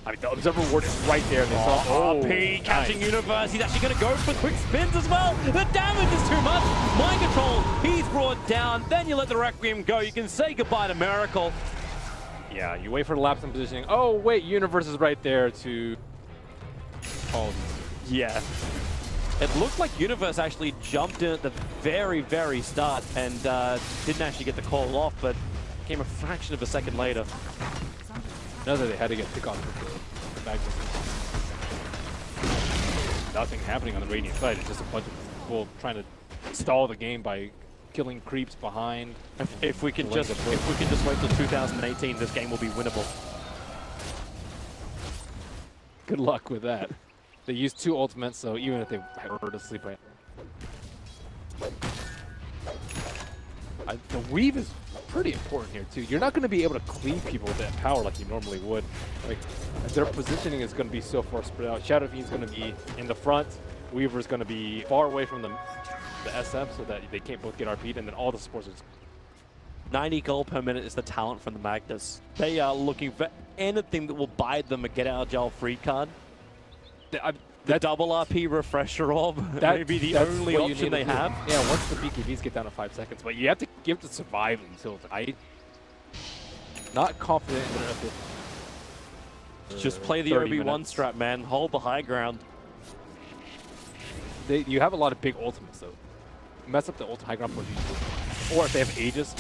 I mean, the Observer Ward is right there. They saw RP catching Universe. He's actually going to go for quick spins as well. The damage is too much. Mind Control, he's brought down. Then you let the Requiem go. You can say goodbye to Miracle. Yeah, you wait for the lapse in positioning. Oh, wait, Universe is right there to call. Yeah. It looked like Universe actually jumped in at the very, very start and didn't actually get the call off, but came a fraction of a second later. Now that they had to get pick on the back. Nothing happening on the Radiant side. It's just a bunch of people trying to stall the game by killing creeps behind. If we can just wait till 2018, this game will be winnable. Good luck with that. They used 2 ultimates, so even if they were to sleep, the weave is pretty important here too. You're not going to be able to clean people with that power like you normally would. Like their positioning is going to be so far spread out. Shadow Fiend's going to be in the front. Weaver's going to be far away from the SF so that they can't both get RP'd, and then all the supports are 90 gold per minute is the talent from the Magnus. They are looking for anything that will buy them a get out of jail free card. The double RP refresher orb may be the only option they have. Yeah, once the BKBs get down to 5 seconds, but you have to give to survive until not confident in their ability. Just play the Obi-Wan strat, man. Hold the high ground. You have a lot of big ultimates, though. Mess up the high ground push, or if they have Aegis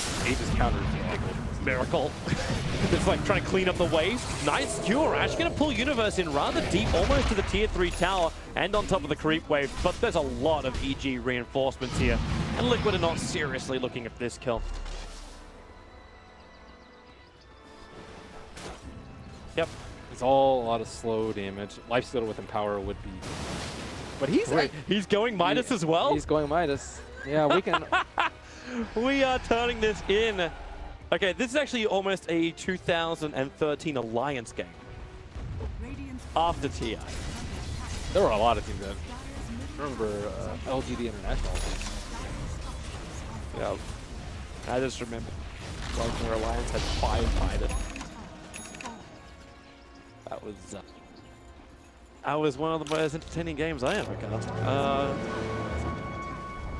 counters the big ultimates. Miracle. It's like trying to clean up the wave. Nice skewer. Actually going to pull Universe in rather deep, almost to the tier 3 tower and on top of the creep wave. But there's a lot of EG reinforcements here. And Liquid are not seriously looking at this kill. Yep. It's all a lot of slow damage. Lifesteal with Empower would be But he's going Midas as well? He's going Midas. Yeah, we can... We are turning this in. Okay, this is actually almost a 2013 Alliance game. After TI. There were a lot of teams that... Remember LGD International. Yeah. I just remember where Alliance had 5 Midas. That was one of the most entertaining games I ever got.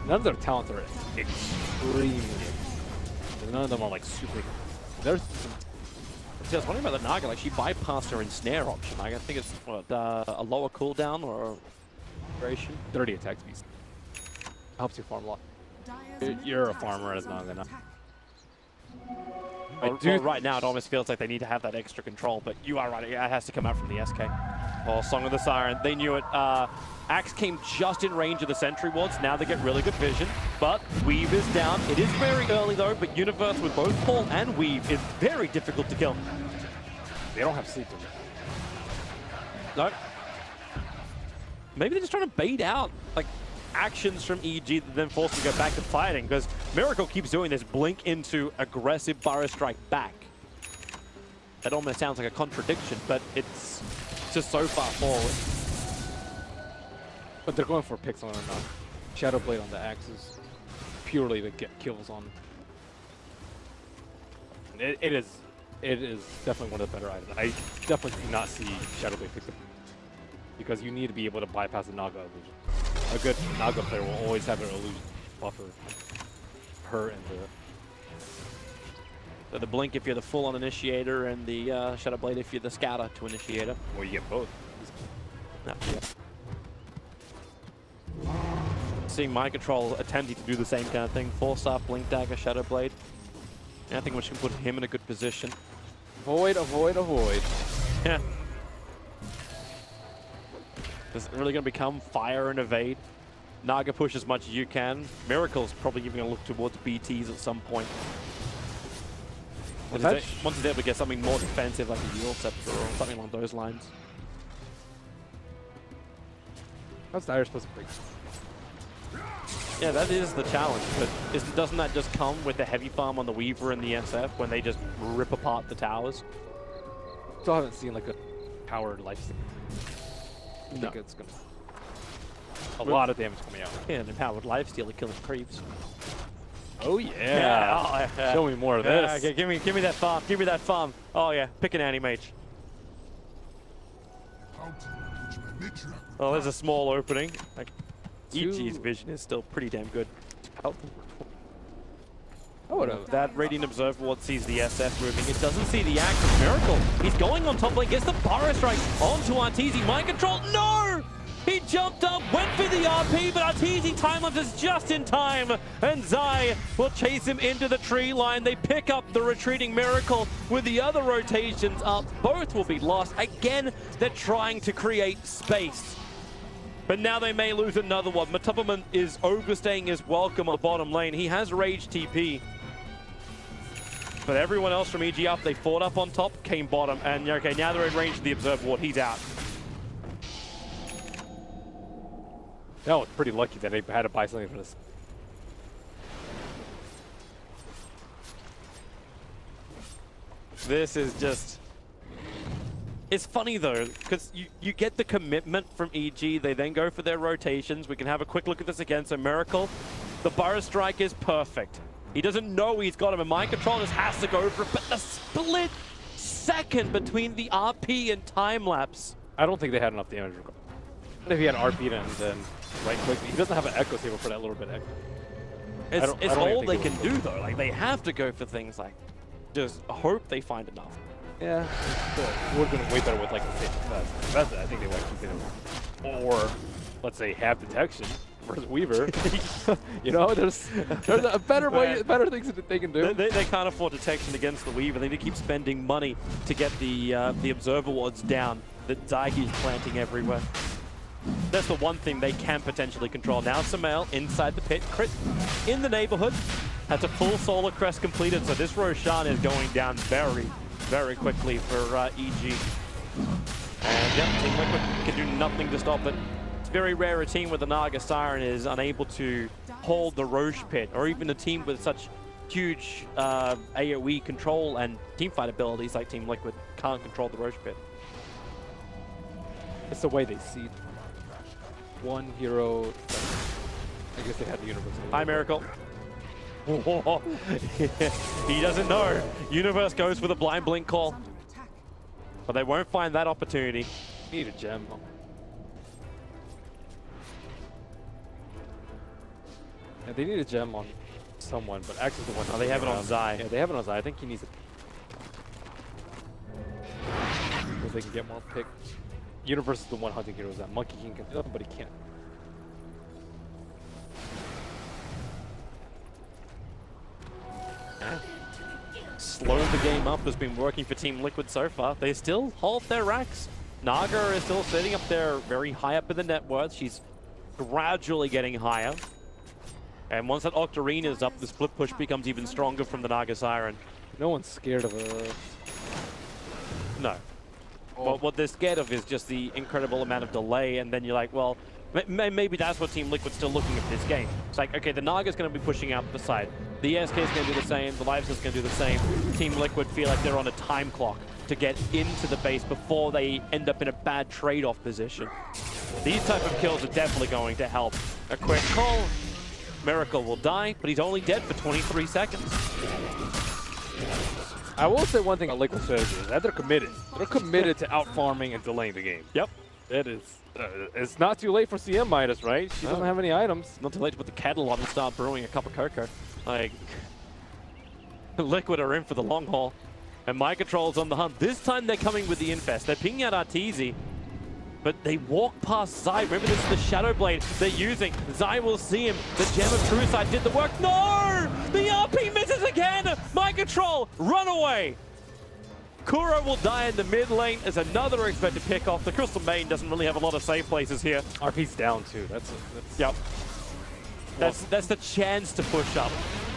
None of their talents are extremely good. None of them are like super good. There's some... See, I was wondering about the Naga, like she bypassed her ensnare option. Like, I think it's what, a lower cooldown or duration. 30 attack speed. Helps you farm a lot. You're a farmer as Naga now. Well, right now it almost feels like they need to have that extra control, but you are right, it has to come out from the SK. Oh, Song of the Siren, they knew it. Axe came just in range of the sentry wards, now they get really good vision, but Weave is down. It is very early though, but Universe with both Paul and Weave is very difficult to kill. They don't have sleep to No. Maybe they're just trying to bait out, like, actions from EG that then force them to go back to fighting, because Miracle keeps doing this blink into aggressive Burrow Strike back. That almost sounds like a contradiction, but it's just so far forward. But they're going for picks on Shadow Blade on the axes purely to get kills on. It is definitely one of the better items. I definitely do not see Shadow Blade pick up because you need to be able to bypass the Naga illusion. A good Naga player will always have an illusion buffer her and the blink if you're the full-on initiator, and the Shadow Blade if you're the scatter to initiator. Or you get both. No, yeah. Seeing My Control attempting to do the same kind of thing. 4-star Blink Dagger, Shadow Blade. And I think we can put him in a good position. Avoid, avoid, avoid. Yeah. Is it really going to become fire and evade? Naga push as much as you can. Miracle's probably even going to look towards BTs at some point. Once he's able to get something more defensive like a Yule Scepter or something along those lines. How's Dire supposed to break? Yeah, that is the challenge, but doesn't that just come with the heavy farm on the Weaver and the SF when they just rip apart the towers? Still haven't seen like a powered lifesteal. I think it's gonna a lot of damage coming out. Yeah, and empowered lifesteal killing creeps. Oh yeah. Show me more of this. Okay, give me that farm. Give me that farm. Oh yeah, pick an anti-mage. Oh, there's a small opening. Like, EG's vision is still pretty damn good. That Radiant Observer Ward sees the SF moving. It doesn't see the axe of Miracle. He's going on top lane, gets the Burrow Strike onto Arteezy. Mind Control, no! He jumped up, went for the RP, but Arteezy time-lapses just in time, and Zai will chase him into the tree line. They pick up the retreating Miracle with the other rotations up. Both will be lost. Again, they're trying to create space. But now they may lose another one. Matupperman is overstaying his welcome on the bottom lane. He has Rage TP. But everyone else from EG up, they fought up on top, came bottom, and okay, now they're in range of the Observer Ward. He's out. That was pretty lucky that they had to buy something for this. This is just... It's funny though, because you get the commitment from EG, they then go for their rotations. We can have a quick look at this again. So Miracle, the Burrow Strike is perfect. He doesn't know he's got him, and Mind Control just has to go for it, but the split second between the RP and time-lapse. I don't think they had enough damage. If he had RP'd and then right-click, he doesn't have an Echo Saber for that little bit. It's all they can do though. Like, they have to go for things like, just hope they find enough. Yeah, we're going to way better with like the safe best. I think they want to keep it. Or, let's say, have detection versus Weaver. You know, there's a better way, better things that they can do. They can't afford detection against the Weaver. They need to keep spending money to get the Observer Wards down that Zaigi's planting everywhere. That's the one thing they can potentially control. Now Samael inside the pit, crit in the neighborhood. That's a full Solar Crest completed, so this Roshan is going down very quickly for EG. And yeah, Team Liquid can do nothing to stop it. very rare a team with the Naga Siren is unable to hold the Roche Pit, or even a team with such huge AoE control and teamfight abilities like Team Liquid can't control the Roche Pit. It's the way they see it. One hero. I guess they had the universe. Hi, Miracle. He doesn't know. Universe goes for the blind blink call. But they won't find that opportunity. Need a gem. Yeah, they need a gem on someone, but Axe is the one. Oh, they have it on Zai. Yeah, they have it on Zai. I think he needs it. Because they can get more pick. Universe is the one hunting heroes that Monkey King can do, but he can't. Slow the game up has been working for Team Liquid so far. They still hold their racks. Naga is still sitting up there very high up in the net worth. She's gradually getting higher. And once that Octarine is up, the split push becomes even stronger from the Naga Siren. No one's scared of her. No. Oh. What they're scared of is just the incredible amount of delay, and then you're like, well, maybe that's what Team Liquid's still looking at this game. It's like, okay, the Naga's going to be pushing out the side. The ESK is going to do the same. The Lives is going to do the same. Team Liquid feel like they're on a time clock to get into the base before they end up in a bad trade-off position. These type of kills are definitely going to help. A quick call. Miracle will die, but he's only dead for 23 seconds. I will say one thing on Liquid strategy is that they're committed. They're committed to out-farming and delaying the game. Yep. It is. It's not too late for CM Midas, right? She doesn't have any items. Not too late to put the kettle on and start brewing a cup of cocoa. Like, Liquid are in for the long haul. And My Control's on the hunt. This time they're coming with the Infest. They're pinging out Arteezy, but they walk past Zai. Remember, this is the Shadow Blade they're using. Zai will see him. The Gem of True Sight did the work. No! The RP misses again! My Control, run away! Kuro will die in the mid lane as another expected pick off. The Crystal Main doesn't really have a lot of safe places here. RP's down too. That's yep. That's the chance to push up.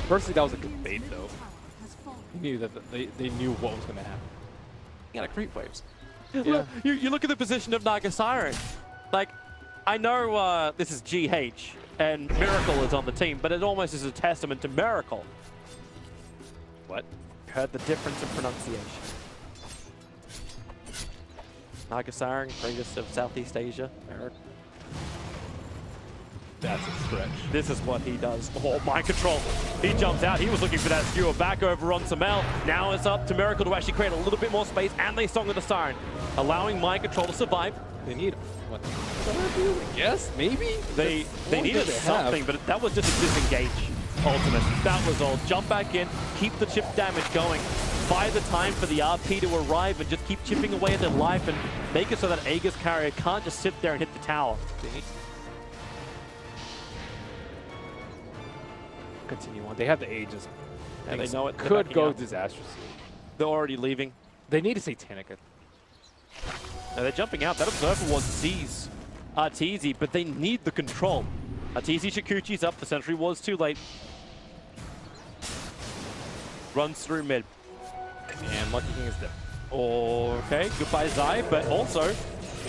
Personally, that was a good bait though. He knew that they knew what was going to happen. You got creep waves. Yeah. You look at the position of Naga Siren. Like, I know this is GH and Miracle is on the team, but it almost is a testament to Miracle. What? Heard the difference in pronunciation. Naga Siren, greatest of Southeast Asia. That's a stretch. This is what he does. Oh, My Control. He jumps out. He was looking for that skewer back over on Samel. Now it's up to Miracle to actually create a little bit more space, and they Song of the Siren, allowing My Control to survive. They need him. What? I guess, maybe? They needed something, but that was just a disengage ultimate. That was all. Jump back in, keep the chip damage going. Buy the time for the RP to arrive and just keep chipping away at their life and make it so that Aegis Carrier can't just sit there and hit the tower. Continue on. They have the ages. And they know it. Could go disastrously. They're already leaving. They need to Satanic. Now they're jumping out. That Observer Ward sees Arteezy, but they need the control. Arteezy Shikuchi's up. The Sentry Ward's too late. Runs through mid. And Lucky King is dead. Okay, goodbye Zai, but also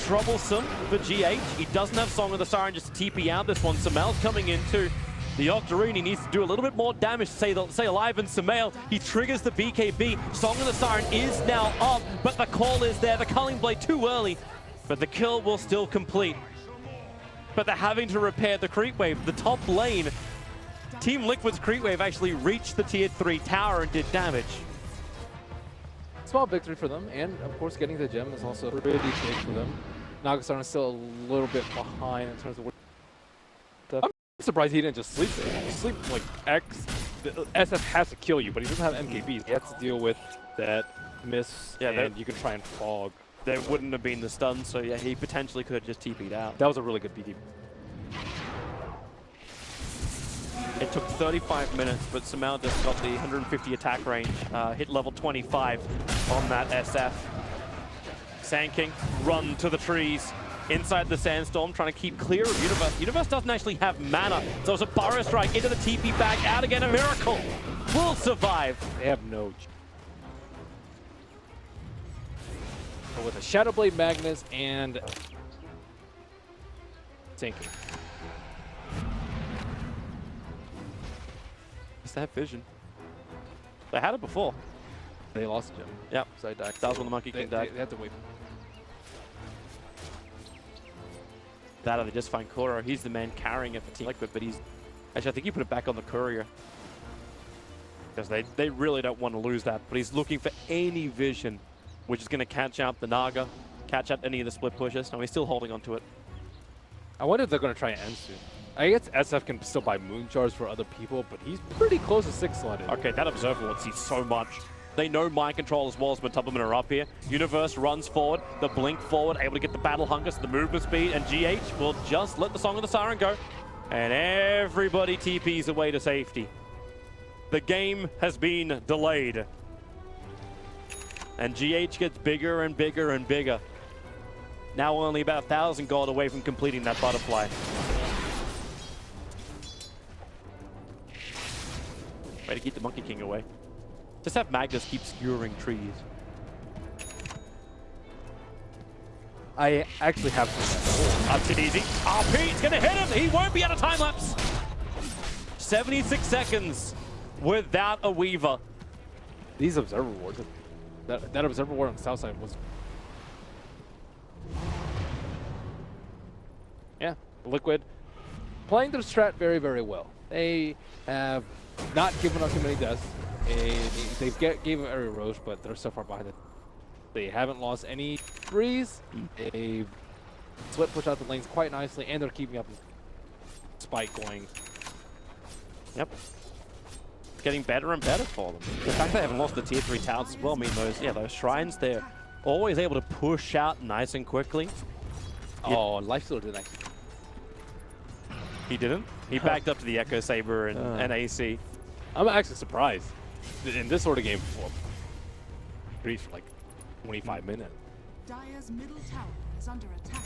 troublesome for GH. He doesn't have Song of the Siren just to TP out this one. Samel's coming in too. The Octarine, he needs to do a little bit more damage to stay alive, and Samel, he triggers the BKB. Song of the Siren is now up, but the call is there. The Culling Blade too early, but the kill will still complete. But they're having to repair the creep wave. The top lane, Team Liquid's creep wave actually reached the tier 3 tower and did damage. Small victory for them, and of course getting the gem is also pretty big for them. Nagasarn is still a little bit behind in terms of what. I'm surprised he didn't just sleep there. If you sleep like X, the SF has to kill you, but he doesn't have MKBs. He has to deal with that miss, and you can try and fog. There wouldn't have been the stun, so yeah, he potentially could have just TP'd out. That was a really good BD. It took 35 minutes, but Samel just got the 150 attack range, hit level 25 on that SF. Sand King, run to the trees, inside the Sandstorm, trying to keep clear of Universe. Universe doesn't actually have mana, so it's a Burrow Strike into the TP bag, out again, a Miracle will survive. They have no. But with a Shadow Blade Magnus and tanking. Just have vision. They had it before. They lost Jim. Yep. Side DAC. That was when the Monkey King died. They had to wait. That or they just find Kuro. He's the man carrying it for Team Liquid, but he's... Actually, I think he put it back on the Courier. Because they really don't want to lose that. But he's looking for any vision, which is going to catch out the Naga, catch out any of the split pushes. No, he's still holding on to it. I wonder if they're going to try Ensu. I guess SF can still buy moon shards for other people, but he's pretty close to 6-slotted. Okay, that Observer Ward sees so much. They know mind control as well as Matubman are up here. Universe runs forward, the blink forward, able to get the battle hunger, so the movement speed, and GH will just let the Song of the Siren go. And everybody TPs away to safety. The game has been delayed. And GH gets bigger and bigger and bigger. Now only about 1,000 gold away from completing that butterfly. Way to keep the Monkey King away. Just have Magnus keep skewering trees. I actually have seen that. Up to easy. RP, it's gonna hit him. He won't be out of time lapse. 76 seconds without a Weaver. These Observer wards, that Observer ward on the south side was... Yeah, Liquid playing their strat very, very well. They have not given up too many deaths. They've gave up every Roche, but they're so far behind it. They haven't lost any threes. They've split push out the lanes quite nicely, and they're keeping up spike going. Yep. It's getting better and better for them. The fact they haven't lost the tier 3 towers as well, I mean those shrines, they're always able to push out nice and quickly. Oh, Lifestealer didn't actually. He didn't? He backed up to the Echo Saber and AC. I'm actually surprised. In this sort of game, for like 25 minutes. Dire's middle tower is under attack.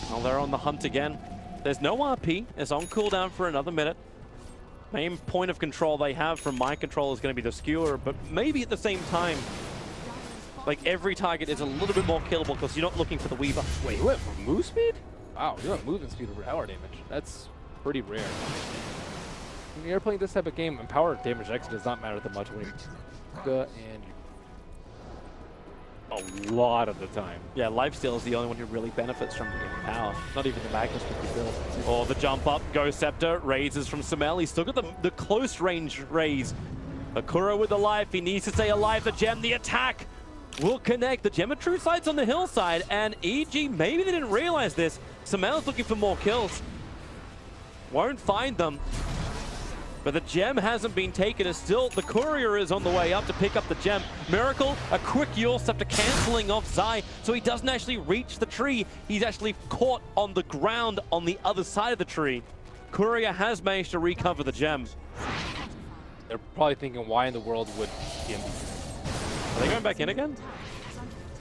Well, they're on the hunt again. There's no RP. It's on cooldown for another minute. Main point of control they have from my control is going to be the skewer, but maybe at the same time, like every target is a little bit more killable because you're not looking for the Weaver. Wait, you went for move speed? Wow, you have movement speed over tower damage. That's pretty rare. When you're playing this type of game, and power damage actually does not matter that much when you're and a lot of the time. Yeah, Lifesteal is the only one who really benefits from the power. Not even the Magnus with the build. Oh, the jump up, Ghost Scepter, raises from Samel. He's still got the close range raise. Akura with the life, he needs to stay alive. The gem, the attack will connect. The gem of true sights on the hillside, and EG, maybe they didn't realize this. Samel's looking for more kills. Won't find them. But the gem hasn't been taken. It's still, the Courier is on the way up to pick up the gem. Miracle, a quick Yule Scepter canceling off Zai, so he doesn't actually reach the tree. He's actually caught on the ground on the other side of the tree. Courier has managed to recover the gem. They're probably thinking, why in the world would he? Are they going back in again?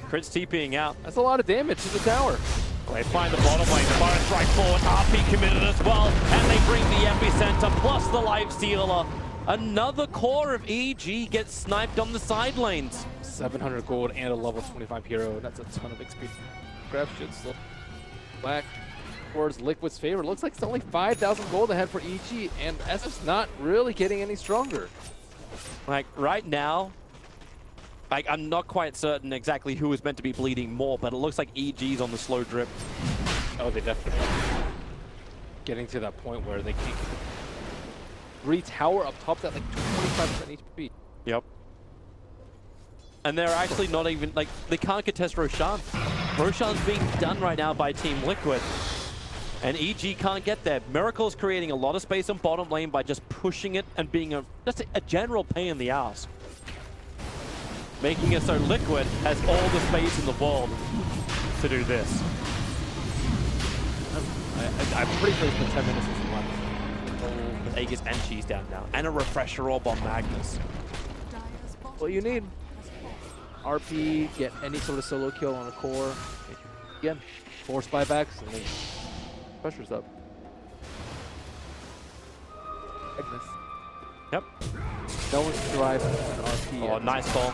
Crit's TPing out. That's a lot of damage to the tower. They find the bottom lane, the fire strike forward, RP committed as well, and they bring the epicenter plus the Lifestealer. Another core of EG gets sniped on the side lanes. 700 gold and a level 25 hero. That's a ton of XP. Grab should still back towards Liquid's favor. Looks like it's only 5,000 gold ahead for EG, and SF's not really getting any stronger. Like right now, I'm not quite certain exactly who is meant to be bleeding more, but it looks like EG's on the slow drip. Oh, they definitely are. Getting to that point where they can't re-tower up top that like 25% HP. Yep. And they're actually not even, like, they can't contest Roshan. Roshan's being done right now by Team Liquid. And EG can't get there. Miracle's creating a lot of space on bottom lane by just pushing it and being just a general pain in the ass. Making it so Liquid has all the space in the world to do this. I'm pretty sure it's been 10 minutes since the one. Aegis and Cheese down now. And a refresher orb on Magnus. What you need. RP, get any sort of solo kill on a core. Again, force buybacks, and then pressure's up. Magnus. Yep. No one can survive an RP. Oh, nice call.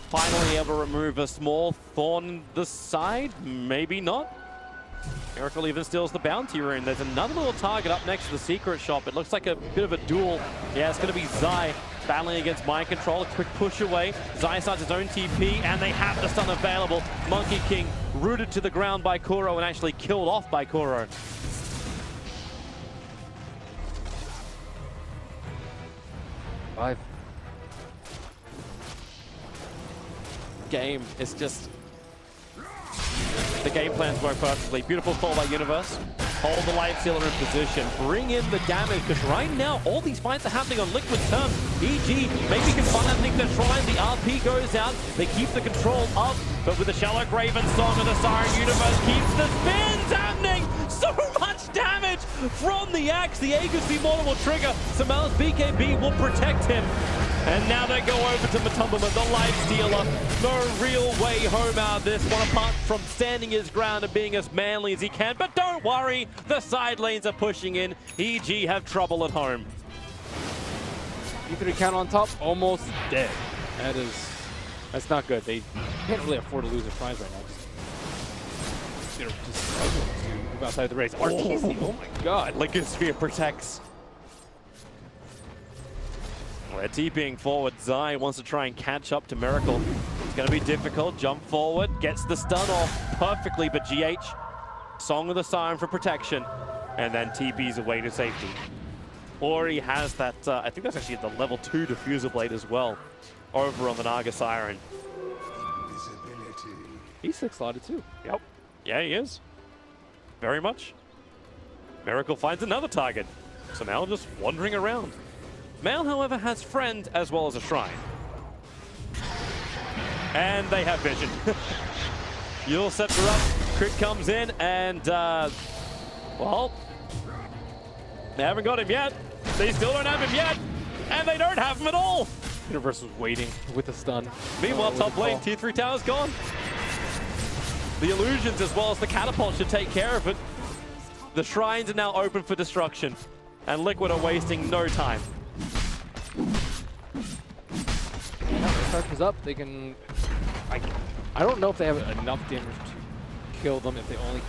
Finally able to remove a small thorn on the side? Maybe not. Miracle even steals the bounty rune. There's another little target up next to the secret shop. It looks like a bit of a duel. Yeah, it's going to be Zai battling against Mind Control. A quick push away. Zai starts his own TP, and they have the stun available. Monkey King rooted to the ground by Kuro and actually killed off by Kuro. Five. Game is just... The game plans work perfectly. Beautiful fall by Universe. Hold the Life Stealer in position. Bring in the damage, because right now, all these fights are happening on Liquid's terms. EG maybe can finally the shrine. The RP goes out. They keep the control up, but with the Shallow Grave and Song of the Siren, Universe keeps the spins happening. So much damage from the axe. The Aegis Immortal will trigger. Samel's BKB will protect him. And now they go over to Matumbaman, the Life Stealer. No real way home out of this one, apart from standing his ground and being as manly as he can. But don't worry, the side lanes are pushing in. EG have trouble at home. E3 count on top, almost dead. That's not good. They can't really afford to lose their prize right now. They're just struggling to move outside the race. RTC, oh my god. Liquid Sphere protects. They're TPing forward. Zai wants to try and catch up to Miracle. It's going to be difficult. Jump forward, gets the stun off perfectly, but GH, Song of the Siren for protection, and then TP's away to safety. Ori has that, I think that's actually the level 2 diffuser blade as well, over on the Naga Siren. He's 6-slotted too. Yep. Yeah, he is. Very much. Miracle finds another target. So now just wandering around. Mal, however, has friend as well as a shrine. And they have vision. You'll set her up. Crit comes in and, well, they haven't got him yet. They still don't have him yet. And they don't have him at all. Universe was waiting with the stun. Meanwhile, top lane, Tier 3 tower's gone. The illusions as well as the catapult should take care of it. The shrines are now open for destruction. And Liquid are wasting no time. Starts up, they can... I don't know if they have enough damage to kill them if they only...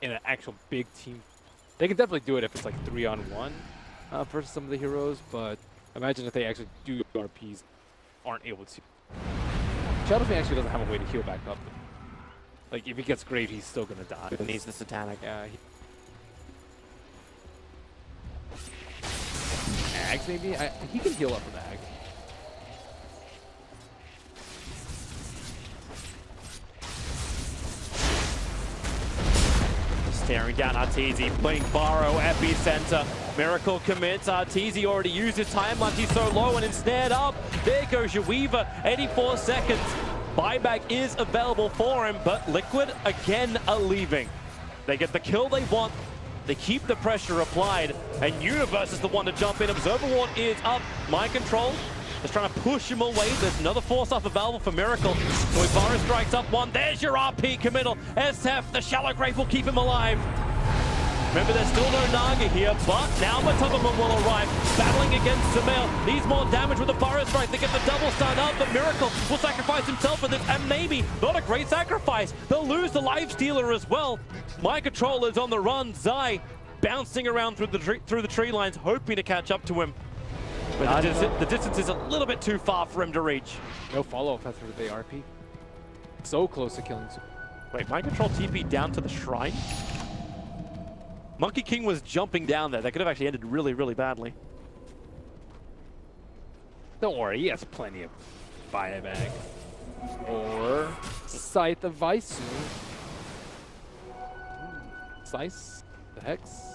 In an actual big team. They can definitely do it if it's like 3-on-1 versus some of the heroes, but imagine if they actually do RPs, aren't able to. Shadowfiend actually doesn't have a way to heal back up. Like, if he gets Grave, he's still gonna die. He needs the Satanic. Yeah. Ags, maybe? He can heal up with Ag. Staring down Arteezy, playing Borrow, Epicenter. Miracle commits. Arteezy already used his time lunge. He's so low and ensnared up. There goes your Weaver. 84 seconds. Buyback is available for him, but Liquid again are leaving. They get the kill they want. They keep the pressure applied, and Universe is the one to jump in. Observer Ward is up. Mind Control is trying to push him away. There's another force off available for Miracle. So Ibarra strikes up one. There's your RP committal. SF, the Shallow Grave will keep him alive. Remember, there's still no Naga here, but now Matumbaman will arrive, battling against Samel. Needs more damage with the Burrow Strike. They get the double stun up, but Miracle will sacrifice himself for this, and maybe not a great sacrifice. They'll lose the Life Stealer as well. Mind Control is on the run. Zai bouncing around through the tree lines, hoping to catch up to him. But the distance is a little bit too far for him to reach. No follow-up after the RP. So close to killing. Wait, Mind Control TP down to the shrine? Monkey King was jumping down there. That could have actually ended really, really badly. Don't worry, he has plenty of buyback. Or Scythe of Vice. Slice, the Hex.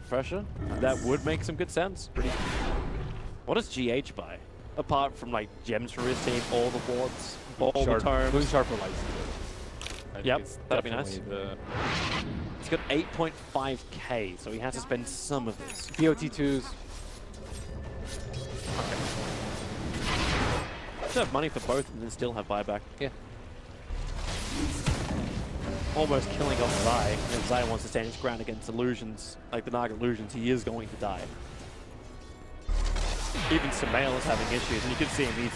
Pressure. That would make some good sense. What does GH buy? Apart from like gems for his team, all the wards, all the terms. Moon Sharp for Light. Yep, that'd be nice. He's got 8.5k, so he has to spend some of this. BOT2s. Okay. Should have money for both and then still have buyback. Yeah. Almost killing off Zai. And Zai wants to stand his ground against illusions, like the Naga illusions, he is going to die. Even Samel is having issues, and you can see him,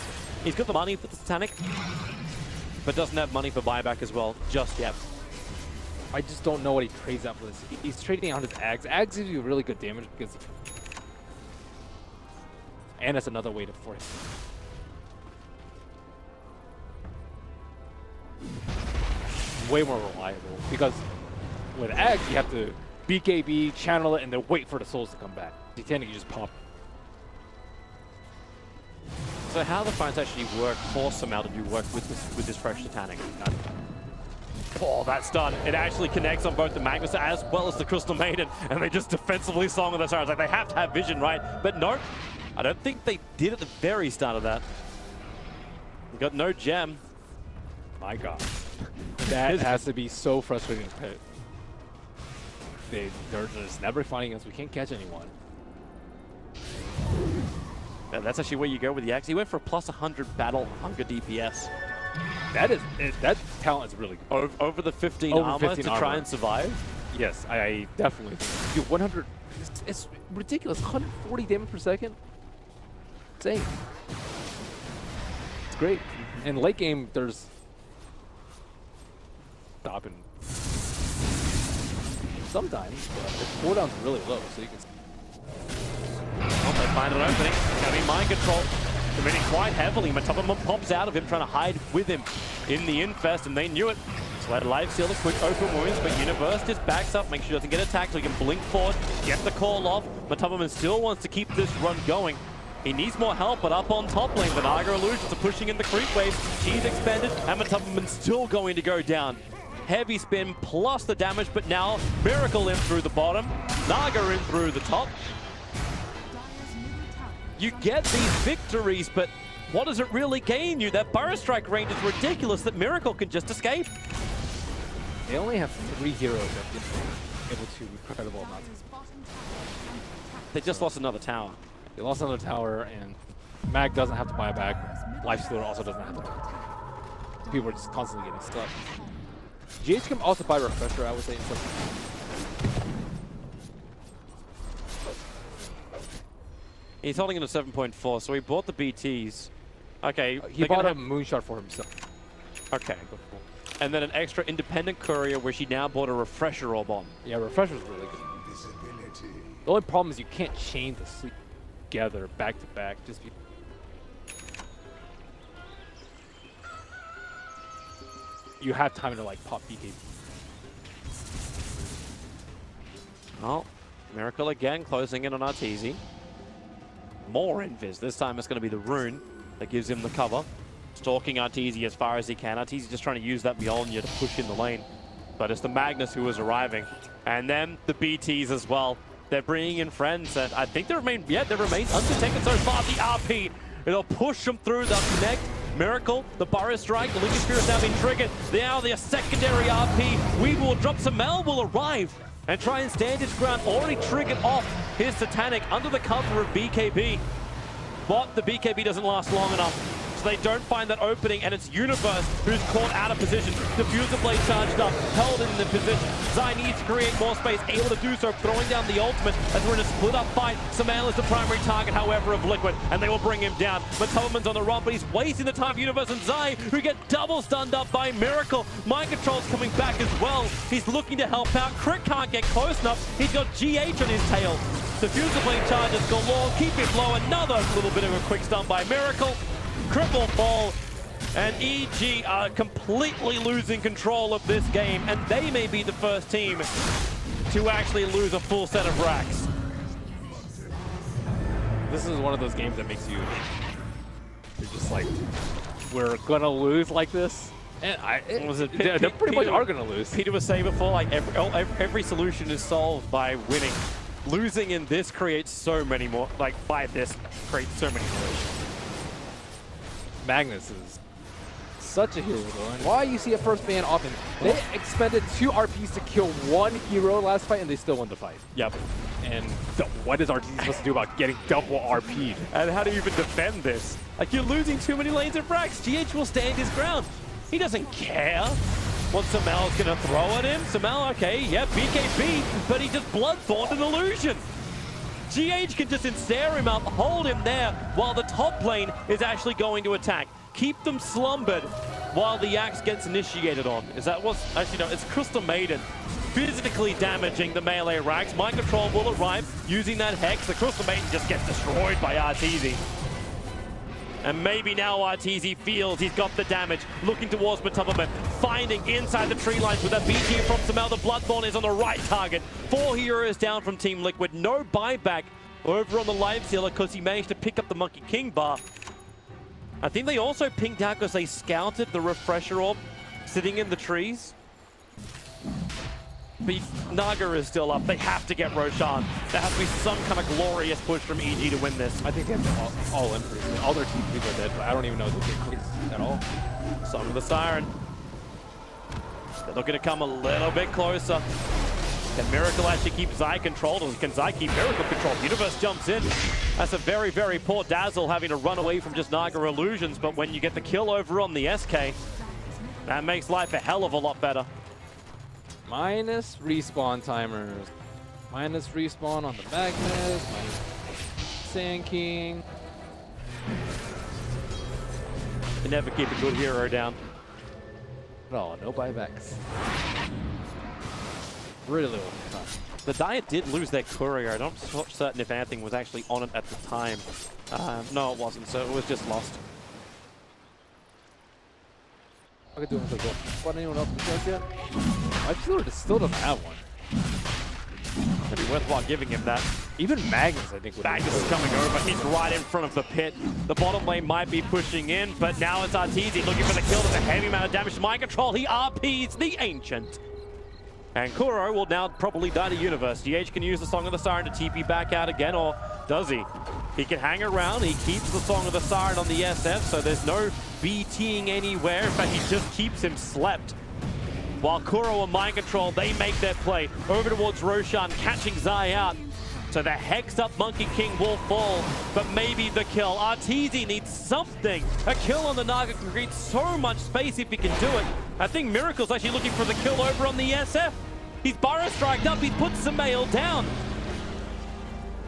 he's got the money for the Satanic. but doesn't have money for buyback as well just yet. I just don't know what he trades out for this. He's trading out his Ags. Ags gives you really good damage because... And that's another way to force. Way more reliable. Because with Ags, you have to BKB, channel it, and then wait for the souls to come back. Titanic, you just pop. So how the fights actually work, force Samal to do work with this fresh Titanic. Oh, that's done. It actually connects on both the Magnus as well as the Crystal Maiden, and they just defensively song on the stars. Like, they have to have vision, right? But no, I don't think they did at the very start of that. We got no gem. My God. That has to be so frustrating to pit. They're just never finding us. We can't catch anyone. Yeah, that's actually where you go with the Axe. He went for a plus 100 battle hunger DPS. That talent is really good. Over the 15 armor to try and survive? Yes, I definitely think. Dude, 100, it's ridiculous. 140 damage per second? Insane. It's great. In late game, there's stopping sometimes, but the cooldown's really low, so you can. Well, they find an opening. Having mind control, committing quite heavily. Matubman pops out of him, trying to hide with him in the infest, and they knew it. So let life seal a quick open wounds, but Universe just backs up, makes sure he doesn't get attacked, so he can blink forward, get the call off. Matubman still wants to keep this run going. He needs more help, but up on top lane, the Naga Illusions are pushing in the creep wave. She's expended, and Matubman's still going to go down. Heavy spin plus the damage, but now Miracle in through the bottom, Naga in through the top. You get these victories, but what does it really gain you? That Burrow Strike range is ridiculous that Miracle can just escape. They only have 3 heroes that are able to incredible amounts. They just lost another tower. They lost another tower, and Mag doesn't have to buy back. Lifestealer also doesn't have to buy back. People are just constantly getting stuck. GH can also buy Refresher, I would say. He's holding in a 7.4, so he bought the BTs. Okay. He bought a Moonshot for himself. Okay. And then an extra independent courier where she now bought a Refresher orb on. Yeah, Refresher's really good. The only problem is you can't chain the sleep together back to back. You have time to like pop BKB. Oh, Miracle again closing in on Arteezy. More invis. This time it's going to be the rune that gives him the cover. Stalking Arteezy as far as he can. Arteezy just trying to use that Mjolnir to push in the lane. But it's the Magnus who is arriving. And then the BTs as well. They're bringing in friends, and I think they remain unprotected so far. The RP, it'll push them through. They'll connect. Miracle, the Burrow Strike, the Lincoln Spirit's now been triggered. Now the secondary RP. Weaver will drop. Samal will arrive and try and stand his ground. Already triggered off his Titanic under the cover of BKB. But the BKB doesn't last long enough. So they don't find that opening, and it's Universe who's caught out of position. Diffuser Blade charged up, held in the position. Zai needs to create more space, able to do so, throwing down the ultimate as we're in a split-up fight. Samal is the primary target, however, of Liquid, and they will bring him down. Matubman's on the run, but he's wasting the time for Universe and Zai, who get double stunned up by Miracle. Mind Control's coming back as well. He's looking to help out. Crit can't get close enough. He's got GH on his tail. Diffuser Blade charges galore, keep it low. Another little bit of a quick stun by Miracle. Cripple fall, and EG are completely losing control of this game, and they may be the first team to actually lose a full set of racks. This is one of those games that makes you're just like, we're gonna lose like this. And they pretty much are gonna lose. Peter was saying before, like every solution is solved by winning. Losing in this creates so many more, like by this creates so many solutions. Magnus is such a hero though, and why you see a first man often. They expended 2 RPs to kill 1 hero last fight, and they still won the fight. Yep. And what is RTZ supposed to do about getting double RP'd? And how do you even defend this? Like, you're losing too many lanes of racks. GH will stand his ground. He doesn't care what Samal's gonna throw at him. Samal, okay, yeah, BKB, but he just Bloodthorned an illusion. GH can just ensnare him up, hold him there, while the top lane is actually going to attack. Keep them slumbered. while the axe gets initiated on. Is that what's actually no? It's Crystal Maiden physically damaging the melee racks. Mind Control will arrive using that hex. The Crystal Maiden just gets destroyed by Arteezy. And maybe now Arteezy feels he's got the damage. Looking towards Matubberman, finding inside the tree lines with a BT from Samel. The Bloodthorn is on the right target. 4 heroes down from Team Liquid. No buyback over on the live sealer because he managed to pick up the Monkey King bar. I think they also pinged out because they scouted the refresher orb sitting in the trees. But Naga is still up. They have to get Roshan. There has to be some kind of glorious push from EG to win this. I think they have to all in for this. All their team people are dead, but I don't even know if they get at all. Song of the Siren. They're looking to come a little bit closer. Can Miracle actually keep Zai controlled, or can Zai keep Miracle controlled? Universe jumps in. That's a very, very poor Dazzle having to run away from just Naga illusions, but when you get the kill over on the SK, that makes life a hell of a lot better. Minus respawn timers. Minus respawn on the Magnus. Minus Sand King. You never keep a good hero down. No, no buybacks. Really little time. The Diet did lose their courier. I'm not certain if anything was actually on it at the time. No, it wasn't, so it was just lost. I could do it with the But anyone else in yet? I still doesn't have one. It'd be worthwhile giving him that. Even Magnus, I think, would Magnus is coming over. He's right in front of the pit. The bottom lane might be pushing in, but now it's Arteezy looking for the kill. There's a heavy amount of damage to Mind Control. He RPs the Ancient. And Kuro will now probably die to Universe. GH can use the Song of the Siren to TP back out again, or does he? He can hang around. He keeps the Song of the Siren on the SF, so there's no BTing anywhere. In fact, he just keeps him slept. While Kuro and Mind Control, they make their play over towards Roshan, catching Zai out. So the Hex up Monkey King will fall, but maybe the kill. Arteezy needs something. A kill on the Naga can create so much space if he can do it. I think Miracle's actually looking for the kill over on the SF. He's Burrow striked up, he's put Samael down.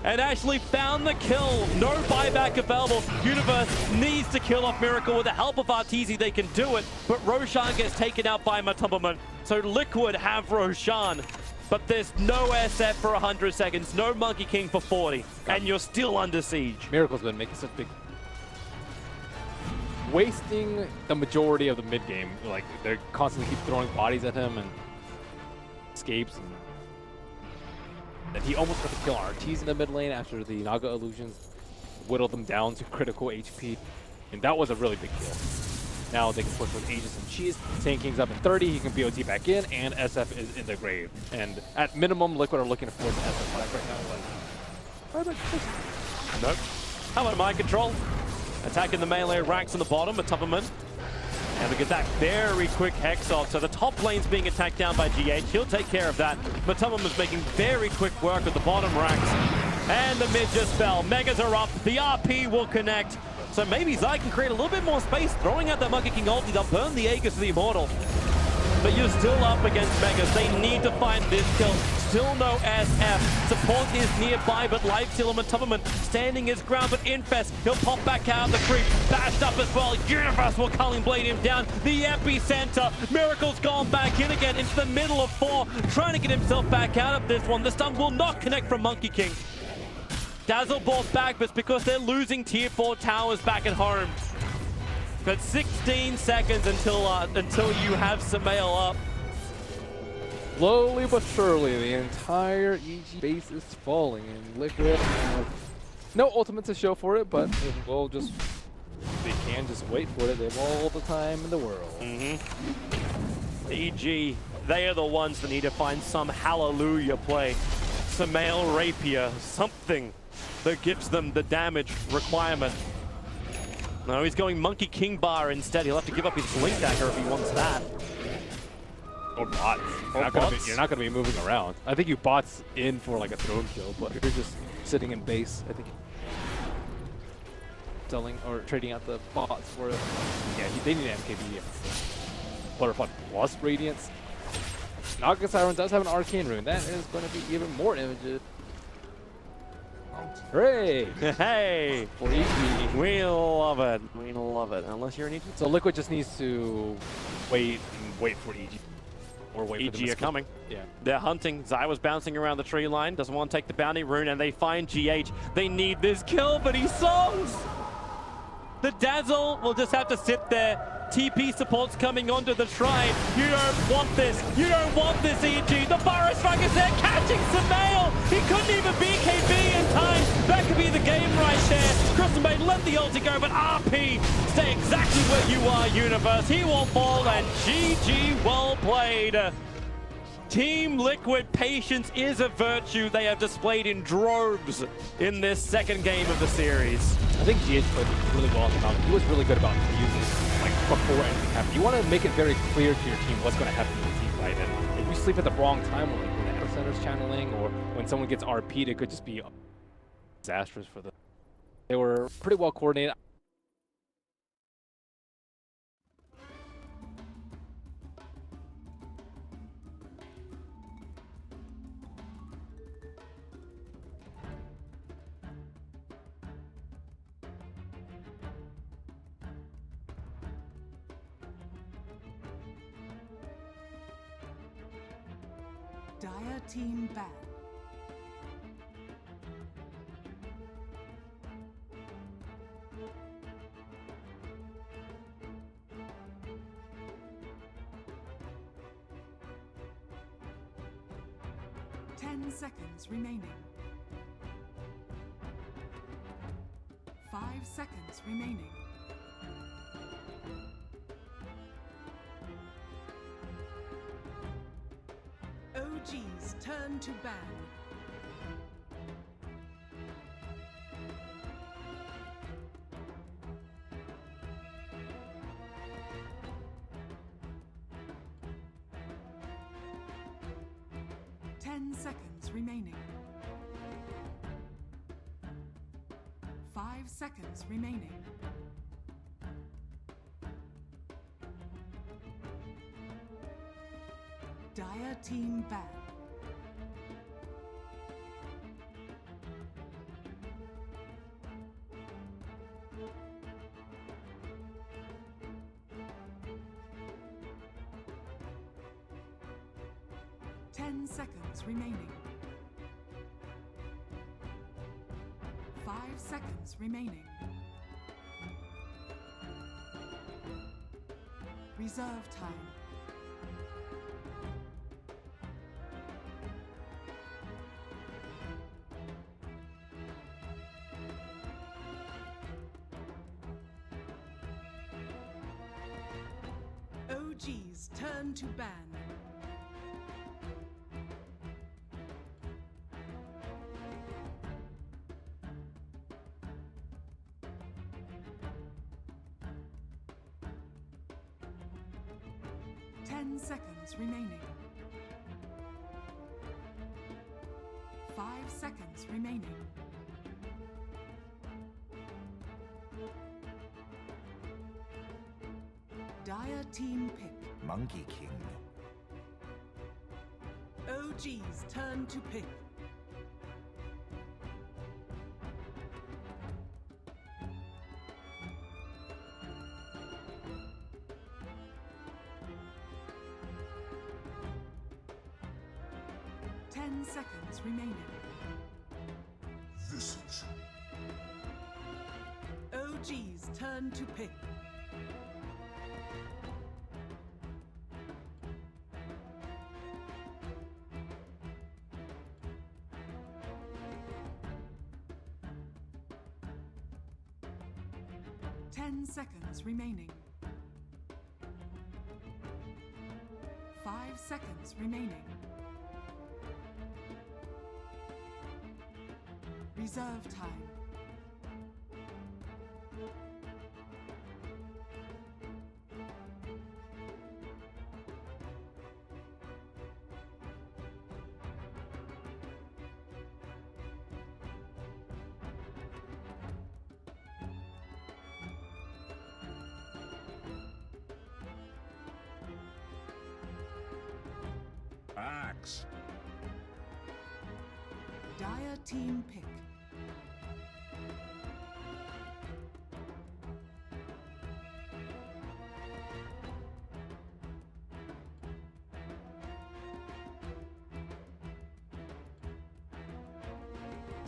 And actually found the kill. No buyback available. Universe needs to kill off Miracle. With the help of Arteezy, they can do it. But Roshan gets taken out by Matubberman. So Liquid have Roshan. But there's no SF for 100 seconds. No Monkey King for 40. And you're still under siege. Miracle's been making such big... Wasting the majority of the mid game. Like, they constantly keep throwing bodies at him and escapes. And he almost got the kill on Arteezy in the mid lane after the Naga illusions whittled them down to critical HP. And that was a really big kill. Now they can push with Aegis and Cheese. Sand King's up at 30, he can BOT back in, and SF is in the grave. And at minimum, Liquid are looking to force the SF back right now. Nope. How about Mind Control? Attacking the melee racks on the bottom, Matubberman. And we get that very quick Hex off. So the top lane's being attacked down by GH. He'll take care of that. Matubberman's making very quick work of the bottom racks. And the mid just fell. Megas are up. The RP will connect. So maybe Zai can create a little bit more space, throwing out that Monkey King ulti. They'll burn the Aegis to the Immortal. But you're still up against Megas. They need to find this kill. Still no SF. Support is nearby, but Lifesteal and Matubberman standing his ground. But Infest, he'll pop back out of the creep. Bashed up as well. Universe will Culling Blade him down. The epicenter. Miracle's gone back in again into the middle of 4. Trying to get himself back out of this one. The stun will not connect from Monkey King. Dazzle balls back, but it's because they're losing tier 4 towers back at home. But 16 seconds until you have Samael up. Slowly but surely, the entire EG base is falling, and Liquid have no ultimate to show for it, but it will just, they can just wait for it. They have all the time in the world. EG, they are the ones that need to find some hallelujah play. Samael Rapier, something that gives them the damage requirement. No, he's going Monkey King bar instead. He'll have to give up his Blink Dagger if he wants that. Or bots. You're not going to be moving around. I think you bots in for like a throne kill, but you're just sitting in base. I think selling or trading out the bots for it. Yeah, they need MKB. Butterfly plus Radiance. Naga Siren does have an Arcane rune. That is going to be even more images. Hooray! Hey! For EG. We love it. We love it. Unless you're an EG. So Liquid just needs to wait for EG. Or wait for them EG to are coming. Yeah. They're hunting. Zai was bouncing around the tree line. Doesn't want to take the bounty rune, and they find GH. They need this kill, but he songs! The Dazzle will just have to sit there. TP support's coming onto the shrine. You don't want this. You don't want this, EG. The Burrow Strike is there, catching Samael. He couldn't even BKB in time. That could be the game right there. Crystal Maid let the ulti go, but RP, stay exactly where you are, Universe. He won't fall, and GG, well played. Team Liquid patience is a virtue they have displayed in droves in this second game of the series. I think GH played really well on the mount. He was really good about using like before anything happened. You want to make it very clear to your team what's going to happen in the team fight. And if you sleep at the wrong time, like when the Epicentre's channeling or when someone gets RP'd, it could just be disastrous for them. They were pretty well coordinated. Dire team ban. Ten seconds remaining. 5 seconds remaining. OG's turn to ban. Seconds remaining. 5 seconds remaining. Dire team ban. Seconds remaining. 5 seconds remaining. Reserve time. OG's turn to ban. Seconds remaining. 5 seconds remaining. Dire team pick. Monkey King. OG's turn to pick. Seconds remaining. Visage. OG's turn to pick. Seconds remaining. 5 seconds remaining. Reserve time. Axe. Dire team pick.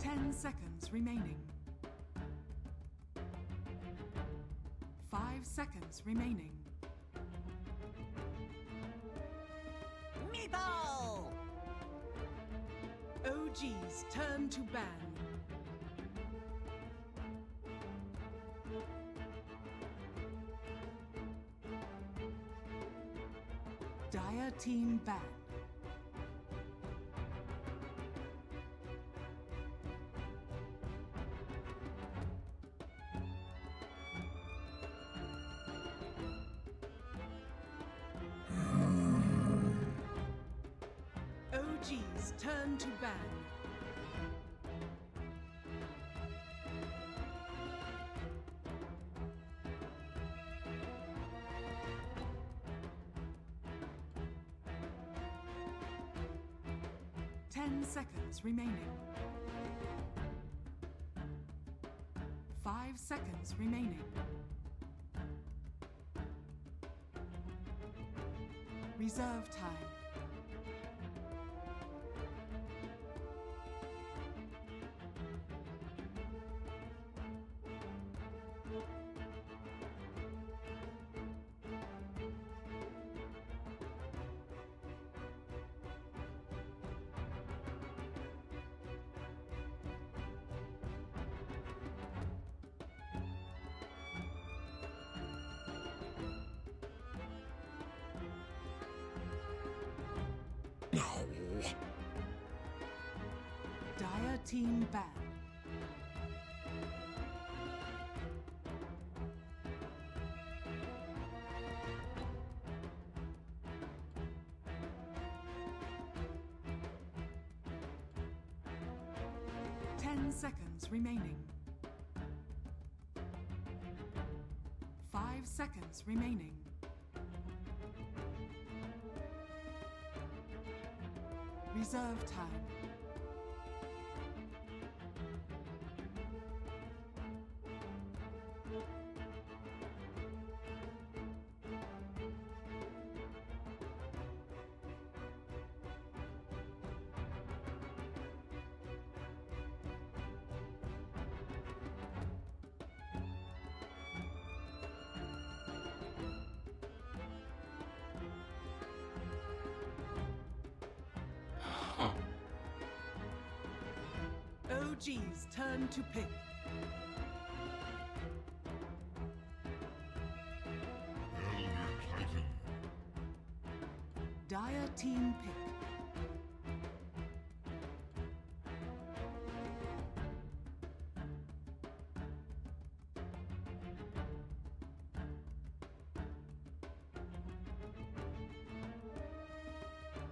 10 seconds remaining. 5 seconds remaining. Meatball! OG's turn to ban. Dire team ban. OG's turn to ban. Ten seconds remaining. 5 seconds remaining. Reserve time. Dire team ban. Ten seconds remaining. 5 seconds remaining. Reserve time. OG's turn to pick. Elder Titan. Dire team pick.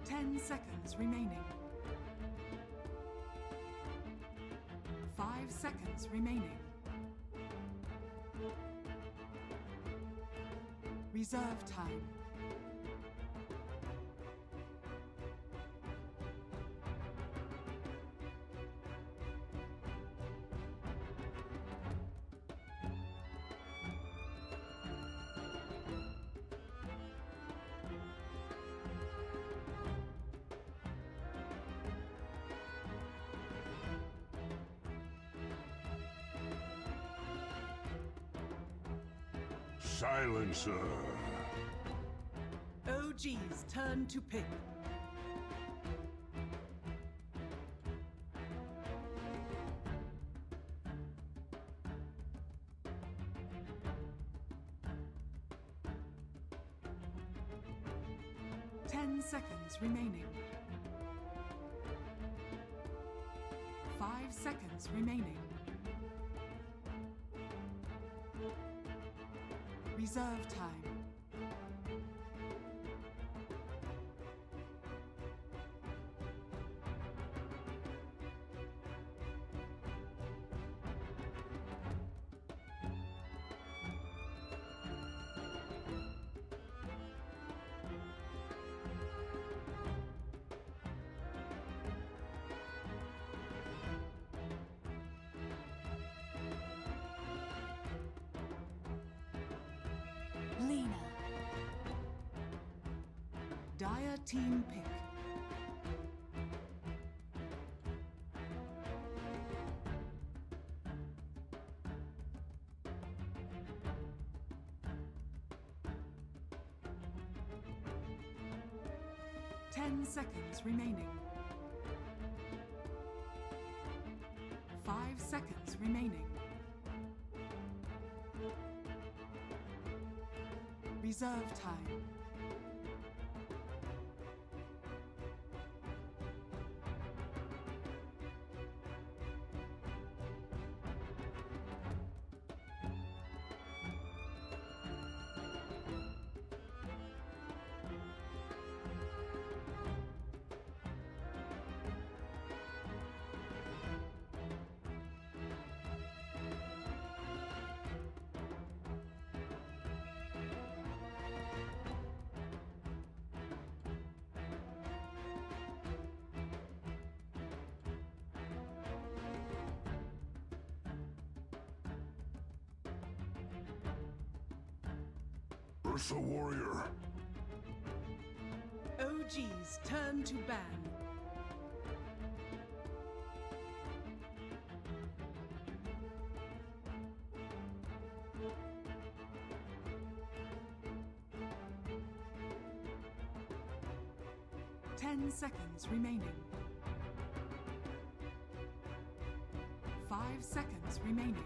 Ten seconds remaining. 5 seconds remaining. Reserve time. Silencer. OG's turn to pick. Ten seconds remaining. 5 seconds remaining. Reserve time. Lina. Dire team pick. 10 seconds remaining. 5 seconds remaining. Reserve time. Ursa Warrior. OG's turn to ban. Ten seconds remaining. 5 seconds remaining.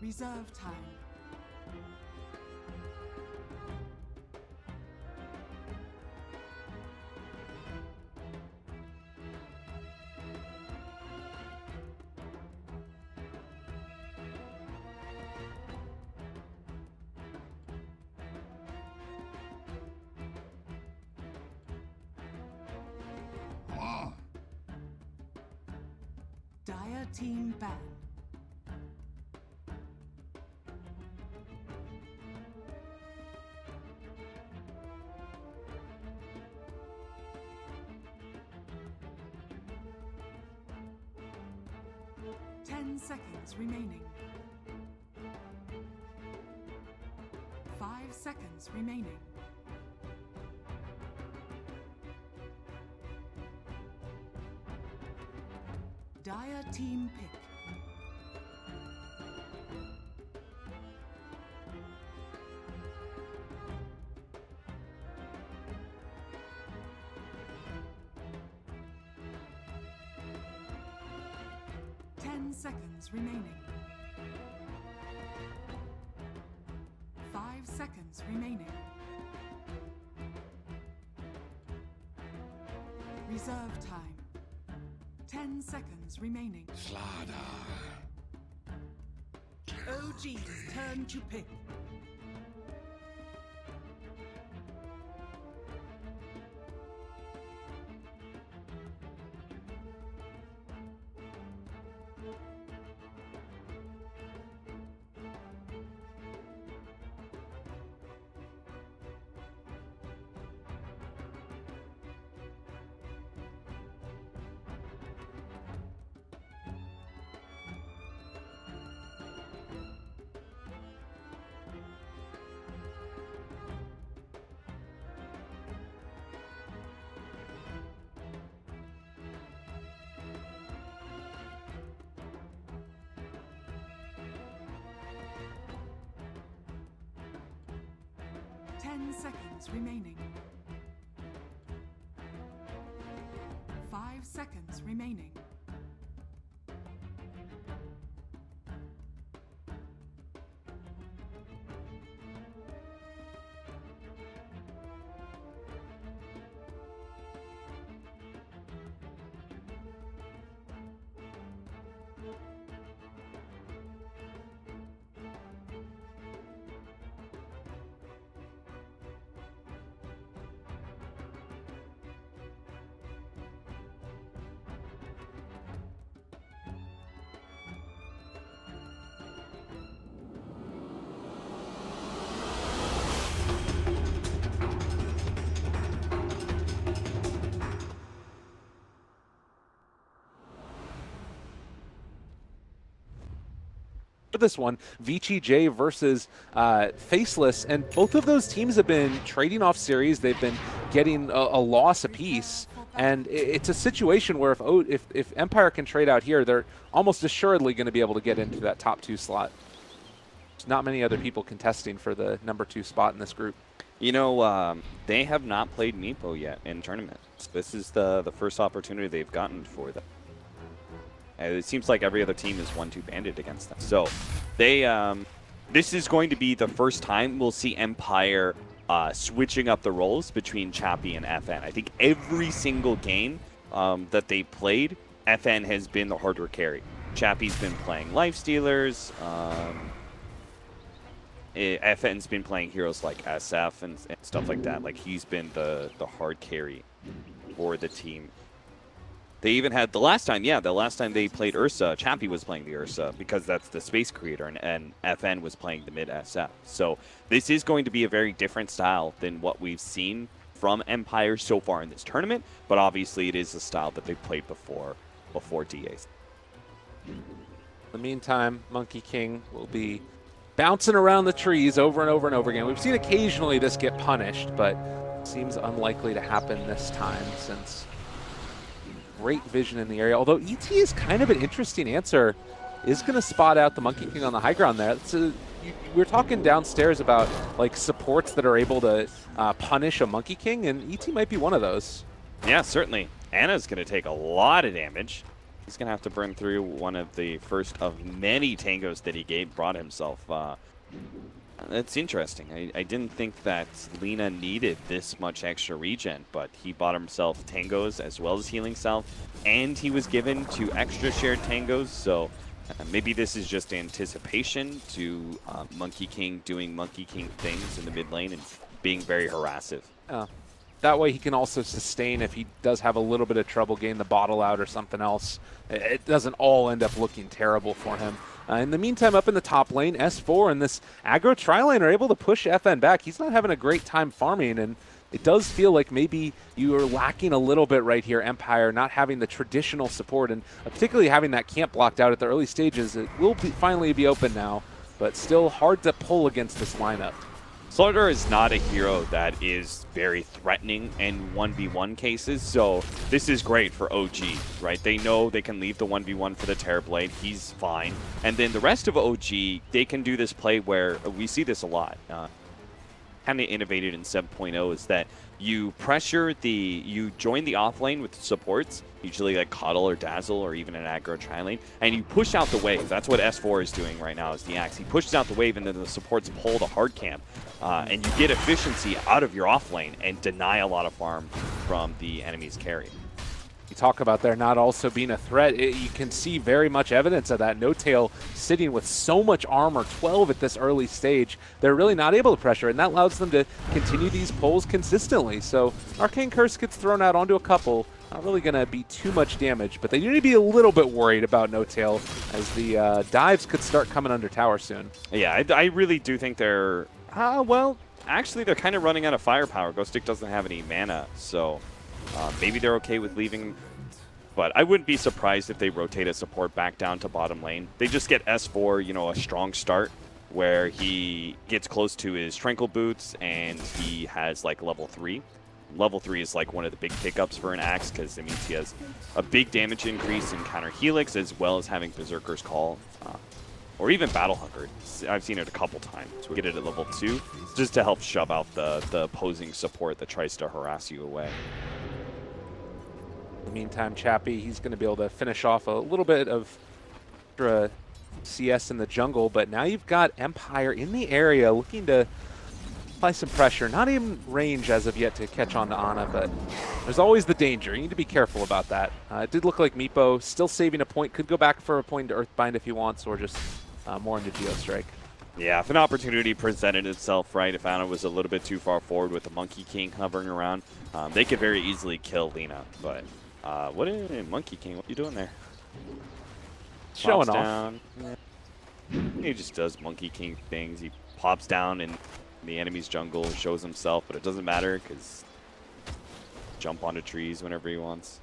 Reserve time. Dire team ban. Seconds remaining. 5 seconds remaining. Dire team pick. Seconds remaining. 5 seconds remaining. Reserve time. 10 seconds remaining. OG's turn to pick. Seconds remaining. 5 seconds remaining. This one, Vici J versus Faceless, and both of those teams have been trading off series. They've been getting a loss apiece, and it's a situation where if Empire can trade out here, they're almost assuredly going to be able to get into that top 2 slot. not many other people contesting for the #2 spot in this group. You know, they have not played Meepo yet in tournaments. This is the first opportunity they've gotten for them. And it seems like every other team is 1-2 banded against them. So they, this is going to be the first time we'll see Empire switching up the roles between Chappie and FN. I think every single game that they played, FN has been the harder carry. Chappie's been playing Lifestealers. FN's been playing heroes like SF and stuff like that. Like, he's been the hard carry for the team. They even had the last time they played Ursa, Chappie was playing the Ursa because that's the space creator, and FN was playing the mid SF. So this is going to be a very different style than what we've seen from Empire so far in this tournament, but obviously it is a style that they've played before DAs. In the meantime, Monkey King will be bouncing around the trees over and over and over again. We've seen occasionally this get punished, but seems unlikely to happen this time since great vision in the area. Although ET is kind of an interesting answer. Is going to spot out the Monkey King on the high ground there. We're talking downstairs about like supports that are able to punish a Monkey King, and ET might be one of those. Yeah, certainly. Anna's going to take a lot of damage. He's going to have to burn through one of the first of many tangos that he brought himself. That's interesting. I didn't think that Lina needed this much extra regen, but he bought himself tangos as well as healing self, and he was given 2 extra shared tangos, so maybe this is just anticipation to Monkey King doing Monkey King things in the mid lane and being very harassive. That way he can also sustain if he does have a little bit of trouble getting the bottle out or something else. It doesn't all end up looking terrible for him. In the meantime, up in the top lane, S4 and this aggro tri-lane are able to push FN back. He's not having a great time farming, and it does feel like maybe you are lacking a little bit right here, Empire, not having the traditional support, and particularly having that camp blocked out at the early stages. It will finally be open now, but still hard to pull against this lineup. Slaughter is not a hero that is very threatening in 1v1 cases, so this is great for OG, right? They know they can leave the 1v1 for the Terrorblade. He's fine. And then the rest of OG, they can do this play where we see this a lot. Kind of innovated in 7.0 is that you you join the off lane with supports, usually like Cuddle or Dazzle or even an aggro tri-lane, and you push out the wave. That's what S4 is doing right now, is the Axe. He pushes out the wave, and then the supports pull the hard camp, and you get efficiency out of your off lane and deny a lot of farm from the enemy's carry. You talk about there not also being a threat. You can see very much evidence of that. No Tail sitting with so much armor, 12 at this early stage. They're really not able to pressure, and that allows them to continue these pulls consistently. So Arcane Curse gets thrown out onto a couple. Not really going to be too much damage, but they need to be a little bit worried about No Tail as the dives could start coming under tower soon. Yeah, I really do think they're... well, actually, they're kind of running out of firepower. Ghostic doesn't have any mana, so... maybe they're okay with leaving, but I wouldn't be surprised if they rotate a support back down to bottom lane. They just get S4, you know, a strong start where he gets close to his Tranquil Boots and he has like level 3. Level 3 is like one of the big pickups for an Axe because it means he has a big damage increase in counter Helix as well as having Berserker's Call or even Battle Hunger. I've seen it a couple times. We get it at level 2 just to help shove out the opposing support that tries to harass you away. In the meantime, Chappie, he's going to be able to finish off a little bit of extra CS in the jungle, but now you've got Empire in the area looking to apply some pressure. Not even range as of yet to catch on to Ana, but there's always the danger. You need to be careful about that. It did look like Meepo still saving a point. Could go back for a point to Earthbind if he wants, or just more into Geostrike. Yeah, if an opportunity presented itself, right, if Ana was a little bit too far forward with the Monkey King hovering around, they could very easily kill Lina, but... what is Monkey King? What are you doing there? Showing pops off. Down. He just does Monkey King things. He pops down in the enemy's jungle, shows himself, but it doesn't matter because jump onto trees whenever he wants.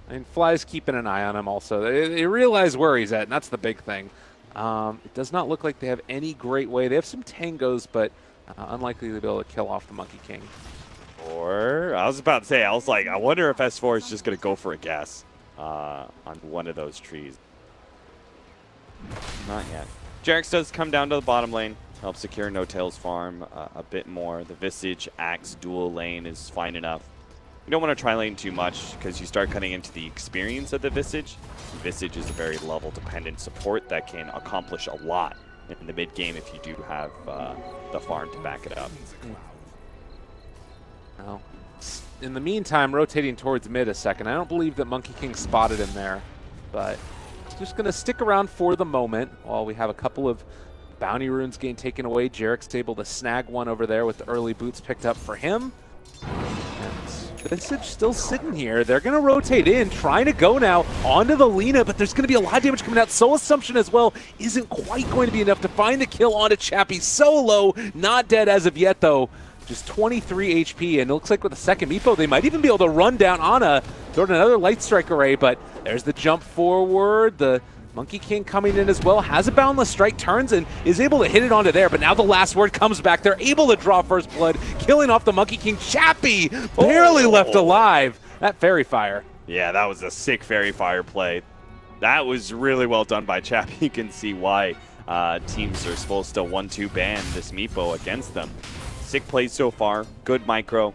And Fly's keeping an eye on him also. They realize where he's at, and that's the big thing. It does not look like they have any great way. They have some tangos, but unlikely to be able to kill off the Monkey King. Or, I was about to say, I was like, I wonder if S4 is just going to go for a guess on one of those trees. Not yet. Jarex does come down to the bottom lane, help secure No Tail's farm a bit more. The Visage Axe dual lane is fine enough. You don't want to tri-lane too much because you start cutting into the experience of the Visage. Visage is a very level-dependent support that can accomplish a lot in the mid-game if you do have the farm to back it up. Well, in the meantime, rotating towards mid a second. I don't believe that Monkey King spotted him there, but just going to stick around for the moment while we have a couple of bounty runes getting taken away. Jarek's able to snag one over there with the early boots picked up for him. And Visage still sitting here. They're going to rotate in, trying to go now onto the Lina, but there's going to be a lot of damage coming out. Soul Assumption as well isn't quite going to be enough to find the kill onto Chappie. Solo, not dead as of yet, though. Just 23 HP, and it looks like with the second Meepo, they might even be able to run down Ana, throw another Light Strike array, but there's the jump forward. The Monkey King coming in as well, has a Boundless Strike, turns and is able to hit it onto there, but now the last word comes back. They're able to draw first blood, killing off the Monkey King. Chappie barely left alive. That Fairy Fire. Yeah, that was a sick Fairy Fire play. That was really well done by Chappie. You can see why teams are supposed to 1-2 ban this Meepo against them. Sick plays so far, good micro,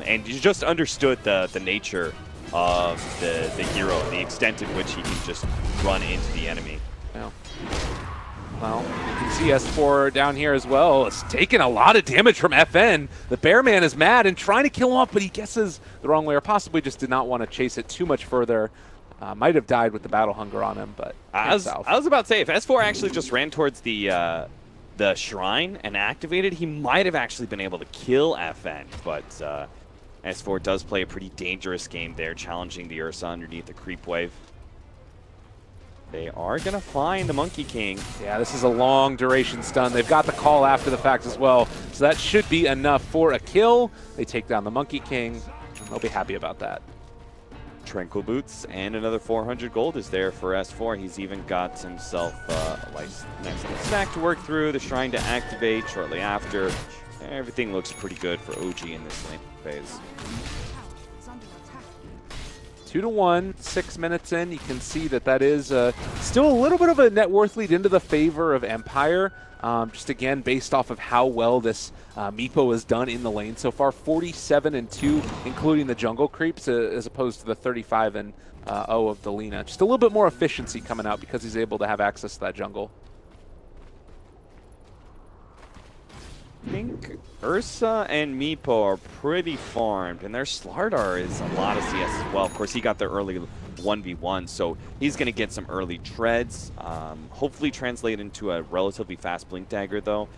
and you just understood the nature of the hero, the extent in which he can just run into the enemy. Yeah. Well, you can see S4 down here as well. It's taking a lot of damage from FN. The Bearman is mad and trying to kill him off, but he guesses the wrong way, or possibly just did not want to chase it too much further. Might have died with the Battle Hunger on him, but I was about to say, if S4 actually just ran towards the shrine and activated, he might have actually been able to kill FN, but S4 does play a pretty dangerous game there, challenging the Ursa underneath the creep wave. They are going to find the Monkey King. Yeah, this is a long duration stun. They've got the call after the fact as well, so that should be enough for a kill. They take down the Monkey King, and they'll be happy about that. Tranquil Boots and another 400 gold is there for S4. He's even got himself a nice little stack to work through, the shrine to activate shortly after. Everything looks pretty good for OG in this lane phase. 2-1, 6 minutes in. You can see that is still a little bit of a net worth lead into the favor of Empire. Just again, based off of how well this Meepo has done in the lane so far, 47-2, including the jungle creeps, as opposed to the 35-0 of the Lina. Just a little bit more efficiency coming out because he's able to have access to that jungle. I think Ursa and Meepo are pretty farmed, and their Slardar is a lot of CS as well. Of course, he got the early 1v1, so he's going to get some early treads, hopefully translate into a relatively fast Blink Dagger, though.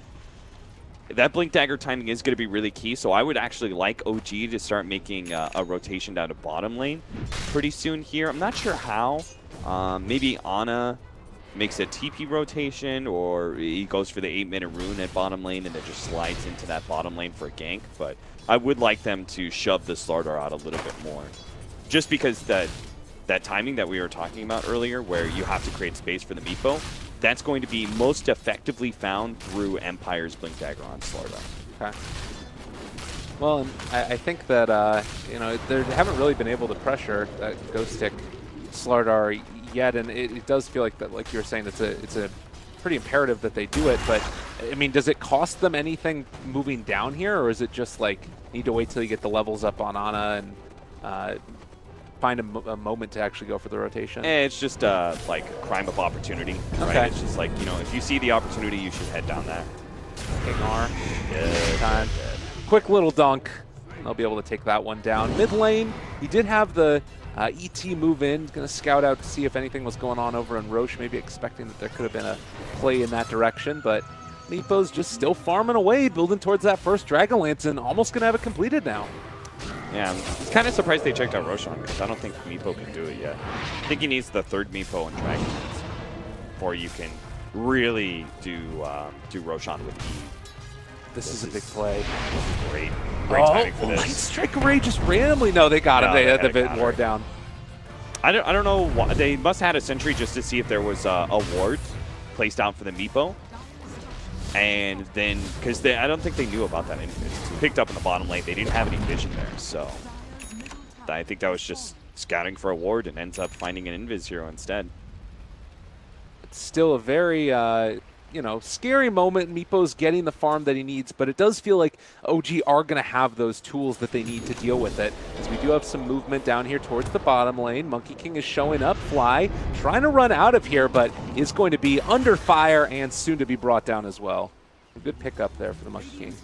That Blink Dagger timing is going to be really key, so I would actually like OG to start making a rotation down to bottom lane pretty soon here. I'm not sure how. Maybe Ana makes a TP rotation, or he goes for the 8-minute rune at bottom lane and then just slides into that bottom lane for a gank, but I would like them to shove the Slardar out a little bit more. Just because that timing that we were talking about earlier, where you have to create space for the Meepo, that's going to be most effectively found through Empire's Blink Dagger on Slardar. Okay. Well, and I think that, you know, they haven't really been able to pressure that Ghost Stick Slardar yet, and it does feel like that, like you were saying, it's a pretty imperative that they do it, but I mean, does it cost them anything moving down here, or is it just like need to wait till you get the levels up on Ana and find a moment to actually go for the rotation? It's just like crime of opportunity, right? Okay. It's just like, you know, if you see the opportunity, you should head down there. King R. Good. Time. Quick little dunk. They'll be able to take that one down. Mid lane, he did have the ET move in, going to scout out to see if anything was going on over in Roche, maybe expecting that there could have been a play in that direction, but Meepo's just still farming away, building towards that first Dragonlance, and almost going to have it completed now. Yeah, I'm kind of surprised they checked out Roshan, because I don't think Meepo can do it yet. I think he needs the third Meepo and Dragonlance before you can really do Roshan with E. This is a big play. This is great. Great timing for this. Light Strike Array just randomly. No, they got him. They had the bit ward down. I don't know why. They must have had a sentry just to see if there was a ward placed out for the Meepo. And then, because I don't think they knew about that. It was picked up in the bottom lane. They didn't have any vision there. So I think that was just scouting for a ward and ends up finding an Invis hero instead. It's still a very you know, scary moment. Meepo's getting the farm that he needs, but it does feel like OG are going to have those tools that they need to deal with it. As we do have some movement down here towards the bottom lane. Monkey King is showing up. Fly trying to run out of here, but is going to be under fire and soon to be brought down as well. A good pickup there for the Monkey King.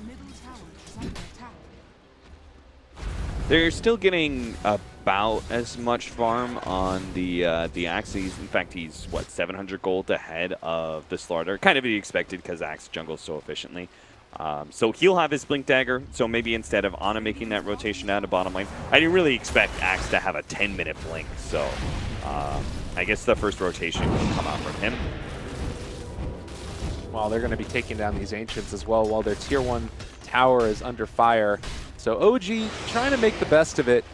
They're still getting about as much farm on the Axe. In fact, he's, what, 700 gold ahead of the Slaughter. Kind of to be expected because Axe jungles so efficiently. So he'll have his Blink Dagger, so maybe instead of Ana making that rotation down to bottom lane, I didn't really expect Axe to have a 10-minute blink, so I guess the first rotation will come out from him. Well, they're going to be taking down these Ancients as well while their Tier 1 tower is under fire. So OG trying to make the best of it.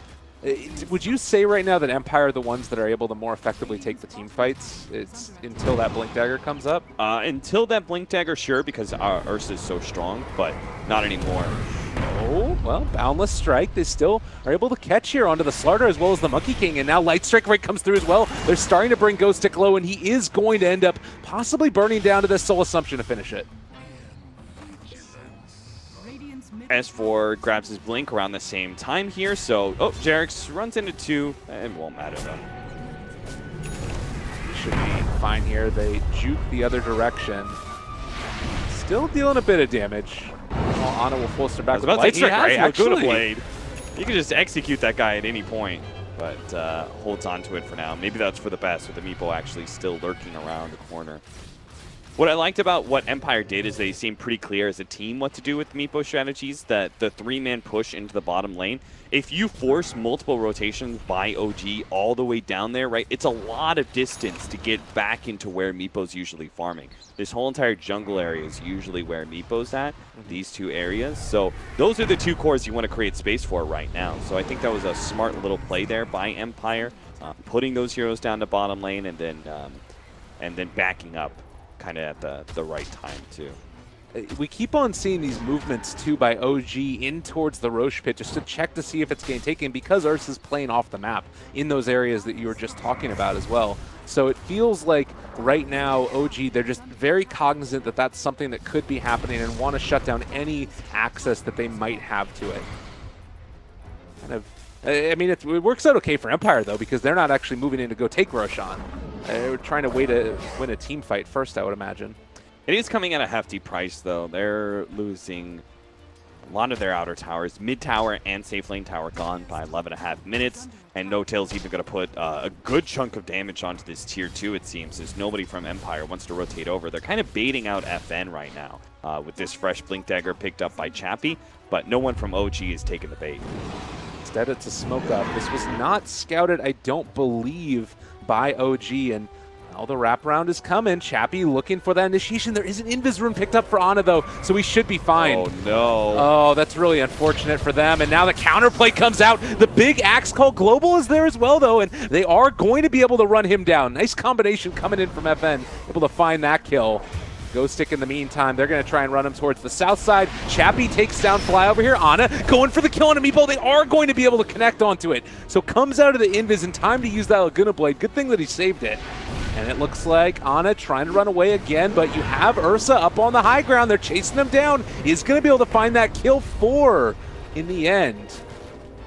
Would you say right now that Empire are the ones that are able to more effectively take the team fights? It's until that Blink Dagger comes up? Until that Blink Dagger, sure, because Ursa is so strong, but not anymore. Oh, well, Boundless Strike. They still are able to catch here onto the Slaughter as well as the Monkey King, and now Light Strike right comes through as well. They're starting to bring Ghost Tick low, and he is going to end up possibly burning down to this Soul Assumption to finish it. S4 grabs his Blink around the same time here, so, oh, Jarex runs into 2. It won't matter, though. Should be fine here. They juke the other direction. Still dealing a bit of damage. Well, Ana will force her back with Light Strike, right? Actually, Blade. You can just execute that guy at any point, but holds on to it for now. Maybe that's for the best, with the Meepo actually still lurking around the corner. What I liked about what Empire did is they seemed pretty clear as a team what to do with Meepo strategies, that the 3-man push into the bottom lane, if you force multiple rotations by OG all the way down there, right, it's a lot of distance to get back into where Meepo's usually farming. This whole entire jungle area is usually where Meepo's at, these 2 areas. So those are the 2 cores you want to create space for right now. So I think that was a smart little play there by Empire, putting those heroes down to bottom lane and then backing up kind of at the right time, too. We keep on seeing these movements, too, by OG in towards the Roche pit just to check to see if it's getting taken because Ursa's playing off the map in those areas that you were just talking about as well. So it feels like right now, OG, they're just very cognizant that that's something that could be happening and want to shut down any access that they might have to it. Kind of, I mean, it works out okay for Empire, though, because they're not actually moving in to go take Roshan. They're trying to win a team fight first, I would imagine. It is coming at a hefty price, though. They're losing a lot of their outer towers. Mid tower and safe lane tower gone by 11.5 minutes. And No-Tail's even going to put a good chunk of damage onto this tier 2, it seems, as nobody from Empire wants to rotate over. They're kind of baiting out FN right now with this fresh Blink Dagger picked up by Chappie, but no one from OG is taking the bait. Instead, it's a smoke up. This was not scouted, I don't believe, by OG, and well, the wraparound is coming. Chappie looking for that initiation. There is an Invis rune picked up for Ana, though, so we should be fine. Oh, no. Oh, that's really unfortunate for them, and now the counterplay comes out. The big Axe Call Global is there as well, though, and they are going to be able to run him down. Nice combination coming in from FN, able to find that kill. Ghost Stick in the meantime. They're going to try and run him towards the south side. Chappie takes down Fly over here. Ana going for the kill on Meepo. They are going to be able to connect onto it. So comes out of the Invis in time to use that Laguna Blade. Good thing that he saved it. And it looks like Ana trying to run away again, but you have Ursa up on the high ground. They're chasing him down. He's going to be able to find that kill 4 in the end.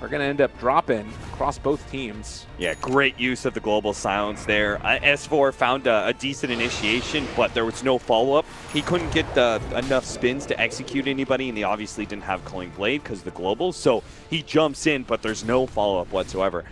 We're going to end up dropping across both teams. Yeah, great use of the global silence there. S4 found a decent initiation, but there was no follow-up. He couldn't get enough spins to execute anybody, and he obviously didn't have Culling Blade because of the global. So he jumps in, but there's no follow-up whatsoever.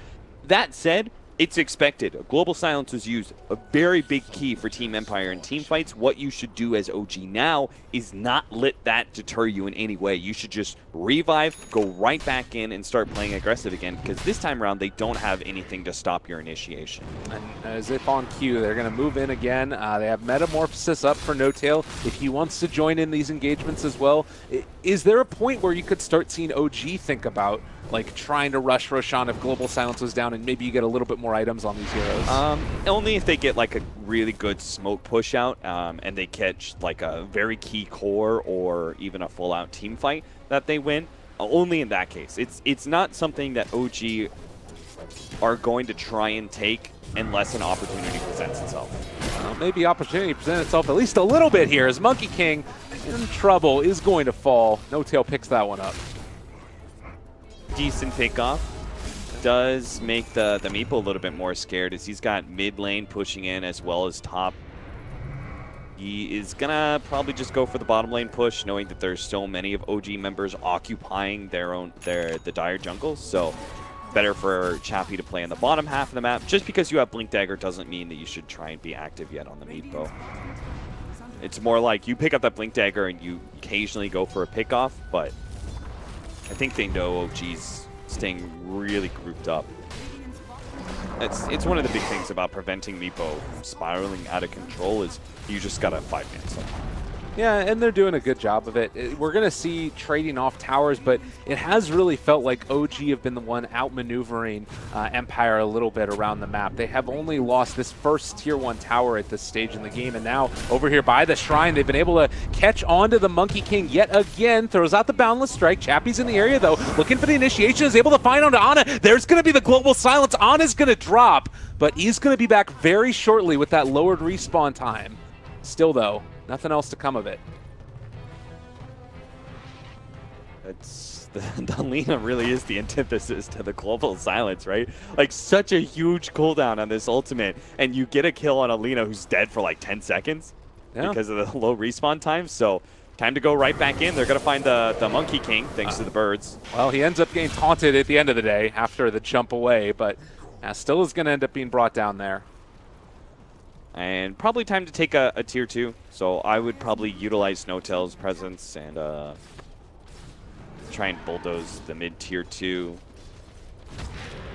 That said, it's expected. Global silence was used, a very big key for Team Empire in team fights. What you should do as OG now is not let that deter you in any way. You should just revive, go right back in, and start playing aggressive again, because this time around they don't have anything to stop your initiation. And as if on cue, they're going to move in again. They have Metamorphosis up for No-Tail if he wants to join in these engagements as well. Is there a point where you could start seeing OG think about like trying to rush Roshan if Global Silence was down and maybe you get a little bit more items on these heroes? Only if they get like a really good smoke push out and they catch like a very key core or even a full out team fight that they win. Only in that case. It's not something that OG are going to try and take unless an opportunity presents itself. Well, maybe opportunity presents itself at least a little bit here as Monkey King in trouble is going to fall. No Tail picks that one up. Decent pickoff. Does make the Meepo a little bit more scared as he's got mid lane pushing in as well as top. He is gonna probably just go for the bottom lane push, knowing that there's so many of OG members occupying the dire jungle. So better for Chappie to play in the bottom half of the map. Just because you have Blink Dagger doesn't mean that you should try and be active yet on the Meepo. It's more like you pick up that Blink Dagger and you occasionally go for a pickoff, but I think they know OG's staying really grouped up. It's one of the big things about preventing Meepo from spiraling out of control is you just gotta 5-man something. Yeah, and they're doing a good job of it. We're going to see trading off towers, but it has really felt like OG have been the one outmaneuvering Empire a little bit around the map. They have only lost this first Tier 1 tower at this stage in the game, and now over here by the Shrine, they've been able to catch on to the Monkey King yet again. Throws out the Boundless Strike. Chappie's in the area, though, looking for the initiation, is able to find onto Ana. There's going to be the Global Silence. Ana's going to drop, but he's going to be back very shortly with that lowered respawn time. Still, though, nothing else to come of it. It's the Lina really is the antithesis to the Global Silence, right? Like such a huge cooldown on this ultimate, and you get a kill on a Lina who's dead for like 10 seconds because of the low respawn time. So time to go right back in. They're going to find the Monkey King thanks to the birds. Well, he ends up getting taunted at the end of the day after the jump away, but still is going to end up being brought down there. And probably time to take a Tier 2. So I would probably utilize Snowtail's presence and try and bulldoze the mid Tier 2.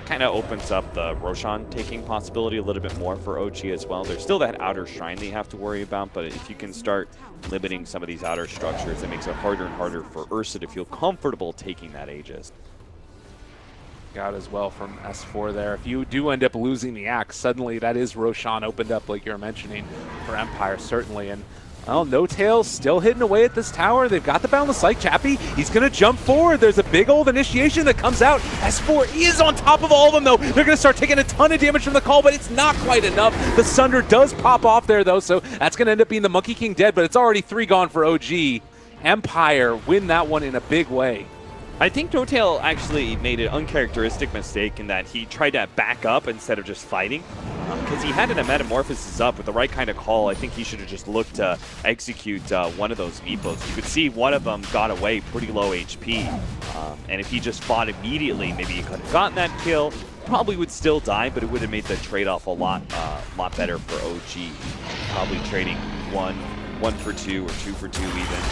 Kind of opens up the Roshan taking possibility a little bit more for OG as well. There's still that outer shrine that you have to worry about, but if you can start limiting some of these outer structures, it makes it harder and harder for Ursa to feel comfortable taking that Aegis. Got as well from S4 there. If you do end up losing the axe, suddenly that is Roshan opened up like you're mentioning for Empire, certainly. And well, No Tail still hitting away at this tower. They've got the Boundless Sight. Chappie, he's going to jump forward. There's a big old initiation that comes out. S4 is on top of all of them, though. They're going to start taking a ton of damage from the call, but it's not quite enough. The Sunder does pop off there, though, so that's going to end up being the Monkey King dead, but it's already 3 gone for OG. Empire win that one in a big way. I think No Tail actually made an uncharacteristic mistake in that he tried to back up instead of just fighting. Because he had a Metamorphosis up with the right kind of call. I think he should have just looked to execute one of those Meepos. You could see one of them got away pretty low HP. And if he just fought immediately, maybe he could have gotten that kill. Probably would still die, but it would have made the trade-off a lot better for OG. Probably trading one for 2 or 2 for 2 even.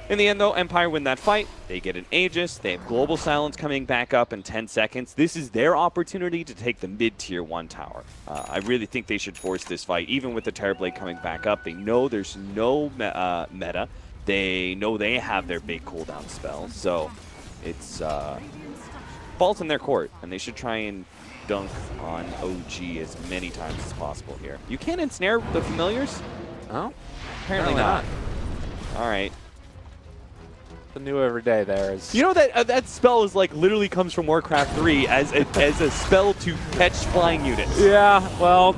In the end, though, Empire win that fight. They get an Aegis. They have Global Silence coming back up in 10 seconds. This is their opportunity to take the mid-tier 1 tower. I really think they should force this fight, even with the Terrorblade coming back up. They know there's no meta. They know they have their big cooldown spell. So it's falls in their court, and they should try and dunk on OG as many times as possible here. You can't ensnare the familiars? Oh, apparently not. All right. The new every day there is. You know that that spell is like literally comes from Warcraft 3 as a spell to catch flying units. Yeah, well,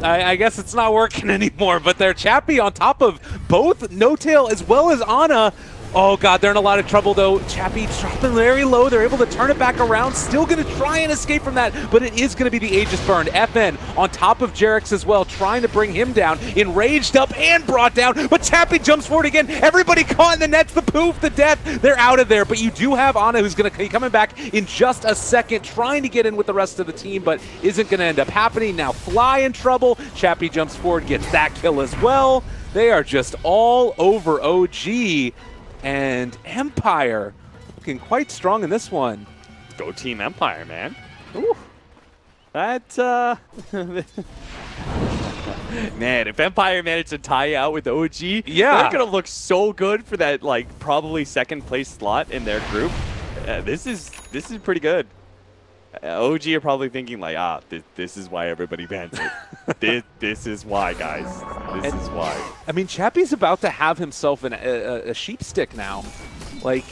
I guess it's not working anymore. But they're Chappie on top of both No Tail as well as Ana. Oh god, they're in a lot of trouble though. Chappie dropping very low. They're able to turn it back around. Still going to try and escape from that, but it is going to be the Aegis burn. FN on top of Jerix as well, trying to bring him down. Enraged up and brought down, but Chappie jumps forward again. Everybody caught in the nets, the poof, the death. They're out of there, but you do have Ana who's going to be coming back in just a second, trying to get in with the rest of the team, but isn't going to end up happening. Now Fly in trouble. Chappie jumps forward, gets that kill as well. They are just all over OG. And Empire looking quite strong in this one. Go Team Empire, man. Ooh. That, man, if Empire managed to tie out with OG, yeah, they're going to look so good for that, like, probably second place slot in their group. This is pretty good. OG are probably thinking like, this is why everybody bans it. this is why, guys. This is why. I mean, Chappie's about to have himself a sheep stick now. Like,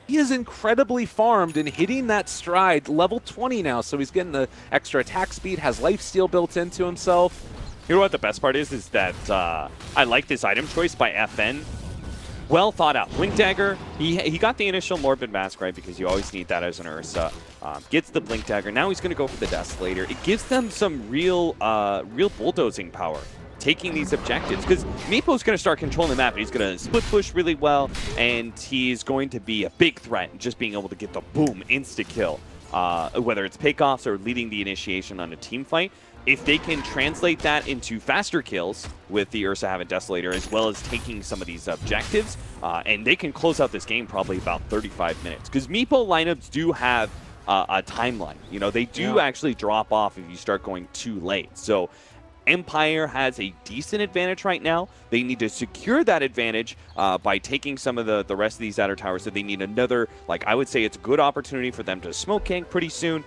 he is incredibly farmed and hitting that stride. Level 20 now, so he's getting the extra attack speed, has lifesteal built into himself. You know what the best part is that I like this item choice by FN. Well thought out. Blink Dagger, he got the initial Morbid Mask right because you always need that as an Ursa. Gets the Blink Dagger. Now he's going to go for the Desolator. It gives them some real bulldozing power, taking these objectives. Because Meepo's going to start controlling the map. He's going to split push really well, and he's going to be a big threat in just being able to get the boom, insta-kill. Whether it's pickoffs or leading the initiation on a team fight. If they can translate that into faster kills with the Ursa Having Desolator, as well as taking some of these objectives, and they can close out this game probably about 35 minutes. Because Meepo lineups do have a timeline. You know, they do actually drop off if you start going too late. So Empire has a decent advantage right now. They need to secure that advantage by taking some of the rest of these outer towers. So they need another, like I would say it's a good opportunity for them to smoke gank pretty soon,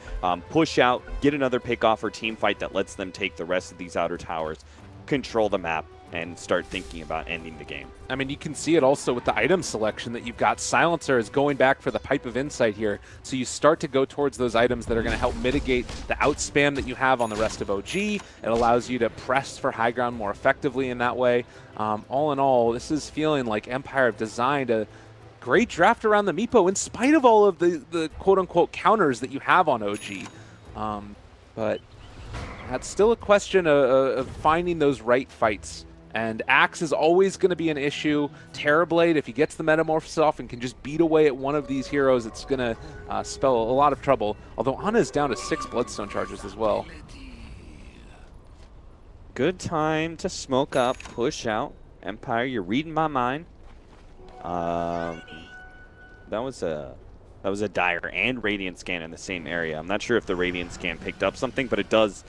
push out, get another pick off or team fight that lets them take the rest of these outer towers, control the map, and start thinking about ending the game. I mean, you can see it also with the item selection that you've got. Silencer is going back for the Pipe of Insight here. So you start to go towards those items that are going to help mitigate the outspam that you have on the rest of OG. It allows you to press for high ground more effectively in that way. All in all, this is feeling like Empire have designed a great draft around the Meepo in spite of all of the quote-unquote counters that you have on OG. But that's still a question of finding those right fights. And Axe is always going to be an issue. Terrorblade, if he gets the Metamorphosis off and can just beat away at one of these heroes, it's going to spell a lot of trouble. Although Ana is down to 6 Bloodstone charges as well. Good time to smoke up, push out. Empire, you're reading my mind. That was a Dire and Radiant scan in the same area. I'm not sure if the Radiant scan picked up something, but it does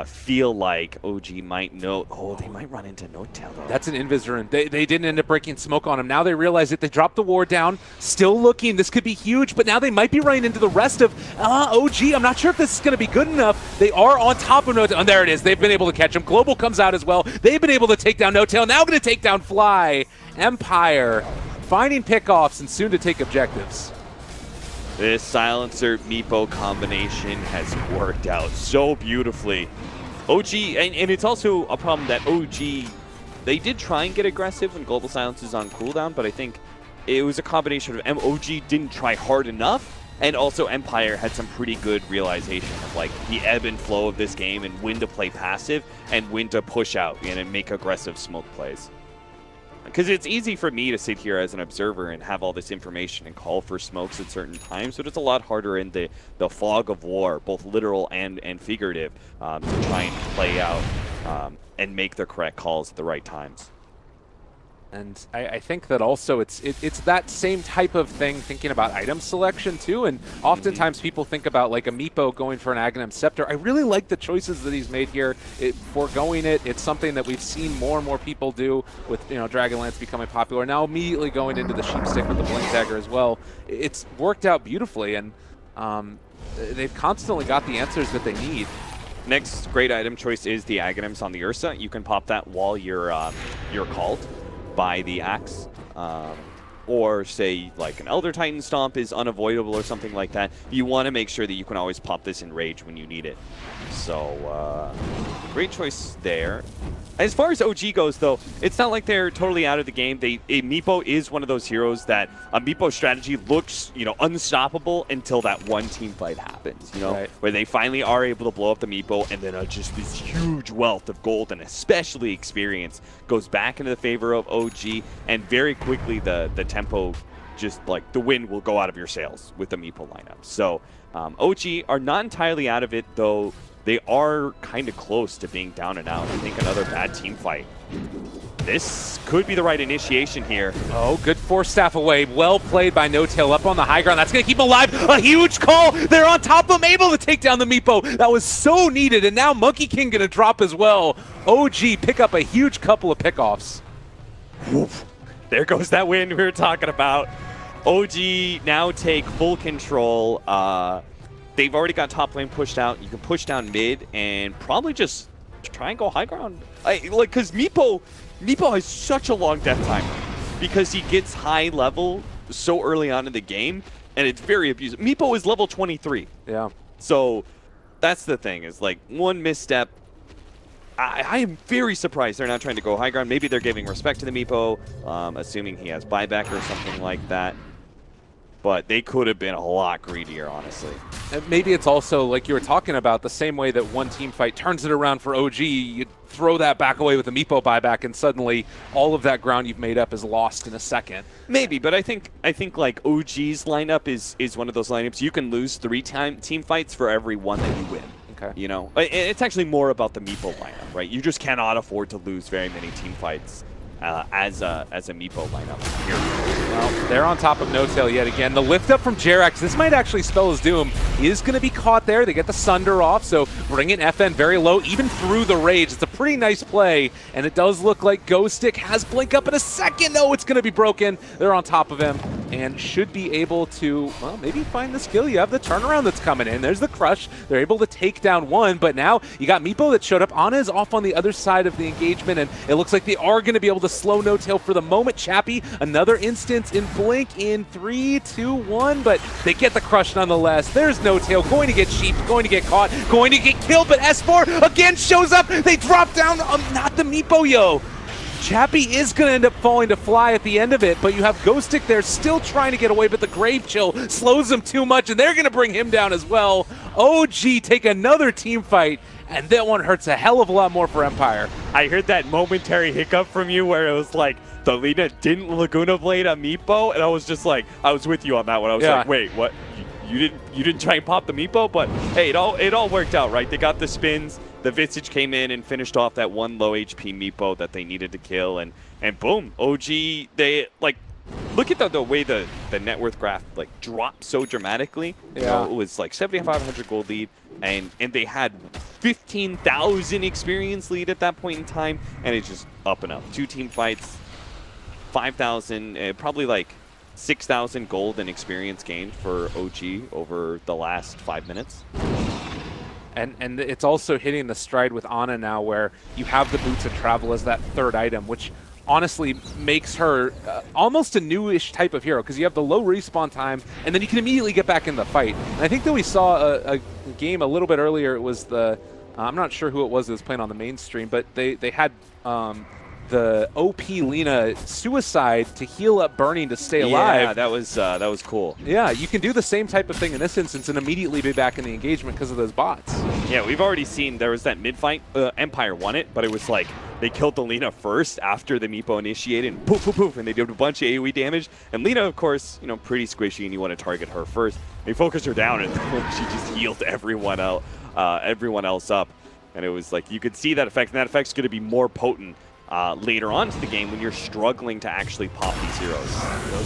feel like OG might know. Oh, they might run into No-Tail, though. That's an Invis rune. They didn't end up breaking smoke on him. Now they realize that they dropped the ward down. Still looking. This could be huge, but now they might be running into the rest of OG. I'm not sure if this is going to be good enough. They are on top of No-Tail. And there it is. They've been able to catch him. Global comes out as well. They've been able to take down No-Tail. Now going to take down Fly. Empire finding pickoffs and soon to take objectives. This Silencer Meepo combination has worked out so beautifully. OG, and it's also a problem that OG, they did try and get aggressive when Global Silence is on cooldown, but I think it was a combination of OG didn't try hard enough, and also Empire had some pretty good realization of like the ebb and flow of this game and when to play passive and when to push out and make aggressive smoke plays. Because it's easy for me to sit here as an observer and have all this information and call for smokes at certain times, but it's a lot harder in the fog of war, both literal and figurative, to try and play out and make the correct calls at the right times. And I think that also it's that same type of thing, thinking about item selection too. And oftentimes people think about like a Meepo going for an Aghanim Scepter. I really like the choices that he's made here. Foregoing it, it's something that we've seen more and more people do with Dragonlance becoming popular. Now immediately going into the Sheepstick with the Blink Dagger as well. It's worked out beautifully, and they've constantly got the answers that they need. Next great item choice is the Aghanims on the Ursa. You can pop that while you're called by the Axe, or say like an Elder Titan Stomp is unavoidable or something like that. You want to make sure that you can always pop this in Rage when you need it. So great choice there. As far as OG goes, though, it's not like they're totally out of the game. Meepo is one of those heroes that a Meepo strategy looks, unstoppable until that one team fight happens, Right. where they finally are able to blow up the Meepo, and then just this huge wealth of gold and especially experience goes back into the favor of OG, and very quickly the tempo, just like the wind will go out of your sails with the Meepo lineup. So OG are not entirely out of it, though. They are kind of close to being down and out. I think another bad team fight. This could be the right initiation here. Oh, good Force Staff away. Well played by No-Tail up on the high ground. That's going to keep him alive. A huge call. They're on top of him, able to take down the Meepo. That was so needed. And now Monkey King going to drop as well. OG pick up a huge couple of pickoffs. Woof. There goes that win we were talking about. OG now take full control. They've already got top lane pushed out. You can push down mid and probably just try and go high ground. Because Meepo has such a long death time because he gets high level so early on in the game, and it's very abusive. Meepo is level 23. Yeah. So that's the thing, is like one misstep. I am very surprised they're not trying to go high ground. Maybe they're giving respect to the Meepo, assuming he has buyback or something like that. But they could have been a lot greedier, honestly. And maybe it's also, like you were talking about, the same way that one team fight turns it around for OG, you throw that back away with a Meepo buyback, and suddenly all of that ground you've made up is lost in a second. Maybe, but I think like OG's lineup is one of those lineups you can lose 3 team fights for every 1 that you win. Okay. You know, it's actually more about the Meepo lineup, right? You just cannot afford to lose very many team fights as a Meepo lineup here. Well, they're on top of No Tail yet again. The lift up from Jerax, this might actually spell his doom. He is going to be caught there. They get the Sunder off, so bringing FN very low, even through the Rage. It's a pretty nice play, and it does look like Ghostic has Blink up in a second. No, it's going to be broken. They're on top of him and should be able to, well, maybe find the skill. You have the turnaround that's coming in. There's the Crush. They're able to take down one, but now you got Meepo that showed up. Ana is off on the other side of the engagement, and it looks like they are going to be able to slow No Tail for the moment. Chappie, another instance in Blink in 3, 2, 1, but they get the Crush nonetheless. There's No Tail going to get sheeped, going to get caught, going to get killed, but S4 again shows up. They drop down, not the Meepo, yo. Chappie is going to end up falling to fly at the end of it, but you have Ghostic there still trying to get away, but the Grave Chill slows him too much, and they're going to bring him down as well. OG take another team fight, and that one hurts a hell of a lot more for Empire. I heard that momentary hiccup from you where it was like, the Lina didn't Laguna Blade on Meepo, and I was just like, I was with you on that one. I was like, wait, what? You didn't try and pop the Meepo? But hey, it all worked out, right? They got the spins. The Visage came in and finished off that one low HP Meepo that they needed to kill, and boom, OG, they like, look at the way the net worth graph like dropped so dramatically. Yeah. You know, it was like 7,500 gold lead, and they had 15,000 experience lead at that point in time, and it's just up and up. 2 team fights, 5,000, probably like 6,000 gold and experience gained for OG over the last 5 minutes. And it's also hitting the stride with Ana now, where you have the Boots of Travel as that 3rd item, which honestly makes her almost a newish type of hero, because you have the low respawn time, and then you can immediately get back in the fight. And I think that we saw a game a little bit earlier. It was the, I'm not sure who it was that was playing on the mainstream, but they had the OP Lina suicide to heal up Burning to stay alive. Yeah, that was cool. Yeah, you can do the same type of thing in this instance and immediately be back in the engagement because of those bots. Yeah, we've already seen there was that mid-fight. Empire won it, but it was like they killed the Lina first after the Meepo initiated, and poof, poof, poof, and they did a bunch of AoE damage. And Lina, of course, you know, pretty squishy, and you want to target her first. They focused her down, and she just healed everyone else up. And it was like, you could see that effect, and that effect's going to be more potent later on to the game when you're struggling to actually pop these heroes.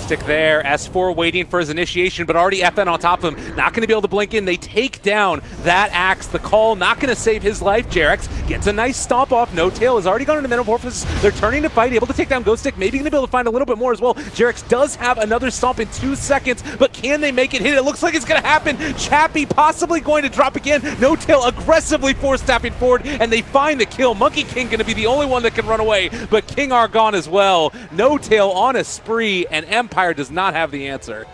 Stick there, S4 waiting for his initiation, but already FN on top of him, not going to be able to blink in. They take down that axe, the call, not going to save his life. Jerax gets a nice stomp off. No Tail has already gone into Metamorphosis. They're turning to fight, able to take down Ghostic, maybe going to be able to find a little bit more as well. Jerax does have another stomp in 2 seconds, but can they make it hit? It looks like it's going to happen. Chappie possibly going to drop again. No Tail aggressively force-tapping forward, and they find the kill. Monkey King going to be the only one that can run away, but King are gone as well. No Tail on a spree, and Empire does not have the answer.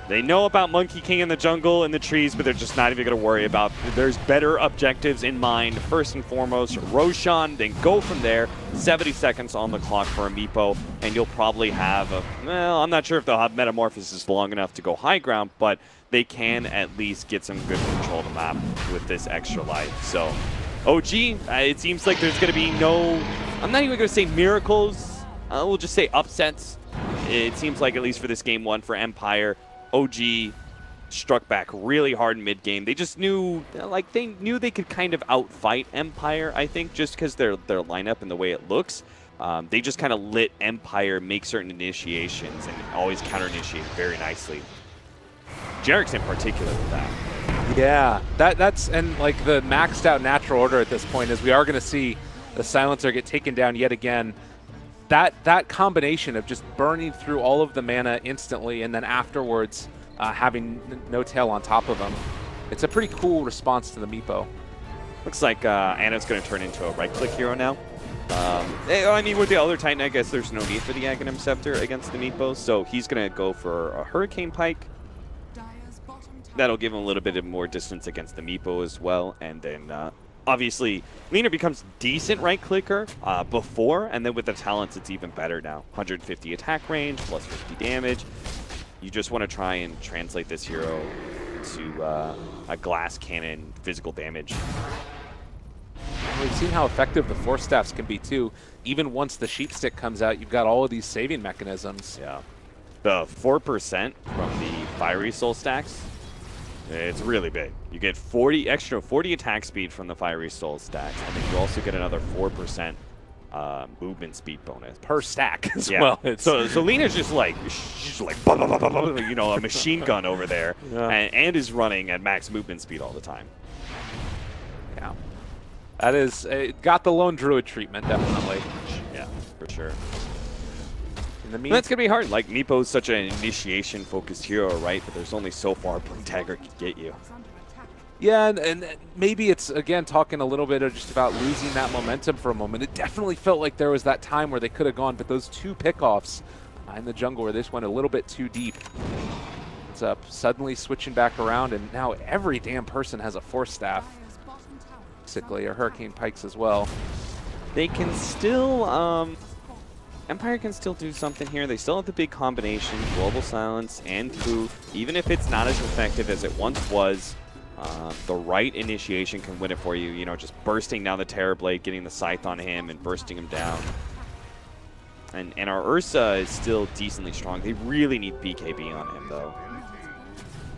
They know about Monkey King in the jungle, in the trees, but they're just not even going to worry about. There's better objectives in mind. First and foremost, Roshan, then go from there. 70 seconds on the clock for a Meepo, and you'll probably have a, well, I'm not sure if they'll have Metamorphosis long enough to go high ground, but they can at least get some good control of the map with this extra life. So OG, it seems like there's going to be no, I'm not even going to say miracles, we'll just say upsets. It seems like, at least for this game 1 for Empire, OG struck back really hard in mid-game. They just knew, like, they could kind of outfight Empire, I think, just because their lineup and the way it looks. They just kind of let Empire make certain initiations and always counter-initiate very nicely. Jerax in particular with that. Yeah, that's, and like the maxed out natural order at this point is we are going to see the Silencer get taken down yet again. That combination of just burning through all of the mana instantly and then afterwards having No Tail on top of him, it's a pretty cool response to the Meepo. Looks like Ana's going to turn into a right-click hero now. I mean, with the other Titan, I guess there's no need for the Aghanim Scepter against the Meepos, so he's going to go for a Hurricane Pike. That'll give him a little bit of more distance against the Meepo as well, and then obviously Lina becomes decent right clicker before, and then with the talents it's even better now. 150 attack range, plus 50 damage. You just want to try and translate this hero to a glass cannon physical damage. We've seen how effective the Force Staffs can be too. Even once the Sheep Stick comes out, you've got all of these saving mechanisms. Yeah. The 4% from the Fiery Soul stacks, it's really big. You get 40 attack speed from the Fiery Soul stacks, and then you also get another 4% movement speed bonus per stack as yeah. well. So Lina's just like, blah, blah, blah, blah, blah, you know, a machine gun over there, yeah. and is running at max movement speed all the time. Yeah. That is, got the lone druid treatment, definitely. Yeah, for sure. In the meantime, that's going to be hard. Like, Meepo's such an initiation-focused hero, right? But there's only so far Blink Dagger can get you. Yeah, and maybe it's, again, talking a little bit of just about losing that momentum for a moment. It definitely felt like there was that time where they could have gone, but those two pickoffs in the jungle where this went a little bit too deep. It's up, suddenly switching back around, and now every damn person has a Force Staff. Basically, or Hurricane Pikes as well. They can still, Empire can still do something here. They still have the big combination, Global Silence and Poof. Even if it's not as effective as it once was, the right initiation can win it for you. You know, just bursting down the Terrorblade, getting the Scythe on him, and bursting him down. And our Ursa is still decently strong. They really need BKB on him, though.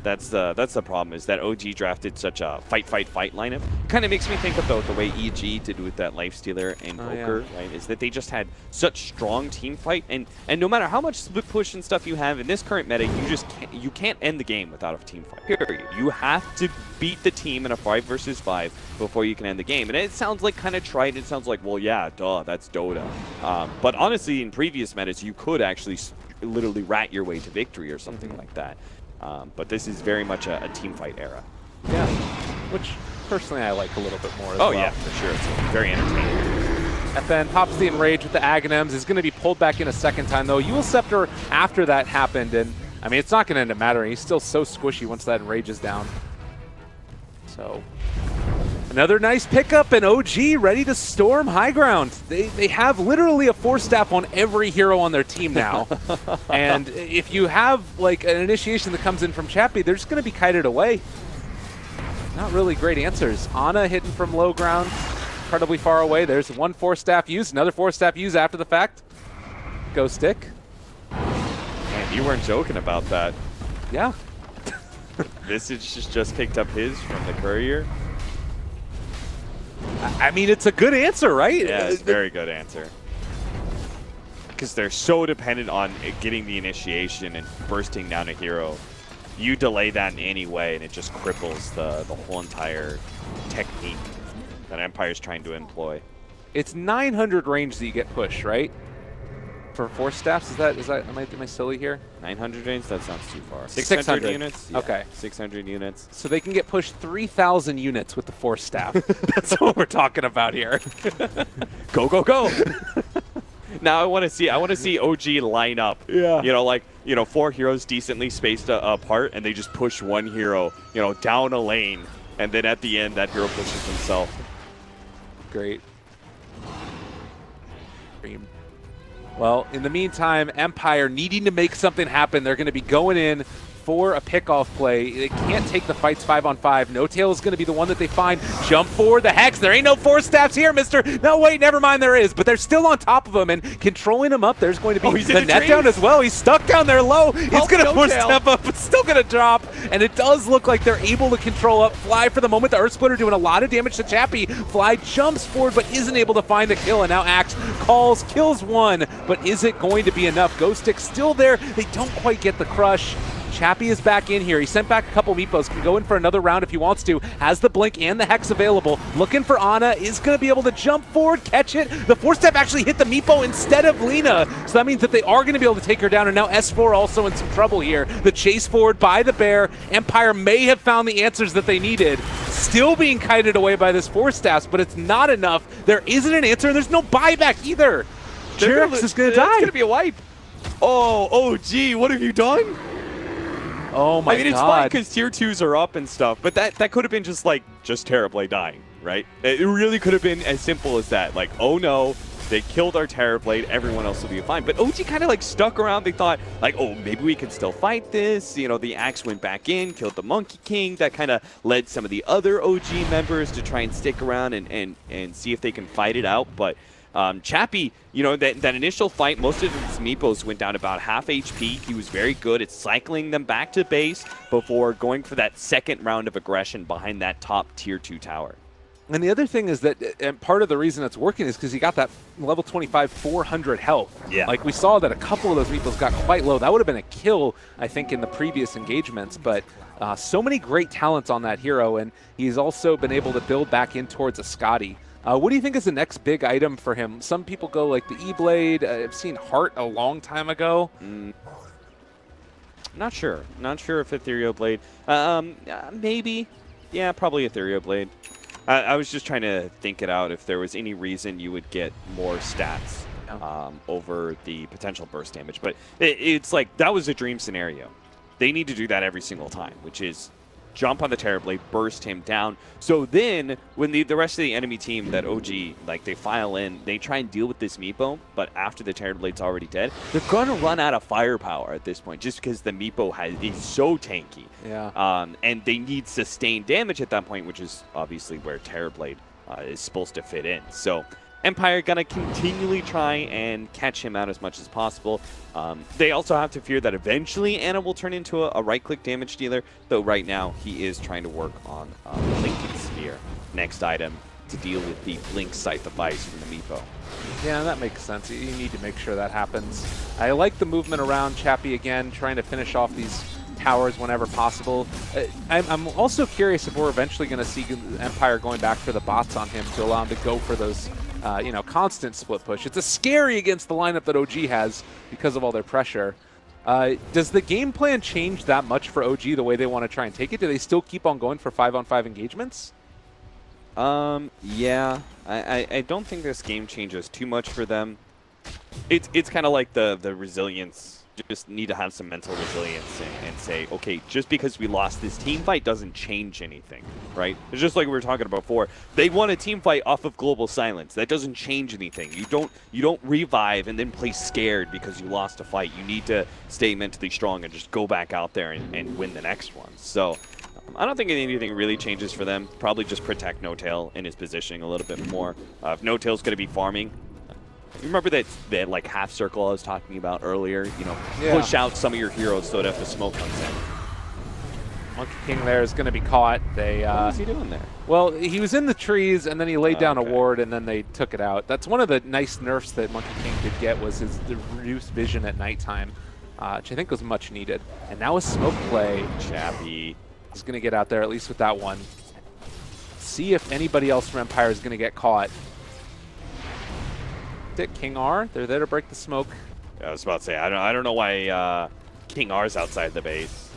That's the problem, is that OG drafted such a fight lineup. Kind of makes me think about the way EG did with that Lifestealer and Poker, right? Is that they just had such strong team fight, and no matter how much split push and stuff you have in this current meta, you can't end the game without a team fight. Period. You have to beat the team in a 5 versus 5 before you can end the game. And it sounds like kind of trite. It sounds like, well, yeah, duh, that's Dota. But honestly, in previous metas, you could actually literally rat your way to victory or something like that. But this is very much a team fight era. Yeah, which personally I like a little bit more as well. Oh yeah, for sure. It's very entertaining. And then pops the Enrage with the Aghanims. Is going to be pulled back in a second time, though. Eul Scepter after that happened, and I mean, it's not going to end up mattering. He's still so squishy once that Enrage is down. So, another nice pickup, and OG ready to storm high ground. They have literally a Force Staff on every hero on their team now. And if you have like an initiation that comes in from Chappie, they're just going to be kited away. Not really great answers. Ana hitting from low ground, incredibly far away. There's one Force Staff use, another Force Staff use after the fact. Go stick. Man, you weren't joking about that. Yeah. Visage just picked up his from the courier. I mean, it's a good answer, right? Yeah, it's a very good answer. Because they're so dependent on getting the initiation and bursting down a hero. You delay that in any way, and it just cripples the whole entire technique that Empire's trying to employ. It's 900 range that you get pushed, right? For Force Staffs, is that am I silly here? 900 range? That sounds too far. 600 units? Yeah, okay. 600 units. So they can get pushed 3,000 units with the Force Staff. That's what we're talking about here. Go, go, go! Now I want to see OG line up. Yeah. You know, like, 4 heroes decently spaced apart, and they just push one hero, down a lane, and then at the end that hero pushes himself. Great. Well, in the meantime, Empire needing to make something happen. They're going to be going in for a pickoff play. They can't take the fights 5-on-5. No Tail is going to be the one that they find. Jump forward, the Hex. There ain't no Force Staffs here, mister. No, wait, never mind, there is. But they're still on top of him and controlling him up. There's going to be the net down as well. He's stuck down there low. He's going to Force Step up, but still going to drop. And it does look like they're able to control up. Fly for the moment. The Earth Splitter doing a lot of damage to Chappie. Fly jumps forward, but isn't able to find a kill. And now Axe calls, kills one. But is it going to be enough? Ghost Stick still there. They don't quite get the crush. Chappie is back in here. He sent back a couple Meepos. Can go in for another round if he wants to. Has the Blink and the Hex available. Looking for Ana. Is going to be able to jump forward, catch it. The Force Step actually hit the Meepo instead of Lina. So that means that they are going to be able to take her down. And now S4 also in some trouble here. The chase forward by the Bear. Empire may have found the answers that they needed. still being kited away by this Force Staffs, but it's not enough. There isn't an answer, and there's no buyback either. Jirex is going to die. It's going to be a wipe. Oh, gee, what have you done? Oh my god. I mean, it's fine because tier 2s are up and stuff, but that could have been just Terrorblade dying, right? It really could have been as simple as that. Like, oh no, they killed our Terrorblade, everyone else will be fine. But OG kind of like stuck around. They thought like, oh, maybe we can still fight this. You know, the Axe went back in, killed the Monkey King. That kind of led some of the other OG members to try and stick around and see if they can fight it out. But Chappie, you know, that initial fight, most of his meepos went down about half HP. He was very good at cycling them back to base before going for that second round of aggression behind that top tier 2 tower. And the other thing is that and part of the reason it's working is because he got that level 25 400 health. Yeah. Like we saw that a couple of those meepos got quite low. That would have been a kill, I think, in the previous engagements. But so many great talents on that hero, and he's also been able to build back in towards a Scotty. What do you think is the next big item for him? Some people go like the E-Blade. I've seen Heart a long time ago. Not sure. Not sure if Ethereal Blade. Maybe. Yeah, probably Ethereal Blade. I was just trying to think it out if there was any reason you would get more stats over the potential burst damage. But it's like that was a dream scenario. They need to do that every single time, which is jump on the Terrorblade, burst him down. So then, when the rest of the enemy team, that OG, like they file in, they try and deal with this Meepo, but after the Terrorblade's already dead, they're going to run out of firepower at this point, just because the Meepo is so tanky. Yeah. And they need sustained damage at that point, which is obviously where Terrorblade is supposed to fit in. So Empire gonna continually try and catch him out as much as possible. They also have to fear that eventually Ana will turn into a right-click damage dealer, though right now he is trying to work on Blinking Sphere. Next item to deal with the Blink Sight device from the Meepo. Yeah, that makes sense. You need to make sure that happens. I like the movement around Chappie again, trying to finish off these towers whenever possible. I'm also curious if we're eventually going to see Empire going back for the bots on him to allow him to go for those constant split push. It's a scary against the lineup that OG has because of all their pressure. Does the game plan change that much for OG the way they want to try and take it? Do they still keep on going for 5-on-5 engagements? Yeah. I don't think this game changes too much for them. It's kind of like the resilience. Just need to have some mental resilience and say, okay, just because we lost this team fight doesn't change anything, right? It's just like we were talking about before. They won a team fight off of global silence. That doesn't change anything. You don't revive and then play scared because you lost a fight. You need to stay mentally strong and just go back out there and win the next one. So I don't think anything really changes for them. Probably just protect No-Tail in his positioning a little bit more. If No-Tail's going to be farming, you remember that like half circle I was talking about earlier? You know, push out some of your heroes so that if the smoke comes in. Monkey King there is going to be caught. What was he doing there? Well, he was in the trees, and then he laid down a ward, and then they took it out. That's one of the nice nerfs that Monkey King did get was the reduced vision at nighttime, which I think was much needed. And now a smoke play. Chappie is going to get out there, at least with that one. See if anybody else from Empire is going to get caught. King R, they're there to break the smoke. Yeah, I was about to say, I don't know why King R's outside the base.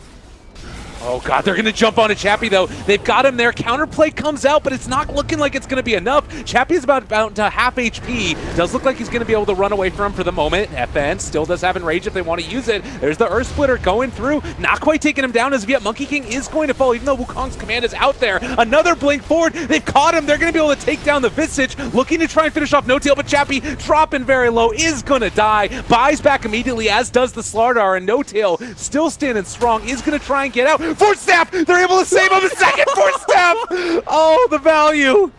Oh god, they're going to jump onto Chappie though. They've got him there. Counterplay comes out, but it's not looking like it's going to be enough. Chappie's about to half HP. Does look like he's going to be able to run away from him for the moment. FN still does have Enrage if they want to use it. There's the Earth Splitter going through. Not quite taking him down as of yet. Monkey King is going to fall, even though Wukong's command is out there. Another blink forward. They've caught him. They're going to be able to take down the Visage. Looking to try and finish off No-Tail, but Chappie dropping very low is going to die. Buys back immediately, as does the Slardar, and No-Tail still standing strong. Is going to try and get out. Force Staff! They're able to save him a second Force Staff! Oh, the value!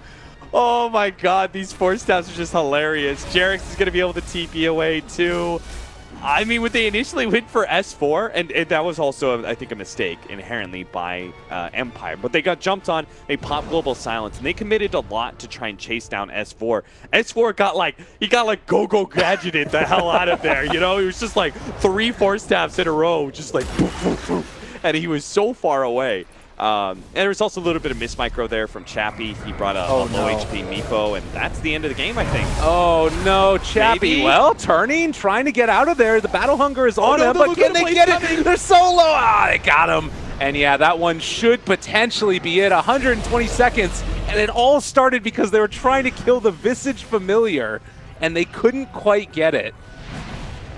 Oh my god, these Force Staffs are just hilarious. Jirex is going to be able to TP away too. I mean, when they initially went for S4, and that was also, I think, a mistake inherently by Empire, but they got jumped on, they popped Global Silence, and they committed a lot to try and chase down S4. S4 got like, go-go gadgeted the hell out of there, you know? It was just like 3 Force Staffs in a row, just like poof, poof, poof. And he was so far away. And there was also a little bit of mismicro there from Chappie. He brought a low HP Meepo, and that's the end of the game, I think. Oh no, Chappie. Maybe. Well, turning, trying to get out of there. The battle hunger is on him, but can they get it? They're so low. Ah, they got him. And yeah, that one should potentially be it. 120 seconds, and it all started because they were trying to kill the Visage Familiar, and they couldn't quite get it.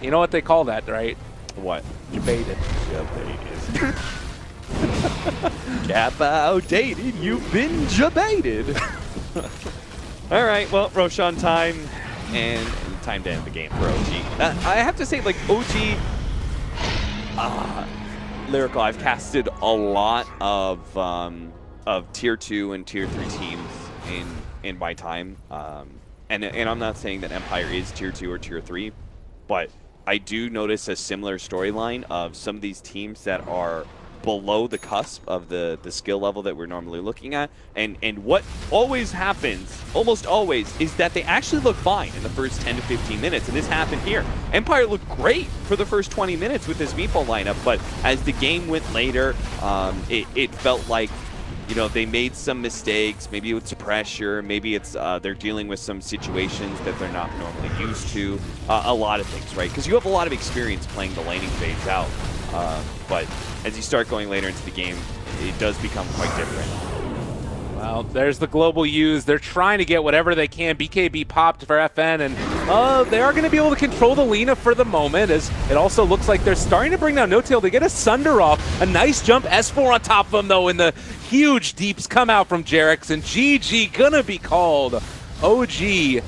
You know what they call that, right? What? Debated. Cap outdated, you've been debated. All right, well, Roshan time, and time to end the game for OG. I have to say, like, OG, Lyrical, I've casted a lot of Tier 2 and Tier 3 teams in my time. And I'm not saying that Empire is Tier 2 or Tier 3, but I do notice a similar storyline of some of these teams that are below the cusp of the skill level that we're normally looking at. And what always happens, almost always, is that they actually look fine in the first 10 to 15 minutes. And this happened here. Empire looked great for the first 20 minutes with this Meatball lineup, but as the game went later, it felt like, you know, they made some mistakes. Maybe it's pressure. Maybe it's they're dealing with some situations that they're not normally used to. A lot of things, right? Because you have a lot of experience playing the laning phase out. But as you start going later into the game, it does become quite different. Well, there's the global use. They're trying to get whatever they can. BKB popped for FN, and they are going to be able to control the Lina for the moment, as it also looks like they're starting to bring down No-Tail. They get a Sunder off. A nice jump. S4 on top of them, though, and the huge deeps come out from Jerix, and GG gonna be called. OG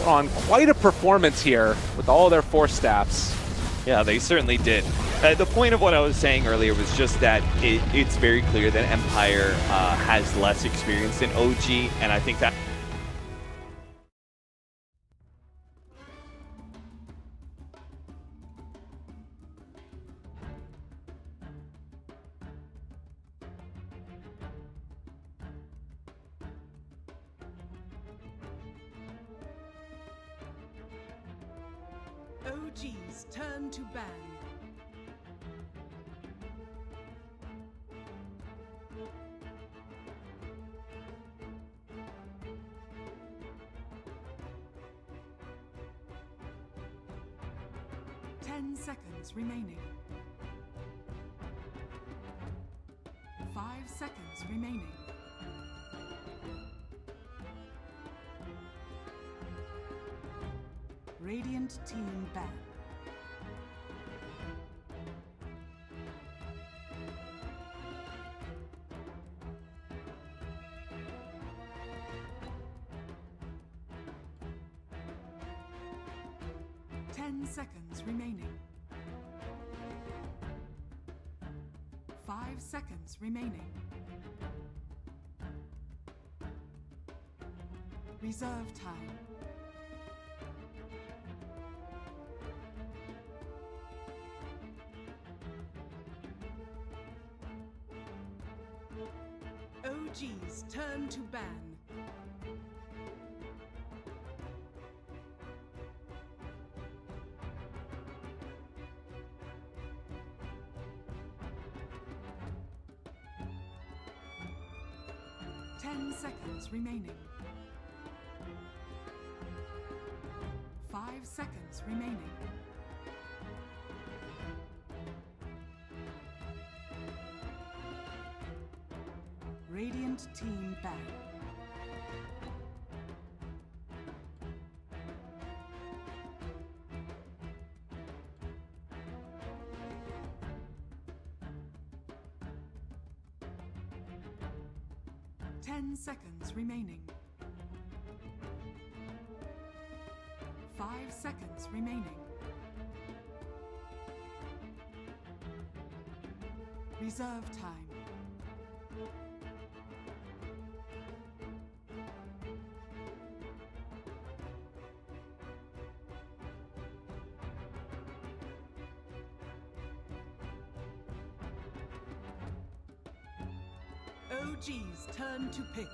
on quite a performance here with all their 4 staffs. Yeah, they certainly did. The point of what I was saying earlier was just that it's very clear that Empire has less experience than OG, and I think that OG's turn to ban. Seconds remaining. 5 seconds remaining. Radiant team ban. Seconds remaining. 5 seconds remaining. Reserve time. OG's turn to ban. Seconds remaining. 5 seconds remaining. Radiant team ban. Seconds remaining. 5 seconds remaining. Reserve time. OG's turn to pick.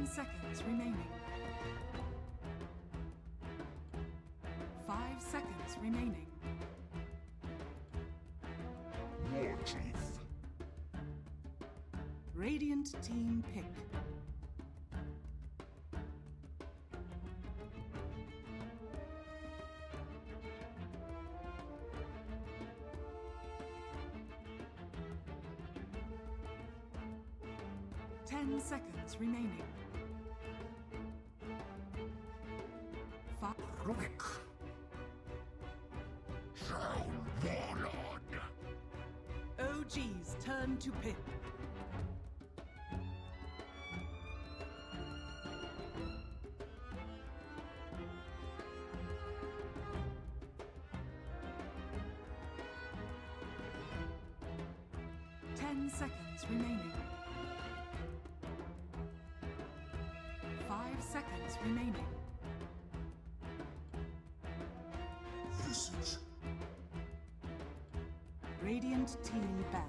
Seconds remaining. 5 seconds remaining. War Chief. Radiant team pick. Ten seconds remaining. Quick. Shall warlord. OG's turn to pick. Seconds remaining. 5 seconds remaining. Visage. Radiant team ban.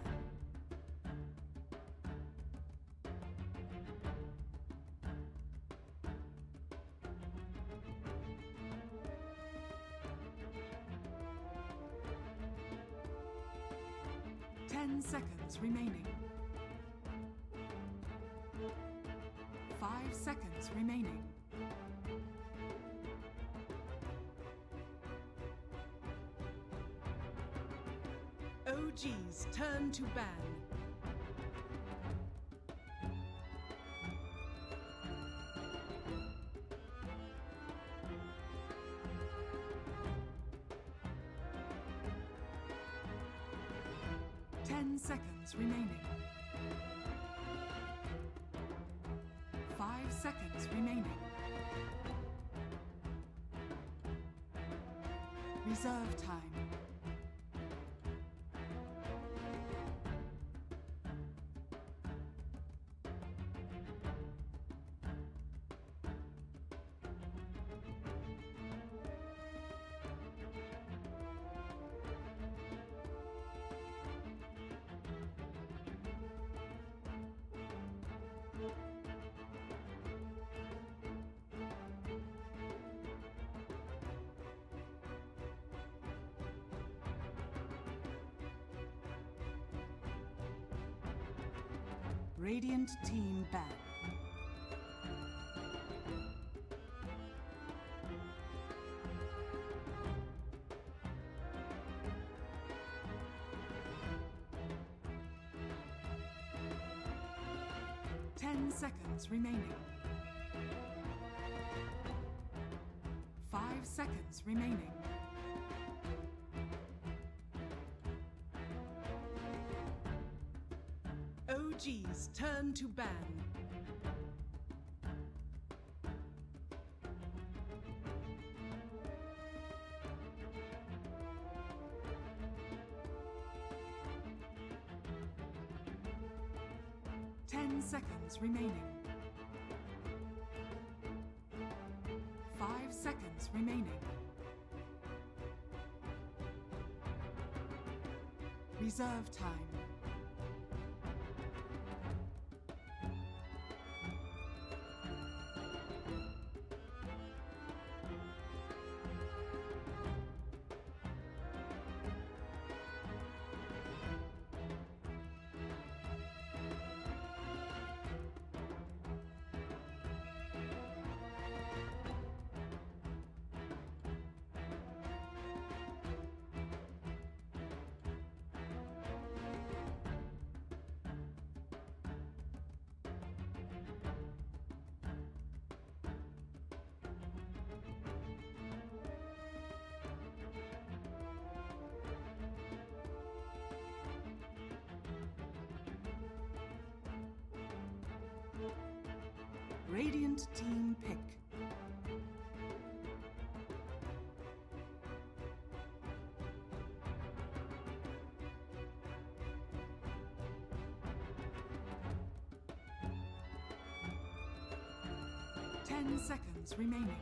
Seconds remaining. 5 seconds remaining. OG's turn to ban. Seconds remaining. 5 seconds remaining. Reserve time. Radiant team ban. Seconds remaining. 5 seconds remaining. OG's turn to ban. Seconds remaining. 5 seconds remaining. Reserve time. Radiant team pick. Seconds remaining.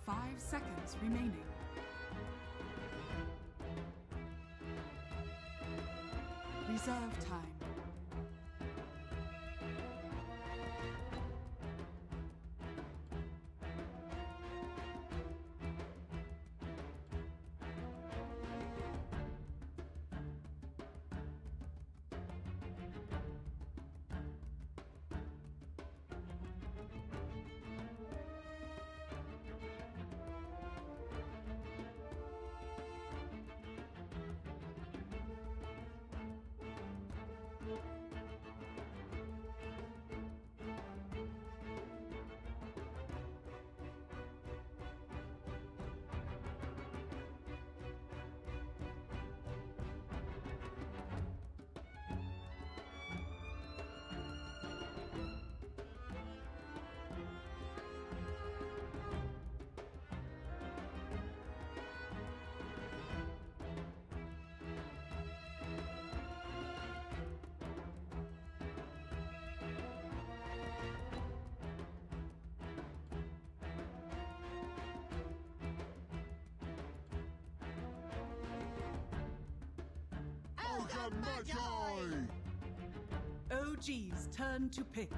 5 seconds remaining. Reserve time. OG's turn to pick.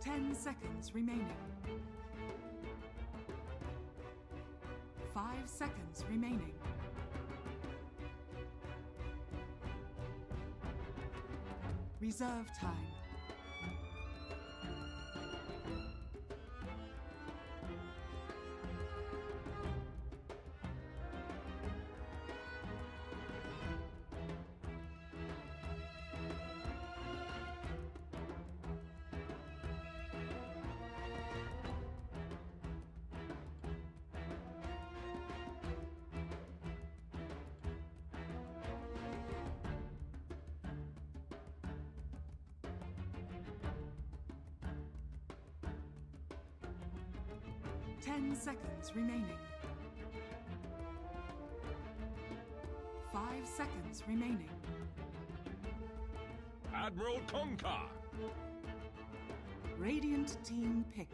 Ten seconds remaining. 5 seconds remaining. Reserve time. Ten seconds remaining. 5 seconds remaining. Admiral Conquer. Radiant team pick.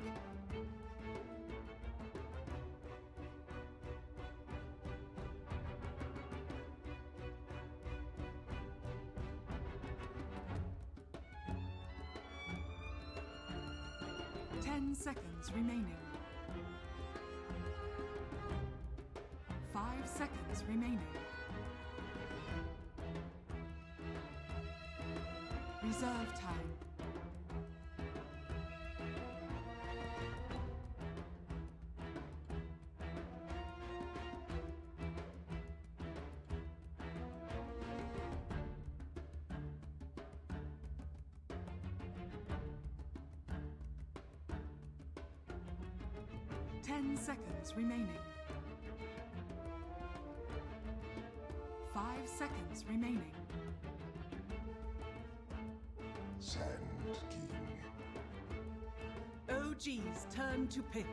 Ten seconds remaining. 5 seconds remaining. Reserve time. Ten seconds remaining. 5 seconds remaining. Sand King. OG's turn to pick.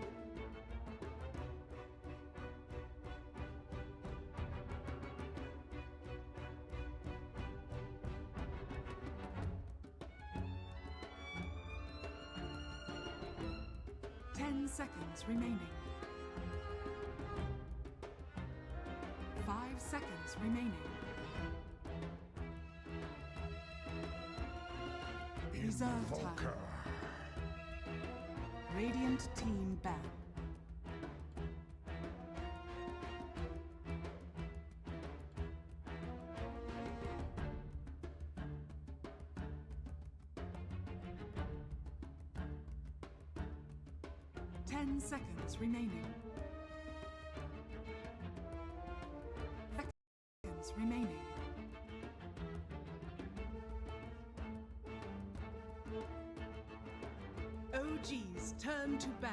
Ten seconds remaining. 5 seconds remaining. Reserve time. Invoker. Radiant team ban. Ten seconds remaining. Seconds remaining. OG's turn to ban.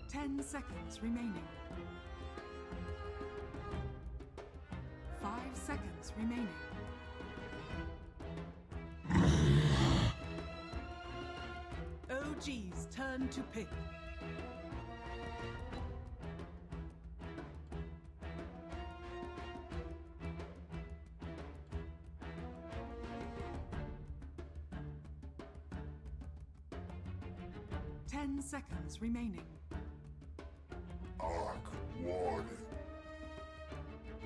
Ten seconds remaining. 5 seconds remaining. OG's turn to pick. Ten seconds remaining. Arc Warden.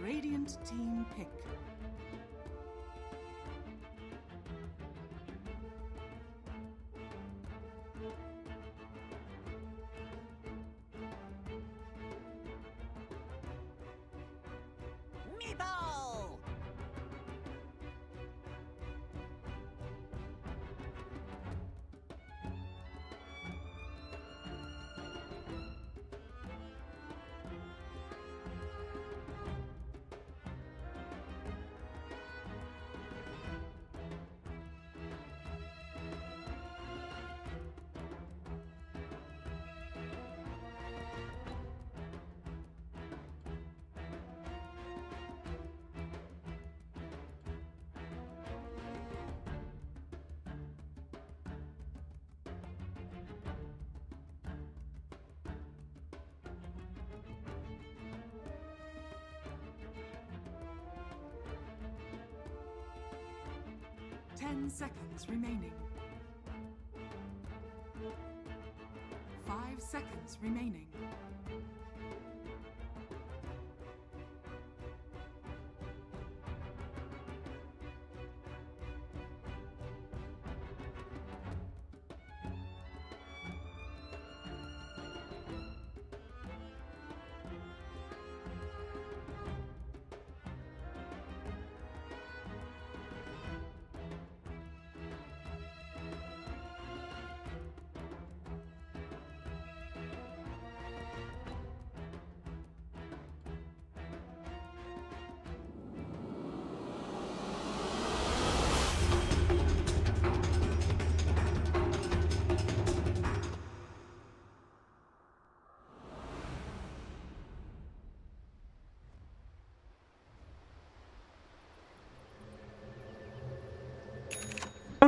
Radiant team pick. Meatball! 10 seconds remaining. 5 seconds remaining.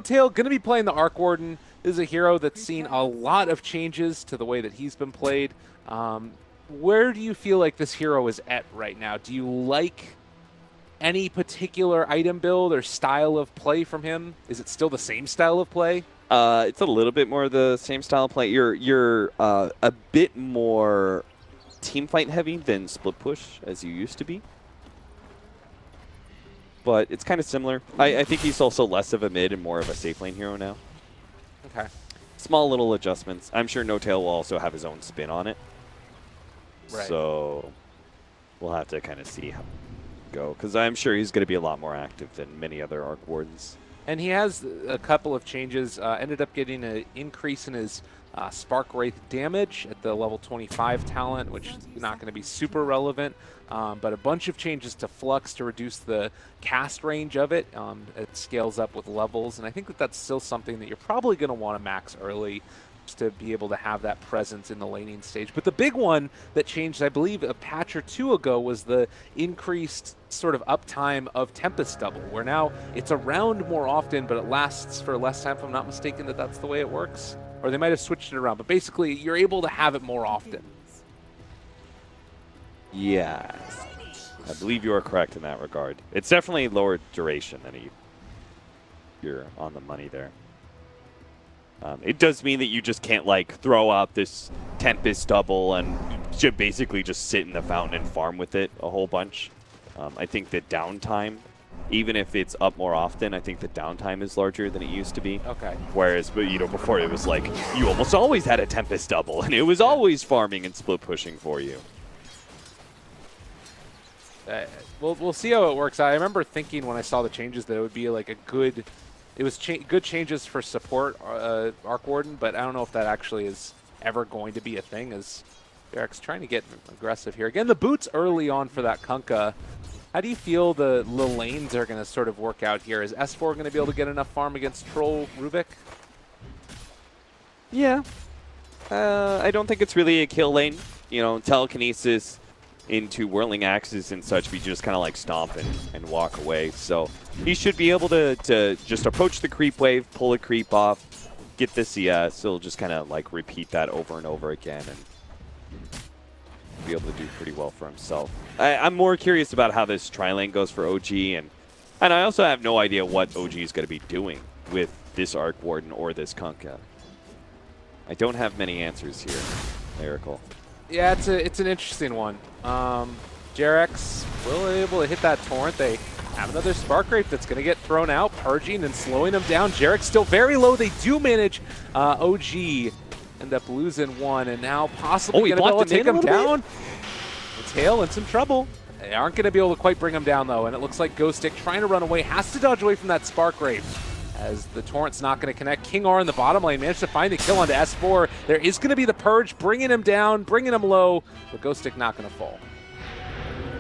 Tail going to be playing the Arc Warden. This is a hero that's seen a lot of changes to the way that he's been played. Where do you feel like this hero is at right now? Do you like any particular item build or style of play from him? Is it still the same style of play? It's a little bit more the same style of play. You're a bit more team fight heavy than split push as you used to be. But it's kind of similar. I think he's also less of a mid and more of a safe lane hero now. Okay. Small little adjustments. I'm sure No Tail will also have his own spin on it. Right. So we'll have to kind of see how it go, because I'm sure he's going to be a lot more active than many other Arc Wardens. And he has a couple of changes. Ended up getting an increase in his Spark Wraith damage at the level 25 talent, which is not going to be super relevant. But a bunch of changes to Flux to reduce the cast range of it. It scales up with levels, and I think that that's still something that you're probably going to want to max early just to be able to have that presence in the laning stage. But the big one that changed, I believe, a patch or two ago was the increased sort of uptime of Tempest Double, where now it's around more often, but it lasts for less time, if I'm not mistaken, that's the way it works. Or they might have switched it around, but basically you're able to have it more often. Yes. I believe you are correct in that regard. It's definitely lower duration than you're on the money there. It does mean that you just can't like throw out this Tempest Double and should basically just sit in the fountain and farm with it a whole bunch. I think the downtime, even if it's up more often, I think the downtime is larger than it used to be. Okay. Whereas, but you know, before it was like you almost always had a Tempest Double and it was always farming and split pushing for you. We'll see how it works. I remember thinking when I saw the changes that it would be like a good, it was good changes for support Arc Warden, but I don't know if that actually is ever going to be a thing, as Derek's trying to get aggressive here. Again, the boots early on for that Kunkka. How do you feel the lanes are going to sort of work out here? Is S4 going to be able to get enough farm against Troll Rubik? Yeah. I don't think it's really a kill lane. You know, telekinesis into whirling axes and such, we just kind of like stomp and walk away. So he should be able to just approach the creep wave, pull a creep off, get the CS. He'll just kind of like repeat that over and over again and be able to do pretty well for himself. I'm more curious about how this tri-lane goes for OG, and I also have no idea what OG is going to be doing with this Arc Warden or this Kunkka. I don't have many answers here, Lyrical. Yeah, it's an interesting one. Jarex will able to hit that torrent. They have another Spark Wraith that's going to get thrown out, purging and slowing them down. Jarex still very low. They do manage OG. End up losing one, and now possibly going to be able to take him down. The Tail in some trouble. They aren't going to be able to quite bring him down, though, and it looks like Ghost Stick trying to run away, has to dodge away from that Spark Wraith, as the Torrent's not going to connect. King R in the bottom lane managed to find the kill onto S4. There is going to be the Purge, bringing him down, bringing him low, but Ghost Stick not going to fall.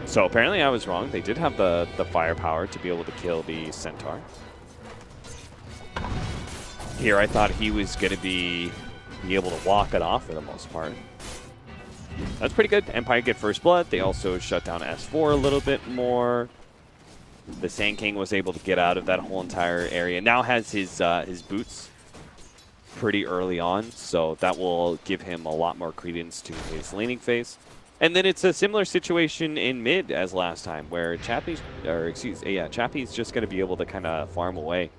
So apparently I was wrong. They did have the firepower to be able to kill the Centaur. Here I thought he was going to be able to walk it off for the most part. That's pretty good. Empire get first blood. They also shut down S4 a little bit more. The Sand King was able to get out of that whole entire area. Now has his boots pretty early on, so that will give him a lot more credence to his laning phase. And then it's a similar situation in mid as last time, where Chappie's just going to be able to kind of farm away.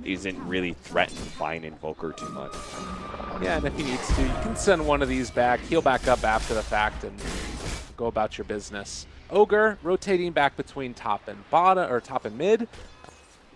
isn't really threatened by an Invoker too much. Yeah, and if he needs to, you can send one of these back, heal back up after the fact, and go about your business. Ogre rotating back between top and bottom, or top and mid.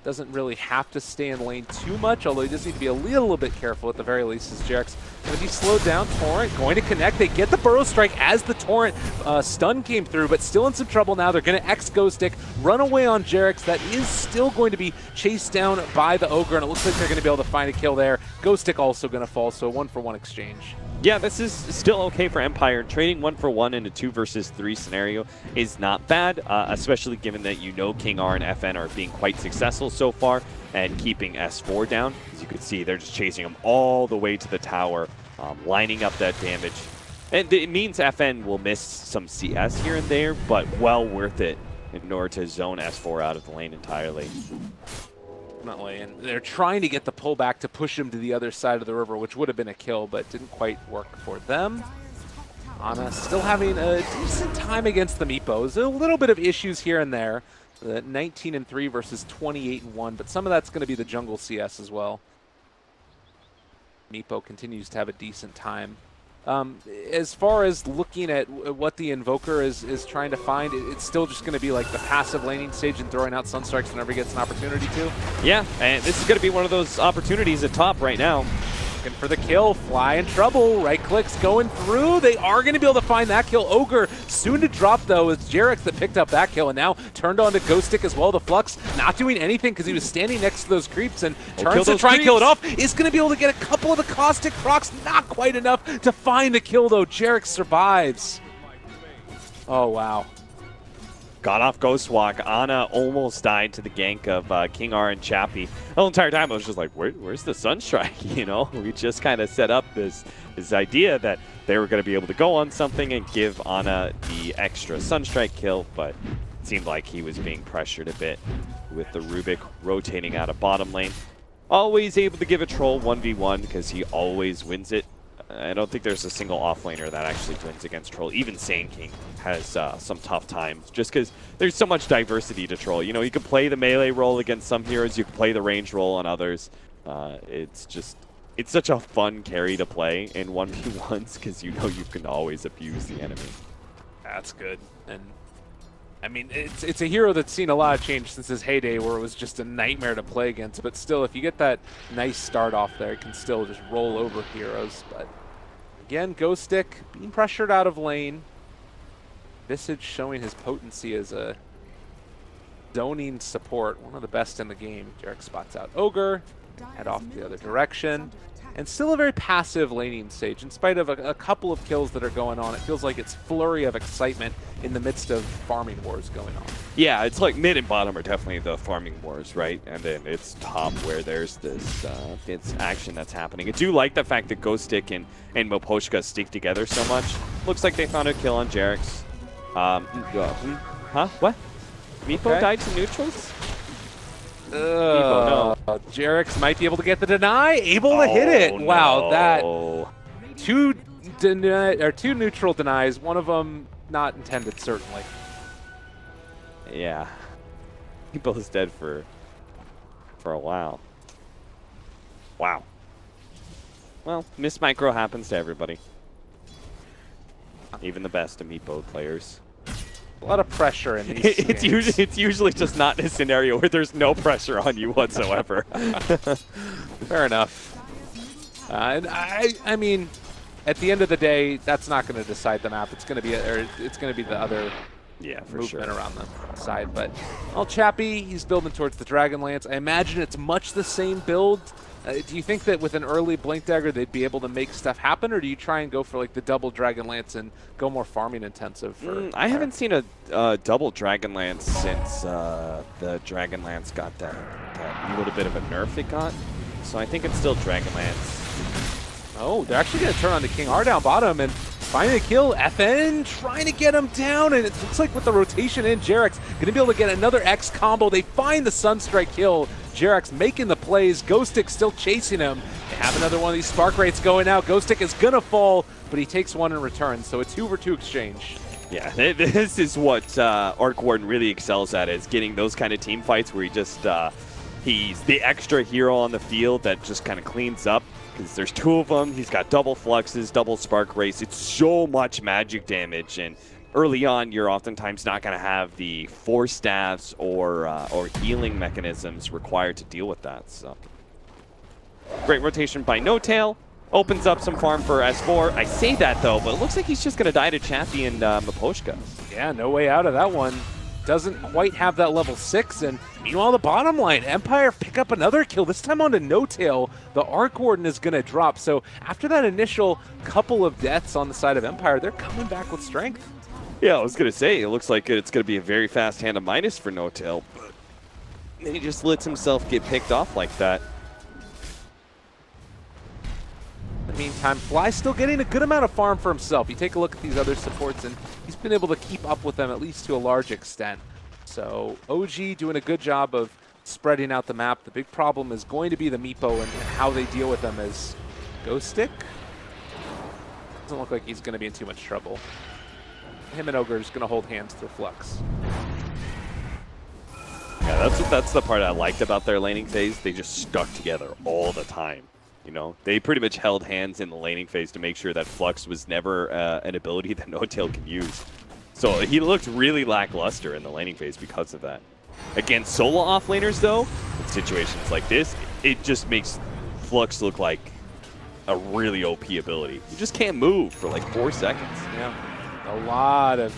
Doesn't really have to stay in lane too much, although he does need to be a little bit careful at the very least, as Jarek's going to be slowed down. Torrent going to connect. They get the burrow strike as the Torrent stun came through, but still in some trouble now. They're going to X-Go Stick, run away on Jarek's. That is still going to be chased down by the Ogre, and it looks like they're going to be able to find a kill there. Ghost Stick also going to fall, so a 1-for-1 exchange. Yeah, this is still okay for Empire. Trading 1-for-1 in a 2 versus 3 scenario is not bad, especially given that you know King R and FN are being quite successful so far and keeping S4 down. As you can see, they're just chasing him all the way to the tower, lining up that damage. And it means FN will miss some CS here and there, but well worth it in order to zone S4 out of the lane entirely. And they're trying to get the pullback to push him to the other side of the river, which would have been a kill, but didn't quite work for them. Ana still having a decent time against the Meepos. A little bit of issues here and there. 19-3 versus 28-1, but some of that's going to be the jungle CS as well. Meepo continues to have a decent time. As far as looking at what the Invoker is trying to find, it's still just going to be like the passive laning stage and throwing out Sunstrikes whenever he gets an opportunity to. Yeah, and this is going to be one of those opportunities at top right now. Looking for the kill, Fly in trouble, right clicks going through. They are going to be able to find that kill. Ogre soon to drop though, it's Jarek that picked up that kill and now turned on to Ghost Stick as well. The Flux not doing anything because he was standing next to those creeps and turns to try and kill it off. Is going to be able to get a couple of the caustic procs, not quite enough to find a kill though. Jarek survives. Oh wow. Got off Ghost Walk. Ana almost died to the gank of King R and Chappie. The whole entire time I was just like, where's the Sunstrike? You know, we just kind of set up this idea that they were going to be able to go on something and give Ana the extra Sunstrike kill, but it seemed like he was being pressured a bit with the Rubik rotating out of bottom lane. Always able to give a troll 1v1 because he always wins it. I don't think there's a single offlaner that actually wins against Troll. Even Sand King has some tough times just because there's so much diversity to Troll. You know, you can play the melee role against some heroes, you can play the range role on others. It's such a fun carry to play in 1v1s because you know you can always abuse the enemy. That's good. And I mean, it's a hero that's seen a lot of change since his heyday where it was just a nightmare to play against. But still, if you get that nice start off there, it can still just roll over heroes. But again, Ghost Stick being pressured out of lane. Visage showing his potency as a zoning support, one of the best in the game. Jarek spots out Ogre, head off the other direction. And still a very passive laning stage. In spite of a couple of kills that are going on, it feels like it's flurry of excitement in the midst of farming wars going on. Yeah, it's like mid and bottom are definitely the farming wars, right? And then it's top where there's this it's action that's happening. I do like the fact that Ghost Stick and Moposhka stick together so much. Looks like they found a kill on Jarek's. Huh? What? Meepo died to neutrals? No. Jarek's might be able to get the deny, able to hit it. Wow, that two neutral denies, one of them not intended certainly. Yeah. Meepo's dead for a while. Wow. Well, miss micro happens to everybody. Even the best of Meepo players. A lot of pressure in these it's usually just not in a scenario where there's no pressure on you whatsoever. Fair enough. And I mean, at the end of the day, that's not going to decide the map. It's going to be the other movement around the side. But Chappie, he's building towards the Dragonlance. I imagine it's much the same build. Do you think that with an early Blink Dagger they'd be able to make stuff happen, or do you try and go for like the double Dragonlance and go more farming intensive? I haven't seen a double Dragonlance since the Dragonlance got that little bit of a nerf it got. So I think it's still Dragonlance. Oh, they're actually going to turn on to King R down bottom and find a kill. FN trying to get him down, and it looks like with the rotation in, Jarek's going to be able to get another X combo. They find the Sunstrike kill. Jarek's making the plays. Ghost Stick still chasing him. They have another one of these spark rates going out. Ghost Stick is going to fall, but he takes one in return, so a 2-for-2 exchange. Yeah, this is what Arc Warden really excels at, is getting those kind of team fights where he just He's the extra hero on the field that just kind of cleans up because there's two of them. He's got double fluxes, double spark race. It's so much magic damage, and early on, you're oftentimes not going to have the force staffs or healing mechanisms required to deal with that. So, great rotation by No Tail. Opens up some farm for S4. I say that though, but it looks like he's just going to die to Chappie and Miposhka. Yeah, no way out of that one. Doesn't quite have that level 6, and meanwhile the bottom line, Empire pick up another kill, this time onto No Tail. The Arc Warden is going to drop, so after that initial couple of deaths on the side of Empire, they're coming back with strength. Yeah, I was going to say, it looks like it's going to be a very fast hand of minus for No Tail, but then he just lets himself get picked off like that. In the meantime, Fly's still getting a good amount of farm for himself. You take a look at these other supports, and he's been able to keep up with them at least to a large extent. So OG doing a good job of spreading out the map. The big problem is going to be the Meepo and how they deal with them as Ghost Stick. Doesn't look like he's going to be in too much trouble. Him and Ogre are just going to hold hands through Flux. Yeah, that's the part I liked about their laning phase. They just stuck together all the time. You know, they pretty much held hands in the laning phase to make sure that Flux was never an ability that No Tail can use. So he looked really lackluster in the laning phase because of that. Against solo offlaners, though, in situations like this, it just makes Flux look like a really OP ability. You just can't move for like 4 seconds. Yeah, a lot of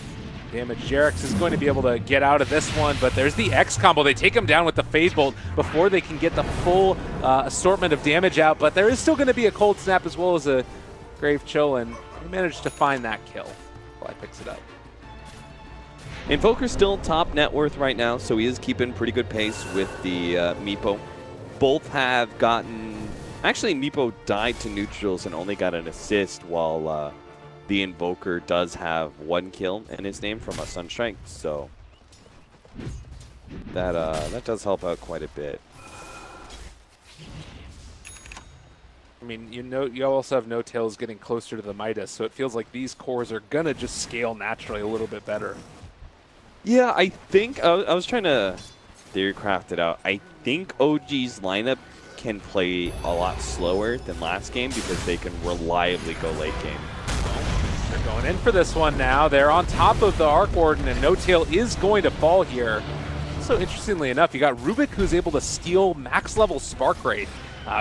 damage. Jerax is going to be able to get out of this one, but there's the X combo. They take him down with the Phase Bolt before they can get the full assortment of damage out, but there is still going to be a Cold Snap as well as a Grave Chill, and they managed to find that kill. Fly picks it up. Invoker's still top net worth right now, so he is keeping pretty good pace with the Meepo. Both have gotten... Actually, Meepo died to neutrals and only got an assist, while the Invoker does have 1 kill in his name from a Sunstrike, so that does help out quite a bit. I mean, you also have No Tails getting closer to the Midas, so it feels like these cores are going to just scale naturally a little bit better. Yeah, I think, I was trying to theory craft it out. I think OG's lineup can play a lot slower than last game because they can reliably go late game. They're going in for this one now. They're on top of the Arc Warden, and No Tail is going to fall here. So interestingly enough, you got Rubik, who's able to steal max level Spark Raid.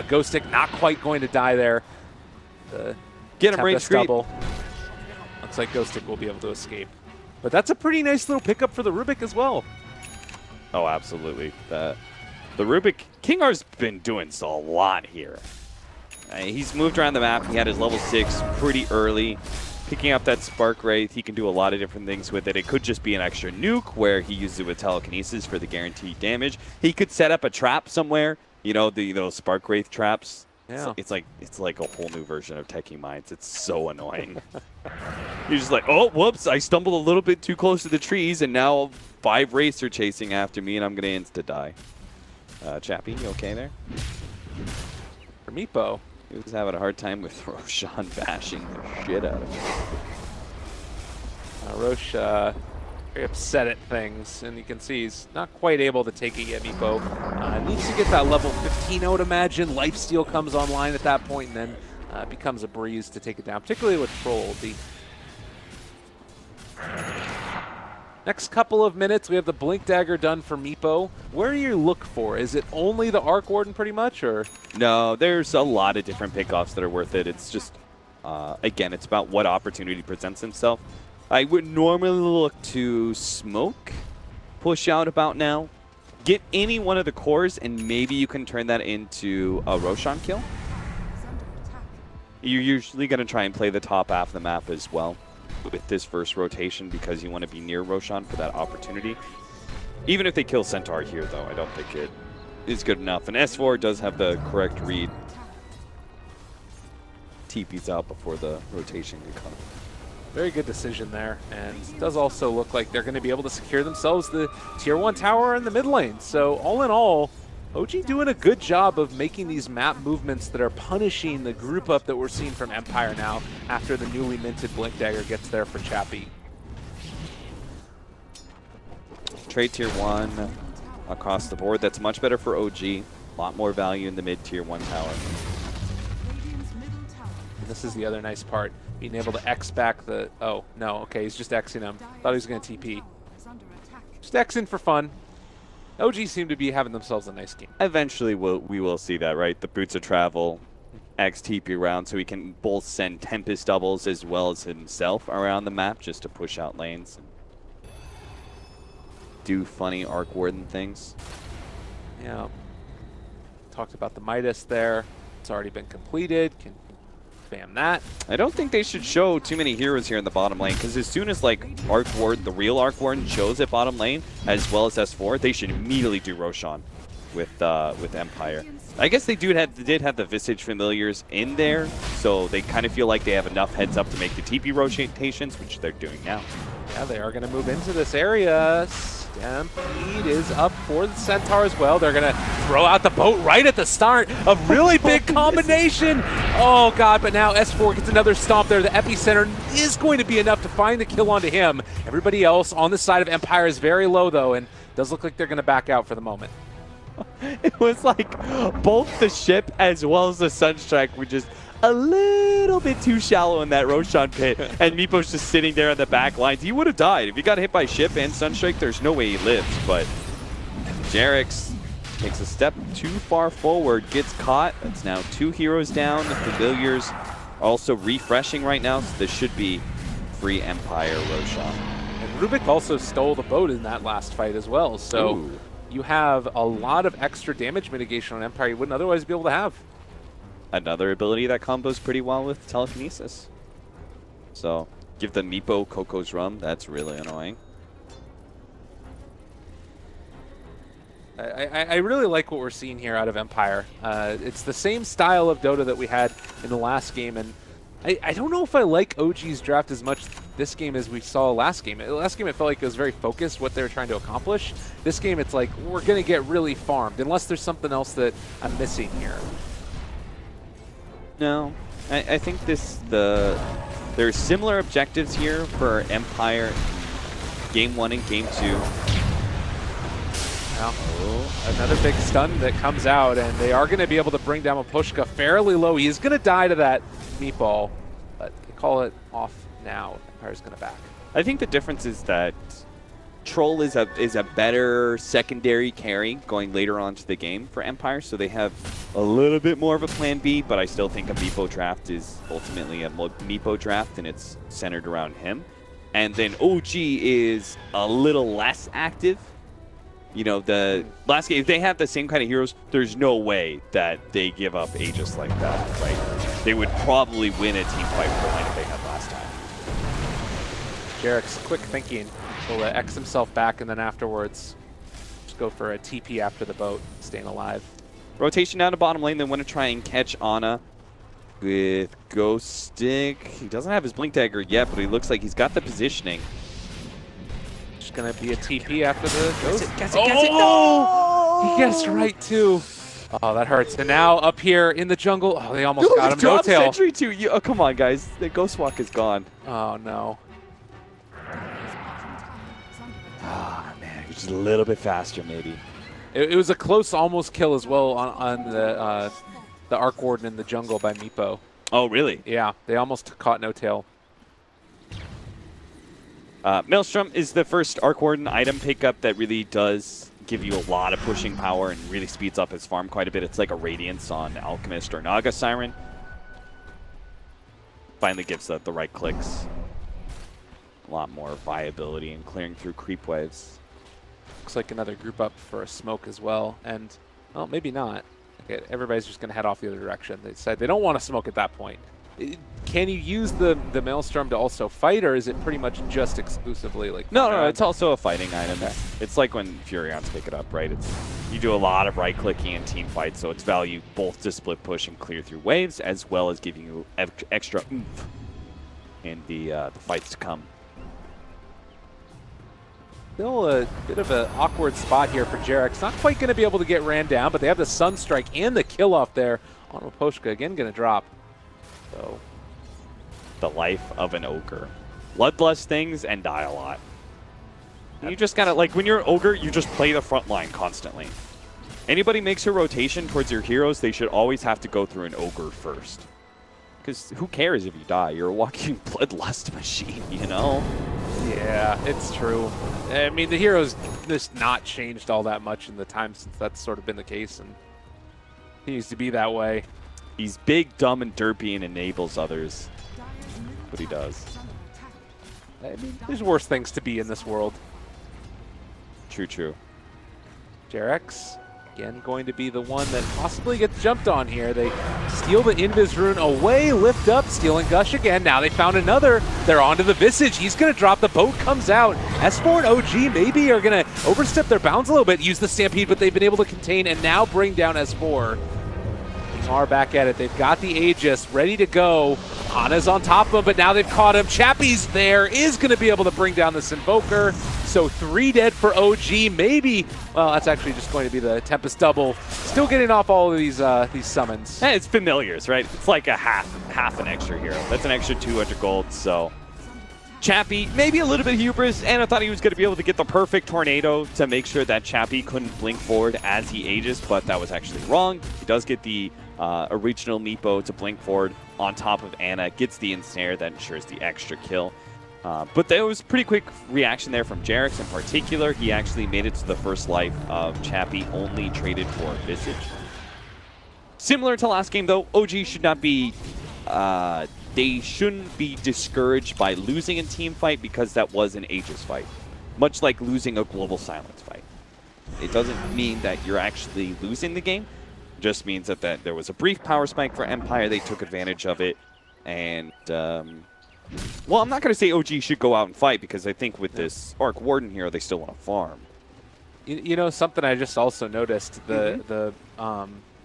Ghost Stick not quite going to die there. Get him range creep. Looks like Ghost Stick will be able to escape. But that's a pretty nice little pickup for the Rubik as well. Oh, absolutely. The Rubik, King R's been doing a lot here. He's moved around the map. He had his level 6 pretty early. Picking up that Spark Wraith, he can do a lot of different things with it. It could just be an extra nuke where he uses it with telekinesis for the guaranteed damage. He could set up a trap somewhere. You know, those Spark Wraith traps. Yeah. It's like a whole new version of Teching Minds. It's so annoying. You're just like, oh, whoops, I stumbled a little bit too close to the trees, and now 5 Wraiths are chasing after me, and I'm going to insta-die. Chappie, you okay there? For Meepo. He was having a hard time with Roshan bashing the shit out of him. Roche very upset at things, and you can see he's not quite able to take it yet, Meepo. Needs to get that level 15, I would imagine. Lifesteal comes online at that point, and then it becomes a breeze to take it down, particularly with Troll ulti. Next couple of minutes, we have the Blink Dagger done for Meepo. Where do you look for? Is it only the Arc Warden pretty much, or? No, there's a lot of different pickoffs that are worth it. It's just, again, it's about what opportunity presents himself. I would normally look to smoke, push out about now, get any one of the cores, and maybe you can turn that into a Roshan kill. You're usually going to try and play the top half of the map as well with this first rotation because you want to be near Roshan for that opportunity. Even if they kill Centaur here, though, I don't think it is good enough. And S4 does have the correct read. TP's out before the rotation can come. Very good decision there, and it does also look like they're going to be able to secure themselves the Tier 1 tower in the mid lane. So all in all, OG doing a good job of making these map movements that are punishing the group up that we're seeing from Empire now after the newly minted Blink Dagger gets there for Chappie. Trade Tier 1. across the board. That's much better for OG. A lot more value in the mid-tier 1 tower. Radiant's middle tower. And this is the other nice part, being able to X back the... Oh, no, okay, he's just Xing him. Thought he was going to TP. Is under attack. Just Xing for fun. OG seem to be having themselves a nice game. Eventually, we will see that, right? The Boots of Travel, XTP around, so he can both send Tempest doubles as well as himself around the map just to push out lanes. And do funny Arc Warden things. Yeah. Talked about the Midas there. It's already been completed. Can spam that. I don't think they should show too many heroes here in the bottom lane, because as soon as like Arc Warden, the real Arc Warden shows at bottom lane, as well as S4, they should immediately do Roshan with Empire. I guess they did have the Visage Familiars in there, so they kind of feel like they have enough heads up to make the TP rotations, which they're doing now. Yeah, they are going to move into this area. Stampede is up for the Centaur as well. They're going to throw out the boat right at the start. A really big combination. Oh, God, but now S4 gets another stomp there. The epicenter is going to be enough to find the kill onto him. Everybody else on the side of Empire is very low, though, and does look like they're going to back out for the moment. It was like both the ship as well as the Sunstrike were just a little bit too shallow in that Roshan pit, and Meepo's just sitting there on the back lines. He would have died. If he got hit by ship and Sunstrike, there's no way he lives, but Jarex takes a step too far forward, gets caught. That's now 2 heroes down. The Familiars also refreshing right now, so this should be free Empire Roshan. And Rubik also stole the boat in that last fight as well, so Ooh. You have a lot of extra damage mitigation on Empire you wouldn't otherwise be able to have. Another ability that combos pretty well with Telekinesis. So, give the Meepo Coco's Rum. That's really annoying. I really like what we're seeing here out of Empire. It's the same style of Dota that we had in the last game, and I don't know if I like OG's draft as much this game as we saw last game. Last game, it felt like it was very focused what they were trying to accomplish. This game, it's like, we're going to get really farmed, unless there's something else that I'm missing here. No, I think there's similar objectives here for Empire Game 1 and Game 2. Now, another big stun that comes out, and they are going to be able to bring down Mapushka fairly low. He is going to die to that meatball, but they call it off now. Empire's going to back. I think the difference is that Troll is a better secondary carry going later on to the game for Empire, so they have a little bit more of a plan B, but I still think a Meepo draft is ultimately a Meepo draft, and it's centered around him. And then OG is a little less active. You know, the last game, if they have the same kind of heroes, there's no way that they give up Aegis like that, right? They would probably win a team fight for the lane if they had last time. Jarek's quick thinking. Will X himself back, and then afterwards just go for a TP after the boat, staying alive. Rotation down to bottom lane, they want to try and catch Ana with Ghost Stick. He doesn't have his Blink Dagger yet, but he looks like he's got the positioning. Just going to be a TP after the Ghost. Gets it, no! He gets right, too. Oh, that hurts. And now up here in the jungle, oh, they almost got him. No tail. Sentry too. Oh, come on, guys. The Ghost Walk is gone. Oh, no. Ah, man. Just a little bit faster, maybe. It was a close almost kill as well on the Arc Warden in the jungle by Meepo. Oh, really? Yeah, they almost caught no tail. Maelstrom is the first Arc Warden item pickup that really does give you a lot of pushing power and really speeds up his farm quite a bit. It's like a Radiance on Alchemist or Naga Siren. Finally gives the right clicks. A lot more viability in clearing through creep waves. Looks like another group up for a smoke as well. And, well, maybe not. Okay, everybody's just going to head off the other direction. They said they don't want to smoke at that point. Can you use the Maelstrom to also fight, or is it pretty much just exclusively like... No, it's also a fighting item. Okay. It's like when Furions pick it up, right? You do a lot of right-clicking in team fights, so it's value both to split push and clear through waves, as well as giving you extra oomph in the fights to come. Still a bit of an awkward spot here for Jarex. Not quite going to be able to get ran down, but they have the Sunstrike and the kill off there on Mapushka. Again, going to drop. So, the life of an ogre. Bloodlust things and die a lot. You just gotta, like, when you're an ogre, you just play the front line constantly. Anybody makes a rotation towards your heroes, they should always have to go through an ogre first. Because who cares if you die? You're a walking bloodlust machine, you know? Yeah, it's true. I mean, the hero's just not changed all that much in the time since that's sort of been the case, and continues to be that way. He's big, dumb, and derpy and enables others. What he does. I mean, there's worse things to be in this world. True, true. Jarex, again, going to be the one that possibly gets jumped on here. They steal the Invis rune away, lift up, steal and gush again. Now they found another. They're onto the Visage. He's going to drop. The boat comes out. S4 and OG maybe are going to overstep their bounds a little bit, use the Stampede, but they've been able to contain and now bring down S4. Are back at it. They've got the Aegis ready to go. Hana's on top of him, but now they've caught him. Chappie's there, is going to be able to bring down this Invoker. So 3 dead for OG. Maybe, well, that's actually just going to be the Tempest double. Still getting off all of these summons. It's familiars, right? It's like a half an extra hero. That's an extra 200 gold, so. Chappie, maybe a little bit of hubris, and I thought he was going to be able to get the perfect tornado to make sure that Chappie couldn't blink forward as he ages, but that was actually wrong. He does get the original Meepo to blink forward on top of Ana, gets the ensnare that ensures the extra kill. But there was pretty quick reaction there from Jarex in particular. He actually made it to the first life of Chappie, only traded for Visage. Similar to last game though, OG should not be they shouldn't be discouraged by losing a team fight because that was an Aegis fight. Much like losing a Global Silence fight. It doesn't mean that you're actually losing the game. It just means that there was a brief power spike for Empire. They took advantage of it. And, well, I'm not going to say OG should go out and fight because I think with this Arc Warden hero, they still want to farm. You know, something I just also noticed, the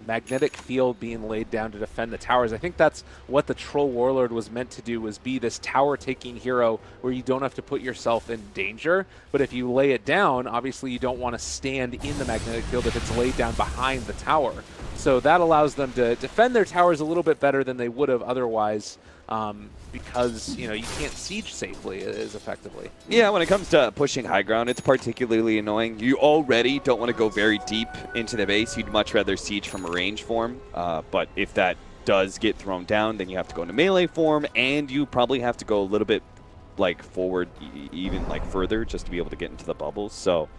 magnetic field being laid down to defend the towers. I think that's what the Troll Warlord was meant to do, was be this tower-taking hero where you don't have to put yourself in danger. But if you lay it down, obviously you don't want to stand in the magnetic field if it's laid down behind the tower. So that allows them to defend their towers a little bit better than they would have otherwise, because, you know, you can't siege safely as effectively. Yeah, when it comes to pushing high ground, it's particularly annoying. You already don't want to go very deep into the base. You'd much rather siege from a range form. But if that does get thrown down, then you have to go into melee form, and you probably have to go a little bit like forward, even like further, just to be able to get into the bubbles. So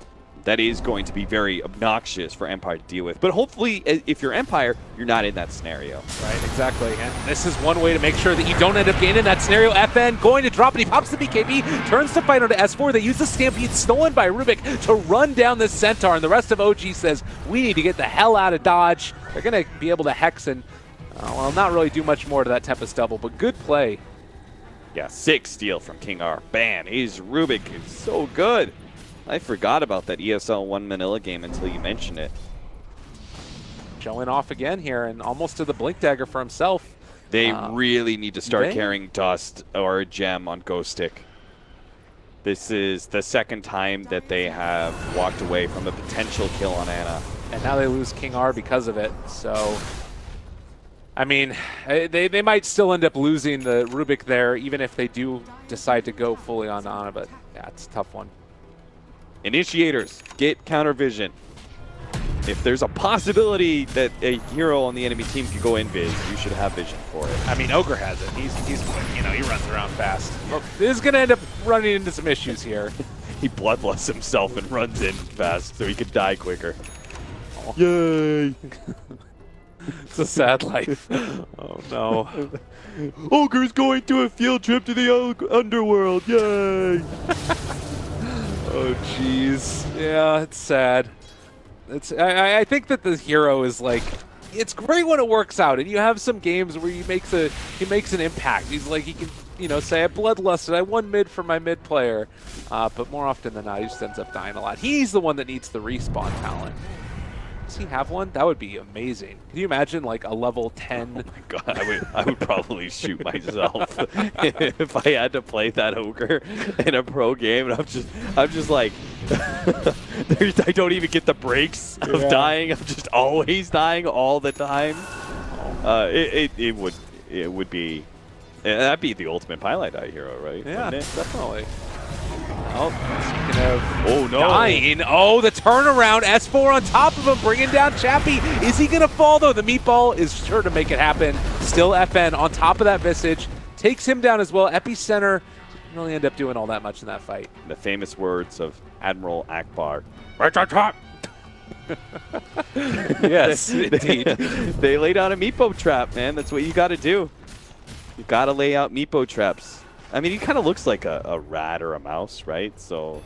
that is going to be very obnoxious for Empire to deal with. But hopefully, if you're Empire, you're not in that scenario. Right, exactly. And this is one way to make sure that you don't end up gaining that scenario. FN going to drop it. He pops the BKB, turns the fight onto S4. They use the Stampede stolen by Rubik to run down the Centaur. And the rest of OG says, we need to get the hell out of Dodge. They're going to be able to Hex and, well, not really do much more to that Tempest double, but good play. Yeah, 6 steal from King R. Man, he's Rubik. It's so good. I forgot about that ESL 1 Manila game until you mentioned it. Showing off again here and almost to the Blink Dagger for himself. They really need to start carrying Dust or a Gem on Ghost Stick. This is the second time that they have walked away from a potential kill on Ana. And now they lose King R because of it, so... I mean, they might still end up losing the Rubik there, even if they do decide to go fully on Ana, but yeah, it's a tough one. Initiators, get counter vision. If there's a possibility that a hero on the enemy team can go invis, you should have vision for it. I mean, Ogre has it. He's you know, he runs around fast. Well, this is going to end up running into some issues here. He bloodlusts himself and runs in fast so he could die quicker. Oh. Yay! It's a sad life. Oh, no. Ogre's going to a field trip to the underworld. Yay! Oh, jeez. Yeah, it's sad. I think that the hero is like, it's great when it works out, and you have some games where he makes an impact. He's like, he can, you know, say I bloodlusted, I won mid for my mid player, but more often than not, he just ends up dying a lot. He's the one that needs the respawn talent. Does he have one? That would be amazing. Can you imagine like a level 10? Oh my god, I would probably shoot myself if I had to play that ogre in a pro game. And I'm just like, I don't even get the breaks of dying. I'm just always dying all the time. It would be, that'd be the ultimate highlight hero, right? Yeah, definitely. Oh, speaking of Oh, no. dying. Oh, the turnaround. S4 on top of him, bringing down Chappie. Is he going to fall, though? The meatball is sure to make it happen. Still FN on top of that Visage. Takes him down as well. Epicenter didn't really end up doing all that much in that fight. The famous words of Admiral Akbar. Yes, indeed. They laid out a meepo trap, man. That's what you got to do. You got to lay out meepo traps. I mean, he kind of looks like a rat or a mouse, right? So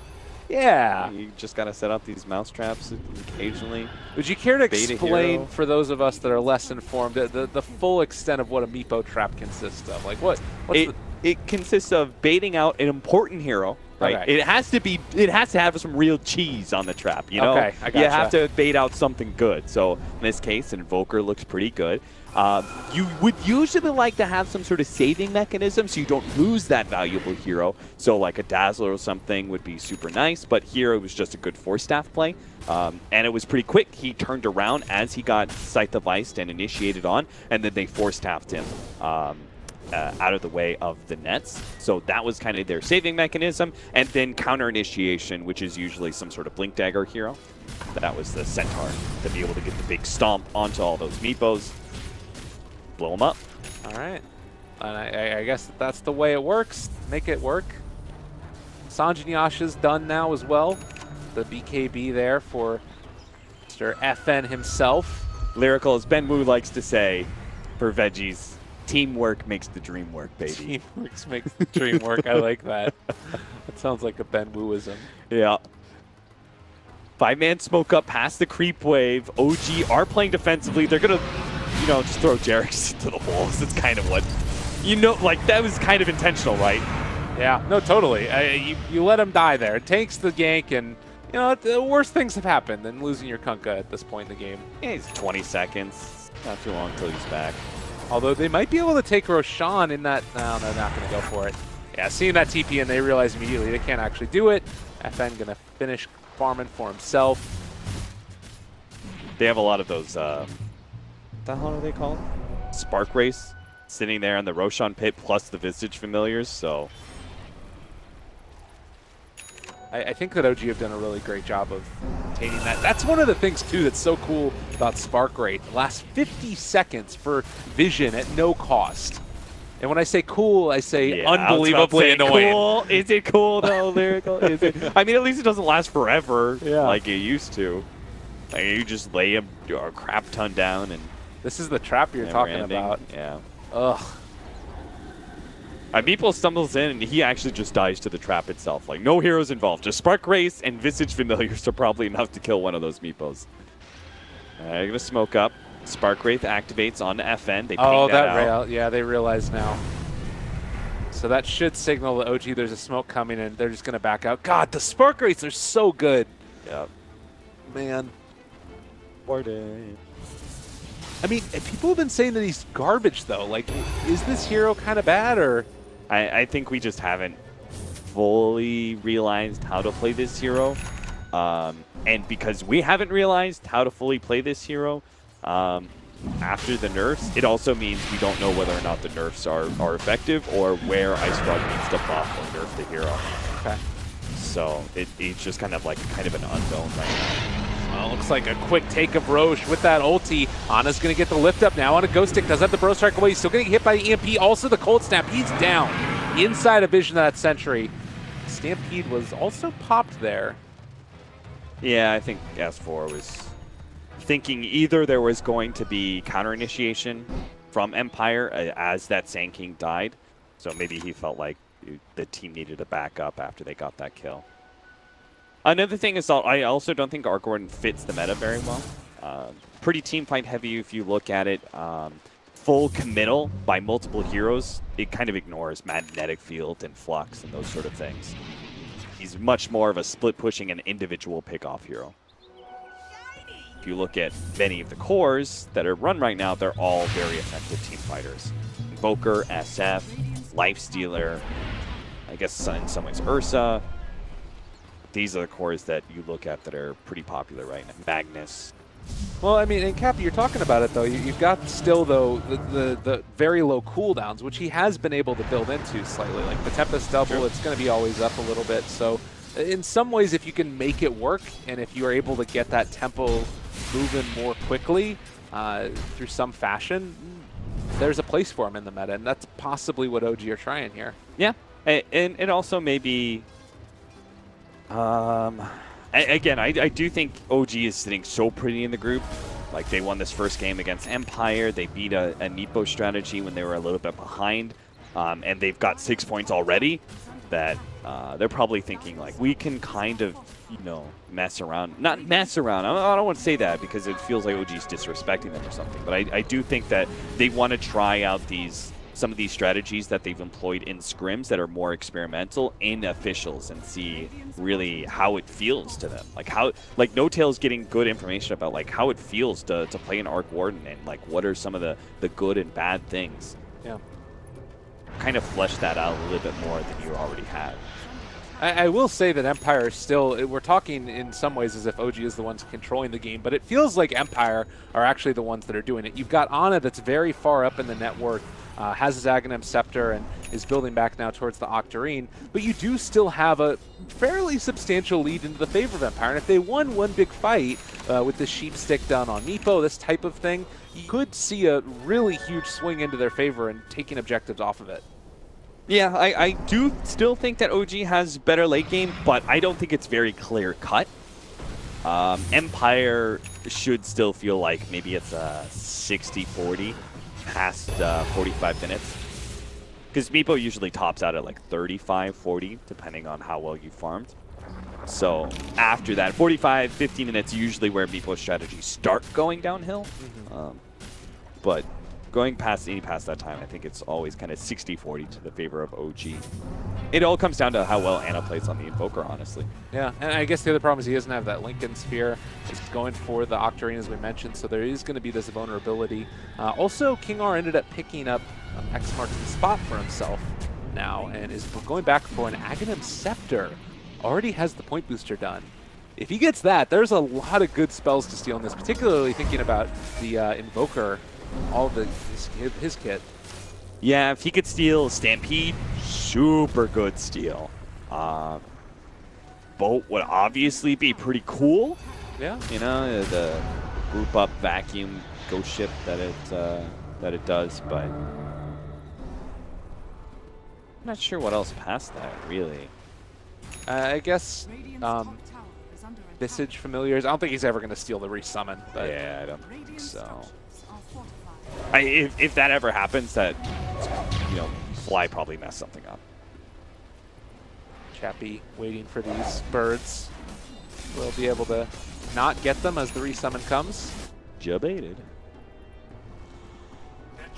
yeah, you just got to set up these mouse traps occasionally. Would you care to Bait a explain hero. for those of us that are less informed the full extent of what a meepo trap consists of? Like what's It consists of baiting out an important hero. Right. Okay. It has to have some real cheese on the trap, you know? Okay, I gotcha. You have to bait out something good. So in this case, Invoker looks pretty good. You would usually like to have some sort of saving mechanism so you don't lose that valuable hero. So like a Dazzler or something would be super nice, but here it was just a good Force Staff play. And it was pretty quick. He turned around as he got Scythe of Ice and initiated on, and then they Force Staffed him. Out of the way of the nets. So that was kind of their saving mechanism. And then counter initiation, which is usually some sort of Blink Dagger hero. That was the Centaur to be able to get the big stomp onto all those meepos. Blow them up. All right. And I guess that's the way it works. Make it work. Sanjin done now as well. The BKB there for Mr. FN himself. Lyrical, as Ben Wu likes to say, for veggies, teamwork makes the dream work, baby. Teamwork makes the dream work. I like that. That sounds like a Ben Wooism. Yeah. 5-man smoke up past the creep wave. OG are playing defensively. They're going to, you know, just throw Jarex to the walls. That's kind of what, you know, like that was kind of intentional, right? Yeah, no, totally. You let him die there. It takes the gank, and, you know, the worst things have happened than losing your Kunkka at this point in the game. Yeah, he's 20 seconds. Not too long until he's back. Although they might be able to take Roshan in that. No, they're not going to go for it. Yeah, seeing that TP, and they realize immediately they can't actually do it. FN going to finish farming for himself. They have a lot of those, what the hell are they called? Spark Race sitting there in the Roshan pit plus the Visage Familiars, so. I think that OG have done a really great job of maintaining that. That's one of the things, too, that's so cool about Spark Rate. The last 50 seconds for vision at no cost. And when I say cool, I say unbelievably annoying. Cool. Is it cool, though, Lyrical? Is it? I mean, at least it doesn't last forever like it used to. Like, you just lay a crap ton down. And this is the trap you're talking about. Yeah. Ugh. Meeple stumbles in, and he actually just dies to the trap itself. Like, no heroes involved. Just Spark Race and Visage Familiars are probably enough to kill one of those Meepos. They're going to smoke up. Spark Wraith activates on FN. They ping that out. Yeah, they realize now. So that should signal that OG there's a smoke coming, and they're just going to back out. God, the Spark Wraiths are so good. Yeah. Man. Warden. I mean, people have been saying that he's garbage, though. Like, is this hero kind of bad, or? I think we just haven't fully realized how to play this hero. And because we haven't realized how to fully play this hero after the nerfs, it also means we don't know whether or not the nerfs are effective or where IceFrog needs to buff or nerf the hero. Okay. So it's just kind of like an unknown right now. Well, looks like a quick take of Roche with that ulti. Ana's going to get the lift up now on a Ghost Stick. Does have the Bro Strike away. He's still going to get hit by the EMP. Also the Cold Snap. He's down inside of vision of that Sentry. Stampede was also popped there. Yeah, I think S4 was thinking either there was going to be counter initiation from Empire as that Sand King died. So maybe he felt like the team needed a backup after they got that kill. Another thing is I also don't think Arc Warden fits the meta very well. Pretty team fight heavy if you look at it. Full committal by multiple heroes, it kind of ignores Magnetic Field and Flux and those sort of things. He's much more of a split pushing and individual pick-off hero. If you look at many of the cores that are run right now, they're all very effective team fighters. Invoker, SF, Lifestealer, I guess in some ways Ursa. These are the cores that you look at that are pretty popular right now. Magnus. Well, I mean, and Cappy, you're talking about it, though. You've got still, though, the very low cooldowns, which he has been able to build into slightly. Like the Tempest double, it's going to be always up a little bit. So in some ways, if you can make it work, and if you are able to get that tempo moving more quickly through some fashion, there's a place for him in the meta, and that's possibly what OG are trying here. Yeah, and also maybe, again, I do think OG is sitting so pretty in the group. Like, they won this first game against Empire. They beat a Meepo strategy when they were a little bit behind, and they've got 6 points already. That they're probably thinking, like, we can kind of, you know, mess around. Not mess around. I don't want to say that because it feels like OG's disrespecting them or something. But I do think that they want to try out some of these strategies that they've employed in scrims that are more experimental in officials and see really how it feels to them. Like No Tail's getting good information about like how it feels to play an Arc Warden and like what are some of the good and bad things. Yeah. Kind of flesh that out a little bit more than you already had. I will say that Empire is still, we're talking in some ways as if OG is the ones controlling the game, but it feels like Empire are actually the ones that are doing it. You've got Ana that's very far up in the network, has his Aghanim Scepter and is building back now towards the Octarine, but you do still have a fairly substantial lead into the favor of Empire, and if they won one big fight with the sheep stick down on Meepo, this type of thing, you could see a really huge swing into their favor and taking objectives off of it. Yeah, I do still think that OG has better late game, but I don't think it's very clear cut. Empire should still feel like maybe it's a 60-40 past 45 minutes. Because Meepo usually tops out at like 35-40, depending on how well you farmed. So after that, 45, 50 minutes usually where Meepo's strategies start going downhill. But going past that time, I think it's always kind of 60-40 to the favor of OG. It all comes down to how well Ana plays on the Invoker, honestly. Yeah, and I guess the other problem is he doesn't have that Lincoln Sphere. He's going for the Octarine, as we mentioned, so there is going to be this vulnerability. Also, KingR ended up picking up X marks the spot for himself now, and is going back for an Aghanim Scepter. Already has the point booster done. If he gets that, there's a lot of good spells to steal in this, particularly thinking about the Invoker, all of his kit. Yeah, if he could steal Stampede, super good steal. Boat would obviously be pretty cool. Yeah. You know, the group up vacuum ghost ship that it does, but I'm not sure what else past that, really. I guess Visage Familiars. I don't think he's ever going to steal the resummon. But yeah, I don't think so. If that ever happens, that, you know, Fly probably messed something up. Chappie waiting for these birds. We'll be able to not get them as the resummon comes. Jabaited.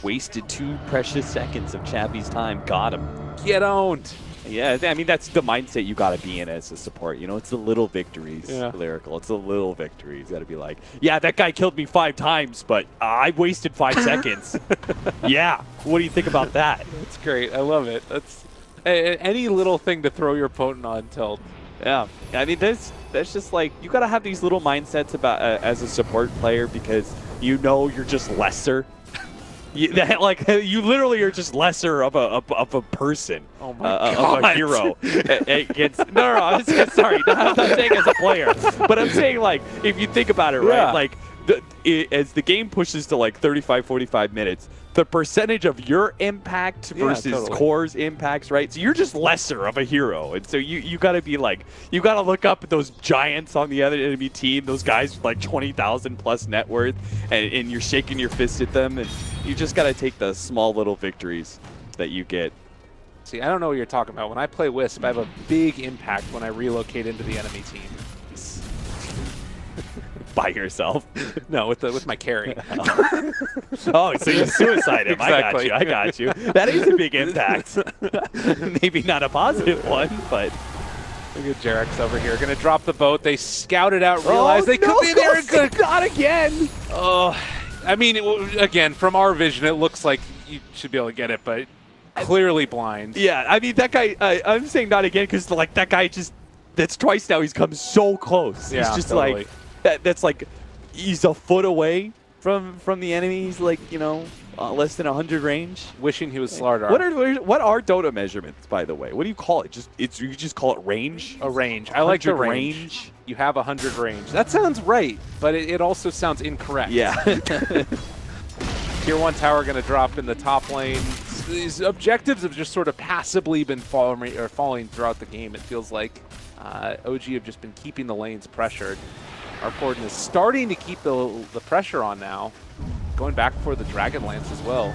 Wasted 2 precious seconds of Chappie's time. Got him. Get owned. Yeah, I mean, that's the mindset you got to be in as a support. You know, it's the little victories, Lyrical. It's the little victories. You got to be like, yeah, that guy killed me 5 times, but I wasted 5 seconds. Yeah, what do you think about that? That's great. I love it. That's any little thing to throw your opponent on tilt. Yeah, I mean, that's just like, you got to have these little mindsets about as a support player because you know you're just lesser. You literally are just lesser of a person, oh my God. of a hero. I'm sorry, I'm not saying as a player, but I'm saying like if you think about it, right? Like as the game pushes to like 35, 45 minutes, the percentage of your impact versus Core's impacts, right? So you're just lesser of a hero, and so you got to be like, you got to look up at those giants on the other enemy team, those guys with like 20,000 plus net worth, and you're shaking your fist at them, and you just got to take the small little victories that you get. See, I don't know what you're talking about. When I play Wisp, I have a big impact when I relocate into the enemy team. By yourself? No, with my carry. Oh, so you suicide him. Exactly. I got you. That is a big impact. Maybe not a positive one, but... Look at Jarex over here. Going to drop the boat. They scout it out, realize they could be there. Good. Not again! Oh, I mean, again, from our vision, it looks like you should be able to get it, but clearly blind. Yeah, I mean, that guy, I'm saying not again because, like, that guy just... That's twice now he's come so close. Yeah, he's just totally. like... That's like, he's a foot away from the enemy. He's like, you know, less than 100 range. Wishing he was Slardar. What are Dota measurements, by the way? What do you call it? You just call it range? A range. I like the 100 range. You have 100 range. That sounds right, but it also sounds incorrect. Yeah. Tier 1 tower going to drop in the top lane. These objectives have just sort of passively been falling throughout the game. It feels like OG have just been keeping the lanes pressured. Arcana is starting to keep the pressure on now. Going back for the Dragon Lance as well.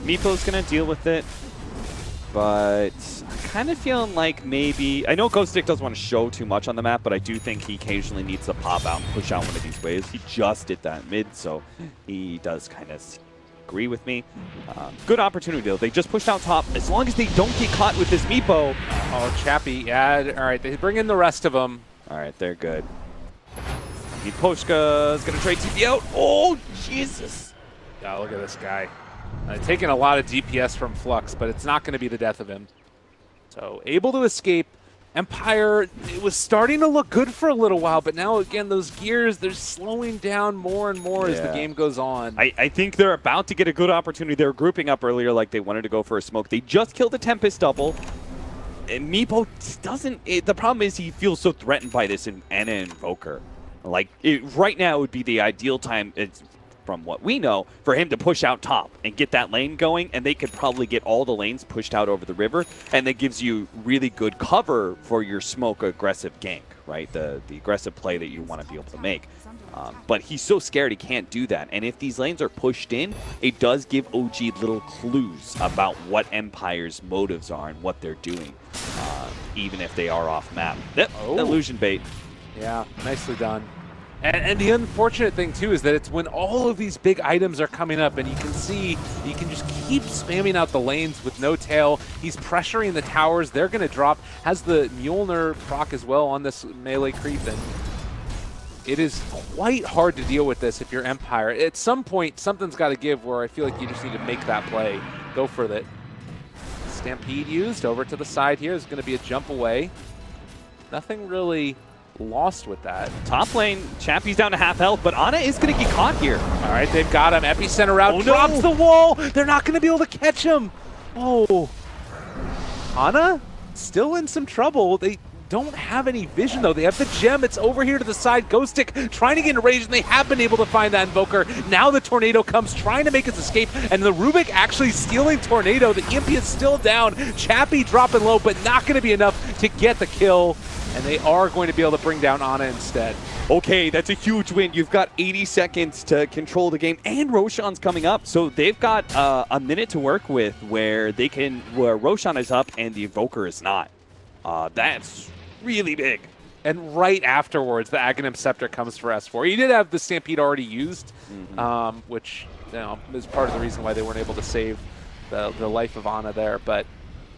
Meepo's going to deal with it, but I'm kind of feeling like maybe... I know Ghostic doesn't want to show too much on the map, but I do think he occasionally needs to pop out and push out one of these waves. He just did that mid, so he does kind of agree with me. Good opportunity, though. They just pushed out top. As long as they don't get caught with this Meepo. Oh, Chappie. Yeah, all right. They bring in the rest of them. All right, they're good. Meeposhka is going to trade TP out. Oh, Jesus. Yeah, look at this guy. Taking a lot of DPS from Flux, but it's not going to be the death of him. So able to escape. Empire, it was starting to look good for a little while, but now again those gears, they're slowing down more and more as the game goes on. I think they're about to get a good opportunity. They were grouping up earlier like they wanted to go for a smoke. They just killed the Tempest double. And Meepo doesn't... the problem is he feels so threatened by this Ana Invoker. Like, right now would be the ideal time... from what we know, for him to push out top and get that lane going, and they could probably get all the lanes pushed out over the river, and that gives you really good cover for your smoke aggressive gank, right? The aggressive play that you want to be able to make. But he's so scared he can't do that, and if these lanes are pushed in, it does give OG little clues about what Empire's motives are and what they're doing, even if they are off map. Illusion bait. Yeah, nicely done. And the unfortunate thing, too, is that it's when all of these big items are coming up and you can see, you can just keep spamming out the lanes with no tail. He's pressuring the towers. They're going to drop. Has the Mjolnir proc as well on this melee creep. And it is quite hard to deal with this if you're Empire. At some point, something's got to give where I feel like you just need to make that play. Go for it. Stampede used over to the side here. Is going to be a jump away. Nothing really... lost with that. Top lane, Chappie's down to half health, but Ana is going to get caught here. All right, they've got him. Epicenter out, drops the wall. They're not going to be able to catch him. Oh. Ana still in some trouble. They don't have any vision, though. They have the gem. It's over here to the side. Ghostic trying to get enraged, and they have been able to find that Invoker. Now the Tornado comes, trying to make its escape, and the Rubik actually stealing Tornado. The EMP is still down. Chappie dropping low, but not going to be enough to get the kill. And they are going to be able to bring down Ana instead. Okay, that's a huge win. You've got 80 seconds to control the game, and Roshan's coming up. So they've got a minute to work with where Roshan is up and the Invoker is not. That's really big. And right afterwards, the Aghanim Scepter comes for S4. He did have the Stampede already used, which is part of the reason why they weren't able to save the life of Ana there. But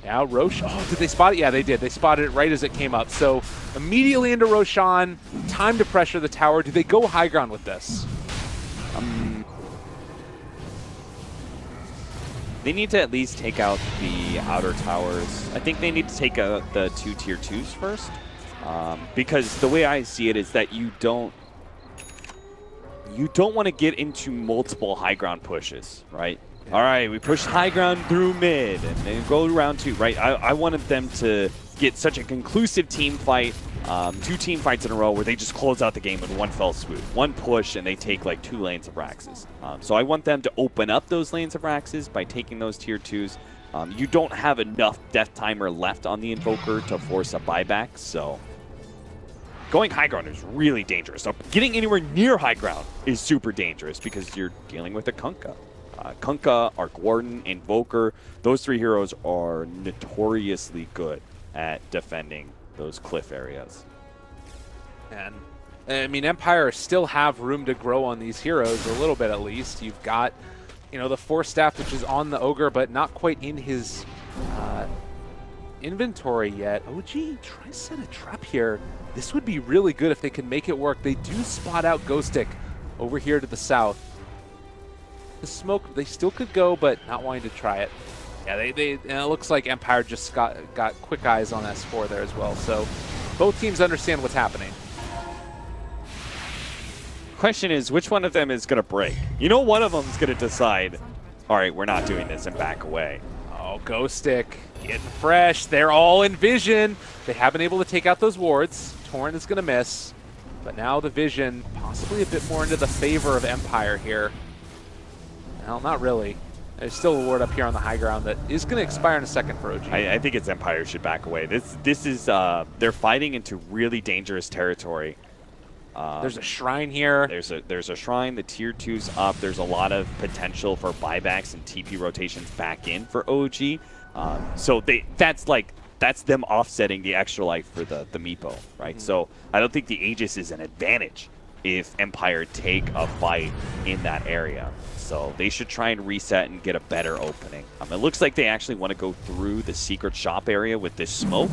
now Roshan, did they spot it? Yeah, they did. They spotted it right as it came up. So immediately into Roshan, time to pressure the tower. Do they go high ground with this? They need to at least take out the outer towers. I think they need to take out the 2 tier 2s first. Because the way I see it is that you don't want to get into multiple high ground pushes, right? All right, we push high ground through mid and then go to round 2, right? I wanted them to get such a conclusive team fight, 2 team fights in a row where they just close out the game in one fell swoop. One push and they take like 2 lanes of Raxes. So I want them to open up those lanes of Raxes by taking those tier 2s. You don't have enough death timer left on the Invoker to force a buyback, so going high ground is really dangerous. So getting anywhere near high ground is super dangerous because you're dealing with a Kunkka. Kunkka, Arc Warden, Invoker, those 3 heroes are notoriously good at defending those cliff areas. And I mean, Empire still have room to grow on these heroes a little bit at least. You've got, the Force Staff, which is on the Ogre, but not quite in his inventory yet. OG, try to set a trap here. This would be really good if they can make it work. They do spot out Ghostic over here to the south. The smoke, they still could go, but not wanting to try it. Yeah, and it looks like Empire just got quick eyes on S4 there as well. So both teams understand what's happening. question is, which one of them is going to break? You know, one of them is going to decide, all right, we're not doing this, and back away. Oh, Ghost Stick getting fresh. They're all in vision. They have been able to take out those wards. Torrent is going to miss. But now the vision possibly a bit more into the favor of Empire here. Well, not really. There's still a ward up here on the high ground that is going to expire in a second for OG. I think it's Empire should back away. This is they're fighting into really dangerous territory. There's a shrine here. There's a shrine. The tier 2's up. There's a lot of potential for buybacks and TP rotations back in for OG. So that's them offsetting the extra life for the Meepo, right? So I don't think the Aegis is an advantage if Empire take a fight in that area. So they should try and reset and get a better opening. It looks like they actually want to go through the secret shop area with this smoke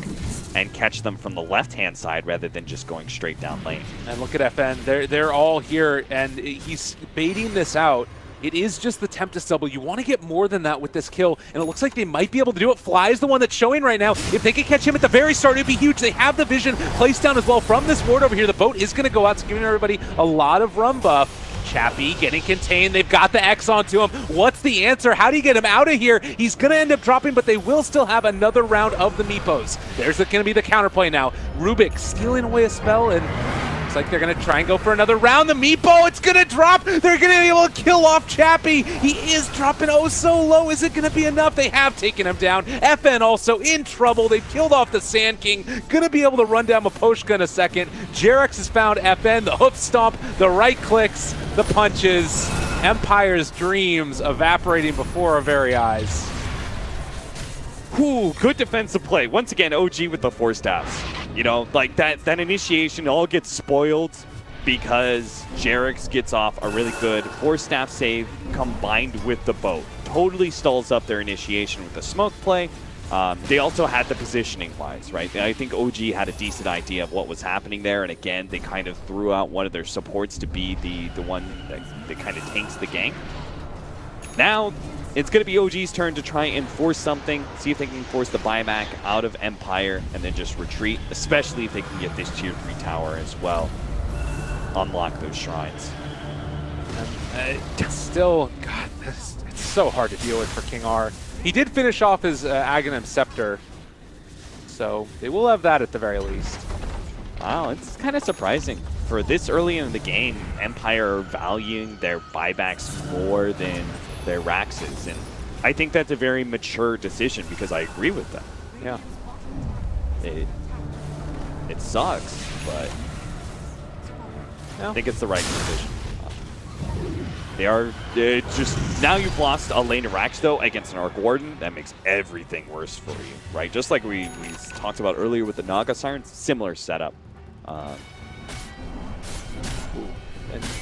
and catch them from the left-hand side rather than just going straight down lane. And look at FN. They're all here, and he's baiting this out. It is just the Tempest double. You want to get more than that with this kill, and it looks like they might be able to do it. Fly is the one that's showing right now. If they could catch him at the very start, it'd be huge. They have the vision placed down as well from this ward over here. The boat is going to go out, so giving everybody a lot of run buff. Chappie getting contained. They've got the X onto him. What's the answer? How do you get him out of here? He's going to end up dropping, but they will still have another round of the Meepos. There's going to be the counterplay now. Rubik stealing away a spell, and looks like they're going to try and go for another round. The Meepo, it's going to drop. They're going to be able to kill off Chappie. He is dropping oh so low. Is it going to be enough? They have taken him down. FN also in trouble. They've killed off the Sand King. Going to be able to run down Maposhka in a second. Jarex has found FN. The hoof stomp, the right clicks, the punches. Empire's dreams evaporating before our very eyes. Whew, good defensive play. Once again, OG with the 4 staffs. You know, like that initiation all gets spoiled because Jarex gets off a really good 4-staff save combined with the boat. Totally stalls up their initiation with the smoke play. They also had the positioning-wise, right? I think OG had a decent idea of what was happening there, and again, they kind of threw out one of their supports to be the one that kind of tanks the gank. Now, it's going to be OG's turn to try and force something, see if they can force the buyback out of Empire, and then just retreat, especially if they can get this tier 3 tower as well. Unlock those shrines. Still, God, it's so hard to deal with for King R. He did finish off his Aghanim Scepter, so they will have that at the very least. Wow, it's kind of surprising. For this early in the game, Empire valuing their buybacks more than their Raxes, and I think that's a very mature decision because I agree with them. Yeah. It sucks, but I think it's the right decision. They are just, now you've lost a lane of Rax though against an Arc Warden. That makes everything worse for you, right? Just like we talked about earlier with the Naga Sirens, similar setup. And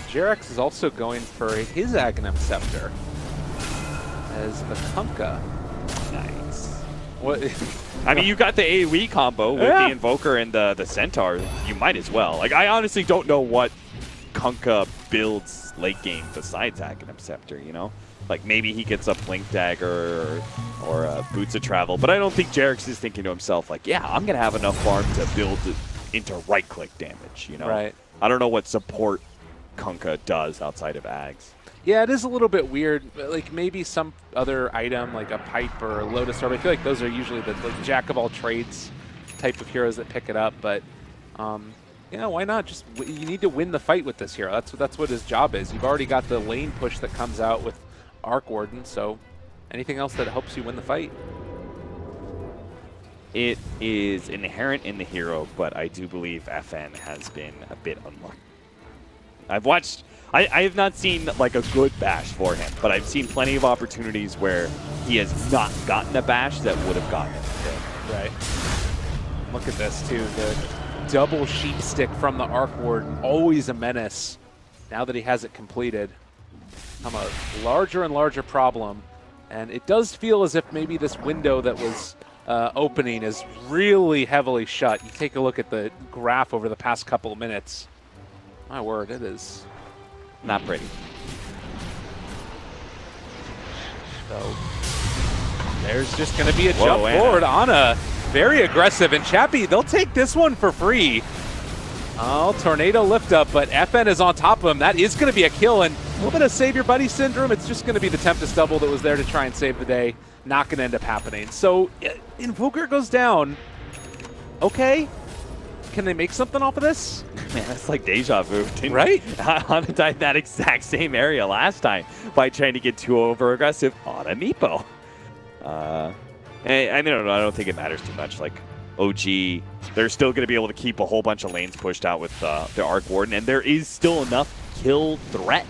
Jarex is also going for his Aghanim Scepter as the Kunkka. Nice. What? I mean, you got the AoE combo with the Invoker and the Centaur. You might as well. Like, I honestly don't know what Kunkka builds late game besides Aghanim Scepter, you know? Like, maybe he gets a Blink Dagger or Boots of Travel, but I don't think Jarex is thinking to himself, like, yeah, I'm going to have enough farm to build it into right-click damage, you know? Right. I don't know what support Kunkka does outside of Ags. Yeah, it is a little bit weird. Like, maybe some other item, like a Pipe or a Lotus Orb. I feel like those are usually the jack-of-all-trades type of heroes that pick it up, but yeah, why not? Just you need to win the fight with this hero. That's what his job is. You've already got the lane push that comes out with Arc Warden, so anything else that helps you win the fight. It is inherent in the hero, but I do believe FN has been a bit unlucky. I've watched, I have not seen like a good bash for him, but I've seen plenty of opportunities where he has not gotten a bash that would have gotten it. Right. Look at this too, the double sheep stick from the Arc Warden, always a menace. Now that he has it completed, become a larger and larger problem. And it does feel as if maybe this window that was opening is really heavily shut. You take a look at the graph over the past couple of minutes. My word, it is not pretty. So there's just going to be a jump forward on a very aggressive, and Chappie, they'll take this one for free. Oh, tornado lift up, but FN is on top of him. That is going to be a kill, and a little bit of save your buddy syndrome. It's just going to be the Tempest double that was there to try and save the day. Not going to end up happening. So Invoker goes down. Okay. Can they make something off of this? Man, that's like deja vu. Right? Hana died in that exact same area last time by trying to get too over-aggressive on a Meepo. I don't think it matters too much. Like, OG, they're still going to be able to keep a whole bunch of lanes pushed out with the Arc Warden, and there is still enough kill threat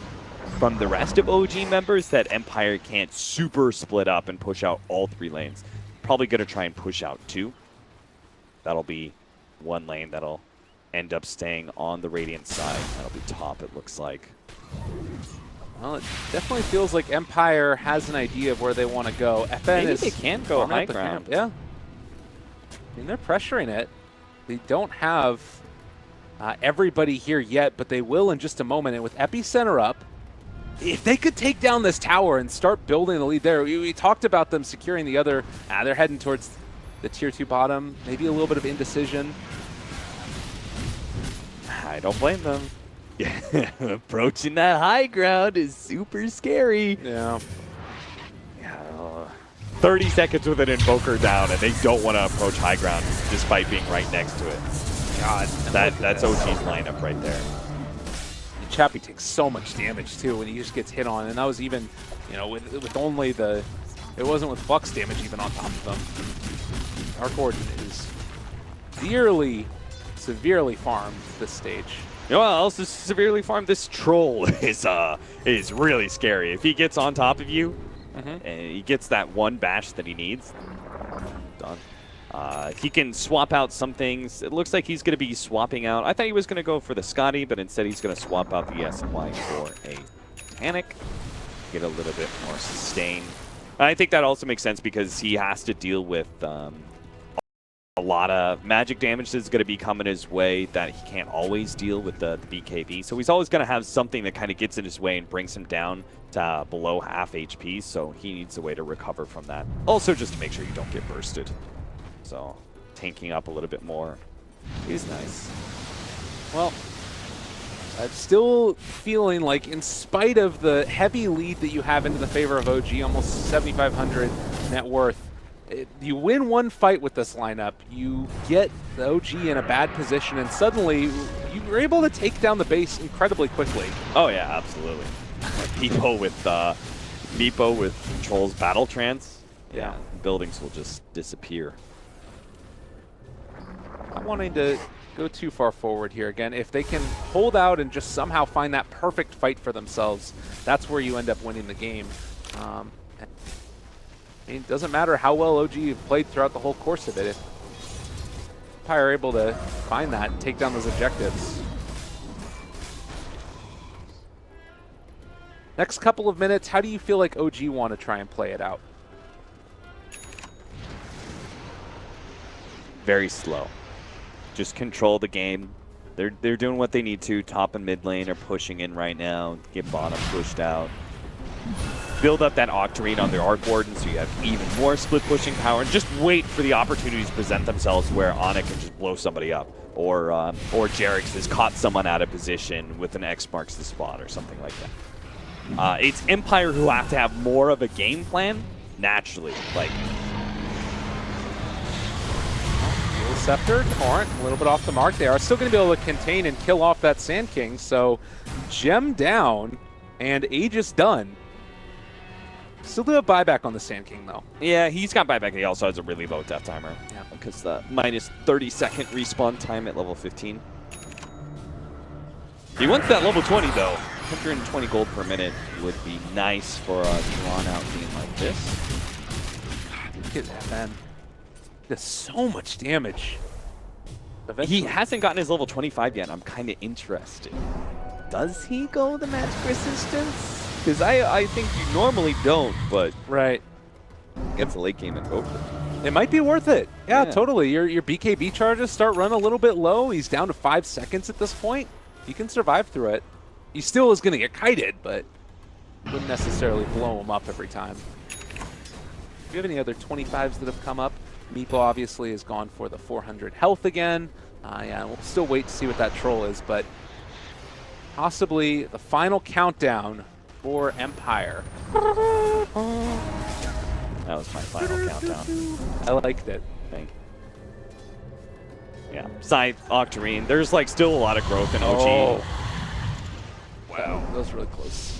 from the rest of OG members that Empire can't super split up and push out all 3 lanes. Probably going to try and push out 2. That'll be 1 lane that'll end up staying on the Radiant side. That'll be top, it looks like. Well, it definitely feels like Empire has an idea of where they want to go. FN Maybe they can go high ground. Yeah. I mean, they're pressuring it. They don't have everybody here yet, but they will in just a moment. And with Epicenter up, if they could take down this tower and start building the lead there, we talked about them securing the other. They're heading towards the tier 2 bottom. Maybe a little bit of indecision. I don't blame them. Approaching that high ground is super scary. Yeah. 30 seconds with an Invoker down, and they don't want to approach high ground despite being right next to it. God, that's OG's lineup right there. And Chappie takes so much damage too when he just gets hit on, and that was even, with only the, it wasn't with Flux damage even on top of them. Arc Warden is severely farmed this stage. You know what else is severely farmed? This troll is really scary. If he gets on top of you, and he gets that 1 bash that he needs, done. He can swap out some things. It looks like he's going to be swapping out. I thought he was going to go for the Scotty, but instead he's going to swap out the SNY for a Titanic. Get a little bit more sustain. I think that also makes sense because he has to deal with a lot of magic damage that's going to be coming his way that he can't always deal with the BKB. So he's always going to have something that kind of gets in his way and brings him down to below half HP. So he needs a way to recover from that. Also, just to make sure you don't get bursted. So tanking up a little bit more is nice. Well, I'm still feeling like in spite of the heavy lead that you have into the favor of OG, almost 7,500 net worth, you win 1 fight with this lineup, you get the OG in a bad position, and suddenly you're able to take down the base incredibly quickly. Oh yeah, absolutely. Meepo with Troll's Battle Trance, yeah, buildings will just disappear. Not wanting to go too far forward here again. If they can hold out and just somehow find that perfect fight for themselves, that's where you end up winning the game. I mean, it doesn't matter how well OG played throughout the whole course of it. If Empire are able to find that and take down those objectives. Next couple of minutes, how do you feel like OG want to try and play it out? Very slow. Just control the game. They're doing what they need to. Top and mid lane are pushing in right now. Get bottom pushed out. Build up that Octarine on the Arc Warden so you have even more split pushing power, and just wait for the opportunities to present themselves where Ana can just blow somebody up, or Jerix has caught someone out of position with an X marks the spot or something like that. It's Empire who have to have more of a game plan naturally. Like, Scepter, Torrent, a little bit off the mark. They are still going to be able to contain and kill off that Sand King. So, Gem down and Aegis done. Still do a buyback on the Sand King, though. Yeah, he's got buyback. He also has a really low death timer. Yeah, because the minus 30-second respawn time at level 15. He wants that level 20, though. 120 gold per minute would be nice for a drawn-out game like this. Look at that, man. Does so much damage. Eventually. He hasn't gotten his level 25 yet. I'm kind of interested. Does he go the magic resistance? Because I think you normally don't, but right, gets a late game Invoker. It might be worth it. Yeah, totally. Your BKB charges start running a little bit low. He's down to 5 seconds at this point. He can survive through it. He still is going to get kited, but wouldn't necessarily blow him up every time. Do you have any other 25s that have come up? Meepo obviously has gone for the 400 health again. Yeah, we'll still wait to see what that troll is, but possibly the final countdown for Empire. That was my final countdown. I liked it. Thank you. Yeah, Scythe, Octarine. There's like still a lot of growth in OG. Oh. Wow, that was really close.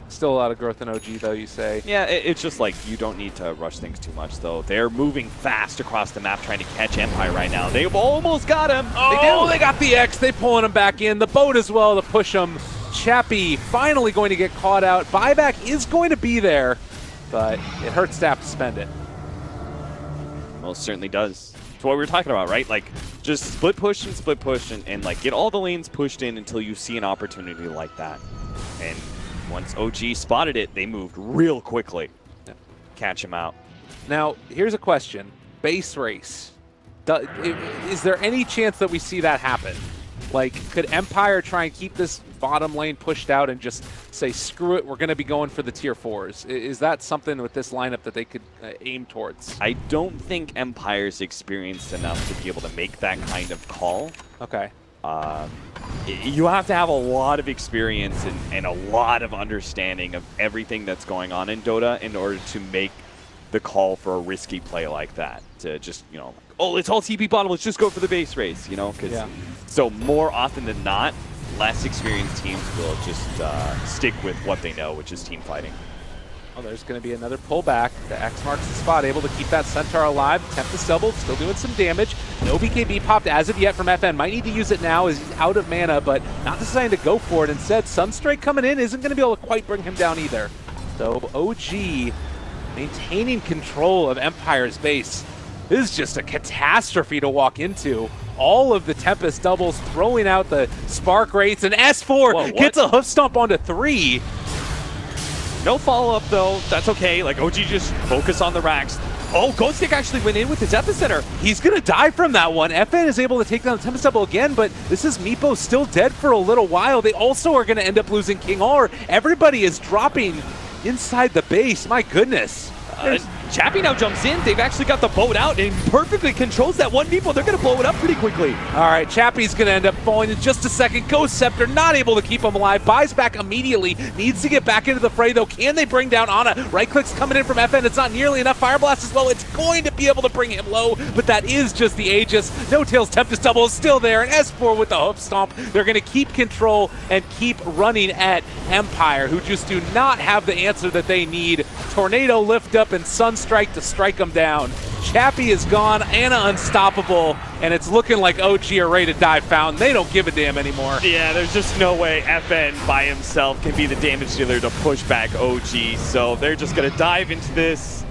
Still a lot of growth in OG, though, you say. Yeah, it's just like you don't need to rush things too much, though. They're moving fast across the map trying to catch Empire right now. They've almost got him. Oh, they got the X. They pulling him back in. The boat as well to push him. Chappie finally going to get caught out. Buyback is going to be there, but it hurts to have to spend it. Most certainly does. It's what we were talking about, right? Like, just split push and like get all the lanes pushed in until you see an opportunity like that. And once OG spotted it, they moved real quickly. Yeah. Catch him out. Now, here's a question. Base race. Is there any chance that we see that happen? Like, could Empire try and keep this bottom lane pushed out and just say, screw it, we're going to be going for the tier 4s? Is that something with this lineup that they could aim towards? I don't think Empire's experienced enough to be able to make that kind of call. Okay. You have to have a lot of experience and a lot of understanding of everything that's going on in Dota in order to make the call for a risky play like that. To just, you know, oh, it's all TP bottom, let's just go for the base race, you know? So more often than not, less experienced teams will just stick with what they know, which is team fighting. Oh, there's going to be another pullback. The X marks the spot, able to keep that Centaur alive. Tempest doubled, still doing some damage. No BKB popped as of yet from FN. Might need to use it now as he's out of mana, but not deciding to go for it. Instead, Sunstrike coming in isn't going to be able to quite bring him down either. So OG maintaining control of Empire's base. This is just a catastrophe to walk into. All of the Tempest doubles, throwing out the Spark rates, and S4 gets a hoof stomp onto 3. No follow-up, though. That's okay. Like, OG just focus on the racks. Oh, Ghostic actually went in with his Epicenter. He's going to die from that one. FN is able to take down the Tempest double again, but this is Meepo still dead for a little while. They also are going to end up losing King R. Everybody is dropping inside the base. My goodness. Chappie now jumps in. They've actually got the boat out and perfectly controls that one Meepo. They're going to blow it up pretty quickly. All right, Chappie's going to end up falling in just a second. Ghost Scepter not able to keep him alive. Buys back immediately. Needs to get back into the fray, though. Can they bring down Ana? Right click's coming in from FN. It's not nearly enough. Fire Blast as well. It's going to be able to bring him low, but that is just the Aegis. No Tails Tempest double is still there, and S4 with the hoof stomp. They're going to keep control and keep running at Empire, who just do not have the answer that they need. Tornado lift up and Sunstrike to strike them down. Chappie is gone, Ana unstoppable, and it's looking like OG are ready to die fountain. They don't give a damn anymore. Yeah, there's just no way FN by himself can be the damage dealer to push back OG, so they're just going to dive into this.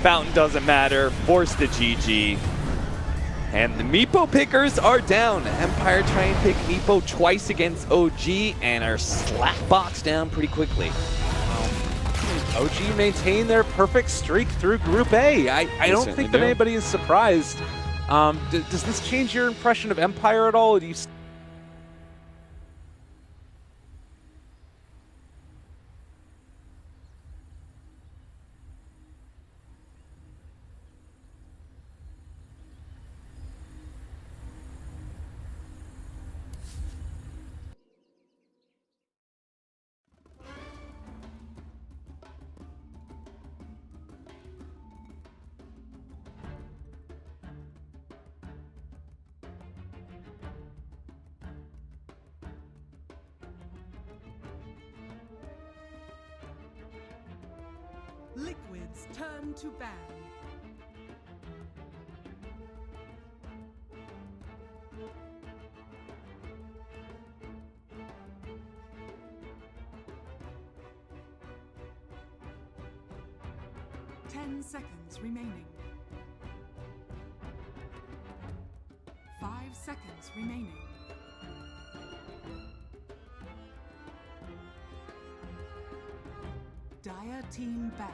Fountain doesn't matter, force the GG. And the Meepo pickers are down. Empire try and pick Meepo twice against OG and are slap boxed down pretty quickly. OG maintain their perfect streak through Group A. I don't think that anybody is surprised. Does this change your impression of Empire at all? Or do you Liquid's turn to ban. Ten seconds remaining. 5 seconds remaining. Dire team ban.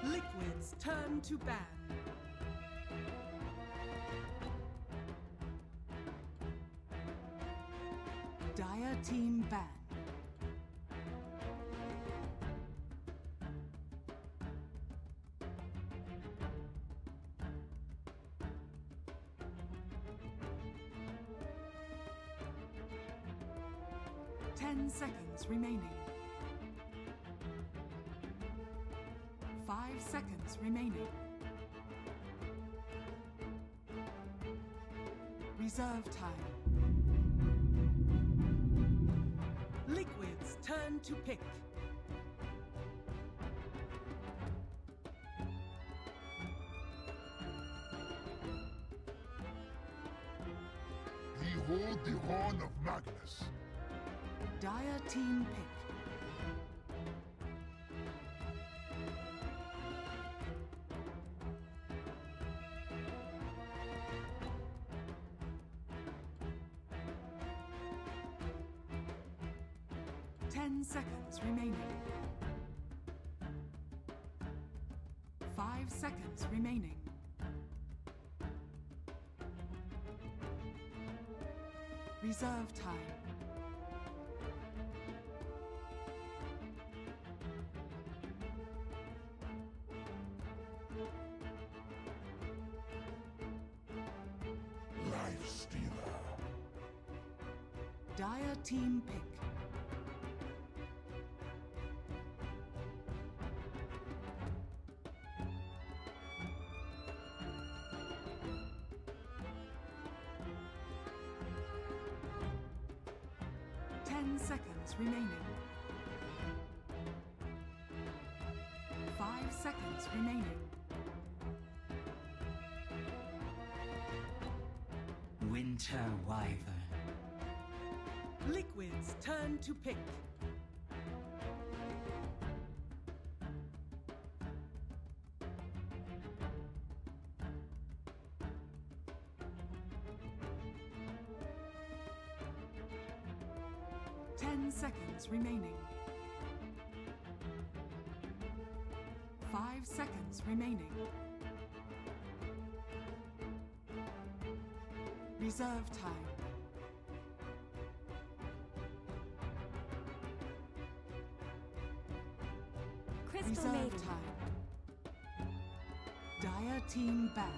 Liquid's turn to ban. Dire team ban. 10 seconds remaining. 5 seconds remaining. Reserve time. Liquid's turn to pick. Behold the horn of Magnus. Dire team pick. Seconds remaining. 5 seconds remaining. Reserve time. Life Stealer. Dire team pick. Seconds remaining. 5 seconds remaining. Winter Wyvern. Liquid's turn to pick. Seconds remaining. 5 seconds remaining. Reserve time. Reserve time. Dire team ban.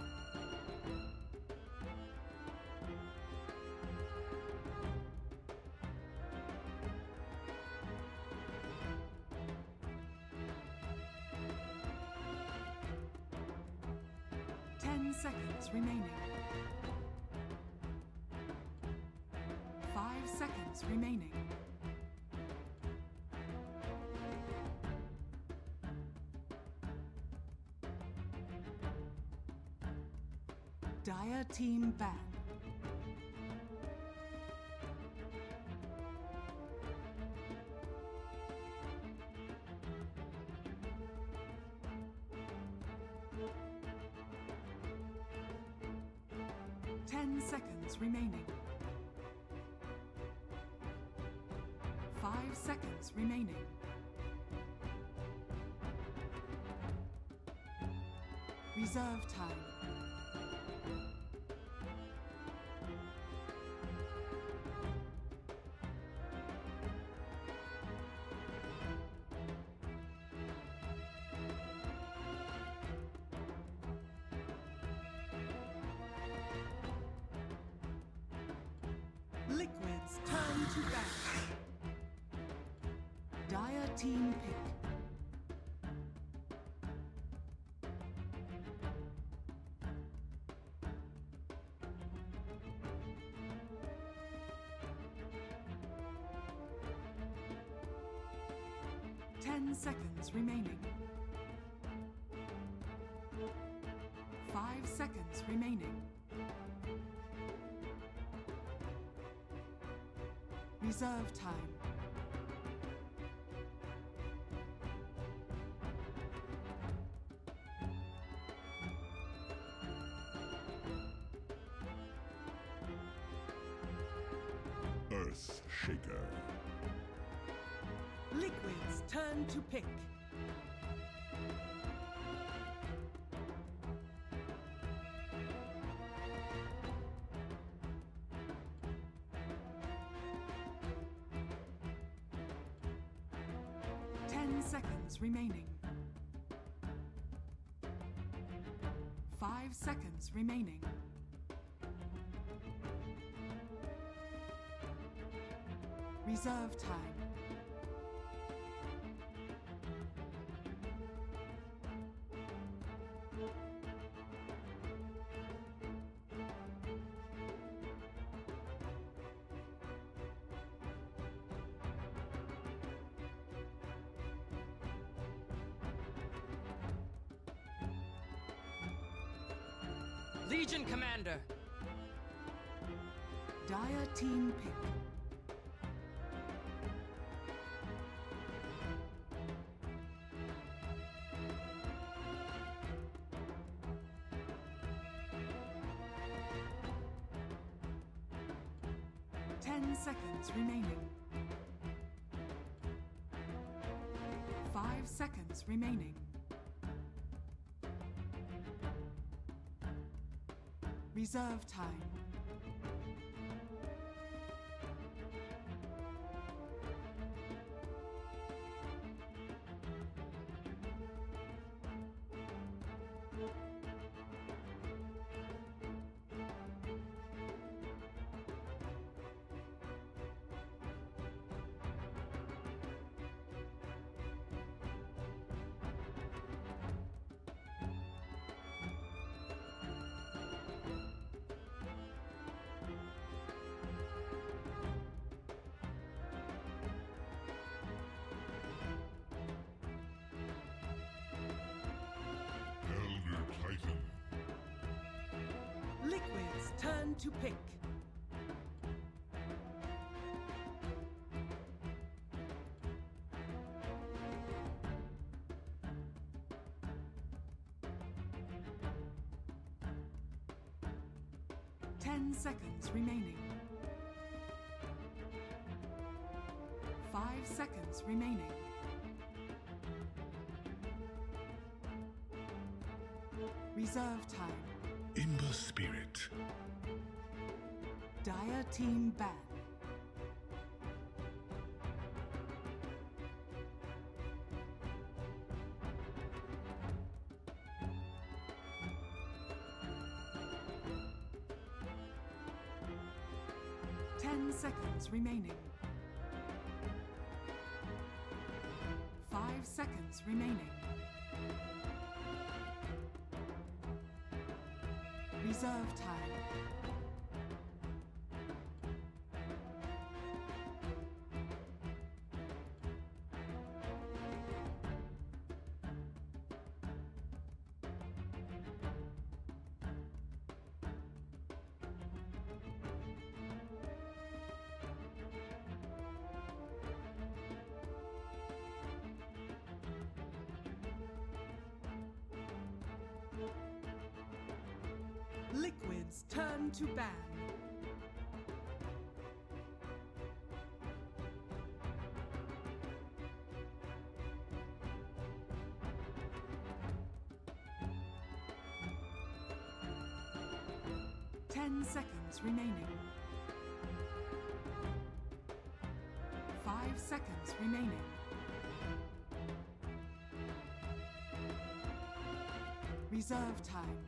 10 seconds remaining. 5 seconds remaining. Dire team ban. Seconds remaining. 5 seconds remaining. Reserve time. Liquid's turn to bat. Dire team pick. Seconds remaining. 5 seconds remaining. Reserve time. Earth Shaker. Liquid's turn to pick. Seconds remaining. 5 seconds remaining. Reserve time. Legion Commander! Dire team pick. Seconds remaining. 5 seconds remaining. Reserve time. Elder Titan. Liquid's turn to pick. Seconds remaining. 5 seconds remaining. Reserve time. In the spirit. Dire team ban. Seconds remaining. 5 seconds remaining. Reserve time. Liquid's turn to ban. Seconds remaining. 5 seconds remaining. Reserve time.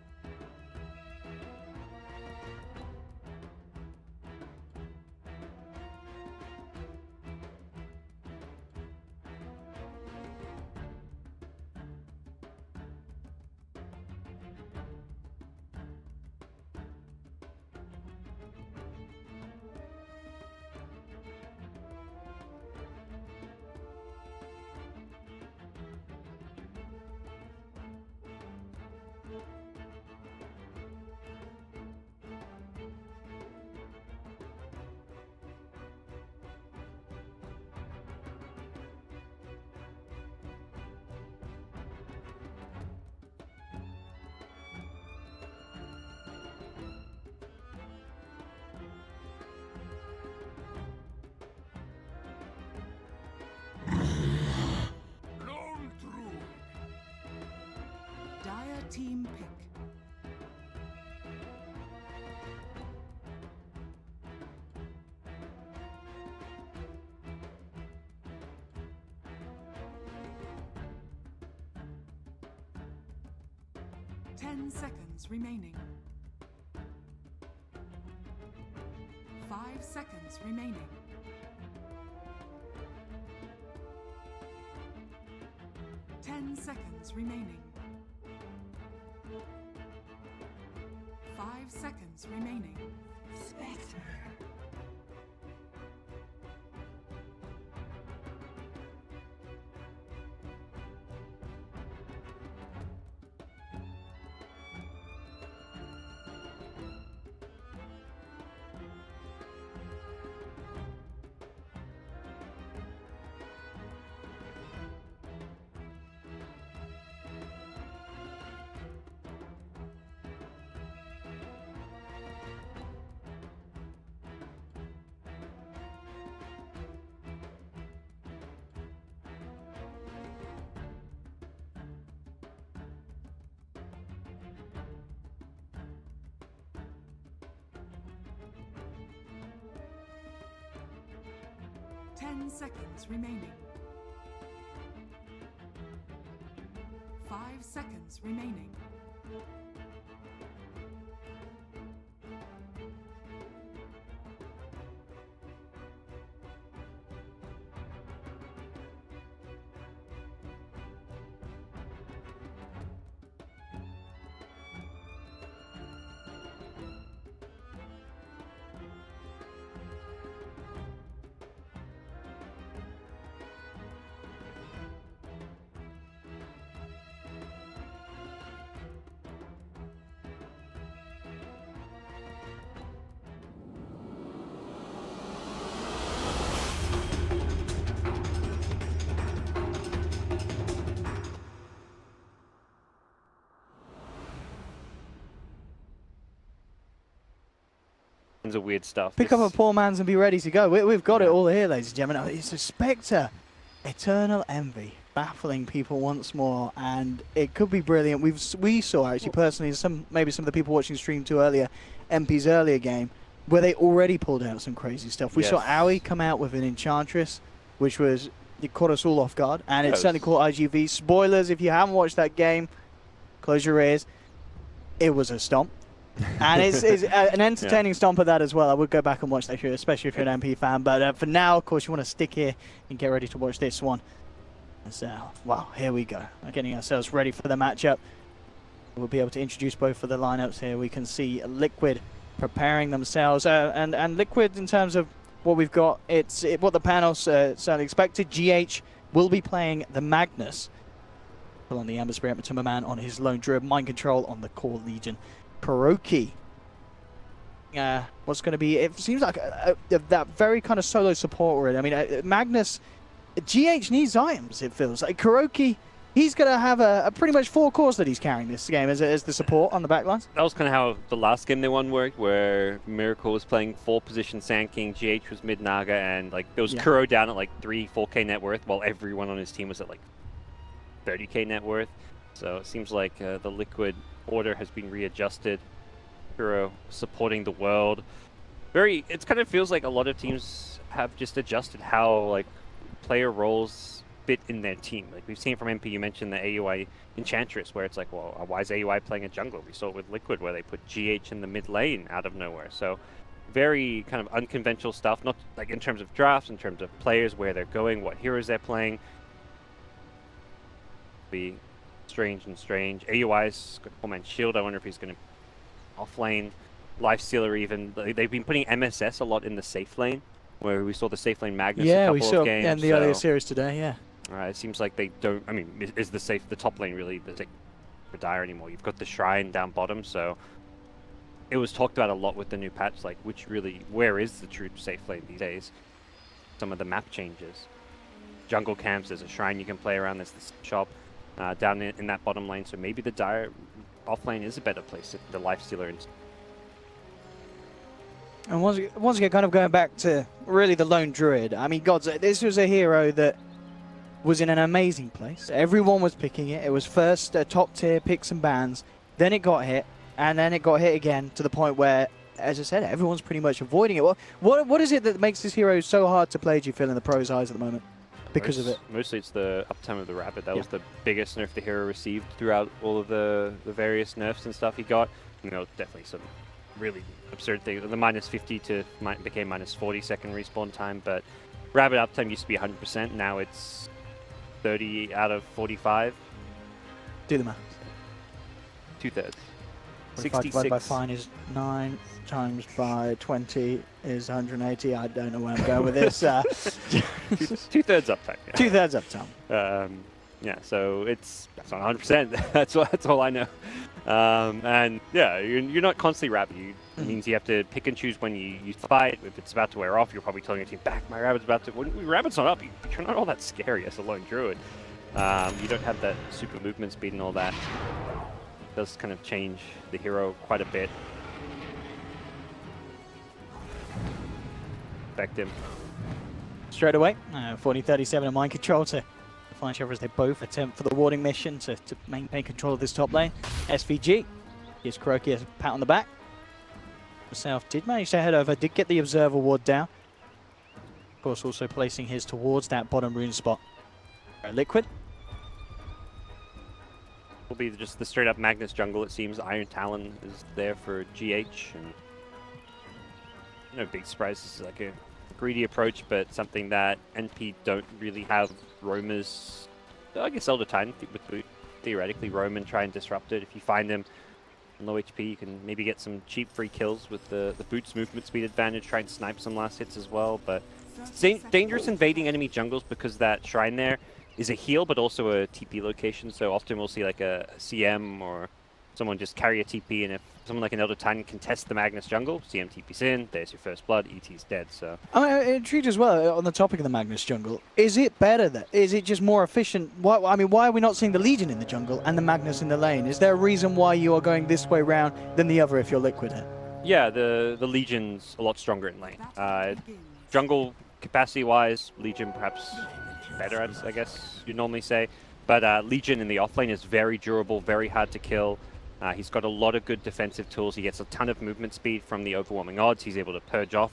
Dire team pick. Seconds remaining. 5 seconds remaining. 10 seconds remaining. 5 seconds remaining. Spectre. Ten seconds remaining. 5 seconds remaining. Of weird stuff. Pick up a poor man's and be ready to go. We've got it all here, ladies and gentlemen. It's a Spectre. Eternal Envy. Baffling people once more. And it could be brilliant. We saw, actually, personally, maybe some of the people watching the stream too earlier, MP's earlier game, where they already pulled out some crazy stuff. We saw Aoi come out with an Enchantress, which was, it caught us all off guard. And it certainly caught IGV. Spoilers, if you haven't watched that game, close your ears. It was a stomp. And it's an entertaining stomp of that as well. I would go back and watch that show, especially if you're an MP fan. But for now, of course, you want to stick here and get ready to watch this one. So, wow, here we go. Getting ourselves ready for the matchup. We'll be able to introduce both of the lineups here. We can see Liquid preparing themselves. And Liquid, in terms of what we've got, it's what the panels certainly expected. GH will be playing the Magnus. On the Amber Spirit, Matuma Man on his Lone Druid, Mind Control on the Core Legion. Kuroki. What's going to be, it seems like that very kind of solo support really. I mean, Magnus, GH needs items, it feels like. Kuroki, he's going to have a pretty much 4 cores that he's carrying this game as the support on the backlines. That was kind of how the last game they won worked, where Miracle was playing 4 position Sand King, GH was mid Naga, and like there was Kuro down at like 4K net worth, while everyone on his team was at like 30K net worth. So it seems like the Liquid order has been readjusted. Kuro supporting the world. It kind of feels like a lot of teams have just adjusted how like player roles fit in their team. Like we've seen from MP, you mentioned the AUI Enchantress, where it's like, well, why is AUI playing a jungler? We saw it with Liquid, where they put GH in the mid lane out of nowhere. So very kind of unconventional stuff, not like in terms of drafts, in terms of players, where they're going, what heroes they're playing. Be strange. AUI's got Full Man Shield. I wonder if he's going to off lane. Lifestealer even. They've been putting MSS a lot in the safe lane, where we saw the safe lane Magnus a couple of games. Yeah, in the earlier series today, yeah. Alright, it seems like they don't, I mean, is the top lane really the safe for Dire anymore? You've got the Shrine down bottom, so it was talked about a lot with the new patch, like where is the true safe lane these days? Some of the map changes. Jungle camps, there's a Shrine you can play around, there's the shop. Down in that bottom lane, so maybe the Dire offlane is a better place, the Lifestealer. And once again, kind of going back to really the Lone Druid, I mean, gods, this was a hero that was in an amazing place. Everyone was picking it. It was first top tier picks and bans, then it got hit, and then it got hit again to the point where, as I said, everyone's pretty much avoiding it. What is it that makes this hero so hard to play, do you feel, in the pros' eyes at the moment? Because of it. Mostly it's the uptime of the Rabbit. That was the biggest nerf the hero received throughout all of the various nerfs and stuff he got. You know, definitely some really absurd things. The -50 became -40 second respawn time, but Rabbit uptime used to be 100%. Now it's 30 out of 45. Do the math. 2/3. 45 divided 66. by fine is 9 times by 20 is 180. I don't know where I'm going with this. 2/3 uptime. Yeah. 2/3 uptime. Yeah, so that's not 100%. that's all I know. And yeah, you're not constantly rabbit. It means you have to pick and choose when you fight. If it's about to wear off, you're probably telling your team, back, my rabbit's about to... When your rabbit's not up, you're not all that scary as a lone druid. You don't have that super movement speed and all that. It does kind of change the hero quite a bit. Affect him. Straight away, 40-37 in mind control to find each other as they both attempt for the warding mission to maintain control of this top lane. SVG gives KingCharlie a pat on the back. Himself did manage to head over, did get the observer ward down. Of course, also placing his towards that bottom rune spot. Liquid. Will be just the straight up Magnus jungle, it seems. Iron Talon is there for GH, and no big surprise. This is like a greedy approach, but something that NP don't really have roamers. I guess Elder Titan would theoretically roam and try and disrupt it. If you find them low HP, you can maybe get some cheap free kills with the boots movement speed advantage, try and snipe some last hits as well. But it's dangerous invading enemy jungles because that shrine there is a heal, but also a TP location. So often we'll see like a CM or someone just carry a TP, and if someone like an Elder Titan can test the Magnus jungle, CM TP's in, there's your first blood, ET's dead. So I'm intrigued as well on the topic of the Magnus jungle. Is it better that? Is it just more efficient? Why are we not seeing the Legion in the jungle and the Magnus in the lane? Is there a reason why you are going this way round than the other if you're Liquid here? yeah, the Legion's a lot stronger in lane. Jungle capacity-wise, Legion perhaps better, I guess you'd normally say. But Legion in the offlane is very durable, very hard to kill. He's got a lot of good defensive tools. He gets a ton of movement speed from the overwhelming odds. He's able to purge off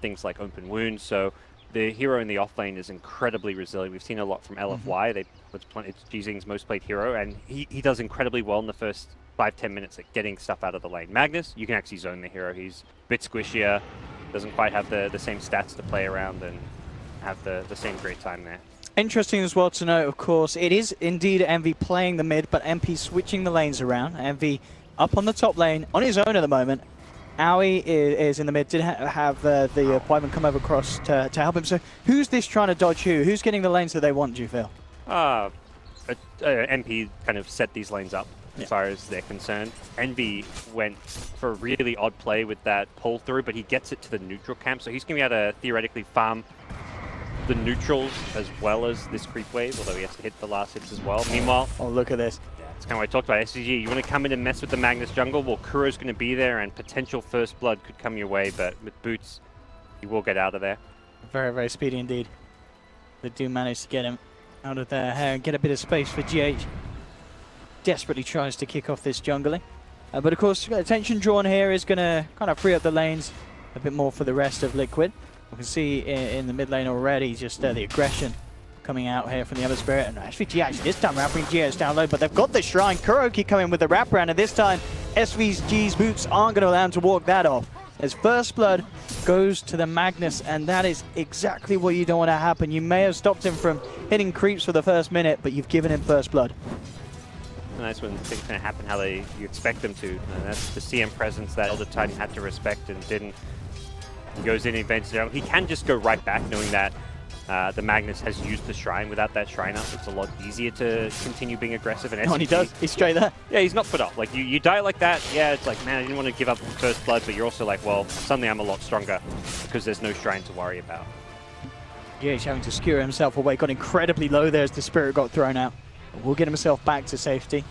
things like open wounds. So the hero in the offlane is incredibly resilient. We've seen a lot from LFY. It's Jizing's most played hero, and he does incredibly well in the first 5-10 minutes at getting stuff out of the lane. Magnus, you can actually zone the hero. He's a bit squishier, doesn't quite have the same stats to play around and have the same great time there. Interesting as well to note, of course, it is indeed Envy playing the mid, but MP switching the lanes around. Envy up on the top lane on his own at the moment. Aoi is in the mid, did have the Wyvern come over across to help him. So who's this trying to dodge who? Who's getting the lanes that they want, do you feel? MP kind of set these lanes up as far as they're concerned. Envy went for a really odd play with that pull through, but he gets it to the neutral camp, so he's going to be able to theoretically farm the neutrals as well as this creep wave, although he has to hit the last hits as well. Meanwhile, oh, look at this. That's kind of what I talked about. SCG, you want to come in and mess with the Magnus jungle? Well, Kuro's going to be there, and potential first blood could come your way, but with boots, you will get out of there. Very, very speedy indeed. They do manage to get him out of their hair and get a bit of space for GH. Desperately tries to kick off this jungling. But of course, attention drawn here is going to kind of free up the lanes a bit more for the rest of Liquid. We can see in the mid lane already just the aggression coming out here from the other spirit. And actually GH this time around bringing GH down low, but they've got the shrine. KingCharlie coming with the wraparound, and this time SVG's boots aren't going to allow him to walk that off. As first blood goes to the Magnus, and that is exactly what you don't want to happen. You may have stopped him from hitting creeps for the first minute, but you've given him first blood. Nice when things kind of happen how you expect them to. And that's the CM presence that Elder Titan had to respect and didn't. He goes in and invents it. He can just go right back knowing that the Magnus has used the shrine. Without that shrine up, it's a lot easier to continue being aggressive. And he does. He's straight there. Yeah, he's not put off. Like, you die like that, yeah, it's like, man, I didn't want to give up first blood, but you're also like, well, suddenly I'm a lot stronger because there's no shrine to worry about. GH having to skewer himself away. Got incredibly low there as the spirit got thrown out. Will get himself back to safety.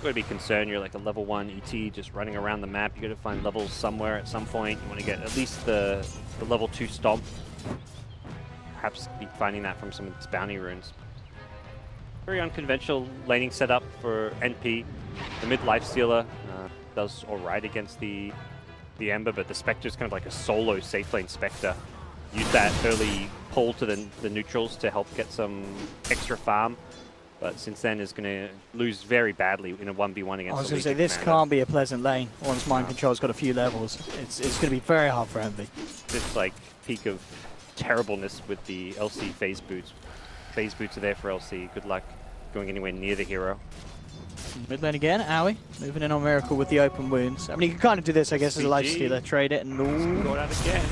Got to be concerned. You're like a level 1 ET just running around the map. You got to find levels somewhere at some point. You want to get at least the level 2 stomp. Perhaps be finding that from some of its bounty runes. Very unconventional laning setup for NP. The mid lifestealer does alright against the Ember, but the Spectre's kind of like a solo safe lane Spectre. Use that early pull to the neutrals to help get some extra farm. But since then is going to lose very badly in a 1v1 against. I was going to say, this can't be a pleasant lane once Mind Control's got a few levels. It's going to be very hard for Envy. It's like peak of terribleness with the LC phase boots. Phase boots are there for LC. Good luck going anywhere near the hero. Mid lane again, Owie, moving in on Miracle with the open wounds. I mean, you can kind of do this, I guess, as a lifestealer. Trade it and Go out again.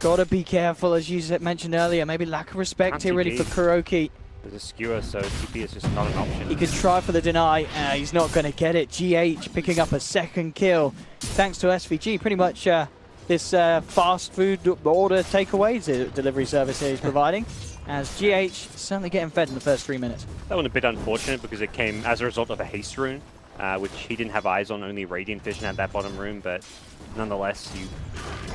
gotta be careful, as you mentioned earlier. Maybe lack of respect here, really, for Kuroki. There's a skewer, so TP is just not an option. He could try for the deny. He's not going to get it. GH picking up a second kill, thanks to SVG. Pretty much this fast food order takeaway delivery service here he's providing. As GH certainly getting fed in the first 3 minutes. That one a bit unfortunate because it came as a result of a haste rune, which he didn't have eyes on. Only Radiant Vision at that bottom room, but nonetheless, you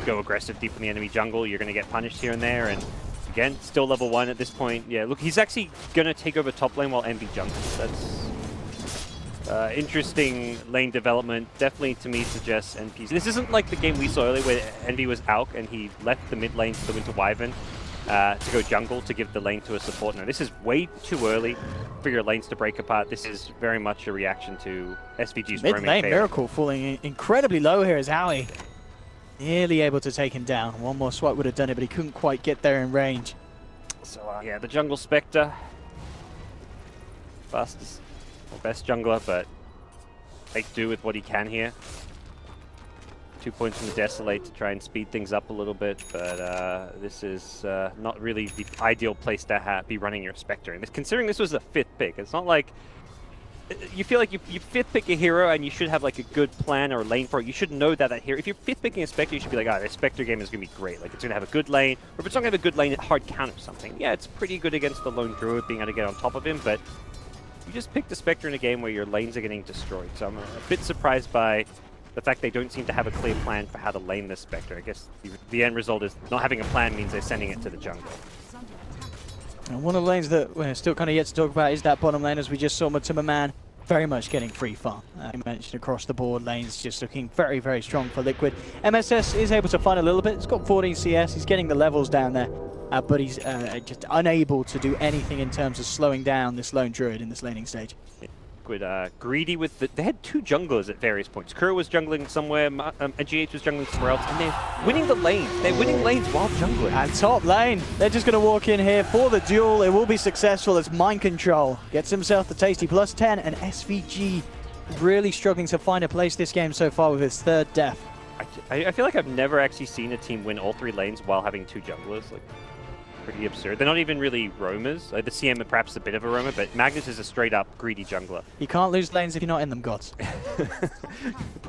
go aggressive deep in the enemy jungle, you're going to get punished here and there. And again, still level 1 at this point. Yeah, look, he's actually going to take over top lane while Envy jungles. That's interesting lane development. Definitely, to me, suggests NPs. This isn't like the game we saw earlier where Envy was Alk and he left the mid lane to the Winter Wyvern to go jungle to give the lane to a support. No, this is way too early for your lanes to break apart. This is very much a reaction to SVG's Mid roaming lane fail. Miracle falling incredibly low here as Owie nearly able to take him down. One more swipe would have done it, but he couldn't quite get there in range. So yeah, the Jungle Spectre, fastest or best jungler, but make do with what he can here. 2 points from the Desolate to try and speed things up a little bit, but this is not really the ideal place to be running your Spectre. And considering this was the 5th pick, it's not like you feel like you 5th pick a hero and you should have like a good plan or lane for it. You should know that hero. If you're 5th picking a Spectre, you should be like, this Spectre game is going to be great. Like, it's going to have a good lane, or if it's not going to have a good lane, it hard counter something. Yeah, it's pretty good against the Lone Druid, being able to get on top of him, but you just picked a Spectre in a game where your lanes are getting destroyed. So I'm a bit surprised by the fact they don't seem to have a clear plan for how to lane this Spectre. I guess the end result is not having a plan means they're sending it to the jungle. And one of the lanes that we're still kind of yet to talk about is that bottom lane, as we just saw Matuma Man very much getting free farm. You mentioned across the board, lanes just looking very, very strong for Liquid. MSS is able to find a little bit. He's got 14 CS. He's getting the levels down there, but he's just unable to do anything in terms of slowing down this Lone Druid in this laning stage. Liquid greedy with they had 2 junglers at various points. Kuro was jungling somewhere, and GH was jungling somewhere else, and they're winning the lane. They're winning lanes while jungling. And top lane, they're just going to walk in here for the duel. It will be successful as Mind Control gets himself the tasty +10, and SVG really struggling to find a place this game so far with his 3rd death. I feel like I've never actually seen a team win all 3 lanes while having 2 junglers. Like, pretty absurd. They're not even really roamers. Like, the CM are perhaps a bit of a roamer, but Magnus is a straight-up greedy jungler. You can't lose lanes if you're not in them, gods.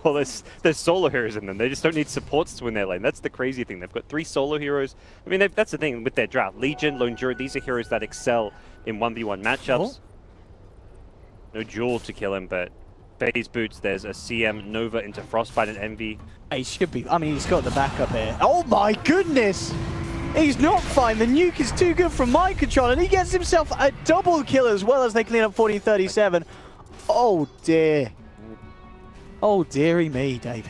Well, there's solo heroes in them. They just don't need supports to win their lane. That's the crazy thing. They've got 3 solo heroes. I mean, that's the thing with their draft. Legion, Lone Druid, these are heroes that excel in 1v1 matchups. No Jewel to kill him, but Phase Boots, there's a CM, Nova into Frostbite and Envy. He should be. I mean, he's got the backup here. Oh my goodness! He's not fine. The nuke is too good for Mind Control, and he gets himself a double kill as well as they clean up 1437. Oh dear. Oh dearie me, David.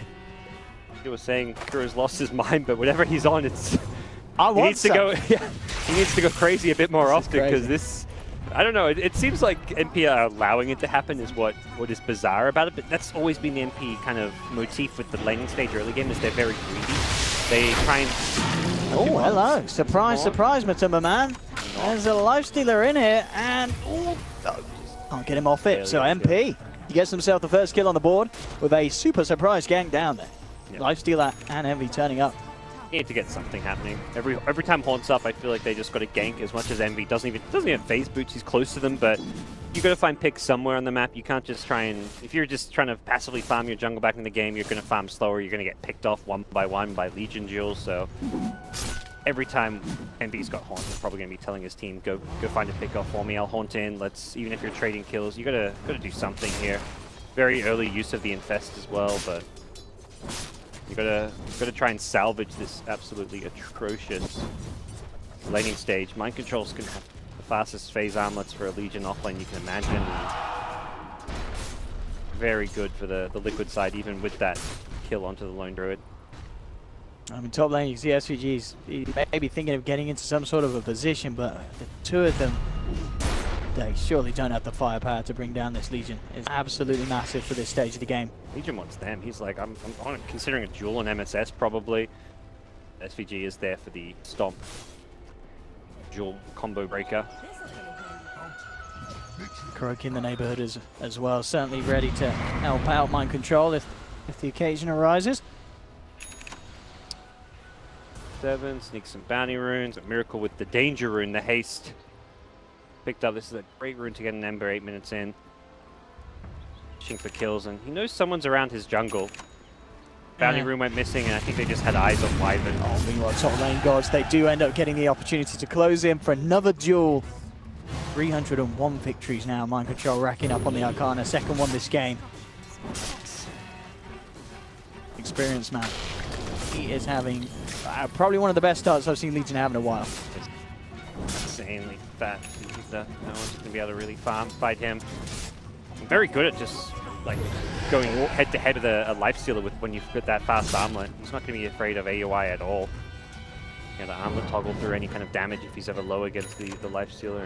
You were saying Kuro's lost his mind, but whatever he's on, it's he needs to go. Yeah, he needs to go crazy a bit more often because this. I don't know. It seems like NP are allowing it to happen is what is bizarre about it, but that's always been the NP kind of motif with the laning stage early game is they're very greedy. They try and. Oh, hello. Surprise, surprise, Matuma Man. There's a lifestealer in here, and can't get him off it. So MP, he gets himself the first kill on the board with a super surprise gank down there. Yep. Lifestealer and Envy turning up. You need to get something happening. Every time Haunt's up, I feel like they just got to gank as much as Envy. Doesn't even phase boots. He's close to them, but you got to find picks somewhere on the map. You can't just try and if you're just trying to passively farm your jungle back in the game, you're going to farm slower. You're going to get picked off one by Legion duels. So every time Envy's got Haunt, he's probably going to be telling his team, go find a pick off for me. I'll Haunt in. Even if you're trading kills, you got to do something here. Very early use of the Infest as well, but. You gotta try and salvage this absolutely atrocious laning stage. Mind Control's gonna have the fastest phase armlets for a Legion offlane you can imagine. Very good for the Liquid side, even with that kill onto the Lone Druid. I mean, top lane, you see SVG's maybe thinking of getting into some sort of a position, but the 2 of them, they surely don't have the firepower to bring down this Legion. It's absolutely massive for this stage of the game. Legion wants them. He's like, I'm considering a duel on MSS probably. SVG is there for the stomp. Duel combo breaker. KingCharlie in the neighborhood as well, certainly ready to help out Mind Control if the occasion arises. 7, sneaks some bounty runes, a Miracle with the danger rune, the haste. Picked up, this is a great rune to get an Ember 8 minutes in. Pushing for kills, and he knows someone's around his jungle. Bounty rune went missing, and I think they just had eyes on Wyvern. Oh, meanwhile, top lane gods, they do end up getting the opportunity to close in for another duel. 301 victories now, Mind Control racking up on the Arcana, second one this game. Experienced man. He is having probably one of the best starts I've seen Legion have in a while. Insanely fat. No one's going to be able to really fight him. Very good at just like going head to head with a lifestealer with when you've got that fast armlet. He's not going to be afraid of AOI at all. You know, the armlet toggle through any kind of damage if he's ever low against the lifestealer.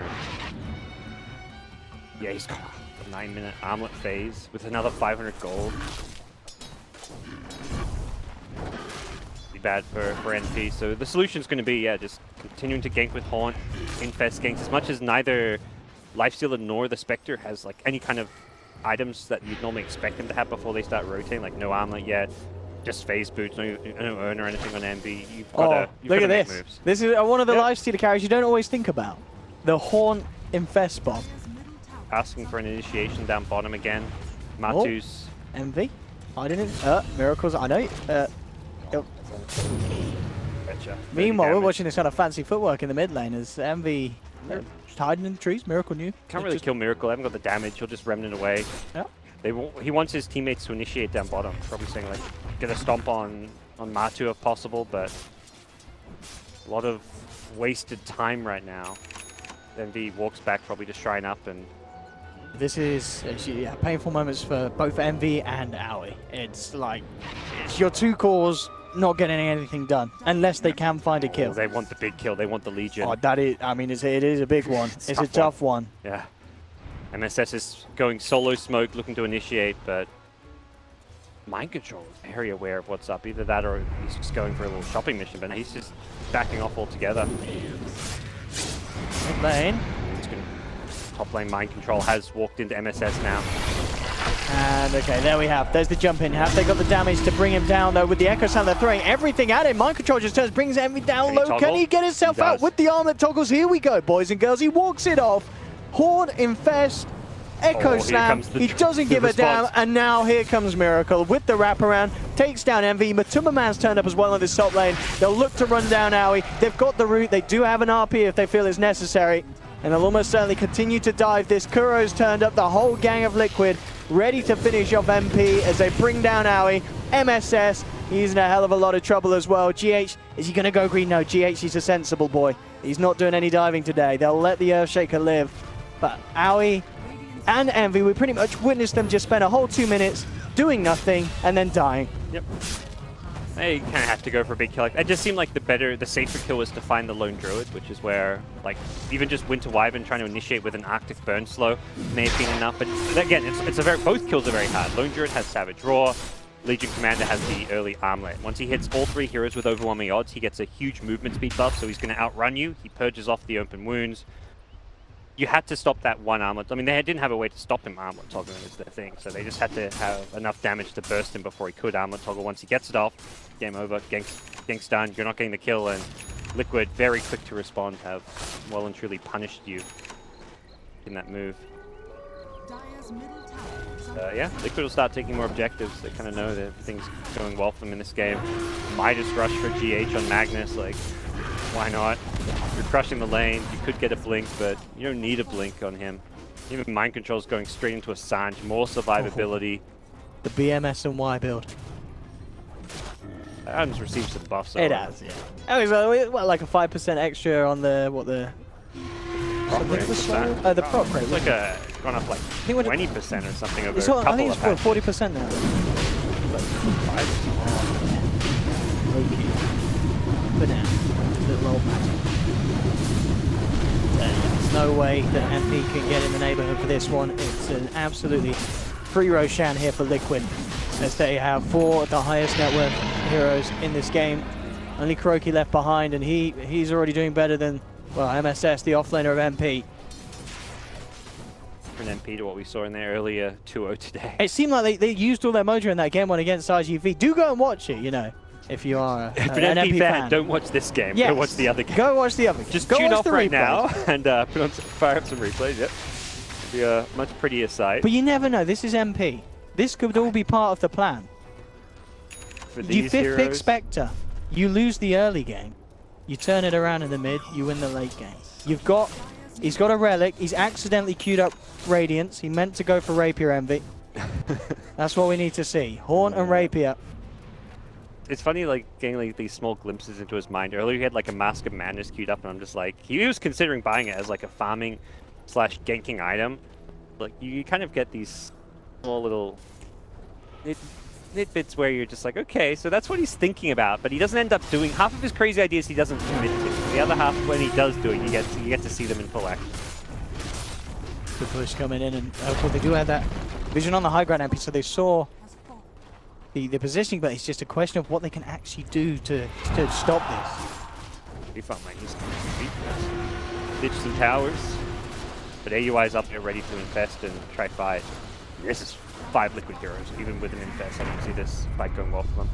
Yeah, he's got a 9-minute armlet phase with another 500 gold. Be bad for NP. So the solution's going to be, yeah, just continuing to gank with Haunt, infest ganks, as much as neither lifestealer nor the Spectre has like any kind of items that you'd normally expect them to have before they start rotating, like no armlet yet, just phase boots, no urn or anything on MB. You've got look at this. Moves. This is one of the lifestealer carries you don't always think about. The Haunt infest bomb. Asking for an initiation down bottom again. Matu's. MV. I didn't. Miracles. I know. Betcha. Meanwhile, we're watching this kind of fancy footwork in the mid lane as MV just hiding in the trees. Miracle knew. Can't really kill Miracle. Haven't got the damage. He'll just remnant away. Yeah. He wants his teammates to initiate down bottom. Probably saying like, get a stomp on Matu if possible, but a lot of wasted time right now. MV walks back, probably to shrine up, and this is painful moments for both MV and Aoi. It's like it's your two cores not getting anything done unless they can find a kill. They want the big kill. They want the Legion. Oh, that is. I mean, it is a big one. It's a tough one. Yeah. MSS is going solo smoke, looking to initiate, but Mind Control is very aware of what's up. Either that or he's just going for a little shopping mission, but he's just backing off altogether. Mid lane. Top lane Mind Control has walked into MSS now. And okay, there we have. There's the jump in. Have they got the damage to bring him down though with the Echo Sound? They're throwing everything at him. Mind Control just brings Envy down low. Can he get himself out with the armlet toggles? Here we go, boys and girls. He walks it off. Horn infest. Echo Slam. He doesn't give a damn. And now here comes Miracle with the wraparound. Takes down Envy. Matuma Man's turned up as well on this top lane. They'll look to run down Aoi. They've got the route. They do have an RP if they feel it's necessary. And they'll almost certainly continue to dive this. Kuro's turned up, the whole gang of Liquid, ready to finish off MP as they bring down Aoi. MSS, he's in a hell of a lot of trouble as well. GH, is he going to go green? No, GH, he's a sensible boy. He's not doing any diving today. They'll let the Earthshaker live. But Aoi and Envy, we pretty much witnessed them just spend a whole 2 minutes doing nothing and then dying. Yep. They kind of have to go for a big kill. It just seemed like the safer kill was to find the Lone Druid, which is where, like, even just Winter Wyvern trying to initiate with an Arctic Burn Slow may have been enough. But again, both kills are very hard. Lone Druid has Savage Roar. Legion Commander has the early Armlet. Once he hits all 3 heroes with overwhelming odds, he gets a huge movement speed buff, so he's going to outrun you. He purges off the open wounds. You had to stop that one Armlet. I mean, they didn't have a way to stop him Armlet toggling is their thing, so they just had to have enough damage to burst him before he could Armlet toggle. Once he gets it off, game over, gank's done, you're not getting the kill, and Liquid, very quick to respond, have well and truly punished you in that move. Yeah, Liquid will start taking more objectives. They kind of know that everything's going well for them in this game. Midas rush for GH on Magnus, like, why not? You're crushing the lane, you could get a blink, but you don't need a blink on him. Even Mind Control's going straight into a Sanj, more survivability. The BMS and Y build. Adam's received some buffs. It has, yeah. Oh, it's like a 5% extra on the prop rate. The prop rate. It's like gone up like 20% or something over a couple I think it's of patches. 40% now. For now. Little old man. There's no way that MP can get in the neighborhood for this one. It's an absolutely free Roshan here for Liquid, as they have 4 of the highest net worth heroes in this game. Only KingCharlie left behind, and he's already doing better than, well, MSS, the offlaner of MP. different MP to what we saw in their earlier 2-0 today. It seemed like they used all their mojo in that game one against RGV. Do go and watch it, you know, if you are If an an MP fan, fan. don't watch this game. Yes. Go watch the other game. Go watch the other game. Just go tune watch off the right replays. now and fire up some replays. Yep. It'll be a much prettier sight. But you never know. This is MP. This could all be part of the plan. For You these fifth pick heroes. Spectre. You lose the early game. You turn it around in the mid. You win the late game. You've got. He's got a relic. He's accidentally queued up Radiance. He meant to go for Rapier Envy. That's what we need to see. Horn and Rapier. It's funny, like, getting like these small glimpses into his mind. Earlier, he had like a Mask of Madness queued up, and I'm just like, he was considering buying it as like a farming / ganking item. Like, you kind of get these small little nitbits where you're just like, okay, so that's what he's thinking about, but he doesn't end up doing half of his crazy ideas. He doesn't commit to. The other half, when he does do it, you get to see them in full action. Good push coming in, and well, they do have that vision on the high ground MP, so they saw the positioning, but it's just a question of what they can actually do to stop this. Be fun, man. He's ditch some towers, but AUI's up there ready to infest and try fight. This is 5 liquid heroes, even with an infest. I don't see this fight going well for them.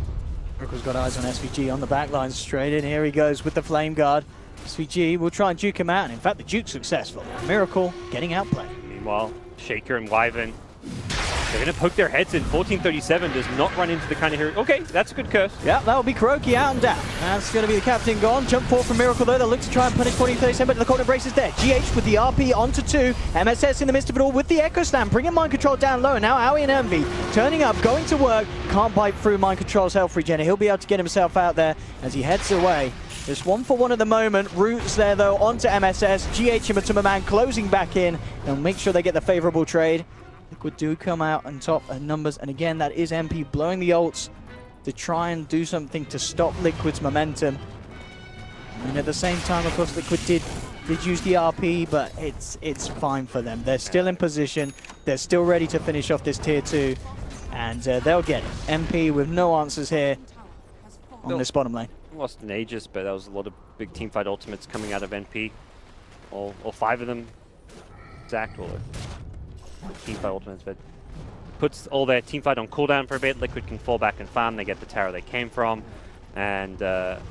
Miracle's got eyes on SVG on the back line, straight in. Here he goes with the Flame Guard. SVG will try and duke him out, and in fact, the duke's successful. Miracle getting outplayed. Meanwhile, Shaker and Wyvern, they're going to poke their heads in. 1437 does not run into the kind of hero. Okay, that's a good curse. Yeah, that'll be Kuroki out and down. That's going to be the captain gone. Jump forward from Miracle, though. They'll look to try and punish 1437, but the corner brace is there. GH with the RP onto 2. MSS in the midst of it all with the Echo Slam, bringing Mind Control down low. Now Aoi and Envy turning up, going to work. Can't bite through Mind Control's health regen. He'll be able to get himself out there as he heads away. Just 1-for-1 at the moment. Roots there, though, onto MSS. GH and Matuma Man closing back in. They'll make sure they get the favorable trade. Liquid do come out on top of numbers, and again, that is MP blowing the ults to try and do something to stop Liquid's momentum. And at the same time, of course, Liquid did use the RP, but it's fine for them. They're still in position. They're still ready to finish off this tier 2, and they'll get it. MP with no answers here on this bottom lane. Lost an Aegis, but that was a lot of big teamfight ultimates coming out of NP. All 5 of them exact, or teamfight ultimates, but puts all their teamfight on cooldown for a bit. Liquid can fall back and farm. They get the tower they came from, and their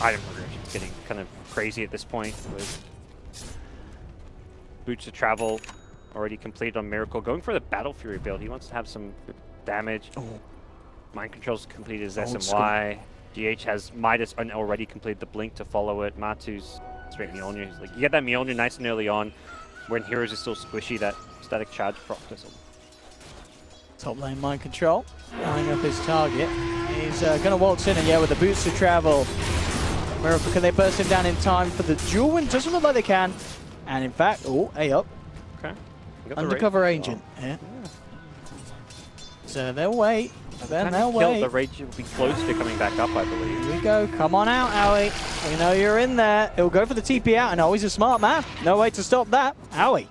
item progression is getting kind of crazy at this point. With Boots of Travel already completed on Miracle, going for the Battle Fury build. He wants to have some damage. Mind Control's completed his SMY. GH has Midas and already completed the Blink to follow it. Matu's straight Mjolnir. He's like, you get that Mjolnir nice and early on. When heroes are still squishy, that static charge proc does it. Top lane Mind Control, lining up his target. He's going to waltz in, and yeah, with the Boots to Travel. Miracle, can they burst him down in time for the duel win? Doesn't look like they can. And in fact, oh, A up. Okay. Undercover agent. Yeah. So they'll wait. Then they'll wait. The Rage will be close to coming back up, I believe. Here we go. Come on out, Aoi. We know you're in there. He'll go for the TP out, and oh, he's a smart man. No way to stop that. Aoi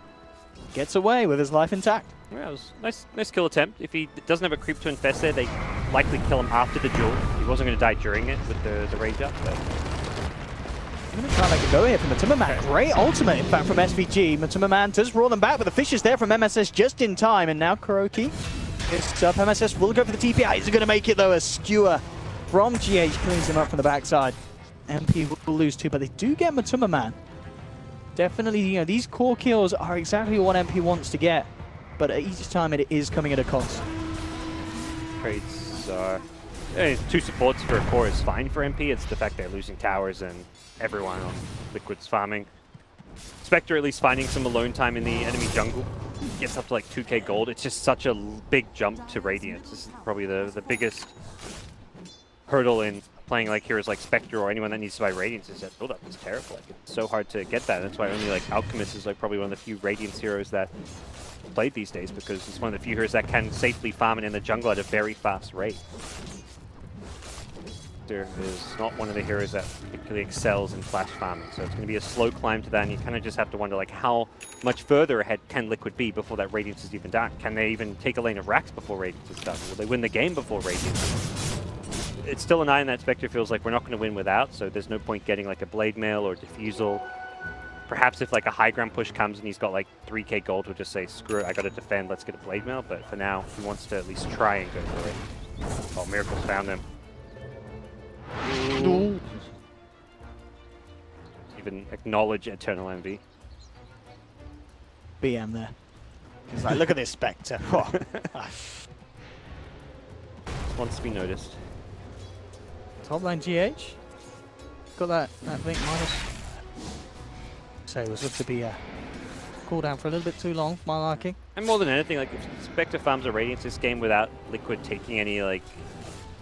gets away with his life intact. Yeah, it was nice kill attempt. If he doesn't have a creep to infest there, they likely kill him after the duel. He wasn't going to die during it with the Rage up, but... I'm going to try and make a go here from Matuma Man. Great ultimate, in fact, from SVG. Matuma Man does roll them back, but the fish is there from MSS just in time, and now Kuroki is up. MSS will go for the TP. He's going to make it, though. A skewer from GH cleans him up from the backside. MP will lose too, but they do get Matuma Man. Definitely, you know, these core kills are exactly what MP wants to get, but each time it is coming at a cost. Trades are... 2 supports for a core is fine for MP. It's the fact they're losing towers and everyone on Liquid's farming. Spectre at least finding some alone time in the enemy jungle. Gets up to like 2k gold. It's just such a big jump to Radiance. This is probably the biggest hurdle in playing like heroes like Spectre or anyone that needs to buy Radiance is that build-up is terrible. Like, it's so hard to get that. That's why only like Alchemist is like probably one of the few Radiance heroes that played these days, because it's one of the few heroes that can safely farm it in the jungle at a very fast rate. There is not one of the heroes that particularly excels in flash farming, so it's going to be a slow climb to that, and you kind of just have to wonder like how much further ahead can Liquid be before that Radiance is even done. Can they even take a lane of Rax before Radiance is done? Will they win the game before Radiance? It's still an iron that Spectre feels like we're not going to win without, so there's no point getting like a Blade Mail or Diffusal. Perhaps if like a high ground push comes and he's got like 3k gold, we'll just say, screw it, I gotta defend, let's get a blade mail. But for now, he wants to at least try and go for it. Oh, Miracle's found him. Even acknowledge Eternal Envy. BM there. He's like, look at this Spectre. Oh. Wants to be noticed. Top lane GH. Got that blink minus. So it was looked to be a cooldown for a little bit too long, my liking. And more than anything, like if Spectre farms a Radiance this game without Liquid taking any like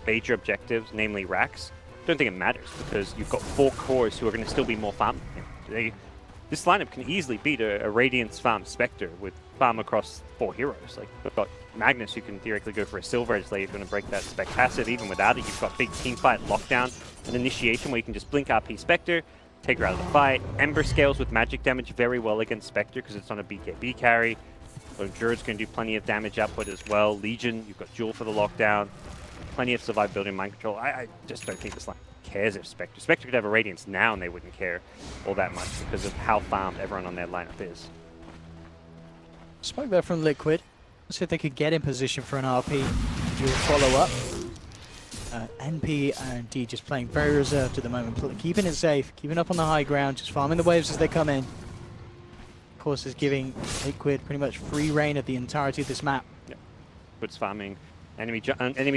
major objectives, namely racks, I don't think it matters because you've got 4 cores who are going to still be more farm. This lineup can easily beat a Radiance farm Spectre with farm across 4 heroes. Like we've got Magnus who can theoretically go for a Silver Edge Blade, going to break that Spec passive. Even without it, you've got big team fight lockdown, an initiation where you can just blink RP Spectre, take her out of the fight. Ember scales with magic damage very well against Spectre because it's on a BKB carry. So Druid's going to do plenty of damage output as well. Legion, you've got Jewel for the lockdown. Plenty of survivability and mind control. I just don't think this line cares if Spectre. Spectre could have a Radiance now and they wouldn't care all that much because of how farmed everyone on their lineup is. Smoke there from Liquid. Let's see if they could get in position for an RP. Dual follow-up. NP and D just playing very reserved at the moment, keeping it safe, keeping up on the high ground, just farming the waves as they come in. Of course, is giving Liquid pretty much free reign of the entirety of this map. Yeah. Liquid's farming enemy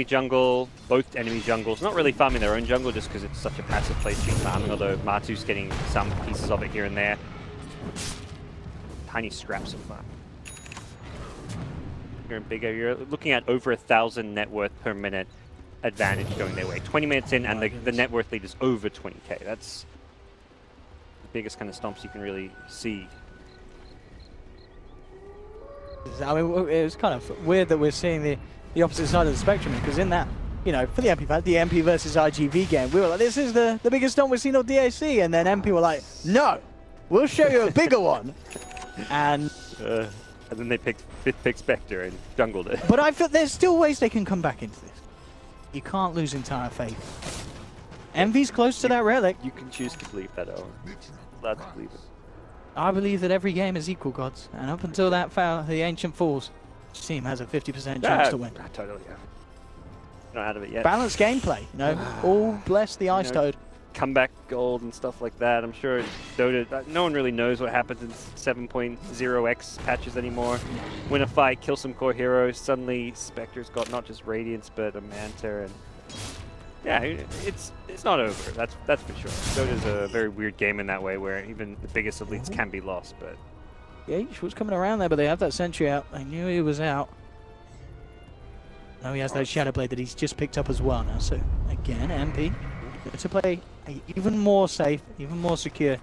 jungle, both enemy jungles. Not really farming their own jungle just because it's such a passive play stream farming, although Martu's getting some pieces of it here and there. Tiny scraps of farm. Bigger and bigger. You're looking at over 1,000 net worth per minute advantage going their way. 20 minutes in and the net worth lead is over 20k. That's the biggest kind of stomps you can really see. I mean, it was kind of weird that we're seeing the opposite side of the spectrum because in that, you know, for the MP fight, the MP versus IGV game, we were like, this is the biggest stomp we've seen on DAC, and then MP were like, no, we'll show you a bigger one. And then they picked 5th pick Spectre and jungled it. But I feel there's still ways they can come back into this. You can't lose entire faith. Envy's close to that relic. You can choose to believe that, Owen. Allowed to believe it. I believe that every game is equal, gods. And up until that foul, the Ancient Falls, each team has a 50% chance to win. Totally, yeah. Not out of it yet. Balanced gameplay, you know. All bless the Ice Toad. Comeback gold and stuff like that. I'm sure Dota, no one really knows what happens in 7.0x patches anymore. Win a fight, kill some core heroes, suddenly Spectre's got not just Radiance but a Manta, and yeah, it's not over. That's for sure. Dota's a very weird game in that way where even the biggest elites can be lost, but yeah, he was coming around there, but they have that sentry out. They knew he was out. Now he has that Shadow Blade that he's just picked up as well now. So again, MP to play even more safe, even more secure,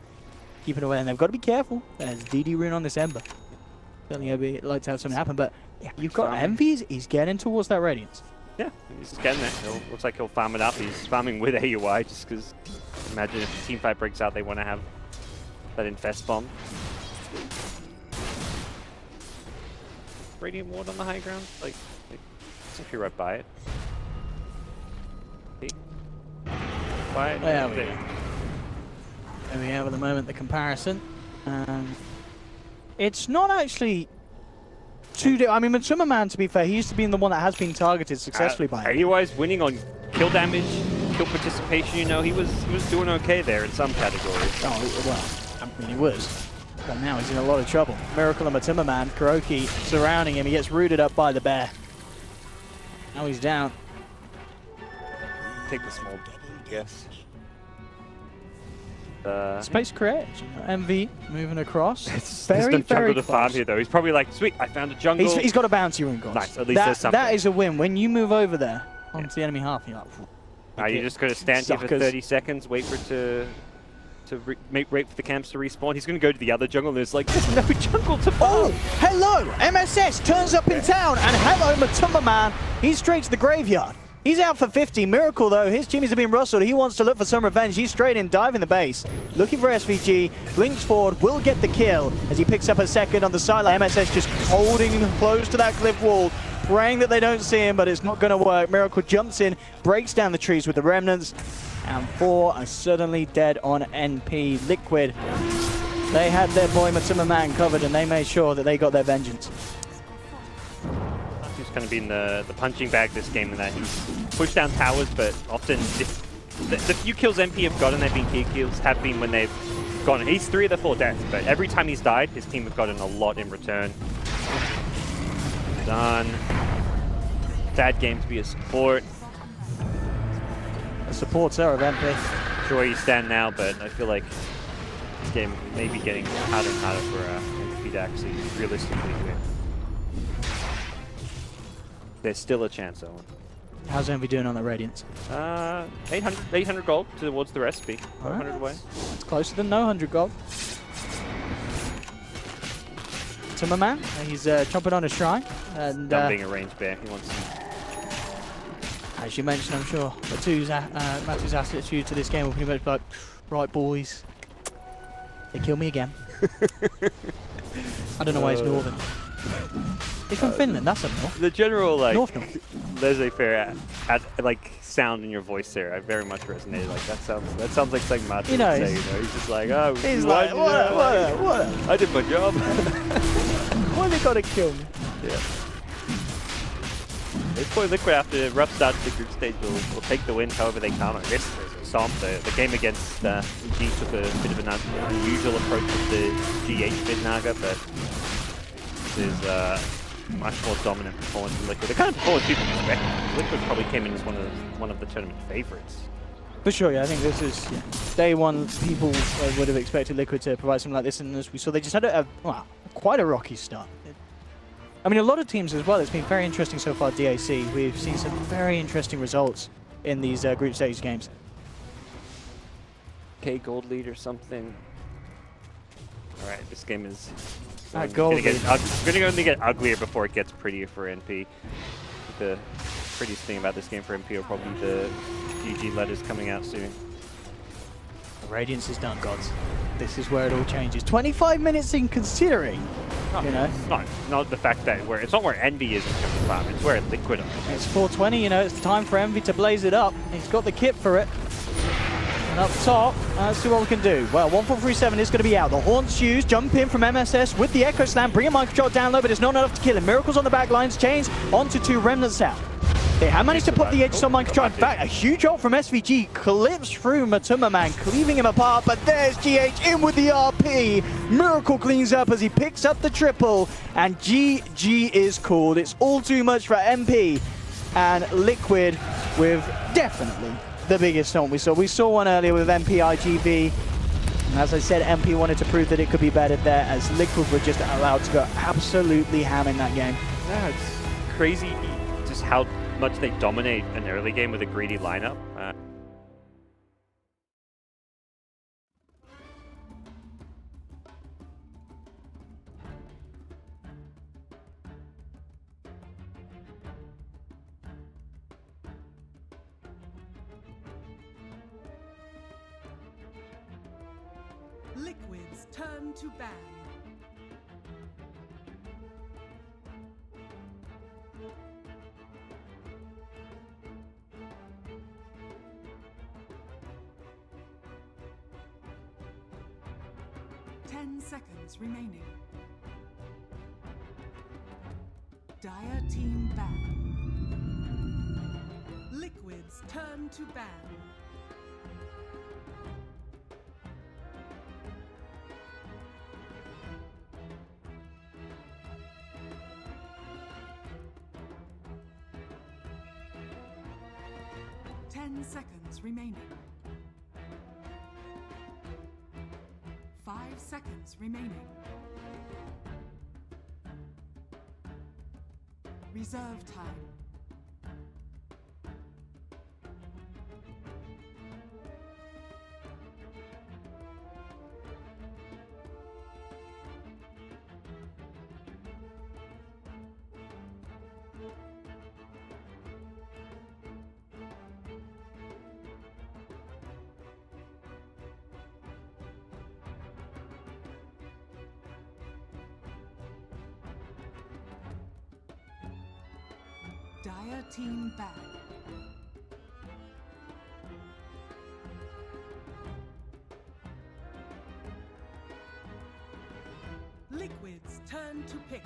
keeping away. And they've got to be careful. There's DD rune on this Ember. Certainly I'd like to have something happen, but yeah, you've got Envy. He's getting towards that Radiance. Yeah, he's just getting it. Looks like he'll farm it up. He's farming with AUI just because imagine if the team fight breaks out, they want to have that infest bomb. Radiant ward on the high ground, like it's actually right by it. There we go. There we have at the moment the comparison. It's not actually too. I mean, Matsuma Man, to be fair, he used to be the one that has been targeted successfully by him. AUI's winning on kill damage, kill participation. You know, he was doing okay there in some categories. Oh well, I mean he was. But now he's in a lot of trouble. Miracle and Matsuma Man, Kuroki surrounding him. He gets rooted up by the bear. Now he's down. Take the small. Yes. Space create. MV moving across. It's very, no jungle very to farm here though. He's probably like, sweet, I found a jungle. He's got a bounty rune, guys. Nice, at least there's something. That is a win. When you move over there onto the enemy half, you're like, you're just going to stand here for 30 seconds, wait for it wait for the camps to respawn. He's going to go to the other jungle and there's like, there's no jungle to farm. Oh, hello! MSS turns up in town and hello, Matumba Man. He's straight to the graveyard. He's out for 50. Miracle, though, his teammates have been rustled. He wants to look for some revenge. He's straight in, diving the base. Looking for SVG. Blinks forward, will get the kill as he picks up a second on the sideline. MSS just holding close to that cliff wall, praying that they don't see him, but it's not going to work. Miracle jumps in, breaks down the trees with the remnants, and 4 are suddenly dead on NP. Liquid They had their boy Matuma Man covered, and they made sure that they got their vengeance. He's kind of been the punching bag this game in that he's pushed down towers, but often the few kills MP have gotten, they've been key kills, have been when they've gone. He's 3 of the 4 deaths, but every time he's died, his team have gotten a lot in return. Done. Bad game to be a support. The supports are of MP. Sure, you stand now, but I feel like this game may be getting harder and harder for MP to actually realistically win. There's still a chance, Owen. How's Envy doing on the Radiance? 800 gold towards the recipe. 500 away. It's closer than no 100 gold. Timmerman, he's chomping on a shrine. And Done being a ranged bear, he wants. As you mentioned, I'm sure Matthew's attitude to this game will pretty much be like, right boys, they kill me again. I don't know why he's northern. He's from Finland, that's up north. The general like north. laissez-faire like sound in your voice there, I very much resonated. Like that sounds like something Matt would say. You know, he's just like, oh, he's like, what? I did my job. Why they gotta kill me? Yeah. This point Liquid after a rough start to the group stage will take the win however they can. I guess Samp, the game against G took a bit of an unusual approach with the GH Bid Naga, but this is much more dominant performance from Liquid. The kind of performance people expect. Liquid probably came in as one of the tournament favorites. For sure, yeah. I think this is day one. People would have expected Liquid to provide something like this, and as we saw, they just had quite a rocky start. I mean, a lot of teams as well. It's been very interesting so far. DAC, we've seen some very interesting results in these group stage games. Okay, gold lead or something. All right, this game is gold lead. going to get uglier before it gets prettier for NP. The prettiest thing about this game for NP are probably the GG letters coming out soon. The Radiance is done, gods. This is where it all changes. 25 minutes in considering, you know. Not the fact that it's not where Envy is in terms of farm, it's where Liquid are. It's 420, you know, it's time for Envy to blaze it up. He's got the kit for it. And up top, let's see what we can do. Well, 1437 is going to be out. The Haunts used, jump in from MSS with the Echo Slam, bring a mind control down low, but it's not enough to kill him. Miracles on the back lines, chains onto 2 Remnants out. They have managed to put the edges on mind control. In fact, a huge ult from SVG clips through Matuma Man, cleaving him apart, but there's GH in with the RP. Miracle cleans up as he picks up the triple, and GG is called. It's all too much for MP, and Liquid with definitely the biggest taunt we saw. We saw one earlier with MP IGV. And as I said, MP wanted to prove that it could be better there, as Liquid were just allowed to go absolutely ham in that game. Yeah, it's crazy just how much they dominate an early game with a greedy lineup. Liquid's turn to ban. Seconds remaining. Dire team ban. Liquid's turn to ban. Seconds remaining. 5 seconds remaining. Reserve time. Dire team back. to pick.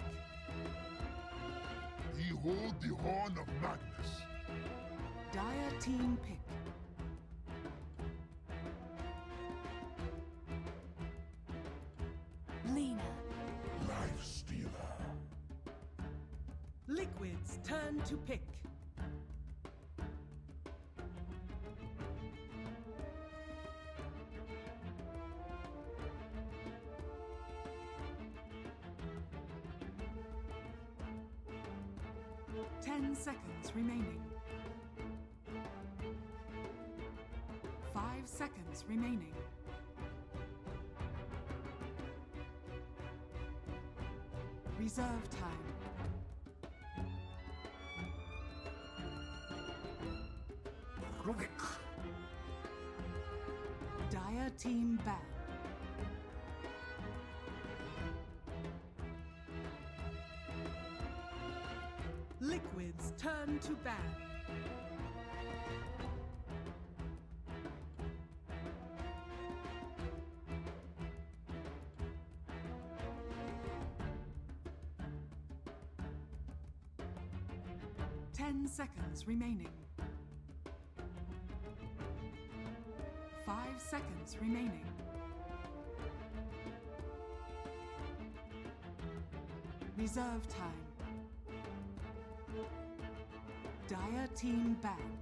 Behold the horn of madness. Dire team pick. Lina. Life stealer. Liquid's turn to pick. Ten seconds remaining. 5 seconds remaining. Reserve time. Quick. Dire team ban. Liquid's turn to ban. Ten seconds remaining. 5 seconds remaining. Reserve time. Dire team ban.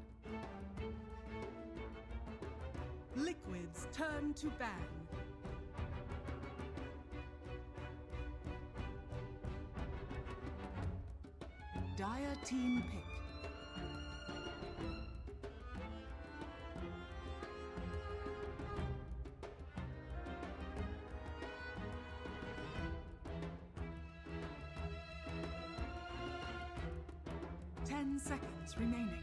Liquid's turn to ban. Dire team pick. Ten seconds remaining.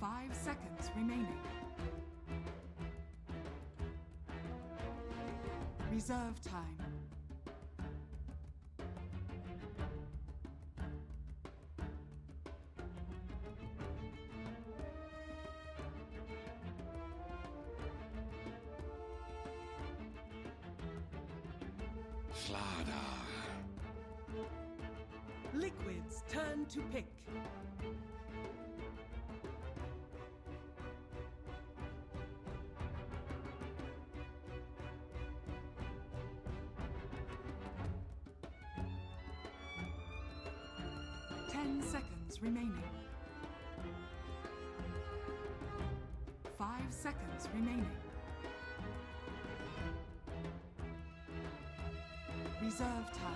5 seconds remaining. Reserve time. Slada. Liquid's turn to pick. Ten seconds remaining. 5 seconds remaining. Reserve time.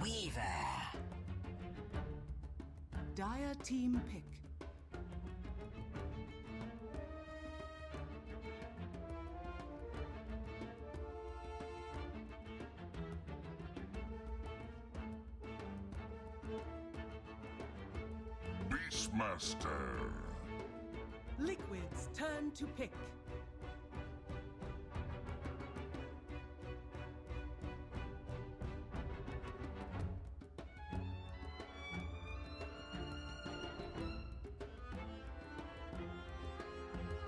Weaver. Dire team pick. Beastmaster. Liquid's turn to pick.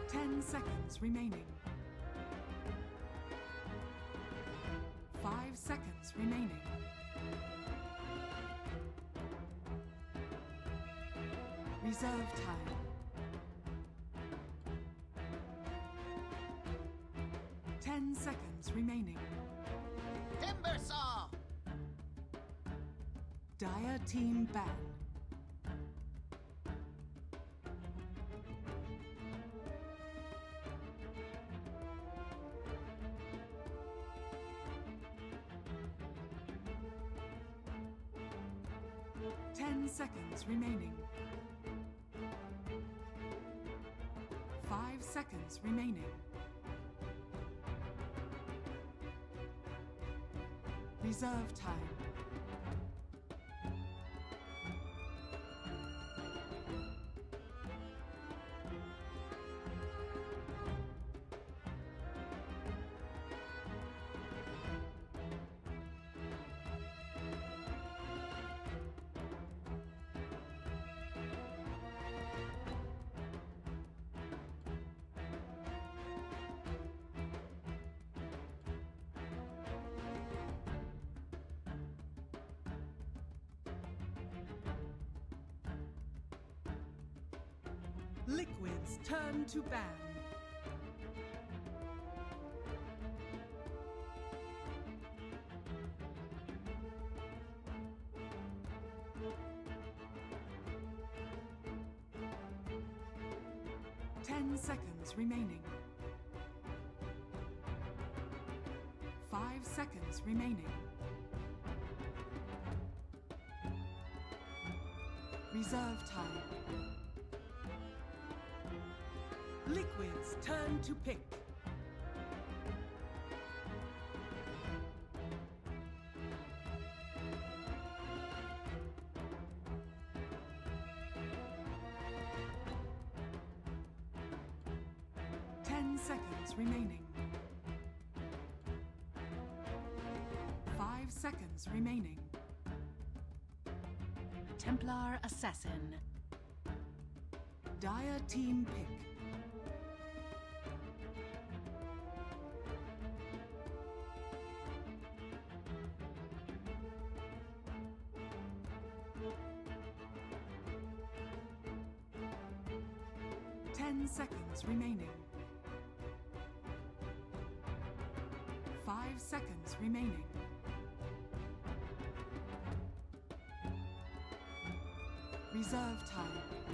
Ten seconds remaining. 5 seconds remaining. Reserve time. 10 seconds remaining. Timber saw! Dire team ban. Seconds remaining. 5 seconds remaining. Reserve time. Liquid's turn to ban. Ten seconds remaining. 5 seconds remaining. Reserve time. Liquid's turn to pick. Seconds remaining. 5 seconds remaining. Templar Assassin. Dire team pick. Seconds remaining. 5 seconds remaining. Reserve time.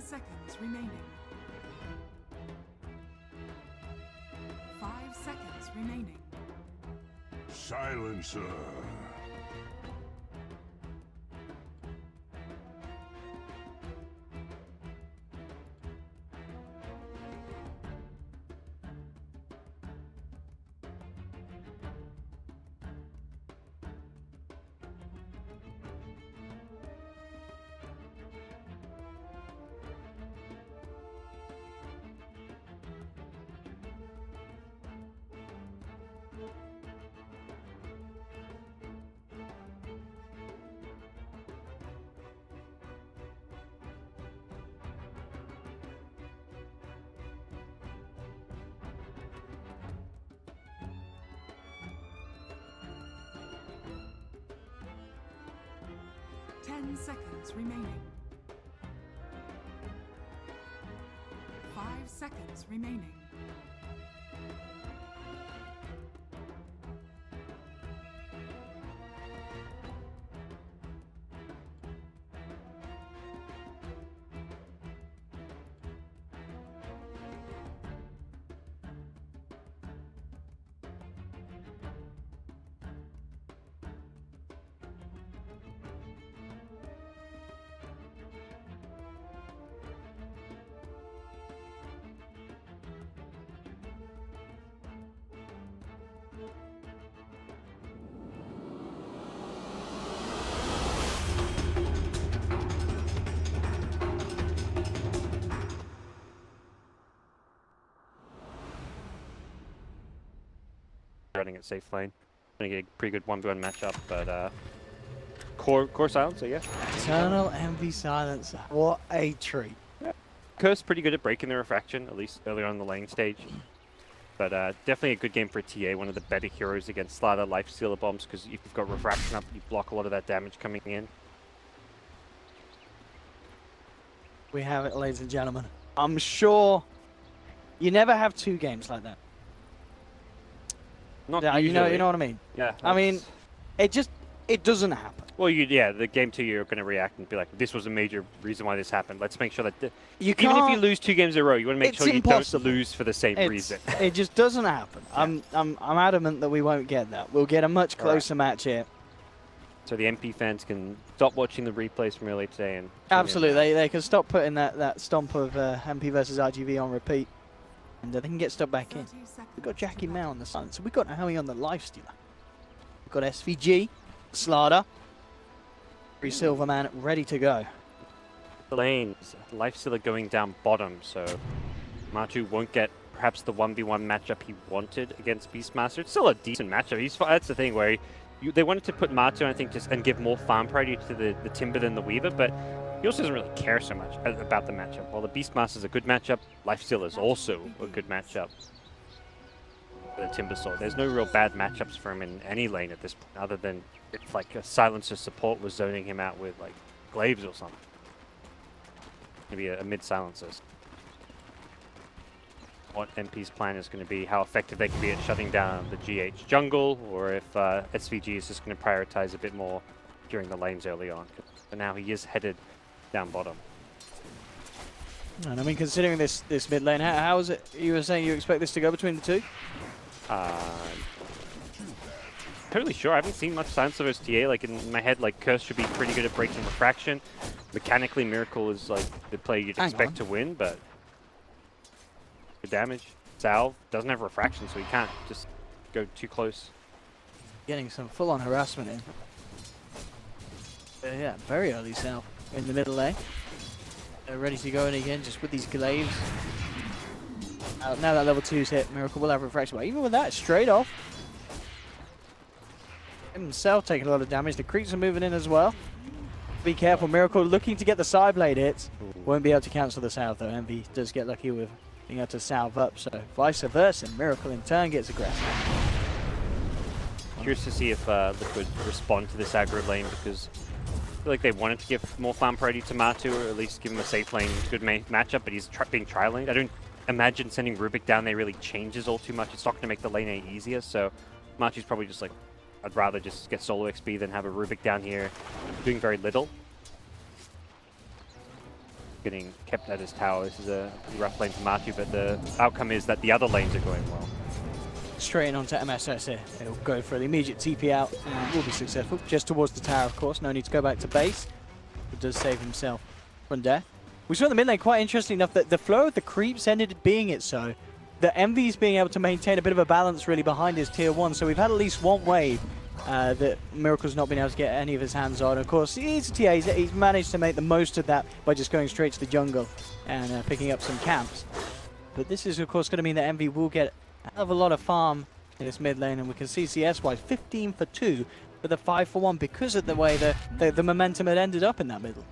Seconds remaining. 5 seconds remaining. Silencer. Seconds remaining. 5 seconds seconds remaining. Running at safe lane. Gonna get a pretty good 1v1 matchup, but core silencer, yeah. Eternal Envy Silencer. What a treat. Yeah. Curse pretty good at breaking the refraction, at least early on in the lane stage. But definitely a good game for TA, one of the better heroes against Slaughter Lifestealer bombs, because if you've got refraction up, you block a lot of that damage coming in. We have it, ladies and gentlemen. I'm sure you never have two games like that. Not yeah, usually. you know what I mean? Yeah. I mean, it doesn't happen. Well, the game 2 you're going to react and be like, this was a major reason why this happened. Let's make sure that You even if can't- you lose 2 games in a row, you want to make sure impossible. you don't lose for the same reason. It just doesn't happen. Yeah. I'm adamant that we won't get that. We'll get a much closer match here. So the MP fans can stop watching the replays from earlier today and Absolutely, they can stop putting that stomp of MP versus RGV on repeat, and they can get stuck back in. We've got Jackie Mao on the sun, so we've got Naomi on the Lifestealer. We've got SVG, Slaughter, Silverman ready to go. The lanes, Lifestealer going down bottom, so Matu won't get perhaps the 1v1 matchup he wanted against Beastmaster. It's still a decent matchup. That's the thing where they wanted to put Matu, I think, and give more farm priority to the Timber than the Weaver, but he also doesn't really care so much about the matchup. While the Beastmaster's a good matchup, Lifestealer is also a good matchup. The Timber Sword. There's no real bad matchups for him in any lane at this point, other than if like a Silencer support was zoning him out with like Glaives or something. Maybe a mid Silencer. What MP's plan is going to be, how effective they can be at shutting down the GH jungle, or if SVG is just going to prioritize a bit more during the lanes early on. But now he is headed down bottom. And I mean, considering this mid lane, how is it? You were saying you expect this to go between the two? Totally sure. I haven't seen much Silencer versus TA. Like in my head, like Curse should be pretty good at breaking refraction. Mechanically, Miracle is like the play you'd expect to win, but good damage. Salve doesn't have refraction, so he can't just go too close. Getting some full-on harassment in. Yeah, very early Salve in the middle lane. They're ready to go in again, just with these glaives. Now that level 2's hit, Miracle will have refraction. But even with that, straight off. Himself taking a lot of damage. The creeps are moving in as well. Be careful, Miracle looking to get the side blade hits. Won't be able to cancel the salve though. Envy does get lucky with being able to salve up, so vice versa. Miracle in turn gets aggressive. Curious to see if Liquid respond to this aggro lane, because I feel like they wanted to give more farm priority to Matu, or at least give him a safe lane, good matchup, but he's being tri-laned. I don't imagine sending Rubik down there really changes all too much. It's not going to make the lane A easier, so Matu's probably just like, I'd rather just get solo XP than have a Rubik down here doing very little. Getting kept at his tower. This is a rough lane for Matu, but the outcome is that the other lanes are going well. Straight in onto MSS here. He'll go for the immediate TP out and will be successful. Just towards the tower, of course. No need to go back to base. He does save himself from death. We saw in the mid lane, quite interesting enough, that the flow of the creeps ended up being it so. The Envy's being able to maintain a bit of a balance really behind his tier 1. So we've had at least one wave that Miracle's not been able to get any of his hands on. Of course, he's a TA. He's managed to make the most of that by just going straight to the jungle and picking up some camps. But this is, of course, going to mean that Envy will get a hell of a lot of farm in this mid lane. And we can see CS-wise 15 for 2 with a 5 for 1 because of the way the momentum had ended up in that middle.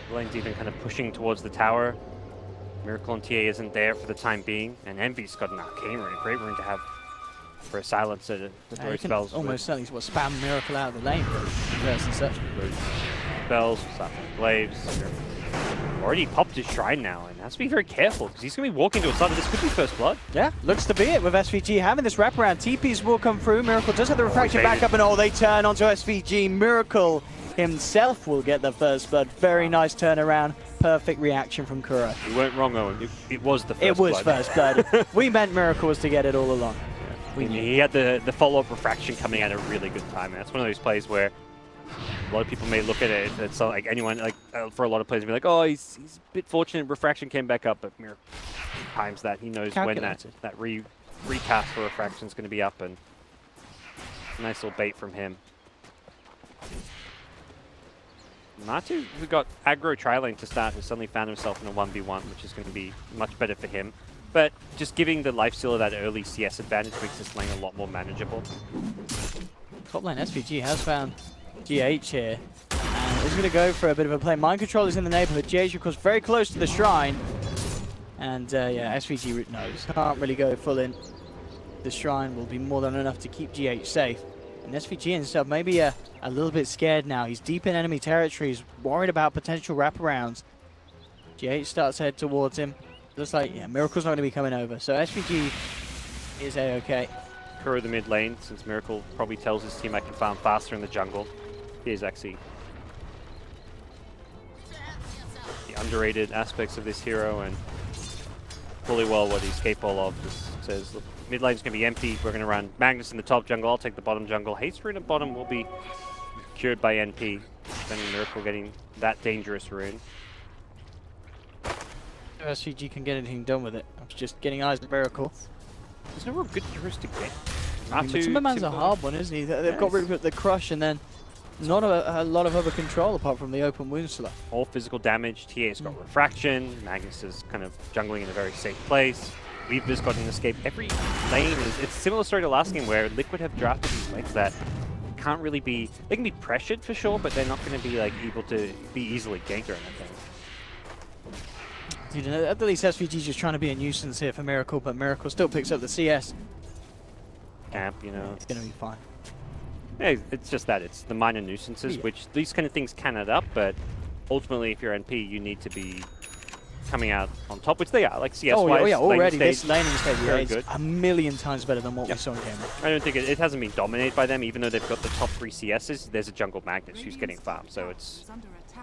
The lane's even kind of pushing towards the tower. Miracle and TA isn't there for the time being, and Envy's got an Arcana rune, a great rune to have for a Silencer to throw spells. Almost certainly spam Miracle out of the lane for verse and such. Spells, Glaives. already popped his Shrine now, and has to be very careful, because he's going to be walking to a side of this. Could be first blood. Yeah, looks to be it with SVG having this wraparound. TPs will come through. Miracle does have the refraction back up, and they turn onto SVG. Miracle himself will get the first blood. Very nice turnaround. Perfect reaction from Kuro. You weren't wrong, Owen. It was the first It was blood. first blood. We meant Miracle was to get it all along. He had the follow-up refraction coming at a really good time. And that's one of those plays where a lot of people may look at it. It's not like anyone, like for a lot of players, be like, oh, he's a bit fortunate. Refraction came back up, but Miracle times that. He knows when that recast for refraction is going to be up, and nice little bait from him. Matu, who got aggro tri-lane to start, has suddenly found himself in a 1v1, which is going to be much better for him. But just giving the Lifestealer that early CS advantage makes this lane a lot more manageable. Top lane SVG has found GH here. And he's going to go for a bit of a play. Mind Control is in the neighborhood. GH, of course, very close to the Shrine. And yeah, SVG knows. Can't really go full in. The Shrine will be more than enough to keep GH safe. And SVG himself maybe a little bit scared now. He's deep in enemy territory. He's worried about potential wraparounds. GH starts to head towards him. Looks like, yeah, Miracle's not going to be coming over. So SVG is A-okay. Kuro the mid lane, since Miracle probably tells his team I can farm faster in the jungle. Here's actually the underrated aspects of this hero, and fully well what he's capable of. Just says, look, mid lane's going to be empty. We're going to run Magnus in the top jungle. I'll take the bottom jungle. Haste rune at bottom will be cured by NP. Then Miracle getting that dangerous rune. SVG can get anything done with it. I'm just getting eyes on Miracle. There's no real good heroes to get. Timberman's a hard one, isn't he? They've got rid of the crush and then not a lot of other control apart from the open wound slot. All physical damage. TA's got refraction. Magnus is kind of jungling in a very safe place. Weaver's got an escape. Every lane is, it's a similar story to last game where Liquid have drafted these lanes that can't really be, they can be pressured for sure, but they're not going to be like able to be easily ganked or anything. Dude, at least SVG's just trying to be a nuisance here for Miracle, but Miracle still picks up the CS. Camp, you know. It's going to be fine. Yeah, it's just that. It's the minor nuisances, which these kind of things can add up, but ultimately if you're NP, you need to be coming out on top, which they are, like CS-wise. Oh yeah, already stage, this laning stage is good. a million times better than what we saw in game. I don't think it hasn't been dominated by them, even though they've got the top 3 CSs. There's a jungle Magnus who's getting farmed, so it's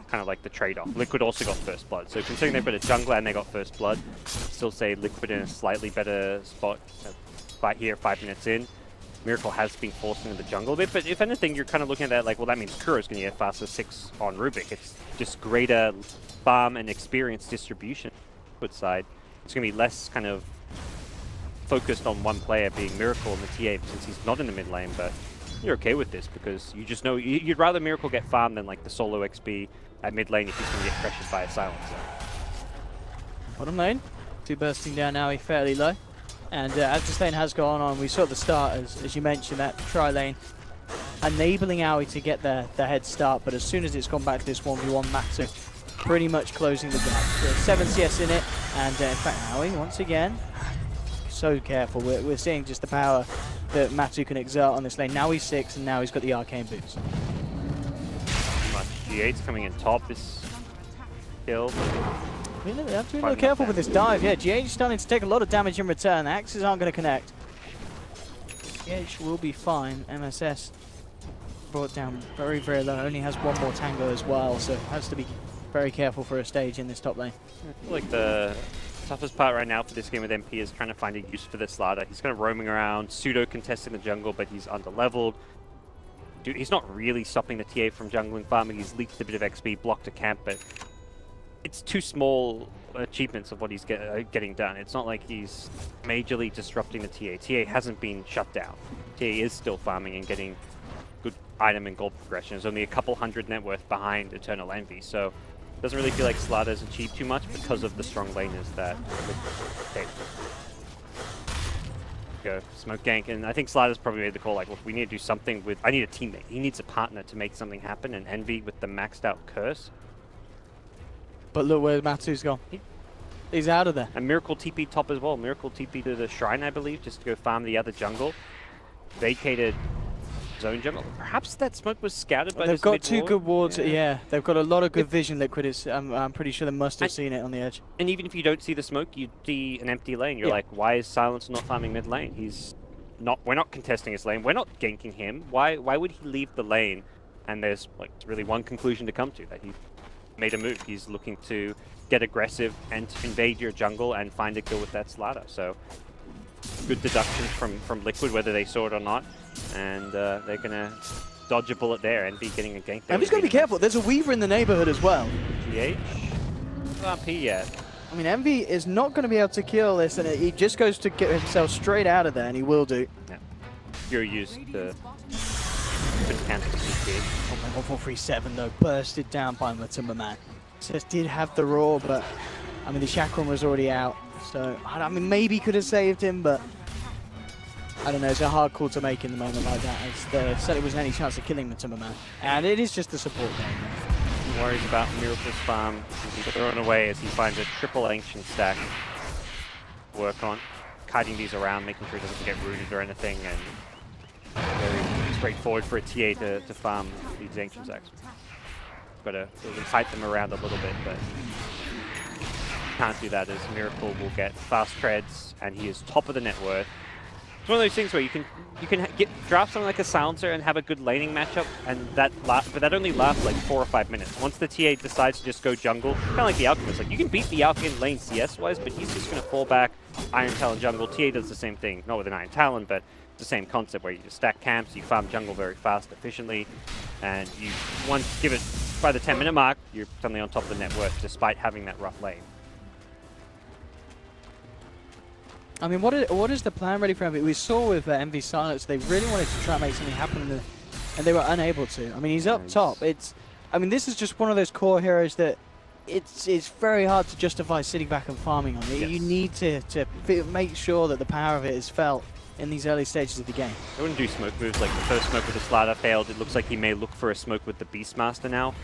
kind of like the trade-off. Liquid also got first blood, so considering they've got a jungler and they got first blood, still say Liquid in a slightly better spot right here 5 minutes in. Miracle has been forced into the jungle a bit, but if anything, you're kind of looking at that like, well, that means Kuro's going to get faster 6 on Rubik. It's just greater farm and experience distribution. Side, it's going to be less kind of focused on one player being Miracle in the TA since he's not in the mid lane, but you're okay with this because you just know you'd rather Miracle get farmed than like the solo XP at mid lane if he's going to get pressured by a silencer. Bottom lane, 2 bursting down now, he's fairly low. And as this lane has gone on, we saw at the start, as you mentioned, that tri-lane enabling Aoi to get the head start, but as soon as it's gone back to this 1v1 Matsu, pretty much closing the gap. So 7 CS in it, and in fact, Aoi, once again, so careful. We're seeing just the power that Matu can exert on this lane. Now he's 6, and now he's got the arcane boots. G8's coming in top. This kill. We have to be a little careful with this dive. Yeah, GH starting to take a lot of damage in return. The axes aren't going to connect. GH will be fine. MSS brought down very, very low. Only has 1 more tango as well, so has to be very careful for a stage in this top lane. I feel like the toughest part right now for this game with MP is trying to find a use for this ladder. He's kind of roaming around, pseudo-contesting the jungle, but he's under-leveled. Dude, he's not really stopping the TA from jungling farming. He's leaked a bit of XP, blocked a camp, but it's too small achievements of what he's getting done. It's not like he's majorly disrupting the TA. TA hasn't been shut down. TA is still farming and getting good item and gold progression. There's only a couple hundred net worth behind Eternal Envy, so doesn't really feel like Slaughter's achieved too much because of the strong laners that take. Go smoke gank, and I think Slaughter's probably made the call like, look, we need to do something with. I need a teammate. He needs a partner to make something happen. And Envy with the maxed out curse. But look where Matsu's gone. He's out of there. And Miracle TP top as well. Miracle TP to the Shrine, I believe, just to go farm the other jungle. Vacated zone jungle. Perhaps that smoke was scouted by They've this got mid two ward. good wards. Yeah, they've got a lot of good vision. Liquid is. I'm pretty sure they must have seen it on the edge. And even if you don't see the smoke, you see an empty lane. You're like, why is Silence not farming mid lane? He's not. We're not contesting his lane. We're not ganking him. Why would he leave the lane? And there's like really one conclusion to come to, that he made a move. He's looking to get aggressive and invade your jungle and find a kill with that Slider. So good deductions from Liquid, whether they saw it or not. And they're gonna dodge a bullet there and be getting a gank. I'm just gonna be careful. There's a Weaver in the neighborhood as well. GH? Not RP yet. I mean, Envy is not going to be able to kill this, and he just goes to get himself straight out of there, and he will do. Yeah. Fury used the cancel CP. Oh my, 1437 though, bursted down by Matumba Man. Just did have the roar, but I mean the chakram was already out, so I mean maybe could have saved him, but I don't know. It's a hard call to make in the moment like that, as there certainly wasn't any chance of killing Matumba Man, and it is just a support game. He worries about Miracle's farm being thrown away as he finds a triple ancient stack to work on, kiting these around, making sure he doesn't get rooted or anything, and very straightforward for a TA to farm these ancient stacks. Got to fight them around a little bit, but can't do that as Miracle will get fast treads, and he is top of the net worth. It's one of those things where you can draft something like a Silencer and have a good laning matchup, and but that only lasts like 4 or 5 minutes. Once the TA decides to just go jungle, kind of like the Alchemist, like you can beat the Alch in lane CS-wise, but he's just going to fall back, Iron Talon jungle. TA does the same thing, not with an Iron Talon, but it's the same concept where you just stack camps, you farm jungle very fast, efficiently, and you once give it by the 10-minute mark, you're suddenly on top of the net worth, despite having that rough lane. I mean, what is the plan really for Envy? We saw with Envy Silence, they really wanted to try and make something happen, and they were unable to. I mean, he's up top. I mean, this is just one of those core heroes that it's very hard to justify sitting back and farming on it. Yes. You need to make sure that the power of it is felt in these early stages of the game. They wouldn't do smoke moves, like the first smoke with the Slider failed. It looks like he may look for a smoke with the Beastmaster now.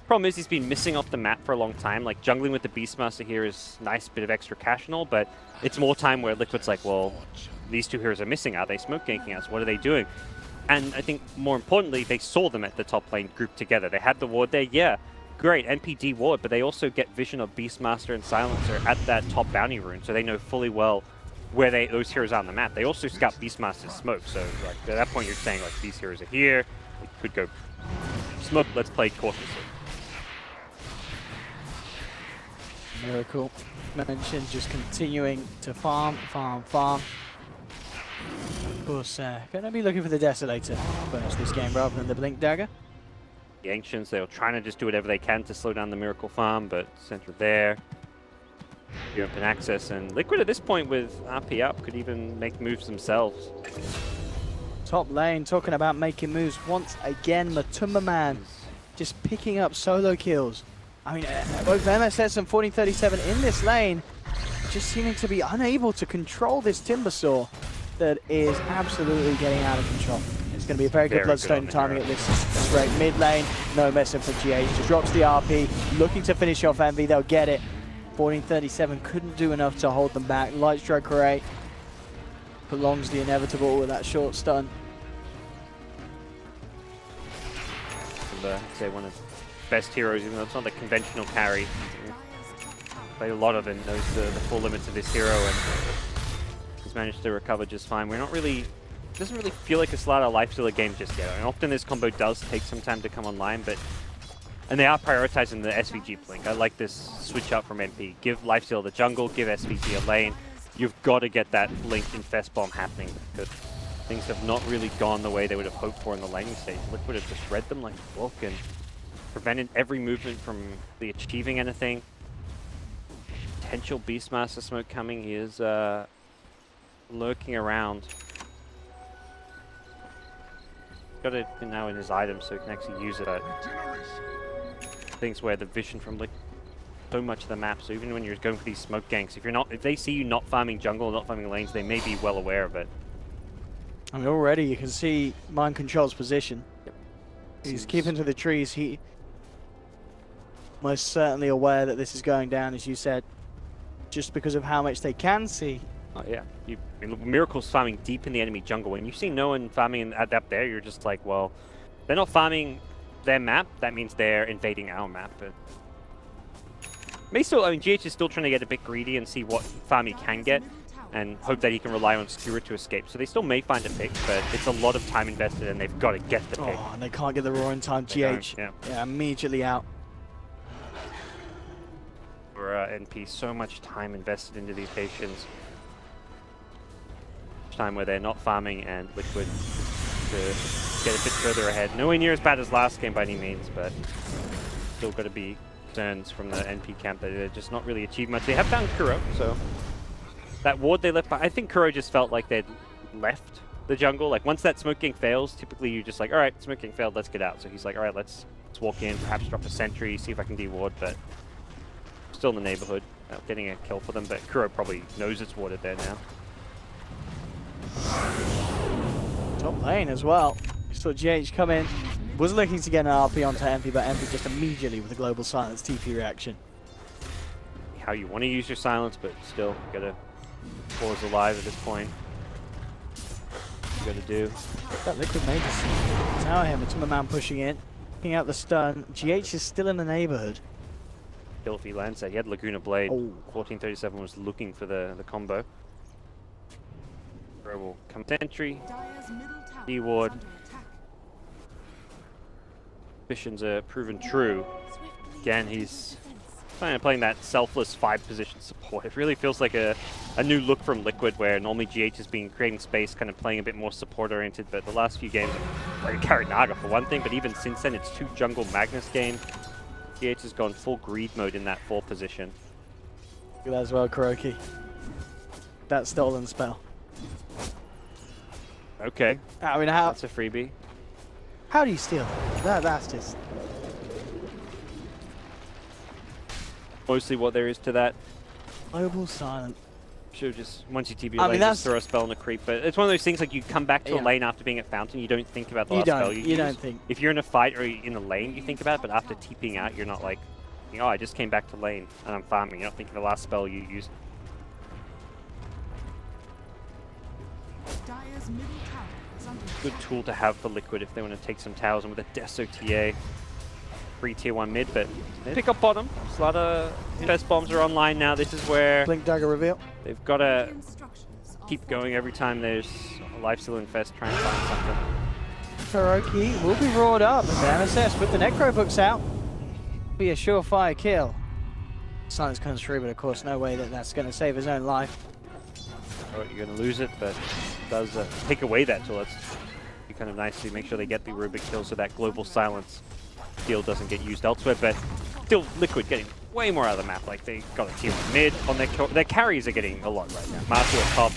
Problem is he's been missing off the map for a long time. Like jungling with the Beastmaster here is nice bit of extra cash and all, but it's more time where Liquid's like, well, these two heroes are missing. Are they smoke ganking us? What are they doing? And I think more importantly, they saw them at the top lane grouped together. They had the ward there, yeah, great, NPD ward, but they also get vision of Beastmaster and Silencer at that top bounty rune, so they know fully well where those heroes are on the map. They also scout Beastmaster's smoke, so like at that point you're saying like these heroes are here, we could go smoke, let's play cautiously. Miracle mentioned just continuing to farm. Of course, going to be looking for the Desolator first this game rather than the Blink Dagger. The Ancients, they were trying to just do whatever they can to slow down the Miracle farm, but center there, the open access, and Liquid at this point with RP up could even make moves themselves. Top lane talking about making moves once again. Matumba Man just picking up solo kills. I mean, both MSS and 1437 in this lane just seeming to be unable to control this Timbersaw that is absolutely getting out of control. It's going to be a very good Bloodstone timing at this rate. Mid lane, no messing for GH. Just drops the RP, looking to finish off Envy. They'll get it. 1437 couldn't do enough to hold them back. Light Strike Array prolongs the inevitable with that short stun. I'd say one of the best heroes, even though it's not the conventional carry. Played a lot of it, knows the full limits of this hero, and he's managed to recover just fine. We're not really, doesn't really feel like a Slider Lifestealer game just yet. I mean, often this combo does take some time to come online, but and they are prioritizing the SVG blink. I like this switch up from MP. Give Lifesteal the jungle, give SVG a lane. You've got to get that blink infest bomb happening because things have not really gone the way they would have hoped for in the laning stage. Liquid have just read them like a book and prevented every movement from the achieving anything. Potential Beastmaster smoke coming. He is lurking around. Got it now in his item so he can actually use it. Things where the vision from like so much of the map, so even when you're going for these smoke ganks, if they see you not farming jungle, not farming lanes, they may be well aware of it. I mean, already you can see Mind Control's position. Yep. He's keeping to the trees. He most certainly aware that this is going down, as you said, just because of how much they can see Oh yeah, I mean, Miracle's farming deep in the enemy jungle. When you see no one farming at that there, you're just like, well, they're not farming their map. That means they're invading our map. But may still, I mean, GH is still trying to get a bit greedy and see what farm he can get, and hope that he can rely on Skewer to escape. So they still may find a pick, but it's a lot of time invested, and they've got to get the pick. Oh, and they can't get the roar in time. GH, yeah, immediately out. For NP, so much time invested into these patients. Time where they're not farming, and Liquid to get a bit further ahead. Nowhere near as bad as last game by any means, but still got to be concerns from the NP camp that they're just not really achieved much. They have found Kuro, so that ward they left, I think Kuro just felt like they'd left the jungle. Like once that smoke gang fails, typically you're just like, all right, smoke gang failed, let's get out. So he's like, all right, let's walk in, perhaps drop a sentry, see if I can de-ward, but still in the neighborhood, getting a kill for them. But Kuro probably knows it's warded there now. Top lane as well. You saw GH come in, was looking to get an RP onto MP, but MP just immediately with a global silence TP reaction. How you want to use your silence, but still, you gotta pause alive at this point. You gotta do. That Liquid may just tower him, a man pushing in, picking out the stun. GH is still in the neighborhood. Kill if he lands that. He had Laguna Blade. 1437 was looking for the combo. Will come sentry, D-ward. Visions are proven true. Again, he's kind of playing that selfless 5-position support. It really feels like a new look from Liquid, where normally GH has been creating space, kind of playing a bit more support-oriented, but the last few games, like carried Naga for one thing, but even since then, it's 2 jungle Magnus game. GH has gone full greed mode in that 4 position. Look at that as well, Kuroki. That stolen spell. Okay. I mean, how? That's a freebie. How do you steal that? That's just mostly what there is to that. Global silent. Sure, just once you TP I mean, lane, just throw a spell on a creep. But it's one of those things like you come back to a lane after being at Fountain, you don't think about the last spell you use. don't think. If you're in a fight or in a lane, you think about it, but after TPing out, you're not like, oh, I just came back to lane and I'm farming. You're not thinking the last spell you used. Good tool to have for Liquid if they want to take some towers, and with a Deso TA, free tier 1 mid, but pick up bottom. A lot of best bombs are online now. This is where Blink Dagger reveal. They've got to keep going every time there's a lifesteal infest, trying to find something. Kuroki will be roared up, and the MSS with the Necro books out. Be a surefire kill. Silence comes through, but of course no way that that's going to save his own life. Oh, you're going to lose it, but it does take away that tool. It's kind of nice to make sure they get the Rubik kill so that global silence skill doesn't get used elsewhere, but still Liquid getting way more out of the map. Like they got a tier 1 mid on their carries are getting a lot right now. Marshall at top,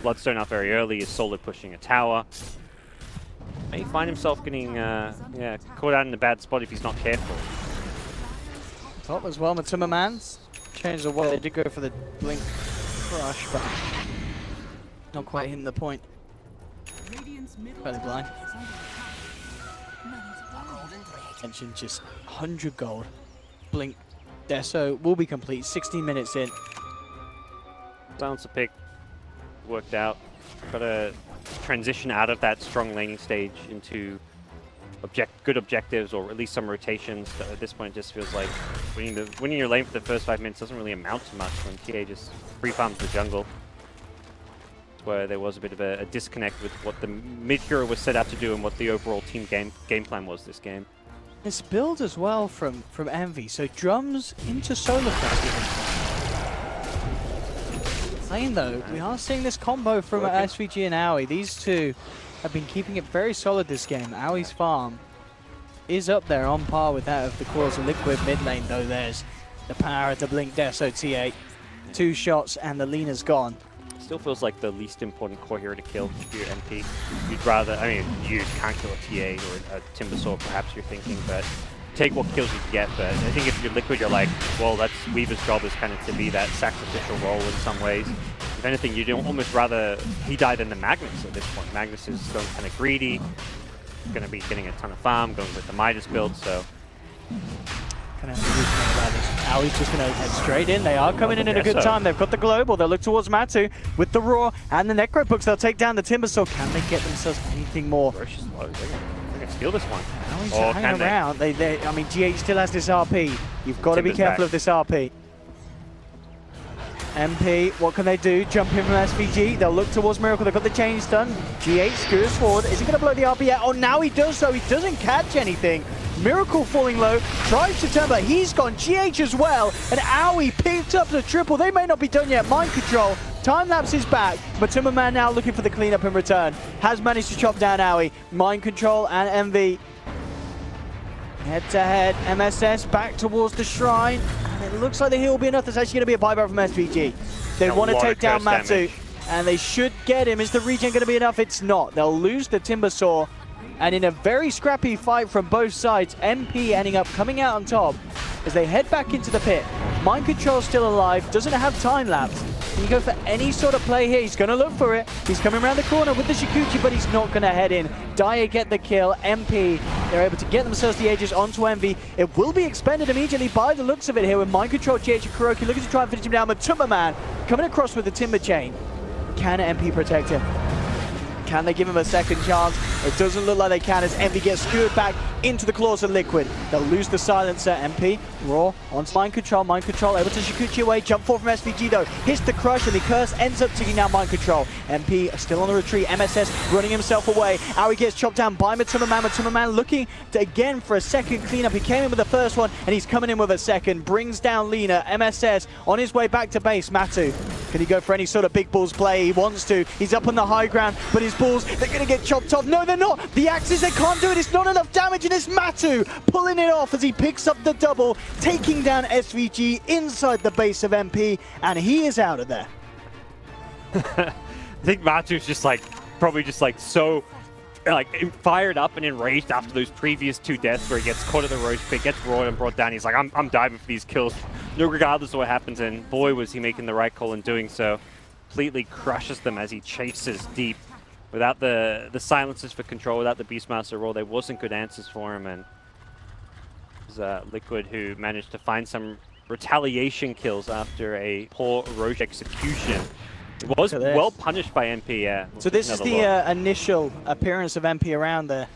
Bloodstone up very early, is Solid pushing a tower. May find himself getting caught out in a bad spot if he's not careful. Top as well, Matuma Mans. Changed the wall, they did go for the Blink Crush, but not quite hitting the point. Fairly blind. Mentioned just 100 gold. Blink Deso will be complete 16 minutes in. Silencer pick worked out. Got to transition out of that strong laning stage into good objectives, or at least some rotations. But at this point, it just feels like winning your lane for the first 5 minutes doesn't really amount to much when TA just free farms the jungle. Where there was a bit of a disconnect with what the mid-hero was set out to do and what the overall team game plan was this game. This build as well from Envy, so drums into solar flash. Lane though, we are seeing this combo from SVG and Aoi. These two have been keeping it very solid this game. Aoi's farm is up there on par with that of the cores of Liquid mid lane, though there's the power to Blink Deso T8. 2 shots and the Lina's gone. Still feels like the least important core hero to kill if you're MP. You'd rather, I mean, you can't kill a TA or a Timbersaw, perhaps you're thinking, but take what kills you can get. But I think if you're Liquid, you're like, well, that's Weaver's job is kind of to be that sacrificial role in some ways. If anything, you'd almost rather he die than the Magnus at this point. Magnus is going kind of greedy, going to be getting a ton of farm, going with the Midas build, so. Kind of hallucinating about this. Aui's just going to head straight in. They are coming in at a good time. They've got the global. They'll look towards Matu with the Roar and the Necro Books. They'll take down the Timbersaw. Can they get themselves anything more? Roche is low. They're going to steal this one. Aui's hanging around. I mean, GH still has this RP. You've got to be careful of this RP. MP, what can they do? Jump in from SVG. They'll look towards Miracle. They've got the chain stun. GH screws forward. Is he going to blow the RP yet? Oh, now he does so. He doesn't catch anything. Miracle falling low. Tries to turn, but he's gone. GH as well. And Aui picked up the triple. They may not be done yet. Mind control. Time lapse is back. But Timberman now looking for the cleanup in return. Has managed to chop down Aui. Mind control and MV. Head to head. MSS back towards the shrine. And it looks like the heal will be enough. There's actually going to be a buyback from SVG. They want to take down Matu. And they should get him. Is the regen going to be enough? It's not. They'll lose the Timbersaw. And in a very scrappy fight from both sides, MP ending up coming out on top as they head back into the pit. Mind Control's still alive, doesn't have time lapse. Can you go for any sort of play here? He's going to look for it. He's coming around the corner with the Shikuchi, but he's not going to head in. Dyer get the kill. MP, they're able to get themselves the Aegis onto Envy. It will be expended immediately by the looks of it here with Mind Control, GH and Kuroki looking to try and finish him down, but Timberman coming across with the Timber Chain. Can MP protect him? Can they give him a second chance? It doesn't look like they can as MP gets skewered back into the claws of Liquid. They'll lose the silencer. MP, Raw, onto Mind Control, able to Shikuchi away. Jump forward from SVG though. Hits the crush and the curse ends up taking down Mind Control. MP still on the retreat. MSS running himself away. Aui gets chopped down by Matumberman. Matumberman looking to, again for a second cleanup. He came in with the first one and he's coming in with a second. Brings down Lina. MSS on his way back to base. Matu, can he go for any sort of big balls play? He wants to. He's up on the high ground, but his balls, they're going to get chopped off. No, they're not. The axes, they can't do it. It's not enough damage, and it's Matu pulling it off as he picks up the double, taking down SVG inside the base of MP, and he is out of there. I think Matu's just like, probably just like so fired up and enraged after those previous two deaths where he gets caught at the roach pit, gets roared and brought down. He's like, I'm diving for these kills, no regardless of what happens, and boy was he making the right call in doing so. Completely crushes them as he chases deep. Without the silencers for control, without the Beastmaster roll, there wasn't good answers for him, and it was Liquid who managed to find some retaliation kills after a poor Roche execution. It was well punished by MP, yeah. So this is the initial appearance of MP around the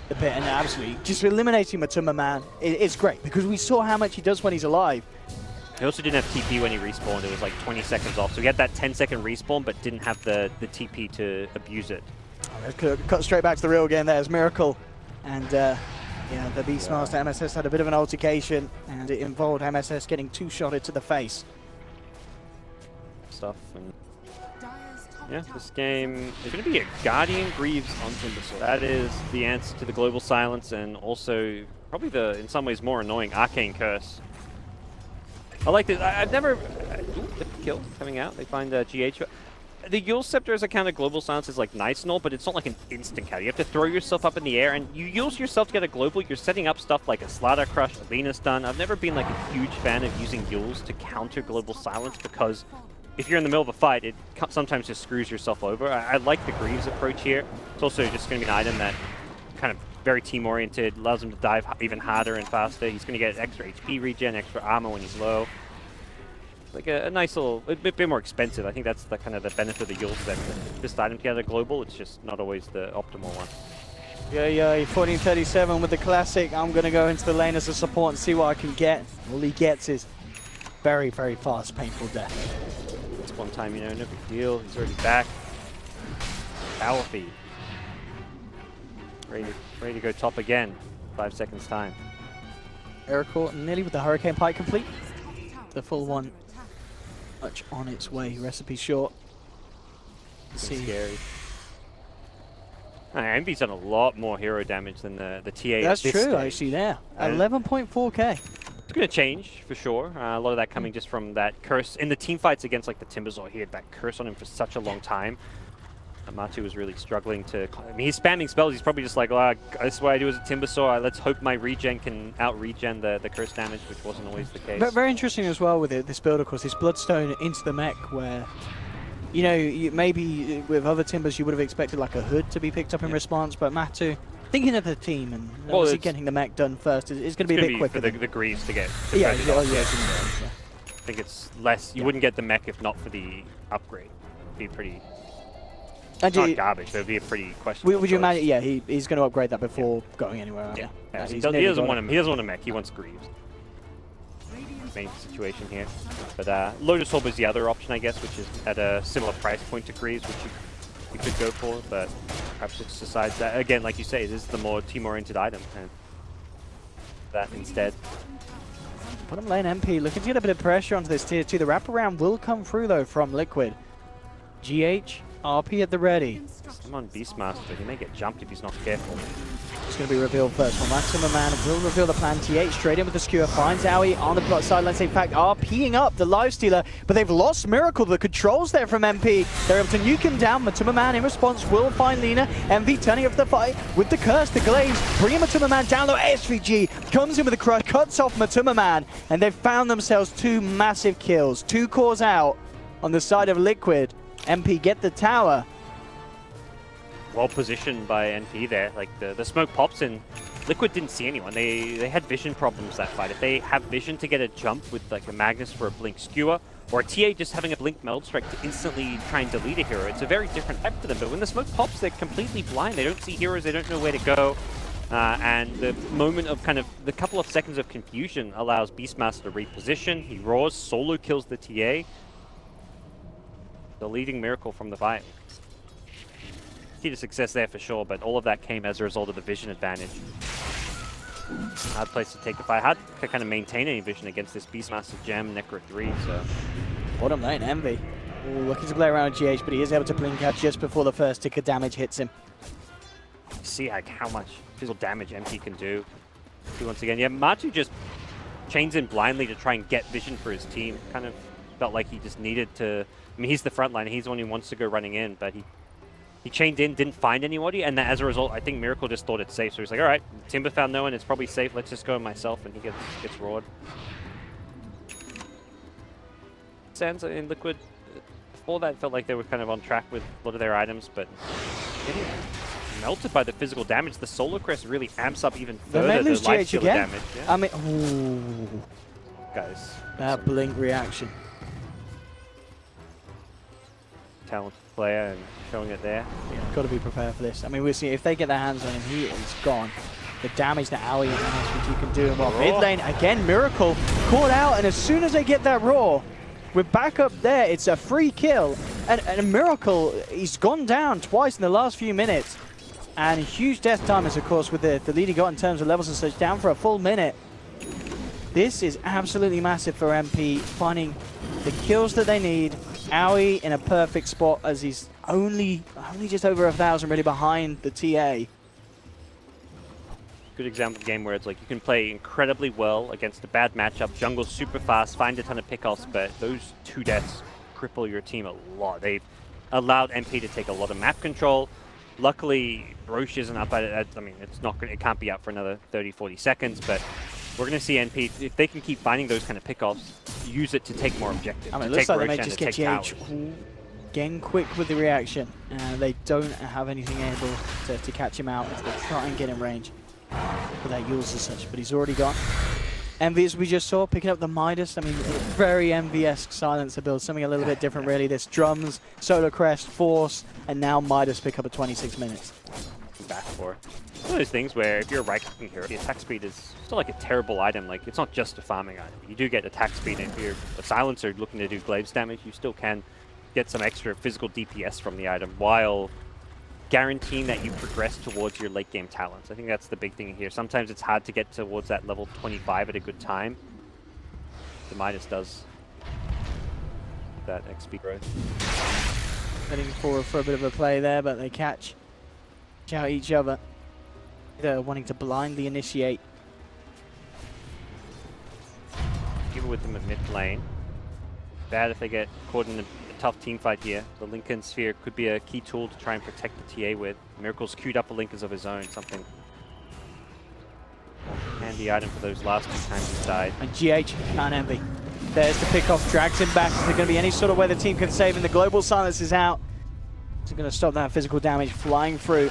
pit, and absolutely just eliminating Matumberman. It's great, because we saw how much he does when he's alive. He also didn't have TP when he respawned. It was like 20 seconds off. So he had that 10-second respawn, but didn't have the TP to abuse it. Oh, cut straight back to the real again. There's Miracle. And yeah, the Beastmaster MSS had a bit of an altercation, and it involved MSS getting two-shotted to the face. Stuff. And yeah, this game is going to be a Guardian Greaves on Timbersaw. That is the answer to the Global Silence, and also probably the, in some ways, more annoying Arcane Curse. I like this. I've never... Ooh, kill coming out. They find GH. The Yule Scepter as a counter Global Silence is like nice and all, but it's not like an instant counter. You have to throw yourself up in the air, and you use yourself to get a Global. You're setting up stuff like a Slaughter Crush, a Lina Stun. I've never been like a huge fan of using Yules to counter Global Silence, because if you're in the middle of a fight, it sometimes just screws yourself over. I like the Greaves approach here. It's also just going to be an item that kind of very team-oriented, allows him to dive even harder and faster. He's going to get extra HP regen, extra armor when he's low. Like a nice little, a bit more expensive. I think that's the kind of the benefit of the Yule set. This item together global, it's just not always the optimal one. Yeah, 1437 with the classic. I'm going to go into the lane as a support and see what I can get. All he gets is very, very fast, painful death. It's one time, you know, no big deal. He's already back. Power feed. Ready to go top again. 5 seconds time. Miracle nearly with the Hurricane Pike complete. The full one much on its way. Recipe short. Scary. Envy's done a lot more hero damage than the TA. That's true, actually, there. 11.4k. It's going to change, for sure. A lot of that coming just from that curse. In the team fights against like the Timbersaw, he had that curse on him for such a long time. Matu was really struggling to... I mean, he's spamming spells. He's probably just like, oh, this is what I do as a Timbersaw. Let's hope my regen can out-regen the curse damage, which wasn't always the case. But very interesting as well with this build, of course, this Bloodstone into the mech where, you know, maybe with other Timbers you would have expected like a hood to be picked up in response, but Matu thinking of the team and Well, obviously it's- getting the mech done first is going to be a bit quicker. for the Greaves to get. Yeah, converted yeah, off. yeah. I think it's less. You wouldn't get the mech if not for the upgrade. It'd be pretty. And Not you- garbage, but it'd be a pretty questionable. Would you choice. imagine? Yeah, he's going to upgrade that before going anywhere. Yeah, Yeah, he he's doesn't nearly got want it. him. He doesn't want a mech. He wants Greaves. Main situation here, but Lotus Orb is the other option, I guess, which is at a similar price point to Greaves, which you could go for, but perhaps it decides that again, like you say, this is the more team-oriented item, and that instead. Bottom lane MP looking to get a bit of pressure onto this tier 2. The wraparound will come through though from Liquid. GH, RP at the ready. I'm on Beastmaster. He may get jumped if he's not careful. It's going to be revealed first. Well, Maximum Man will reveal the plan. TH straight in with the skewer. Finds Owie on the plot sidelines. In fact, RPing up the Lifestealer, but they've lost Miracle. The controls there from MP. They're able to nuke him down. Matuma Man in response will find Lina. MV turning up the fight with the curse, the glaze, bringing Matuma Man down low. SVG comes in with a crush, cuts off Matuma Man, and they've found themselves 2 massive kills. 2 cores out on the side of Liquid. MP get the tower. Well positioned by NP there. Like the smoke pops and Liquid didn't see anyone. They had vision problems that fight. If they have vision to get a jump with like a Magnus for a blink skewer, or a TA just having a blink meld strike to instantly try and delete a hero, it's a very different type for them. But when the smoke pops, they're completely blind. They don't see heroes. They don't know where to go. And the moment of kind of the couple of seconds of confusion allows Beastmaster to reposition. He roars, solo kills the TA. The leading Miracle from the fight. Key to success there for sure, but all of that came as a result of the vision advantage. Hard place to take the fight. Hard to kind of maintain any vision against this Beastmaster Gem, Necro 3, so... Bottom lane, Envy. Ooh, looking to play around GH, but he is able to blink out just before the first tick of damage hits him. See like how much physical damage MP can do. Once again, yeah, Matu just chains in blindly to try and get vision for his team. Kind of felt like he just needed to... I mean, he's the front line. He's the one who wants to go running in, but he chained in, didn't find anybody, and as a result, I think Miracle just thought it's safe. So he's like, all right, Timber found no one, it's probably safe, let's just go myself, and he gets roared. Sansa in Liquid, before that, felt like they were kind of on track with a lot of their items, but getting melted by the physical damage. The Solar Crest really amps up even further They may the lose life GH stealer again. damage. Yeah. I mean, ooh. Guys. That blink reaction. Talented player and showing it there. Yeah, got to be prepared for this. I mean, we'll see if they get their hands on him, he is gone. The damage that Owie and SVG can do. Well, mid lane, again, Miracle caught out, and as soon as they get that Raw, we're back up there. It's a free kill. And a Miracle, he's gone down twice in the last few minutes. And huge death time is, of course, with the lead he got in terms of levels and such, down for a full minute. This is absolutely massive for MP, finding the kills that they need. Owie in a perfect spot as he's only just over 1,000 really behind the TA. Good example of a game where it's like you can play incredibly well against a bad matchup, jungle super fast, find a ton of pickoffs, but those 2 deaths cripple your team a lot. They've allowed MP to take a lot of map control. Luckily, Roche isn't up at it. I mean, it can't be up for another 30, 40 seconds, but we're going to see NP, if they can keep finding those kind of pickoffs, use it to take more objectives. I mean, it to looks take like they Roche may and just to get take GH towers. getting quick with the reaction. They don't have anything able to catch him out as they try and get in range for that Yules as such, but he's already gone. Envy, as we just saw, picking up the Midas. I mean, very Envy-esque silencer build, something a little bit different really. This drums, Solar Crest, Force, and now Midas pick up at 26 minutes. Back for it. One of those things where if you're a right-clicking hero, the attack speed is still like a terrible item. Like, it's not just a farming item. You do get attack speed, and if you're a silencer looking to do glaives damage, you still can get some extra physical DPS from the item while guaranteeing that you progress towards your late game talents. I think that's the big thing here. Sometimes it's hard to get towards that level 25 at a good time. The Midas does that XP growth. Heading forward for a bit of a play there, but they catch out each other. They're wanting to blindly initiate. Give it with them at mid lane. Bad if they get caught in a tough team fight here. The Lincoln Sphere could be a key tool to try and protect the TA with. Miracle's queued up a Linkers of his own, something handy item for those last 2 times he's died. And GH can't envy. There's the pickoff, drags him back. Is there going to be any sort of way the team can save him? The global silence is out. Is it going to stop that physical damage flying through?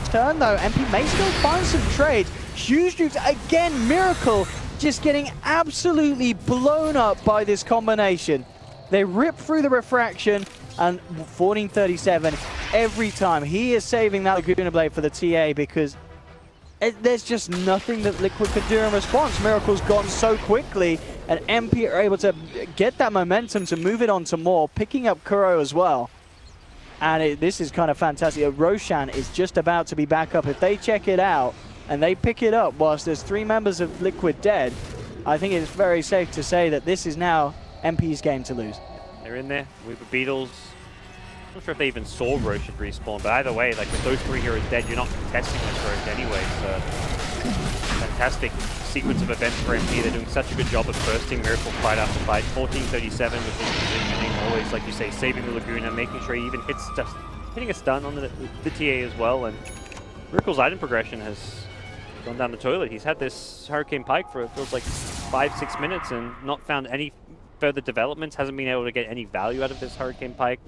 turn though. MP may still find some trades. Huge dukes again. Miracle just getting absolutely blown up by this combination. They rip through the refraction, and 1437 every time. He is saving that Laguna Blade for the TA because there's just nothing that Liquid could do in response. Miracle's gone so quickly, and MP are able to get that momentum to move it on to more, picking up Kuro as well. And this is kind of fantastic. Roshan is just about to be back up. If they check it out and they pick it up whilst there's 3 members of Liquid dead, I think it's very safe to say that this is now MP's game to lose. They're in there with the Beatles. I'm not sure if they even saw Roshan respawn, but either way, like with those 3 heroes dead, you're not contesting this first anyway. So fantastic sequence of events for MP. They're doing such a good job of bursting Miracle fight after fight. 1437 with his positioning, always, like you say, saving the Laguna, making sure he even hitting a stun on the TA as well. And Miracle's item progression has gone down the toilet. He's had this Hurricane Pike for, it feels like 5-6 minutes and not found any further developments, hasn't been able to get any value out of this Hurricane Pike.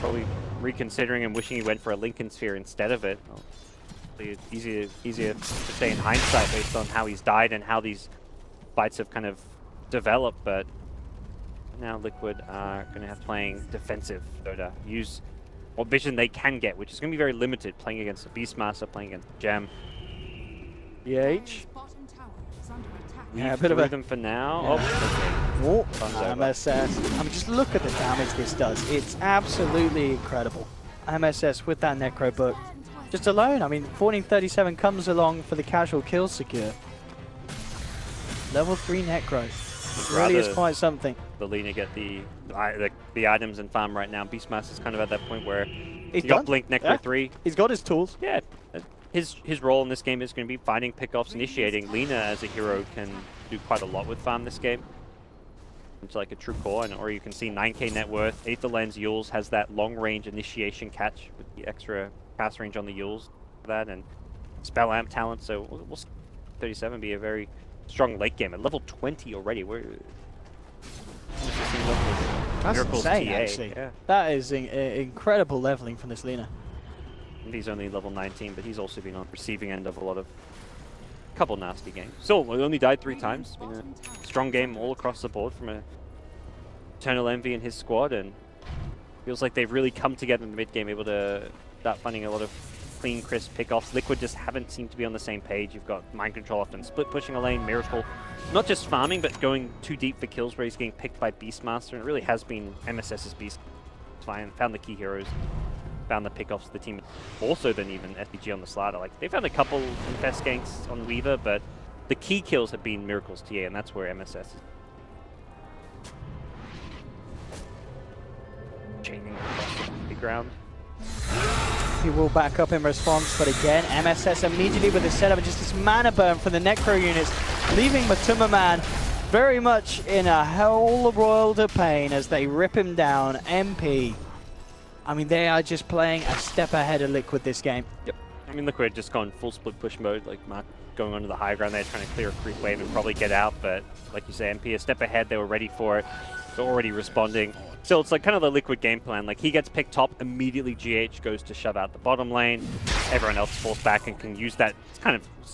Probably reconsidering and wishing he went for a Lincoln Sphere instead of it. Well, it's easier to say in hindsight based on how he's died and how these fights have kind of developed, but now Liquid are going to have playing defensive Dota. Use what vision they can get, which is going to be very limited, playing against the Beastmaster, playing against the Gem. BH. Yeah, a bit of them for now. Yeah. Oh, MSS. I mean, just look at the damage this does. It's absolutely incredible. MSS with that Necro book. Just alone, I mean, 1437 comes along for the casual kill secure. Level 3 Necro. It really is quite something. The Lina get the items and farm right now. Beastmaster's kind of at that point where he's got Blink Necro 3. He's got his tools. Yeah. His role in this game is going to be finding pickoffs, initiating. Lina as a hero can do quite a lot with farm this game. It's like a true core, or you can see 9k net worth. Aether Lens Yules has that long range initiation catch with the extra cast range on the Yules for that, and Spell Amp talent. So we'll see 37 be a very strong late game at level 20 already. We're that's Miracle's insane, TA. actually. Yeah. That is incredible leveling from this Lina. He's only level 19, but he's also been on receiving end of a couple nasty games. Still, we only died 3 times. Been a strong game all across the board from Eternal Envy and his squad, and feels like they've really come together in the mid game, able to start finding a lot of clean, crisp pickoffs. Liquid just haven't seemed to be on the same page. You've got Mind Control often split pushing a lane, Miracle not just farming, but going too deep for kills where he's getting picked by Beastmaster, and it really has been MSS's Beast. Found the key heroes. Found the pickoffs of the team more so than even SPG on the slider. Like, they found a couple infest ganks on Weaver, but the key kills have been Miracle's TA, and that's where MSS is chaining across the ground. He will back up in response, but again, MSS immediately with his setup and just this mana burn from the Necro units, leaving Matuma Man very much in a whole world of pain as they rip him down. MP. I mean, they are just playing a step ahead of Liquid this game. Yep. I mean, Liquid just gone full split push mode, like Mark going onto the high ground there, trying to clear a creep wave and probably get out, but like you say, MP a step ahead, they were ready for it. They're already responding. So it's like kind of the Liquid game plan. Like, he gets picked top, immediately GH goes to shove out the bottom lane. Everyone else falls back and can use that kind of